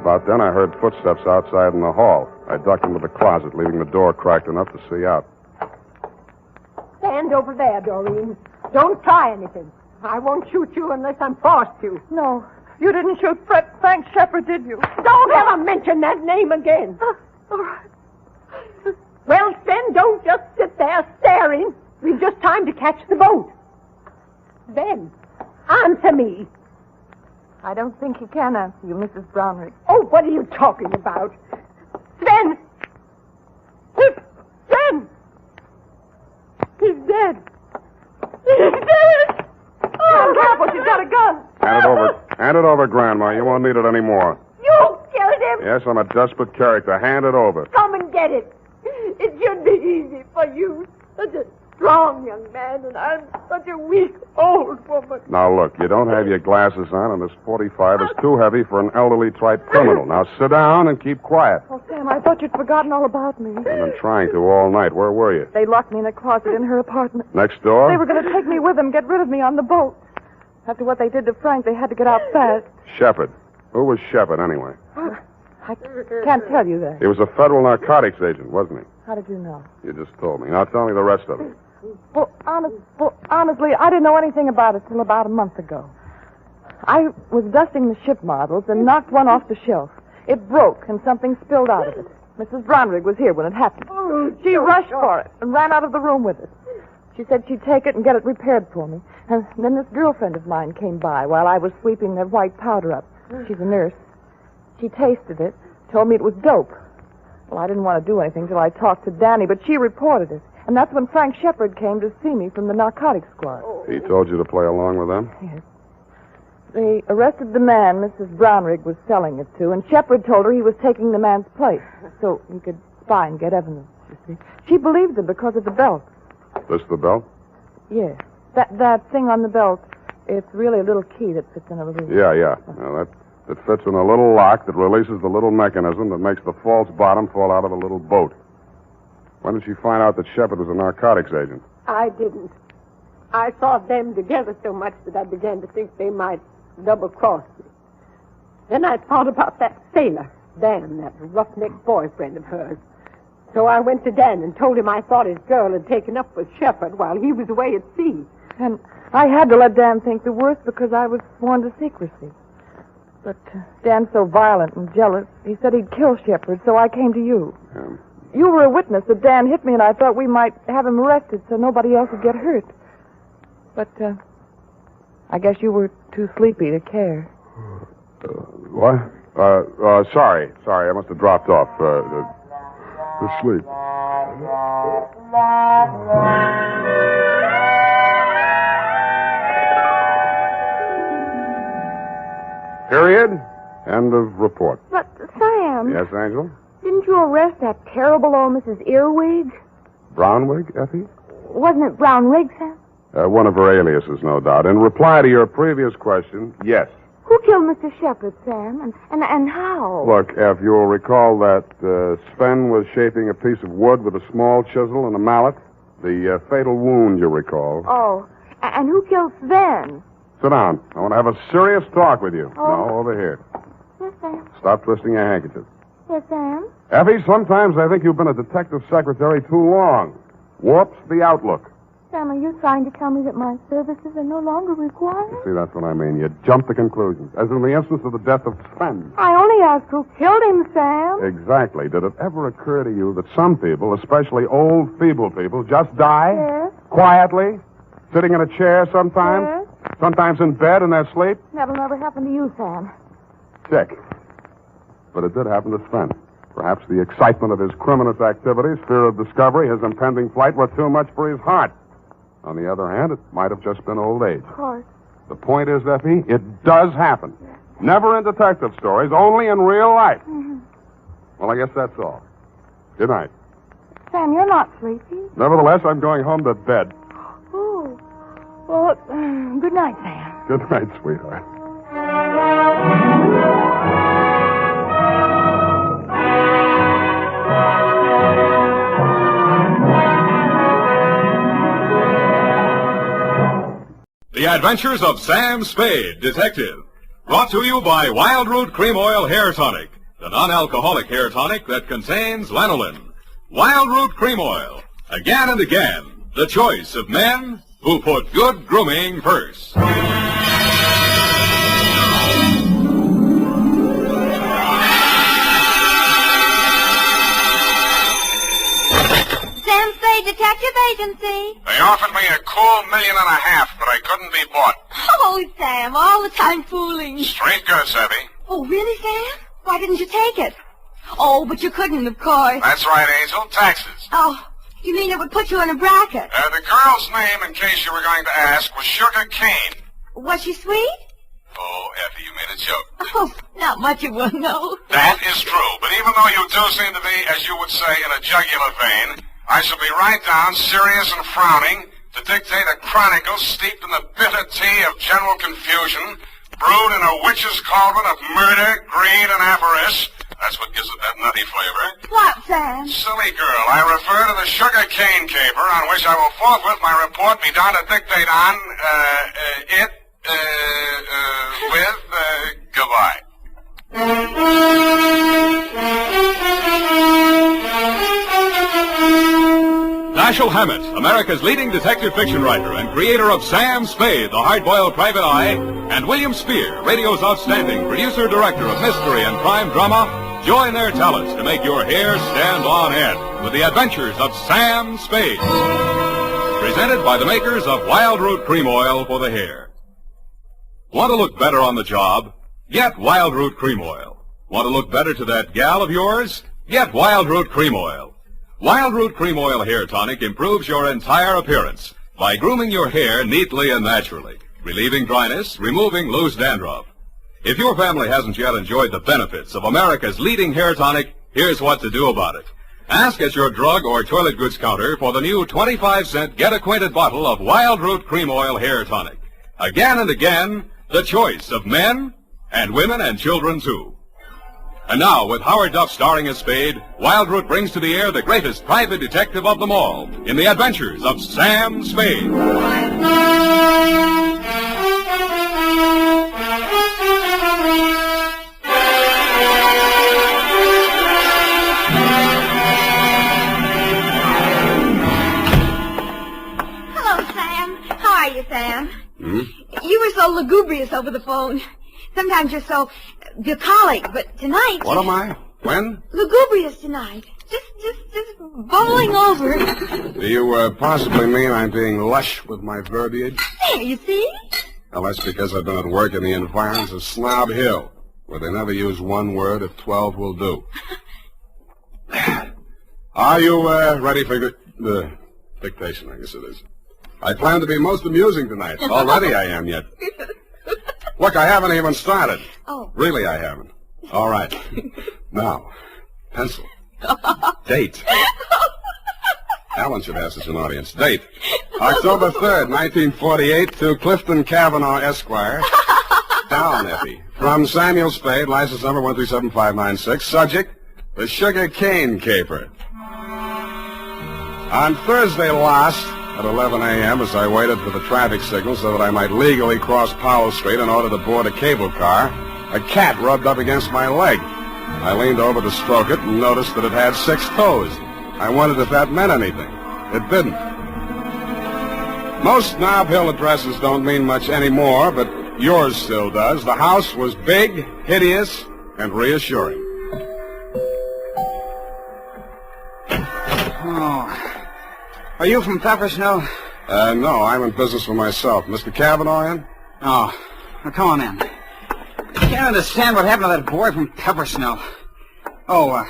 About then, I heard footsteps outside in the hall. I ducked into the closet, leaving the door cracked enough to see out. Stand over there, Doreen. Don't try anything. I won't shoot you unless I'm forced to. No, you didn't shoot Frank Shepard, did you? Don't ever mention that name again. All right. Well, Sven, don't just sit there staring. We've just time to catch the boat. Then, answer me. I don't think he can answer you, Mrs. Brownrigg. Oh, what are you talking about? Sven! Sven! He's dead. He's dead! Oh, careful, she's got a gun. Hand it over. Hand it over, Grandma. You won't need it anymore. You killed him! Yes, I'm a desperate character. Hand it over. Come and get it. It should be easy for you. Such a strong young man, and I'm such a weak old woman. Now, look, you don't have your glasses on, and this 45 is too heavy for an elderly type criminal. Now, sit down and keep quiet. Oh, Sam, I thought you'd forgotten all about me. I've been trying to all night. Where were you? They locked me in a closet in her apartment. Next door? They were going to take me with them, get rid of me on the boat. After what they did to Frank, they had to get out fast. Shepard. Who was Shepard, anyway? I can't tell you that. He was a federal narcotics agent, wasn't he? How did you know? You just told me. Now, tell me the rest of it. Well, honestly, I didn't know anything about it till about a month ago. I was dusting the ship models and knocked one off the shelf. It broke, and something spilled out of it. Mrs. Brownrigg was here when it happened. She rushed for it and ran out of the room with it. She said she'd take it and get it repaired for me. And then this girlfriend of mine came by while I was sweeping the white powder up. She's a nurse. She tasted it, told me it was dope. Well, I didn't want to do anything till I talked to Danny, but she reported it. And that's when Frank Shepard came to see me from the narcotics squad. He told you to play along with them? Yes. They arrested the man Mrs. Brownrigg was selling it to, and Shepard told her he was taking the man's place so he could spy and get evidence, you see. She believed him because of the belt. This the belt? Yes. That thing on the belt, it's really a little key that fits in a little... Yeah. Now, that fits in a little lock that releases the little mechanism that makes the false bottom fall out of a little boat. When did she find out that Shepard was a narcotics agent? I didn't. I saw them together so much that I began to think they might double-cross me. Then I thought about that sailor, Dan, that roughneck boyfriend of hers. So I went to Dan and told him I thought his girl had taken up with Shepard while he was away at sea. And I had to let Dan think the worst because I was sworn to secrecy. But Dan's so violent and jealous, he said he'd kill Shepard, so I came to you. Yeah. You were a witness that Dan hit me, and I thought we might have him arrested so nobody else would get hurt. But, I guess you were too sleepy to care. What? Sorry. I must have dropped off. To sleep. Period. End of report. But, Sam... Yes, Angel? Didn't you arrest that terrible old Mrs. Earwig? Brownwig, Effie? Wasn't it Brownwig, Sam? One of her aliases, no doubt. In reply to your previous question, yes. Who killed Mr. Shepard, Sam? And how? Look, Eff, you'll recall that Sven was shaping a piece of wood with a small chisel and a mallet. The fatal wound, you recall. Oh, and who killed Sven? Sit down. I want to have a serious talk with you. Oh. No, over here. Yes, Sam. Stop twisting your handkerchief. Yes, Sam. Effie, sometimes I think you've been a detective secretary too long. Warps the outlook. Sam, are you trying to tell me that my services are no longer required? See, that's what I mean. You jump to conclusions. As in the instance of the death of Sven. I only asked who killed him, Sam. Exactly. Did it ever occur to you that some people, especially old, feeble people, just die? Yes. Quietly? Sitting in a chair sometimes? Yes. Sometimes in bed in their sleep? That'll never happen to you, Sam. Check. But it did happen to Sven. Perhaps the excitement of his criminous activities, fear of discovery, his impending flight were too much for his heart. On the other hand, it might have just been old age. Of course. The point is, Effie, it does happen. Never in detective stories, only in real life. Mm-hmm. Well, I guess that's all. Good night. Sam, you're not sleepy. Nevertheless, I'm going home to bed. Oh. Well, good night, Sam. Good night, sweetheart. The Adventures of Sam Spade, Detective. Brought to you by Wild Root Cream Oil Hair Tonic, the non-alcoholic hair tonic that contains lanolin. Wild Root Cream Oil. Again and again, the choice of men who put good grooming first. Sam Spade Detective Agency. They offered me a cool $1.5 million, but I couldn't be bought. Oh, Sam, all the time fooling. Straight goods, Effie. Oh, really, Sam? Why didn't you take it? Oh, but you couldn't, of course. That's right, Angel. Taxes. Oh, you mean it would put you in a bracket? The girl's name, in case you were going to ask, was Sugar Kane. Was she sweet? Oh, Effie, you made a joke. Oh, not much of one, no. That is true, but even though you do seem to be, as you would say, in a jugular vein, I shall be right down, serious and frowning, to dictate a chronicle steeped in the bitter tea of general confusion, brewed in a witch's cauldron of murder, greed, and avarice. That's what gives it that nutty flavor. What, Sam? Silly girl, I refer to the Sugar Cane caper, on which I will forthwith my report be done to dictate on, goodbye. Dashiell Hammett, America's leading detective fiction writer and creator of Sam Spade, the hard-boiled private eye, and William Spear, radio's outstanding producer-director of mystery and crime drama, join their talents to make your hair stand on end with the Adventures of Sam Spade. Presented by the makers of Wild Root Cream Oil for the hair. Want to look better on the job? Get Wild Root Cream Oil. Want to look better to that gal of yours? Get Wild Root Cream Oil. Wild Root Cream Oil Hair Tonic improves your entire appearance by grooming your hair neatly and naturally, relieving dryness, removing loose dandruff. If your family hasn't yet enjoyed the benefits of America's leading hair tonic, here's what to do about it. Ask at your drug or toilet goods counter for the new 25-cent get-acquainted bottle of Wild Root Cream Oil Hair Tonic. Again and again, the choice of men and women and children, too. And now, with Howard Duff starring as Spade, Wild Root brings to the air the greatest private detective of them all in the Adventures of Sam Spade. Hello, Sam. How are you, Sam? Hmm? You were so lugubrious over the phone. Sometimes you're so bucolic, but tonight... What am I? When? Lugubrious tonight. Just bubbling over. Do you possibly mean I'm being lush with my verbiage? There, you see? Well, that's because I've been at work in the environs of Snob Hill, where they never use one word if 12 will do. Are you ready for the dictation, I guess it is? I plan to be most amusing tonight. Already I am yet. Look, I haven't even started. Oh. Really, I haven't. All right. Now, pencil. Date. Alan should have such an audience. Date. October 3rd, 1948, to Clifton Cavanaugh, Esquire. Down, Effie. From Samuel Spade, license number 1375596. Subject, the Sugar Cane Caper. On Thursday last, at 11 a.m., as I waited for the traffic signal so that I might legally cross Powell Street in order to board a cable car, a cat rubbed up against my leg. I leaned over to stroke it and noticed that it had 6 toes. I wondered if that meant anything. It didn't. Most Snob Hill addresses don't mean much anymore, but yours still does. The house was big, hideous, and reassuring. Oh. Are you from Peppersnell? No, I'm in business for myself. Mr. Cavanaugh in? Oh. Well, come on in. I can't understand what happened to that boy from Peppersnell. Oh,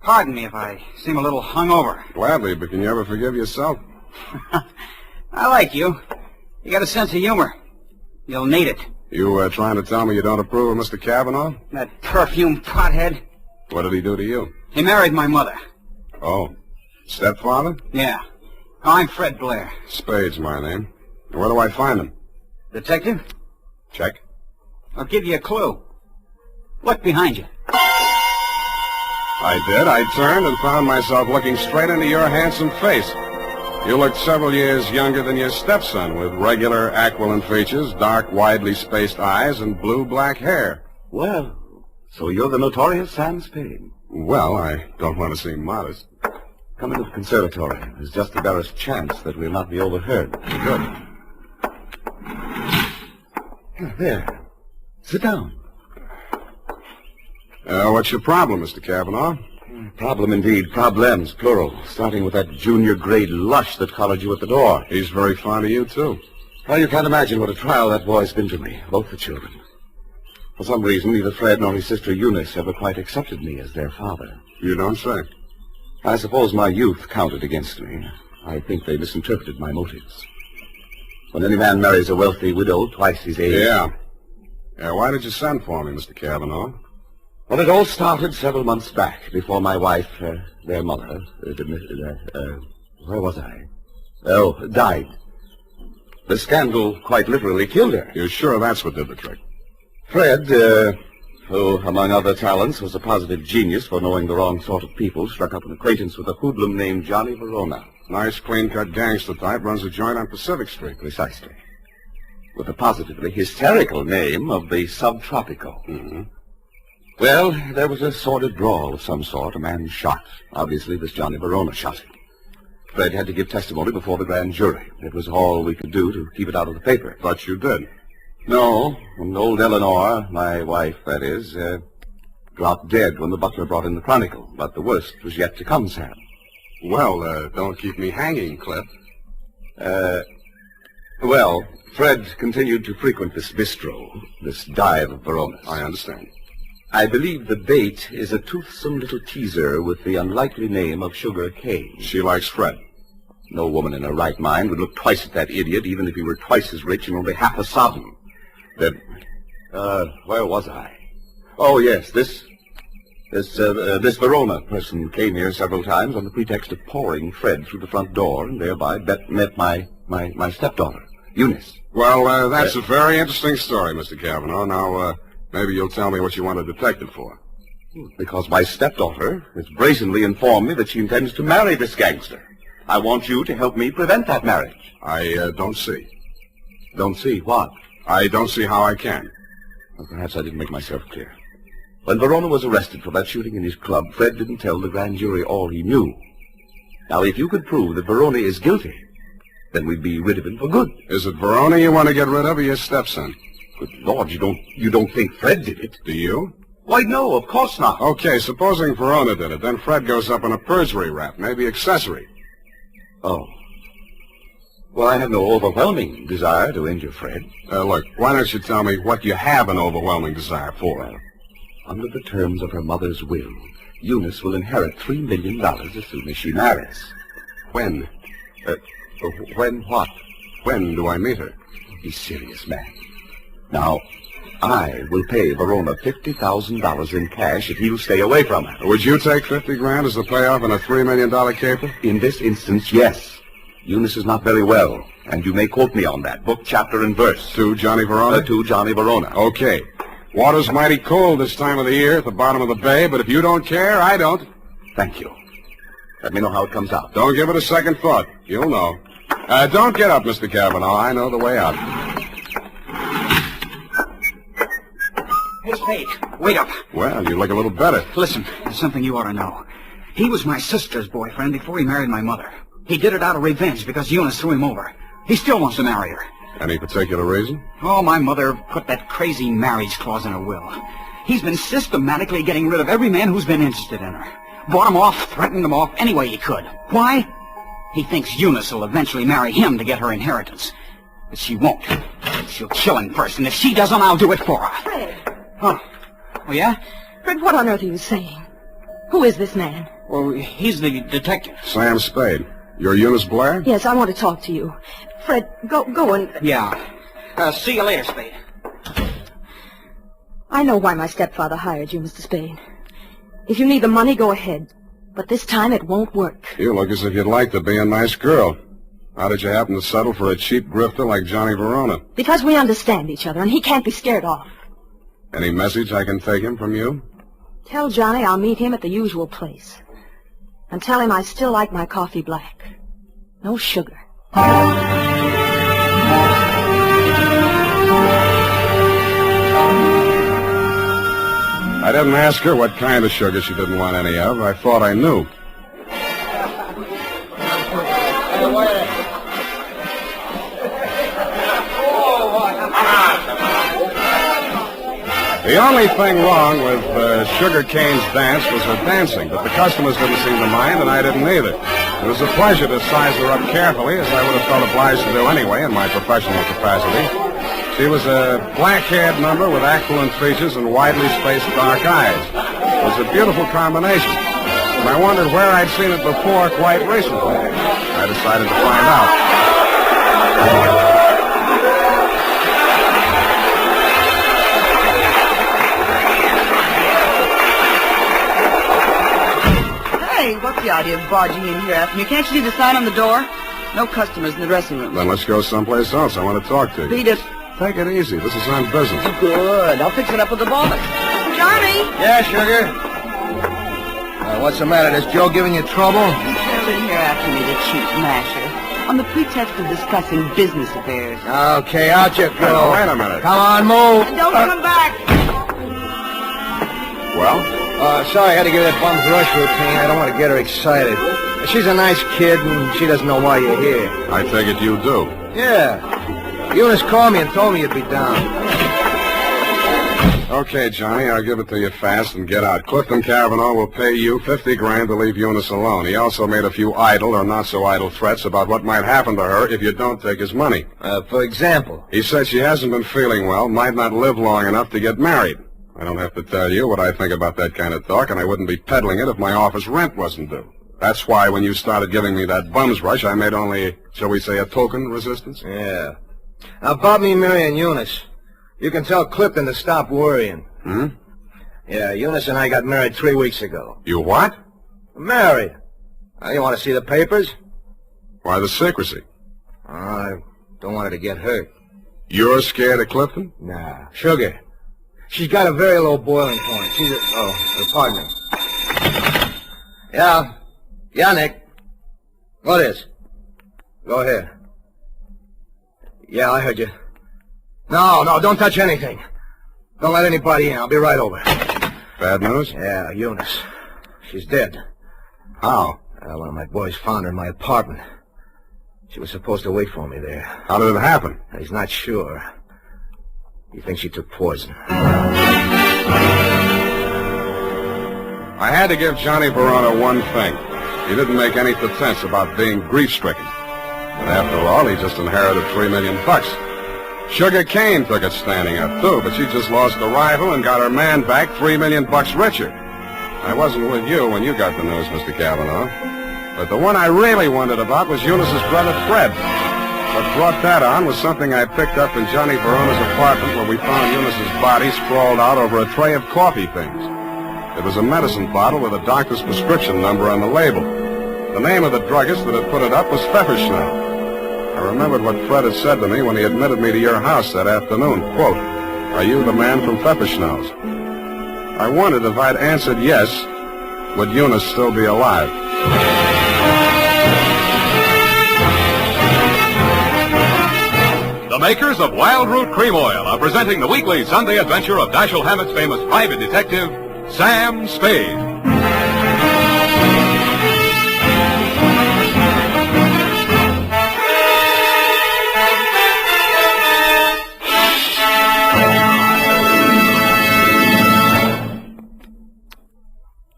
pardon me if I seem a little hungover. Gladly, but can you ever forgive yourself? I like you. You got a sense of humor. You'll need it. You trying to tell me you don't approve of Mr. Cavanaugh? That perfume pothead. What did he do to you? He married my mother. Oh. Stepfather? Yeah. I'm Fred Blair. Spade's my name. Where do I find him? Detective? Check. I'll give you a clue. Look behind you. I did. I turned and found myself looking straight into your handsome face. You looked several years younger than your stepson, with regular aquiline features, dark, widely spaced eyes, and blue-black hair. Well, so you're the notorious Sam Spade. Well, I don't want to seem modest. Come into the conservatory. There's just the barest chance that we'll not be overheard. Good. There. Sit down. What's your problem, Mr. Cavanaugh? Problem indeed. Problems, plural. Starting with that junior-grade lush that collared you at the door. He's very fond of you, too. Well, you can't imagine what a trial that boy's been to me. Both the children. For some reason, neither Fred nor his sister Eunice ever quite accepted me as their father. You don't say. I suppose my youth counted against me. I think they misinterpreted my motives. When any man marries a wealthy widow twice his age... Yeah, why did you send for me, Mr. Cavanaugh? Well, it all started several months back, before my wife, their mother, where was I? Oh, died. The scandal quite literally killed her. You're sure that's what did the trick? Fred, who, among other talents, was a positive genius for knowing the wrong sort of people, struck up an acquaintance with a hoodlum named Johnny Verona. Nice, clean-cut gangster type, runs a joint on Pacific Street. Precisely. With the positively hysterical name of the Subtropico. Mm-hmm. Well, there was a sordid brawl of some sort. A man shot. Obviously, this Johnny Verona shot him. Fred had to give testimony before the grand jury. It was all we could do to keep it out of the paper. But you did. No, and old Eleanor, my wife, that is, dropped dead when the butler brought in the Chronicle. But the worst was yet to come, Sam. Well, don't keep me hanging, Cliff. Well, Fred continued to frequent this bistro, this dive of Verona's. I understand. I believe the bait is a toothsome little teaser with the unlikely name of Sugar Kane. She likes Fred. No woman in her right mind would look twice at that idiot, even if he were twice as rich and only half a sovereign. Where was I? Oh, yes, this Verona person came here several times on the pretext of pouring Fred through the front door, and thereby met my stepdaughter, Eunice. Well, that's a very interesting story, Mr. Cavanaugh. Now, maybe you'll tell me what you want a detective for. Because my stepdaughter has brazenly informed me that she intends to marry this gangster. I want you to help me prevent that marriage. I don't see. Don't see what? I don't see how I can. Well, perhaps I didn't make myself clear. When Verona was arrested for that shooting in his club, Fred didn't tell the grand jury all he knew. Now, if you could prove that Verona is guilty, then we'd be rid of him for good. Is it Verona you want to get rid of or your stepson? Good Lord, you don't think Fred did it? Do you? Why, no, of course not. Okay, supposing Verona did it, then Fred goes up in a perjury rap, maybe accessory. Oh. Well, I have no overwhelming desire to injure Fred. Look, why don't you tell me what you have an overwhelming desire for? Well, under the terms of her mother's will, Eunice will inherit $3 million as soon as she marries. When? When what? When do I meet her? Be serious, man. Now, I will pay Verona $50,000 in cash if he'll stay away from her. Would you take $50,000 as the payoff in a $3 million caper? In this instance, yes. Eunice is not very well, and you may quote me on that. Book, chapter, and verse. To Johnny Verona? To Johnny Verona. Okay. Water's mighty cold this time of the year at the bottom of the bay, but if you don't care, I don't. Thank you. Let me know how it comes out. Don't give it a second thought. You'll know. Don't get up, Mr. Cavanaugh. I know the way out. Hey, Spade, wake up. Well, you look a little better. Listen, there's something you ought to know. He was my sister's boyfriend before he married my mother. He did it out of revenge because Eunice threw him over. He still wants to marry her. Any particular reason? Oh, my mother put that crazy marriage clause in her will. He's been systematically getting rid of every man who's been interested in her. Bought him off, threatened him off, any way he could. Why? He thinks Eunice will eventually marry him to get her inheritance. But she won't. She'll kill him first, and if she doesn't, I'll do it for her. Fred. Oh yeah? Fred, what on earth are you saying? Who is this man? Well, he's the detective. Sam Spade. You're Eunice Blair? Yes, I want to talk to you. Fred, go and... Yeah. See you later, Spade. I know why my stepfather hired you, Mr. Spade. If you need the money, go ahead. But this time it won't work. You look as if you'd like to be a nice girl. How did you happen to settle for a cheap grifter like Johnny Verona? Because we understand each other, and he can't be scared off. Any message I can take him from you? Tell Johnny I'll meet him at the usual place. And tell him I still like my coffee black. No sugar. I didn't ask her what kind of sugar she didn't want any of. I thought I knew. The only thing wrong with Sugar Kane's dance was her dancing, but the customers didn't seem to mind, and I didn't either. It was a pleasure to size her up carefully, as I would have felt obliged to do anyway in my professional capacity. She was a black-haired number with aquiline features and widely spaced dark eyes. It was a beautiful combination, and I wondered where I'd seen it before quite recently. I decided to find out. Hey, what's the idea of barging in here after me? Can't you see the sign on the door? No customers in the dressing room. Then let's go someplace else. I want to talk to you. Beat it. Take it easy. This is on business. Good. I'll fix it up with the boss. Johnny! Yeah, Sugar? What's the matter? Is Joe giving you trouble? You trailed in here after me, the cheap masher, on the pretext of discussing business affairs. Okay, out you go. Oh, wait a minute. Come on, move. And don't come back! Well? Sorry I had to give that bum's rush routine. I don't want to get her excited. She's a nice kid, and she doesn't know why you're here. I take it you do. Yeah. Eunice called me and told me you'd be down. Okay, Johnny, I'll give it to you fast and get out. Clifton Cavanaugh will pay you $50,000 to leave Eunice alone. He also made a few idle or not-so-idle threats about what might happen to her if you don't take his money. For example? He said she hasn't been feeling well, might not live long enough to get married. I don't have to tell you what I think about that kind of talk, and I wouldn't be peddling it if my office rent wasn't due. That's why when you started giving me that bum's rush, I made only, shall we say, a token resistance? Yeah. Now, about me marrying Eunice, you can tell Clifton to stop worrying. Hmm? Yeah, Eunice and I got married 3 weeks ago. You what? Married. You want to see the papers? Why the secrecy? I don't want her to get hurt. You're scared of Clifton? Nah. Sugar. She's got a very low boiling point. She's pardon me. Yeah. Yeah, Nick. What is? Go ahead. Yeah, I heard you. No, don't touch anything. Don't let anybody in. I'll be right over. Bad news? Yeah, Eunice. She's dead. How? One of my boys found her in my apartment. She was supposed to wait for me there. How did it happen? He's not sure. You think she took poison? I had to give Johnny Verona one thing. He didn't make any pretense about being grief-stricken. But after all, he just inherited $3 million. Sugar Kane took it standing up, too, but she just lost a rival and got her man back $3 million richer. I wasn't with you when you got the news, Mr. Cavanaugh. But the one I really wondered about was Eunice's brother, Fred. What brought that on was something I picked up in Johnny Verona's apartment where we found Eunice's body sprawled out over a tray of coffee things. It was a medicine bottle with a doctor's prescription number on the label. The name of the druggist that had put it up was Pfefferschnell. I remembered what Fred had said to me when he admitted me to your house that afternoon. Quote, "Are you the man from Pfefferschnell's?" I wondered if I'd answered yes, would Eunice still be alive? The makers of Wild Root Cream Oil are presenting the weekly Sunday adventure of Dashiell Hammett's famous private detective, Sam Spade.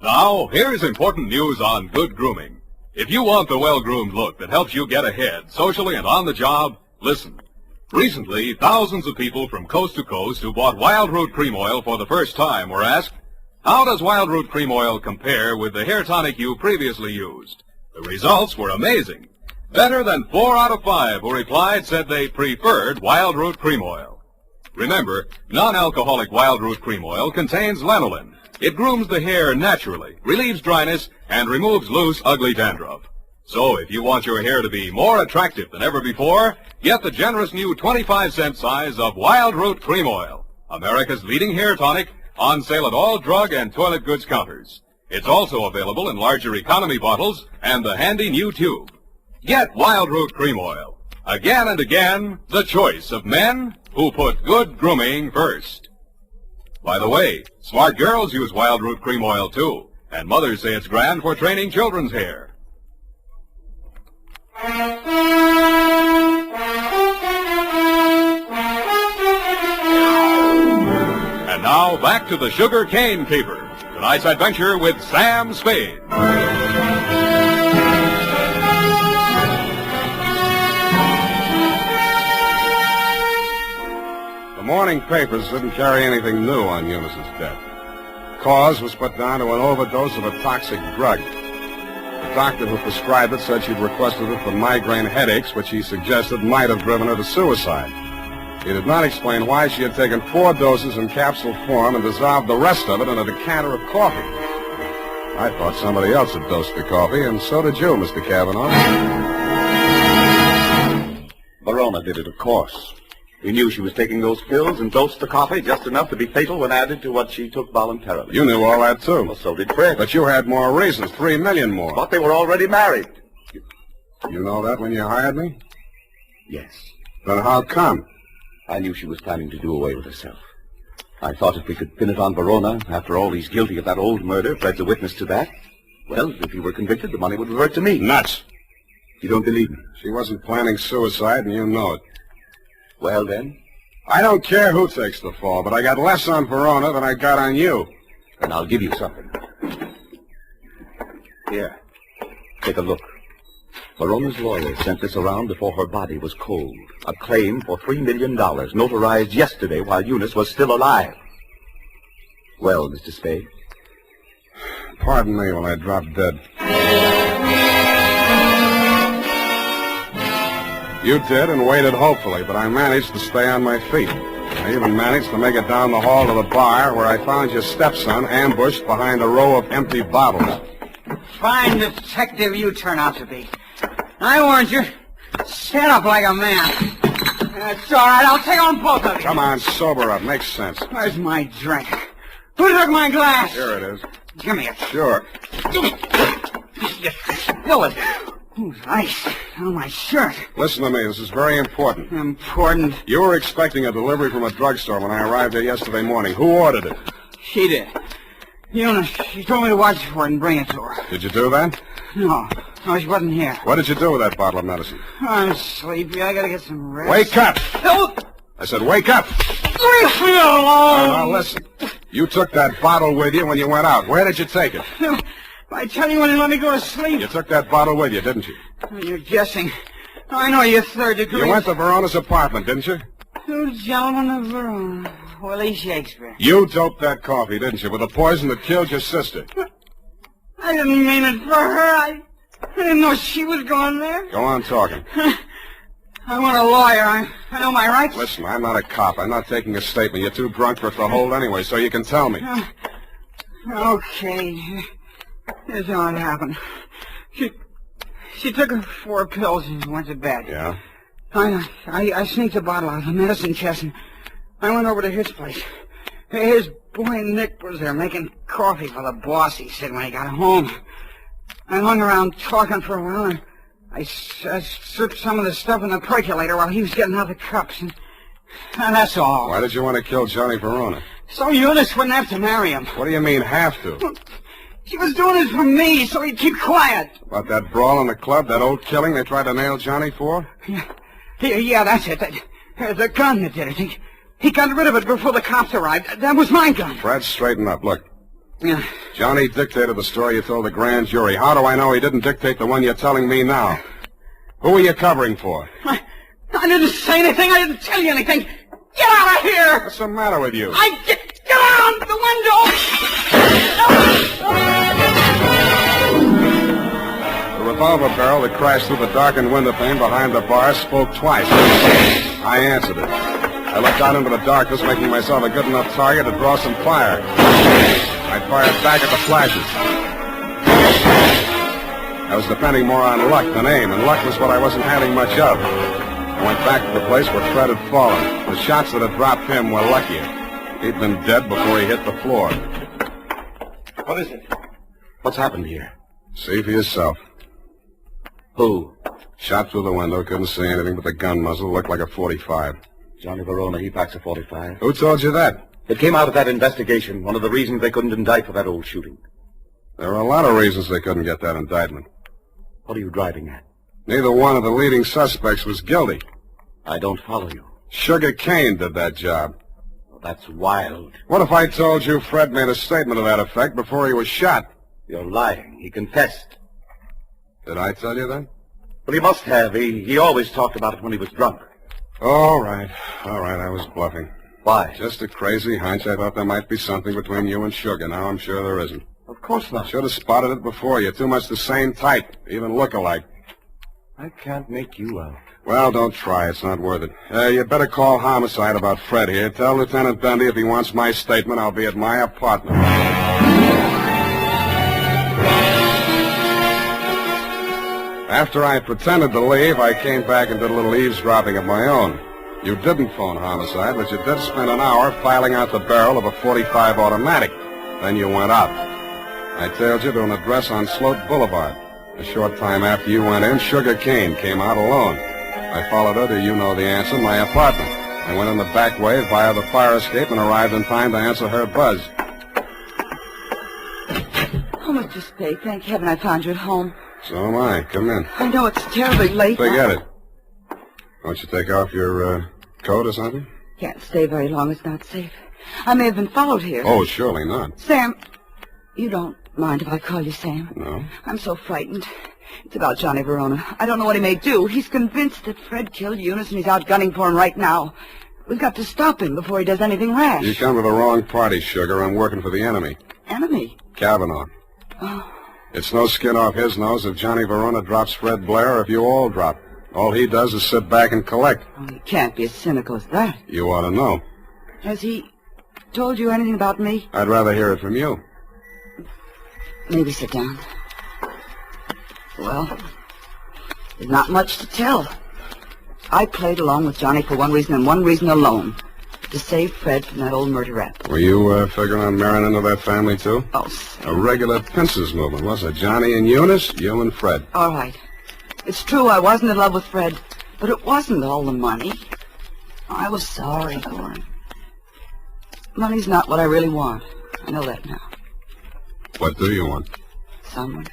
Now, here's important news on good grooming. If you want the well-groomed look that helps you get ahead, socially and on the job, listen. Recently, thousands of people from coast to coast who bought Wild Root Cream Oil for the first time were asked, how does Wild Root Cream Oil compare with the hair tonic you previously used? The results were amazing. Better than 4 out of 5 who replied said they preferred Wild Root Cream Oil. Remember, non-alcoholic Wild Root Cream Oil contains lanolin. It grooms the hair naturally, relieves dryness, and removes loose, ugly dandruff. So if you want your hair to be more attractive than ever before, get the generous new 25-cent size of Wild Root Cream Oil, America's leading hair tonic, on sale at all drug and toilet goods counters. It's also available in larger economy bottles and the handy new tube. Get Wild Root Cream Oil. Again and again, the choice of men who put good grooming first. By the way, smart girls use Wild Root Cream Oil too, and mothers say it's grand for training children's hair. And now, back to the Sugar Cane Caper. Tonight's adventure with Sam Spade. The morning papers didn't carry anything new on Eunice's death. Cause was put down to an overdose of a toxic drug. The doctor who prescribed it said she'd requested it for migraine headaches, which he suggested might have driven her to suicide. He did not explain why she had taken 4 doses in capsule form and dissolved the rest of it in a decanter of coffee. I thought somebody else had dosed the coffee, and so did you, Mr. Cavanaugh. Verona did it, of course. We knew she was taking those pills and dosed the coffee just enough to be fatal when added to what she took voluntarily. You knew all that, too. Well, so did Fred. But you had more reasons, 3 million more. But they were already married. You know that when you hired me? Yes. Then how come? I knew she was planning to do away with herself. I thought if we could pin it on Verona, after all, he's guilty of that old murder, Fred's a witness to that. Well, if he were convicted, the money would revert to me. Nuts. You don't believe me? She wasn't planning suicide, and you know it. Well, then? I don't care who takes the fall, but I got less on Verona than I got on you. Then I'll give you something. Here. Take a look. Verona's lawyer sent this around before her body was cold. A claim for $3 million, notarized yesterday while Eunice was still alive. Well, Mr. Spade? Pardon me while I drop dead. You did and waited hopefully, but I managed to stay on my feet. I even managed to make it down the hall to the bar where I found your stepson ambushed behind a row of empty bottles. Fine detective you turn out to be. I warned you. Stand up like a man. It's all right. I'll take on both of you. Come on, sober up. Makes sense. Where's my drink? Who took my glass? Here it is. Give me it. Sure. You spill it. Ooh, ice on my shirt. Listen to me. This is very important. Important? You were expecting a delivery from a drugstore when I arrived there yesterday morning. Who ordered it? She did. Eunice, she told me to watch for it and bring it to her. Did you do that? No, she wasn't here. What did you do with that bottle of medicine? I'm sleepy. I gotta get some rest. Wake up! No! I said wake up! Leave me alone! Now, listen. You took that bottle with you when you went out. Where did you take it? I tell you when you let me go to sleep. You took that bottle with you, didn't you? You're guessing. I know you're third degree. You went to Verona's apartment, didn't you? Two gentlemen of Verona. Willie Shakespeare. You doped that coffee, didn't you, with the poison that killed your sister? I didn't mean it for her. I didn't know she was going there. Go on talking. I want a lawyer. I know my rights. Listen, I'm not a cop. I'm not taking a statement. You're too drunk for it to hold anyway, so you can tell me. Okay. Here's how it happened. She took her 4 pills and went to bed. Yeah? I sneaked a bottle out of the medicine chest and I went over to his place. His boy Nick was there making coffee for the boss, he said, when he got home. I hung around talking for a while and I stripped some of the stuff in the percolator while he was getting out the cups. And that's all. Why did you want to kill Johnny Verona? So Eunice wouldn't have to marry him. What do you mean, have to? She was doing it for me, so he'd keep quiet. About that brawl in the club, that old killing they tried to nail Johnny for? Yeah, that's it. The gun that did it. He got rid of it before the cops arrived. That was my gun. Fred, straighten up. Look. Yeah. Johnny dictated the story you told the grand jury. How do I know he didn't dictate the one you're telling me now? Who are you covering for? I didn't say anything. I didn't tell you anything. Get out of here! What's the matter with you? Get out the window! The revolver barrel that crashed through the darkened window pane behind the bar spoke twice. I answered it. I looked out into the darkness, making myself a good enough target to draw some fire. I fired back at the flashes. I was depending more on luck than aim, and luck was what I wasn't having much of. I went back to the place where Fred had fallen. The shots that had dropped him were luckier. He'd been dead before he hit the floor. What is it? What's happened here? See for yourself. Who? Shot through the window, couldn't see anything but the gun muzzle. Looked like a .45. Johnny Verona, he packs a .45. Who told you that? It came out of that investigation. One of the reasons they couldn't indict for that old shooting. There are a lot of reasons they couldn't get that indictment. What are you driving at? Neither one of the leading suspects was guilty. I don't follow you. Sugar Kane did that job. Well, that's wild. What if I told you Fred made a statement to that effect before he was shot? You're lying. He confessed. Did I tell you that? Well, he must have. He always talked about it when he was drunk. All right, I was bluffing. Why? Just a crazy hunch. I thought there might be something between you and Sugar. Now I'm sure there isn't. Of course not. Should have spotted it before. You're too much the same type. Even look alike. I can't make you out. Well, don't try. It's not worth it. You better call homicide about Fred here. Tell Lieutenant Bendy if he wants my statement, I'll be at my apartment. After I pretended to leave, I came back and did a little eavesdropping of my own. You didn't phone homicide, but you did spend an hour filing out the barrel of a .45 automatic. Then you went out. I tailed you to an address on Sloat Boulevard. A short time after you went in, Sugar Kane came out alone. I followed her to, you know the answer, my apartment. I went in the back way via the fire escape and arrived in time to answer her buzz. Oh, Mr. Spade, thank heaven I found you at home. So am I. Come in. I know it's terribly late. Forget it. Won't you take off your coat or something? Can't stay very long. It's not safe. I may have been followed here. Oh, surely not. Sam, you don't mind if I call you Sam? No. I'm so frightened. It's about Johnny Verona. I don't know what he may do. He's convinced that Fred killed Eunice, and he's out gunning for him right now. We've got to stop him before he does anything rash. You come to the wrong party, Sugar. I'm working for the enemy. Enemy? Kavanaugh. Oh. It's no skin off his nose if Johnny Verona drops Fred Blair or if you all drop. All he does is sit back and collect. Oh, he can't be as cynical as that. You ought to know. Has he told you anything about me? I'd rather hear it from you. Maybe sit down. Well, there's not much to tell. I played along with Johnny for one reason and one reason alone. To save Fred from that old murder rap. Were you figuring on marrying into that family, too? Oh, Sam. A regular pincers movement, was it? Johnny and Eunice, you and Fred. All right. It's true I wasn't in love with Fred, but it wasn't all the money. I was sorry for him. Money's not what I really want. I know that now. What do you want? Someone.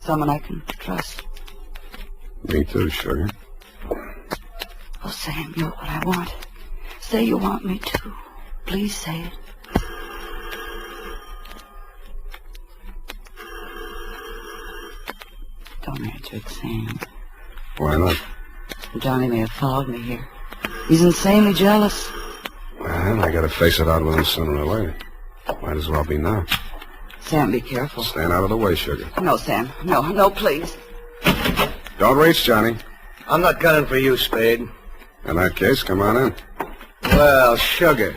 Someone I can trust. Me too, Sugar. Oh, Sam, you're what I want. Say you want me to. Please say it. Don't answer it, Sam. Why not? Johnny may have followed me here. He's insanely jealous. Well, I gotta face it out with him sooner or later. Might as well be now. Sam, be careful. Stand out of the way, sugar. No, Sam. No, please. Don't reach, Johnny. I'm not gunning for you, Spade. In that case, come on in. Well, sugar.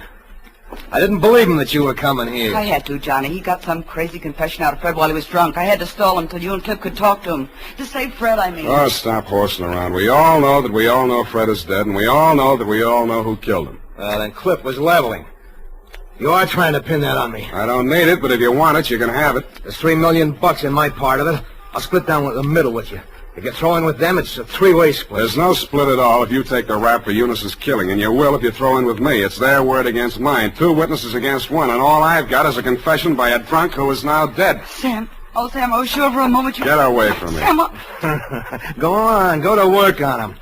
I didn't believe him that you were coming here. I had to, Johnny. He got some crazy confession out of Fred while he was drunk. I had to stall him till you and Cliff could talk to him. To save Fred, I mean. Oh, stop horsing around. We all know that we all know Fred is dead, and we all know that we all know who killed him. Well, then Cliff was leveling. You are trying to pin that on me. I don't need it, but if you want it, you can have it. There's $3 million in my part of it. I'll split down the middle with you. If you throw in with them, it's a three-way split. There's no split at all if you take the rap for Eunice's killing, and you will if you throw in with me. It's their word against mine. 2 witnesses against 1, and all I've got is a confession by a drunk who is now dead. Sam, I was sure for a moment you... Get away from me. Sam, Go on, go to work on him.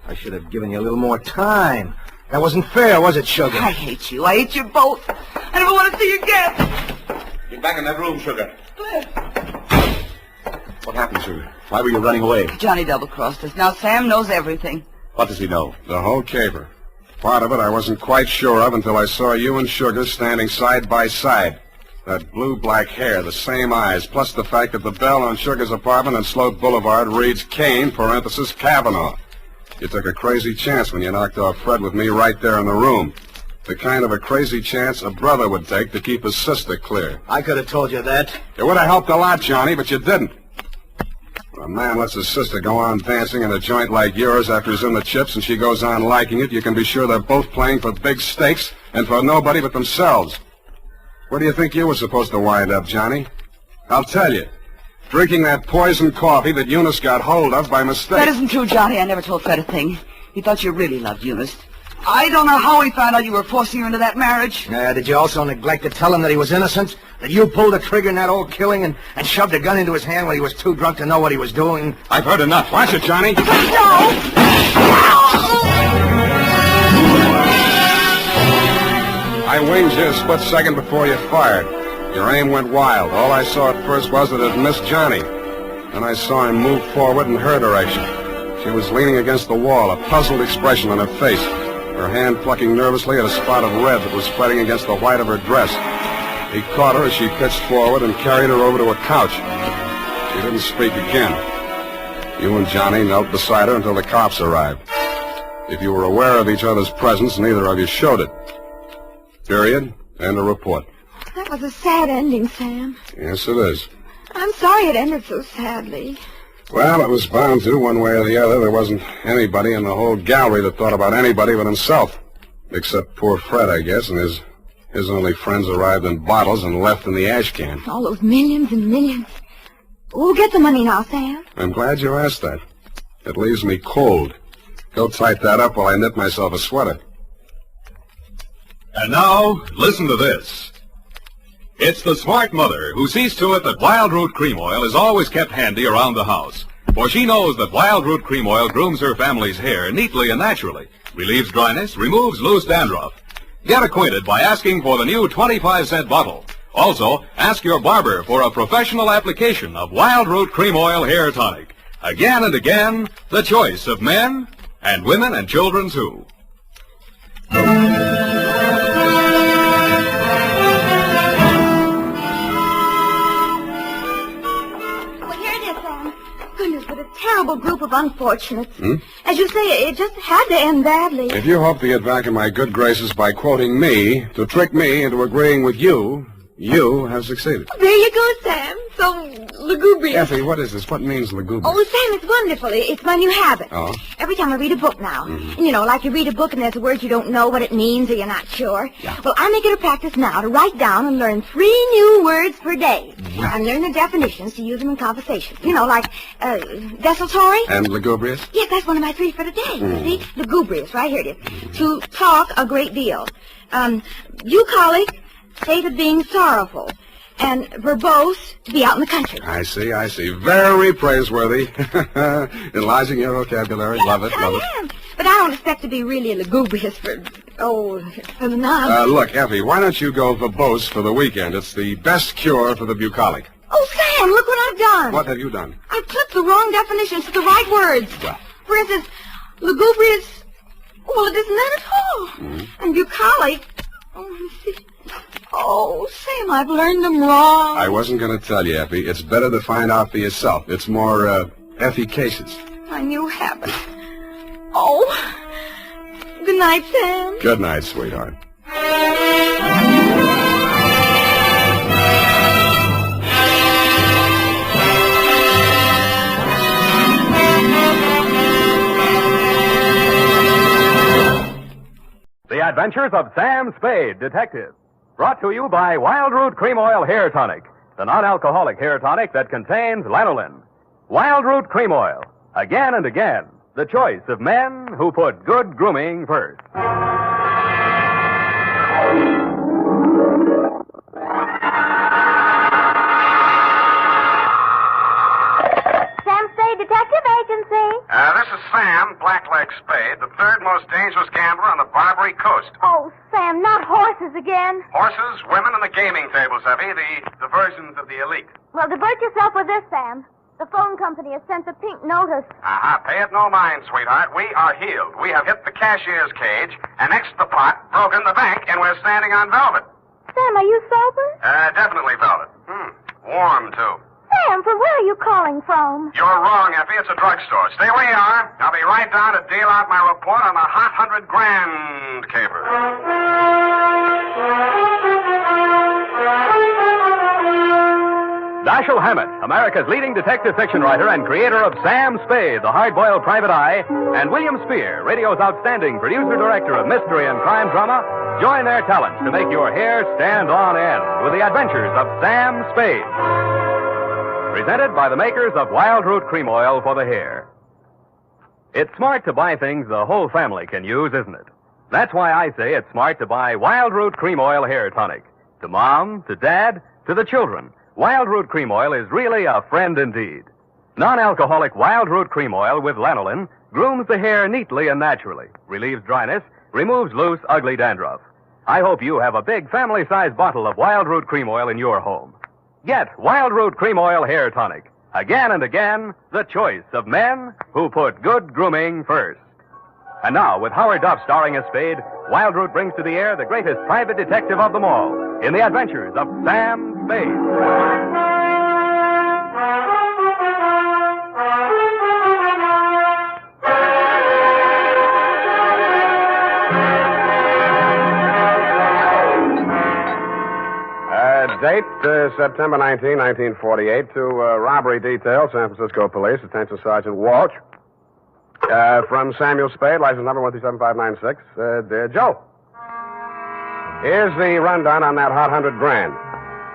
I should have given you a little more time. That wasn't fair, was it, Sugar? I hate you. I hate you both. I never want to see you again. Get back in that room, Sugar. Cliff. What happened, Sugar? Why were you running away? Johnny double-crossed us. Now Sam knows everything. What does he know? The whole caper. Part of it I wasn't quite sure of until I saw you and Sugar standing side by side. That blue-black hair, the same eyes, plus the fact that the bell on Sugar's apartment on Sloat Boulevard reads Kane, parenthesis, Kavanaugh. You took a crazy chance when you knocked off Fred with me right there in the room. The kind of a crazy chance a brother would take to keep his sister clear. I could have told you that. It would have helped a lot, Johnny, but you didn't. When a man lets his sister go on dancing in a joint like yours after he's in the chips and she goes on liking it, you can be sure they're both playing for big stakes and for nobody but themselves. Where do you think you were supposed to wind up, Johnny? I'll tell you. Drinking that poisoned coffee that Eunice got hold of by mistake. That isn't true, Johnny. I never told Fred a thing. He thought you really loved Eunice. I don't know how he found out you were forcing her into that marriage. Did you also neglect to tell him that he was innocent? That you pulled the trigger in that old killing and shoved a gun into his hand when he was too drunk to know what he was doing? I've heard enough. Watch it, Johnny. No! I winged you a split second before you fired. Your aim went wild. All I saw at first was that it missed Johnny. Then I saw him move forward in her direction. She was leaning against the wall, a puzzled expression on her face, her hand plucking nervously at a spot of red that was spreading against the white of her dress. He caught her as she pitched forward and carried her over to a couch. She didn't speak again. You and Johnny knelt beside her until the cops arrived. If you were aware of each other's presence, neither of you showed it. Period. End of report. That was a sad ending, Sam. Yes, it is. I'm sorry it ended so sadly. Well, it was bound to, one way or the other. There wasn't anybody in the whole gallery that thought about anybody but himself. Except poor Fred, I guess, and his only friends arrived in bottles and left in the ash can. All those millions and millions. We'll get the money now, Sam. I'm glad you asked that. It leaves me cold. Go tight that up while I knit myself a sweater. And now, listen to this. It's the smart mother who sees to it that Wild Root Cream Oil is always kept handy around the house. For she knows that Wild Root Cream Oil grooms her family's hair neatly and naturally, relieves dryness, removes loose dandruff. Get acquainted by asking for the new 25-cent bottle. Also, ask your barber for a professional application of Wild Root Cream Oil Hair Tonic. Again and again, the choice of men and women and children, too. Goodness, what a terrible group of unfortunates. As you say, it just had to end badly. If you hope to get back in my good graces by quoting me, to trick me into agreeing with you, you have succeeded. There you go, Sam. So lugubrious. Effie, what is this? What means lugubrious? Oh, Sam, it's wonderful. It's my new habit. Oh? Every time I read a book now, you know, like you read a book and there's a word you don't know what it means or you're not sure. Yeah. Well, I make it a practice now to write down and learn 3 new words per day. And learn the definitions to use them in conversation. You know, like desultory. And lugubrious? Yes, that's one of my 3 for today. You see? Lugubrious, right here it is. To talk a great deal. Bucolic, state of being sorrowful. and verbose to be out in the country. I see. Very praiseworthy. Enlarging your vocabulary. Yes, love it. I am. But I don't expect to be really lugubrious for the knob. Look, Effie, why don't you go verbose for the weekend? It's the best cure for the bucolic. Oh, Sam, look what I've done. What have you done? I've clipped the wrong definitions to the right words. Well. For instance, lugubrious, well, it isn't that at all. Mm-hmm. And bucolic, Sam, I've learned them wrong. I wasn't going to tell you, Effie. It's better to find out for yourself. It's more, efficacious. A new habit. Oh, good night, Sam. Good night, sweetheart. The Adventures of Sam Spade, Detective. Brought to you by Wild Root Cream Oil Hair Tonic, the non-alcoholic hair tonic that contains lanolin. Wild Root Cream Oil. Again and again, the choice of men who put good grooming first. Sam Spade Detective Agency. This is Sam, Blackleg Spade, the third most dangerous gambler on the Barbary Coast. Oh, Sam, not horses again. Horses, women, and the gaming tables, Effie, the diversions of the elite. Well, divert yourself with this, Sam. The phone company has sent a pink notice. Pay it no mind, sweetheart. We are healed. We have hit the cashier's cage, annexed the pot, broken the bank, and we're standing on velvet. Sam, are you sober? Definitely velvet. Warm, too. Sam, from where are you calling from? You're wrong, Effie. It's a drugstore. Stay where you are. I'll be right down to deal out my report on the hot 100 grand caper. Dashiell Hammett, America's leading detective fiction writer and creator of Sam Spade, the hard-boiled private eye, and William Spear, radio's outstanding producer-director of mystery and crime drama, join their talents to make your hair stand on end with the Adventures of Sam Spade. Presented by the makers of Wild Root Cream Oil for the hair. It's smart to buy things the whole family can use, isn't it? That's why I say it's smart to buy Wild Root Cream Oil Hair Tonic. To Mom, to Dad, to the children, Wild Root Cream Oil is really a friend indeed. Non-alcoholic Wild Root Cream Oil with lanolin grooms the hair neatly and naturally, relieves dryness, removes loose, ugly dandruff. I hope you have a big family-sized bottle of Wild Root Cream Oil in your home. Get Wild Root Cream Oil Hair Tonic. Again and again, the choice of men who put good grooming first. And now, with Howard Duff starring as Spade, Wild Root brings to the air the greatest private detective of them all in the Adventures of Sam Spade. Date, September 19, 1948, to robbery detail, San Francisco Police, attention Sergeant Walsh. From Samuel Spade, license number 137596. Dear Joe, here's the rundown on that hot 100 grand.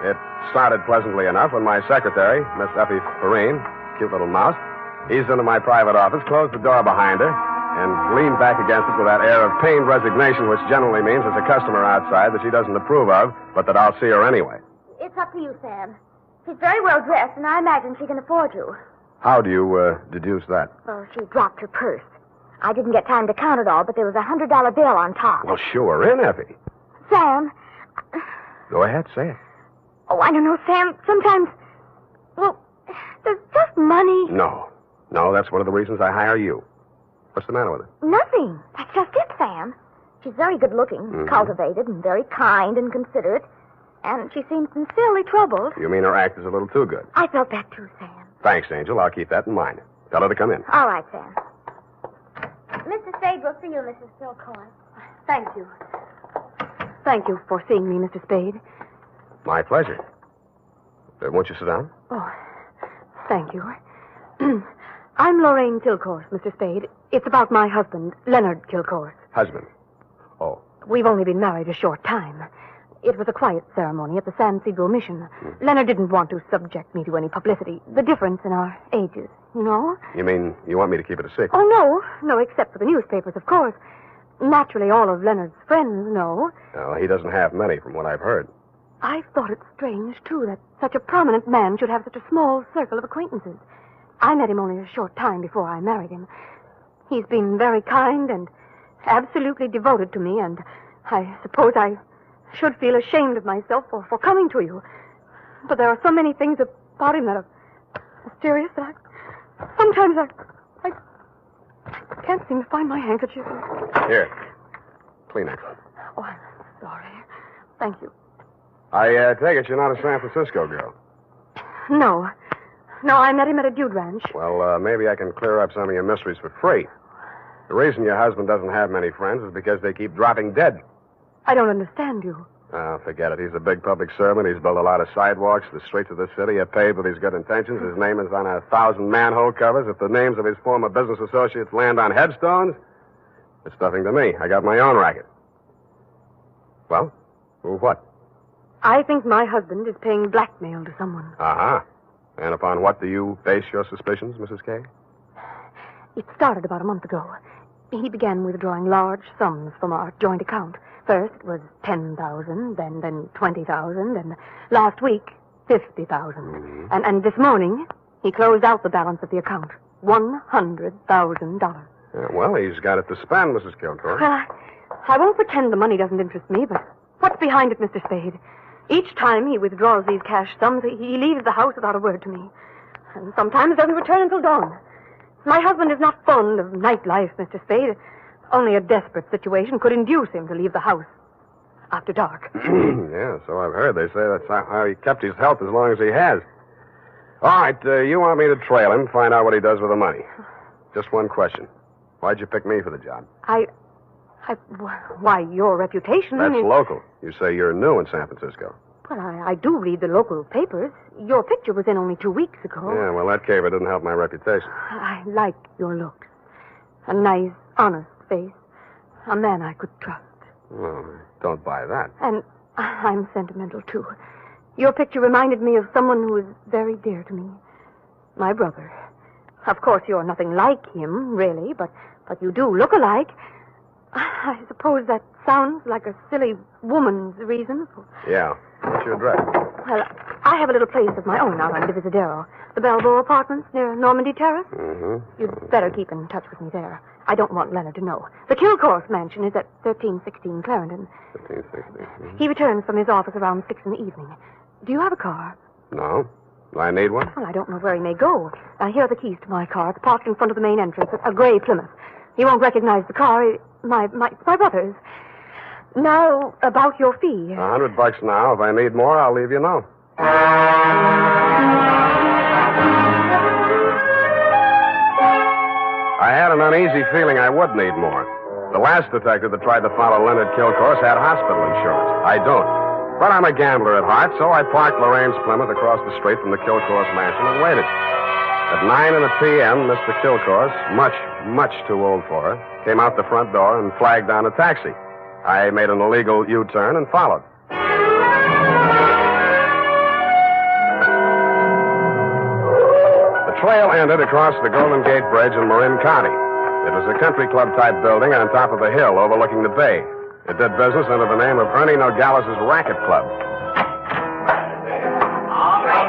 It started pleasantly enough when my secretary, Miss Effie Perrine, cute little mouse, eased into my private office, closed the door behind her, and leaned back against it with that air of pained resignation, which generally means there's a customer outside that she doesn't approve of, but that I'll see her anyway. It's up to you, Sam. She's very well dressed, and I imagine she can afford you. How do you deduce that? Well, she dropped her purse. I didn't get time to count it all, but there was a $100 bill on top. Well, sure, in, Effie. Sam. Go ahead, say it. Oh, I don't know, Sam. Sometimes, well, there's just money. No, that's one of the reasons I hire you. What's the matter with her? Nothing. That's just it, Sam. She's very good-looking, cultivated, and very kind and considerate. And she seems sincerely troubled. You mean her act is a little too good? I felt that too, Sam. Thanks, Angel. I'll keep that in mind. Tell her to come in. All right, Sam. Mr. Spade will see you, Mrs. Silcoin. Thank you. Thank you for seeing me, Mr. Spade. My pleasure. Won't you sit down? Oh, thank you. I'm Lorraine Kilcourse, Mr. Spade. It's about my husband, Leonard Kilcourse. Husband? Oh. We've only been married a short time. It was a quiet ceremony at the San Cedro Mission. Leonard didn't want to subject me to any publicity. The difference in our ages, you know? You mean you want me to keep it a secret? Oh, no, except for the newspapers, of course. Naturally, all of Leonard's friends know. Well, he doesn't have many, from what I've heard. I've thought it strange, too, that such a prominent man should have such a small circle of acquaintances. I met him only a short time before I married him. He's been very kind and absolutely devoted to me, and I suppose I should feel ashamed of myself for coming to you. But there are so many things about him that are mysterious that sometimes I can't seem to find my handkerchief. Here. Kleenex. Oh, I'm sorry. Thank you. I take it you're not a San Francisco girl. No, I met him at a dude ranch. Well, maybe I can clear up some of your mysteries for free. The reason your husband doesn't have many friends is because they keep dropping dead. I don't understand you. Oh, forget it. He's a big public servant. He's built a lot of sidewalks. The streets of the city are paved with his good intentions. His name is on 1,000 manhole covers. If the names of his former business associates land on headstones, it's nothing to me. I got my own racket. Well, what? I think my husband is paying blackmail to someone. Uh-huh. And upon what do you base your suspicions, Mrs. Kay? It started about a month ago. He began withdrawing large sums from our joint account. First it was $10,000, then $20,000, and last week, $50,000. Mm-hmm. And this morning, he closed out the balance of the account. $100,000. Yeah, well, he's got it to spend, Mrs. Kilcourt. Well, I won't pretend the money doesn't interest me, but what's behind it, Mr. Spade? Each time he withdraws these cash sums, he leaves the house without a word to me. And sometimes doesn't return until dawn. My husband is not fond of nightlife, Mr. Spade. Only a desperate situation could induce him to leave the house after dark. Yeah, so I've heard. They say that's how he kept his health as long as he has. All right, you want me to trail him, find out what he does with the money. Just one question. Why'd you pick me for the job? Why, your reputation That's is... local. You say you're new in San Francisco. Well, I do read the local papers. Your picture was in only 2 weeks ago. Yeah, well, that caper didn't help my reputation. I like your looks. A nice, honest face. A man I could trust. Well, don't buy that. And I'm sentimental, too. Your picture reminded me of someone who is very dear to me. My brother. Of course, you're nothing like him, really, but you do look alike. I suppose that sounds like a silly woman's reason. Yeah. What's your address? Well, I have a little place of my own out on Divisadero. The Balboa Apartments near Normandy Terrace. Mm-hmm. You'd better keep in touch with me there. I don't want Leonard to know. The Kilcourse mansion is at 1316 Clarendon. 1316. Mm-hmm. He returns from his office around 6 in the evening. Do you have a car? No. Do I need one? Well, I don't know where he may go. Here are the keys to my car. It's parked in front of the main entrance, a gray Plymouth. He won't recognize the car. It's my brother's. Now, about your fee. $100 now. If I need more, I'll leave you know. I had an uneasy feeling I would need more. The last detective that tried to follow Leonard Kilcourse had hospital insurance. I don't. But I'm a gambler at heart, so I parked Lorraine's Plymouth across the street from the Kilcourse mansion and waited. At 9 p.m., Mr. Kilcourse, much too old for her, came out the front door and flagged down a taxi. I made an illegal U-turn and followed. The trail ended across the Golden Gate Bridge in Marin County. It was a country club-type building on top of a hill overlooking the bay. It did business under the name of Ernie Nogales' Racket Club.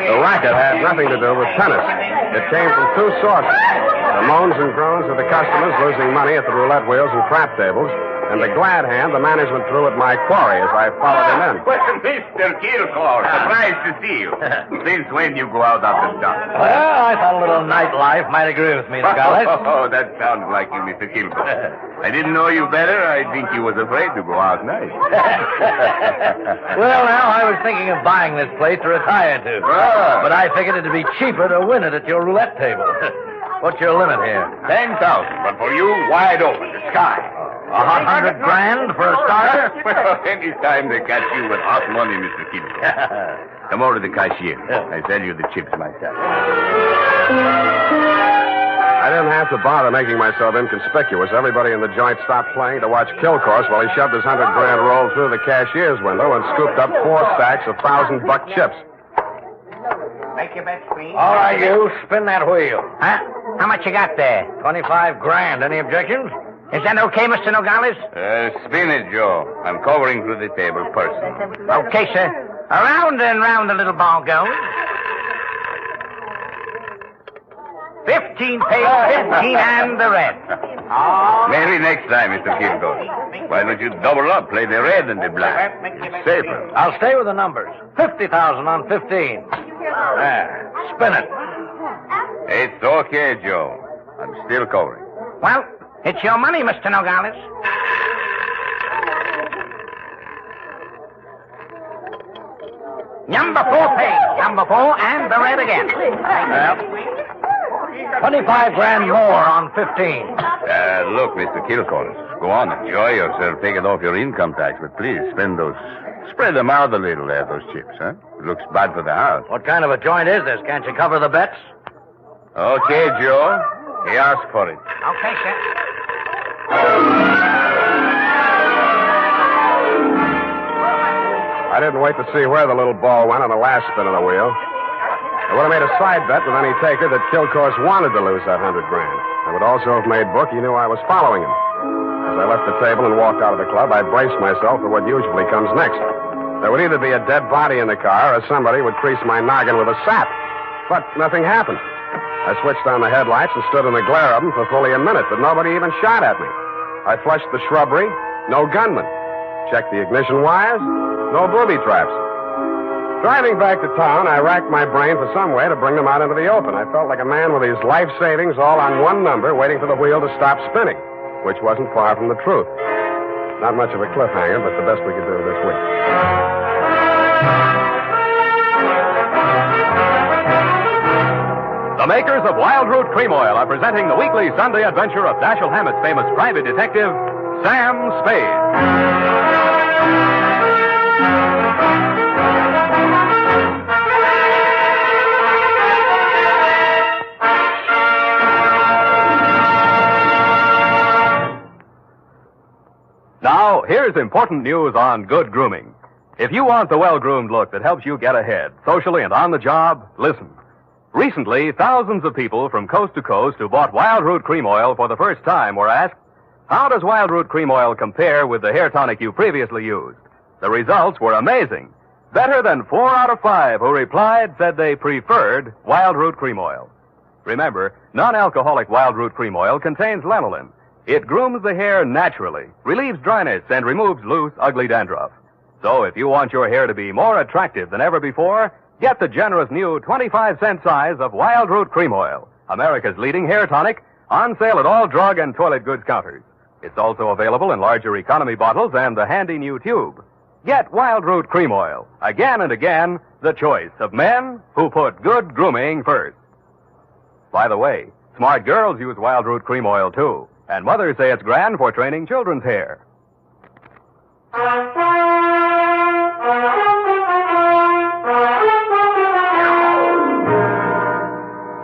The racket had nothing to do with tennis. It came from two sources. The moans and groans of the customers losing money at the roulette wheels and crap tables, and the glad hand the management threw at my quarry as I followed him in. Well, Mr. Kilcourse, surprised to see you. Since when you go out after dark? Well, I thought a little nightlife might agree with me, Nogales. Oh, that sounds like you, Mr. Kilcourse. I didn't know you better. I think you was afraid to go out night. Well, now, I was thinking of buying this place to retire to. Oh. But I figured it'd be cheaper to win it at your roulette table. What's your limit here? 10,000, but for you, wide open, the sky. $100 grand for a starter? Well, any time they catch you with hot money, Mr. Kilcourse. Come over to the cashier. I sell you the chips myself. I didn't have to bother making myself inconspicuous. Everybody in the joint stopped playing to watch Kilcourse while he shoved his $100 grand roll through the cashier's window and scooped up 4 stacks of $1,000 chips. Make your bets, please. All right, you. Spin that wheel. Huh? How much you got there? $25 grand. Any objections? Is that okay, Mr. Nogales? Spin it, Joe. I'm covering through the table personally. Okay, sir. Around and round the little ball goes. 15 paid, 15 and the red. Maybe next time, Mr. Kilgore. Why don't you double up, play the red and the black? It's safer. I'll stay with the numbers. 50,000 on 15. There. Spin it. It's okay, Joe. I'm still covering. Well, it's your money, Mr. Nogales. Number 4 paid. Number 4 and the red again. Well, 25 grand more on 15. Look, Mr. Kilcones, go on, enjoy yourself. Take it off your income tax, but please spread them out a little there, those chips, huh? It looks bad for the house. What kind of a joint is this? Can't you cover the bets? Okay, Joe. He asked for it. Okay, sir. I didn't wait to see where the little ball went on the last spin of the wheel. I would have made a side bet with any taker that Kilcourse wanted to lose that $100 grand. I would also have made book he knew I was following him. As I left the table and walked out of the club, I braced myself for what usually comes next. There would either be a dead body in the car or somebody would crease my noggin with a sap. But nothing happened. I switched on the headlights and stood in the glare of them for fully a minute, but nobody even shot at me. I flushed the shrubbery, no gunman. Checked the ignition wires, no booby traps. Driving back to town, I racked my brain for some way to bring them out into the open. I felt like a man with his life savings all on one number, waiting for the wheel to stop spinning, which wasn't far from the truth. Not much of a cliffhanger, but the best we could do this week. The makers of Wild Root Cream Oil are presenting the weekly Sunday adventure of Dashiell Hammett's famous private detective, Sam Spade. Now, here's important news on good grooming. If you want the well-groomed look that helps you get ahead, socially and on the job, listen. Recently, thousands of people from coast to coast who bought Wild Root Cream Oil for the first time were asked, how does Wild Root Cream Oil compare with the hair tonic you previously used? The results were amazing. Better than 4 out of 5 who replied said they preferred Wild Root Cream Oil. Remember, non-alcoholic Wild Root Cream Oil contains lanolin. It grooms the hair naturally, relieves dryness, and removes loose, ugly dandruff. So if you want your hair to be more attractive than ever before, get the generous new 25-cent size of Wild Root Cream Oil, America's leading hair tonic, on sale at all drug and toilet goods counters. It's also available in larger economy bottles and the handy new tube. Get Wild Root Cream Oil, again and again, the choice of men who put good grooming first. By the way, smart girls use Wild Root Cream Oil, too. And mothers say it's grand for training children's hair.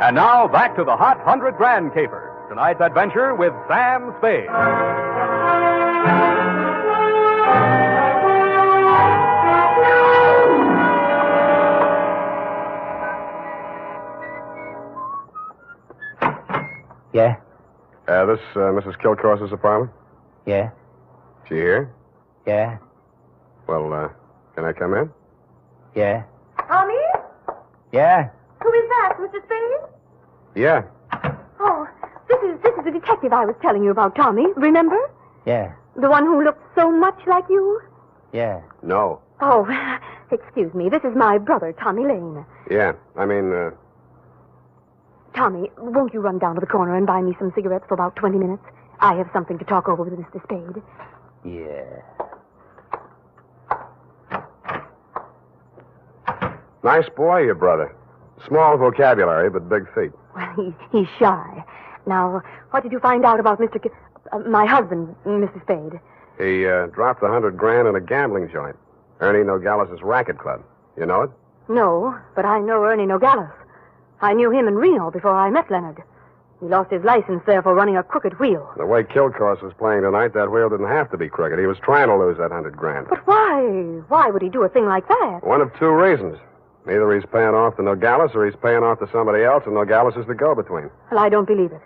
And now, back to the hot 100 grand caper. Tonight's adventure with Sam Spade. Yeah? This Mrs. Kilcourse's apartment? Yeah? She here? Yeah? Well, can I come in? Yeah? Tommy? Yeah? Who is that, Mr. Spade? Yeah. Oh, this is the detective I was telling you about, Tommy. Remember? Yeah. The one who looked so much like you? Yeah. No. Oh, excuse me. This is my brother, Tommy Lane. Yeah. I mean, Tommy, won't you run down to the corner and buy me some cigarettes for about 20 minutes? I have something to talk over with Mr. Spade. Yeah. nice boy, your brother. Small vocabulary, but big feet. Well, he's shy. Now, what did you find out about my husband, Mr. Spade? He dropped $100 grand in a gambling joint. Ernie Nogales' racket club. You know it? No, but I know Ernie Nogales. I knew him in Reno before I met Leonard. He lost his license there for running a crooked wheel. The way Kilcourse was playing tonight, that wheel didn't have to be crooked. He was trying to lose that $100 grand. But why? Why would he do a thing like that? One of two reasons. Either he's paying off to Nogales or he's paying off to somebody else, and Nogales is the go-between. Well, I don't believe it.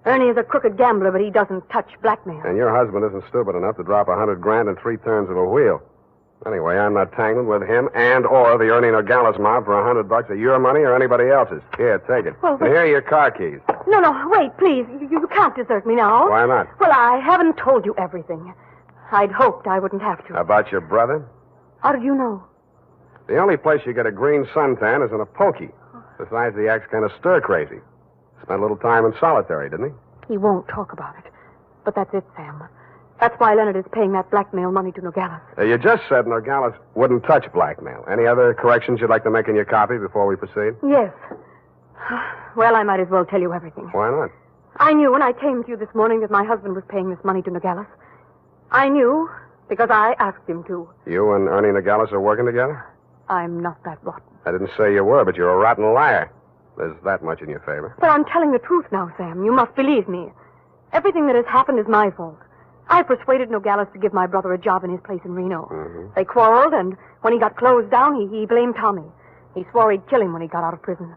Ernie is a crooked gambler, but he doesn't touch blackmail. And your husband isn't stupid enough to drop $100 grand in 3 turns of a wheel. Anyway, I'm not tangled with him and or the Ernie Nogales mob for $100 of your money or anybody else's. Here, take it. Well, And here are your car keys. No, wait, please. You can't desert me now. Why not? Well, I haven't told you everything. I'd hoped I wouldn't have to. About your brother? How did you know? The only place you get a green suntan is in a pokey. Besides, the act's kind of stir-crazy. Spent a little time in solitary, didn't he? He won't talk about it. But that's it, Sam. That's why Leonard is paying that blackmail money to Nogales. You just said Nogales wouldn't touch blackmail. Any other corrections you'd like to make in your copy before we proceed? Yes. Well, I might as well tell you everything. Why not? I knew when I came to you this morning that my husband was paying this money to Nogales. I knew because I asked him to. You and Ernie Nogales are working together? I'm not that rotten. I didn't say you were, but you're a rotten liar. There's that much in your favor. But I'm telling the truth now, Sam. You must believe me. Everything that has happened is my fault. I persuaded Nogales to give my brother a job in his place in Reno. Mm-hmm. They quarreled, and when he got closed down, he blamed Tommy. He swore he'd kill him when he got out of prison.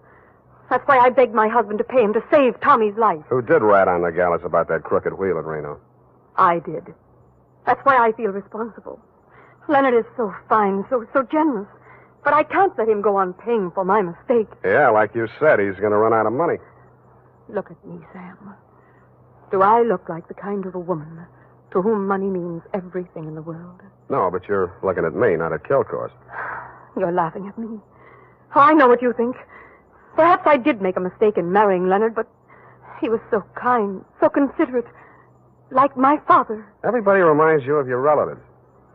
That's why I begged my husband to pay him to save Tommy's life. Who did rat on Nogales about that crooked wheel at Reno? I did. That's why I feel responsible. Leonard is so fine, so generous. But I can't let him go on paying for my mistake. Yeah, like you said, he's going to run out of money. Look at me, Sam. Do I look like the kind of a woman to whom money means everything in the world? No, but you're looking at me, not at Kilcourse. You're laughing at me. Oh, I know what you think. Perhaps I did make a mistake in marrying Leonard, but he was so kind, so considerate, like my father. Everybody reminds you of your relatives.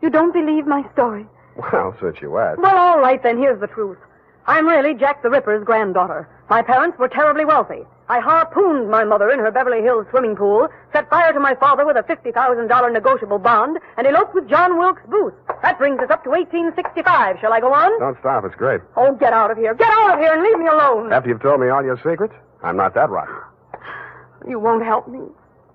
You don't believe my story? Well, since you asked. Well, all right, then, here's the truth. I'm really Jack the Ripper's granddaughter. My parents were terribly wealthy. I harpooned my mother in her Beverly Hills swimming pool, set fire to my father with a $50,000 negotiable bond, and eloped with John Wilkes Booth. That brings us up to 1865. Shall I go on? Don't stop. It's great. Oh, get out of here. Get out of here and leave me alone. After you've told me all your secrets, I'm not that rotten. You won't help me.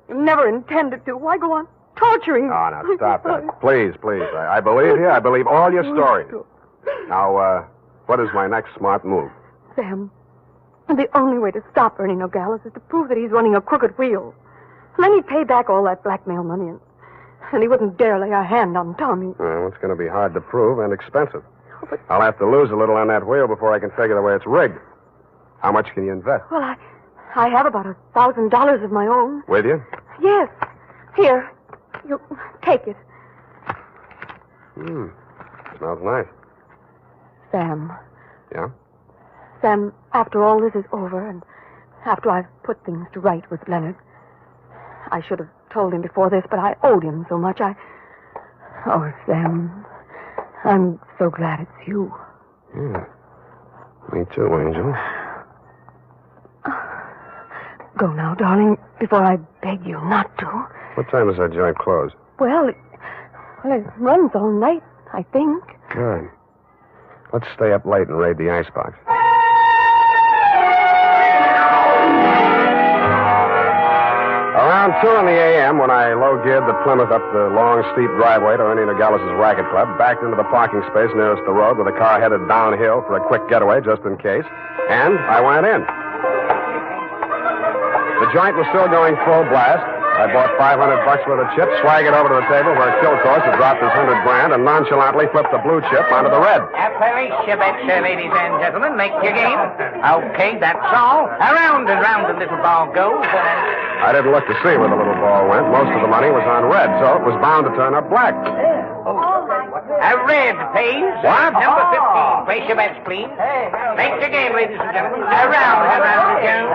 You never intended to. Why go on torturing me? Oh, now, stop that. Please. I believe you. I believe all your stories. Now, what is my next smart move? Sam, the only way to stop Ernie Nogales is to prove that he's running a crooked wheel. And then he'd pay back all that blackmail money, and he wouldn't dare lay a hand on Tommy. Well, it's going to be hard to prove and expensive. I'll have to lose a little on that wheel before I can figure the way it's rigged. How much can you invest? Well, I have about $1,000 of my own. With you? Yes. Here. You take it. Smells nice. Sam. Yeah? Sam, after all this is over, and after I've put things to right with Leonard, I should have told him before this, but I owed him so much. Oh, Sam, I'm so glad it's you. Yeah. Me too, Angel. Go now, darling, before I beg you not to. What time does that joint close? Well, it runs all night, I think. Good. Let's stay up late and raid the icebox. Around 2 a.m., when I low-geared the Plymouth up the long, steep driveway to Ernie Nogales' racket club, backed into the parking space nearest the road with the car headed downhill for a quick getaway just in case, and I went in. The joint was still going full blast. I bought $500 worth of chips, swaggered over to the table where Kilcourse had dropped his $100,000, and nonchalantly flipped the blue chip onto the red. Appalachia, ladies and gentlemen. Make your game. Okay, that's all. Around and round the little ball goes. I didn't look to see where the little ball went. Most of the money was on red, so it was bound to turn up black. A red, please. What? Number 15. Place your bets, please. Make your game, ladies and gentlemen. Around and round it goes.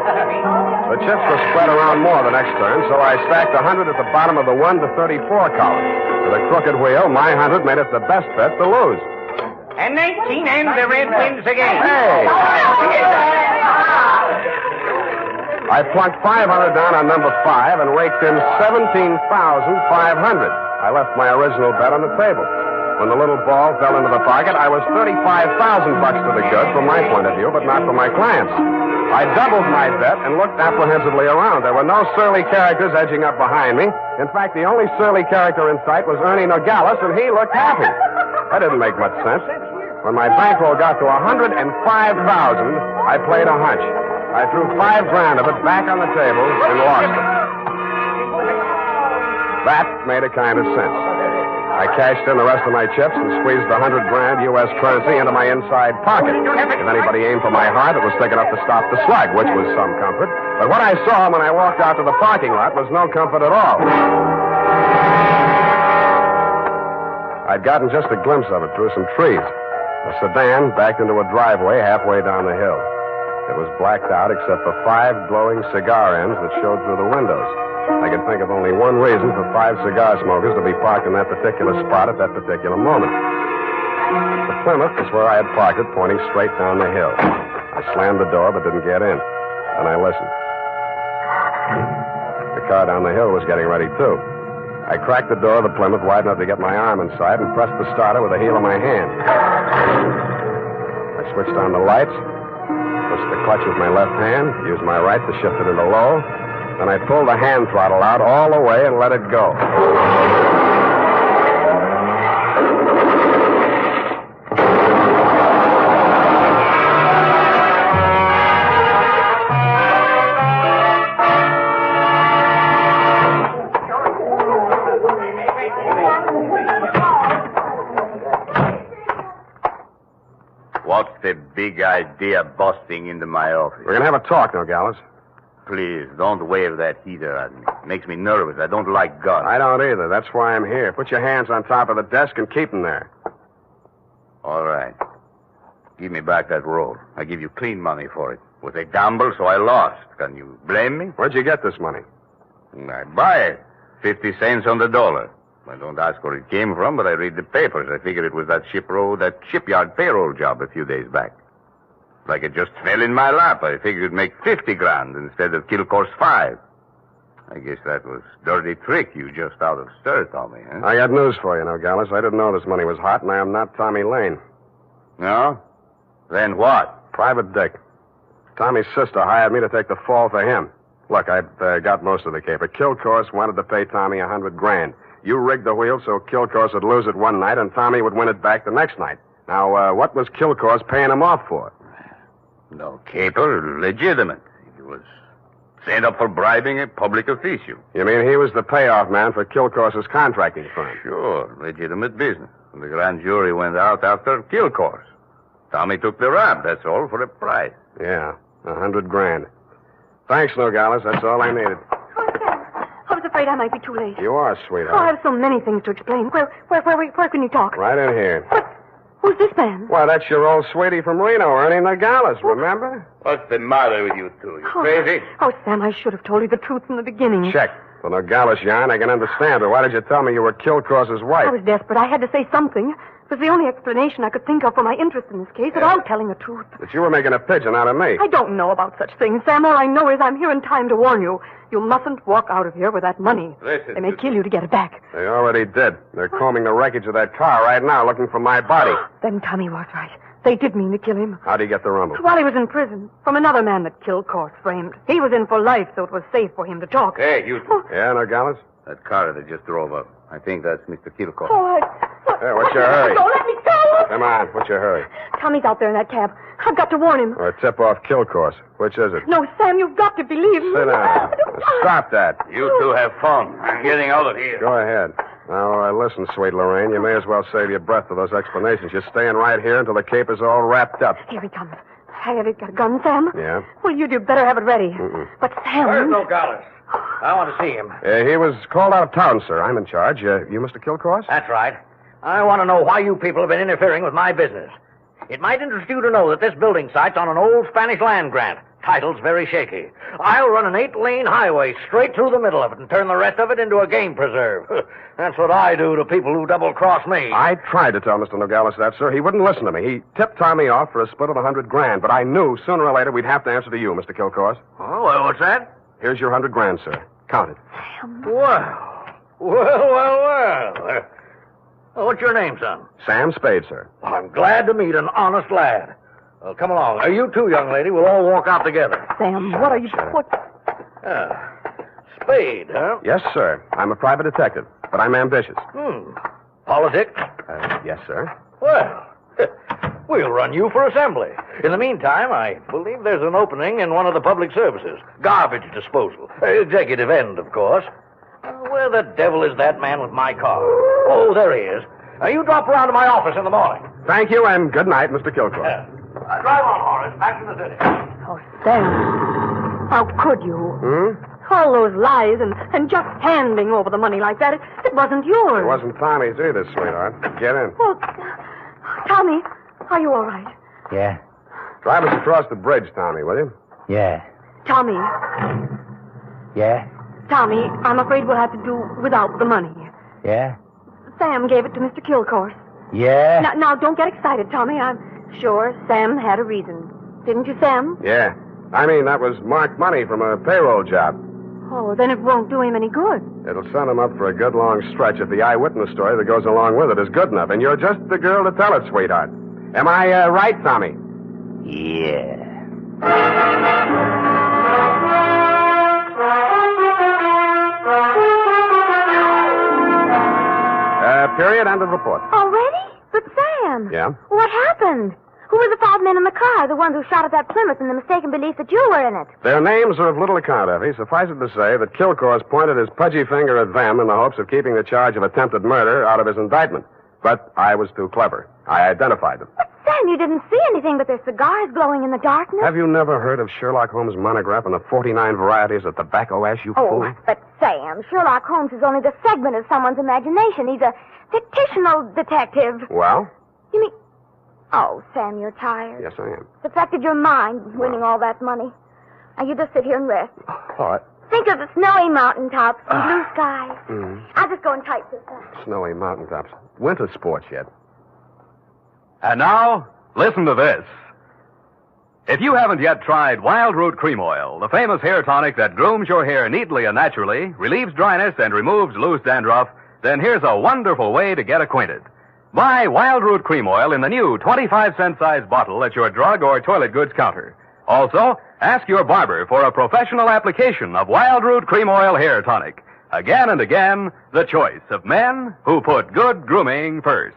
The chips were spread around more the next turn, so I stacked 100 at the bottom of the 1 to 34 column. With a crooked wheel, my 100 made it the best bet to lose. And 19, and the red wins again. Hey! I plunked $500 down on number 5 and raked in $17,500. I left my original bet on the table. When the little ball fell into the pocket, I was $35,000 to the good from my point of view, but not from my clients. I doubled my bet and looked apprehensively around. There were no surly characters edging up behind me. In fact, the only surly character in sight was Ernie Nogales, and he looked happy. That didn't make much sense. When my bankroll got to $105,000, I played a hunch. I threw $5,000 of it back on the table and lost it. That made a kind of sense. I cashed in the rest of my chips and squeezed the $100 U.S. currency into my inside pocket. If anybody aimed for my heart, it was thick enough to stop the slug, which was some comfort. But what I saw when I walked out to the parking lot was no comfort at all. I'd gotten just a glimpse of it through some trees. The sedan backed into a driveway halfway down the hill. It was blacked out except for 5 glowing cigar ends that showed through the windows. I could think of only one reason for 5 cigar smokers to be parked in that particular spot at that particular moment. The Plymouth was where I had parked it, pointing straight down the hill. I slammed the door but didn't get in. Then I listened. The car down the hill was getting ready, too. I cracked the door of the Plymouth wide enough to get my arm inside and pressed the starter with the heel of my hand. I switched on the lights, pushed the clutch with my left hand, used my right to shift it into low. Then I pulled the hand throttle out all the way and let it go. What's the big idea busting into my office? We're going to have a talk, Nogales. Please, don't wave that heater at me. It makes me nervous. I don't like guns. I don't either. That's why I'm here. Put your hands on top of the desk and keep them there. All right. Give me back that roll. I give you clean money for it. It was a gamble, so I lost. Can you blame me? Where'd you get this money? I buy it. 50 cents on the dollar. I don't ask where it came from, but I read the papers. I figured it was that shipyard payroll job a few days back. Like it just fell in my lap. I figured it'd make 50 grand instead of kill course 5. I guess that was dirty trick you just out of stir, Tommy, huh? I got news for you, Nogales. I didn't know this money was hot, and I am not Tommy Lane. No? Then what? Private Dick. Tommy's sister hired me to take the fall for him. Look, I've got most of the caper. Kill course wanted to pay Tommy $100 grand. You rigged the wheel so Kill course would lose it one night, and Tommy would win it back the next night. Now, what was Kill course paying him off for? No caper, legitimate. He was sent up for bribing a public official. You mean he was the payoff man for Kill course's contracting firm? Sure, legitimate business. And the grand jury went out after Kill course. Tommy took the rap, that's all, for a price. Yeah, $100 grand. Thanks, Nogales. That's all I needed. I was afraid I might be too late. You are, Oh, I sweetheart. have so many things to explain. Where can you talk? Right in here. Who's this man? Why, that's your old sweetie from Reno, Ernie Nogales, remember? What's the matter with you two? You crazy? Oh, Sam, I should have told you the truth from the beginning. Check. For Nogales yarn, I can understand, but why did you tell me you were Kill course's wife? I was desperate. I had to say something. It was the only explanation I could think of for my interest in this case without telling the truth. But you were making a pigeon out of me. I don't know about such things, Sam. All I know is I'm here in time to warn you. You mustn't walk out of here with that money. Listen, They may kill you to get it back. They already did. They're combing the wreckage of that car right now, looking for my body. Then Tommy was right. They did mean to kill him. How'd he get the rumble? While he was in prison, from another man that Kill course framed. He was in for life, so it was safe for him to talk. Hey, you two. Yeah, Nogales? That car that just drove up. I think that's Mr. Kilcourt. Hey, what's your hurry? Let me go! Come on, what's your hurry? Tommy's out there in that cab. I've got to warn him. Or a tip-off Kill course. Which is it? No, Sam, you've got to believe me. Sit down. Stop that. You two have fun. I'm getting out of here. Go ahead. Now, listen, sweet Lorraine, you may as well save your breath for those explanations. You're staying right here until the caper's all wrapped up. Here he comes. Have you got a gun, Sam? Yeah? Well, you'd better have it ready. But Sam... Where's Nogales? I want to see him. He was called out of town, sir. I'm in charge. You Mr. Kill course? That's right. I want to know why you people have been interfering with my business. It might interest you to know that this building site's on an old Spanish land grant. Title's very shaky. I'll run an 8-lane highway straight through the middle of it and turn the rest of it into a game preserve. That's what I do to people who double-cross me. I tried to tell Mr. Nogales that, sir. He wouldn't listen to me. He tipped Tommy off for a split of $100 grand, but I knew sooner or later we'd have to answer to you, Mr. Kill course. Oh, well, what's that? Here's your $100 grand, sir. Count it. Well. What's your name, son? Sam Spade, sir. I'm glad to meet an honest lad. Well, come along. You too, young lady. We'll all walk out together. Sam, what are you... What? Spade, huh? Yes, sir. I'm a private detective, but I'm ambitious. Politics? Yes, sir. Well, we'll run you for assembly. In the meantime, I believe there's an opening in one of the public services. Garbage disposal. Executive end, of course. Where the devil is that man with my car? Oh, there he is. You drop around to my office in the morning. Thank you, and good night, Mr. Kilcoy. Drive on, Horace. Back to the city. Oh, Sam. How could you? Hmm? All those lies and just handing over the money like that. It wasn't yours. It wasn't Tommy's either, sweetheart. Get in. Well, Tommy, are you all right? Yeah. Drive us across the bridge, Tommy, will you? Yeah. Tommy, Yeah. Tommy, I'm afraid we'll have to do without the money. Yeah. Sam gave it to Mr. Kilcourse. Yeah. Now, don't get excited, Tommy. I'm sure Sam had a reason. Didn't you, Sam? Yeah. I mean, that was marked money from a payroll job. Oh, then it won't do him any good. It'll send him up for a good long stretch if the eyewitness story that goes along with it is good enough. And you're just the girl to tell it, sweetheart. Am I right, Tommy? Yeah. Period. End of report. Already? But Sam. Yeah? What happened? Who were the 5 men in the car, the ones who shot at that Plymouth in the mistaken belief that you were in it? Their names are of little account, Effie. Suffice it to say that Kilcourse pointed his pudgy finger at them in the hopes of keeping the charge of attempted murder out of his indictment. But I was too clever. I identified them. But Sam, you didn't see anything but their cigars glowing in the darkness. Have you never heard of Sherlock Holmes' monograph and the 49 varieties of tobacco ash, you fool? Oh, but Sam, Sherlock Holmes is only the segment of someone's imagination. He's a fictional detective. Well? You mean... Oh, Sam, you're tired. Yes, I am. It's affected your mind, winning all that money. Now, you just sit here and rest. What? Think of the snowy mountaintops and blue skies. I'll just go and type this up. Snowy mountaintops. Winter sports yet. And now, listen to this. If you haven't yet tried Wild Root Cream Oil, the famous hair tonic that grooms your hair neatly and naturally, relieves dryness, and removes loose dandruff, then here's a wonderful way to get acquainted. Buy Wild Root Cream Oil in the new 25-cent size bottle at your drug or toilet goods counter. Also, ask your barber for a professional application of Wild Root Cream Oil Hair Tonic. Again and again, the choice of men who put good grooming first.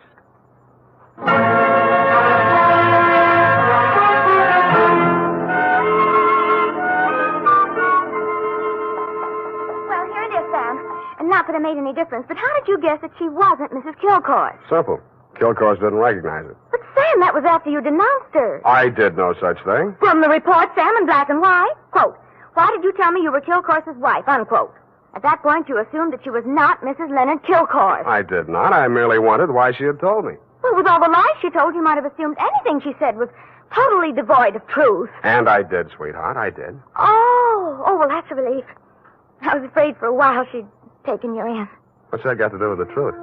Well, here it is, Sam. And not that it made any difference, but how did you guess that she wasn't Mrs. Kilcourse? Simple. Kilcourse didn't recognize it. But, Sam, that was after you denounced her. I did no such thing. From the report, Sam, in black and white. Quote, why did you tell me you were Kilcourse's wife? Unquote. At that point, you assumed that she was not Mrs. Leonard Kilcourse. I did not. I merely wondered why she had told me. Well, with all the lies she told, you might have assumed anything she said was totally devoid of truth. And I did, sweetheart. I did. Oh, well, that's a relief. I was afraid for a while she'd taken you in. What's that got to do with the truth?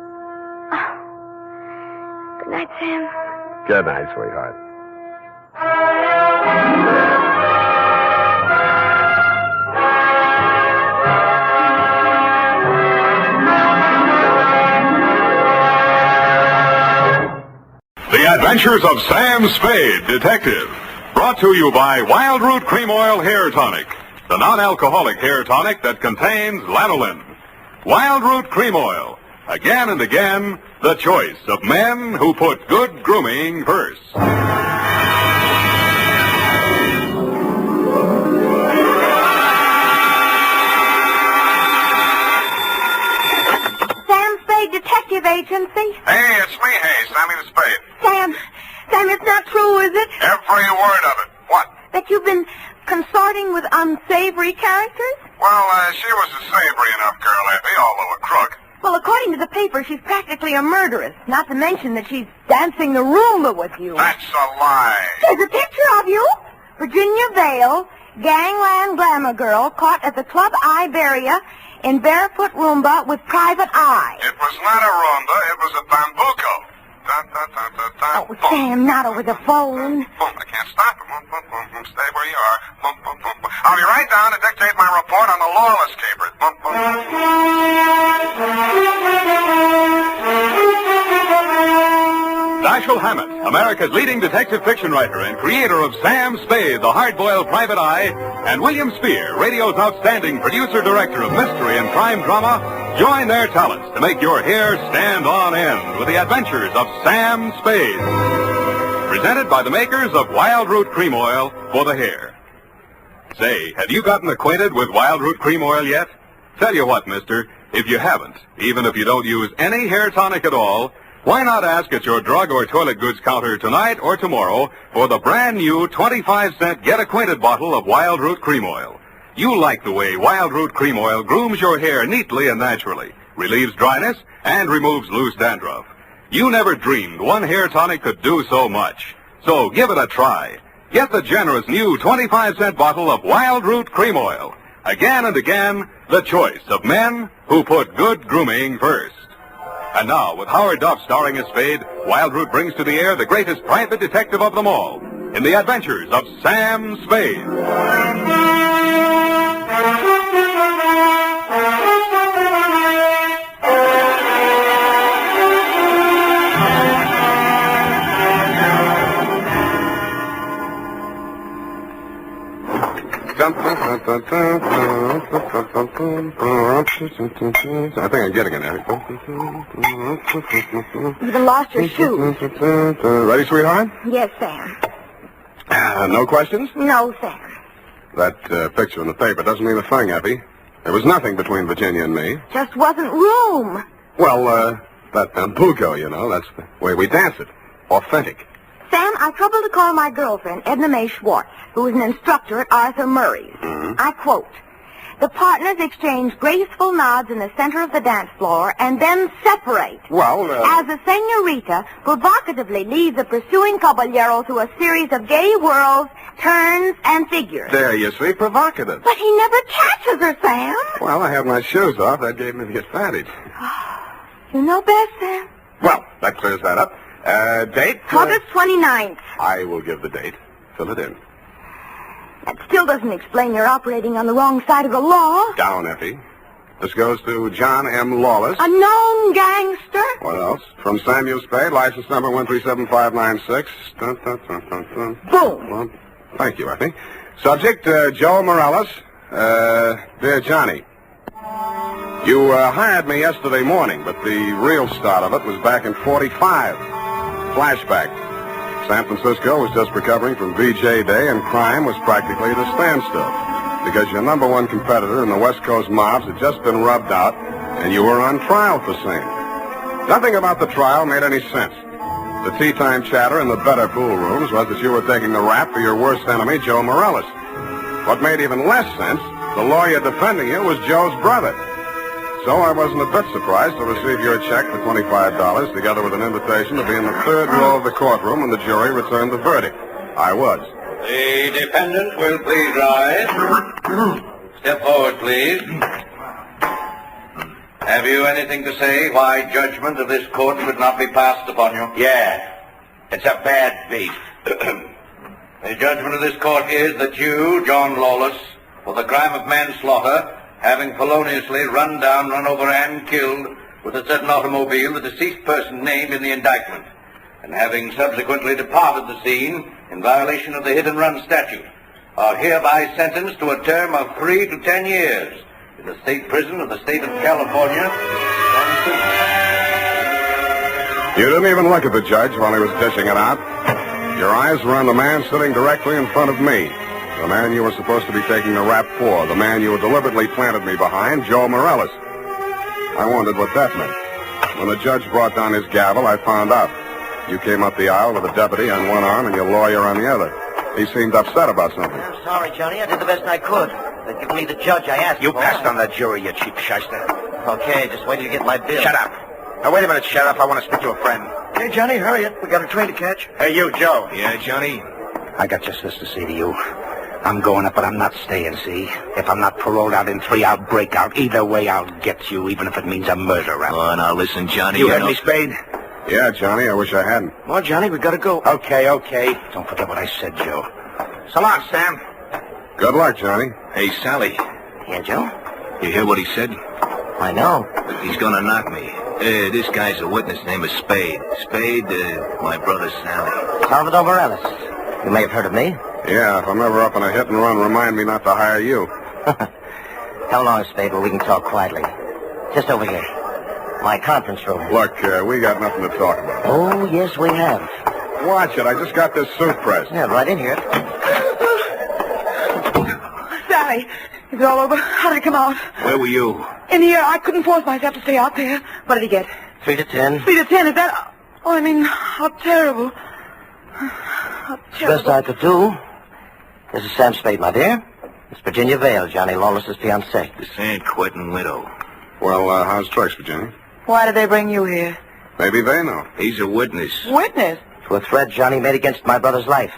Good night, Sam. Good night, sweetheart. The Adventures of Sam Spade, Detective. Brought to you by Wild Root Cream Oil Hair Tonic, the non-alcoholic hair tonic that contains lanolin. Wild Root Cream Oil. Again and again, the choice of men who put good grooming first. Sam Spade Detective Agency. Hey, it's me, Sammy the Spade. Sam, it's not true, is it? Every word of it. What? That you've been consorting with unsavory characters? Well, she was a savory enough girl, Effie, although a crook. Well, according to the paper, she's practically a murderess. Not to mention that she's dancing the Roomba with you. That's a lie. There's a picture of you. Virginia Vale, gangland glamour girl, caught at the Club Iberia in barefoot Roomba with private eye. It was not a Roomba, it was a bambuco. Oh, Sam, not over the phone. Boom, I can't stop it. Boom, boom, boom, boom. Stay where you are. Boom, boom, boom, boom. I'll be right down to dictate my report on the Lawless capers. Boom, boom. Dashiell Hammett, America's leading detective fiction writer and creator of Sam Spade, the hard-boiled private eye, and William Spear, radio's outstanding producer-director of mystery and crime drama, join their talents to make your hair stand on end with the Adventures of Sam Spade. Presented by the makers of Wild Root Cream Oil for the hair. Say, have you gotten acquainted with Wild Root Cream Oil yet? Tell you what, mister, If you haven't, even if you don't use any hair tonic at all, why not ask at your drug or toilet goods counter tonight or tomorrow for the brand new 25-cent Get Acquainted bottle of Wild Root Cream Oil. You'll like the way Wild Root Cream Oil grooms your hair neatly and naturally, relieves dryness, and removes loose dandruff. You never dreamed one hair tonic could do so much. So give it a try. Get the generous new 25-cent bottle of Wild Root Cream Oil. Again and again, the choice of men who put good grooming first. And now, with Howard Duff starring as Spade, Wild Root brings to the air the greatest private detective of them all, in the Adventures of Sam Spade. I think I'm getting it now. You even lost your shoes. Ready, sweetheart? Yes, Sam. No questions? No, Sam. That picture in the paper doesn't mean a thing, Effie. There was nothing between Virginia and me. Just wasn't room. Well, that bambuco, you know, that's the way we dance it. Authentic. Sam, I troubled to call my girlfriend, Edna Mae Schwartz, who is an instructor at Arthur Murray's. I quote, "The partners exchange graceful nods in the center of the dance floor and then separate. Well, as the senorita provocatively leads the pursuing caballero through a series of gay whirls, turns, and figures." There you see, provocative. But he never catches her, Sam. Well, I have my shoes off. That gave me the advantage. You know best, Sam. Well, that clears that up. Date? August 29th. I will give the date. Fill it in. That still doesn't explain your operating on the wrong side of the law. Down, Effie. This goes to John M. Lawless. A known gangster. What else? From Samuel Spade, license number 137596. Boom. Well, thank you, Effie. Subject, Joe Morales. Dear Johnny, you hired me yesterday morning, but the real start of it was back in 45. Flashback. San Francisco was just recovering from VJ Day, and crime was practically at a standstill because your number one competitor in the West Coast mobs had just been rubbed out, and you were on trial for same. Nothing about the trial made any sense. The tea-time chatter in the better pool rooms was that you were taking the rap for your worst enemy, Joe Morales. What made even less sense, the lawyer defending you was Joe's brother. So I wasn't a bit surprised to receive your check for $25, together with an invitation to be in the third row of the courtroom when the jury returned the verdict. I was. The defendant will please rise. Step forward, please. Have you anything to say why judgment of this court should not be passed upon you? Yeah. It's a bad beef. The judgment of this court is that you, John Lawless, for the crime of manslaughter, having feloniously run down, run over, and killed with a certain automobile the deceased person named in the indictment, and having subsequently departed the scene in violation of the hit-and-run statute, are hereby sentenced to a term of 3 to 10 years in the state prison of the state of California. You didn't even look at the judge while he was dishing it out. Your eyes were on the man sitting directly in front of me. The man you were supposed to be taking the rap for. The man you had deliberately planted me behind, Joe Morales. I wondered what that meant. When the judge brought down his gavel, I found out. You came up the aisle with a deputy on one arm and your lawyer on the other. He seemed upset about something. I'm sorry, Johnny. I did the best I could. They give me the judge I asked You for. passed on that jury, you cheap shyster. Okay, just wait till you get my bill. Shut up. Now, wait a minute, Sheriff. I want to speak to a friend. Hey, Johnny, hurry it. We got a train to catch. Hey, you, Joe. Yeah, Johnny? I got just this to say to you. I'm going up, but I'm not staying, see? If I'm not paroled out in 3, I'll break out. Either way, I'll get you, even if it means a murder rap. Oh, now listen, Johnny. You heard me, Spade? Yeah, Johnny, I wish I hadn't. Well, Johnny, we gotta go. Okay. Don't forget what I said, Joe. So long, Sam. Good luck, Johnny. Hey, Sally. Yeah, Joe? You hear what he said? I know. He's gonna knock me. This guy's a witness named Spade. Spade, my brother Sally. Salvador Morales. You may have heard of me. Yeah, if I'm ever up in a hit-and-run, remind me not to hire you. How long, Spade, where we can talk quietly? Just over here. My conference room. Look, we got nothing to talk about. Oh, yes, we have. Watch it. I just got this suit pressed. Yeah, right in here. Sally, is it all over? How did it come out? Where were you? In here, I couldn't force myself to stay out there. What did he get? 3 to 10. 3 to 10, is that... Oh, I mean, how terrible. How terrible. Best I could do. This is Sam Spade, my dear. It's Virginia Vale, Johnny Lawless's fiancée. The San Quentin widow. Well, how's Trex, Virginia? Why did they bring you here? Maybe they know. He's a witness. Witness? To a threat Johnny made against my brother's life.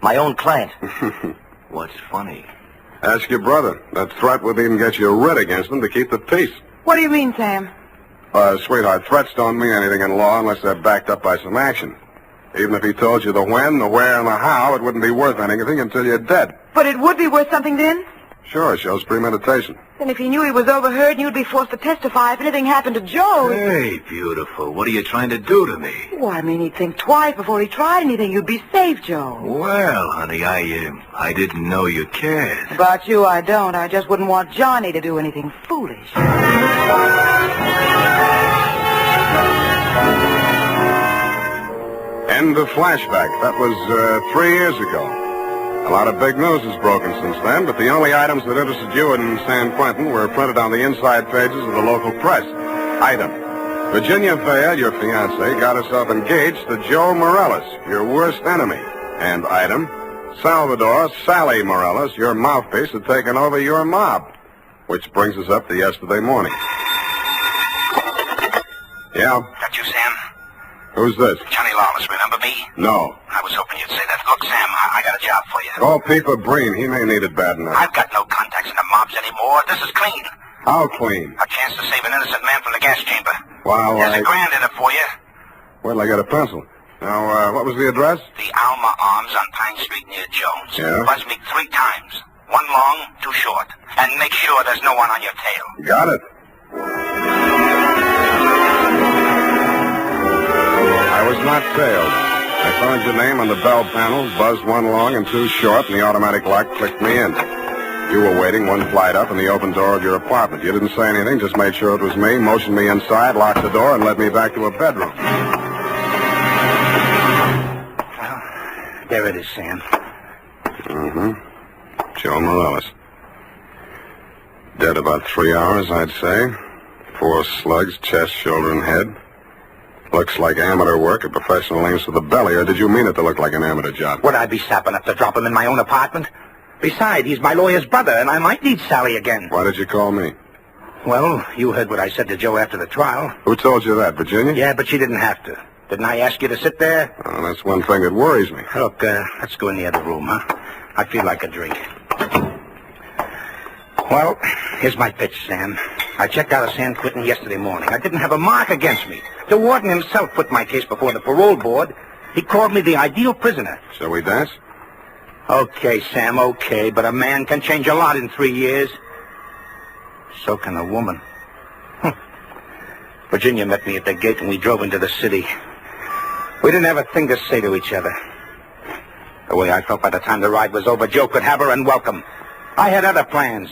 My own client. What's funny? Ask your brother. That threat would even get you writ against him to keep the peace. What do you mean, Sam? Sweetheart, threats don't mean anything in law unless they're backed up by some action. Even if he told you the when, the where, and the how, it wouldn't be worth anything until you're dead. But it would be worth something then? Sure, it shows premeditation. Then if he knew he was overheard, you'd be forced to testify if anything happened to Joe. Hey, beautiful, what are you trying to do to me? Well, I mean, he'd think twice before he tried anything. You'd be safe, Joe. Well, honey, I didn't know you cared. About you, I don't. I just wouldn't want Johnny to do anything foolish. End of flashback. That was 3 years ago. A lot of big news has broken since then, but the only items that interested you in San Quentin were printed on the inside pages of the local press. Item: Virginia Vale, your fiancée, got herself engaged to Joe Morales, your worst enemy. And item: Salvador Sally Morales, your mouthpiece, had taken over your mob. Which brings us up to yesterday morning. Yeah? That you, Sam? Who's this? Johnny Lawless, remember me? No. I was hoping you'd say that. Look, Sam, I got a job for you. Call Peeper Breen. He may need it bad enough. I've got no contacts in the mobs anymore. This is clean. How clean? A chance to save an innocent man from the gas chamber. Well, There's $1,000 in it for you. Well, I got a pencil. Now, what was the address? The Alma Arms on Pine Street near Jones. Yeah? Buzz me 3 times. 1 long, 2 short. And make sure there's no one on your tail. Got it. I was not tailed. I found your name on the bell panel, buzzed 1 long and 2 short, and the automatic lock clicked me in. You were waiting 1 flight up in the open door of your apartment. You didn't say anything, just made sure it was me, motioned me inside, locked the door, and led me back to a bedroom. Well, there it is, Sam. Mm-hmm. Joe Morales. Dead about 3 hours, I'd say. 4 slugs, chest, shoulder, and head. Looks like amateur work, a professional aims for the belly, or did you mean it to look like an amateur job? Would I be sap enough to drop him in my own apartment? Besides, he's my lawyer's brother, and I might need Sally again. Why did you call me? Well, you heard what I said to Joe after the trial. Who told you that, Virginia? Yeah, but she didn't have to. Didn't I ask you to sit there? Oh, that's one thing that worries me. Look, let's go in the other room, huh? I feel like a drink. Well, here's my pitch, Sam. I checked out of San Quentin yesterday morning. I didn't have a mark against me. The warden himself put my case before the parole board. He called me the ideal prisoner. Shall we dance? Okay, Sam, okay, but a man can change a lot in 3 years. So can a woman. Virginia met me at the gate and we drove into the city. We didn't have a thing to say to each other. The way I felt by the time the ride was over, Joe could have her and welcome. I had other plans.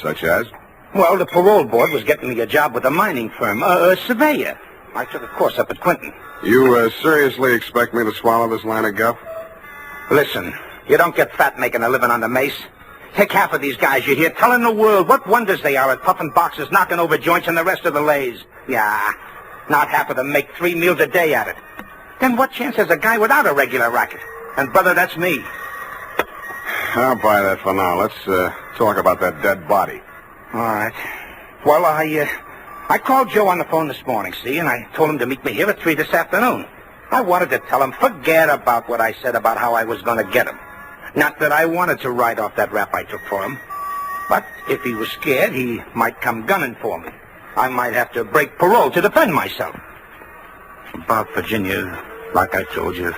Such as? Well, the parole board was getting me a job with a mining firm, a surveyor. I took a course up at Quentin. You seriously expect me to swallow this line of guff? Listen, you don't get fat making a living on the mace. Take half of these guys you hear telling the world what wonders they are at puffing boxes, knocking over joints, and the rest of the lays. Yeah, not half of them make 3 meals a day at it. Then what chance has a guy without a regular racket? And, brother, that's me. I'll buy that for now. Let's talk about that dead body. All right. Well, I called Joe on the phone this morning, see, and I told him to meet me here at 3 this afternoon. I wanted to tell him, forget about what I said about how I was going to get him. Not that I wanted to write off that rap I took for him. But if he was scared, he might come gunning for me. I might have to break parole to defend myself. About Virginia, like I told you,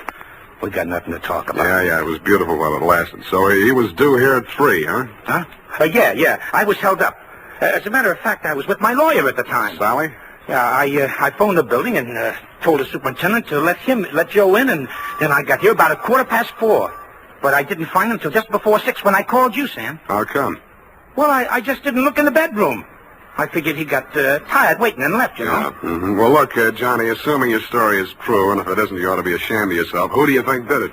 we got nothing to talk about. Yeah, it was beautiful while it lasted. So he was due here at 3, huh? Huh? Yeah. I was held up. As a matter of fact, I was with my lawyer at the time. Sally? Yeah, I phoned the building and told the superintendent to let Joe in, and then I got here about 4:15. But I didn't find him till just before 6 when I called you, Sam. How come? Well, I just didn't look in the bedroom. I figured he got tired waiting and left, you know. Mm-hmm. Well, look, Johnny, assuming your story is true, and if it isn't, you ought to be ashamed of yourself. Who do you think did it?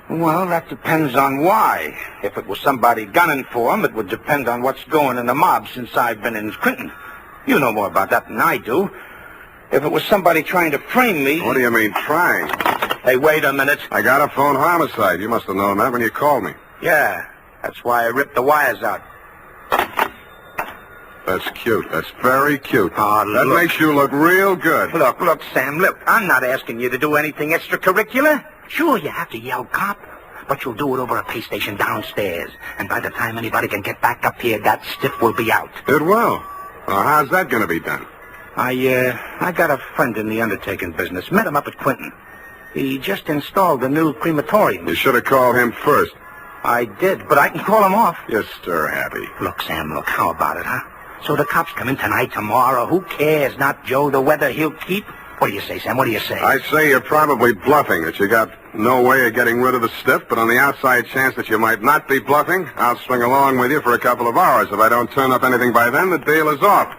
Well, that depends on why. If it was somebody gunning for him, it would depend on what's going in the mob since I've been in Quentin. You know more about that than I do. If it was somebody trying to frame me... What do you mean, trying? Hey, wait a minute. I got a phone homicide. You must have known that when you called me. Yeah, that's why I ripped the wires out. That's cute. That's very cute. Oh, that makes you look real good. Look, Sam, look. I'm not asking you to do anything extracurricular. Sure, you have to yell cop, but you'll do it over a pay station downstairs. And by the time anybody can get back up here, that stiff will be out. It will. Well, how's that going to be done? I got a friend in the undertaking business. Met him up at Quinton. He just installed a new crematorium. You should have called him first. I did, but I can call him off. You're stir-happy. Look, Sam, look, how about it, huh? So the cops come in tonight, tomorrow. Who cares? Not Joe, the weather he'll keep. What do you say, Sam? What do you say? I say you're probably bluffing, that you got no way of getting rid of the stiff, but on the outside chance that you might not be bluffing, I'll swing along with you for a couple of hours. If I don't turn up anything by then, the deal is off.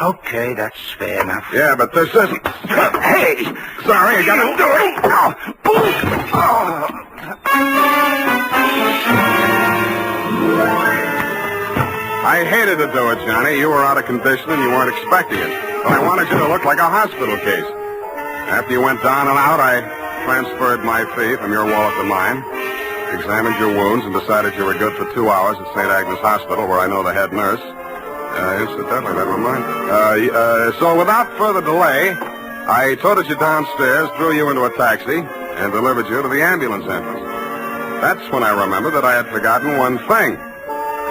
Okay, that's fair enough. Yeah, but this isn't... Hey! Sorry, I gotta do it. I hated to do it, Johnny. You were out of condition and you weren't expecting it. But I wanted you to look like a hospital case. After you went down and out, I transferred my fee from your wallet to mine, examined your wounds, and decided you were good for 2 hours at St. Agnes Hospital, where I know the head nurse. Incidentally, never mind. So without further delay, I toted you downstairs, threw you into a taxi, and delivered you to the ambulance entrance. That's when I remembered that I had forgotten one thing.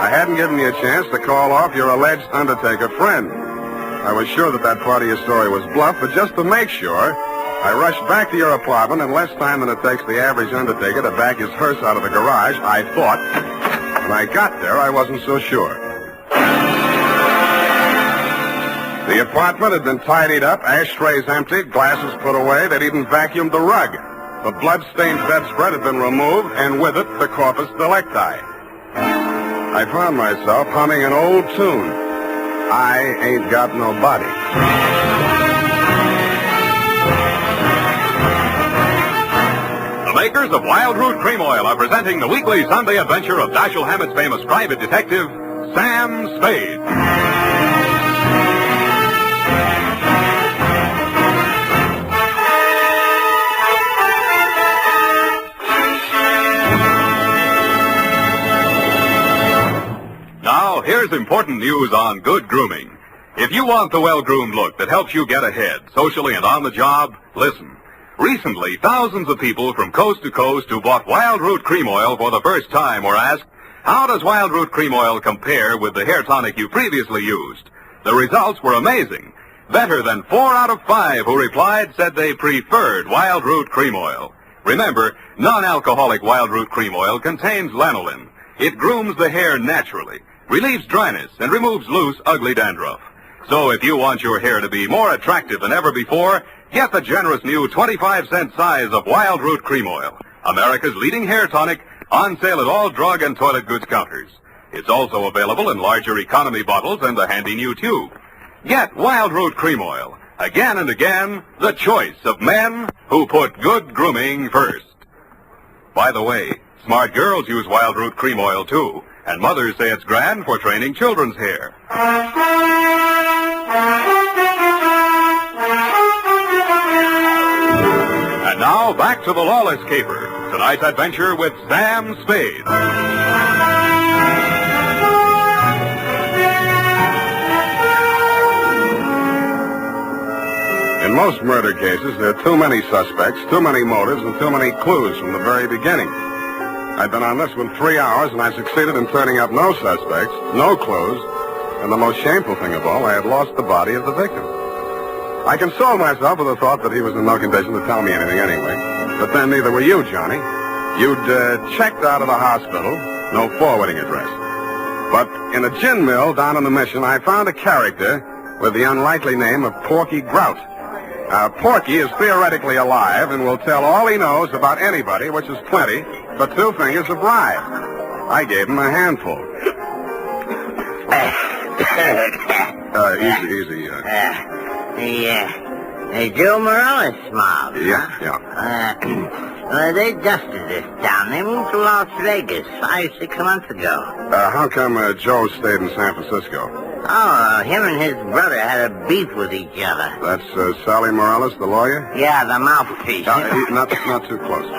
I hadn't given you a chance to call off your alleged undertaker friend. I was sure that part of your story was bluff, but just to make sure, I rushed back to your apartment in less time than it takes the average undertaker to back his hearse out of the garage, I thought. When I got there, I wasn't so sure. The apartment had been tidied up, ashtrays emptied, glasses put away. They'd even vacuumed the rug. The blood-stained bedspread had been removed, and with it, the corpus delicti. I found myself humming an old tune. I ain't got no body. The makers of Wild Root Cream Oil are presenting the weekly Sunday adventure of Dashiell Hammett's famous private detective, Sam Spade. Now, here's important news on good grooming. If you want the well-groomed look that helps you get ahead, socially and on the job, listen. Recently, thousands of people from coast to coast who bought Wild Root Cream Oil for the first time were asked, how does Wild Root Cream Oil compare with the hair tonic you previously used? The results were amazing. Better than 4 out of 5 who replied said they preferred Wild Root Cream Oil. Remember, non-alcoholic Wild Root Cream Oil contains lanolin. It grooms the hair naturally, relieves dryness, and removes loose, ugly dandruff. So if you want your hair to be more attractive than ever before, get the generous new 25-cent size of Wild Root Cream Oil, America's leading hair tonic, on sale at all drug and toilet goods counters. It's also available in larger economy bottles and a handy new tube. Get Wild Root Cream Oil. Again and again, the choice of men who put good grooming first. By the way, smart girls use Wild Root Cream Oil, too, and mothers say it's grand for training children's hair. And now, back to the Lawless Caper. Tonight's adventure with Sam Spade. In most murder cases, there are too many suspects, too many motives, and too many clues from the very beginning. I'd been on this one 3 hours, and I succeeded in turning up no suspects, no clues, and the most shameful thing of all, I had lost the body of the victim. I consoled myself with the thought that he was in no condition to tell me anything anyway. But then neither were you, Johnny. You'd checked out of the hospital, no forwarding address. But in a gin mill down in the Mission, I found a character with the unlikely name of Porky Grout. Porky is theoretically alive and will tell all he knows about anybody, which is plenty, for 2 fingers of rye. I gave him a handful. Easy. The Joe Morales mob. Yeah. They dusted this town. They moved to Las Vegas 5-6 months ago. How come Joe stayed in San Francisco? Oh, him and his brother had a beef with each other. That's Sally Morales, the lawyer? Yeah, the mouthpiece. Not too close.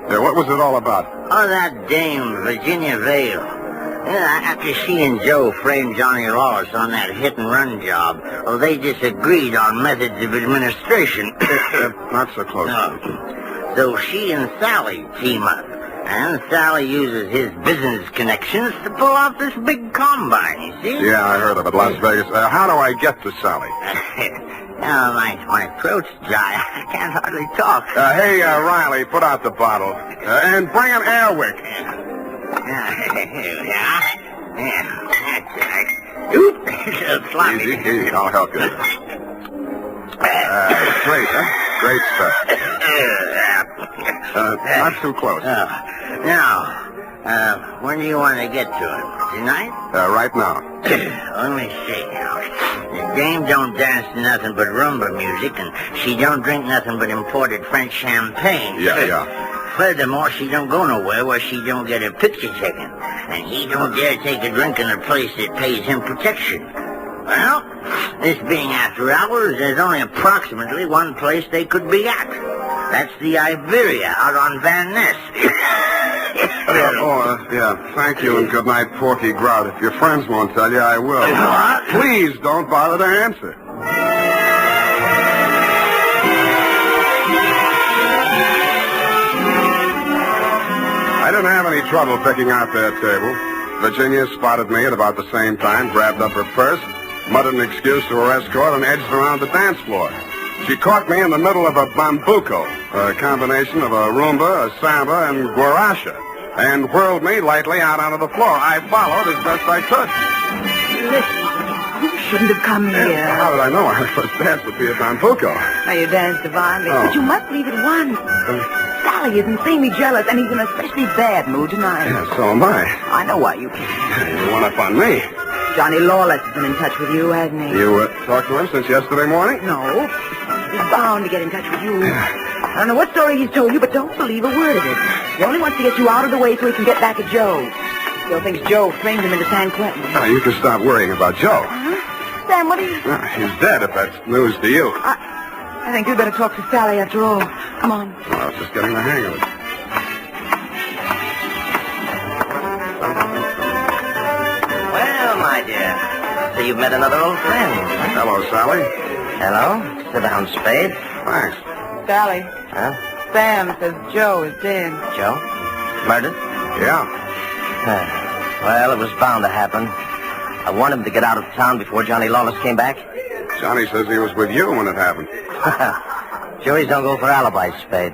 What was it all about? Oh, that dame, Virginia Vale. Yeah, after she and Joe framed Johnny Lawless on that hit-and-run job, well, they disagreed on methods of administration. Not so close. No. So she and Sally team up, and Sally uses his business connections to pull off this big combine, you see? Yeah, I heard of it, Las Vegas. How do I get to Sally? Oh, my throat's dry. I can't hardly talk. Hey, Riley, put out the bottle. And bring an air wick. Yeah, that's right. Oop, it's sloppy. Easy, I'll help you. Great, huh? Great stuff. Not too close. Now, when do you want to get to him? Tonight? Right now. Let me see now. The dame don't dance to nothing but rumba music, and she don't drink nothing but imported French champagne. Yeah. Furthermore, she don't go nowhere where she don't get her picture taken. And he don't dare take a drink in a place that pays him protection. Well, this being after hours, there's only approximately one place they could be at. That's the Iberia out on Van Ness. Thank you and good night, Porky Grout. If your friends won't tell you, I will. Please don't bother to answer. I didn't have any trouble picking out their table. Virginia spotted me at about the same time, grabbed up her purse, muttered an excuse to her escort, and edged around the dance floor. She caught me in the middle of a bambuco, a combination of a rumba, a samba, and guaracha, and whirled me lightly out onto the floor. I followed as best I could. Listen, you shouldn't have come here. How did I know our first dance would be a bambuco? Now, you danced divinely, but you must leave at once. Sally is insanely jealous, and he's in an especially bad mood tonight. Yeah, so am I. I know why you came. You one up on me. Johnny Lawless has been in touch with you, hasn't he? You talked to him since yesterday morning? No. He's bound to get in touch with you. I don't know what story he's told you, but don't believe a word of it. He only wants to get you out of the way so he can get back at Joe. Still thinks Joe framed him into San Quentin. Now, you can stop worrying about Joe. Huh? Sam, what are you... He's dead, if that's news to you. I think you'd better talk to Sally after all. Come on. Well, I was just getting the hang of it. Well, my dear, so you've met another old friend. Hello, Sally. Hello. Sit down, Spade. Thanks. Sally. Huh? Sam says Joe is dead. Joe? Murdered? Yeah. Well, it was bound to happen. I wanted him to get out of town before Johnny Lawless came back. Johnny says he was with you when it happened. Juries don't go for alibis, Spade.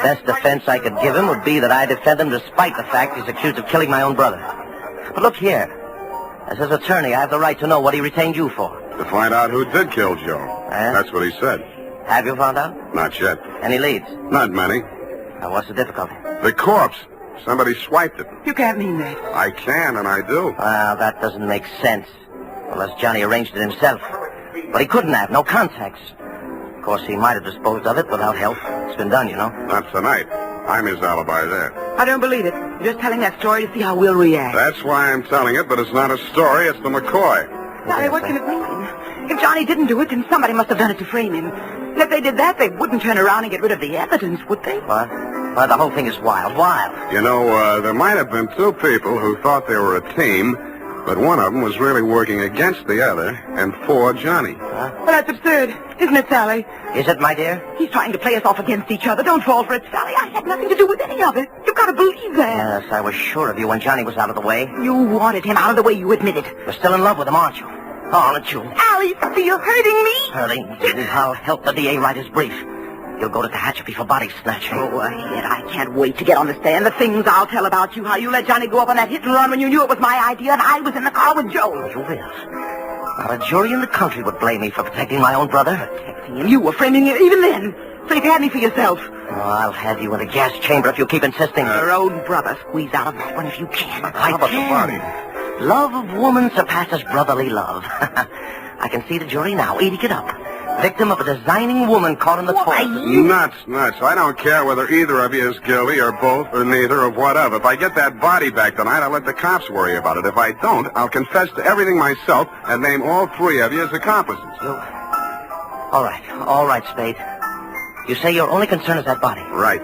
Best defense I could give him would be that I defend him despite the fact he's accused of killing my own brother. But look here. As his attorney, I have the right to know what he retained you for. To find out who did kill Joe. That's what he said. Have you found out? Not yet. Any leads? Not many. Now, what's the difficulty? The corpse. Somebody swiped it. You can't mean that. I can, and I do. Well, that doesn't make sense. Unless Johnny arranged it himself. But he couldn't have. No contacts. Of course, he might have disposed of it without help. It's been done, you know. Not tonight. I'm his alibi there. I don't believe it. You're just telling that story to see how we'll react. That's why I'm telling it, but it's not a story. It's the McCoy. Sally, what can it mean? If Johnny didn't do it, then somebody must have done it to frame him. And if they did that, they wouldn't turn around and get rid of the evidence, would they? What? Well, the whole thing is wild. You know, there might have been two people who thought they were a team, but one of them was really working against the other and for Johnny. Well, that's absurd, isn't it, Sally? Is it, my dear? He's trying to play us off against each other. Don't fall for it, Sally. I had nothing to do with any of it. You've got to believe that. Yes, I was sure of you when Johnny was out of the way. You wanted him out of the way, you admitted. You're still in love with him, aren't you? Oh, aren't you? Alice, you're hurting me. Hurting? I'll help the DA write his brief. You'll go to Tehachapi for body snatching. Go ahead. I can't wait to get on the stand. The things I'll tell about you, how you let Johnny go up on that hit and run when you knew it was my idea and I was in the car with Joe. You will. Not a jury in the country would blame me for protecting my own brother. Protecting him? You were framing him even then. So you can have me for yourself. Oh, I'll have you in a gas chamber if you keep insisting. Your own brother. Squeeze out of that one if you can. How about the body? Love of woman surpasses brotherly love. I can see the jury now eating it up. victim of a designing woman caught in the toilet. Nuts. I don't care whether either of you is guilty or both or neither or whatever. If I get that body back tonight, I'll let the cops worry about it. If I don't, I'll confess to everything myself and name all three of you as accomplices. All right, Spade. You say your only concern is that body? Right.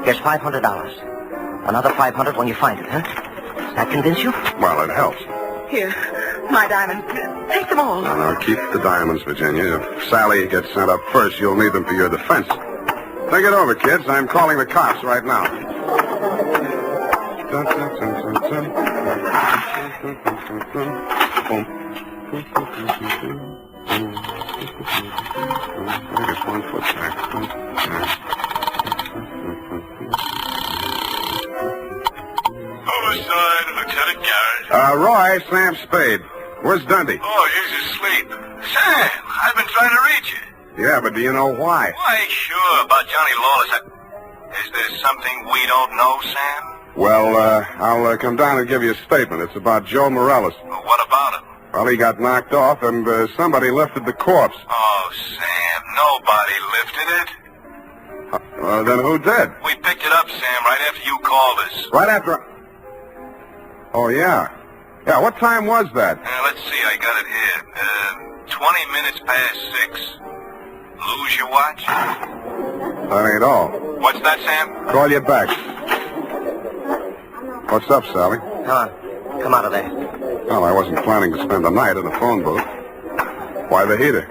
Here's $500. Another $500 when you find it, huh? Does that convince you? Well, it helps. Here, my diamonds. Take them all. No, keep the diamonds, Virginia. If Sally gets sent up first, you'll need them for your defense. Think it over, kids. I'm calling the cops right now. I guess 1 foot back. Homicide, Lieutenant Garrett. Roy, Sam Spade. Where's Dundee? Oh, he's asleep. Sam, I've been trying to reach you. Yeah, but do you know why? Why, sure, about Johnny Lawless. Is there something we don't know, Sam? Well, I'll come down and give you a statement. It's about Joe Morales. Well, what about him? Well, he got knocked off, and somebody lifted the corpse. Oh, Sam, nobody lifted it. Then who did? We picked it up, Sam, right after you called us. Right after... Oh, yeah. Yeah, what time was that? Let's see, I got it here. 20 minutes past 6. Lose your watch? That ain't all. What's that, Sam? Call you back. What's up, Sally? Come out of there. Well, I wasn't planning to spend the night in a phone booth. Why the heater?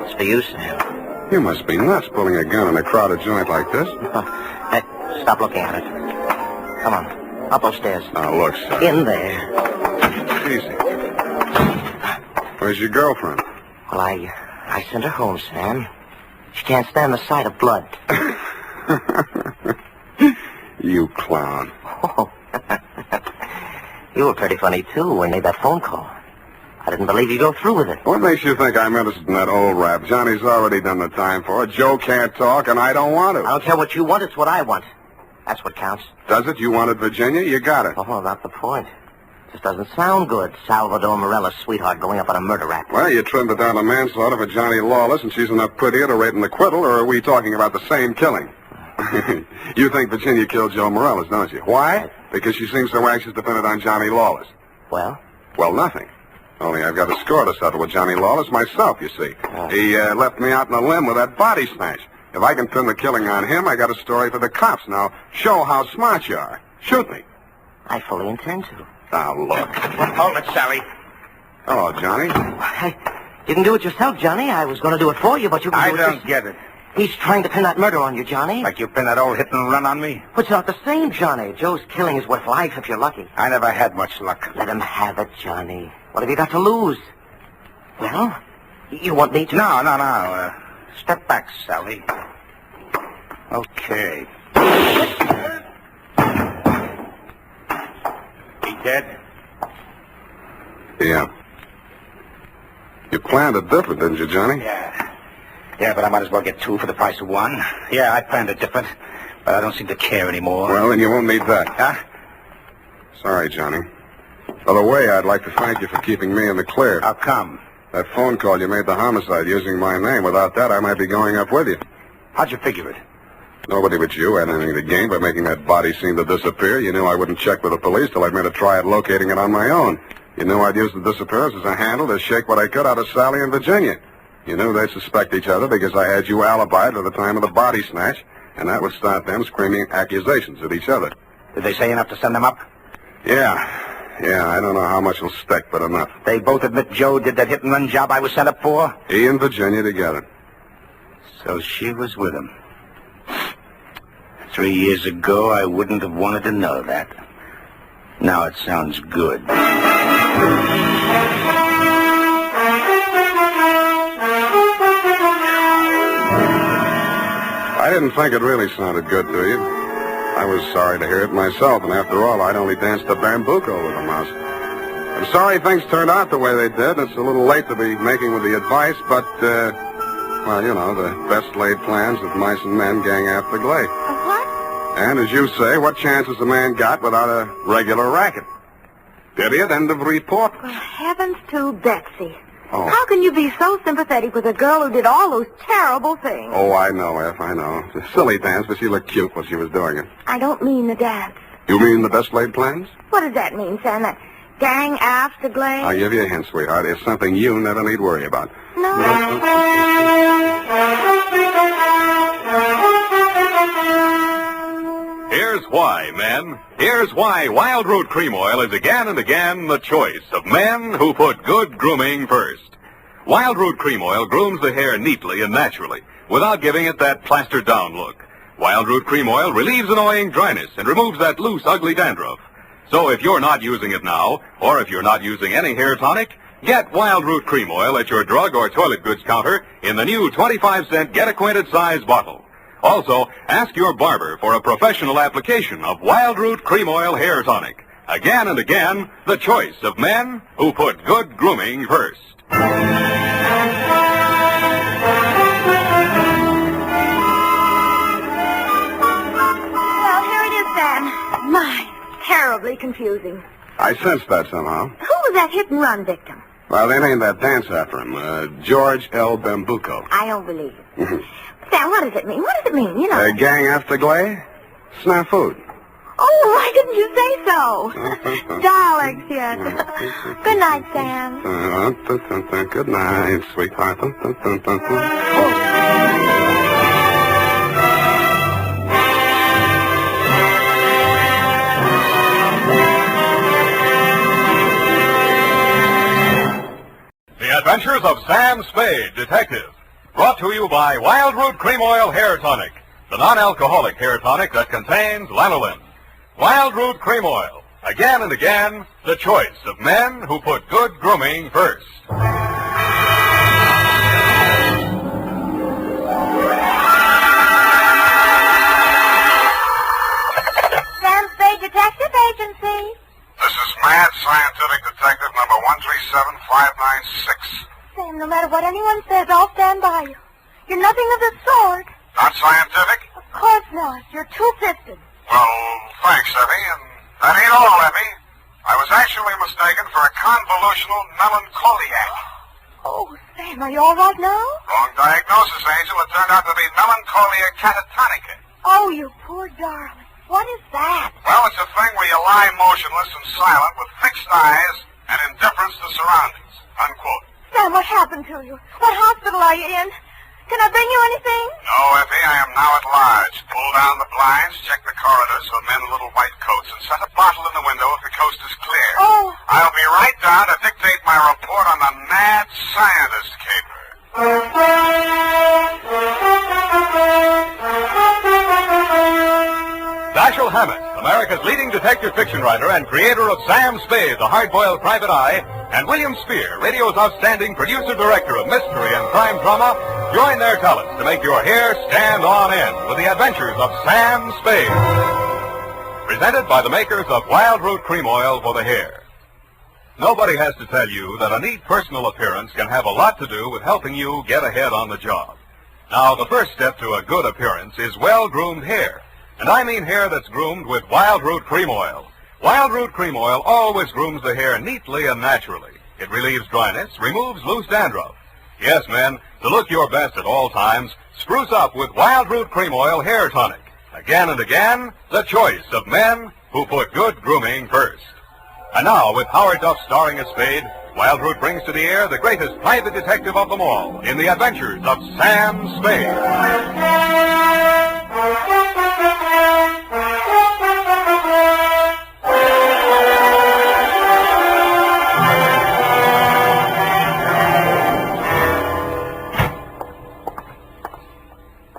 It's for you, Sam. You must be nuts pulling a gun in a crowded joint like this. Hey, stop looking at it. Come on. Up those stairs. Now, look, Sally. In there. Easy. Where's your girlfriend? Well, I sent her home, Sam. She can't stand the sight of blood. You clown. Oh. You were pretty funny, too, when you made that phone call. I didn't believe you'd go through with it. What makes you think I'm interested in that old rap? Johnny's already done the time for it. Joe can't talk, and I don't want to. I don't care what you want. It's what I want. That's what counts. Does it? You wanted Virginia? You got it. Oh, not the point. Just doesn't sound good. Salvador Morales' sweetheart going up on a murder rap. Well, you trimmed it down to manslaughter for Johnny Lawless, and she's enough prettier to rate an acquittal, or are we talking about the same killing? You think Virginia killed Joe Morales, don't you? Why? Because she seems so anxious to pin it on Johnny Lawless. Well? Well, nothing. Only I've got a score to settle with Johnny Lawless myself, you see. He left me out in a limb with that body snatch. If I can pin the killing on him, I got a story for the cops. Now, show how smart you are. Shoot me. I fully intend to. Now, look. Hold it, Sally. Hello, Johnny. You can do it yourself, Johnny. I was going to do it for you, but you can do it. I don't get it. He's trying to pin that murder on you, Johnny. Like you pin that old hit and run on me? But it's not the same, Johnny. Joe's killing is worth life if you're lucky. I never had much luck. Let him have it, Johnny. What have you got to lose? Well, you want me to... No. Step back, Sally. Okay. He dead? Yeah. You planned it different, didn't you, Johnny? Yeah, but I might as well get two for the price of one. Yeah, I planned it different, but I don't seem to care anymore. Well, then you won't need that. Huh? Sorry, Johnny. By the way, I'd like to thank you for keeping me in the clear. How come? That phone call you made the homicide using my name. Without that, I might be going up with you. How'd you figure it? Nobody but you had anything to gain by making that body seem to disappear. You knew I wouldn't check with the police till I'd made a try at locating it on my own. You knew I'd use the disappearance as a handle to shake what I could out of Sally and Virginia. You knew they'd suspect each other because I had you alibied at the time of the body snatch, and that would start them screaming accusations at each other. Did they say enough to send them up? Yeah, I don't know how much will stick, but enough. They both admit Joe did that hit-and-run job I was sent up for? He and Virginia together. So she was with him. 3 years ago, I wouldn't have wanted to know that. Now it sounds good. I didn't think it really sounded good to you. I was sorry to hear it myself, and after all, I'd only danced the bambuco with a mouse. I'm sorry things turned out the way they did. It's a little late to be making with the advice, but, well, you know, the best laid plans of mice and men gang after Glade. What? And as you say, what chance has a man got without a regular racket? Period. End of report. Well, heavens to Betsy. Oh. How can you be so sympathetic with a girl who did all those terrible things? Oh, I know, Eph, I know. It's a silly dance, but she looked cute while she was doing it. I don't mean the dance. You mean the best laid plans? What does that mean, Sam? That gang after glaze? I'll give you a hint, sweetheart. It's something you never need worry about. No. Here's why, men. Here's why Wild Root Cream Oil is again and again the choice of men who put good grooming first. Wild Root Cream Oil grooms the hair neatly and naturally without giving it that plastered down look. Wild Root Cream Oil relieves annoying dryness and removes that loose, ugly dandruff. So if you're not using it now, or if you're not using any hair tonic, get Wild Root Cream Oil at your drug or toilet goods counter in the new 25-cent Get Acquainted size bottle. Also, ask your barber for a professional application of Wild Root Cream Oil Hair Tonic. Again and again, the choice of men who put good grooming first. Well, here it is, Sam. My, terribly confusing. I sensed that somehow. Who was that hit-and-run victim? Well, they named that dance after him, George L. Bambuco. I don't believe it. Sam, what does it mean? What does it mean? You know. Gang after glay? Snafu. Oh, why didn't you say so? Darlings, yes. Good night, Sam. Good night, sweetheart. The Adventures of Sam Spade, Detective. Brought to you by Wild Root Cream Oil Hair Tonic, the non-alcoholic hair tonic that contains lanolin. Wild Root Cream Oil. Again and again, the choice of men who put good grooming first. Sam Spade Detective Agency. This is Mad Scientific Detective number 137596. Sam, no matter what anyone says, I'll stand by you. You're nothing of the sort. Not scientific? Of course not. You're two-fisted. Well, thanks, Effie, and that ain't all, Effie. I was actually mistaken for a convolutional melancholiac. Oh, Sam, are you all right now? Wrong diagnosis, Angel. It turned out to be melancholia catatonica. Oh, you poor darling. What is that? Well, it's a thing where you lie motionless and silent with fixed eyes and indifference to surroundings. Unquote. Sam, what happened to you? What hospital are you in? Can I bring you anything? No, Effie, I am now at large. Pull down the blinds, check the corridors for men in little white coats, and set a bottle in the window if the coast is clear. Oh. I'll be right down to dictate my report on the Mad Scientist caper. Dashiell Hammett, America's leading detective fiction writer and creator of Sam Spade, the hard-boiled private eye, and William Spear, radio's outstanding producer-director of mystery and crime drama, join their talents to make your hair stand on end with the adventures of Sam Spade. Presented by the makers of Wild Root Cream Oil for the hair. Nobody has to tell you that a neat personal appearance can have a lot to do with helping you get ahead on the job. Now, the first step to a good appearance is well-groomed hair. And I mean hair that's groomed with Wild Root Cream Oil. Wild Root Cream Oil always grooms the hair neatly and naturally. It relieves dryness, removes loose dandruff. Yes, men, to look your best at all times, spruce up with Wild Root Cream Oil Hair Tonic. Again and again, the choice of men who put good grooming first. And now, with Howard Duff starring as Spade, Wild Root brings to the air the greatest private detective of them all in the adventures of Sam Spade.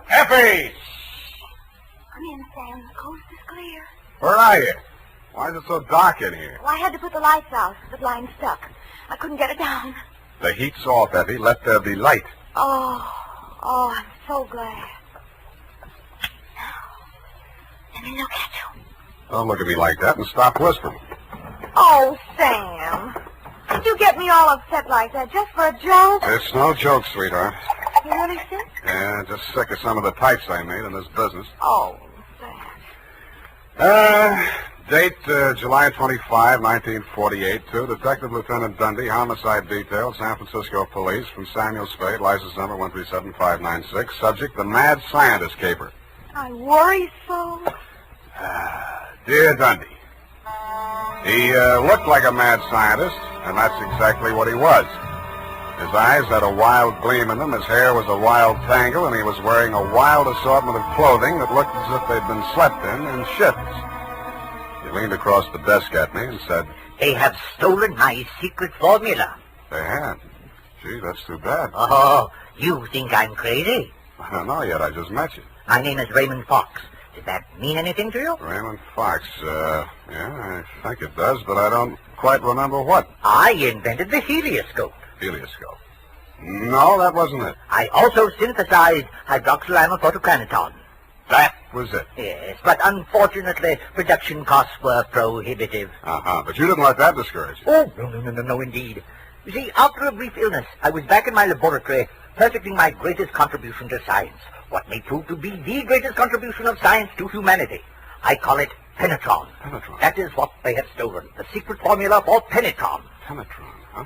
Effie! Come in, Sam. The coast is clear. Where are you? Why is it so dark in here? Well, I had to put the lights out. The blind stuck. I couldn't get it down. The heat's off, Effie. Let there be light. Oh, I'm so glad. Now, let me look at you. Don't look at me like that and stop whispering. Oh, Sam. Did you get me all upset like that just for a joke? It's no joke, sweetheart. You really sick? Yeah, just sick of some of the types I made in this business. Oh, Sam. Date, July 25, 1948, to Detective Lieutenant Dundee, Homicide Detail, San Francisco Police, from Samuel Spade, license number 137596. Subject, the mad scientist caper. I worry so. Dear Dundee, he looked like a mad scientist, and that's exactly what he was. His eyes had a wild gleam in them, his hair was a wild tangle, and he was wearing a wild assortment of clothing that looked as if they'd been slept in shifts. He leaned across the desk at me and said, They have stolen my secret formula. They had? Gee, that's too bad. Oh, you think I'm crazy? I don't know yet, I just met you. My name is Raymond Fox. Does that mean anything to you? Raymond Fox, yeah, I think it does, but I don't quite remember what. I invented the helioscope. Helioscope? No, that wasn't it. I also synthesized hydroxylamophotochronaton. That was it. Yes, but unfortunately, production costs were prohibitive. But you didn't let that discourage you. Oh, no, indeed. You see, after a brief illness, I was back in my laboratory, perfecting my greatest contribution to science. What may prove to be the greatest contribution of science to humanity. I call it penetron. Penetron? That is what they have stolen. The secret formula for penetron. Penetron, huh?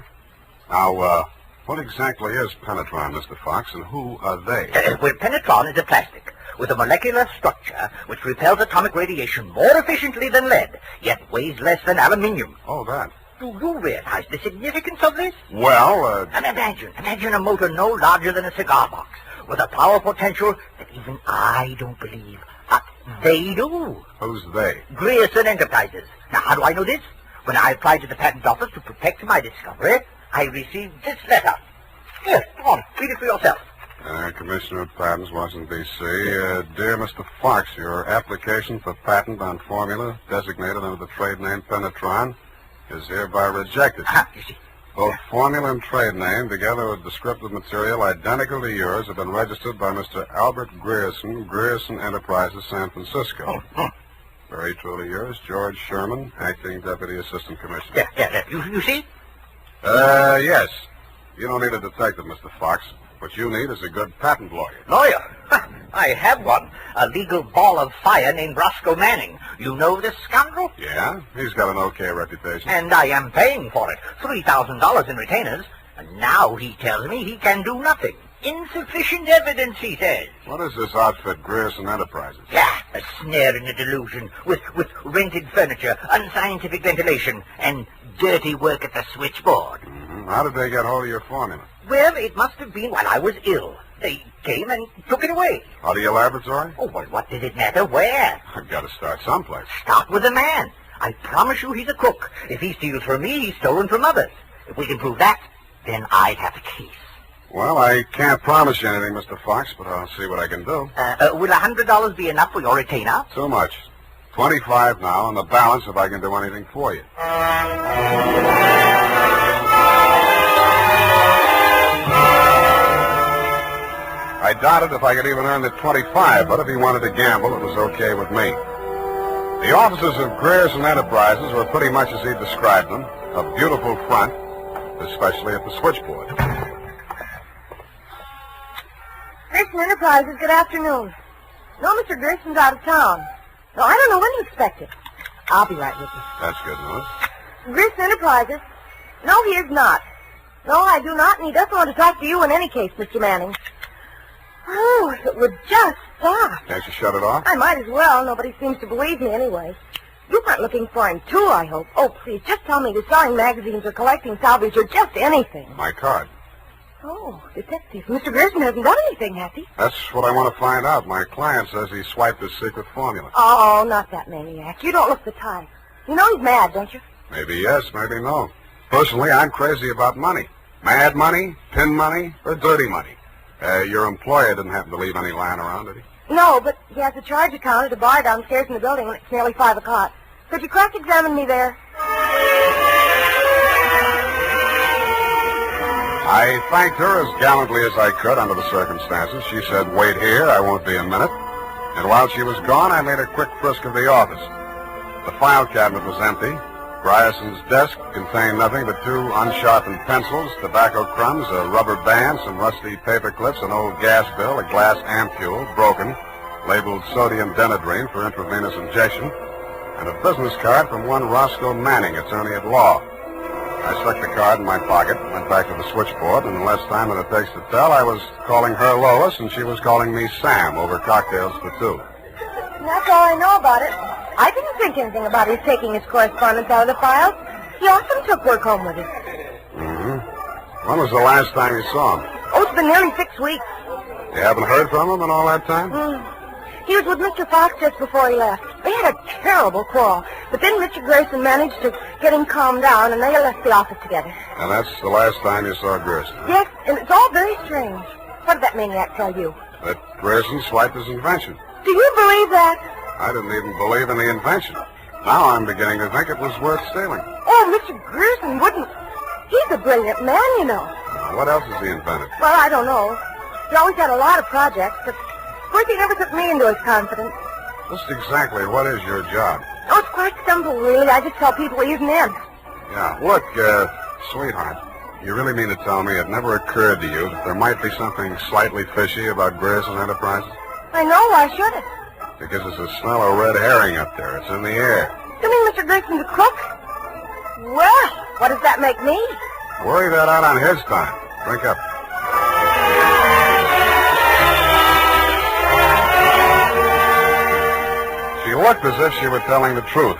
Now, what exactly is penetron, Mr. Fox, and who are they? Well, penetron is a plastic with a molecular structure which repels atomic radiation more efficiently than lead, yet weighs less than aluminium. Oh, that. Do you realize the significance of this? Well, And imagine a motor no larger than a cigar box, with a power potential that even I don't believe, but they do. Who's they? Grierson Enterprises. Now, how do I know this? When I applied to the patent office to protect my discovery, I received this letter. Here, go on, read it for yourself. Commissioner of Patents, Washington, D.C. Dear Mr. Fox, your application for patent on formula designated under the trade name penetron is hereby rejected. You see. Both formula and trade name, together with descriptive material identical to yours, have been registered by Mr. Albert Grierson, Grierson Enterprises, San Francisco. Very truly yours, George Sherman, Acting Deputy Assistant Commissioner. Yeah. You see? Yes. You don't need a detective, Mr. Fox. What you need is a good patent lawyer. Lawyer? I have one. A legal ball of fire named Roscoe Manning. You know this scoundrel? Yeah? He's got an okay reputation. And I am paying for it. $3,000 in retainers. And now he tells me he can do nothing. Insufficient evidence, he says. What is this outfit, Grierson Enterprises? Yeah, a snare in a delusion, with rented furniture, unscientific ventilation, and dirty work at the switchboard. Mm-hmm. How did they get hold of your formula? Well, it must have been while I was ill. They came and took it away. Out of your laboratory? Oh, well, what does it matter where? I've got to start someplace. Start with the man. I promise you he's a crook. If he steals from me, he's stolen from others. If we can prove that, then I have a case. Well, I can't promise you anything, Mr. Fox, but I'll see what I can do. Will $100 be enough for your retainer? Too much. 25 now, and the balance if I can do anything for you. I doubted if I could even earn the 25, but if he wanted to gamble, it was okay with me. The offices of Grierson Enterprises were pretty much as he described them, a beautiful front, especially at the switchboard. Grierson Enterprises, good afternoon. No, Mr. Grierson's out of town. No, I don't know when to expect it. I'll be right with you. That's good news. Grierson Enterprises? No, he is not. No, I do not, and he doesn't want to talk to you in any case, Mr. Manning. Oh, if it would just stop. Can't you shut it off? I might as well. Nobody seems to believe me anyway. You weren't looking for him, too, I hope. Oh, please, just tell me you're selling magazines or collecting salvage or just anything. My card. Oh, detective. Mr. Grierson hasn't done anything, has he? That's what I want to find out. My client says he swiped his secret formula. Oh, not that maniac. You don't look the type. You know he's mad, don't you? Maybe yes, maybe no. Personally, I'm crazy about money. Mad money, pin money, or dirty money. Your employer didn't happen to leave any lying around, did he? No, but he has a charge account at a bar downstairs in the building when it's nearly 5 o'clock. Could you cross-examine me there? I thanked her as gallantly as I could under the circumstances. She said, wait here, I won't be a minute. And while she was gone, I made a quick frisk of the office. The file cabinet was empty. Grierson's desk contained nothing but 2 unsharpened pencils, tobacco crumbs, a rubber band, some rusty paper clips, an old gas bill, a glass ampule, broken, labeled sodium denadrine for intravenous injection, and a business card from one Roscoe Manning, attorney at law. I stuck the card in my pocket, went back to the switchboard, and in less time than it takes to tell, I was calling her Lawless, and she was calling me Sam over cocktails for two. That's all I know about it. I didn't think anything about his taking his correspondence out of the files. He often took work home with him. Mm-hmm. When was the last time you saw him? Oh, it's been nearly 6 weeks. You haven't heard from him in all that time? He was with Mr. Fox just before he left. They had a terrible quarrel, but then Mr. Grayson managed to get him calmed down, and they left the office together. And that's the last time you saw Grayson? Yes, and it's all very strange. What did that maniac tell you? That Grayson swiped his invention. Do you believe that? I didn't even believe in the invention. Now I'm beginning to think it was worth stealing. Oh, Mr. Grayson wouldn't. He's a brilliant man, you know. What else has he invented? Well, I don't know. He always had a lot of projects, but of course he never took me into his confidence. Just exactly what is your job? Oh, it's quite simple, really. I just tell people he isn't in. Yeah. Look, sweetheart, you really mean to tell me it never occurred to you that there might be something slightly fishy about Grayson Enterprises? I know. Why should it? Because there's a smell of red herring up there. It's in the air. You mean Mr. Grayson's a crook? Well, what does that make me? Worry that out on his time. Drink up. She looked as if she were telling the truth.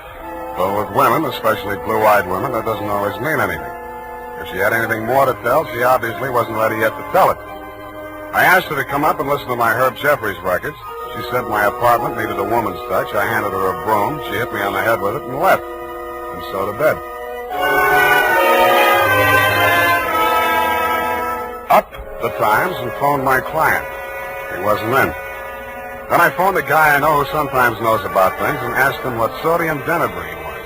But with women, especially blue-eyed women, that doesn't always mean anything. If she had anything more to tell, she obviously wasn't ready yet to tell it. I asked her to come up and listen to my Herb Jeffries records. She said my apartment needed a woman's touch. I handed her a broom. She hit me on the head with it and left. And so to bed. Up the Times and phoned my client. He wasn't in. Then I phoned a guy I know who sometimes knows about things and asked him what sodium denadrine was.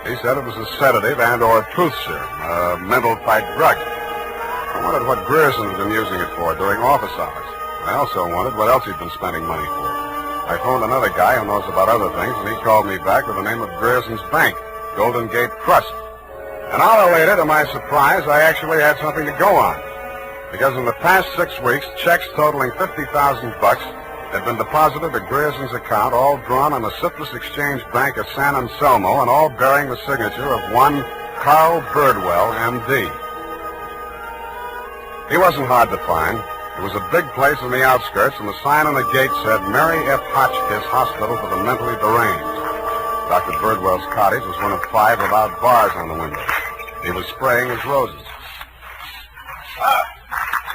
He said it was a sedative and or truth serum, a mental-type drug. I wondered what Grierson had been using it for during office hours. I also wondered what else he'd been spending money for. I phoned another guy who knows about other things, and he called me back with the name of Grierson's Bank, Golden Gate Trust. An hour later, to my surprise, I actually had something to go on. Because in the past 6 weeks, checks totaling $50,000 had been deposited to Grierson's account, all drawn on the Citrus Exchange Bank of San Anselmo, and all bearing the signature of one Carl Birdwell, M.D. He wasn't hard to find. It was a big place in the outskirts, and the sign on the gate said, Mary F. Hotchkiss Hospital for the Mentally Deranged. Dr. Birdwell's cottage was one of 5 without bars on the windows. He was spraying his roses.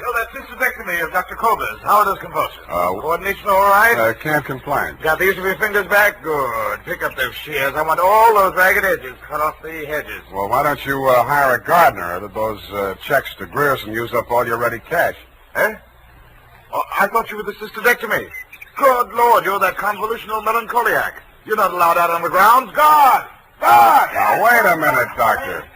So that cystectomy of Dr. Koba's, how are those convulsions? Coordination all right? Can't complain. Got the use of your fingers back? Good. Pick up those shears. I want all those ragged edges. Cut off the hedges. Well, why don't you hire a gardener? Or did those checks to Grierson use up all your ready cash? Eh? Oh, I thought you were the cystectomy. Good Lord, you're that convolutional melancholiac. You're not allowed out on the grounds. Guard! Guard! Now, wait a minute, Doctor.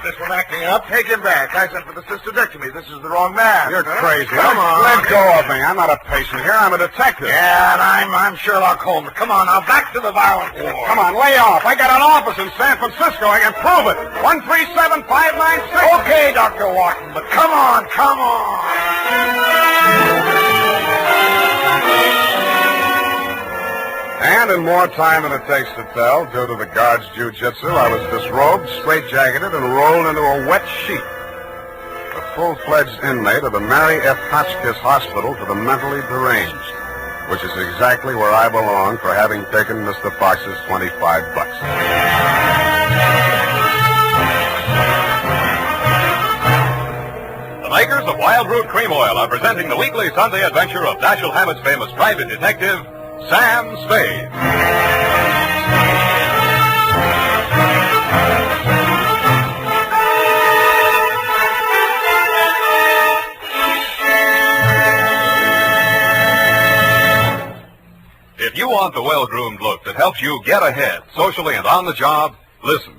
This one acting up. Take him back. I sent for the cystectomy. This is the wrong man. You're crazy. Come on. Let go of me. I'm not a patient here. I'm a detective. Yeah, and I'm Sherlock Holmes. Come on, now, back to the violent war. Come on, lay off. I got an office in San Francisco. I can prove it. 137596. Okay, Dr. Wharton, but come on, come on. And in more time than it takes to tell, due to the guard's jiu-jitsu, I was disrobed, straitjacketed, and rolled into a wet sheet. A full-fledged inmate of the Mary F. Hotchkiss Hospital for the Mentally Deranged, which is exactly where I belong for having taken Mr. Fox's $25. The makers of Wild Root Cream Oil are presenting the weekly Sunday adventure of Dashiell Hammett's famous private detective, Sam Spade. If you want the well-groomed look that helps you get ahead, socially and on the job, listen.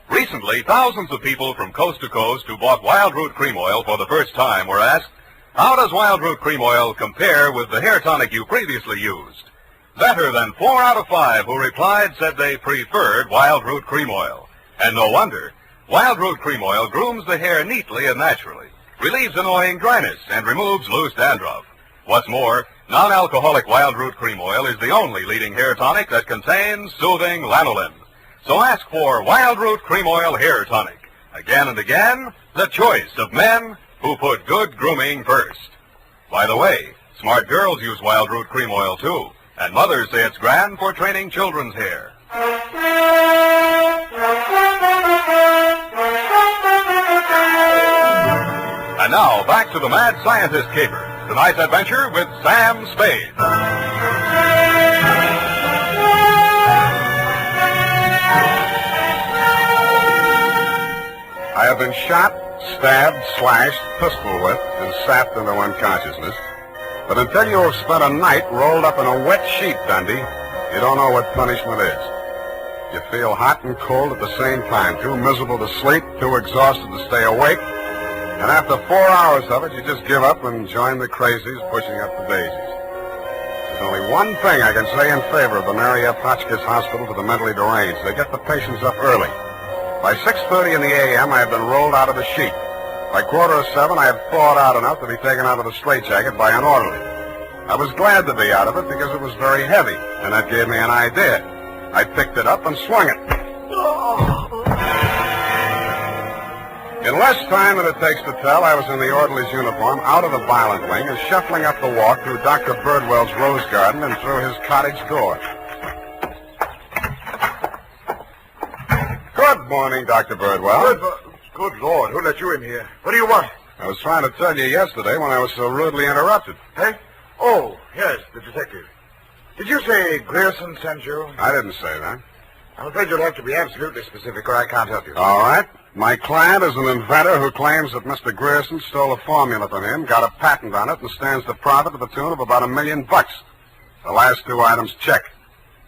Recently, thousands of people from coast to coast who bought Wild Root Cream Oil for the first time were asked, how does Wild Root Cream Oil compare with the hair tonic you previously used? Better than 4 out of 5 who replied said they preferred Wild Root Cream Oil. And no wonder. Wild Root Cream Oil grooms the hair neatly and naturally, relieves annoying dryness, and removes loose dandruff. What's more, Non-alcoholic Wild Root Cream Oil is the only leading hair tonic that contains soothing lanolin. So ask for Wild Root Cream Oil Hair Tonic. Again and again, the choice of men who put good grooming first. By the way, smart girls use Wild Root Cream Oil too, and mothers say it's grand for training children's hair. And now, back to the Mad Scientist Caper. Tonight's adventure with Sam Spade. I have been shot, stabbed, slashed, pistol whipped, and sapped into unconsciousness. But until you have spent a night rolled up in a wet sheet, Dundee, you don't know what punishment is. You feel hot and cold at the same time, too miserable to sleep, too exhausted to stay awake. And after 4 hours of it, you just give up and join the crazies pushing up the daisies. There's only one thing I can say in favor of the Mary F. Hotchkiss Hospital for the mentally deranged. They get the patients up early. By 6:30 in the a.m., I have been rolled out of the sheet. By 6:45, I had thawed out enough to be taken out of the straitjacket by an orderly. I was glad to be out of it because it was very heavy, and that gave me an idea. I picked it up and swung it. In less time than it takes to tell, I was in the orderly's uniform, out of the violent wing, and shuffling up the walk through Dr. Birdwell's rose garden and through his cottage door. Good morning, Dr. Birdwell. Good Lord, who let you in here? What do you want? I was trying to tell you yesterday when I was so rudely interrupted. Eh? Oh, yes, the detective. Did you say Grierson sent you? I didn't say that. I'm afraid you'll have to be absolutely specific or I can't help you. All right. My client is an inventor who claims that Mr. Grierson stole a formula from him, got a patent on it, and stands to profit to the tune of about $1 million. The last two items check.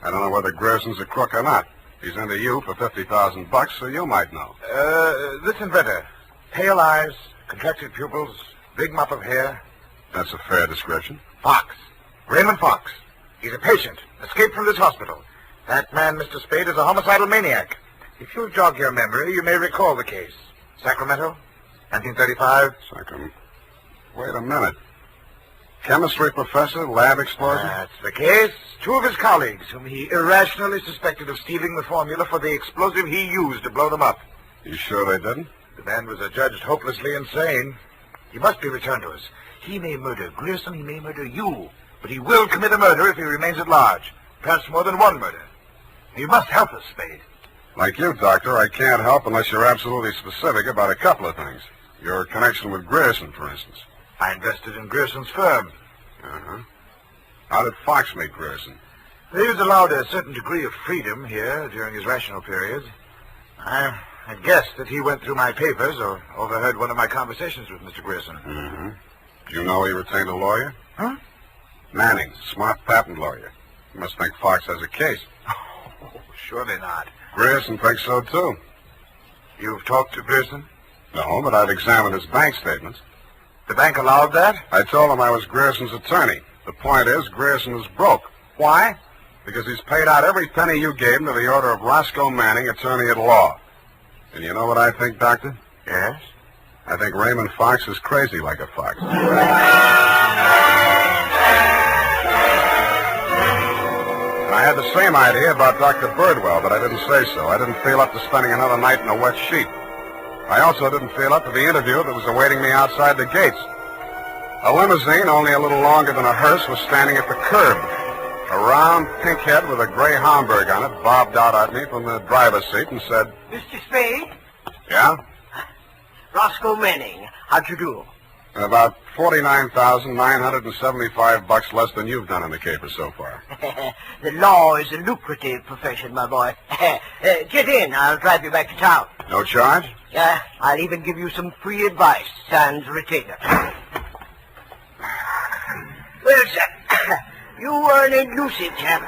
I don't know whether Grierson's a crook or not. He's into you for $50,000, so you might know. This inventor. Pale eyes, contracted pupils, big mop of hair. That's a fair description. Fox. Raymond Fox. He's a patient, escaped from this hospital. That man, Mr. Spade, is a homicidal maniac. If you'll jog your memory, you may recall the case. Sacramento, 1935. Sacramento. Wait a minute. Chemistry professor, lab explosion? That's the case. Two of his colleagues, whom he irrationally suspected of stealing the formula for the explosive he used to blow them up. You sure they didn't? The man was adjudged hopelessly insane. He must be returned to us. He may murder Grierson, he may murder you, but he will commit a murder if he remains at large. Perhaps more than one murder. You must help us, Spade. Like you, Doctor, I can't help unless you're absolutely specific about a couple of things. Your connection with Grierson, for instance. I invested in Grierson's firm. Uh-huh. How did Fox meet Grierson? He was allowed a certain degree of freedom here during his rational periods. I guessed that he went through my papers or overheard one of my conversations with Mr. Grierson. Mm-hmm. Do you know he retained a lawyer? Huh? Manning, smart patent lawyer. You must think Fox has a case. Oh, surely not. Grierson thinks so, too. You've talked to Grierson? No, but I've examined his bank statements. The bank allowed that? I told him I was Grierson's attorney. The point is, Grierson is broke. Why? Because he's paid out every penny you gave him to the order of Roscoe Manning, attorney at law. And you know what I think, Doctor? Yes? I think Raymond Fox is crazy like a fox. I had the same idea about Dr. Birdwell, but I didn't say so. I didn't feel up to spending another night in a wet sheet. I also didn't feel up to the interview that was awaiting me outside the gates. A limousine, only a little longer than a hearse, was standing at the curb. A round pink head with a gray Homburg on it bobbed out at me from the driver's seat and said, Mr. Spade? Yeah? Roscoe Manning. How'd you do? About $49,975 less than you've done in the caper so far. The law is a lucrative profession, my boy. Get in. I'll drive you back to town. No charge? I'll even give you some free advice, sans retainer. Well, sir, you are an elusive chap.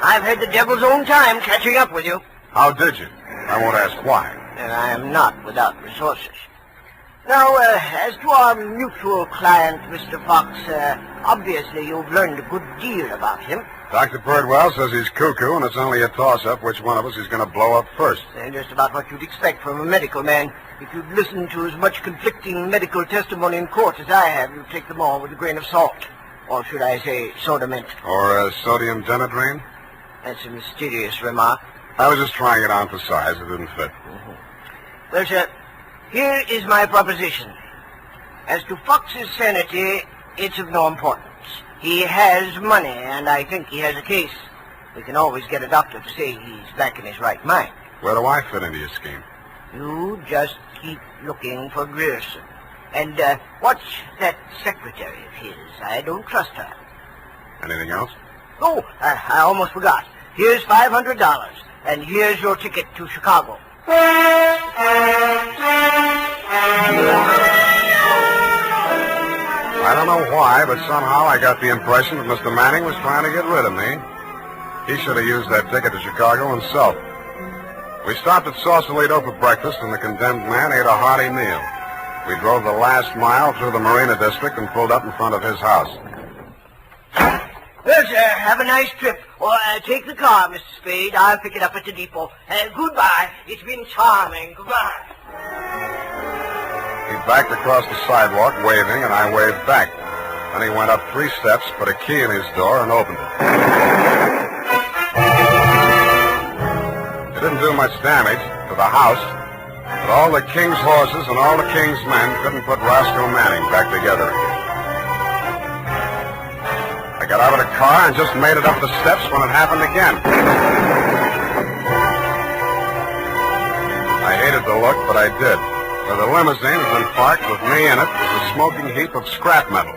I've had the devil's own time catching up with you. How did you? I won't ask why. And I am not without resources. Now, as to our mutual client, Mr. Fox, obviously you've learned a good deal about him. Dr. Birdwell says he's cuckoo, and it's only a toss-up which one of us is going to blow up first. Just about what you'd expect from a medical man. If you'd listened to as much conflicting medical testimony in court as I have, you'd take them all with a grain of salt. Or should I say soda mint? Or sodium denidrain? That's a mysterious remark. I was just trying it on for size. It didn't fit. Well, sir, here is my proposition. As to Fox's sanity, it's of no importance. He has money, and I think he has a case. We can always get a doctor to say he's back in his right mind. Where do I fit into your scheme? You just keep looking for Grierson. And watch that secretary of his. I don't trust her. Anything else? Oh, I almost forgot. Here's $500, and here's your ticket to Chicago. I don't know why, but somehow I got the impression that Mr. Manning was trying to get rid of me. He should have used that ticket to Chicago himself. We stopped at Sausalito for breakfast, and the condemned man ate a hearty meal. We drove the last mile through the Marina District and pulled up in front of his house. Well, sir, have a nice trip. Or take the car, Mr. Spade. I'll pick it up at the depot. Goodbye. It's been charming. Goodbye. He backed across the sidewalk, waving, and I waved back. Then he went up 3 steps, put a key in his door, and opened it. It didn't do much damage to the house, but all the king's horses and all the king's men couldn't put Roscoe Manning back together again. I got out of the car and just made it up the steps when it happened again. I hated the look, but I did. Where the limousine had been parked with me in it was a smoking heap of scrap metal.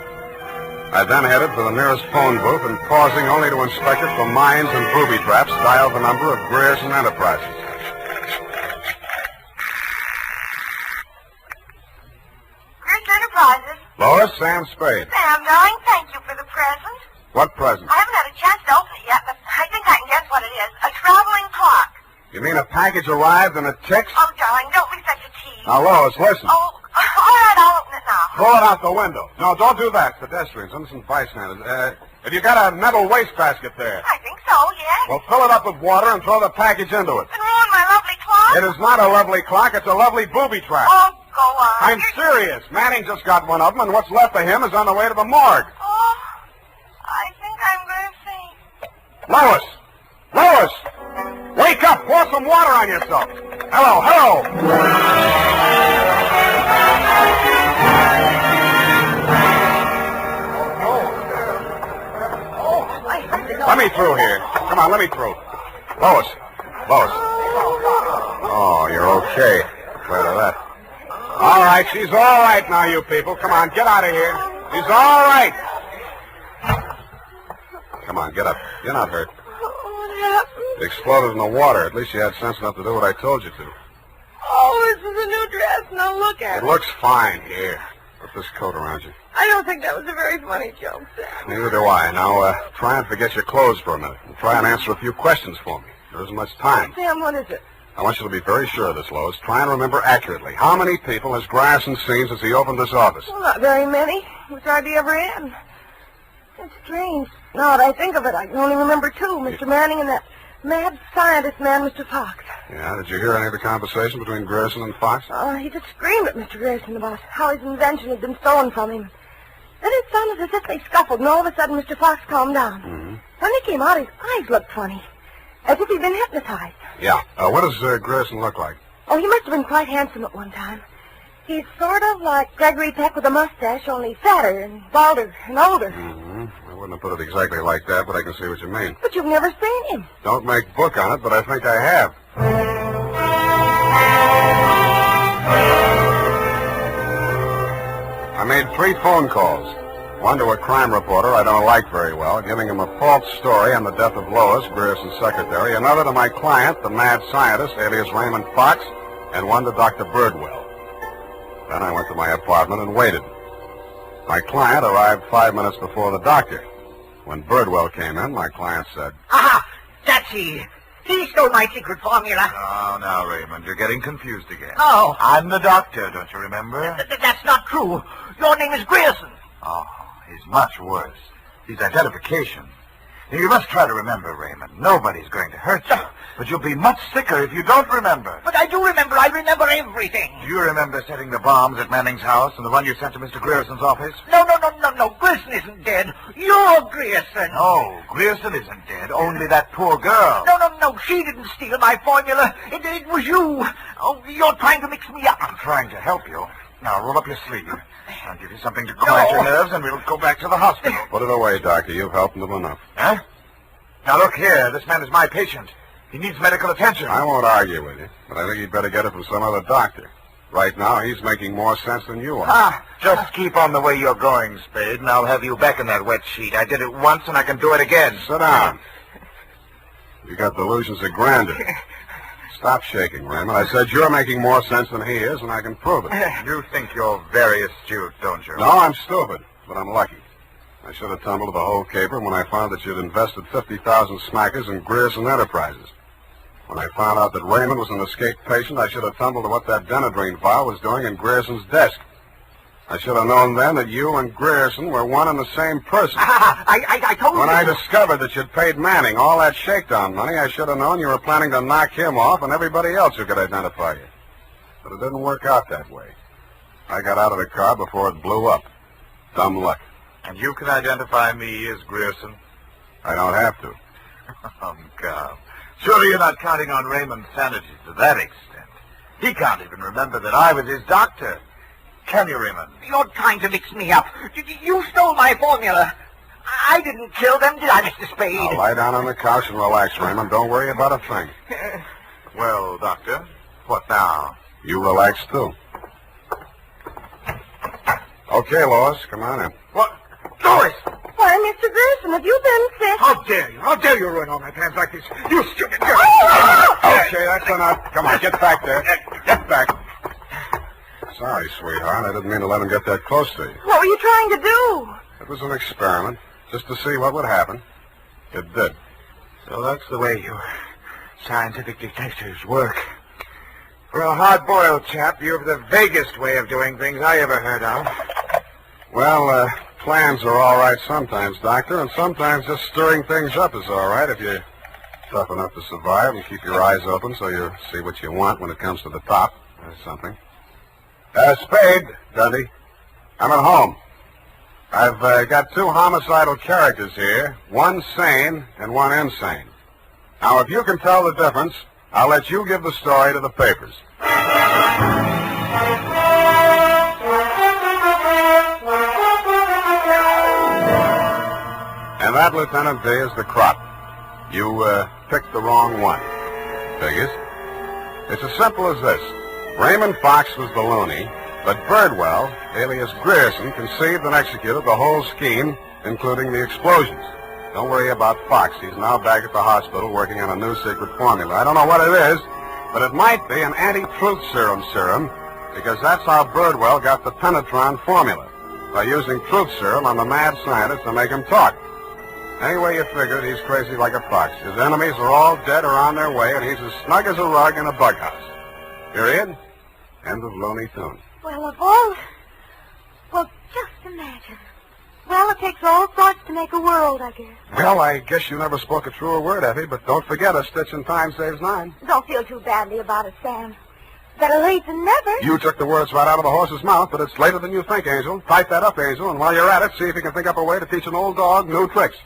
I then headed for the nearest phone booth and, pausing only to inspect it for mines and booby traps, dialed the number of Grierson Enterprises. Grierson Enterprises. Lois, Sam Spade. Sam, darling, thank you for the present. What present? I haven't had a chance to open it yet, but I think I can guess what it is. A traveling clock. You mean a package arrived and it ticks? Oh, darling, don't be such a tease. Now, Lois, listen. Oh, all right, I'll open it now. Throw it out the window. No, don't do that. Pedestrians, innocent bystanders. Have you got a metal wastebasket there? I think so, yes. Well, fill it up with water and throw the package into it. And ruin my lovely clock? It is not a lovely clock. It's a lovely booby trap. Oh, go on. I'm serious. Manning just got one of them, and what's left of him is on the way to the morgue. Oh, I think I'm going to faint. Lois! Lois! Wake up! Pour some water on yourself. Hello, hello! Let me through here. Come on, let me through. Lois. Lois. Oh, you're okay. Glad of that. All right, she's all right now, you people. Come on, get out of here. She's all right. Come on, get up. You're not hurt. What happened? It exploded in the water. At least you had sense enough to do what I told you to. Oh, this is a new dress. Now look at It looks fine. Here. Put this coat around you. I don't think that was a very funny joke, Sam. Neither do I. Now, try and forget your clothes for a minute. And try and answer a few questions for me. There isn't much time. Sam, what is it? I want you to be very sure of this, Lois. Try and remember accurately. How many people has Grierson seen since he opened this office? Well, not very many. It was hardly ever in. It's strange. Now that I think of it, I can only remember 2. Mr. Manning and that mad scientist man, Mr. Fox. Yeah, did you hear any of the conversation between Grierson and Fox? He just screamed at Mr. Grierson about how his invention had been stolen from him. Then it sounded as if they scuffled, and all of a sudden Mr. Fox calmed down. Mm-hmm. When he came out, his eyes looked funny, as if he'd been hypnotized. Yeah. What does Grierson look like? Oh, he must have been quite handsome at one time. He's sort of like Gregory Peck with a mustache, only fatter and balder and older. Mm-hmm. I wouldn't have put it exactly like that, but I can see what you mean. But you've never seen him. Don't make book on it, but I think I have. I made 3 phone calls. One to a crime reporter I don't like very well, giving him a false story on the death of Lois, Grierson's secretary. Another to my client, the mad scientist, alias Raymond Fox, and one to Dr. Birdwell. Then I went to my apartment and waited. My client arrived 5 minutes before the doctor. When Birdwell came in, my client said, Aha! That's he. He stole my secret formula. Oh, now, Raymond, you're getting confused again. Oh. I'm the doctor, don't you remember? That's not true. Your name is Grierson. Oh, he's much worse. His identification. You must try to remember, Raymond. Nobody's going to hurt you. But you'll be much sicker if you don't remember. But I do remember. I remember everything. Do you remember setting the bombs at Manning's house and the one you sent to Mr. Grierson's office? No. Grierson isn't dead. You're Grierson. No, Grierson isn't dead. Only that poor girl. No. She didn't steal my formula. It was you. Oh, you're trying to mix me up. I'm trying to help you. Now, roll up your sleeve. I'll give you something to quiet your nerves, and we'll go back to the hospital. Put it away, Doctor. You've helped them enough. Huh? Now, look here. This man is my patient. He needs medical attention. I won't argue with you, but I think you'd better get it from some other doctor. Right now, he's making more sense than you are. Just keep on the way you're going, Spade, and I'll have you back in that wet sheet. I did it once, and I can do it again. Sit down. You got delusions of grandeur. Stop shaking, Raymond. I said you're making more sense than he is, and I can prove it. You think you're very astute, don't you? No, I'm stupid, but I'm lucky. I should have tumbled to the whole caper when I found that you'd invested 50,000 smackers in Grierson Enterprises. When I found out that Raymond was an escaped patient, I should have tumbled to what that Denadrine file was doing in Grierson's desk. I should have known then that you and Grierson were one and the same person. I told you. When I discovered that you'd paid Manning all that shakedown money, I should have known you were planning to knock him off and everybody else who could identify you. But it didn't work out that way. I got out of the car before it blew up. Dumb luck. And you can identify me as Grierson? I don't have to. Oh, God. Surely you're not counting on Raymond's sanity to that extent. He can't even remember that I was his doctor. Can you, Raymond? You're trying to mix me up. You stole my formula. I didn't kill them, did I, Mr. Spade? Now, lie down on the couch and relax, Raymond. Don't worry about a thing. Well, Doctor, what now? You relax, too. Okay, Lois, come on in. What? Lois! Why, Mr. Grierson, have you been sick? How dare you? How dare you ruin all my plans like this? You stupid girl! Okay, that's enough. Come on, get back there. Get back. Sorry, sweetheart. I didn't mean to let him get that close to you. What were you trying to do? It was an experiment, just to see what would happen. It did. So that's the way you scientific detectives work. For a hard-boiled chap, you have the vaguest way of doing things I ever heard of. Well, plans are all right sometimes, Doctor, and sometimes just stirring things up is all right if you're tough enough to survive and keep your eyes open so you see what you want when it comes to the top or something. Spade, Dundee. I'm at home. I've got two homicidal characters here, one sane and one insane. Now, if you can tell the difference, I'll let you give the story to the papers. And that, Lieutenant D, is the crop. You picked the wrong one. Figures. It's as simple as this. Raymond Fox was the loony, but Birdwell, alias Grierson, conceived and executed the whole scheme, including the explosions. Don't worry about Fox. He's now back at the hospital working on a new secret formula. I don't know what it is, but it might be an anti-truth serum, because that's how Birdwell got the Penetron formula, by using truth serum on the mad scientist to make him talk. Anyway you figure it, he's crazy like a fox. His enemies are all dead or on their way, and he's as snug as a rug in a bug house. Period. End of Looney Tunes. Well, of all... Well, just imagine. Well, it takes all sorts to make a world, I guess. Well, I guess you never spoke a truer word, Effie, but don't forget a stitch in time saves 9. Don't feel too badly about it, Sam. Better late than never. You took the words right out of the horse's mouth, but it's later than you think, Angel. Type that up, Angel, and while you're at it, see if you can think up a way to teach an old dog new tricks.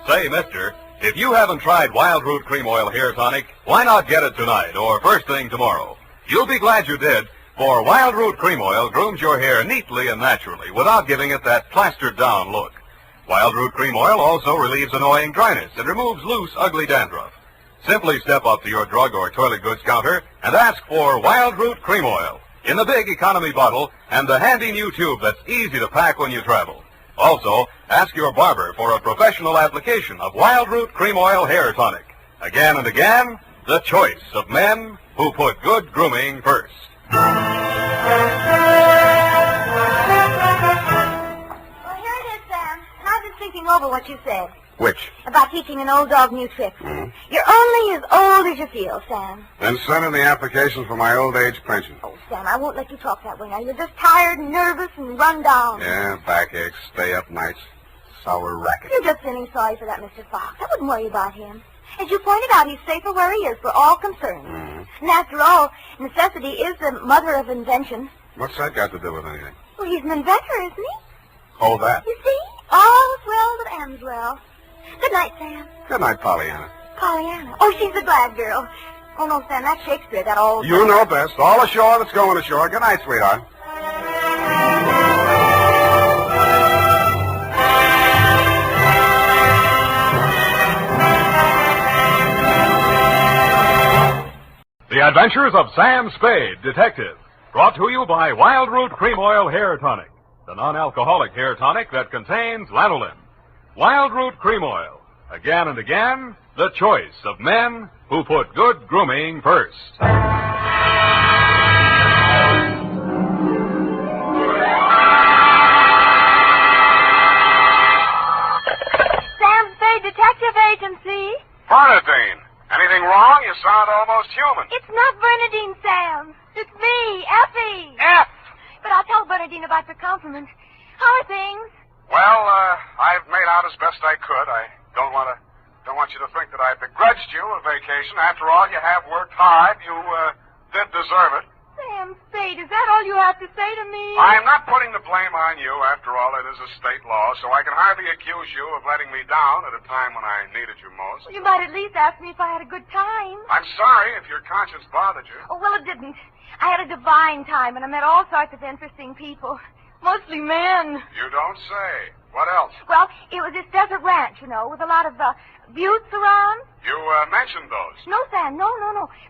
Say, mister, if you haven't tried Wild Root Cream Oil Hair Tonic, why not get it tonight or first thing tomorrow? You'll be glad you did, for Wild Root Cream Oil grooms your hair neatly and naturally without giving it that plastered-down look. Wild Root Cream Oil also relieves annoying dryness and removes loose, ugly dandruff. Simply step up to your drug or toilet goods counter and ask for Wild Root Cream Oil in the big economy bottle and the handy new tube that's easy to pack when you travel. Also, ask your barber for a professional application of Wild Root Cream Oil Hair Tonic. Again and again, the choice of men who put good grooming first. Well, here it is, Sam. I've been thinking over what you said. Which? About teaching an old dog new tricks. Mm-hmm. You're only as old as you feel, Sam. Then send in the application for my old age pension. Oh, Sam, I won't let you talk that way now. You're just tired and nervous and run down. Yeah, backaches, stay up nights, sour racket. You're just feeling sorry for that Mr. Fox. I wouldn't worry about him. As you pointed out, he's safer where he is for all concerned. Mm-hmm. And after all, necessity is the mother of invention. What's that got to do with anything? Well, he's an inventor, isn't he? Oh, that. You see? All's well that ends well. Good night, Sam. Good night, Pollyanna. Pollyanna. Oh, she's a glad girl. Oh, no, Sam, that's Shakespeare, that old... You know best. All ashore that's going ashore. Good night, sweetheart. The Adventures of Sam Spade, Detective. Brought to you by Wild Root Cream Oil Hair Tonic, the non-alcoholic hair tonic that contains lanolin. Wild Root Cream Oil. Again and again, the choice of men who put good grooming first. Sam Spade Detective Agency. Bernadine, anything wrong? You sound almost human. It's not Bernadine, Sam. It's me, Effie. F. But I'll tell Bernadine about your compliment. How are things? Well, I've made out as best I could. I don't want you to think that I begrudged you a vacation. After all, you have worked hard. You did deserve it. Sam Spade, is that all you have to say to me? I'm not putting the blame on you. After all, it is a state law, so I can hardly accuse you of letting me down at a time when I needed you most. You might at least ask me if I had a good time. I'm sorry if your conscience bothered you. Oh, well, it didn't. I had a divine time, and I met all sorts of interesting people. Mostly men. You don't say. What else? Well, it was this desert ranch, you know, with a lot of buttes around. You mentioned those. No, Sam, no.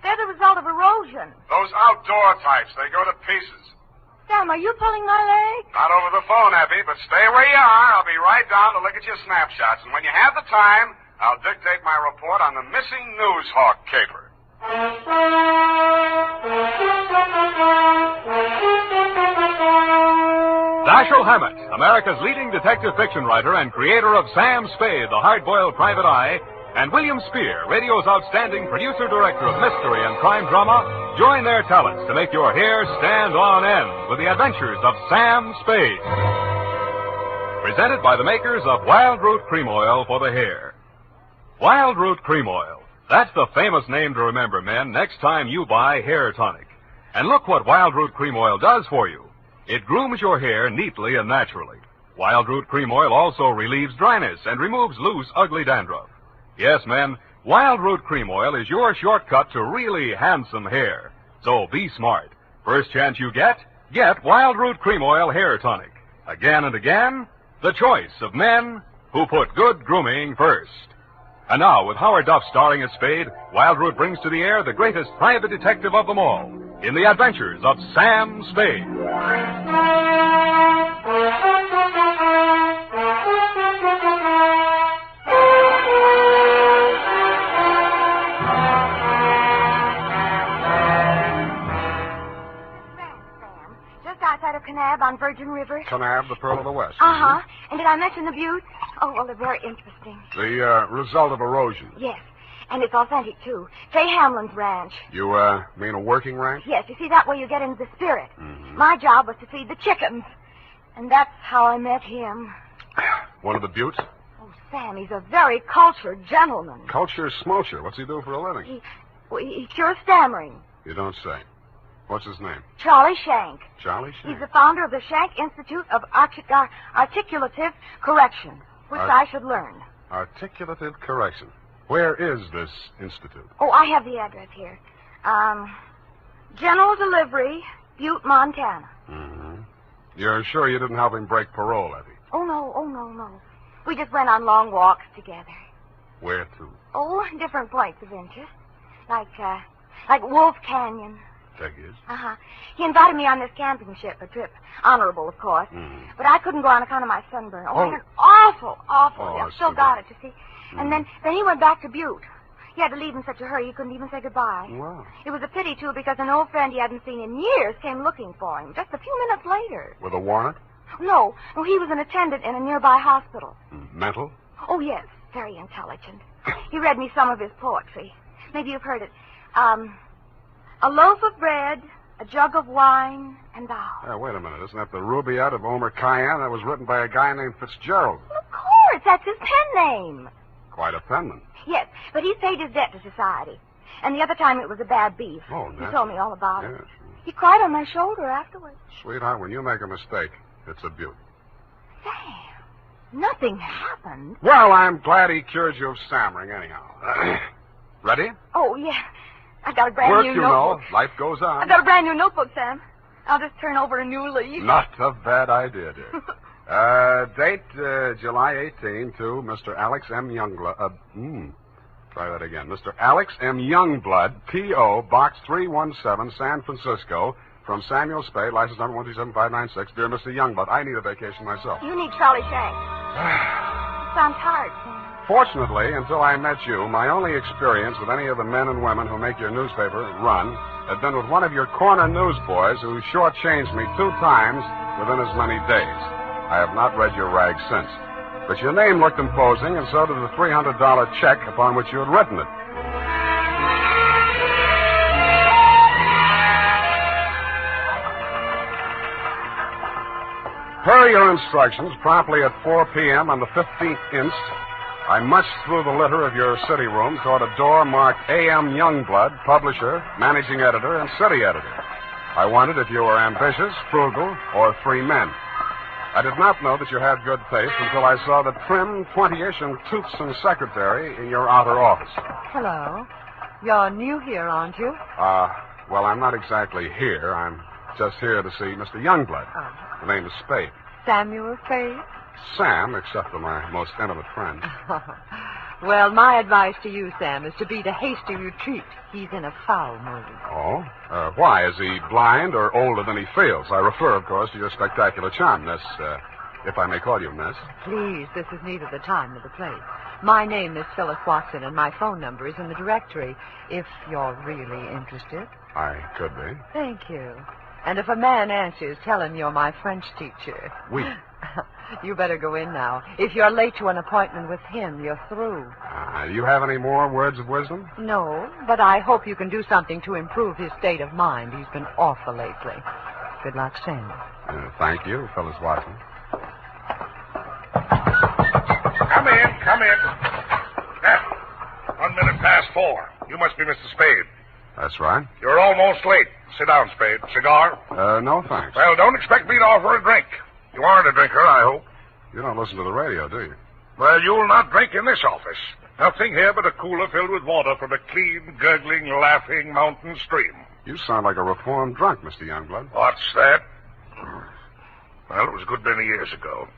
They're the result of erosion. Those outdoor types, they go to pieces. Sam, are you pulling my leg? Not over the phone, Effie, but stay where you are. I'll be right down to look at your snapshots. And when you have the time, I'll dictate my report on the missing Newshawk caper. Dashiell Hammett, America's leading detective fiction writer and creator of Sam Spade, the hard-boiled private eye, and William Spear, radio's outstanding producer-director of mystery and crime drama, join their talents to make your hair stand on end with the Adventures of Sam Spade. Presented by the makers of Wild Root Cream Oil for the hair. Wild Root Cream Oil. That's the famous name to remember, men, next time you buy hair tonic. And look what Wild Root Cream Oil does for you. It grooms your hair neatly and naturally. Wild Root Cream Oil also relieves dryness and removes loose, ugly dandruff. Yes, men, Wild Root Cream Oil is your shortcut to really handsome hair. So be smart. First chance you get Wild Root Cream Oil Hair Tonic. Again and again, the choice of men who put good grooming first. And now, with Howard Duff starring as Spade, Wild Root brings to the air the greatest private detective of them all, in the Adventures of Sam Spade. Just outside of Kanab on Virgin River. Kanab, the Pearl of the West. Uh-huh. And did I mention the buttes? Oh, well, they're very interesting. The result of erosion. Yes. And it's authentic, too. Fay Hamlin's ranch. You mean a working ranch? Yes, you see, that way you get into the spirit. Mm-hmm. My job was to feed the chickens. And that's how I met him. One of the buttes? Oh, Sam, he's a very cultured gentleman. Culture smulcher. What's he do for a living? He cures stammering. You don't say. What's his name? Charlie Shank. Charlie Shank? He's the founder of the Shank Institute of Articulative Correction, which I should learn. Articulative Correction. Where is this institute? Oh, I have the address here. General Delivery, Butte, Montana. Mm-hmm. You're sure you didn't help him break parole, Effie? Oh, no. We just went on long walks together. Where to? Oh, different points of interest. Like Wolf Canyon. Figures. Uh-huh. He invited me on this camping ship, a trip. Honorable, of course. Mm. But I couldn't go on account of my sunburn. Oh, Oh. it was awful. Oh, I've that's still too got bad. it, you see. And then he went back to Butte. He had to leave in such a hurry he couldn't even say goodbye. Wow. It was a pity, too, because an old friend he hadn't seen in years came looking for him just a few minutes later. With a warrant? No, he was an attendant in a nearby hospital. Mental? Oh, yes. Very intelligent. He read me some of his poetry. Maybe you've heard it. A loaf of bread, a jug of wine, and thou. Hey, wait a minute. Isn't that the Rubaiyat of Omer Khayyam? That was written by a guy named Fitzgerald. Of course, that's his pen name. Quite a penman. Yes, but he's paid his debt to society. And the other time it was a bad beef. Oh, He told me all about it. Yes. He cried on my shoulder afterwards. Sweetheart, when you make a mistake, it's a beaut. Sam, nothing happened. Well, I'm glad he cured you of stammering anyhow. Ready? Oh, yeah. I got a brand Work, new you notebook. know. Life goes on. I got a brand new notebook, Sam. I'll just turn over a new leaf. Not a bad idea, dear. Date July 18 to Mr. Alex M. Youngblood. Try that again. Mr. Alex M. Youngblood, P.O., Box 317, San Francisco, from Samuel Spade, license number 127-596. Dear Mr. Youngblood, I need a vacation myself. You need Charlie Shanks. Sounds hard, Sam. Fortunately, until I met you, my only experience with any of the men and women who make your newspaper run had been with one of your corner newsboys who shortchanged me 2 times within as many days. I have not read your rag since. But your name looked imposing, and so did the $300 check upon which you had written it. Per your instructions, promptly at 4 p.m. on the 15th inst., I mushed through the litter of your city room toward a door marked A.M. Youngblood, publisher, managing editor, and city editor. I wondered if you were ambitious, frugal, or 3 men. I did not know that you had good taste until I saw the trim, 20-ish, and toothsome secretary in your outer office. Hello. You're new here, aren't you? Well, I'm not exactly here. I'm just here to see Mr. Youngblood. Oh. The name is Spade. Samuel Spade? Sam, except for my most intimate friend. Well, my advice to you, Sam, is to beat a hasty retreat. He's in a foul mood. Oh? Why? Is he blind or older than he feels? I refer, of course, to your spectacular charm, Miss, if I may call you Miss. Please, this is neither the time nor the place. My name is Phyllis Watson, and my phone number is in the directory, if you're really interested. I could be. Thank you. And if a man answers, tell him you're my French teacher. Oui. You better go in now. If you're late to an appointment with him, you're through. Do you have any more words of wisdom? No, but I hope you can do something to improve his state of mind. He's been awful lately. Good luck, Sam. Thank you, Phyllis Watson. Come in. Now, 1 minute past 4. You must be Mr. Spade. That's right. You're almost late. Sit down, Spade. Cigar? No, thanks. Well, don't expect me to offer a drink. You aren't a drinker, I hope. You don't listen to the radio, do you? Well, you'll not drink in this office. Nothing here but a cooler filled with water from a clean, gurgling, laughing mountain stream. You sound like a reformed drunk, Mr. Youngblood. What's that? Well, it was a good many years ago.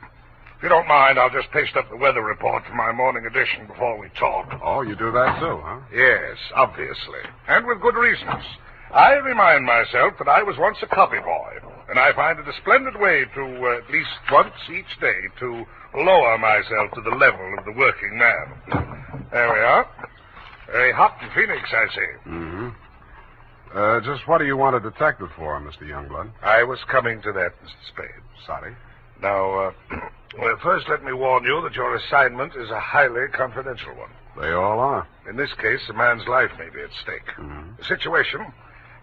If you don't mind, I'll just paste up the weather report for my morning edition before we talk. Oh, you do that too, huh? Yes, obviously. And with good reasons. I remind myself that I was once a copy boy, and I find it a splendid way to, at least once each day, to lower myself to the level of the working man. There we are. Very hot in Phoenix, I see. Mm-hmm. Just what do you want a detective for, Mr. Youngblood? I was coming to that, Mr. Spade. Sorry. Now, well, first let me warn you that your assignment is a highly confidential one. They all are. In this case, a man's life may be at stake. Mm-hmm. The situation,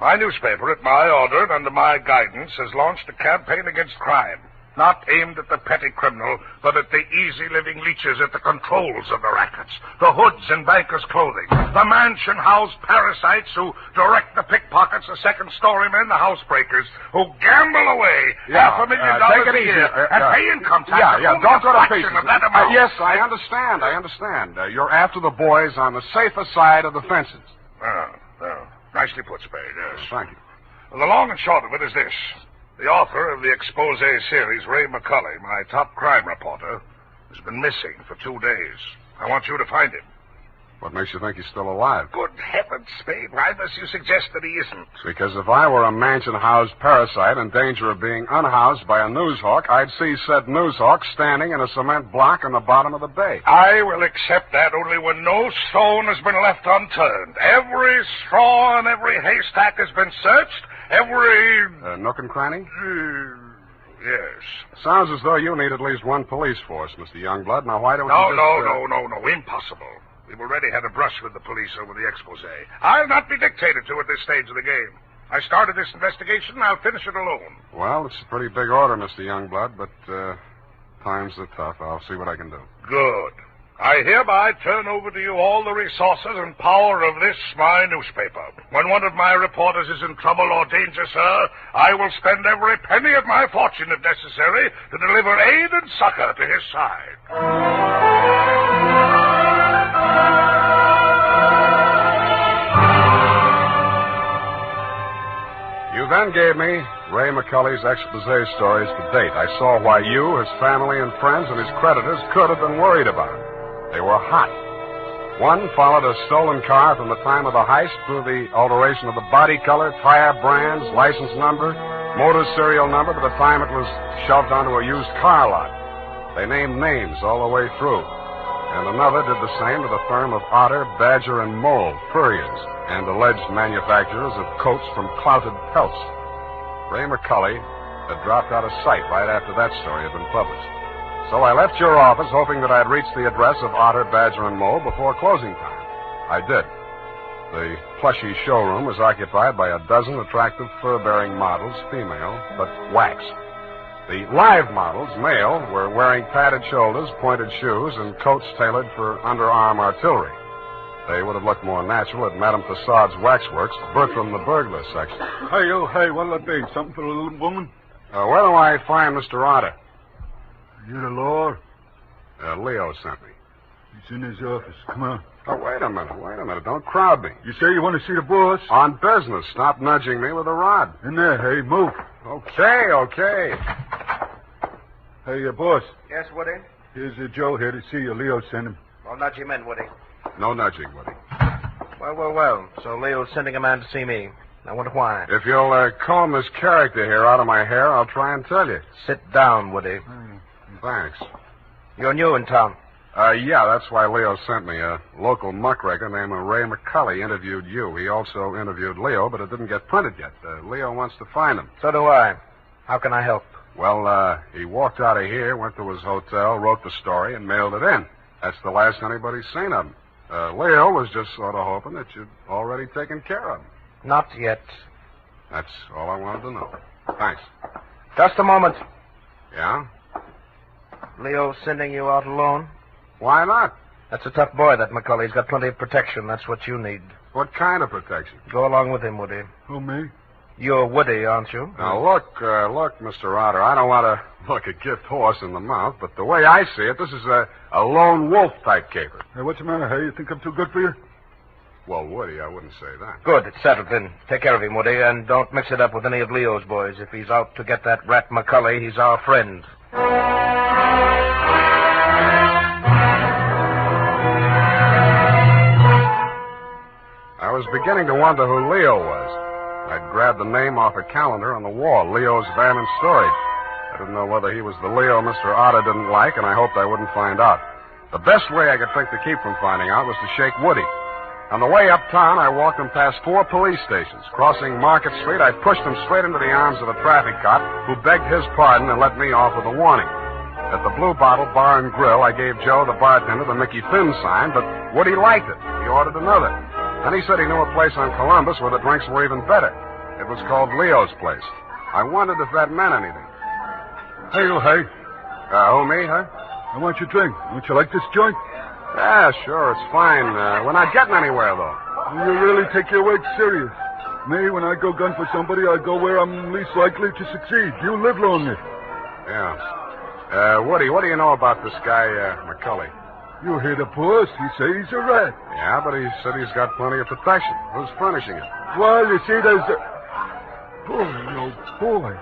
my newspaper, at my order and under my guidance, has launched a campaign against crime. Not aimed at the petty criminal, but at the easy-living leeches at the controls of the rackets, the hoods in bankers' clothing, the mansion-house parasites who direct the pickpockets, the second-story men, the housebreakers, who gamble away $500,000 a year and pay income tax. Don't go to pieces. Of that amount. Yes, I understand. You're after the boys on the safer side of the fences. Oh, nicely put, Spade, yes. Thank you. Well, the long and short of it is this. The author of the expose series, Ray McCulley, my top crime reporter, has been missing for 2 days. I want you to find him. What makes you think he's still alive? Good heavens, Spade. Why must you suggest that he isn't? Because if I were a mansion-housed parasite in danger of being unhoused by a newshawk, I'd see said newshawk standing in a cement block on the bottom of the bay. I will accept that only when no stone has been left unturned. Every straw and every haystack has been searched. Every... nook and cranny? Yes. Sounds as though you need at least one police force, Mr. Youngblood. Now, why don't No, you no. Impossible. We've already had a brush with the police over the expose. I'll not be dictated to at this stage of the game. I started this investigation, and I'll finish it alone. Well, it's a pretty big order, Mr. Youngblood, but times are tough. I'll see what I can do. Good. I hereby turn over to you all the resources and power of this, my newspaper. When one of my reporters is in trouble or danger, sir, I will spend every penny of my fortune, if necessary, to deliver aid and succor to his side. You then gave me Ray McCully's expose stories to date. I saw why you, his family and friends, and his creditors could have been worried about him. They were hot. One followed a stolen car from the time of the heist through the alteration of the body color, tire brands, license number, motor serial number to the time it was shoved onto a used car lot. They named names all the way through. And another did the same to the firm of Otter, Badger, and Mole, furriers, and alleged manufacturers of coats from clouted pelts. Ray McCully had dropped out of sight right after that story had been published. So I left your office hoping that I'd reach the address of Otter, Badger, and Mole before closing time. I did. The plushy showroom was occupied by a dozen attractive fur-bearing models, female, but waxed. The live models, male, were wearing padded shoulders, pointed shoes, and coats tailored for underarm artillery. They would have looked more natural at Madame Tussaud's waxworks, Bertram the burglar section. Hey, what'll it be? Something for the little woman? Where do I find Mr. Otter? You the law? Leo sent me. He's in his office. Come on. Oh, wait a minute. Don't crowd me. You say you want to see the boss? On business. Stop nudging me with a rod. In there, hey, move. Okay. Hey, boss. Yes, Woody? Here's Joe here to see you. Leo sent him. Well, nudge him in, Woody. No nudging, Woody. Well. So Leo's sending a man to see me. I wonder why. If you'll comb this character here out of my hair, I'll try and tell you. Sit down, Woody. Thanks. You're new in town. Yeah, that's why Leo sent me. A local muckraker named Ray McCully interviewed you. He also interviewed Leo, but it didn't get printed yet. Leo wants to find him. So do I. How can I help? Well, he walked out of here, went to his hotel, wrote the story, and mailed it in. That's the last anybody's seen of him. Leo was just sort of hoping that you'd already taken care of him. Not yet. That's all I wanted to know. Thanks. Just a moment. Yeah? Leo sending you out alone? Why not? That's a tough boy, that McCully. He's got plenty of protection. That's what you need. What kind of protection? Go along with him, Woody. Who, me? You're Woody, aren't you? Now, look, Mr. Otter, I don't want to look a gift horse in the mouth, but the way I see it, this is a lone wolf type caper. Hey, what's the matter, hey? You think I'm too good for you? Well, Woody, I wouldn't say that. Good, it's settled then. Take care of him, Woody, and don't mix it up with any of Leo's boys. If he's out to get that rat McCully, he's our friend. I was beginning to wonder who Leo was. I'd grabbed the name off a calendar on the wall, Leo's Van and Storage. I didn't know whether he was the Leo Mr. Otter didn't like, and I hoped I wouldn't find out. The best way I could think to keep from finding out was to shake Woody. On the way uptown, I walked him past 4 police stations. Crossing Market Street, I pushed him straight into the arms of a traffic cop who begged his pardon and let me off with a warning. At the Blue Bottle Bar and Grill, I gave Joe, the bartender, the Mickey Finn sign, but Woody liked it. He ordered another. Then he said he knew a place on Columbus where the drinks were even better. It was called Leo's Place. I wondered if that meant anything. Hey, you, hey. Who, me, huh? I want your drink. Don't you like this joint? Yeah, sure, it's fine. We're not getting anywhere, though. You really take your work serious. Me, when I go gun for somebody, I go where I'm least likely to succeed. You live longer. Yeah. Woody, what do you know about this guy, McCully? You hear the boss. He say he's a rat. Yeah, but he said he's got plenty of protection. Who's furnishing it? Well, you see, there's a... Boy, oh, boy.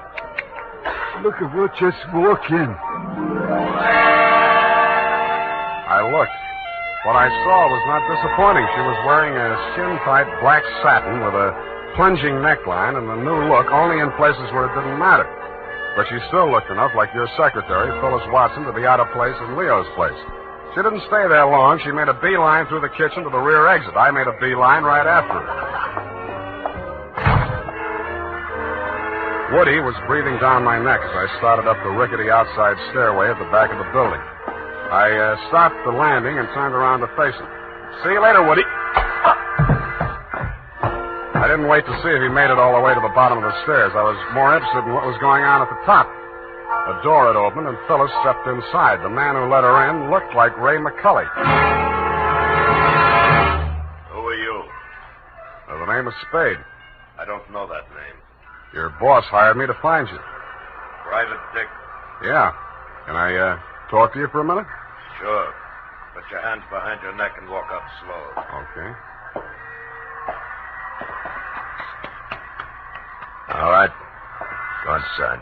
Look at what just walked in. I looked. What I saw was not disappointing. She was wearing a skin-tight black satin with a plunging neckline and a new look only in places where it didn't matter. But she still looked enough like your secretary, Phyllis Watson, to be out of place in Leo's place. She didn't stay there long. She made a beeline through the kitchen to the rear exit. I made a beeline right after her. Woody was breathing down my neck as I started up the rickety outside stairway at the back of the building. I stopped the landing and turned around to face him. See you later, Woody. I didn't wait to see if he made it all the way to the bottom of the stairs. I was more interested in what was going on at the top. A door had opened, and Phyllis stepped inside. The man who let her in looked like Ray McCully. Who are you? The name is Spade. I don't know that name. Your boss hired me to find you. Private Dick. Yeah. Can I talk to you for a minute? Sure. Put your hands behind your neck and walk up slow. Okay. All right. Go inside.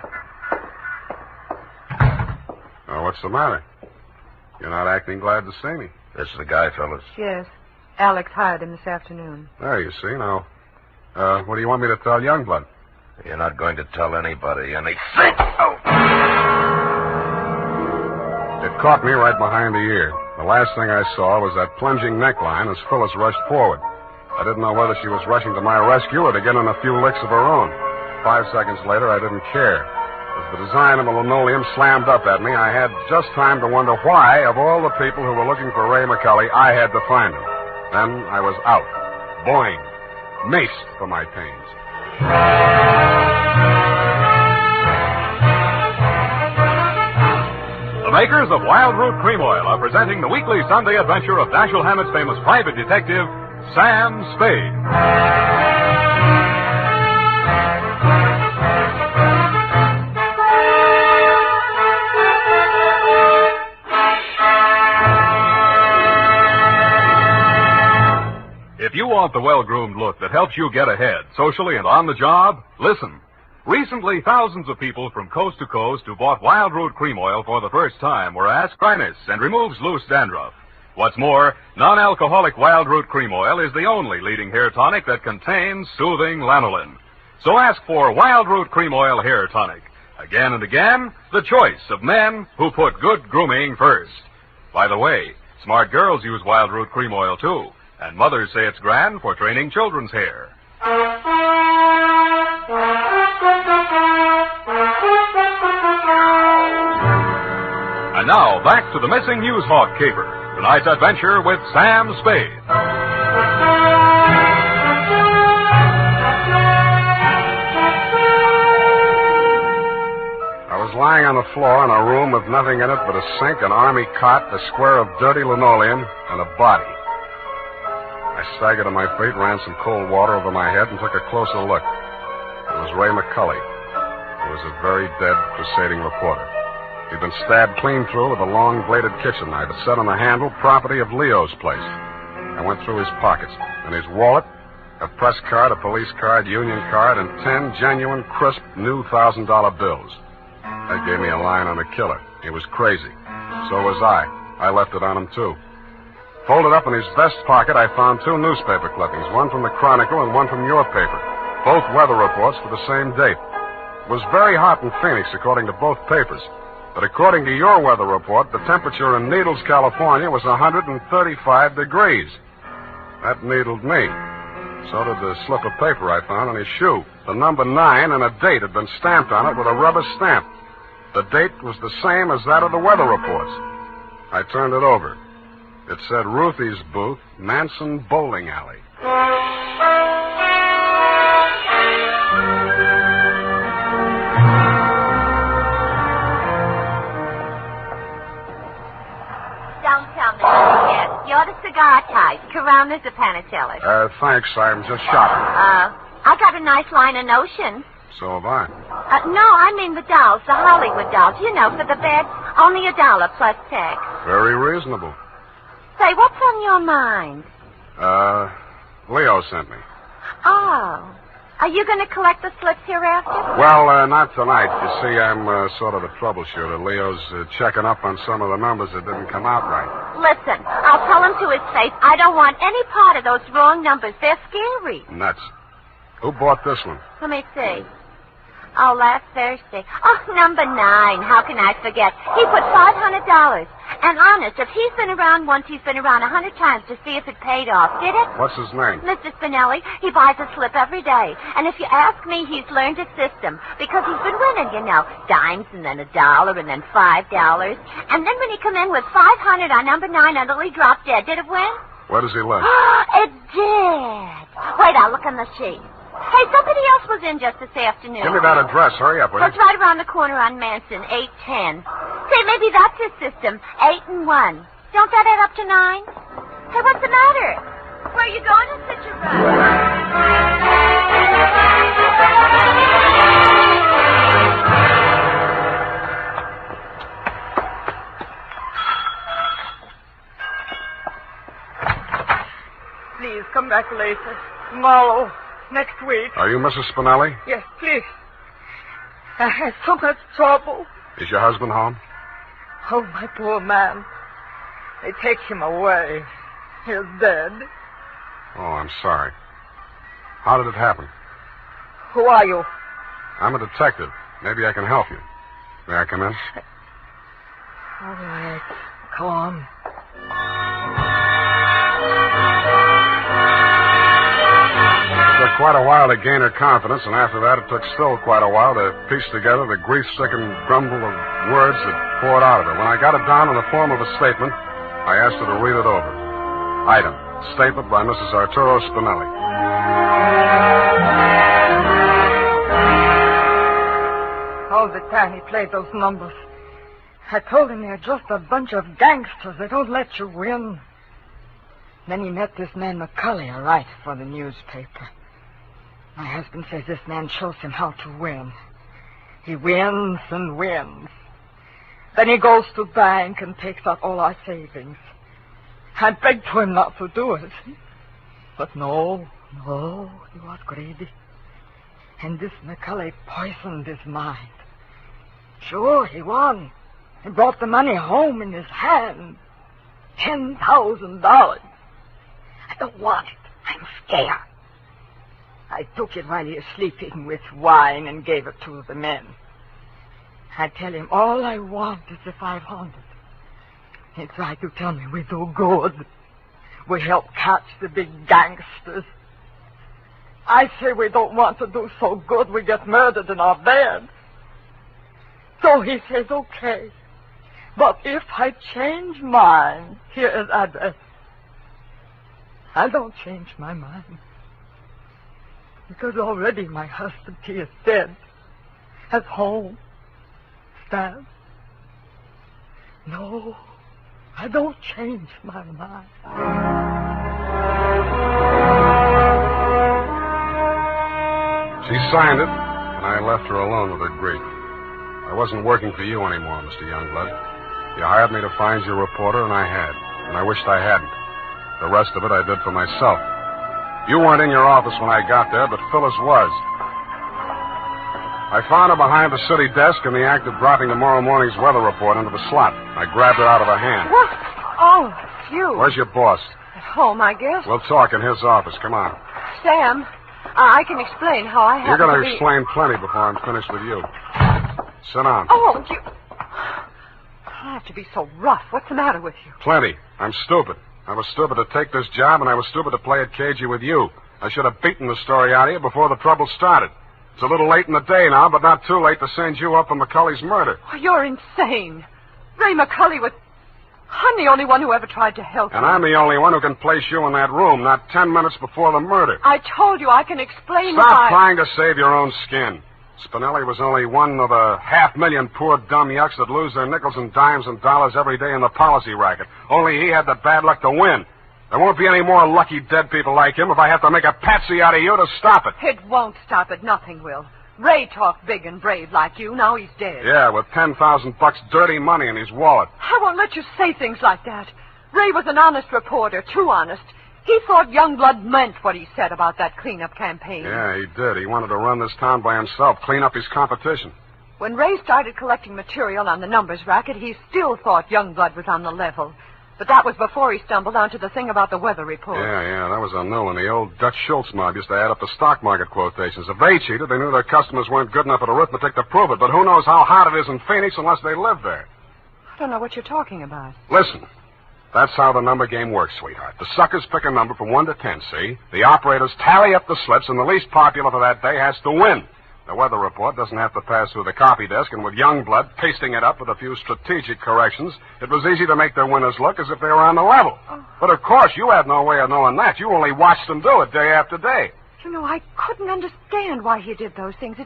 What's the matter? You're not acting glad to see me. This is the guy, fellas. Yes. Alex hired him this afternoon. There, you see. Now, what do you want me to tell Youngblood? You're not going to tell anybody anything. Oh. It caught me right behind the ear. The last thing I saw was that plunging neckline as Phyllis rushed forward. I didn't know whether she was rushing to my rescue or to get in a few licks of her own. 5 seconds later, I didn't care. As the design of the linoleum slammed up at me, I had just time to wonder why, of all the people who were looking for Ray McCully, I had to find him. Then I was out. Boing. Maced for my pains. The makers of Wild Root Cream Oil are presenting the weekly Sunday adventure of Dashiell Hammett's famous private detective, Sam Spade. If you want the well-groomed look that helps you get ahead, socially and on the job, listen. Recently, thousands of people from coast to coast who bought Wild Root Cream Oil for the first time were asked dryness and removes loose dandruff. What's more, non-alcoholic Wild Root Cream Oil is the only leading hair tonic that contains soothing lanolin. So ask for Wild Root Cream Oil Hair Tonic. Again and again, the choice of men who put good grooming first. By the way, smart girls use Wild Root Cream Oil, too. And mothers say it's grand for training children's hair. And now, back to the missing Newshawk caper. Tonight's adventure with Sam Spade. I was lying on the floor in a room with nothing in it but a sink, an army cot, a square of dirty linoleum, and a body. I staggered to my feet, ran some cold water over my head, and took a closer look. It was Ray McCully. He was a very dead crusading reporter. He'd been stabbed clean through with a long-bladed kitchen knife. It said on the handle, property of Leo's place. I went through his pockets. In his wallet, a press card, a police card, union card, and 10 genuine, crisp, new $1,000 bills. That gave me a line on the killer. He was crazy. So was I. I left it on him, too. Folded up in his vest pocket, I found 2 newspaper clippings, one from the Chronicle and one from your paper, both weather reports for the same date. It was very hot in Phoenix, according to both papers. But according to your weather report, the temperature in Needles, California was 135 degrees. That needled me. So did the slip of paper I found on his shoe. The number 9 and a date had been stamped on it with a rubber stamp. The date was the same as that of the weather reports. I turned it over. It said Ruthie's Booth, Manson Bowling Alley. Don't tell me yes. You're the cigar type. Coronas or Panicellas? Thanks. I'm just shopping. I got a nice line of notions. So have I. No, I mean the dolls, the Hollywood dolls. You know, for the bed, only $1 plus tax. Very reasonable. Say, what's on your mind? Leo sent me. Oh. Are you going to collect the slips hereafter? Well, not tonight. You see, I'm sort of a troubleshooter. Leo's checking up on some of the numbers that didn't come out right. Listen, I'll tell him to his face. I don't want any part of those wrong numbers. They're scary. Nuts. Who bought this one? Let me see. Oh, last Thursday. Oh, number 9. How can I forget? He put $500. And honest, if he's been around once, he's been around 100 times to see if it paid off. Did it? What's his name? Mr. Spinelli. He buys a slip every day. And if you ask me, he's learned his system. Because he's been winning, you know. Dimes and then $1 and then $5. And then when he come in with 500 on number 9 until he dropped dead, did it win? Where does he live? It did. Wait, I'll look on the sheet. Hey, somebody else was in just this afternoon. Give me that address. Hurry up, will you? It's right around the corner on Manson, 810. Say, maybe that's his system, 8 and 1. Don't that add up to 9? Hey, what's the matter? Where are you going in such a rush? Please, come back later. Tomorrow. Next week. Are you Mrs. Spinelli? Yes, please. I had so much trouble. Is your husband home? Oh, my poor man. They take him away. He's dead. Oh, I'm sorry. How did it happen? Who are you? I'm a detective. Maybe I can help you. May I come in? All right. Come on. It took quite a while to gain her confidence, and after that it took still quite a while to piece together the grief-stricken grumble of words that poured out of her. When I got it down in the form of a statement, I asked her to read it over. Item, statement by Mrs. Arturo Spinelli. All the time he played those numbers. I told him they're just a bunch of gangsters. They don't let you win. Then he met this man McCulley, a writer for the newspaper. My husband says this man shows him how to win. He wins and wins. Then he goes to bank and takes out all our savings. I begged for him not to do it. But no, he was greedy. And this McCulley poisoned his mind. Sure, he won. He brought the money home in his hand. $10,000. I don't want it. I'm scared. I took it while he was sleeping with wine and gave it to the men. I tell him all I want is the 500. He tried to tell me we do good. We help catch the big gangsters. I say we don't want to do so good we get murdered in our bed. So he says, okay. But if I change mine, here is address. I don't change my mind. Because already my husband, he is dead. At home. Stabbed. No, I don't change my mind. She signed it, and I left her alone with her grief. I wasn't working for you anymore, Mr. Youngblood. You hired me to find you a reporter, and I had. And I wished I hadn't. The rest of it I did for myself. You weren't in your office when I got there, but Phyllis was. I found her behind the city desk in the act of dropping tomorrow morning's weather report into the slot. I grabbed it out of her hand. What? Oh, it's you. Where's your boss? At home, I guess. We'll talk in his office. Come on. Sam, I can explain how I have You're going to to explain plenty before I'm finished with you. Sit down. Oh, you... I have to be so rough. What's the matter with you? Plenty. I'm stupid. I was stupid to take this job, and I was stupid to play it cagey with you. I should have beaten the story out of you before the trouble started. It's a little late in the day now, but not too late to send you up for McCulley's murder. Oh, you're insane. Ray McCulley was... I'm the only one who ever tried to help you. And I'm the only one who can place you in that room, not 10 minutes before the murder. I told you I can explain Stop trying to save your own skin. Spinelli was only one of a 500,000 poor dumb yucks that lose their nickels and dimes and dollars every day in the policy racket. Only he had the bad luck to win. There won't be any more lucky dead people like him if I have to make a patsy out of you to stop it. It won't stop it. Nothing will. Ray talked big and brave like you. Now he's dead. Yeah, with $10,000 dirty money in his wallet. I won't let you say things like that. Ray was an honest reporter, too honest. He thought Youngblood meant what he said about that cleanup campaign. Yeah, he did. He wanted to run this town by himself, clean up his competition. When Ray started collecting material on the numbers racket, he still thought Youngblood was on the level. But that was before he stumbled onto the thing about the weather report. Yeah, that was a new one. The old Dutch Schultz mob used to add up the stock market quotations. If they cheated, they knew their customers weren't good enough at arithmetic to prove it. But who knows how hot it is in Phoenix unless they live there. I don't know what you're talking about. Listen. That's how the number game works, sweetheart. The suckers pick a number from 1 to 10, see? The operators tally up the slips, and the least popular for that day has to win. The weather report doesn't have to pass through the copy desk, and with Youngblood pasting it up with a few strategic corrections, it was easy to make their winners look as if they were on the level. Oh. But of course, you had no way of knowing that. You only watched them do it day after day. You know, I couldn't understand why he did those things.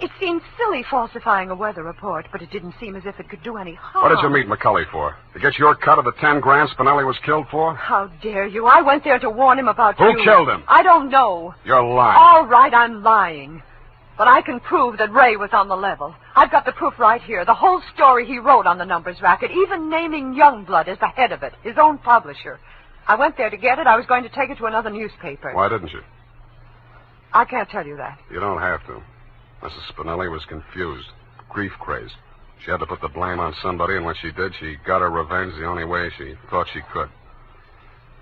It seemed silly falsifying a weather report, but it didn't seem as if it could do any harm. What did you meet McCulley for? To get your cut of the 10 grand Spinelli was killed for? How dare you? I went there to warn him about you. Who killed him? I don't know. You're lying. All right, I'm lying. But I can prove that Ray was on the level. I've got the proof right here. The whole story he wrote on the numbers racket, even naming Youngblood as the head of it, his own publisher. I went there to get it. I was going to take it to another newspaper. Why didn't you? I can't tell you that. You don't have to. Mrs. Spinelli was confused, grief-crazed. She had to put the blame on somebody, and when she did, she got her revenge the only way she thought she could.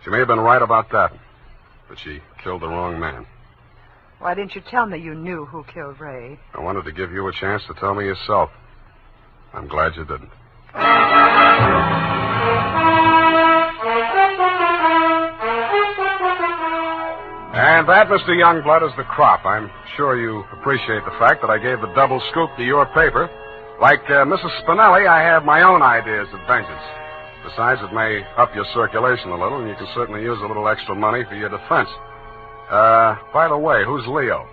She may have been right about that, but she killed the wrong man. Why didn't you tell me you knew who killed Ray? I wanted to give you a chance to tell me yourself. I'm glad you didn't. And that, Mr. Youngblood, is the crop. I'm sure you appreciate the fact that I gave the double scoop to your paper. Like Mrs. Spinelli, I have my own ideas of vengeance. Besides, it may up your circulation a little, and you can certainly use a little extra money for your defense. By the way, who's Leo?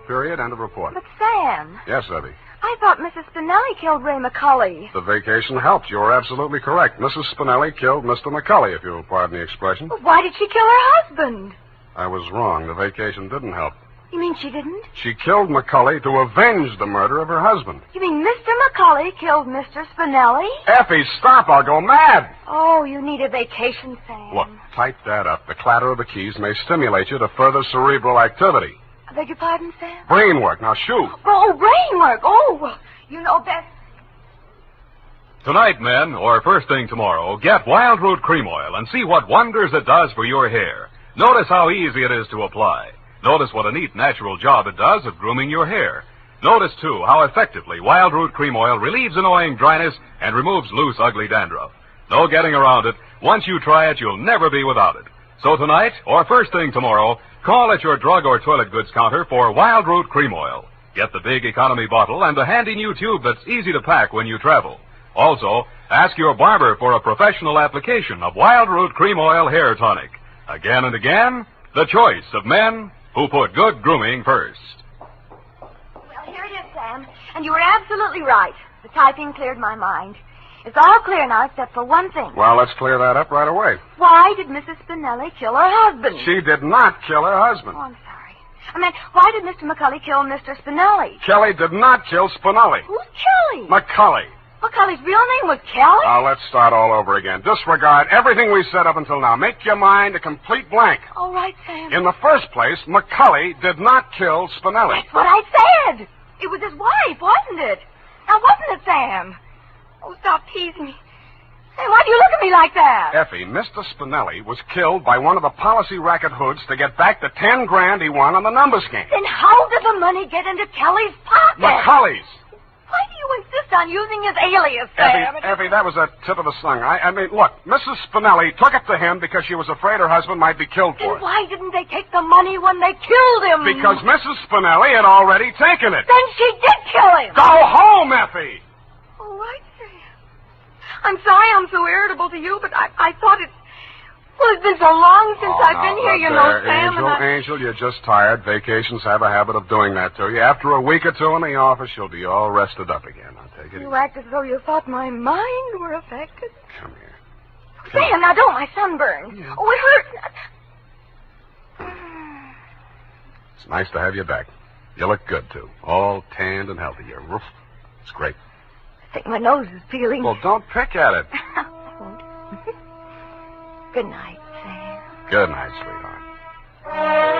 Period, end of report. But, Sam. Yes, Evie. I thought Mrs. Spinelli killed Ray McCulley. The vacation helped. You were absolutely correct. Mrs. Spinelli killed Mr. McCulley, if you'll pardon the expression. But why did she kill her husband? I was wrong. The vacation didn't help. You mean she didn't? She killed McCulley to avenge the murder of her husband. You mean Mr. McCulley killed Mr. Spinelli? Effie, stop. I'll go mad. Oh, you need a vacation, Sam. Look, type that up. The clatter of the keys may stimulate you to further cerebral activity. I beg your pardon, Sam? Brain work. Now shoot. Oh, brain work. Oh, you know best. Tonight, men, or first thing tomorrow, get Wild Root Cream Oil and see what wonders it does for your hair. Notice how easy it is to apply. Notice what a neat, natural job it does of grooming your hair. Notice, too, how effectively Wild Root Cream Oil relieves annoying dryness and removes loose, ugly dandruff. No getting around it. Once you try it, you'll never be without it. So tonight, or first thing tomorrow, call at your drug or toilet goods counter for Wild Root Cream Oil. Get the big economy bottle and the handy new tube that's easy to pack when you travel. Also, ask your barber for a professional application of Wild Root Cream Oil Hair Tonic. Again and again, the choice of men who put good grooming first. Well, here it is, Sam. And you were absolutely right. The typing cleared my mind. It's all clear now except for one thing. Well, let's clear that up right away. Why did Mrs. Spinelli kill her husband? She did not kill her husband. Oh, I'm sorry. I meant, why did Mr. McCulley kill Mr. Spinelli? Kelly did not kill Spinelli. Who's Kelly? McCulley. McCulley's real name was Kelly? Now, let's start all over again. Disregard everything we said up until now. Make your mind a complete blank. All right, Sam. In the first place, McCulley did not kill Spinelli. That's what I said. It was his wife, wasn't it? Now, wasn't it, Sam? Oh, stop teasing me. Hey, why do you look at me like that? Effie, Mr. Spinelli was killed by one of the policy racket hoods to get back the 10 grand he won on the numbers game. Then how did the money get into Kelly's pocket? McCulley's. Why do you insist on using his alias, Sam? Effie, that was a tip of the tongue. I mean, look, Mrs. Spinelli took it to him because she was afraid her husband might be killed for Then it. why didn't they take the money when they killed him? Because Mrs. Spinelli had already taken it. Then she did kill him. Go home, Effie! All right, Sam. I'm sorry I'm so irritable to you, but I thought it... Well, it's been so long since I've been here, you know, Sam, Angel, you're just tired. Vacations have a habit of doing that to you. After a week or two in the office, you'll be all rested up again. I'll take it easy. You act as though you thought my mind were affected. Come here. Sam, now don't, my sunburn. Yeah. Oh, it hurts. It's nice to have you back. You look good, too. All tanned and healthy. Your roof. It's great. I think my nose is peeling. Well, don't pick at it. Good night, Sam. Good night, sweetheart.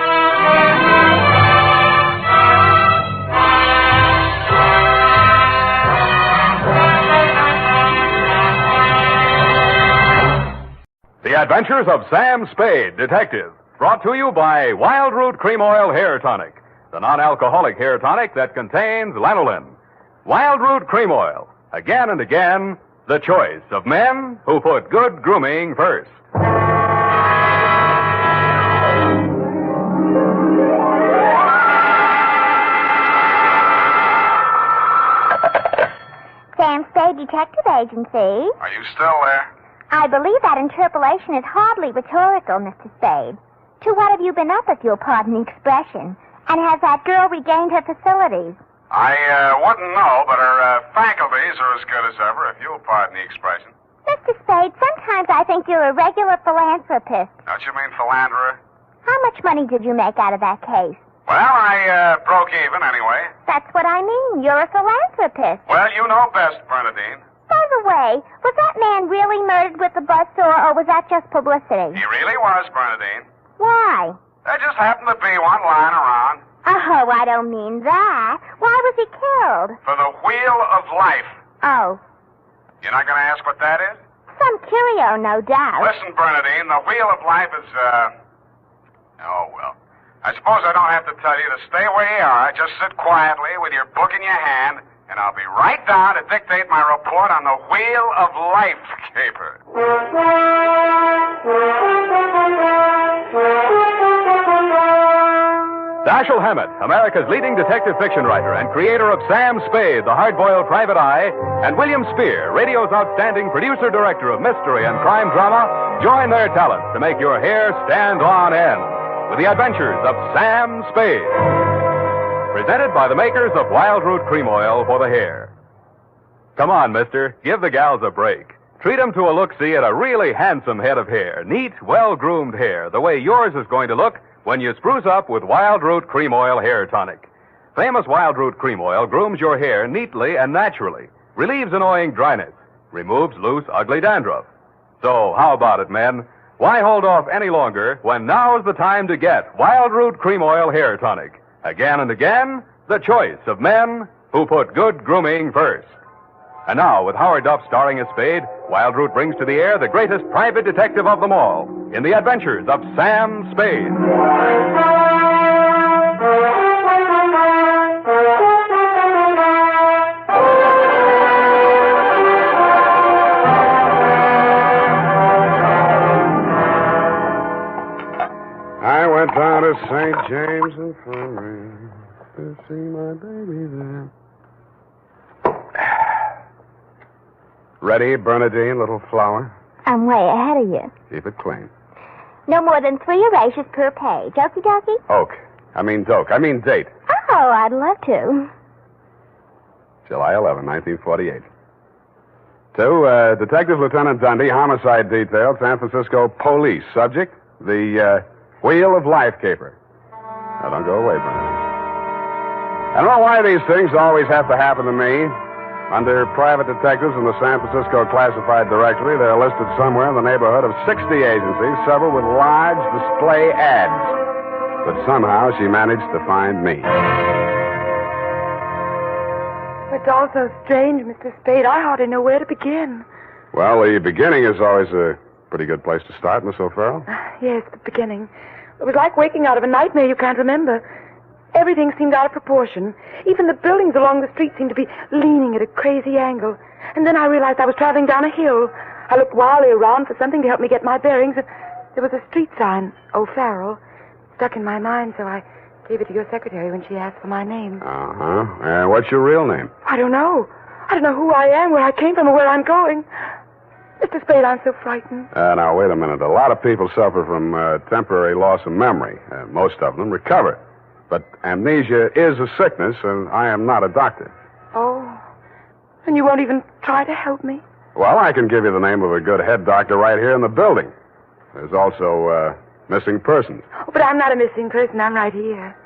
The Adventures of Sam Spade, Detective. Brought to you by Wild Root Cream Oil Hair Tonic, the non-alcoholic hair tonic that contains lanolin. Wild Root Cream Oil. Again and again, the choice of men who put good grooming first. Sam Spade Detective Agency. Are you still there? I believe that interpolation is hardly rhetorical, Mr. Spade. To what have you been up, if you'll pardon the expression? And has that girl regained her facilities? I wouldn't know, but her faculties are as good as ever, if you'll pardon the expression. Mr. Spade, sometimes I think you're a regular philanthropist. Don't you mean philanderer? How much money did you make out of that case? Well, I broke even anyway. That's what I mean. You're a philanthropist. Well, you know best, Bernadine. By the way, was that man really murdered with the buzzsaw, or was that just publicity? He really was, Bernadine. Why? There just happened to be one lying around. Oh, I don't mean that. Why was he killed? For the Wheel of Life. Oh, You're not going to ask what that is? some curio, no doubt. Listen, Bernadine, the Wheel of Life is, oh, well. I suppose I don't have to tell you to stay where you are. Just sit quietly with your book in your hand, and I'll be right down to dictate my report on the Wheel of Life caper. Dashiell Hammett, America's leading detective fiction writer and creator of Sam Spade, the hard-boiled private eye, and William Spear, radio's outstanding producer-director of mystery and crime drama, join their talents to make your hair stand on end with the Adventures of Sam Spade. Presented by the makers of Wild Root Cream Oil for the hair. Come on, mister, give the gals a break. Treat them to a look-see at a really handsome head of hair, neat, well-groomed hair, the way yours is going to look when you spruce up with Wild Root Cream Oil Hair Tonic. Famous Wild Root Cream Oil grooms your hair neatly and naturally, relieves annoying dryness, removes loose, ugly dandruff. So, how about it, men? Why hold off any longer when now's the time to get Wild Root Cream Oil Hair Tonic? Again and again, the choice of men who put good grooming first. And now, with Howard Duff starring as Spade, Wild Root brings to the air the greatest private detective of them all in the Adventures of Sam Spade. I went down to St. James Infirmary to see my baby there. Ready, Bernadine, little flower? I'm way ahead of you. Keep it clean. No more than 3 erasures per page. Okie dokie? Doke. I mean date. Oh, I'd love to. July 11, 1948. To Detective Lieutenant Dundee, Homicide Detail, San Francisco Police. Subject, the Wheel of Life caper. Now, don't go away, Bernadine. I don't know why these things always have to happen to me. Under private detectives in the San Francisco Classified Directory, they're listed somewhere in the neighborhood of 60 agencies, several with large display ads. But somehow she managed to find me. It's all so strange, Mr. Spade. I hardly know where to begin. Well, the beginning is always a pretty good place to start, Miss O'Farrell. Yes, the beginning. It was like waking out of a nightmare you can't remember. Everything seemed out of proportion. Even the buildings along the street seemed to be leaning at a crazy angle. And then I realized I was traveling down a hill. I looked wildly around for something to help me get my bearings. There was a street sign, O'Farrell, stuck in my mind, so I gave it to your secretary when she asked for my name. Uh-huh. What's your real name? I don't know. I don't know who I am, where I came from, or where I'm going. Mr. Spade, I'm so frightened. Now, wait a minute. A lot of people suffer from temporary loss of memory. Most of them recover. But amnesia is a sickness, and I am not a doctor. Oh. And you won't even try to help me? Well, I can give you the name of a good head doctor right here in the building. There's also missing persons. Oh, but I'm not a missing person. I'm right here.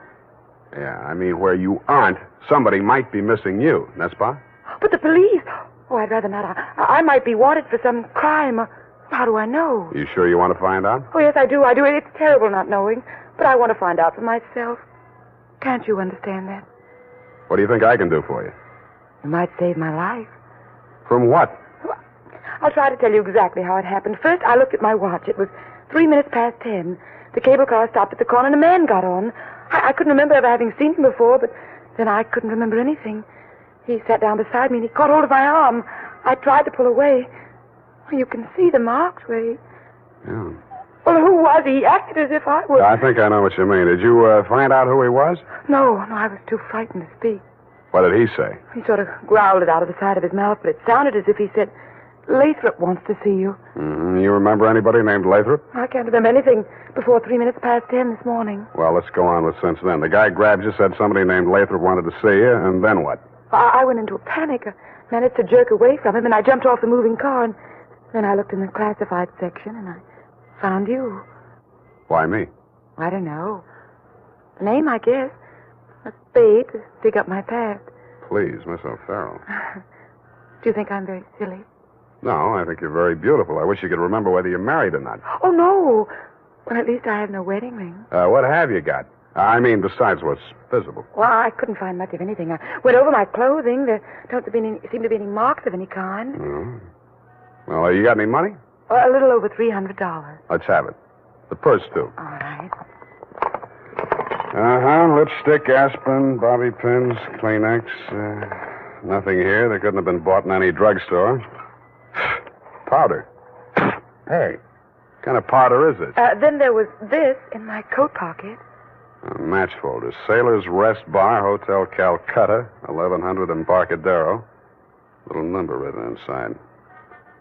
Yeah, I mean, where you aren't, somebody might be missing you, n'est-ce pas? But the police... Oh, I'd rather not. I might be wanted for some crime. How do I know? You sure you want to find out? Oh, yes, I do. It's terrible not knowing. But I want to find out for myself. Can't you understand that? What do you think I can do for you? You might save my life. From what? I'll try to tell you exactly how it happened. First, I looked at my watch. It was 3 minutes past 10. The cable car stopped at the corner and a man got on. I couldn't remember ever having seen him before, but then I couldn't remember anything. He sat down beside me and he caught hold of my arm. I tried to pull away. You can see the marks, Ray. Yeah. Well, who was he? He acted as if I was... I think I know what you mean. Did you find out who he was? No, I was too frightened to speak. What did he say? He sort of growled it out of the side of his mouth, but it sounded as if he said, Lathrop wants to see you. Mm-hmm. You remember anybody named Lathrop? I can't remember anything before 3 minutes past 10 this morning. Well, let's go on with since then. The guy grabbed you, said somebody named Lathrop wanted to see you, and then what? I went into a panic. I managed to jerk away from him, and I jumped off the moving car, and then I looked in the classified section, and I found you. Why me? I don't know. The name, I guess. A spade to dig up my past. Please, Miss O'Farrell. Do you think I'm very silly? No, I think you're very beautiful. I wish you could remember whether you're married or not. Oh, no. Well, at least I have no wedding ring. What have you got? I mean, besides what's visible. Well, I couldn't find much of anything. I went over my clothing. There don't seem to be any marks of any kind. Oh. Well, you got any money? A little over $300. Let's have it. The purse, too. All right. Lipstick, aspirin, bobby pins, Kleenex. Nothing here. They couldn't have been bought in any drugstore. Powder. Hey, what kind of powder is it? Then there was this in my coat pocket. A match folder. Sailor's Rest Bar, Hotel Calcutta, 1100 Embarcadero. Little number written inside.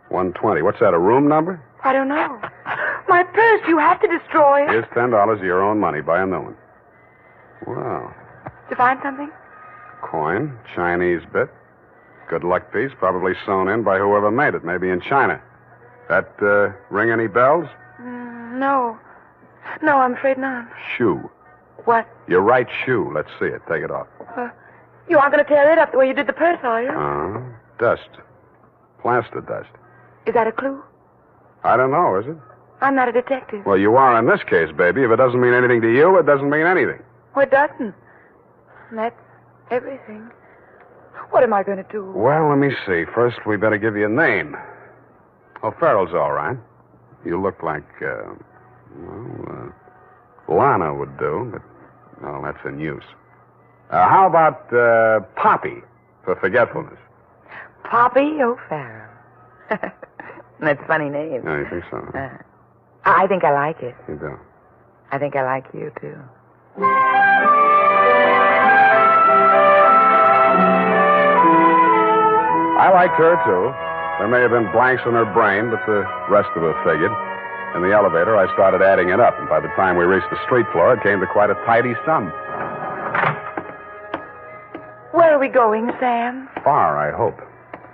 120. What's that, a room number? I don't know. My purse, you have to destroy it. Here's $10 of your own money. Buy a new one. Wow. Did you find something? Coin, Chinese bit. Good luck piece, probably sewn in by whoever made it, maybe in China. That ring any bells? No. No, I'm afraid not. Shoe. What? Your right shoe. Let's see it. Take it off. You aren't going to tear it up the way you did the purse, are you? Dust. Plaster dust. Is that a clue? I don't know, is it? I'm not a detective. Well, you are in this case, baby. If it doesn't mean anything to you, it doesn't mean anything. Well, it doesn't. That's everything. What am I going to do? Well, let me see. First, we better give you a name. O'Farrell's all right. You look like, Lana would do, but, well, that's in use. How about, Poppy, for forgetfulness? Poppy O'Farrell. That's a funny name. No, you think so? I think I like it. You do? I think I like you, too. I liked her, too. There may have been blanks in her brain, but the rest of it figured. In the elevator, I started adding it up, and by the time we reached the street floor, it came to quite a tidy sum. Where are we going, Sam? Far, I hope.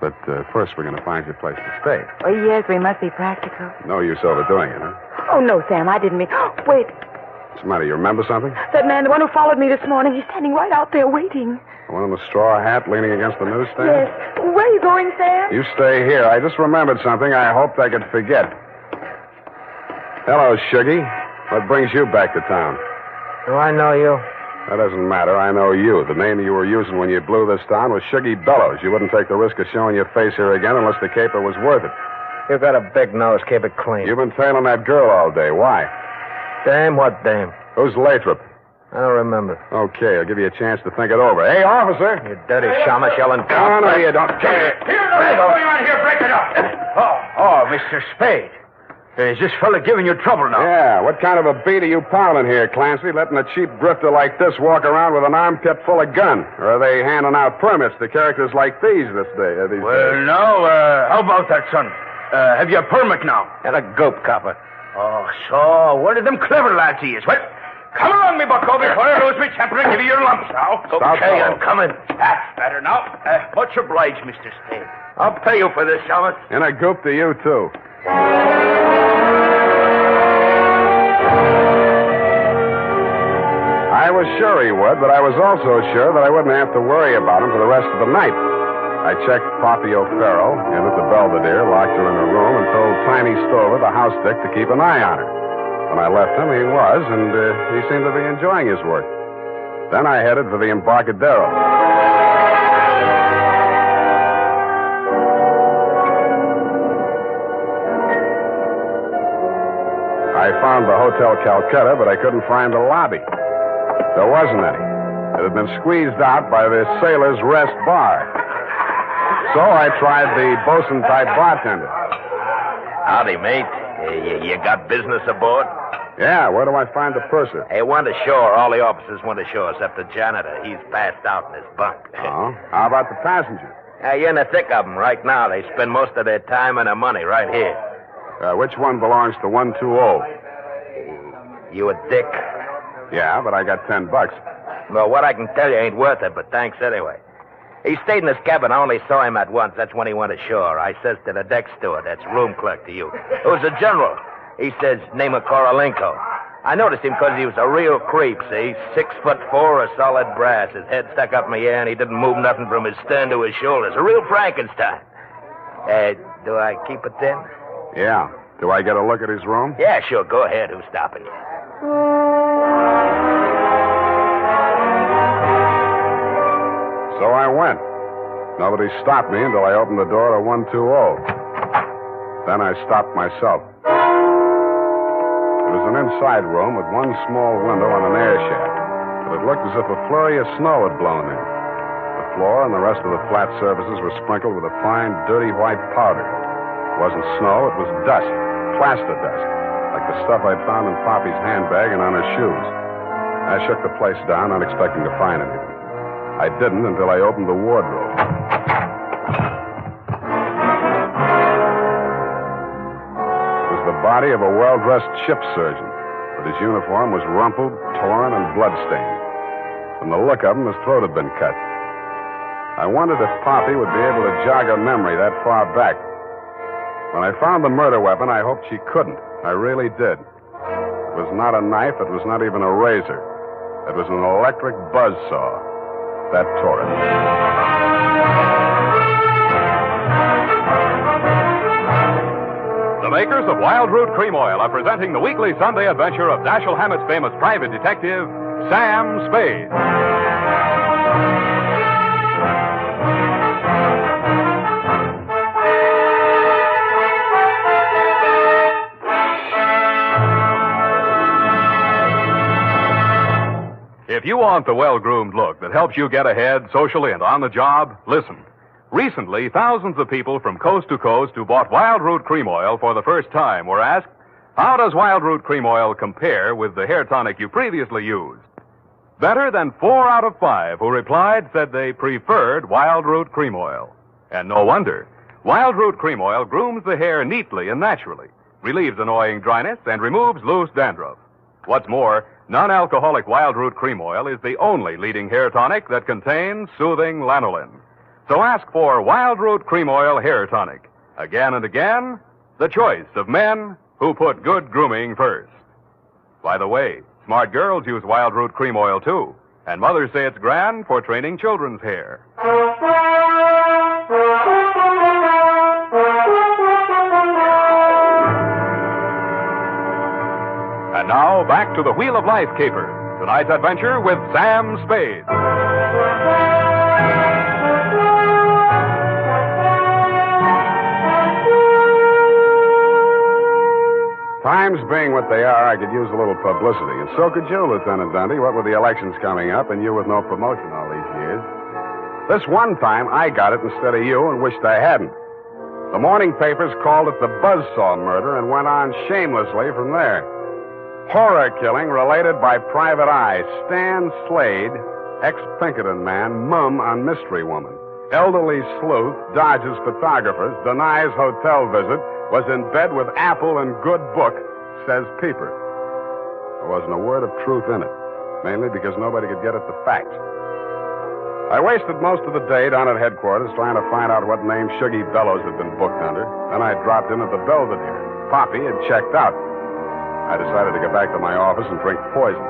But first, we're going to find you a place to stay. Oh, yes, we must be practical. No use overdoing it, huh? Oh, no, Sam, I didn't mean... Wait. What's the matter? You remember something? That man, the one who followed me this morning, he's standing right out there waiting. The one in the straw hat leaning against the newsstand? Yes. Where are you going, Sam? You stay here. I just remembered something I hoped I could forget. Hello, Shuggy. What brings you back to town? Do I know you? That doesn't matter. I know you. The name you were using when you blew this town was Shuggy Bellows. You wouldn't take the risk of showing your face here again unless the caper was worth it. You got a big nose. Keep it clean. You've been tailing that girl all day. Why? Dame? What dame? Who's Lathrop? I don't remember. Okay, I'll give you a chance to think it over. Hey, officer! You dirty shamus yelling. No, no, you don't. Here, what's going on here? Break it up. Oh, Mr. Spade. Is this fella giving you trouble now? Yeah, what kind of a beat are you pounding here, Clancy? Letting a cheap grifter like this walk around with an armpit full of gun? Or are they handing out permits to characters like these this day? No, how about that, son? Have you a permit now? And a gope copper. Oh, so, one of them clever lads he is. Well, come along, me bucko, before I lose my temper and give you your lumps now. Okay, I'm coming. That's better now. Much obliged, Mr. Spade. I'll pay you for this, Shamus. And a goop to you, too. I was sure he would, but I was also sure that I wouldn't have to worry about him for the rest of the night. I checked Poppy O'Farrell in at the Belvedere, locked her in her room, and told Tiny Stover, the house dick, to keep an eye on her. When I left him, he was, and he seemed to be enjoying his work. Then I headed for the Embarcadero. I found the Hotel Calcutta, but I couldn't find the lobby. There wasn't any. It had been squeezed out by the Sailor's Rest Bar. So I tried the bosun-type bartender. Howdy, mate. You got business aboard? Yeah, where do I find the purser? Hey, one to shore. All the officers went ashore except the janitor. He's passed out in his bunk. Oh? How about the passenger? You're in the thick of them right now. They spend most of their time and their money right here. Which one belongs to 120? You a dick? Yeah, but I got $10. Well, what I can tell you ain't worth it, but thanks anyway. He stayed in his cabin. I only saw him at once. That's when he went ashore. I says to the deck steward, that's room clerk to you. It was a general. He says, name of Korolenko. I noticed him because he was a real creep, see? 6'4", a solid brass. His head stuck up in the air, and he didn't move nothing from his stern to his shoulders. A real Frankenstein. Do I keep it then? Yeah. Do I get a look at his room? Yeah, sure. Go ahead. Who's stopping you? So I went. Nobody stopped me until I opened the door to 120. Then I stopped myself. It was an inside room with one small window and an air shaft, but it looked as if a flurry of snow had blown in. The floor and the rest of the flat surfaces were sprinkled with a fine, dirty white powder. It wasn't snow, it was dust, plaster dust, like the stuff I'd found in Poppy's handbag and on her shoes. I shook the place down, not expecting to find anything. I didn't until I opened the wardrobe. The body of a well-dressed ship surgeon, but his uniform was rumpled, torn, and bloodstained. From the look of him, his throat had been cut. I wondered if Poppy would be able to jog her memory that far back. When I found the murder weapon, I hoped she couldn't. I really did. It was not a knife. It was not even a razor. It was an electric buzzsaw. That tore it. The makers of Wild Root Cream Oil are presenting the weekly Sunday adventure of Dashiell Hammett's famous private detective, Sam Spade. If you want the well-groomed look that helps you get ahead socially and on the job, listen. Recently, thousands of people from coast to coast who bought Wild Root Cream Oil for the first time were asked, how does Wild Root Cream Oil compare with the hair tonic you previously used? Better than 4 out of 5 who replied said they preferred Wild Root Cream Oil. And no wonder. Wild Root Cream Oil grooms the hair neatly and naturally, relieves annoying dryness, and removes loose dandruff. What's more, non-alcoholic Wild Root Cream Oil is the only leading hair tonic that contains soothing lanolin. So ask for Wild Root Cream Oil Hair Tonic. Again and again, the choice of men who put good grooming first. By the way, smart girls use Wild Root Cream Oil, too. And mothers say it's grand for training children's hair. And now, back to the Wheel of Life caper. Tonight's adventure with Sam Spade. Times being what they are, I could use a little publicity. And so could you, Lieutenant Dundee, what with the elections coming up and you with no promotion all these years. This one time, I got it instead of you and wished I hadn't. The morning papers called it the Buzzsaw murder and went on shamelessly from there. Horror killing related by Private Eye. Stan Slade, ex-Pinkerton man, mum on mystery woman. Elderly sleuth, dodges photographers, denies hotel visit, was in bed with Apple and good book, says Peeper. There wasn't a word of truth in it, mainly because nobody could get at the facts. I wasted most of the day down at headquarters trying to find out what name Shuggy Bellows had been booked under. Then I dropped in at the Belvedere. Poppy had checked out. I decided to go back to my office and drink poison.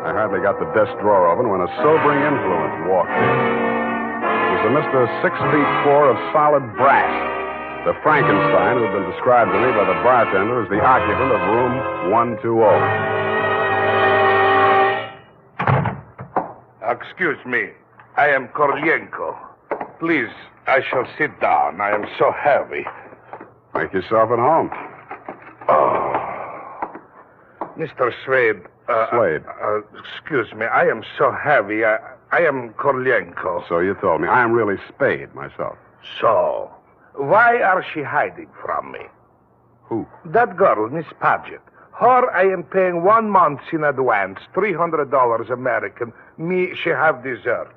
I hardly got the desk drawer open when a sobering influence walked in. It was a Mr. 6'4" of solid brass. The Frankenstein who had been described to me by the bartender as the occupant of room 120. Excuse me. I am Korolenko. Please, I shall sit down. I am so heavy. Make yourself at home. Mr. Slade. Slade. Excuse me. I am so heavy. I am Korolenko. So you told me. I am really Spade myself. So, why are she hiding from me? Who? That girl, Miss Paget. Her I am paying 1 month in advance, $300 American. Me, she have dessert.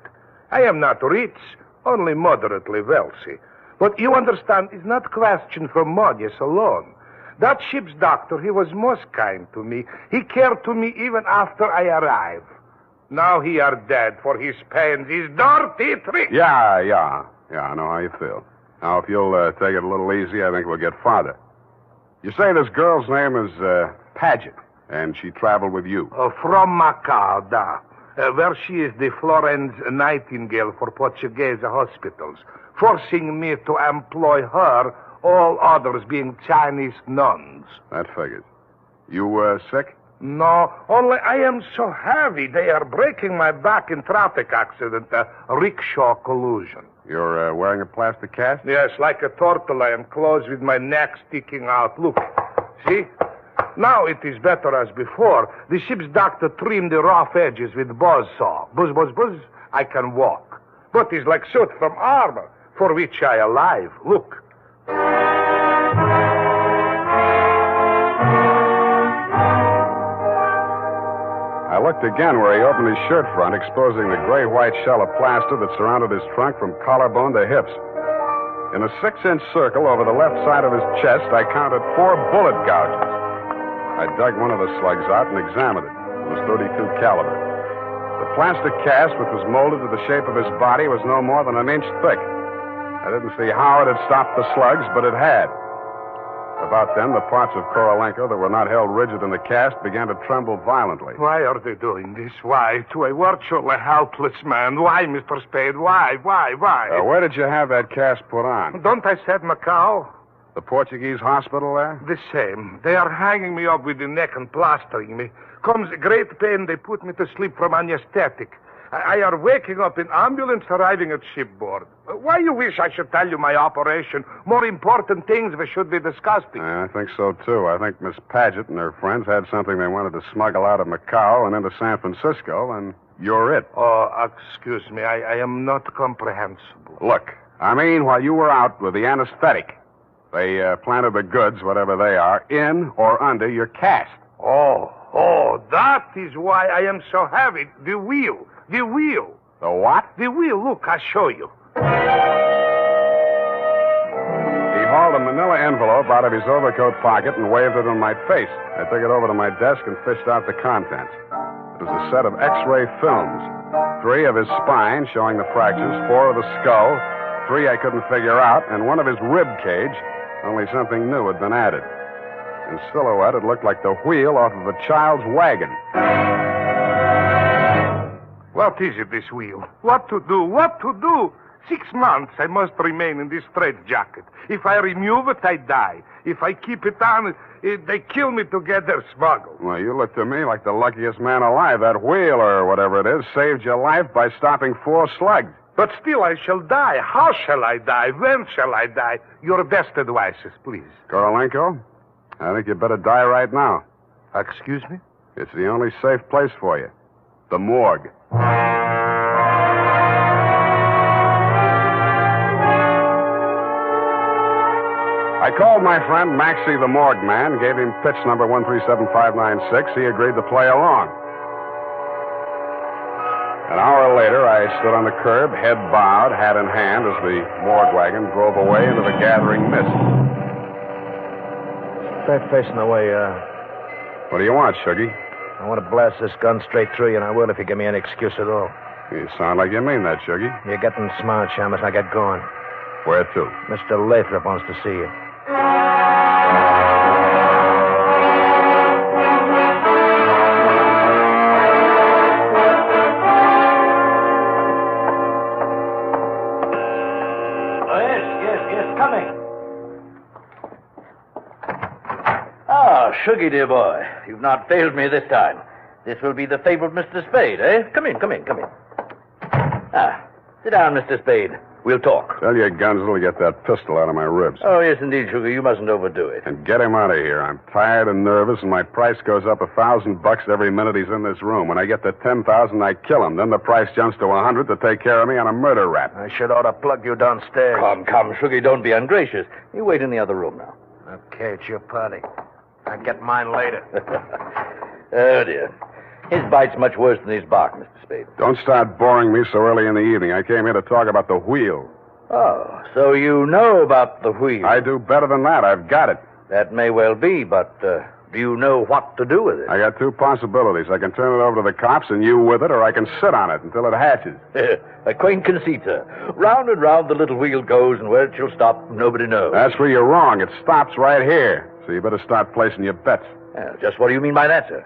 I am not rich, only moderately wealthy. But you understand, it's not question for money alone. That ship's doctor, he was most kind to me. He cared to me even after I arrived. Now he are dead for his pains, his dirty trick. Yeah, I know how you feel. Now, if you'll take it a little easy, I think we'll get farther. You say this girl's name is Paget, and she traveled with you. From Macau, where she is the Florence Nightingale for Portuguese hospitals, forcing me to employ her, all others being Chinese nuns. That figures. You sick? No, only I am so heavy. They are breaking my back in traffic accident, a rickshaw collusion. You're wearing a plastic cast? Yes, like a turtle. I am closed with my neck sticking out. Look, see? Now it is better as before. The ship's doctor trimmed the rough edges with buzzsaw. Buzz, buzz, buzz. I can walk. But it's like soot from armor, for which I alive. Look. I looked again where he opened his shirt front, exposing the gray-white shell of plaster that surrounded his trunk from collarbone to hips. In a 6-inch circle over the left side of his chest, I counted 4 bullet gouges. I dug one of the slugs out and examined it. It was .32 caliber. The plastic cast, which was molded to the shape of his body, was no more than 1 inch thick. I didn't see how it had stopped the slugs, but it had. About then, the parts of Korolenko that were not held rigid in the cast began to tremble violently. Why are they doing this? Why? To a virtually helpless man. Why, Mr. Spade? Why? Where did you have that cast put on? Don't I said Macau? The Portuguese hospital there? The same. They are hanging me up with the neck and plastering me. Comes great pain, they put me to sleep from anesthetic. I are waking up in ambulance arriving at shipboard. Why you wish I should tell you my operation? More important things we should be discussing. I think so, too. I think Miss Paget and her friends had something they wanted to smuggle out of Macau and into San Francisco, and you're it. Oh, excuse me. I am not comprehensible. Look, I mean, while you were out with the anesthetic, they planted the goods, whatever they are, in or under your cast. Oh, that is why I am so heavy. The wheel. The The what? The wheel. Look, I'll show you. He hauled a manila envelope out of his overcoat pocket and waved it in my face. I took it over to my desk and fished out the contents. It was a set of X-ray films. 3 of his spine, showing the fractures, 4 of the skull, 3 I couldn't figure out, and 1 of his rib cage, only something new had been added. In silhouette, it looked like the wheel off of a child's wagon. What is it, this wheel? What to do? 6 months I must remain in this straitjacket. If I remove it, I die. If I keep it on, they kill me to get their smuggle. Well, you look to me like the luckiest man alive. That wheel, or whatever it is, saved your life by stopping 4 slugs. But still, I shall die. How shall I die? When shall I die? Your best advices, please. Korolenko, I think you better die right now. Excuse me? It's the only safe place for you. The morgue. I called my friend Maxie the morgue man, gave him pitch number 137596. He agreed to play along. An hour later, I stood on the curb, head bowed, hat in hand, as the morgue wagon drove away into the gathering mist. Straight facing the way, What do you want, Shuggy? I want to blast this gun straight through you, and I will if you give me any excuse at all. You sound like you mean that, Shuggy. You're getting smart, Shamus. Now get going. Where to? Mr. Lathrop wants to see you. Yes, coming. Ah, Shuggy, dear boy. You've not failed me this time. This will be the fabled Mr. Spade, eh? Come in. Ah, sit down, Mr. Spade. We'll talk. Tell your Gunzel to get that pistol out of my ribs. Oh, yes, indeed, Sugar. You mustn't overdo it. And get him out of here. I'm tired and nervous, and my price goes up $1,000 every minute he's in this room. When I get to 10,000, I kill him. Then the price jumps to 100 to take care of me on a murder rap. I should ought to plug you downstairs. Come, Sugar, don't be ungracious. You wait in the other room now. Okay, it's your party. I'll get mine later. Oh, dear. His bite's much worse than his bark, Mr. Spade. Don't start boring me so early in the evening. I came here to talk about the wheel. Oh, so you know about the wheel. I do better than that. I've got it. That may well be, but do you know what to do with it? I got two possibilities. I can turn it over to the cops and you with it, or I can sit on it until it hatches. A quaint conceit, sir. Round and round the little wheel goes, and where it shall stop, nobody knows. That's where you're wrong. It stops right here. So you better start placing your bets. Just what do you mean by that, sir?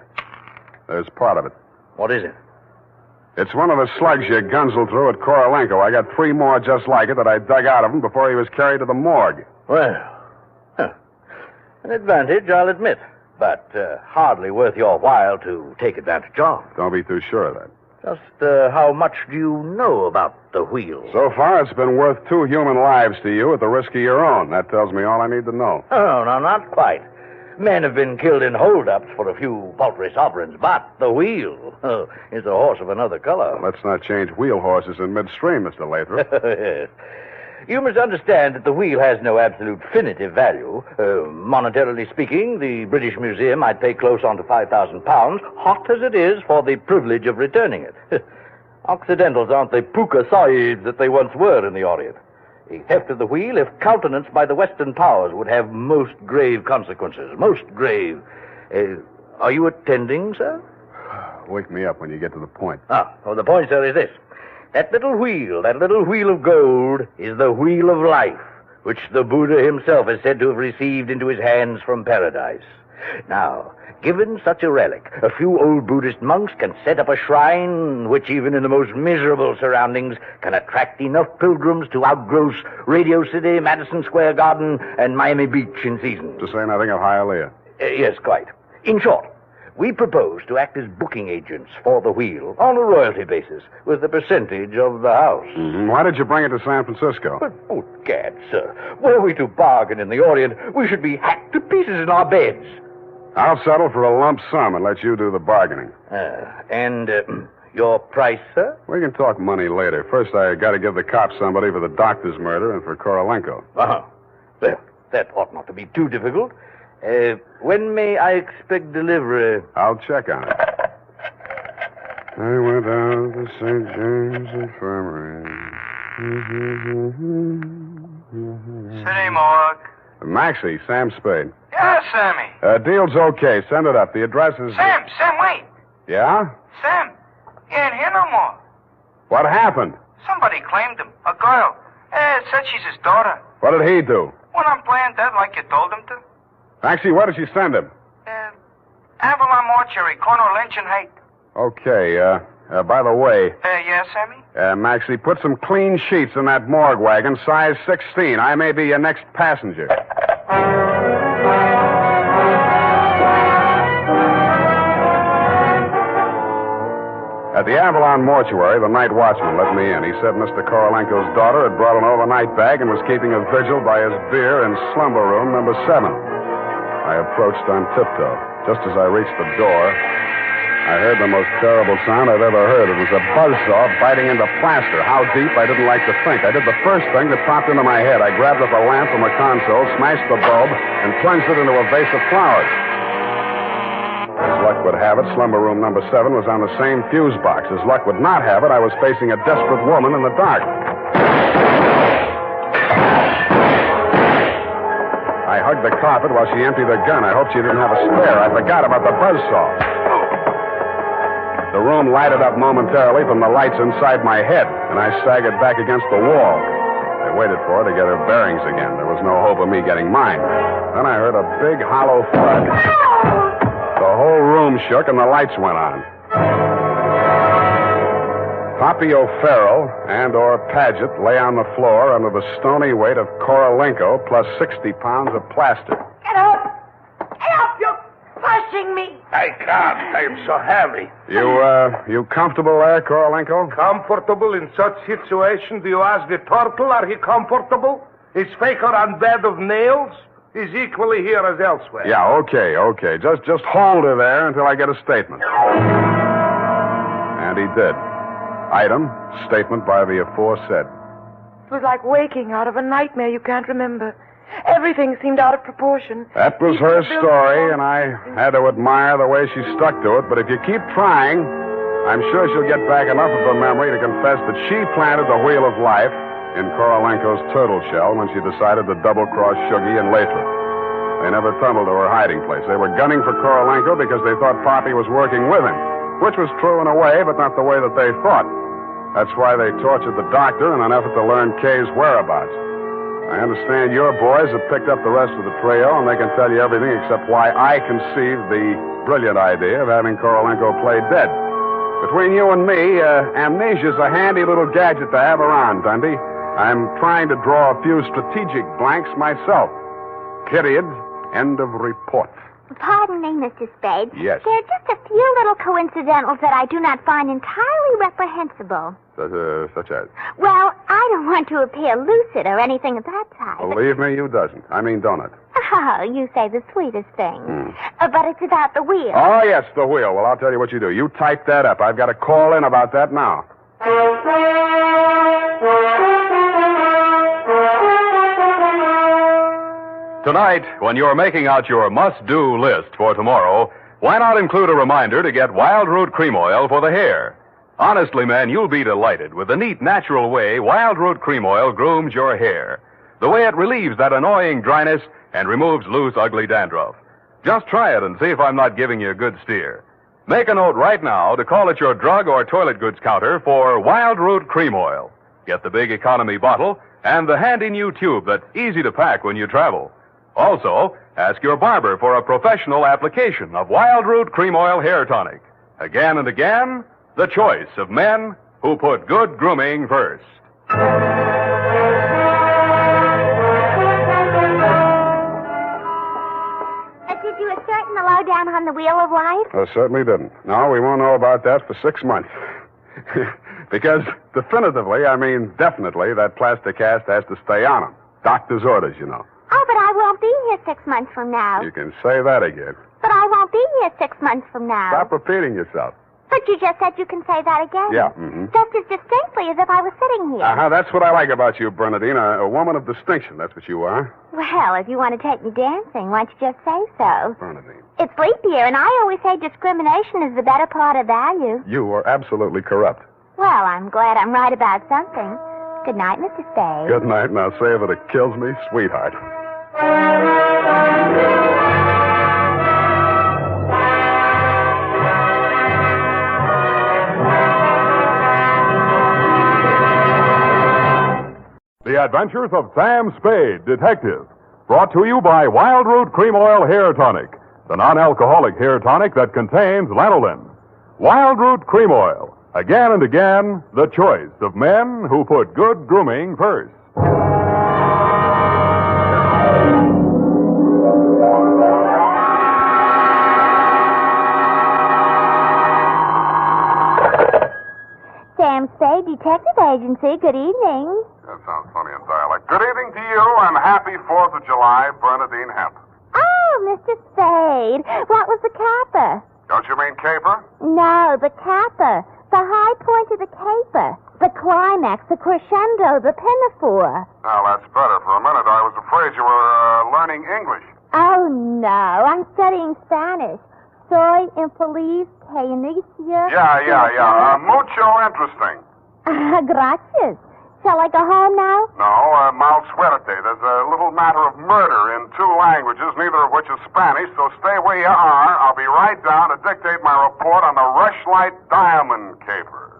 There's part of it. What is it? It's one of the slugs you Gunzel threw at Korolenko. I got 3 more just like it that I dug out of him before he was carried to the morgue. Well, an advantage, I'll admit, but hardly worth your while to take advantage of. Don't be too sure of that. Just how much do you know about the wheel? So far, it's been worth 2 human lives to you at the risk of your own. That tells me all I need to know. Oh, no, not quite. Men have been killed in holdups for a few paltry sovereigns, but the wheel is a horse of another color. Let's not change wheel horses in midstream, Mr. Lathrop. Yes. You must understand that the wheel has no absolute definitive value. Monetarily speaking, the British Museum might pay close on to £5,000, hot as it is, for the privilege of returning it. Occidentals aren't the puka sahibs that they once were in the Orient. A theft of the wheel, if countenanced by the Western powers, would have most grave consequences. Most grave. Are you attending, sir? Wake me up when you get to the point. The point, sir, is this. That little wheel of gold, is the wheel of life, which the Buddha himself is said to have received into his hands from paradise. Now, given such a relic, a few old Buddhist monks can set up a shrine which, even in the most miserable surroundings, can attract enough pilgrims to outgross Radio City, Madison Square Garden, and Miami Beach in season. To say nothing of Hialeah. Yes, quite. In short, we propose to act as booking agents for the wheel on a royalty basis with a percentage of the house. Mm-hmm. Why did you bring it to San Francisco? But, oh, gad, sir. Were we to bargain in the Orient, we should be hacked to pieces in our beds. I'll settle for a lump sum and let you do the bargaining. And your price, sir? We can talk money later. First, I got to give the cops somebody for the doctor's murder and for Korolenko. Well, that ought not to be too difficult. When may I expect delivery? I'll check on it. I went out to St. James Infirmary. City morgue. Maxie, Sam Spade. Yeah, Sammy. Deal's okay. Send it up. The address is... Sam, wait. Yeah? Sam, he ain't here no more. What happened? Somebody claimed him. A girl. Said she's his daughter. What did he do? Went on playing dead like you told him to. Maxie, where did she send him? Avalon Mortuary, corner of Lynch and Haight. Okay, by the way... Yeah, Sammy? Maxie, put some clean sheets in that morgue wagon, size 16. I may be your next passenger. At the Avalon Mortuary, the night watchman let me in. He said Mr. Korolenko's daughter had brought an overnight bag and was keeping a vigil by his bier in slumber room number 7. I approached on tiptoe. Just as I reached the door, I heard the most terrible sound I've ever heard. It was a buzzsaw biting into plaster. How deep, I didn't like to think. I did the first thing that popped into my head. I grabbed up a lamp from a console, smashed the bulb, and plunged it into a vase of flowers. As luck would have it, slumber room number 7 was on the same fuse box. As luck would not have it, I was facing a desperate woman in the dark. I hugged the carpet while she emptied her gun. I hoped she didn't have a spare. I forgot about the buzzsaw. The room lighted up momentarily from the lights inside my head, and I staggered back against the wall. I waited for her to get her bearings again. There was no hope of me getting mine. Then I heard a big, hollow thud. The whole room shook, and the lights went on. Poppy O'Farrell and/or Paget lay on the floor under the stony weight of Korolenko plus 60 pounds of plaster. Get up! Get up! You're crushing me! I can't. I'm so heavy. You comfortable there, Korolenko? Comfortable in such situation? Do you ask the turtle, are he comfortable? Is Faker on bed of nails? He's equally here as elsewhere. Yeah, okay. Just hold her there until I get a statement. And he did. Item, statement by the aforesaid. It was like waking out of a nightmare you can't remember. Everything seemed out of proportion. That was her story, and I had to admire the way she stuck to it. But if you keep trying, I'm sure she'll get back enough of her memory to confess that she planted the wheel of life in Korolenko's turtle shell when she decided to double-cross Shuggy and Lathrop. They never tunneled to her hiding place. They were gunning for Korolenko because they thought Poppy was working with him, which was true in a way, but not the way that they thought. That's why they tortured the doctor in an effort to learn Kay's whereabouts. I understand your boys have picked up the rest of the trio, and they can tell you everything except why I conceived the brilliant idea of having Korolenko play dead. Between you and me, amnesia's a handy little gadget to have around, Dundee. I'm trying to draw a few strategic blanks myself. Period. End of report. Pardon me, Mr. Spade. Yes. There are just a few little coincidentals that I do not find entirely reprehensible. Such as? Well, I don't want to appear lucid or anything of that type. Believe me, you doesn't. I mean, don't it? Oh, you say the sweetest thing. But it's about the wheel. Oh, yes, the wheel. Well, I'll tell you what you do. You type that up. I've got to call in about that now. Tonight, when you're making out your must-do list for tomorrow, why not include a reminder to get Wild Root Cream Oil for the hair? Honestly, man, you'll be delighted with the neat, natural way Wild Root Cream Oil grooms your hair. The way it relieves that annoying dryness and removes loose, ugly dandruff. Just try it and see if I'm not giving you a good steer. Make a note right now to call at your drug or toilet goods counter for Wild Root Cream Oil. Get the big economy bottle and the handy new tube that's easy to pack when you travel. Also, ask your barber for a professional application of Wild Root Cream Oil Hair Tonic. Again and again, the choice of men who put good grooming first. Did you ascertain the lowdown on the Wheel of Life? I certainly didn't. No, we won't know about that for 6 months. Because definitively, I mean definitely, that plastic cast has to stay on him. Doctor's orders, you know. Oh, but I won't be here 6 months from now. You can say that again. But I won't be here 6 months from now. Stop repeating yourself. But you just said you can say that again. Yeah, Just as distinctly as if I was sitting here. That's what I like about you, Bernadine. A woman of distinction, that's what you are. Well, if you want to take me dancing, why don't you just say so? Bernadine. It's leap year, and I always say discrimination is the better part of value. You are absolutely corrupt. Well, I'm glad I'm right about something. Good night, Mr. Spade. Good night, and I'll say if it kills me, sweetheart. The Adventures of Sam Spade, Detective. Brought to you by Wild Root Cream Oil Hair Tonic, the non-alcoholic hair tonic that contains lanolin. Wild Root Cream Oil. Again and again, the choice of men who put good grooming first. Sam Spade, Detective Agency. Good evening. That sounds funny in dialect. Good evening to you, and happy 4th of July, Bernadine Hemp. Oh, Mr. Spade. What was the capper? Don't you mean caper? No, the capper. The high point of the caper. The climax, the crescendo, the pinafore. Now, that's better. For a minute, I was afraid you were learning English. Oh, no. I'm studying Spanish. Soy infeliz que inicia... Yeah. Mucho interesting. Gracias. Shall I go home now? No, mal suerte. There's a little matter of murder in 2 languages, neither of which is Spanish, so stay where you are. I'll be right down to dictate my report on the Rushlight diamond caper.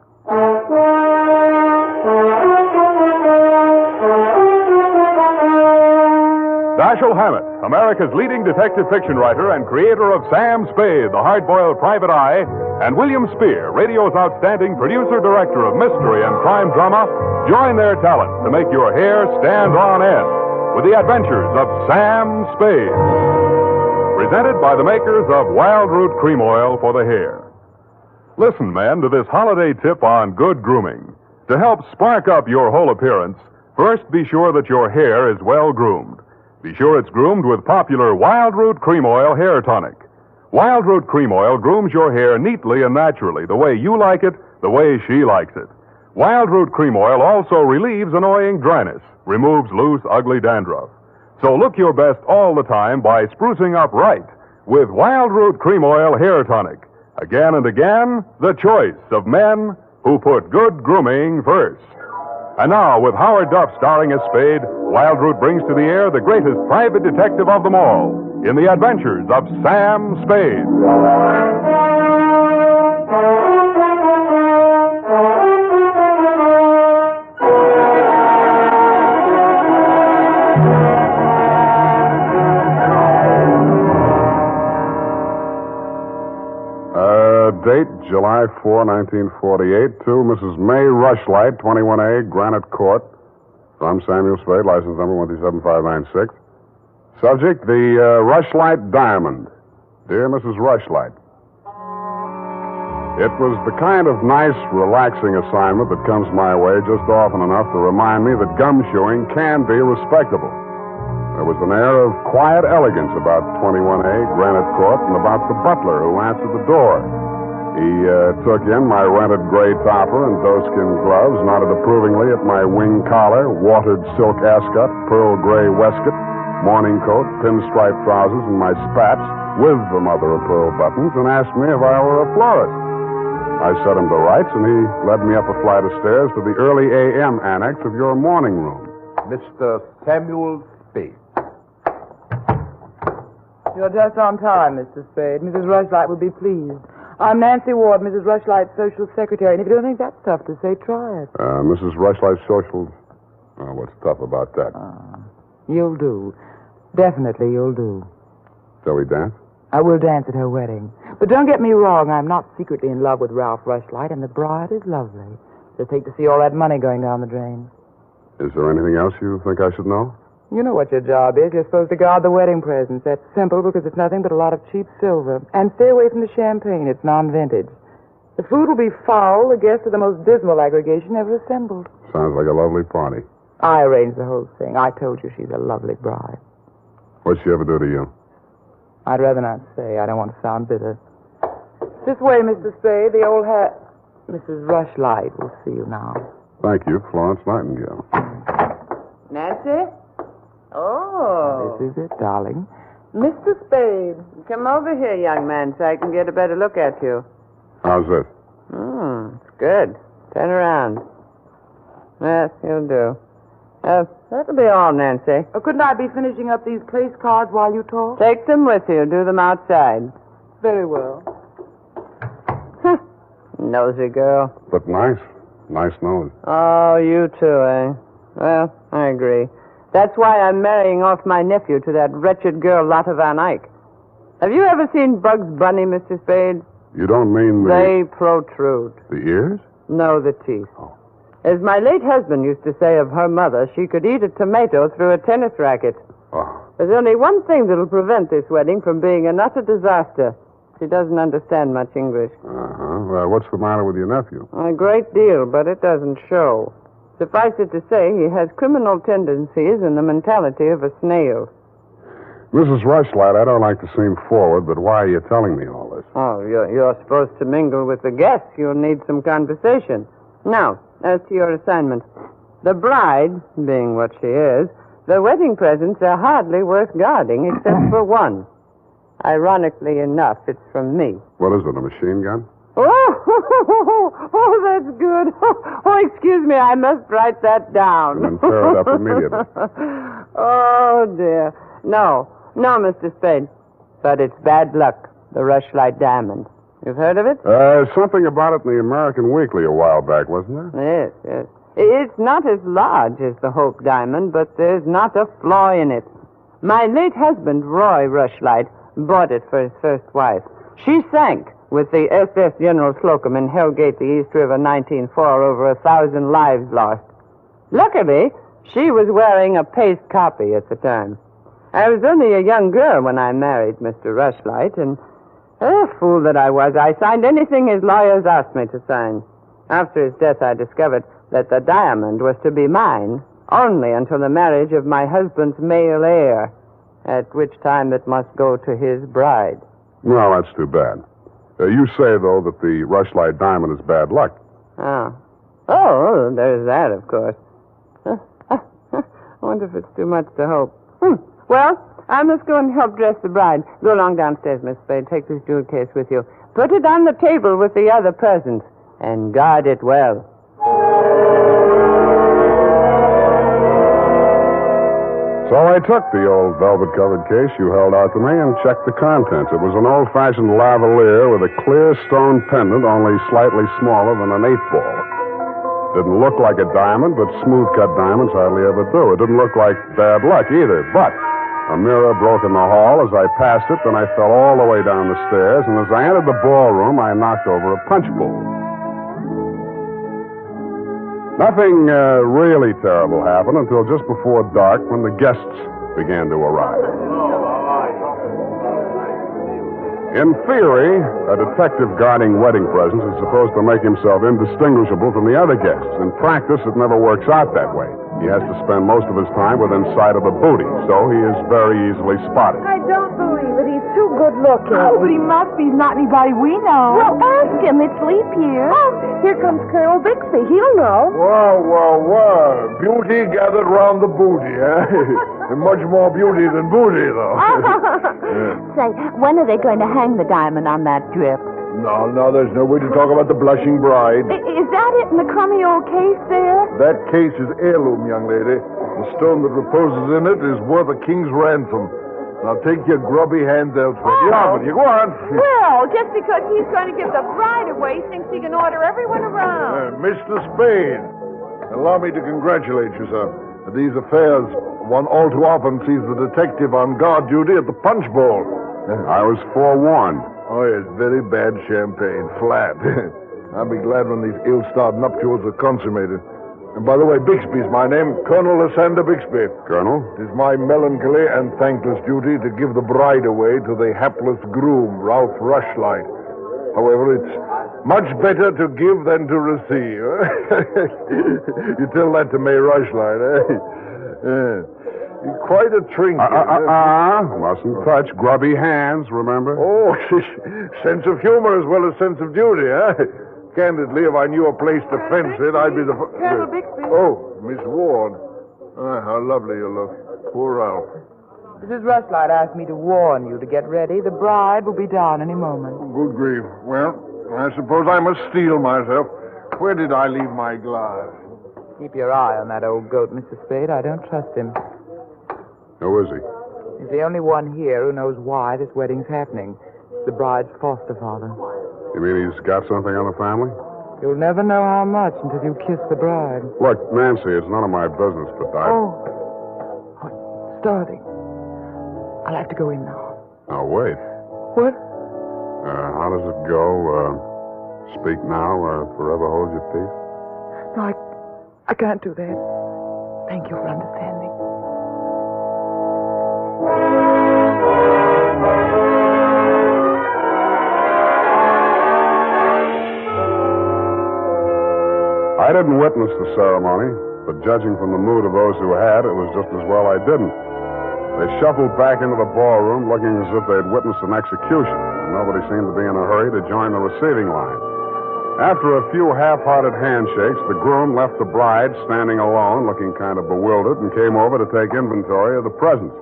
Dashiell Hammett, America's leading detective fiction writer and creator of Sam Spade, the hard-boiled private eye, and William Spear, radio's outstanding producer-director of mystery and crime drama, join their talents to make your hair stand on end with the Adventures of Sam Spade. presented by the makers of Wild Root Cream Oil for the hair. Listen, men, to this holiday tip on good grooming. To help spark up your whole appearance, first be sure that your hair is well groomed. Be sure it's groomed with popular Wild Root Cream Oil Hair Tonic. Wild Root Cream Oil grooms your hair neatly and naturally, the way you like it, the way she likes it. Wild Root Cream Oil also relieves annoying dryness, removes loose, ugly dandruff. So look your best all the time by sprucing up right with Wild Root Cream Oil Hair Tonic. Again and again, the choice of men who put good grooming first. And now, with Howard Duff starring as Spade, Wild Root brings to the air the greatest private detective of them all in the Adventures of Sam Spade. Date, July 4, 1948, to Mrs. May Rushlight, 21A, Granite Court. From Samuel Spade, license number 137596. Subject, the Rushlight Diamond. Dear Mrs. Rushlight, it was the kind of nice, relaxing assignment that comes my way just often enough to remind me that gum-shoeing can be respectable. There was an air of quiet elegance about 21A, Granite Court, and about the butler who answered the door. He took in my rented gray topper and doeskin gloves, nodded approvingly at my wing collar, watered silk ascot, pearl gray waistcoat, morning coat, pinstripe trousers, and my spats with the mother of pearl buttons, and asked me if I were a florist. I set him to rights, and he led me up a flight of stairs to the early A.M. annex of your morning room. Mr. Samuel Spade. You're just on time, Mr. Spade. Mrs. Rushlight will be pleased. I'm Nancy Ward, Mrs. Rushlight's social secretary, and if you don't think that's tough to say, try it. Mrs. Rushlight's social... what's tough about that? You'll do. Definitely you'll do. Shall we dance? I will dance at her wedding. But don't get me wrong, I'm not secretly in love with Ralph Rushlight, and the bride is lovely. Just hate to see all that money going down the drain. Is there anything else you think I should know? You know what your job is. You're supposed to guard the wedding presents. That's simple because it's nothing but a lot of cheap silver. And stay away from the champagne. It's non-vintage. The food will be foul. The guests are the most dismal aggregation ever assembled. Sounds like a lovely party. I arranged the whole thing. I told you she's a lovely bride. What'd she ever do to you? I'd rather not say. I don't want to sound bitter. This way, Mr. Spade. The old hat. Mrs. Rushlight will see you now. Thank you, Florence Nightingale. Nancy? Oh. This is it, darling. Mr. Spade, come over here, young man, so I can get a better look at you. How's this? It's good. Turn around. Yes, you'll do. That'll be all, Nancy. Couldn't I be finishing up these place cards while you talk? Take them with you. Do them outside. Very well. Nosy girl. But nice. Nice nose. Oh, you too, eh? Well, I agree. That's why I'm marrying off my nephew to that wretched girl, Lotta Van Eyck. Have you ever seen Bugs Bunny, Mr. Spade? You don't mean the... They protrude. The ears? No, the teeth. Oh. As my late husband used to say of her mother, she could eat a tomato through a tennis racket. Oh. There's only one thing that'll prevent this wedding from being an utter disaster. She doesn't understand much English. Well, what's the matter with your nephew? A great deal, but it doesn't show. Suffice it to say, he has criminal tendencies and the mentality of a snail. Mrs. Rushlight, I don't like to seem forward, but why are you telling me all this? Oh, you're supposed to mingle with the guests. You'll need some conversation. Now, as to your assignment. The bride, being what she is, the wedding presents are hardly worth guarding except for one. Ironically enough, it's from me. What is it, a machine gun? Oh, that's good. Oh, excuse me, I must write that down. And tear it up immediately. Oh, dear. No, Mr. Spade. But it's bad luck, the Rushlight Diamond. You've heard of it? Something about it in the American Weekly a while back, wasn't there? Yes. It's not as large as the Hope Diamond, but there's not a flaw in it. My late husband, Roy Rushlight, bought it for his first wife. She sank with the SS General Slocum in Hellgate, the East River, 1904, over 1,000 lives lost. Luckily, she was wearing a paste copy at the time. I was only a young girl when I married Mr. Rushlight, and fool that I was, I signed anything his lawyers asked me to sign. After his death, I discovered that the diamond was to be mine only until the marriage of my husband's male heir, at which time it must go to his bride. Well, that's too bad. You say, though, that the Rushlight diamond is bad luck. Oh, there's that, of course. I wonder if it's too much to hope. Well, I must go and help dress the bride. Go along downstairs, Miss Spade. Take this jewel case with you. Put it on the table with the other presents, and guard it well. So I took the old velvet-covered case you held out to me and checked the contents. It was an old-fashioned lavalier with a clear stone pendant only slightly smaller than an 8-ball. Didn't look like a diamond, but smooth-cut diamonds hardly ever do. It didn't look like bad luck either, but a mirror broke in the hall as I passed it, then I fell all the way down the stairs, and as I entered the ballroom, I knocked over a punch bowl. Nothing really terrible happened until just before dark when the guests began to arrive. In theory, a detective guarding wedding presents is supposed to make himself indistinguishable from the other guests. In practice, it never works out that way. He has to spend most of his time within sight of the booty, so he is very easily spotted. I don't believe it. He's too good looking. Oh, but he must be. He's not anybody we know. Well, ask him. It's leap year. Oh, here comes Colonel Bixby. He'll know. Wow. Beauty gathered round the booty, eh? And much more beauty than booty, though. Say, when are they going to hang the diamond on that drip? No, there's no way to talk about the blushing bride. Is that it in the crummy old case there? That case is heirloom, young lady. The stone that reposes in it is worth a king's ransom. Now take your grubby hands elsewhere. You go on. Well, just because he's going to give the bride away, thinks he can order everyone around. Mr. Spade, allow me to congratulate you, sir. These affairs, one all too often sees the detective on guard duty at the punch bowl. I was forewarned. Oh, yes, very bad champagne. Flat. I'll be glad when these ill-starred nuptials are consummated. And by the way, Bixby's my name, Colonel Lysander Bixby. Colonel? It is my melancholy and thankless duty to give the bride away to the hapless groom, Ralph Rushlight. However, it's much better to give than to receive. You tell that to May Rushlight, eh? You're quite a trinket. Mustn't touch grubby hands, remember? Oh, sense of humor as well as sense of duty, eh? Candidly, if I knew a place to fence it, I'd be the... Colonel Bixby. Oh, Miss Ward. How lovely you look. Poor Ralph. Mrs. Rushlight asked me to warn you to get ready. The bride will be down any moment. Good grief. Well, I suppose I must steel myself. Where did I leave my glass? Keep your eye on that old goat, Mr. Spade. I don't trust him. Who is he? He's the only one here who knows why this wedding's happening. The bride's foster father. You mean he's got something on the family? You'll never know how much until you kiss the bride. Look, Nancy, it's none of my business, but Starting. I'll have to go in now. Now, wait. What? How does it go? Speak now, forever hold your peace? No, I can't do that. Thank you for understanding. I didn't witness the ceremony, but judging from the mood of those who had, it was just as well I didn't. They shuffled back into the ballroom looking as if they'd witnessed an execution, and nobody seemed to be in a hurry to join the receiving line. After a few half-hearted handshakes, the groom left the bride standing alone, looking kind of bewildered, and came over to take inventory of the presents.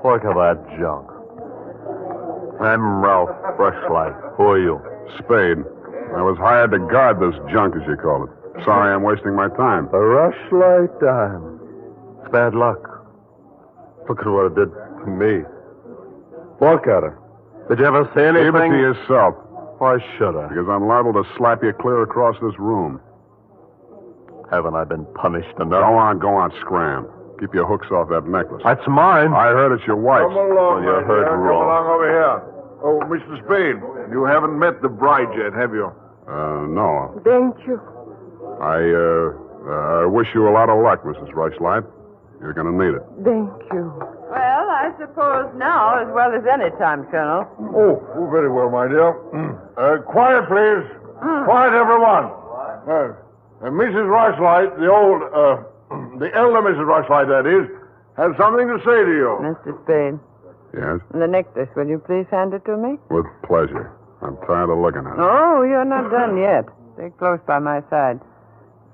Look at that junk. I'm Ralph Rushlight. Who are you? Spade. I was hired to guard this junk, as you call it. Sorry I'm wasting my time. A Rushlight dime. It's bad luck. Look at what it did to me. Look at her. Did you ever see anything? Keep it to yourself. Why should I? Because I'm liable to slap you clear across this room. Haven't I been punished enough? Go on, scram. Keep your hooks off that necklace. That's mine. I heard it's your wife's. Come along, you heard Come wrong. along over here. Oh, Mr. Spade, you haven't met the bride yet, have you? No. Thank you. I wish you a lot of luck, Mrs. Rushlight. You're going to need it. Thank you. Well, I suppose now as well as any time, Colonel. Oh, very well, my dear. Quiet, please. Quiet, everyone. Mrs. Rushlight, the elder Mrs. Rushlight, that is, has something to say to you. Mr. Spade. Yes? The necklace, will you please hand it to me? With pleasure. I'm tired of looking at it. Oh, you're not done yet. Stay close by my side.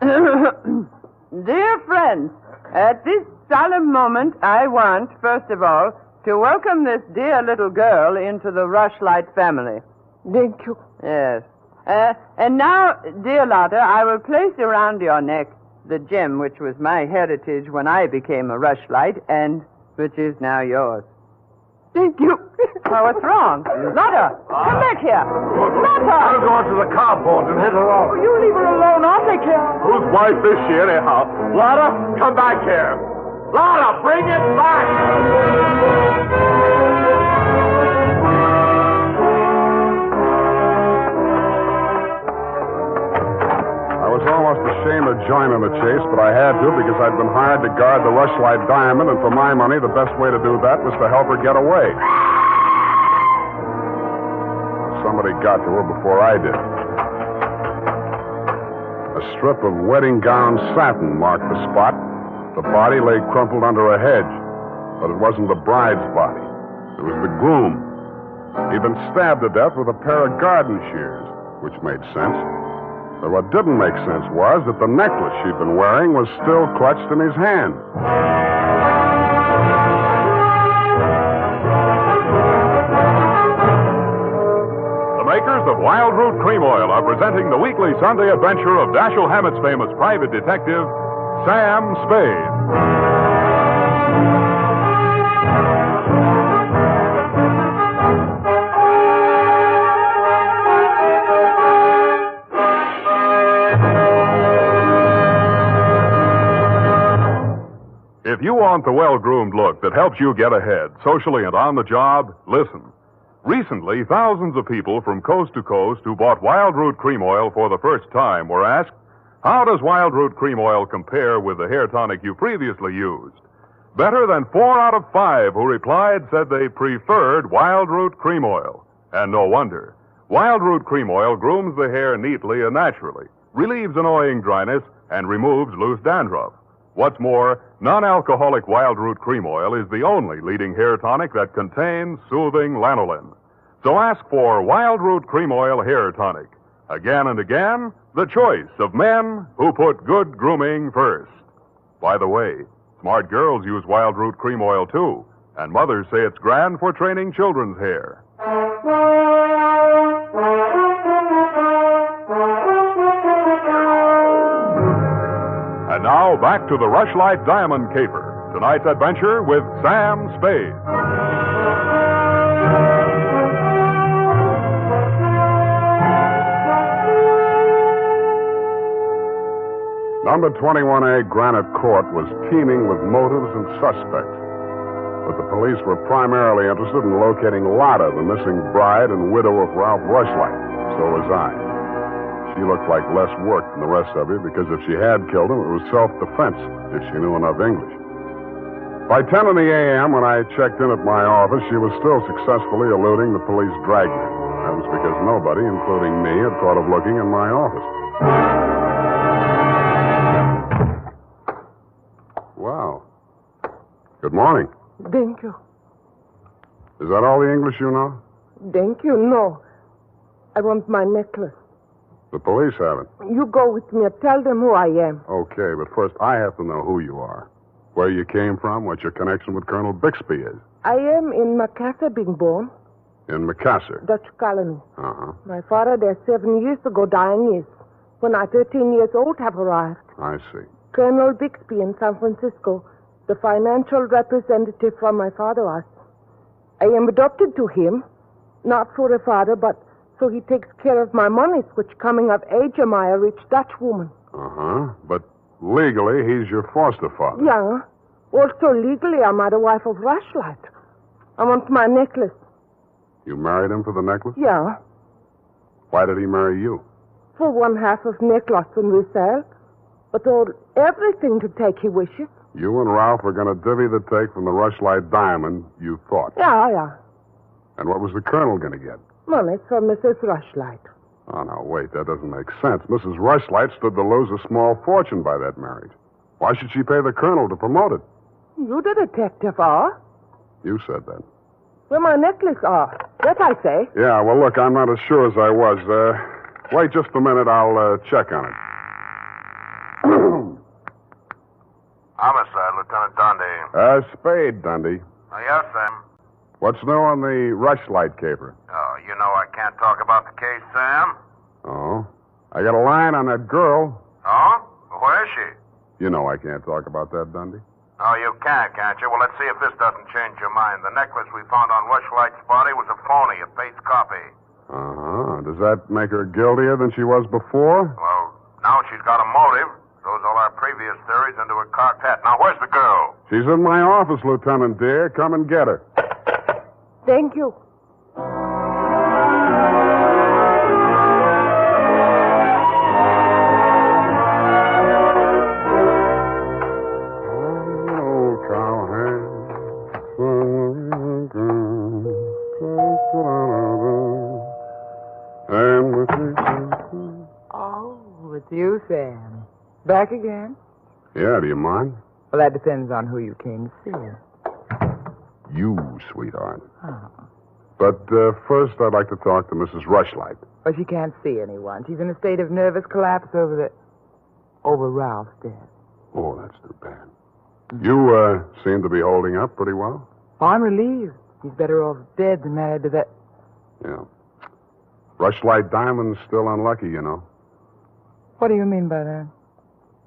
Dear friends, at this solemn moment, I want, first of all, to welcome this dear little girl into the Rushlight family. Thank you. Yes. And now, dear Lotta, I will place around your neck the gem which was my heritage when I became a Rushlight and which is now yours. Thank you. Oh, what's wrong? Lotta, come back here. Lotta! I'll go out to the carport and hit her off. You leave her alone. I'll take care of her. Whose wife is she, anyhow? Lotta, come back here. Lotta, bring it back! I was almost ashamed of joining the chase, but I had to because I'd been hired to guard the Rushlight diamond, and for my money, the best way to do that was to help her get away. Somebody got to her before I did. A strip of wedding gown satin marked the spot. The body lay crumpled under a hedge, but it wasn't the bride's body. It was the groom. He'd been stabbed to death with a pair of garden shears, which made sense. But what didn't make sense was that the necklace she'd been wearing was still clutched in his hand. The makers of Wild Root Cream Oil are presenting the weekly Sunday adventure of Dashiell Hammett's famous private detective, Sam Spade. If you want the well-groomed look that helps you get ahead, socially and on the job, listen. Recently, thousands of people from coast to coast who bought Wild Root Cream Oil for the first time were asked, how does Wild Root Cream Oil compare with the hair tonic you previously used? Better than 4 out of 5 who replied said they preferred Wild Root Cream Oil. And no wonder. Wild Root Cream Oil grooms the hair neatly and naturally, relieves annoying dryness, and removes loose dandruff. What's more, non-alcoholic Wild Root Cream Oil is the only leading hair tonic that contains soothing lanolin. So ask for Wild Root Cream Oil Hair Tonic. Again and again, the choice of men who put good grooming first. By the way, smart girls use Wild Root Cream Oil too, and mothers say it's grand for training children's hair. And now, back to the Rushlight Diamond Caper. Tonight's adventure with Sam Spade. Number 21A Granite Court was teeming with motives and suspects. But the police were primarily interested in locating Lotta, the missing bride and widow of Ralph Rushlight. So was I. She looked like less work than the rest of you because if she had killed him, it was self-defense if she knew enough English. By 10 in the a.m., when I checked in at my office, she was still successfully eluding the police dragnet. That was because nobody, including me, had thought of looking in my office. Wow. Good morning. Thank you. Is that all the English you know? Thank you. No. I want my necklace. The police have it. You go with me. Tell them who I am. Okay, but first I have to know who you are. Where you came from, what your connection with Colonel Bixby is. I am in Macassar being born. In Macassar? Dutch colony. Uh-huh. My father there 7 years ago dying is. When I 13 years old have arrived. I see. Colonel Bixby in San Francisco, the financial representative from my father was. I am adopted to him, not for a father, but so he takes care of my monies, which coming of age am I a rich Dutch woman. Uh-huh. But legally, he's your foster father. Yeah. Also legally, I'm the wife of Rushlight. I want my necklace. You married him for the necklace? Yeah. Why did he marry you? For one half of necklace and resale. But all everything to take he wishes. You and Ralph were going to divvy the take from the Rushlight diamond, you thought. Yeah. And what was the colonel going to get? Money from Mrs. Rushlight. Oh, no, wait, that doesn't make sense. Mrs. Rushlight stood to lose a small fortune by that marriage. Why should she pay the colonel to promote it? You the detective are? You said that. Where my necklace are. That I say. Yeah, well, look, I'm not as sure as I was. Wait just a minute. I'll check on it. Homicide, Lieutenant Dundee. Spade, Dundee. Oh, yes, Sam. What's new on the Rushlight caper? Oh, you know I can't talk about the case, Sam. Oh? I got a line on that girl. Oh? Where is she? You know I can't talk about that, Dundee. Oh, you can't you? Well, let's see if this doesn't change your mind. The necklace we found on Rushlight's body was a phony, a fake copy. Uh-huh. Does that make her guiltier than she was before? Well, now she's got a motive. Throws all our previous theories into a cocked hat. Now, where's the girl? She's in my office, Lieutenant dear. Come and get her. Thank you. Oh, it's you, Sam. Back again? Yeah, do you mind? Well, that depends on who you came to see. You, sweetheart. Oh. But first, I'd like to talk to Mrs. Rushlight. Well, she can't see anyone. She's in a state of nervous collapse over Ralph's death. Oh, that's too bad. You seem to be holding up pretty well. Oh, I'm relieved. He's better off dead than married to that. Yeah. Rushlight Diamond's still unlucky, you know. What do you mean by that?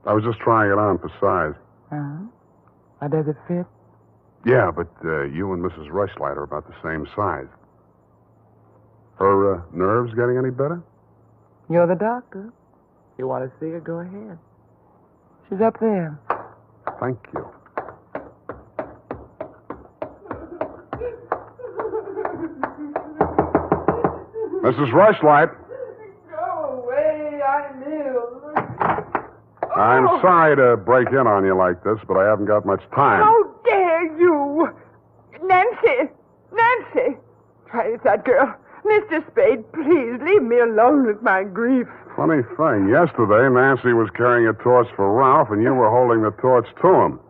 I was just trying it on for size. Uh-huh. How does it fit? Yeah, but you and Mrs. Rushlight are about the same size. Her nerves getting any better? You're the doctor. If you want to see her, go ahead. She's up there. Thank you. Mrs. Rushlight. Go away, I'm ill. I'm sorry to break in on you like this, but I haven't got much time. How dare you? Nancy! Try that girl. Mr. Spade, please leave me alone with my grief. Funny thing, yesterday Nancy was carrying a torch for Ralph, and you were holding the torch to him.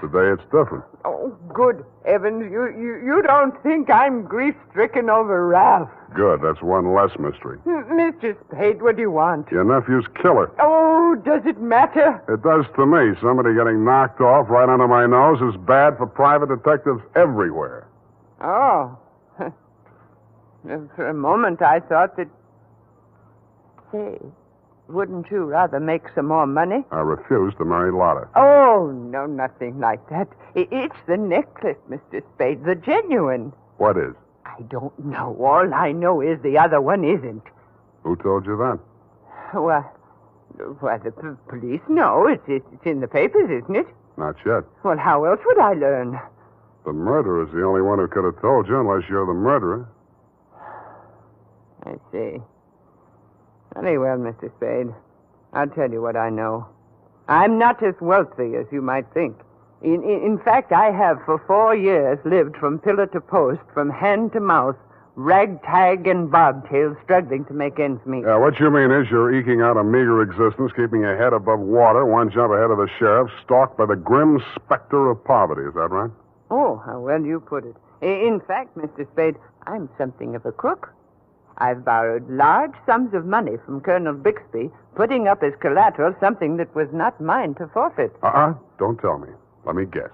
Today it's different. Oh, good heavens, you don't think I'm grief-stricken over Ralph. Good, that's one less mystery. Mr. Spade, what do you want? Your nephew's killer. Oh, does it matter? It does to me. Somebody getting knocked off right under my nose is bad for private detectives everywhere. Oh. For a moment, I thought that... Say, wouldn't you rather make some more money? I refuse to marry Lotta. Oh, no, nothing like that. It's the necklace, Mr. Spade, the genuine. What is? I don't know. All I know is the other one isn't. Who told you that? Well, the police know. It's in the papers, isn't it? Not yet. Well, how else would I learn? The murderer's the only one who could have told you, unless you're the murderer. I see. Very well, Mr. Spade. I'll tell you what I know. I'm not as wealthy as you might think. In fact, I have for 4 years lived from pillar to post, from hand to mouth, ragtag and bobtail, struggling to make ends meet. Yeah, what you mean is you're eking out a meager existence, keeping your head above water, one jump ahead of the sheriff, stalked by the grim specter of poverty. Is that right? Oh, how well you put it. In fact, Mr. Spade, I'm something of a crook. I've borrowed large sums of money from Colonel Bixby, putting up as collateral something that was not mine to forfeit. Don't tell me. Let me guess.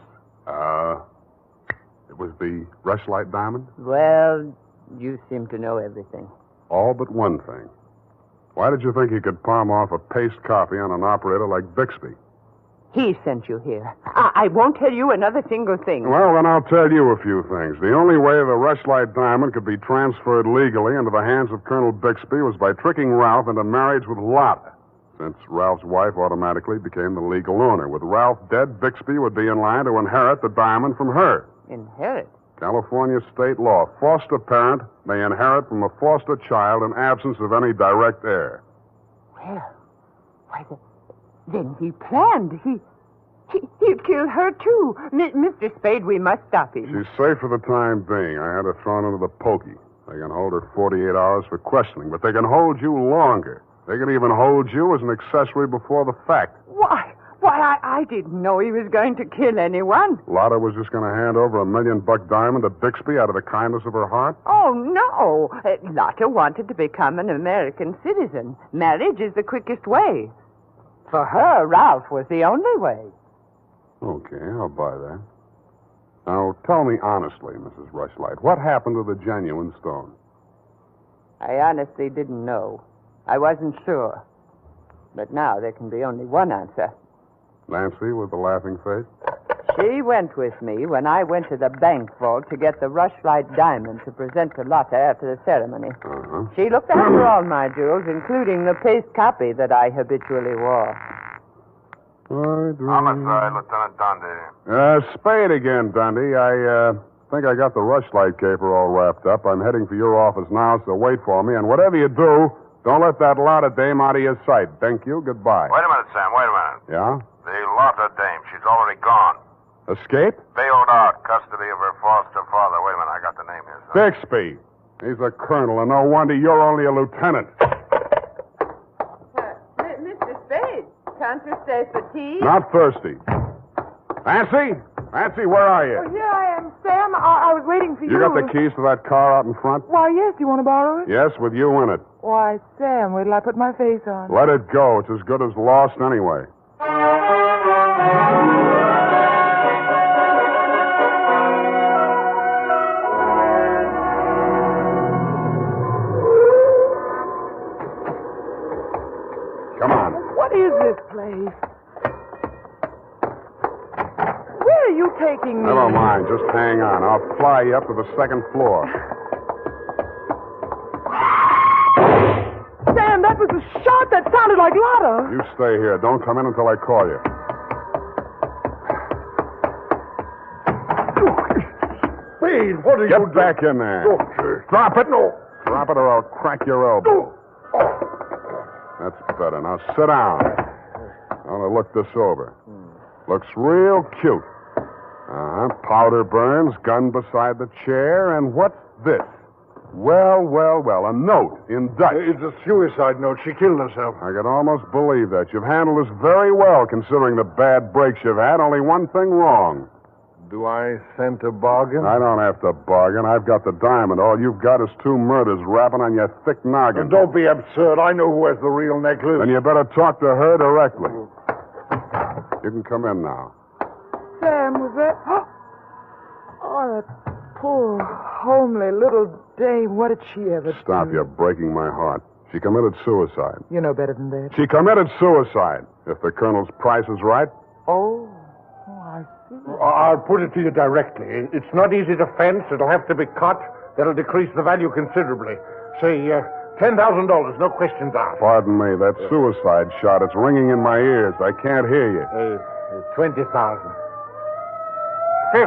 It was the Rushlight diamond? Well, you seem to know everything. All but one thing. Why did you think he could palm off a paste copy on an operator like Bixby? He sent you here. I won't tell you another single thing. Well, then I'll tell you a few things. The only way the Rushlight diamond could be transferred legally into the hands of Colonel Bixby was by tricking Ralph into marriage with Lotta, since Ralph's wife automatically became the legal owner. With Ralph dead, Bixby would be in line to inherit the diamond from her. Inherit? California state law. Foster parent may inherit from a foster child in absence of any direct heir. Well, why, then he planned. He'd kill her, too. Mr. Spade, we must stop him. She's safe for the time being. I had her thrown into the pokey. They can hold her 48 hours for questioning, but they can hold you longer. They can even hold you as an accessory before the fact. Why, I didn't know he was going to kill anyone. Lotta was just going to hand over $1 million diamond to Bixby out of the kindness of her heart? Oh, no. Lotta wanted to become an American citizen. Marriage is the quickest way. For her, Ralph was the only way. Okay, I'll buy that. Now, tell me honestly, Mrs. Rushlight, what happened to the genuine stone? I honestly didn't know. I wasn't sure. But now there can be only one answer. Nancy with the laughing face? She went with me when I went to the bank vault to get the Rushlight diamond to present to Lotta after the ceremony. Uh-huh. She looked after all my jewels, including the paste copy that I habitually wore. Homicide, Lieutenant Dundee. Spade again, Dundee. I think I got the Rushlight caper all wrapped up. I'm heading for your office now, so wait for me. And whatever you do, don't let that Lotta dame out of your sight. Thank you. Goodbye. Wait a minute, Sam. Wait a minute. Yeah? The Lotta dame, she's already gone. Escape? Bailed out. Custody of her foster father. Wait a minute. I got the name here, son. Bixby. He's a colonel, and no wonder you're only a lieutenant. Mr. Spade, can't you stay for tea? Not thirsty. Nancy? Nancy, where are you? Oh, here I am, Sam. I was waiting for you. You got the keys to that car out in front? Why, yes. Do you want to borrow it? Yes, with you in it. Why, Sam, wait till I put my face on. Let it go. It's as good as lost anyway. Come on. What is this place? Where are you taking me? Never mind. Just hang on. I'll fly you up to the second floor. Sam, that was a shot that sounded like Lotta. You stay here. Don't come in until I call you. Spade, what are you Get back in there. Drop it. No. Drop it or I'll crack your elbow. That's better. Now sit down. I want to look this over. Looks real cute. Uh-huh. Powder burns, gun beside the chair, and what's this? Well, a note in Dutch. It's a suicide note. She killed herself. I could almost believe that. You've handled this very well, considering the bad breaks you've had. Only one thing wrong. Do I scent a bargain? I don't have to bargain. I've got the diamond. All you've got is 2 murders rapping on your thick noggin. Don't be absurd. I know who has the real necklace. Then you better talk to her directly. You can come in now. Sam, was that... Oh, that poor, homely little dame. What did she ever Stop, do? you're breaking my heart. She committed suicide. You know better than that. She committed suicide. If the colonel's price is right. Oh, I see. I'll put it to you directly. It's not easy to fence. It'll have to be cut. That'll decrease the value considerably. Say, $10,000, no questions asked. Pardon me, that suicide shot, it's ringing in my ears. I can't hear you. 20,000. 50.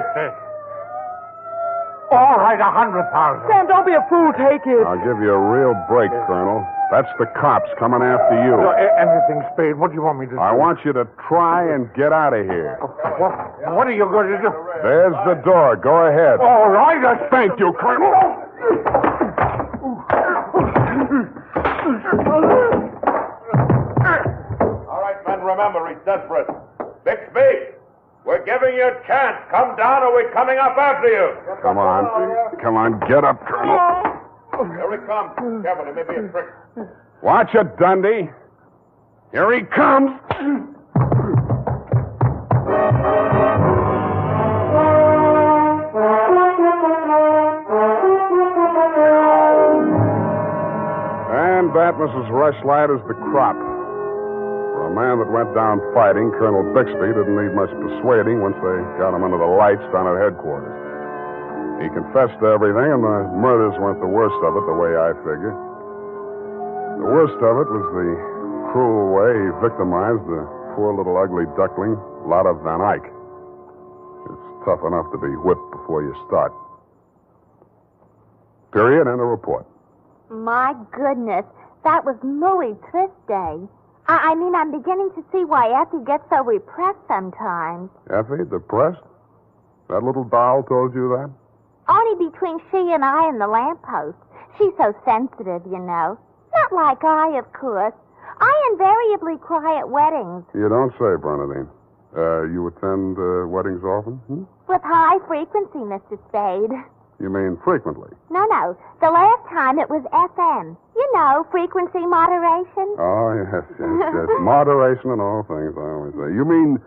All right, 100,000. Sam, don't be a fool. Take it. I'll give you a real break, Colonel. That's the cops coming after you. Anything, Spade. What do you want me to do? I want you to try and get out of here. What are you going to do? There's the door. Go ahead. All right. Thank you, Colonel. All right, men, remember, he's desperate. Bixby, we're giving you a chance. Come down or we're coming up after you. Come on. Come on, get up, Colonel. Here he comes. Careful, it may be a trick. Watch it, Dundee. Here he comes. And that, Mrs. Rushlight, is the crop. For a man that went down fighting, Colonel Bixby didn't need much persuading once they got him under the lights down at headquarters. He confessed to everything, and the murders weren't the worst of it, the way I figure. The worst of it was the cruel way he victimized the poor little ugly duckling, Lotta Van Eyck. It's tough enough to be whipped before you start. Period, and a report. My goodness, that was Louis Trist Day. I mean, I'm beginning to see why Effie gets so repressed sometimes. Effie, depressed? That little doll told you that? Only between she and I and the lamppost. She's so sensitive, you know. Not like I, of course. I invariably cry at weddings. You don't say, Bernadine. You attend weddings often? Hmm? With high frequency, Mr. Spade. You mean frequently? No. The last time it was FM. You know, frequency moderation. Oh, yes. Moderation in all things, I always say. You mean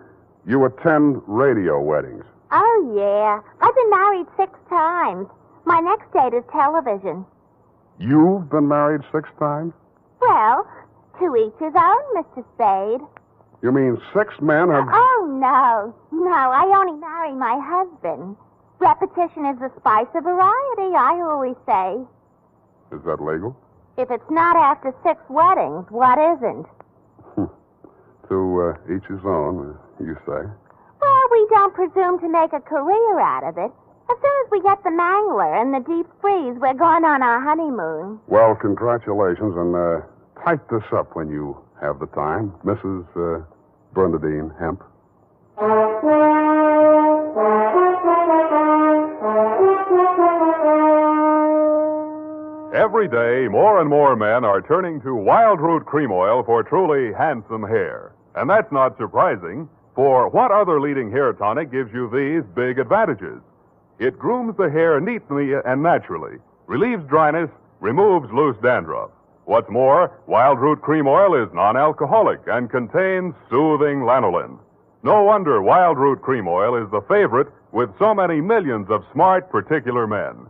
you attend radio weddings? Oh, yeah. I've been married 6 times. My next date is television. You've been married 6 times? Well, to each his own, Mr. Spade. You mean 6 men have... Oh, no. No, I only marry my husband. Repetition is the spice of variety, I always say. Is that legal? If it's not after 6 weddings, what isn't? To each his own, you say. Well, we don't presume to make a career out of it. As soon as we get the mangler and the deep freeze, we're going on our honeymoon. Well, congratulations, and type this up when you have the time. Mrs. Bernadine Hemp. Every day, more and more men are turning to Wild Root Cream Oil for truly handsome hair. And that's not surprising, for what other leading hair tonic gives you these big advantages? It grooms the hair neatly and naturally, relieves dryness, removes loose dandruff. What's more, Wild Root Cream Oil is non-alcoholic and contains soothing lanolin. No wonder Wild Root Cream Oil is the favorite with so many millions of smart, particular men.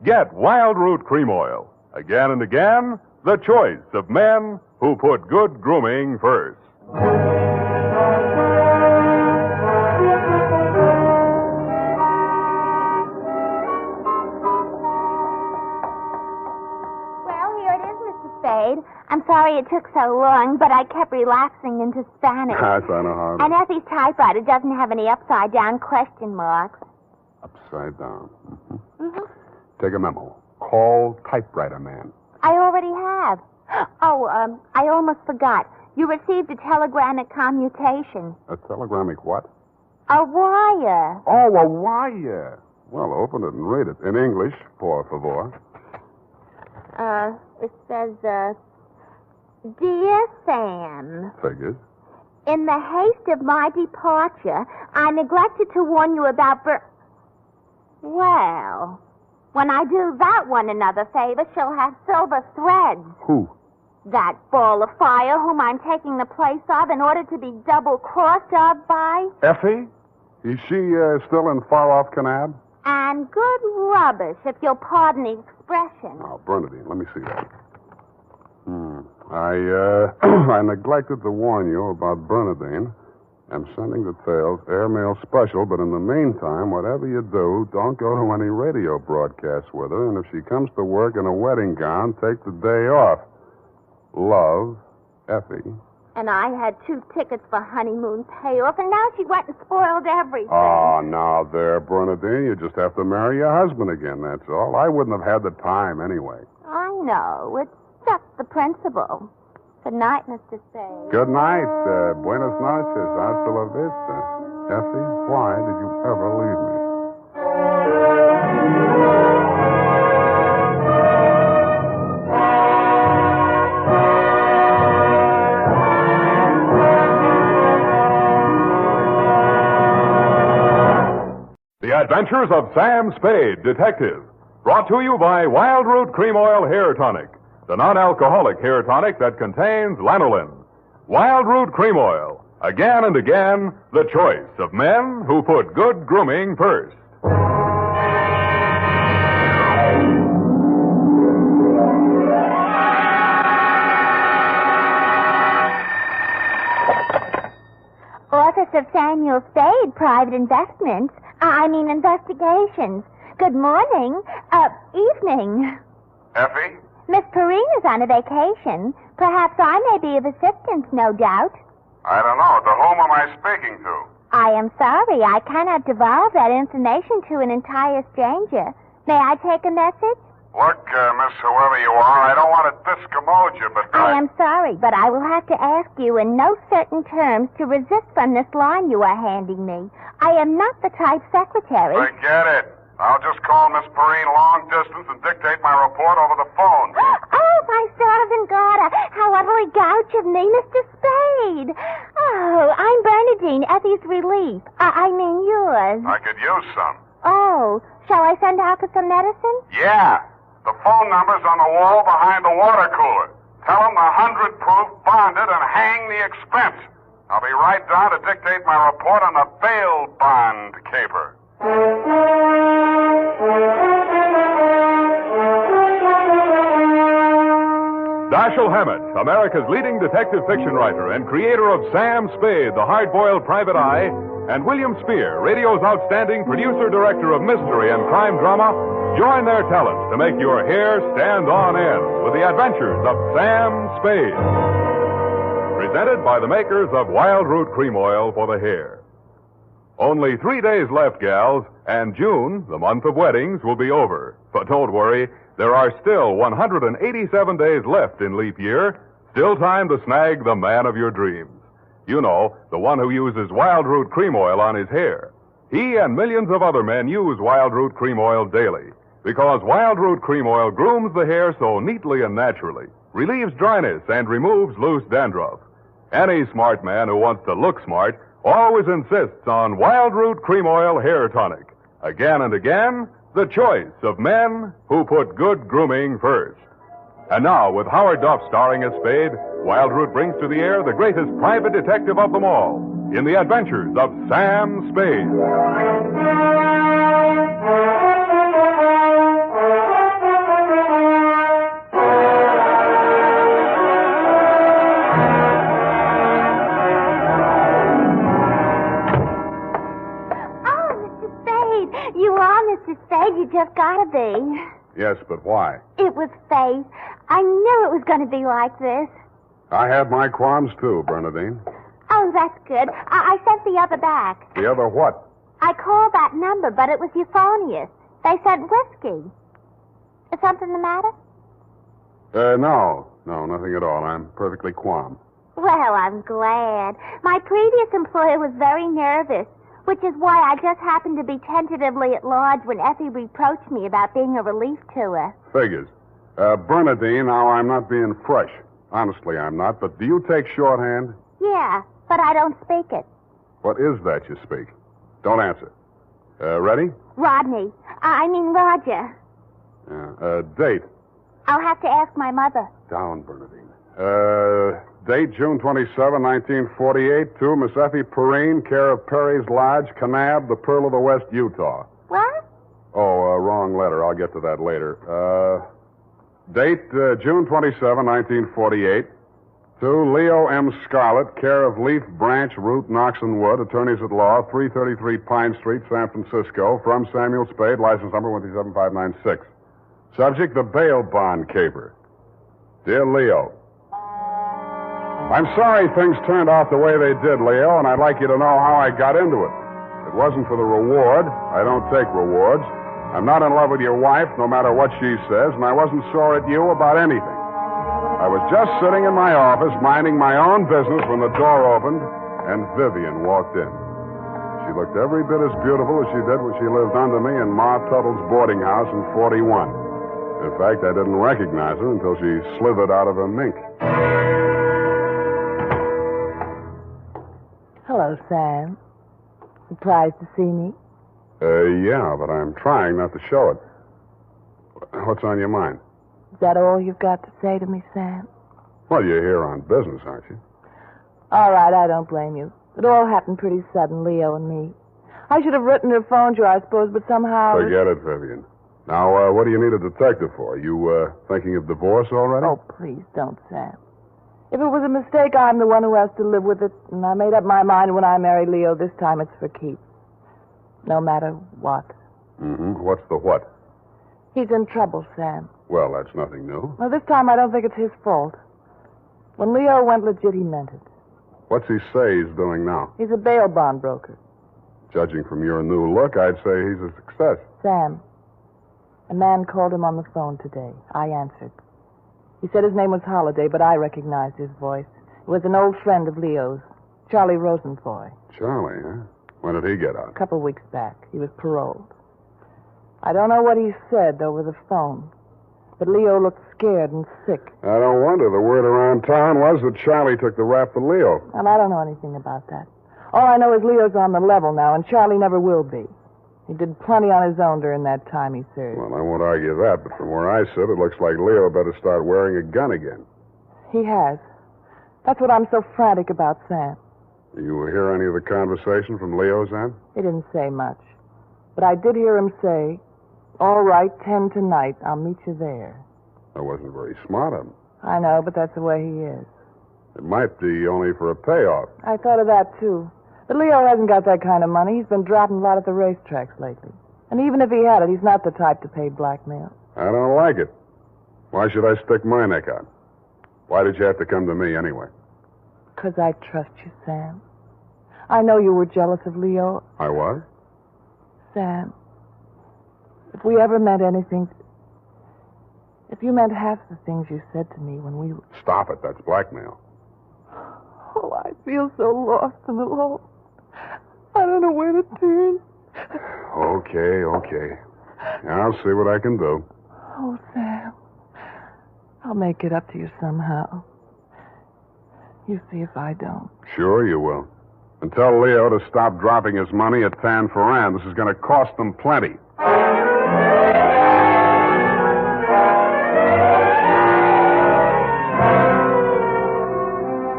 Get Wild Root Cream Oil. Again and again, the choice of men who put good grooming first. I'm sorry it took so long, but I kept relapsing into Spanish. Yes, I know how. And Effie's typewriter doesn't have any upside-down question marks. Upside down. Mm-hmm. Take a memo. Call typewriter man. I already have. Oh, I almost forgot. You received a telegramic commutation. A telegramic what? A wire. Oh, a wire. Well, open it and read it. In English, por favor. It says, Dear Sam. Figures. In the haste of my departure, I neglected to warn you about Well, when I do that one another favor, she'll have silver threads. Who? That ball of fire whom I'm taking the place of in order to be double-crossed of by. Effie? Is she still in far-off Canab? And good rubbish, if you'll pardon the expression. Oh, Bernadine, let me see that. I neglected to warn you about Bernadine. I'm sending details, airmail special, but in the meantime, whatever you do, don't go to any radio broadcasts with her, and if she comes to work in a wedding gown, take the day off. Love, Effie. And I had 2 tickets for honeymoon payoff, and now she went and spoiled everything. Oh, now there, Bernadine, you just have to marry your husband again, that's all. I wouldn't have had the time anyway. I know. It's just the principle. Good night, Mr. Spade. Good night. Buenas noches. Hasta la vista. Effie, why did you ever leave me? The Adventures of Sam Spade, Detective. Brought to you by Wild Root Cream Oil Hair Tonic, the non-alcoholic hair tonic that contains lanolin. Wild Root Cream Oil. Again and again, the choice of men who put good grooming first. Office of Samuel Spade, Private Investigations. Good morning. Evening. Effie? Miss Perrina's on a vacation. Perhaps I may be of assistance, no doubt. I don't know. To whom am I speaking to? I am sorry. I cannot divulge that information to an entire stranger. May I take a message? Look, Miss Whoever you are, I don't want to discommode you, but... I am sorry, but I will have to ask you in no certain terms to resist from this line you are handing me. I am not the type secretary. Forget it. I'll just call Miss Perrine long distance and dictate my report over the phone. Oh, my servant daughter, how utterly gouch of me, Mr. Spade. Oh, I'm Bernadine, Effie's relief. I mean yours. I could use some. Oh, shall I send out for some medicine? Yeah. The phone number's on the wall behind the water cooler. Tell them the 100 proof, bonded, and hang the expense. I'll be right down to dictate my report on the bail bond caper. Dashiell Hammett, America's leading detective fiction writer and creator of Sam Spade, the hard-boiled private eye, and William Spear, radio's outstanding producer-director of mystery and crime drama, join their talents to make your hair stand on end with the Adventures of Sam Spade. Presented by the makers of Wild Root Cream Oil for the hair. Only 3 days left, gals, and June, the month of weddings, will be over. But don't worry, there are still 187 days left in leap year, still time to snag the man of your dreams. You know, the one who uses Wild Root Cream Oil on his hair. He and millions of other men use Wild Root Cream Oil daily, because Wild Root Cream Oil grooms the hair so neatly and naturally, relieves dryness, and removes loose dandruff. Any smart man who wants to look smart always insists on Wild Root Cream Oil Hair Tonic. Again and again, the choice of men who put good grooming first. And now, with Howard Duff starring as Spade, Wild Root brings to the air the greatest private detective of them all, in the Adventures of Sam Spade. Mr. Spade, you just gotta be. Yes, but why? It was fate. I knew it was going to be like this. I had my qualms, too, Bernadine. Oh, that's good. I sent the other back. The other what? I called that number, but it was euphonious. They said whiskey. Is something the matter? No, nothing at all. I'm perfectly calm. Well, I'm glad. My previous employer was very nervous, which is why I just happened to be tentatively at large when Effie reproached me about being a relief to her. Figures. Bernadine, now I'm not being fresh. Honestly, I'm not, but do you take shorthand? Yeah, but I don't speak it. What is that you speak? Don't answer. Ready? Rodney. I mean Roger. Date. I'll have to ask my mother. Down, Bernadine. Date, June 27, 1948, to Miss Effie Perrine, care of Perry's Lodge, Kanab, the Pearl of the West, Utah. What? Oh, wrong letter. I'll get to that later. Date, June 27, 1948, to Leo M. Scarlett, care of Leaf Branch, Root, Knox and Wood, attorneys at law, 333 Pine Street, San Francisco, from Samuel Spade, license number 127596. Subject, the bail bond caper. Dear Leo, I'm sorry things turned out the way they did, Leo, and I'd like you to know how I got into it. It wasn't for the reward. I don't take rewards. I'm not in love with your wife, no matter what she says, and I wasn't sore at you about anything. I was just sitting in my office, minding my own business, when the door opened, and Vivian walked in. She looked every bit as beautiful as she did when she lived under me in Ma Tuttle's boarding house in 41. In fact, I didn't recognize her until she slithered out of her mink. Hello, Sam. Surprised to see me? Yeah, but I'm trying not to show it. What's on your mind? Is that all you've got to say to me, Sam? Well, you're here on business, aren't you? All right, I don't blame you. It all happened pretty sudden, Leo and me. I should have written or phoned you, I suppose, but somehow... Forget it, Vivian. Now, what do you need a detective for? You, thinking of divorce already? Oh, please don't, Sam. If it was a mistake, I'm the one who has to live with it. And I made up my mind when I married Leo. This time it's for keeps. No matter what. Mm-hmm. What's the what? He's in trouble, Sam. Well, that's nothing new. Well, this time I don't think it's his fault. When Leo went legit, he meant it. What's he say he's doing now? He's a bail bond broker. Judging from your new look, I'd say he's a success. Sam, A man called him on the phone today. I answered. He said his name was Holliday, but I recognized his voice. It was an old friend of Leo's, Charlie Rosenfoy. Charlie, huh? When did he get out? A couple of weeks back. He was paroled. I don't know what he said over the phone, but Leo looked scared and sick. I don't wonder. The word around town was that Charlie took the rap for Leo. And I don't know anything about that. All I know is Leo's on the level now, and Charlie never will be. He did plenty on his own during that time he served. Well, I won't argue that, but from where I sit, it looks like Leo better start wearing a gun again. He has. That's what I'm so frantic about, Sam. You hear any of the conversation from Leo's end? He didn't say much. But I did hear him say, "All right, 10 tonight. I'll meet you there." That wasn't very smart of him. I know, but that's the way he is. It might be only for a payoff. I thought of that, too. But Leo hasn't got that kind of money. He's been dropping a lot at the racetracks lately. And even if he had it, he's not the type to pay blackmail. I don't like it. Why should I stick my neck out? Why did you have to come to me anyway? 'Cause I trust you, Sam. I know you were jealous of Leo. I was? Sam, if we ever meant anything... If you meant half the things you said to me when we... Stop it. That's blackmail. Oh, I feel so lost and alone. I don't know where to turn. Okay. I'll see what I can do. Oh, Sam. I'll make it up to you somehow. You see if I don't. Sure you will. And tell Leo to stop dropping his money at Tan Ferran. This is going to cost them plenty.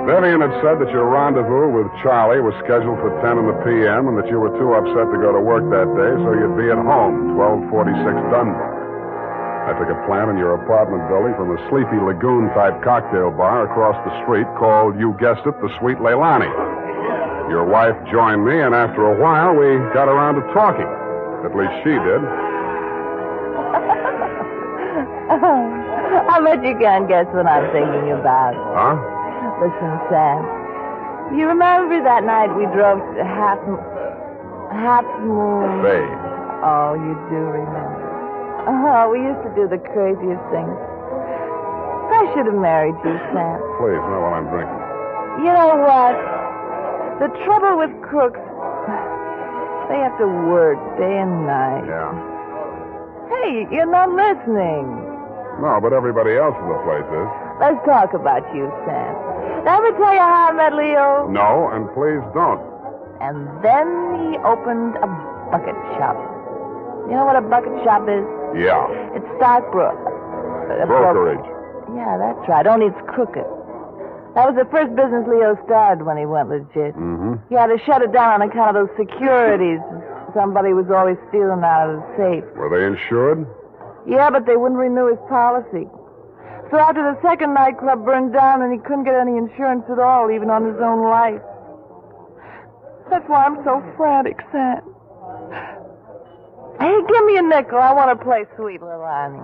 Vivian had said that your rendezvous with Charlie was scheduled for 10 in the p.m. and that you were too upset to go to work that day, so you'd be at home, 1246 Dunbar. I took a plant in your apartment building from a Sleepy Lagoon-type cocktail bar across the street called, you guessed it, the Sweet Leilani. Your wife joined me, and after a while, we got around to talking. At least she did. I bet you can't guess what I'm thinking about. Huh? Listen, Sam. You remember that night we drove to Half Moon? Bay. Oh, you do remember. Oh, we used to do the craziest things. I should have married you, Sam. Please, not while I'm drinking. You know what? The trouble with crooks, they have to work day and night. Yeah. Hey, you're not listening. No, but everybody else in the place is. Let's talk about you, Sam. Did I ever tell you how I met Leo? No, and please don't. And then he opened a bucket shop. You know what a bucket shop is? Yeah. It's stockbrokerage. Brokerage. Yeah, that's right. Only it's crooked. That was the first business Leo started when he went legit. Mm-hmm. He had to shut it down on account of those securities. Somebody was always stealing out of the safe. Were they insured? Yeah, but they wouldn't renew his policy. So after the second nightclub burned down and he couldn't get any insurance at all, even on his own life. That's why I'm so frantic, Sam. Hey, give me a nickel. I want to play Sweet Leilani.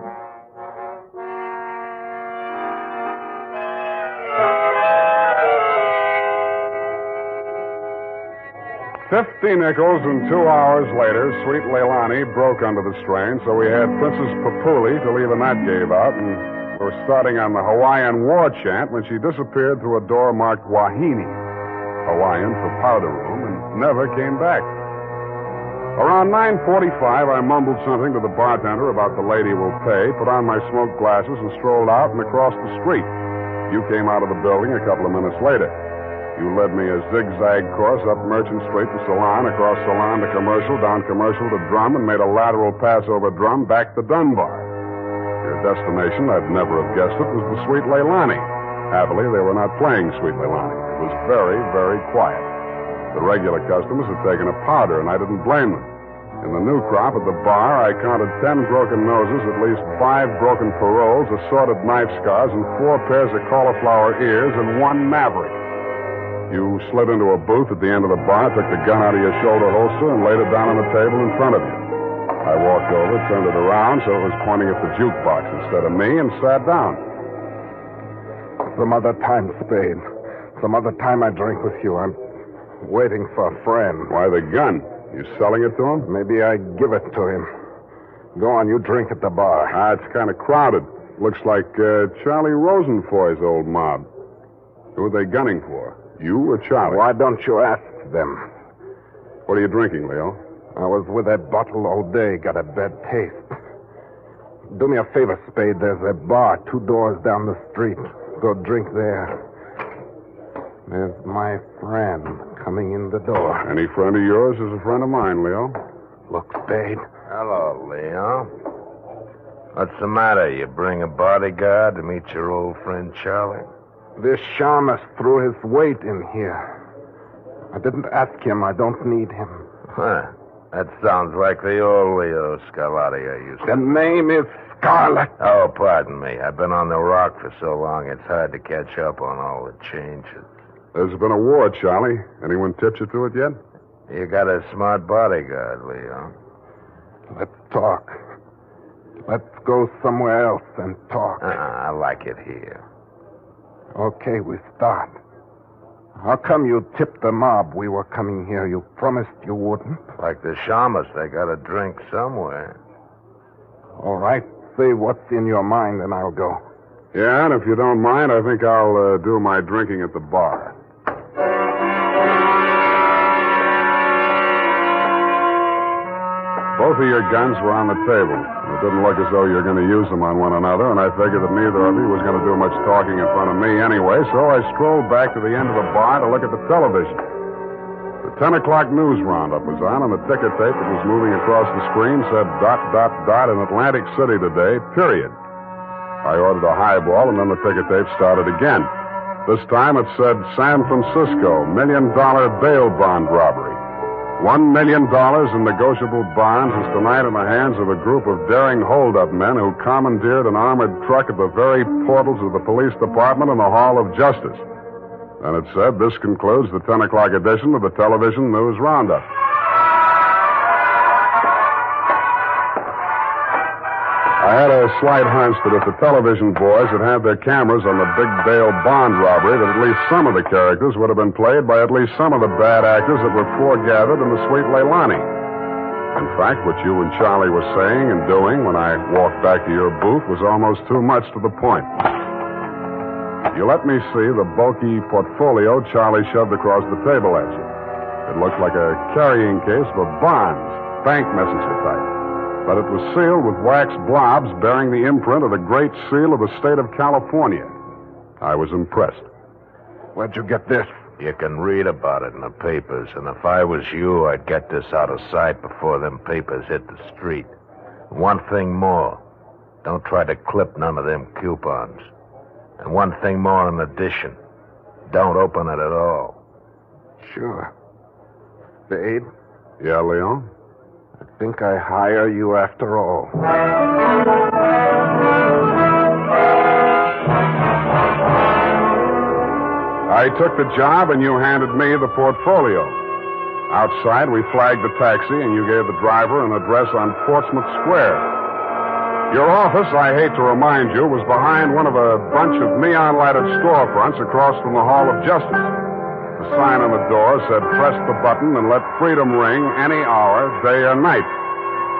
$50 nickels, and 2 hours later, Sweet Leilani broke under the strain, so we had Princess Papuli to leave a knot gave out, and we were starting on the Hawaiian war chant when she disappeared through a door marked Wahine, Hawaiian for powder room, and never came back. Around 9:45, I mumbled something to the bartender about the lady will pay, put on my smoke glasses, and strolled out and across the street. You came out of the building a couple of minutes later. You led me a zigzag course up Merchant Street to Salon, across Salon to Commercial, down Commercial to Drum, and made a lateral pass over Drum back to Dunbar. Your destination, I'd never have guessed it, was the Sweet Leilani. Happily, they were not playing Sweet Leilani. It was very, very quiet. The regular customers had taken a powder, and I didn't blame them. In the new crop at the bar, I counted 10 broken noses, at least 5 broken paroles, assorted knife scars, and 4 pairs of cauliflower ears, and 1 maverick. You slid into a booth at the end of the bar, took the gun out of your shoulder holster, and laid it down on the table in front of you. I walked over, turned it around so it was pointing at the jukebox instead of me, and sat down. Some other time, Spade. Some other time I drink with you. I'm waiting for a friend. Why the gun? You selling it to him? Maybe I give it to him. Go on, you drink at the bar. It's kind of crowded. Looks like Charlie Rosenfoy's old mob. Who are they gunning for? You or Charlie? Why don't you ask them? What are you drinking, Leo? I was with that bottle all day. Got a bad taste. Do me a favor, Spade. There's a bar 2 doors down the street. Go drink there. There's my friend coming in the door. Any friend of yours is a friend of mine, Leo. Look, Spade. Hello, Leo. What's the matter? You bring a bodyguard to meet your old friend Charlie? This shamus threw his weight in here. I didn't ask him. I don't need him. Huh. That sounds like the old Leo Scarlatti I used to... The name is Scarlet. Oh, pardon me. I've been on the rock for so long, it's hard to catch up on all the changes. There's been a war, Charlie. Anyone tipped you to it yet? You got a smart bodyguard, Leo. Let's talk. Let's go somewhere else and talk. I like it here. Okay, we start. How come you tipped the mob we were coming here? You promised you wouldn't. Like the shamus, they got a drink somewhere. All right. Say what's in your mind, and I'll go. Yeah, and if you don't mind, I think I'll do my drinking at the bar. Both of your guns were on the table. It didn't look as though you were going to use them on one another, and I figured that neither of you was going to do much talking in front of me anyway, so I strolled back to the end of the bar to look at the television. The 10 o'clock news roundup was on, and the ticker tape that was moving across the screen said ... in Atlantic City today, period. I ordered a highball, and then the ticker tape started again. This time it said San Francisco, $1 million bail bond robbery. $1 million in negotiable bonds is tonight in the hands of a group of daring hold-up men who commandeered an armored truck at the very portals of the police department and the Hall of Justice. And it said, this concludes the 10 o'clock edition of the Television News Roundup. I had a slight hunch that if the television boys had had their cameras on the big bail bond robbery, that at least some of the characters would have been played by at least some of the bad actors that were foregathered in the Sweet Leilani. In fact, what you and Charlie were saying and doing when I walked back to your booth was almost too much to the point. You let me see the bulky portfolio Charlie shoved across the table at you. It looked like a carrying case for bonds, bank messenger type. But it was sealed with wax blobs bearing the imprint of the Great Seal of the state of California. I was impressed. Where'd you get this? You can read about it in the papers, and if I was you, I'd get this out of sight before them papers hit the street. One thing more. Don't try to clip none of them coupons. And one thing more in addition. Don't open it at all. Sure. Spade? Yeah, Leon? I think I hire you after all. I took the job, and you handed me the portfolio. Outside, we flagged the taxi, and you gave the driver an address on Portsmouth Square. Your office, I hate to remind you, was behind one of a bunch of neon-lighted storefronts across from the Hall of Justice. The sign on the door said, press the button and let freedom ring any hour, day or night.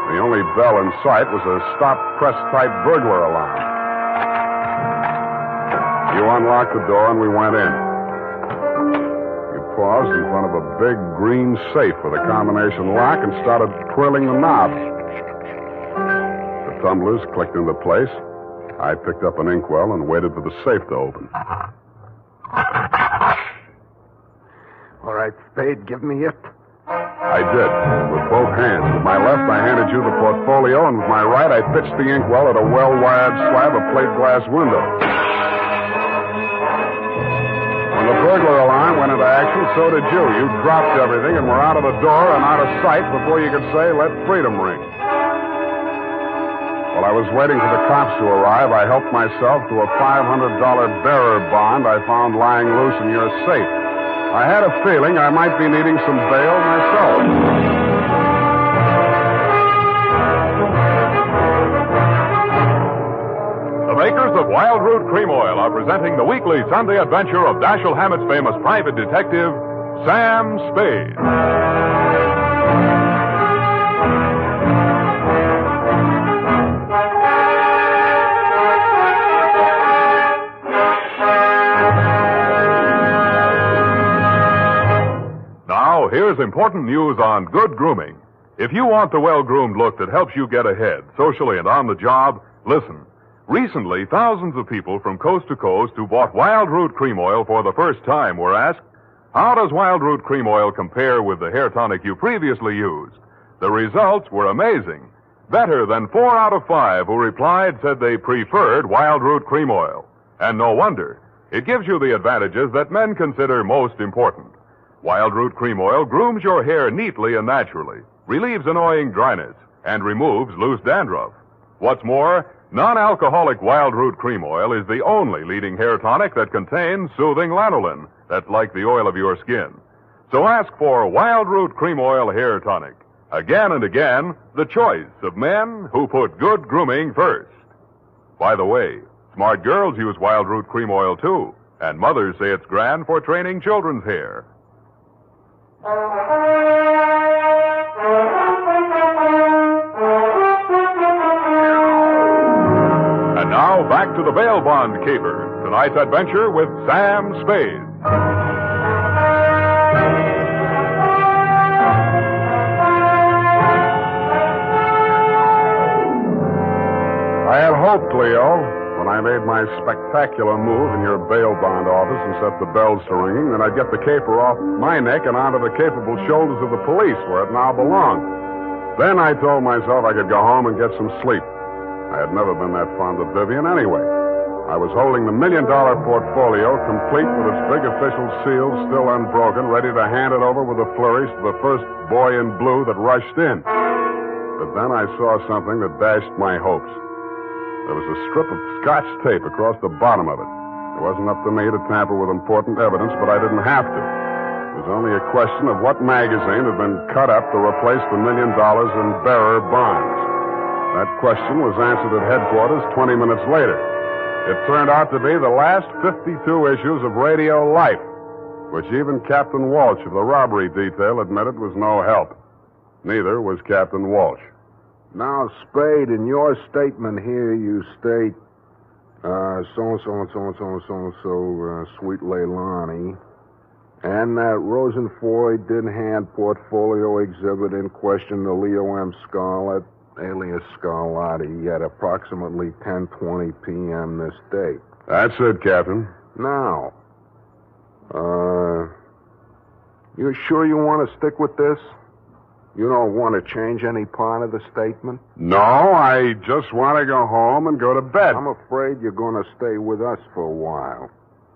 The only bell in sight was a stop-press-type burglar alarm. You unlocked the door and we went in. You paused in front of a big green safe with a combination lock and started twirling the knobs. The tumblers clicked into place. I picked up an inkwell and waited for the safe to open. All right, Spade, give me it. I did, with both hands. With my left, I handed you the portfolio, and with my right, I pitched the inkwell at a well-wired slab of plate glass window. When the burglar alarm went into action, so did you. You dropped everything and were out of the door and out of sight before you could say, let freedom ring. While I was waiting for the cops to arrive, I helped myself to a $500 bearer bond I found lying loose in your safe. I had a feeling I might be needing some bail myself. The makers of Wild Root Cream Oil are presenting the weekly Sunday adventure of Dashiell Hammett's famous private detective, Sam Spade. here's important news on good grooming. If you want the well-groomed look that helps you get ahead, socially and on the job, listen. Recently, thousands of people from coast to coast who bought Wild Root Cream Oil for the first time were asked, how does Wild Root Cream Oil compare with the hair tonic you previously used? The results were amazing. Better than 4 out of 5 who replied said they preferred Wild Root Cream Oil. And no wonder. It gives you the advantages that men consider most important. Wild Root Cream Oil grooms your hair neatly and naturally, relieves annoying dryness, and removes loose dandruff. What's more, non-alcoholic Wild Root Cream Oil is the only leading hair tonic that contains soothing lanolin, that's like the oil of your skin. So ask for Wild Root Cream Oil Hair Tonic. Again and again, the choice of men who put good grooming first. By the way, smart girls use Wild Root Cream Oil, too, and mothers say it's grand for training children's hair. And now, back to the bail bond caper. Tonight's adventure with Sam Spade. I had hoped, Leo, when I made my spectacular move in your bail bond office and set the bells to ringing, that I'd get the caper off my neck and onto the capable shoulders of the police, where it now belonged. Then I told myself I could go home and get some sleep. I had never been that fond of Vivian anyway. I was holding the $1 million portfolio, complete with its big official seal still unbroken, ready to hand it over with a flourish to the first boy in blue that rushed in. But then I saw something that dashed my hopes. There was a strip of Scotch tape across the bottom of it. It wasn't up to me to tamper with important evidence, but I didn't have to. It was only a question of what magazine had been cut up to replace the $1 million in bearer bonds. That question was answered at headquarters 20 minutes later. It turned out to be the last 52 issues of Radio Life, which even Captain Walsh of the robbery detail admitted was no help. Neither was Captain Walsh. Now, Spade, in your statement here, you state, Sweet Leilani, and that Rosenfoy did hand portfolio exhibit in question to Leo M. Scarlett, alias Scarlatti, at approximately 10:20 p.m. this date. That's it, Captain. Now, you sure you want to stick with this? You don't want to change any part of the statement? No, I just want to go home and go to bed. I'm afraid you're going to stay with us for a while.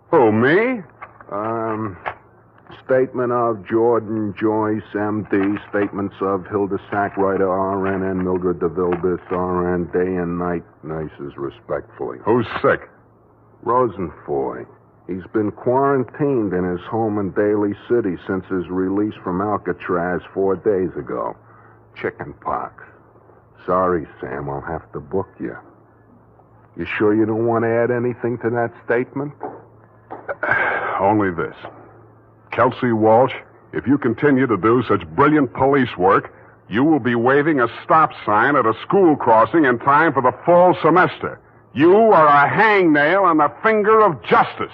Who, me? Statement of Jordan Joyce, M.D. Statements of Hilda Sackwriter, R.N. and Mildred DeVille, R.N. Day and night nurses, respectfully. Who's sick? Rosenfoy. He's been quarantined in his home in Daly City since his release from Alcatraz 4 days ago. Chicken pox. Sorry, Sam, I'll have to book you. You sure you don't want to add anything to that statement? Only this. Kelsey Walsh, if you continue to do such brilliant police work, you will be waving a stop sign at a school crossing in time for the fall semester. You are a hangnail on the finger of justice.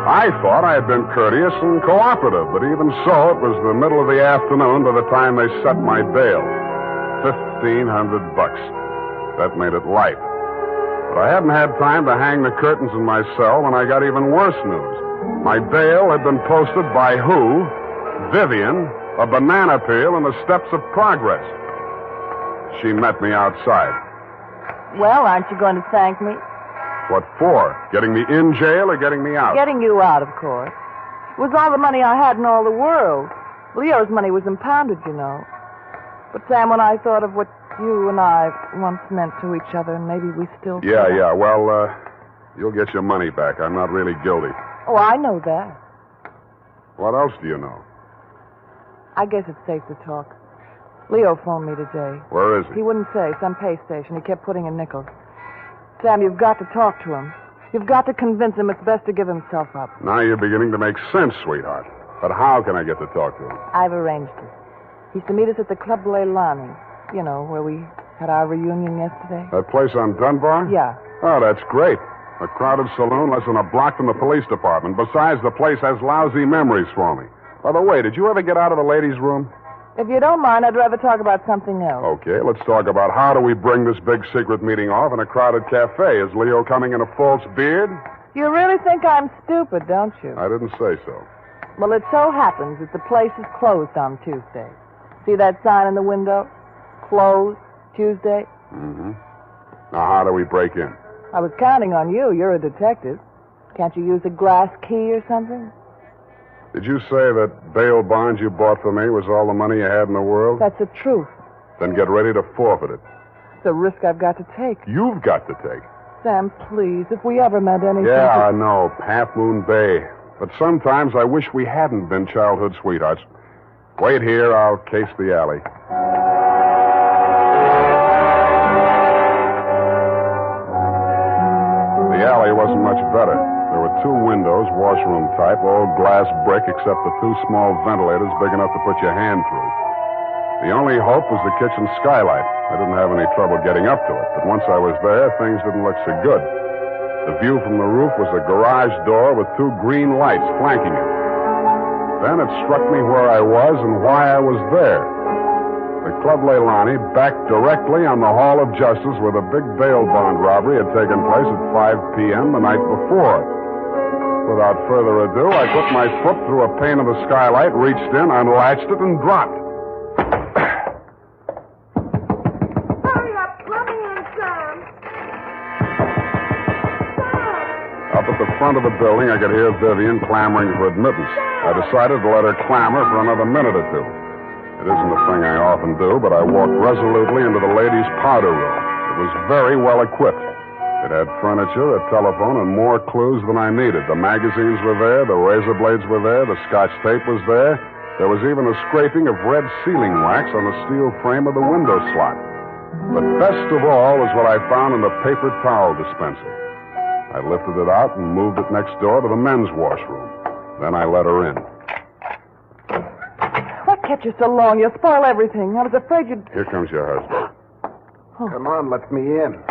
I thought I had been courteous and cooperative, but even so, it was the middle of the afternoon by the time they set my bail. $1,500. That made it light. But I hadn't had time to hang the curtains in my cell when I got even worse news. My bail had been posted by who? Vivian, a banana peel in the steps of progress. She met me outside. Well, aren't you going to thank me? What for? Getting me in jail or getting me out? Getting you out, of course. It was all the money I had in all the world. Leo's money was impounded, you know. But, Sam, when I thought of what you and I once meant to each other, and maybe we still can. Yeah. Well, you'll get your money back. I'm not really guilty. Oh, I know that. What else do you know? I guess it's safe to talk. Leo phoned me today. Where is he? He wouldn't say. Some pay station. He kept putting in nickels. Sam, you've got to talk to him. You've got to convince him it's best to give himself up. Now you're beginning to make sense, sweetheart. But how can I get to talk to him? I've arranged it. He's to meet us at the Club Leilani. Where we had our reunion yesterday. That place on Dunbar? Yeah. Oh, that's great. A crowded saloon less than a block from the police department. Besides, the place has lousy memories for me. By the way, did you ever get out of the ladies' room? If you don't mind, I'd rather talk about something else. Okay, let's talk about how do we bring this big secret meeting off in a crowded cafe. Is Leo coming in a false beard? You really think I'm stupid, don't you? I didn't say so. Well, it so happens that the place is closed on Tuesday. See that sign in the window? Closed Tuesday? Mm-hmm. Now, how do we break in? I was counting on you. You're a detective. Can't you use a glass key or something? Did you say that bail bond you bought for me was all the money you had in the world? That's the truth. Then get ready to forfeit it. It's a risk I've got to take. You've got to take. Sam, please, if we ever meant anything... Yeah, I know. Half Moon Bay. But sometimes I wish we hadn't been childhood sweethearts. Wait here. I'll case the alley. The alley wasn't much better. There were two windows, washroom type, all glass brick, except the two small ventilators big enough to put your hand through. The only hope was the kitchen skylight. I didn't have any trouble getting up to it, but once I was there, things didn't look so good. The view from the roof was a garage door with two green lights flanking it. Then it struck me where I was and why I was there. The Club Leilani backed directly on the Hall of Justice where the big bail bond robbery had taken place at 5 p.m. the night before. Without further ado, I put my foot through a pane of the skylight, reached in, unlatched it, and dropped. Hurry up. Let me in, Sam. Up at the front of the building, I could hear Vivian clamoring for admittance. I decided to let her clamor for another minute or two. It isn't a thing I often do, but I walked resolutely into the ladies' powder room. It was very well equipped. It had furniture, a telephone, and more clues than I needed. The magazines were there, the razor blades were there, the Scotch tape was there. There was even a scraping of red sealing wax on the steel frame of the window slot. But best of all was what I found in the paper towel dispenser. I lifted it out and moved it next door to the men's washroom. Then I let her in. What kept you so long? You'll spoil everything. I was afraid you'd... Here comes your husband. Come on, let me in.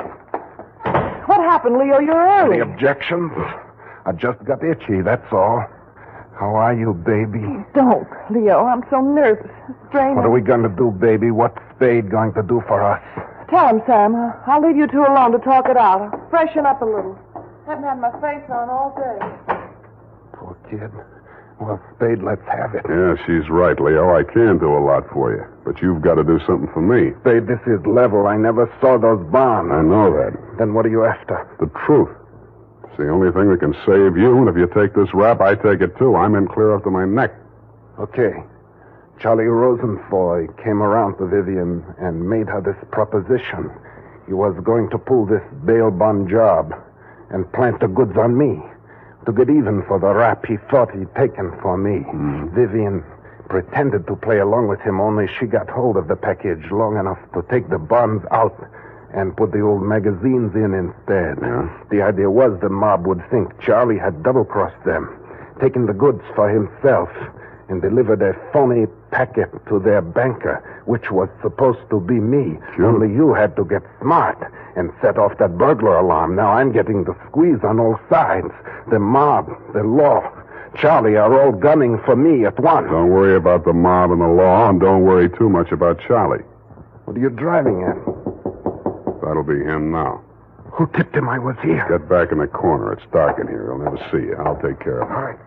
What happened, Leo? You're early. Any objections? I just got itchy, that's all. How are you, baby? Don't, Leo. I'm so nervous. Straining. What are we going to do, baby? What's Spade going to do for us? Tell him, Sam. I'll leave you two alone to talk it out. I'll freshen up a little. Haven't had my face on all day. Poor kid. Well, Spade, let's have it. Yeah, she's right, Leo. I can do a lot for you. But you've got to do something for me. Spade, this is level. I never saw those bonds. I know that. Then what are you after? The truth. It's the only thing that can save you, and if you take this rap, I take it too. I'm in clear up to my neck. Okay. Charlie Rosenfoy came around to Vivian and made her this proposition. He was going to pull this bail bond job and plant the goods on me to get even for the rap he thought he'd taken for me. Vivian pretended to play along with him, only she got hold of the package long enough to take the bonds out and put the old magazines in instead. Yeah. The idea was the mob would think Charlie had double-crossed them, taken the goods for himself, and delivered a phony packet to their banker, which was supposed to be me. Sure. Only you had to get smart and set off that burglar alarm. Now I'm getting the squeeze on all sides. The mob, the law, Charlie are all gunning for me at once. Don't worry about the mob and the law, and don't worry too much about Charlie. What are you driving at? That'll be him now. Who tipped him I was here? Get back in the corner. It's dark in here. He'll never see you. I'll take care of him. All right.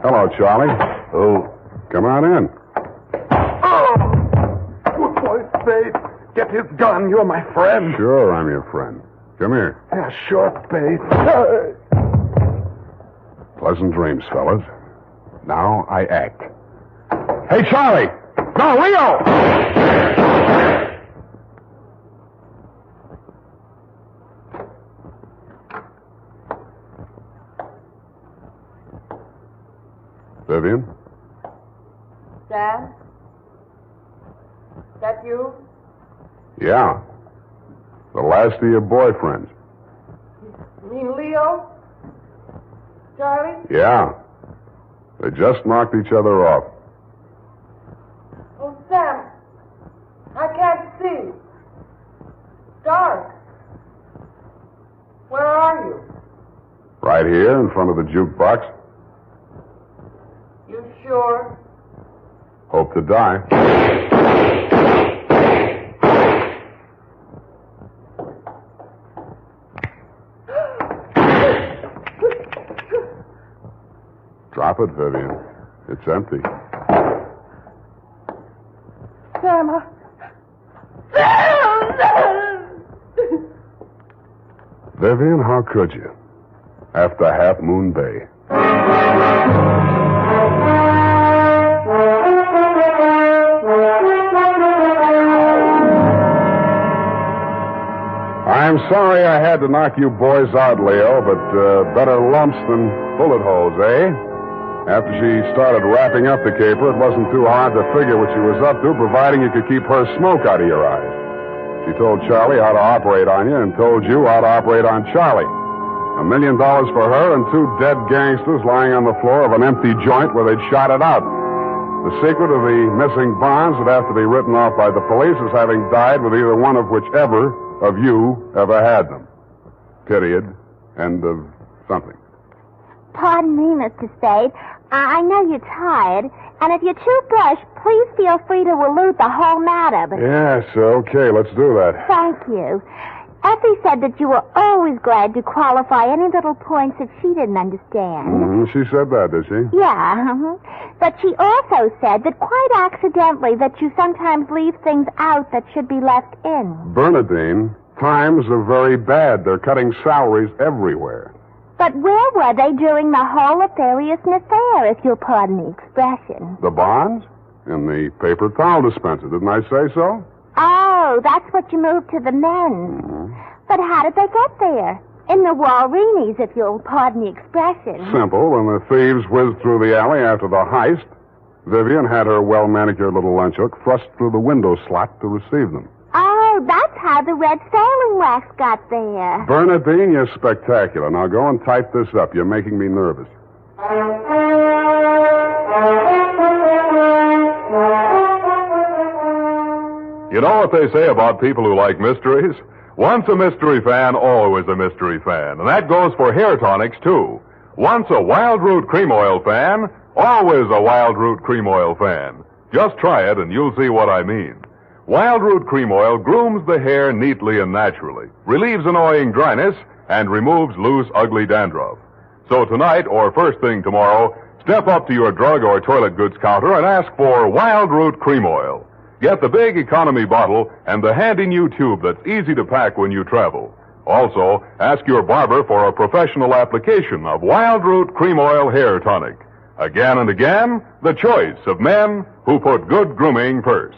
Hello, Charlie. Oh. Come on in. Oh! Good boy, Spade. Get his gun. You're my friend. Sure, I'm your friend. Come here. Yeah, sure, Spade. Pleasant dreams, fellas. Now I act. Hey, Charlie! No, Leo! Vivian? Sam? That you? Yeah. The last of your boyfriends. You mean Leo? Charlie? Yeah. They just knocked each other off. Oh, Sam. I can't see. Dark. right here in front of the jukebox. You sure? Hope to die. Drop it, Vivian. It's empty. Sam, Vivian, how could you? After Half Moon Bay. I'm sorry I had to knock you boys out, Leo, but better lumps than bullet holes, eh? After she started wrapping up the caper, it wasn't too hard to figure what she was up to, providing you could keep her smoke out of your eyes. She told Charlie how to operate on you and told you how to operate on Charlie. $1 million for her and 2 dead gangsters lying on the floor of an empty joint where they'd shot it out. The secret of the missing bonds would have to be written off by the police as having died with either one of whichever of you ever had them. Period. End of something. Pardon me, Mr. Spade. I know you're tired, and if you're too brushed, please feel free to elude the whole matter. But Yes, okay, let's do that. thank you. Effie said that you were always glad to qualify any little points that she didn't understand. She said that, did she? Yeah, but she also said that quite accidentally that you sometimes leave things out that should be left in. Bernadine, times are very bad. They're cutting salaries everywhere. But where were they during the whole nefarious affair, if you'll pardon the expression? The bonds? In the paper towel dispenser, didn't I say so? Oh, that's what you moved to the men's. But how did they get there? In the Walreenies, if you'll pardon the expression. Simple. When the thieves whizzed through the alley after the heist, Vivian had her well-manicured little lunch hook thrust through the window slot to receive them. Oh, that's how the red sailing wax got there. Bernadine, you're spectacular. Now go and type this up. You're making me nervous. You know what they say about people who like mysteries? Once a mystery fan, always a mystery fan. And that goes for hair tonics, too. Once a Wild Root Cream Oil fan, always a Wild Root Cream Oil fan. Just try it and you'll see what I mean. Wild Root Cream Oil grooms the hair neatly and naturally, relieves annoying dryness, and removes loose, ugly dandruff. So tonight, or first thing tomorrow, step up to your drug or toilet goods counter and ask for Wild Root Cream Oil. Get the big economy bottle and the handy new tube that's easy to pack when you travel. Also, ask your barber for a professional application of Wild Root Cream Oil Hair Tonic. Again and again, the choice of men who put good grooming first.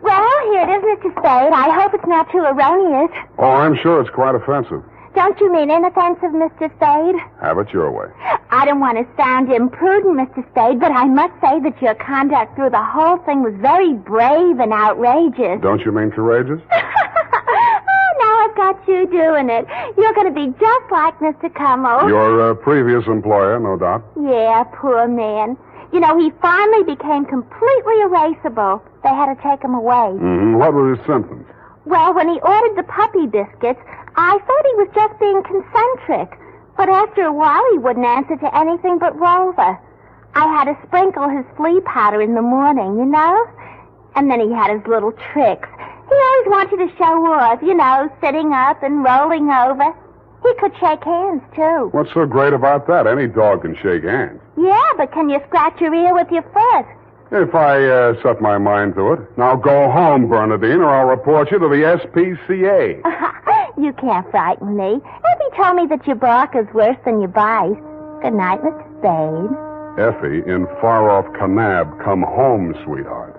Well, here it is, Mr. Spade. I hope it's not too erroneous. Oh, I'm sure it's quite offensive. Don't you mean inoffensive, Mr. Spade? Have it your way. I don't want to sound imprudent, Mr. Spade, but I must say that your conduct through the whole thing was very brave and outrageous. Don't you mean courageous? Oh, now I've got you doing it. You're going to be just like Mr. Cummel. Your previous employer, no doubt. Yeah, poor man. You know, he finally became completely erasable. They had to take him away. What were his symptoms? Well, when he ordered the puppy biscuits, I thought he was just being concentric. But after a while, he wouldn't answer to anything but Rover. I had to sprinkle his flea powder in the morning, you know? And then he had his little tricks. He always wanted to show off, you know, sitting up and rolling over. He could shake hands, too. What's so great about that? Any dog can shake hands. Yeah, but can you scratch your ear with your foot? If I set my mind to it. Now go home, Bernadine, or I'll report you to the SPCA. You can't frighten me. Effie told me that your bark is worse than your bite. Good night, Mr. Spade. Effie, in far-off Kanab, come home, sweetheart.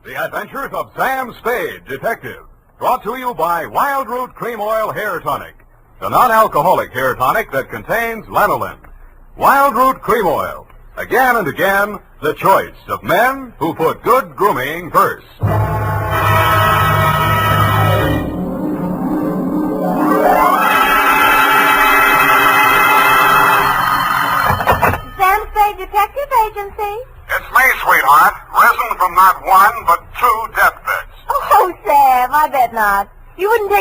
The Adventures of Sam Spade, Detective. Brought to you by Wild Root Cream Oil Hair Tonic, the non-alcoholic hair tonic that contains lanolin. Wild Root Cream Oil. Again and again, the choice of men who put good grooming first.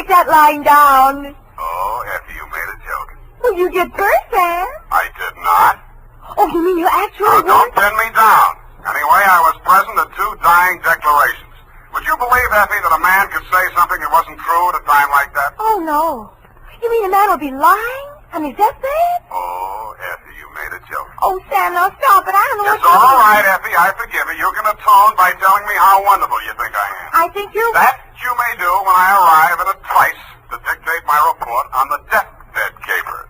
take that lying down. Oh, Effie, you made a joke. Well, you did first, Sam. I did not. Oh, you mean you actually Oh, don't pin me down. Anyway, I was present at 2 dying declarations. Would you believe, Effie, that a man could say something that wasn't true at a time like that? Oh, no. You mean a man will be lying on his deathbed? Oh, Effie, you made a joke. Oh, Sam, now stop it. I don't know It's all right, Effie. I forgive you. You can atone by telling me how wonderful you think I am. I think you're... That you may do when I arrive at a place to dictate my report on the deathbed caper.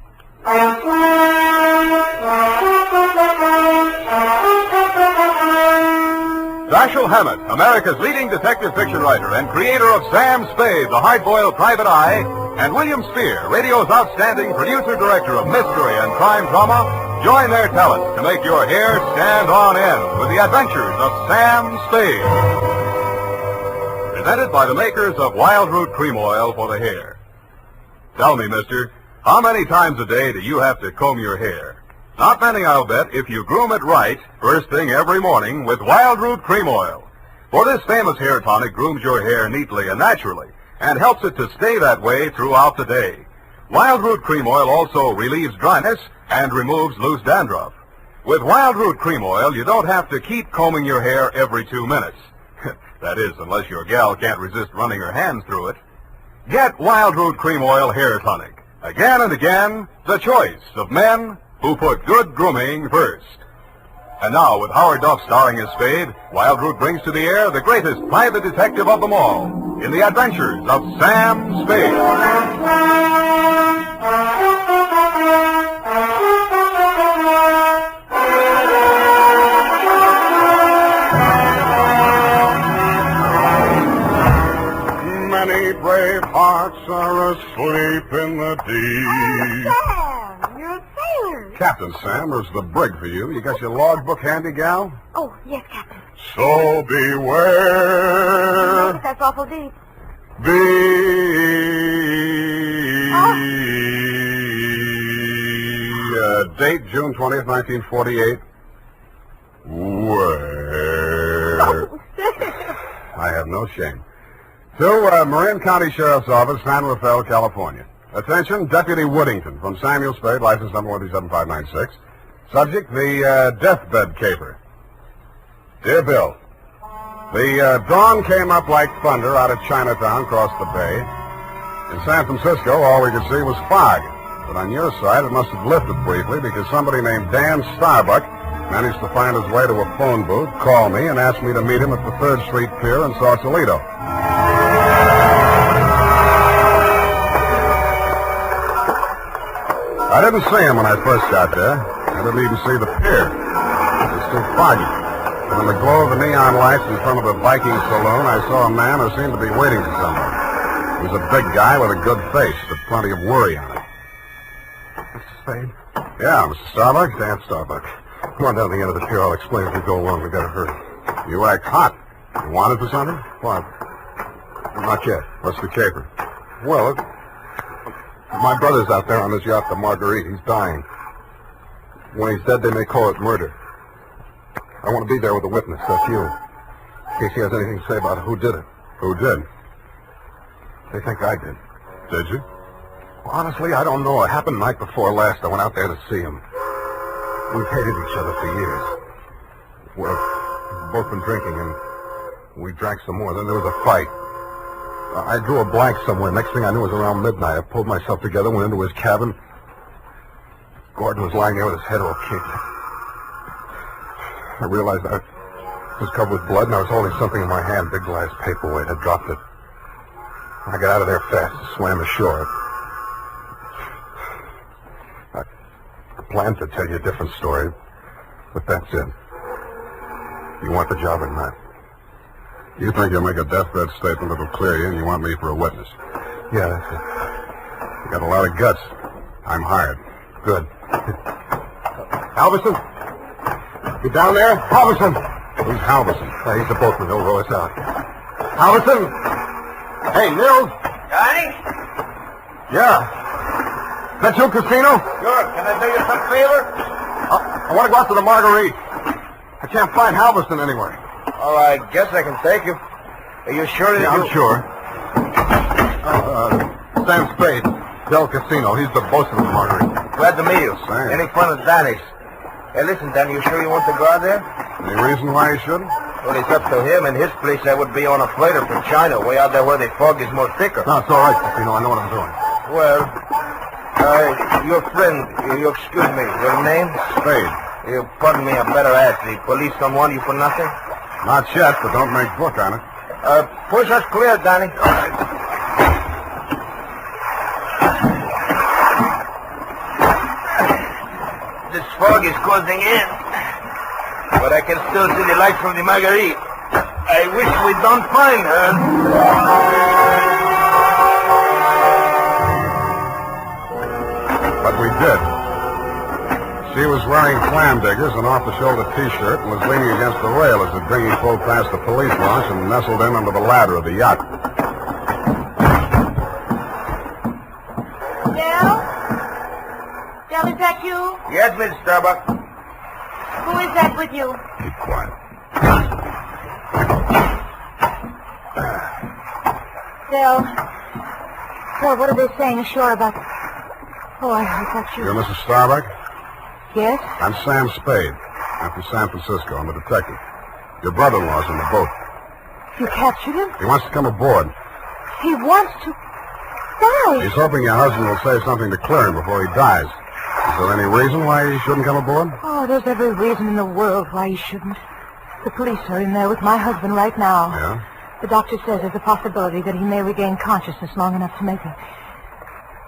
Dashiell Hammett, America's leading detective fiction writer and creator of Sam Spade, the hard-boiled private eye, and William Spear, radio's outstanding producer-director of mystery and crime drama, join their talent to make your hair stand on end with the Adventures of Sam Spade. Presented by the makers of Wild Root Cream Oil for the hair. Tell me, mister, how many times a day do you have to comb your hair? Not many, I'll bet, if you groom it right first thing every morning with Wild Root Cream Oil. For this famous hair tonic grooms your hair neatly and naturally and helps it to stay that way throughout the day. Wild Root Cream Oil also relieves dryness and removes loose dandruff. With Wild Root Cream Oil, you don't have to keep combing your hair every 2 minutes. That is, unless your gal can't resist running her hands through it. Get Wild Root Cream Oil Hair Tonic. Again and again, the choice of men who put good grooming first. And now, with Howard Duff starring as Spade, Wild Root brings to the air the greatest private detective of them all in the Adventures of Sam Spade. Many brave hearts are asleep in the deep. Sam, you're a sailor. Captain Sam, there's the brig for you. You got your logbook handy, gal? Oh, yes, Captain. So beware. That's awful deep. Date June 20th, 1948. Where? Oh, I have no shame. To Marin County Sheriff's Office, San Rafael, California. Attention, Deputy Woodington from Samuel Spade, license number 127-596. Subject, the deathbed caper. Dear Bill, the dawn came up like thunder out of Chinatown across the bay. In San Francisco, all we could see was fog. But on your side, it must have lifted briefly because somebody named Dan Starbuck managed to find his way to a phone booth, call me, and ask me to meet him at the 3rd Street Pier in Sausalito. I didn't see him when I first got there. I didn't even see the pier. It was too foggy. And in the glow of the neon lights in front of the Viking saloon, I saw a man who seemed to be waiting for someone. He was a big guy with a good face, but plenty of worry on it. Mr. Spade? Yeah, Mr. Starbuck. Dan Starbuck. Come on down to the end of the pier. I'll explain as we go along. We gotta hurry. You act hot. You wanted for something? What? Not yet. What's the caper? Well, my brother's out there on his yacht, the Marguerite. He's dying. When he's dead, they may call it murder. I want to be there with a witness. That's you. In case he has anything to say about who did it. Who did? They think I did. Did you? Well, honestly, I don't know. It happened the night before last. I went out there to see him. We've hated each other for years. We've both been drinking, and we drank some more. Then there was a fight. I drew a blank somewhere. Next thing I knew, it was around midnight. I pulled myself together, went into his cabin. Gordon was lying there with his head all kicked. I realized I was covered with blood, and I was holding something in my hand, big glass paperweight. I dropped it. I got out of there fast, swam ashore. I planned to tell you a different story, but that's it. You want the job or not? You think you'll make a deathbed statement that'll clear you, and you want me for a witness? Yeah, that's it. You got a lot of guts. I'm hired. Good. Halverson? You down there? Halverson! Who's Halverson? He's the boatman. He'll row us out. Halverson! Hey, Nils! Johnny? Yeah. Is that you, Casino? Sure. Can I do you some favor? I want to go out to the Marguerite. I can't find Halverson anywhere. Oh, I guess I can take you. Are you sure that I'm sure. Sam Spade. Del Casino. He's the boss of the Marguerite. Glad to meet you. Thanks. Any fun at Danny's? Hey, listen, Danny, you sure you want to go out there? Any reason why he shouldn't? Well, it's up to him. In his place, I would be on a freighter from China, way out there where the fog is more thicker. No, it's all right, Casino. I know what I'm doing. Well, your friend, you excuse me, your name? Spade. You pardon me, I better ask. The police don't want you for nothing? Not yet, but don't make book on it. Push us clear, Danny. All right. This fog is closing in, but I can still see the light from the Marguerite. I wish we don't find her. But we did. She was wearing clam diggers, an off-the-shoulder T-shirt, and was leaning against the rail as the dinghy pulled past the police launch and nestled in under the ladder of the yacht. Del, is that you? Yes, Miss Starbuck. Who is that with you? Keep quiet. Del, what are they saying ashore about... Oh, I thought you... You're Mrs. Starbuck? Yes? I'm Sam Spade. I'm from San Francisco. I'm a detective. Your brother-in-law's in the boat. You captured him? He wants to come aboard. He wants to... die. He's hoping your husband will say something to clear him before he dies. Is there any reason why he shouldn't come aboard? Oh, there's every reason in the world why he shouldn't. The police are in there with my husband right now. Yeah? The doctor says there's a possibility that he may regain consciousness long enough to make a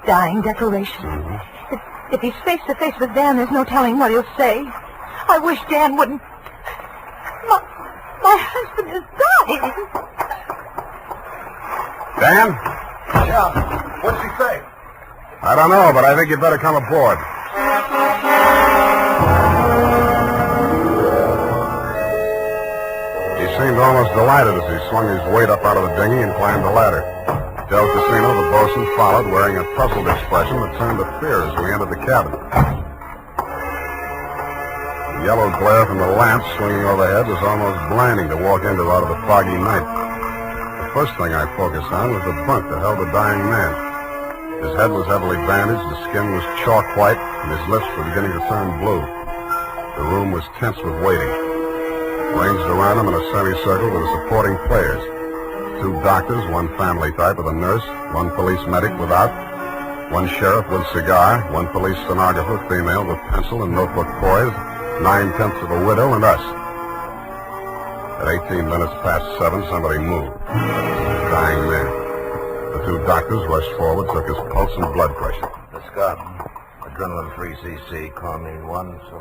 dying declaration. Mm-hmm. If he's face to face with Dan, there's no telling what he'll say. I wish Dan wouldn't... My husband is dying. Dan? Yeah. What's he say? I don't know, but I think you better come aboard. He seemed almost delighted as he swung his weight up out of the dinghy and climbed the ladder. Del Casino, the bosun, followed, wearing a puzzled expression that turned to fear as we entered the cabin. The yellow glare from the lamp swinging overhead was almost blinding to walk into out of the foggy night. The first thing I focused on was the bunk that held the dying man. His head was heavily bandaged, his skin was chalk white, and his lips were beginning to turn blue. The room was tense with waiting. Ranged around him in a semicircle were the supporting players. 2 doctors, 1 family type with a nurse, 1 police medic without, 1 sheriff with cigar, 1 police stenographer, female with pencil and notebook poised, 9/10 of a widow, and us. At 18 minutes past 7, somebody moved. Dying man. The 2 doctors rushed forward, took his pulse and blood pressure. Let's go. Adrenaline 3cc, chlorine 1, so...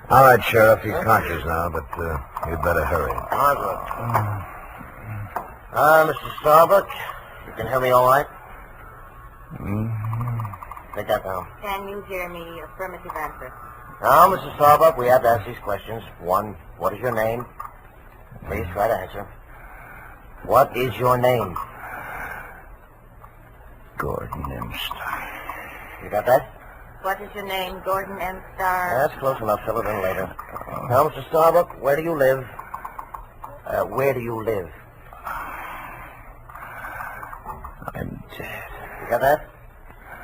All right, Sheriff, he's conscious now, but you'd better hurry. Margaret. Mr. Starbuck, you can hear me all right? Take that down. Can you hear me? Affirmative answer. Now, Mr. Starbuck, we have to ask these questions. 1, what is your name? Please try to answer. What is your name? Gordon M. Starr. You got that? What is your name, Gordon M. Starr? That's close enough. Fill it in later. Now, Mr. Starbuck, where do you live? Where do you live? I'm dead. You got that?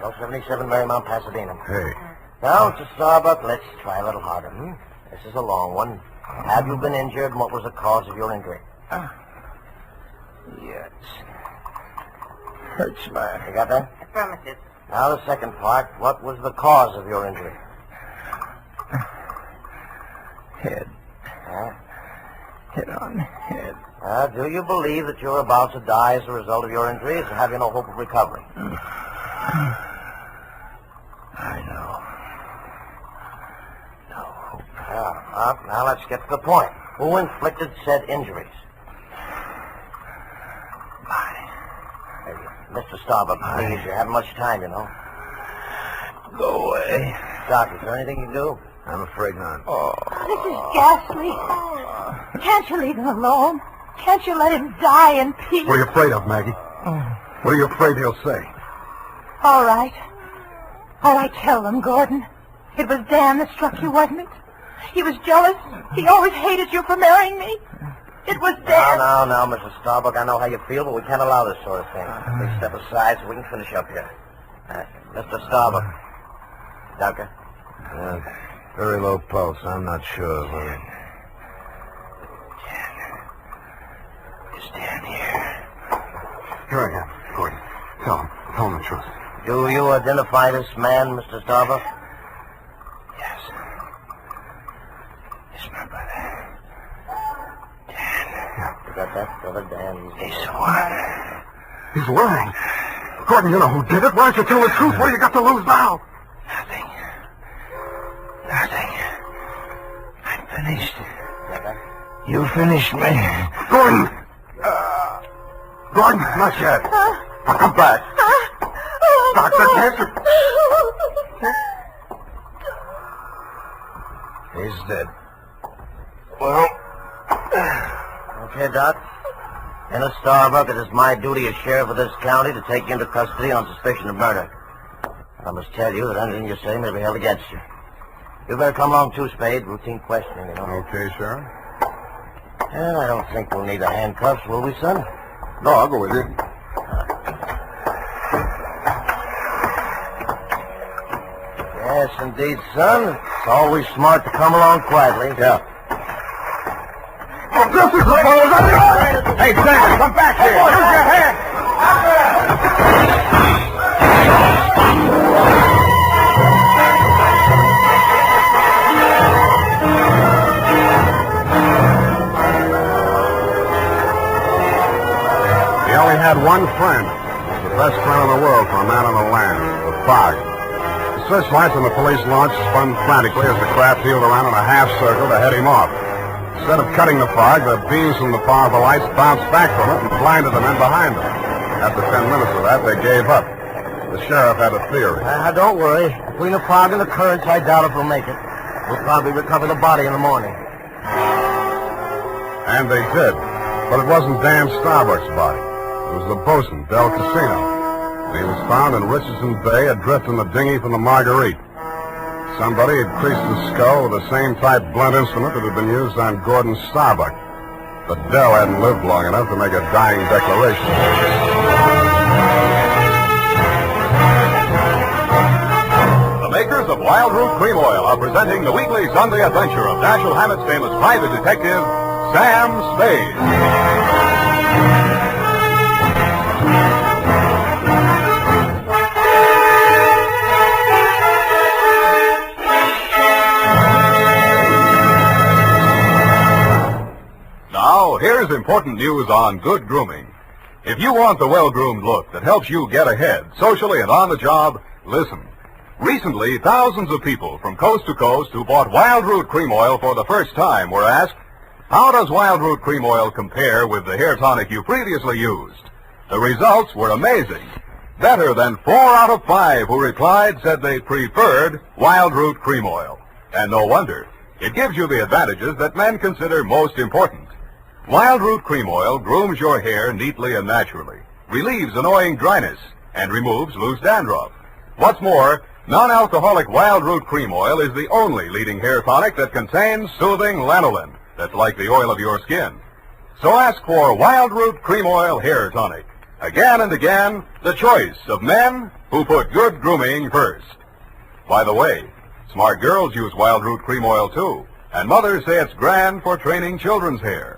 1277 Marymount, Pasadena. Hey. Now, Mr. Starbuck, let's try a little harder. This is a long one. Have you been injured, and what was the cause of your injury? Yes. Hurts bad. You got that? Affirmative. Now, the second part. What was the cause of your injury? Head. Head on head. Do you believe that you're about to die as a result of your injuries, or have you no hope of recovery? I know. No hope. Now let's get to the point. Who inflicted said injuries? Mr. Starbuck, please, you haven't much time, you know. Go away. Doc, is there anything you can do? I'm afraid not. This is ghastly. Can't you leave him alone? Can't you let him die in peace? What are you afraid of, Maggie? What are you afraid he'll say? All right. All right, tell them, Gordon. It was Dan that struck you, wasn't it? He was jealous. He always hated you for marrying me. It was dead. Now, Mrs. Starbuck, I know how you feel, but we can't allow this sort of thing. Please step aside so we can finish up here. Mr. Starbuck. Doctor? Very low pulse. I'm not sure whether... Stand here. Here I am, Gordon. Tell him the truth. Do you identify this man, Mr. Starbuck? Yes. Yes, my brother. Dan. Yeah. You got that, brother Dan? He's what? He's lying. Gordon, you know who did it. Why don't you tell the truth? What do you got to lose now? Nothing. I'm finished. You finished me. Gordon! Gordon, not yet. Now come back. Doctor, cancer. He's dead. Well... Okay, Doc. Ennis Starbuck, it is my duty as sheriff of this county to take you into custody on suspicion of murder. I must tell you that anything you say may be held against you. You better come along too, Spade. Routine questioning, you know. Okay, Sheriff. And I don't think we'll need the handcuffs, will we, son? No, I'll go with you. Yes, indeed, son. It's always smart to come along quietly. Yeah. Hey, Sam, come back here. Use your hand. He only had one friend. The best friend in the world for a man on the land, the fog. The searchlights on the police launch spun frantically as the craft heeled around in a half circle to head him off. Instead of cutting the fog, the beams from the powerful lights bounced back from it and blinded the men behind them. After 10 minutes of that, they gave up. The sheriff had a theory. Don't worry. Between the fog and the currents, I doubt if we'll make it. We'll probably recover the body in the morning. And they did. But it wasn't Dan Starbuck's body. It was the bosun, Del Casino. And he was found in Richardson Bay, adrift in the dinghy from the Marguerite. Somebody had creased the skull with the same type blunt instrument that had been used on Gordon Starbuck. But Del hadn't lived long enough to make a dying declaration. The makers of Wild Root Cream Oil are presenting the weekly Sunday adventure of Dashiell Hammett's famous private detective, Sam Spade. Now, here's important news on good grooming. If you want the well-groomed look that helps you get ahead, socially and on the job, listen. Recently, thousands of people from coast to coast who bought Wild Root Cream Oil for the first time were asked, how does Wild Root Cream Oil compare with the hair tonic you previously used? The results were amazing. Better than 4 out of 5 who replied said they preferred Wild Root Cream Oil. And no wonder. It gives you the advantages that men consider most important. Wild Root Cream Oil grooms your hair neatly and naturally, relieves annoying dryness, and removes loose dandruff. What's more, non-alcoholic Wild Root Cream Oil is the only leading hair tonic that contains soothing lanolin that's like the oil of your skin. So ask for Wild Root Cream Oil Hair Tonic. Again and again, the choice of men who put good grooming first. By the way, smart girls use Wild Root Cream Oil too, and mothers say it's grand for training children's hair.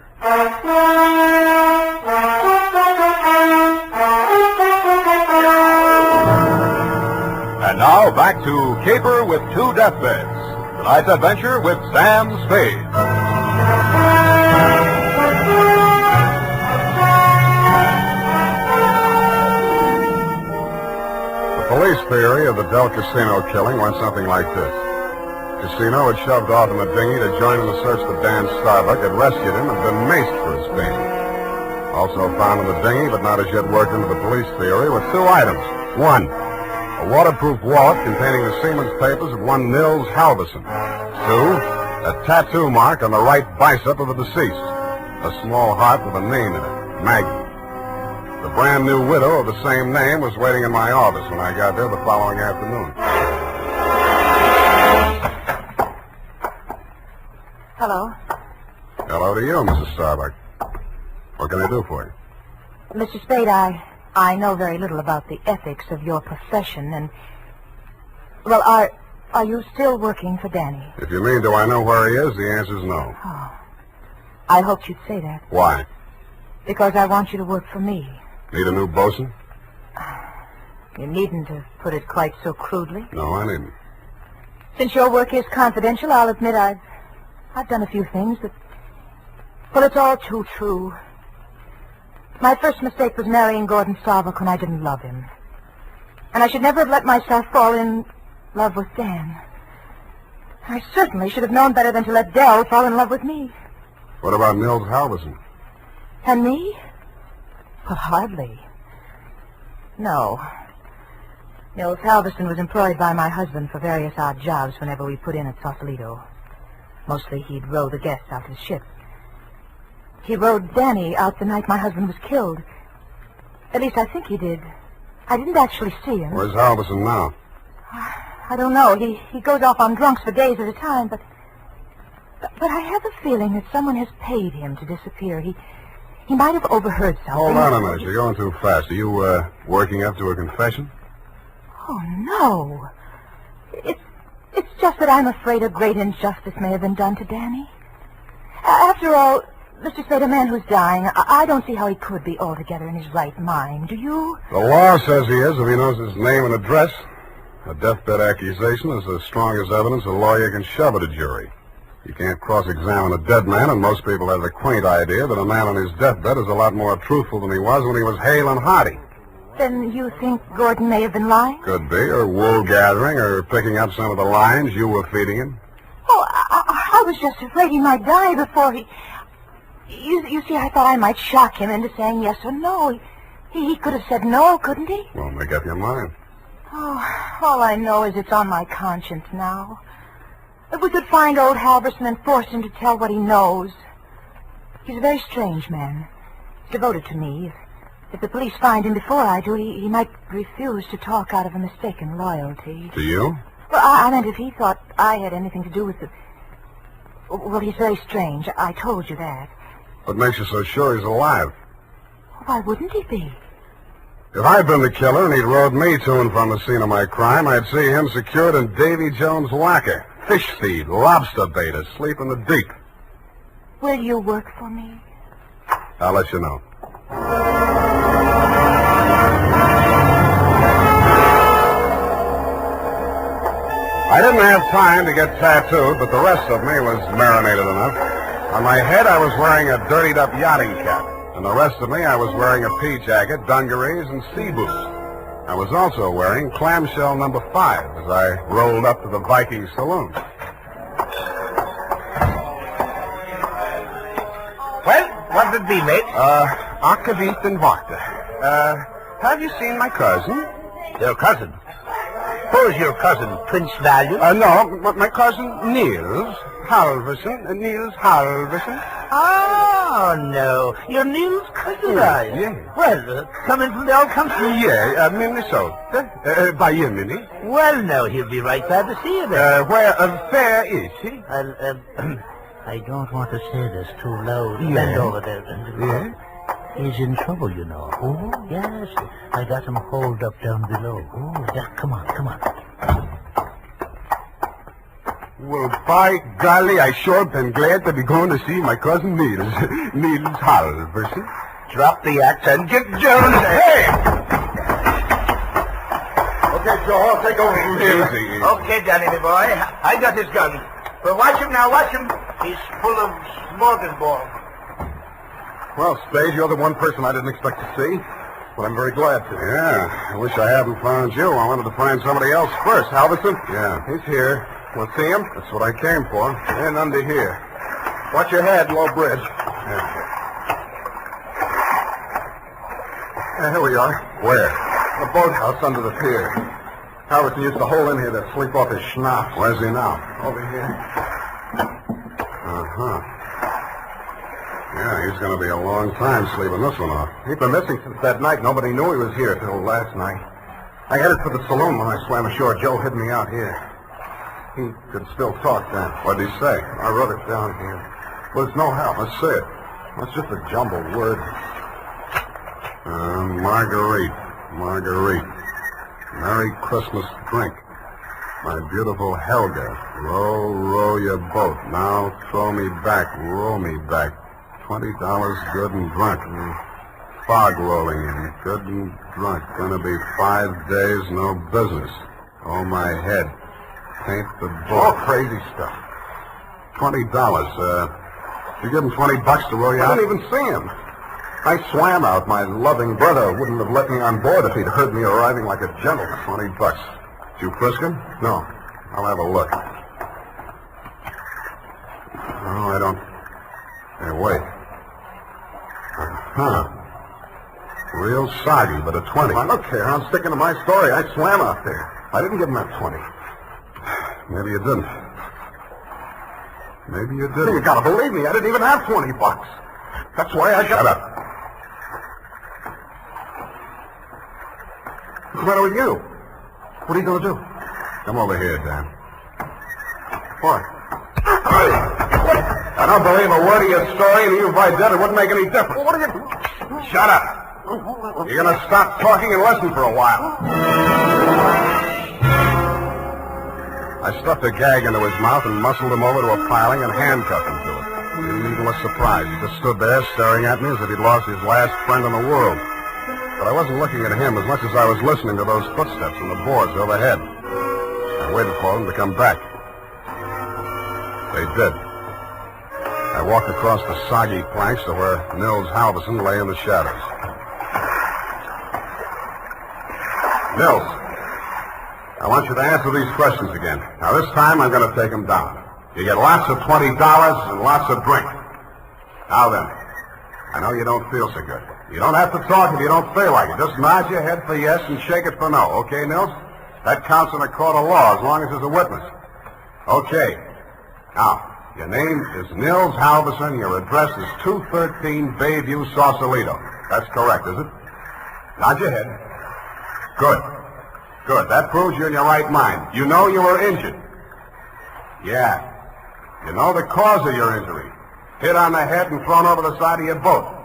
And now back to Caper with 2 Deathbeds. Tonight's adventure with Sam Spade. The police theory of the Del Casino killing went something like this. Casino had shoved off in the dinghy to join in the search for Dan Starbuck, had rescued him, and been maced for his pains. Also found in the dinghy, but not as yet worked into the police theory, were 2 items. 1, a waterproof wallet containing the seaman's papers of one Nils Halverson. 2, a tattoo mark on the right bicep of the deceased. A small heart with a name in it, Maggie. The brand new widow of the same name was waiting in my office when I got there the following afternoon. Hello. Hello to you, Mrs. Starbuck. What can I do for you? Mr. Spade, I know very little about the ethics of your profession, and... Well, are you still working for Danny? If you mean do I know where he is, the answer's no. Oh. I hoped you'd say that. Why? Because I want you to work for me. Need a new bosun? You needn't have put it quite so crudely. No, I needn't. Since your work is confidential, I'll admit I've done a few things that... Well, it's all too true. My first mistake was marrying Gordon Starbuck when I didn't love him. And I should never have let myself fall in love with Dan. I certainly should have known better than to let Dell fall in love with me. What about Nils Halverson? And me? Well, hardly. No. Nils Halverson was employed by my husband for various odd jobs whenever we put in at Sausalito. Mostly he'd row the guests out to the ship. He rowed Danny out the night my husband was killed. At least I think he did. I didn't actually see him. Where's Halverson now? I don't know. He goes off on drunks for days at a time, but I have a feeling that someone has paid him to disappear. He might have overheard something. Hold on a minute. You're going too fast. Are you, working up to a confession? Oh, no. It's just that I'm afraid a great injustice may have been done to Danny. After all, Mr. Spade, a man who's dying, I don't see how he could be altogether in his right mind. Do you? The law says he is if he knows his name and address. A deathbed accusation is as strong as evidence a lawyer can shove at a jury. You can't cross-examine a dead man, and most people have the quaint idea that a man on his deathbed is a lot more truthful than he was when he was hale and hearty. Then you think Gordon may have been lying? Could be, or wool gathering, or picking up some of the lines you were feeding him. Oh, I was just afraid he might die before he... You see, I thought I might shock him into saying yes or no. He could have said no, couldn't he? Well, make up your mind. Oh, all I know is it's on my conscience now. If we could find old Halverson and force him to tell what he knows. He's a very strange man. He's devoted to me. If the police find him before I do, he might refuse to talk out of a mistaken loyalty. To you? Well, I meant if he thought I had anything to do with it. Well, he's very strange. I told you that. What makes you so sure he's alive? Why wouldn't he be? If I'd been the killer and he'd rode me to and from the scene of my crime, I'd see him secured in Davy Jones' locker. Fish feed, lobster bait, asleep in the deep. Will you work for me? I'll let you know. I didn't have time to get tattooed, but the rest of me was marinated enough. On my head, I was wearing a dirtied-up yachting cap. And the rest of me, I was wearing a pea jacket, dungarees, and sea boots. I was also wearing clamshell number 5 as I rolled up to the Viking saloon. Well, what did it be, mate? Akavit and Vodka. Have you seen my cousin? Your cousin? Who's your cousin, Prince Valiant? No, my cousin Niels Halverson. Niels Halverson. Oh, no. You're Niels' cousin, are you? Yeah. Well, coming from the old country? Yeah, Minnesota. By you, Minnie. Well, no, he'll be right glad to see you there. Where is he? I don't want to say this too loud. Yeah. Bend over there. Yeah? He's in trouble, you know. Oh, yes. I got him holed up down below. Oh, yeah, come on. Well, by golly, I sure been glad to be going to see my cousin Niels. Niels Halverson. Drop the axe and get Jones. Hey! Okay, Joe, I'll take over from here. Easy. Okay, Danny, my boy. I got his gun. But watch him now, watch him. He's full of smorgasbord. Well, Spade, you're the one person I didn't expect to see. But I'm very glad to. Yeah, I wish I hadn't found you. I wanted to find somebody else first. Halverson? Yeah, he's here. Want to see him? That's what I came for. And under here. Watch your head, low bridge. Yeah. Here we are. Where? The boathouse under the pier. Halverson used to hole in here to sleep off his schnapps. Where's he now? Over here. Uh-huh. Yeah, he's going to be a long time sleeping this one off. He's been missing since that night. Nobody knew he was here till last night. I headed for the saloon when I swam ashore. Joe hid me out here. He could still talk then. What'd he say? I wrote it down here. Well, it's no help. Let's see it. That's just a jumbled word. Marguerite. Merry Christmas drink. My beautiful Helga. Row, row your boat. Now throw me back, row me back. $20 good and drunk. Fog rolling in. Good and drunk. Gonna be 5 days, no business. Oh, my head. Paint the boat. All crazy stuff. $20. You give him $20 to row you out? I didn't even see him. I swam out. My loving brother wouldn't have let me on board if he'd heard me arriving like a gentleman. $20. Did you frisk him? No. I'll have a look. Oh, I don't... Hey, wait. Real soggy, but a 20. Now, look here. I'm sticking to my story. I swam out there. I didn't give him that 20. Maybe you didn't. Maybe you didn't. You gotta believe me. I didn't even have $20. That's why I got... Shut up. What's the matter with you? What are you going to do? Come over here, Dan. What? I don't believe a word of your story, and even if I did, it wouldn't make any difference. Well, what are you... Shut up. You're going to stop talking and listen for a while. I stuffed a gag into his mouth and muscled him over to a piling and handcuffed him to it. He didn't even look surprised. He just stood there staring at me as if he'd lost his last friend in the world. But I wasn't looking at him as much as I was listening to those footsteps on the boards overhead. I waited for them to come back. They did. I walked across the soggy planks to where Nils Halverson lay in the shadows. Nils, I want you to answer these questions again. Now, this time I'm going to take them down. You get lots of $20 and lots of drink. Now then, I know you don't feel so good. You don't have to talk if you don't feel like it. Just nod your head for yes and shake it for no. Okay, Nils? That counts in a court of law as long as there's a witness. Okay. Now, your name is Nils Halverson. Your address is 213 Bayview, Sausalito. That's correct, is it? Nod your head. Good. Good. That proves you're in your right mind. You know you were injured. Yeah. You know the cause of your injury. Hit on the head and thrown over the side of your boat.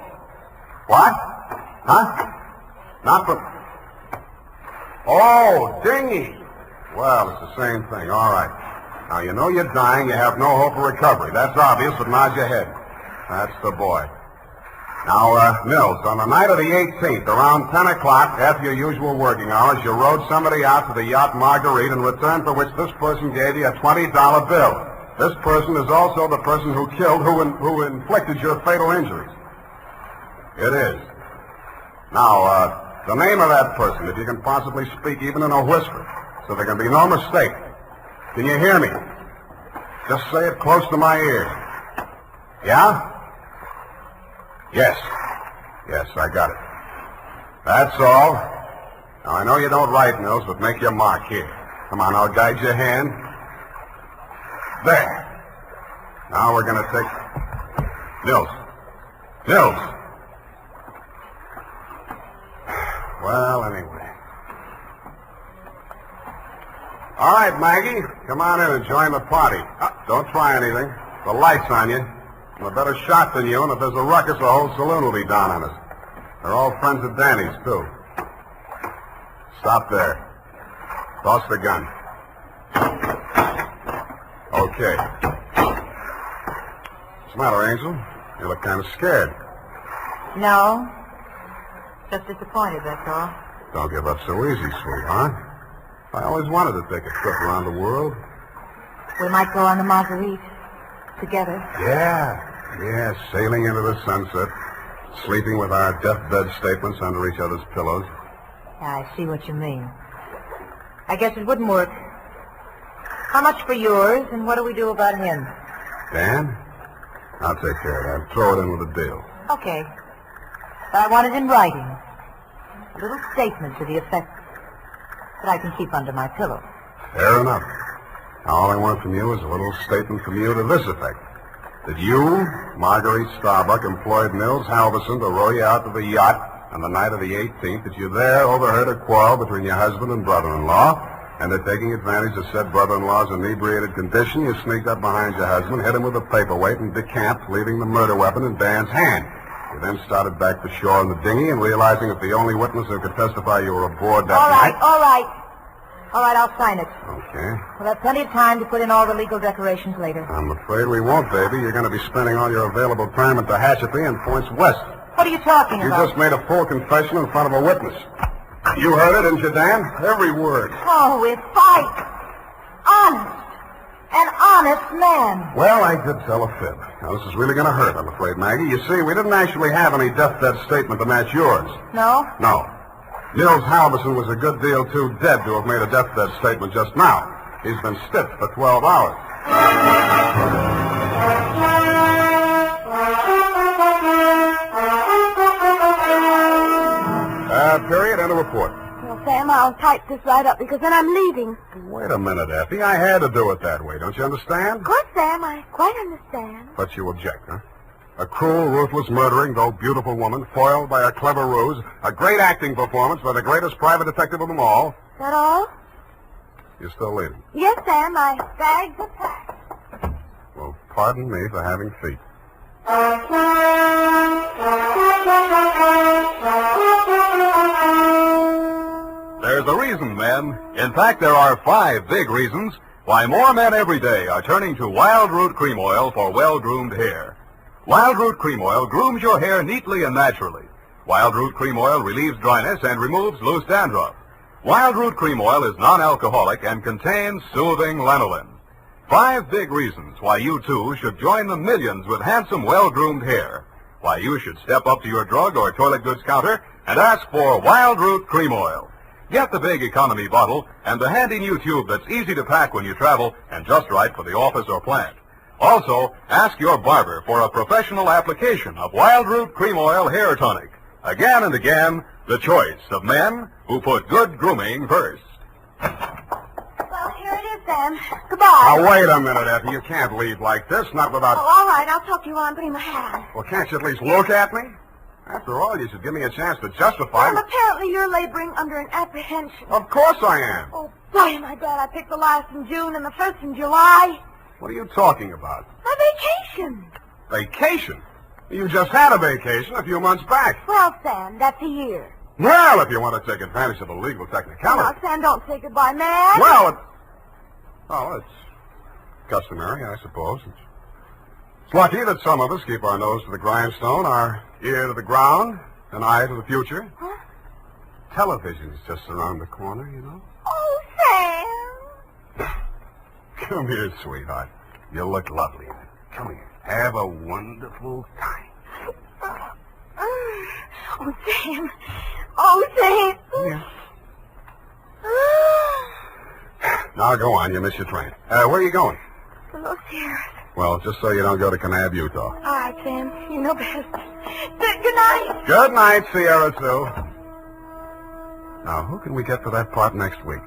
What? Huh? Not the... Oh, dinghy. Well, it's the same thing. All right. Now, you know you're dying. You have no hope of recovery. That's obvious, but nod your head. That's the boy. Now, Nils, on the night of the 18th, around 10 o'clock, after your usual working hours, you rowed somebody out to the yacht Marguerite in return for which this person gave you a $20 bill. This person is also the person who killed, who inflicted your fatal injuries. It is. Now, the name of that person, if you can possibly speak even in a whisper, so there can be no mistake. Can you hear me? Just say it close to my ear. Yeah? Yes. Yes, I got it. That's all. Now, I know you don't write, Nils, but make your mark here. Come on, I'll guide your hand. There. Now we're going to take... Nils. Nils. Well, anyway. All right, Maggie. Come on in and join the party. Don't try anything. The light's on you. I'm a better shot than you, and if there's a ruckus, the whole saloon will be down on us. They're all friends of Danny's, too. Stop there. Toss the gun. Okay. What's the matter, Angel? You look kind of scared. No. Just disappointed, that's all. Don't give up so easy, sweetheart. I always wanted to take a trip around the world. We might go on the Marguerite together. Yeah, sailing into the sunset, sleeping with our deathbed statements under each other's pillows. I see what you mean. I guess it wouldn't work. How much for yours, and what do we do about him? Dan? I'll take care of that. Throw it in with a deal. Okay. But I want it in writing. A little statement to the effect that I can keep under my pillow. Fair enough. Now, all I want from you is a little statement from you to this effect. That you, Marguerite Starbuck, employed Nils Halverson to row you out to the yacht on the night of the 18th, that you there overheard a quarrel between your husband and brother-in-law, And that taking advantage of said brother-in-law's inebriated condition, you sneaked up behind your husband, hit him with a paperweight, and decamped, leaving the murder weapon in Dan's hand. You then started back to shore in the dinghy, and realizing that the only witness who could testify you were aboard that night... All right. All right, I'll sign it. Okay. We'll have plenty of time to put in all the legal decorations later. I'm afraid we won't, baby. You're going to be spending all your available time at the Tehachapi and points west. What are you talking about? You just made a full confession in front of a witness. You heard it, didn't you, Dan? Every word. Oh, if I... Honest. An honest man. Well, I did tell a fib. Now, this is really going to hurt, I'm afraid, Maggie. You see, we didn't actually have any deathbed statement to match yours. No? No. Nils Halverson was a good deal too dead to have made a deathbed statement just now. He's been stiff for 12 hours. Period. End of report. Well, Sam, I'll type this right up because then I'm leaving. Wait a minute, Effie. I had to do it that way. Don't you understand? Of course, Sam, I quite understand. But you object, huh? A cruel, ruthless, murdering, though beautiful woman, foiled by a clever ruse, a great acting performance by the greatest private detective of them all. Is that all? You're still leaving. Yes, Sam, my bags are packed. Well, pardon me for having feet. There's a reason, men. In fact, there are 5 big reasons why more men every day are turning to Wild Root Cream Oil for well-groomed hair. Wild Root Cream Oil grooms your hair neatly and naturally. Wild Root Cream Oil relieves dryness and removes loose dandruff. Wild Root Cream Oil is non-alcoholic and contains soothing lanolin. 5 big reasons why you, too, should join the millions with handsome, well-groomed hair. Why you should step up to your drug or toilet goods counter and ask for Wild Root Cream Oil. Get the big economy bottle and the handy new tube that's easy to pack when you travel and just right for the office or plant. Also, ask your barber for a professional application of Wild Root Cream Oil Hair Tonic. Again and again, the choice of men who put good grooming first. Well, here it is, Sam. Goodbye. Now, wait a minute, Effie. You can't leave like this, not without... Oh, all right, I'll talk to you while I'm putting my hat on. Well, can't you at least look at me? After all, you should give me a chance to justify... Well, apparently you're laboring under an apprehension. Of course I am. Oh, boy, am I glad I picked the last in June and the first in July. What are you talking about? My vacation. Vacation? You just had a vacation a few months back. Well, Sam, that's a year. Well, if you want to take advantage of a legal technicality... Now, Sam, don't say goodbye, man. Well, it's customary, I suppose. It's lucky that some of us keep our nose to the grindstone, our ear to the ground, an eye to the future. Huh? Television's just around the corner, you know. Oh, Sam. Come here, sweetheart. You look lovely. Come here. Have a wonderful time. Oh, Sam. Oh, Sam. Yeah. Now, go on. You miss your train. Where are you going? To Los Sierras. Well, just so you don't go to Kanab, Utah. All right, Sam. You know best. Good night. Good night, Sierra Sue. Now, who can we get for that part next week?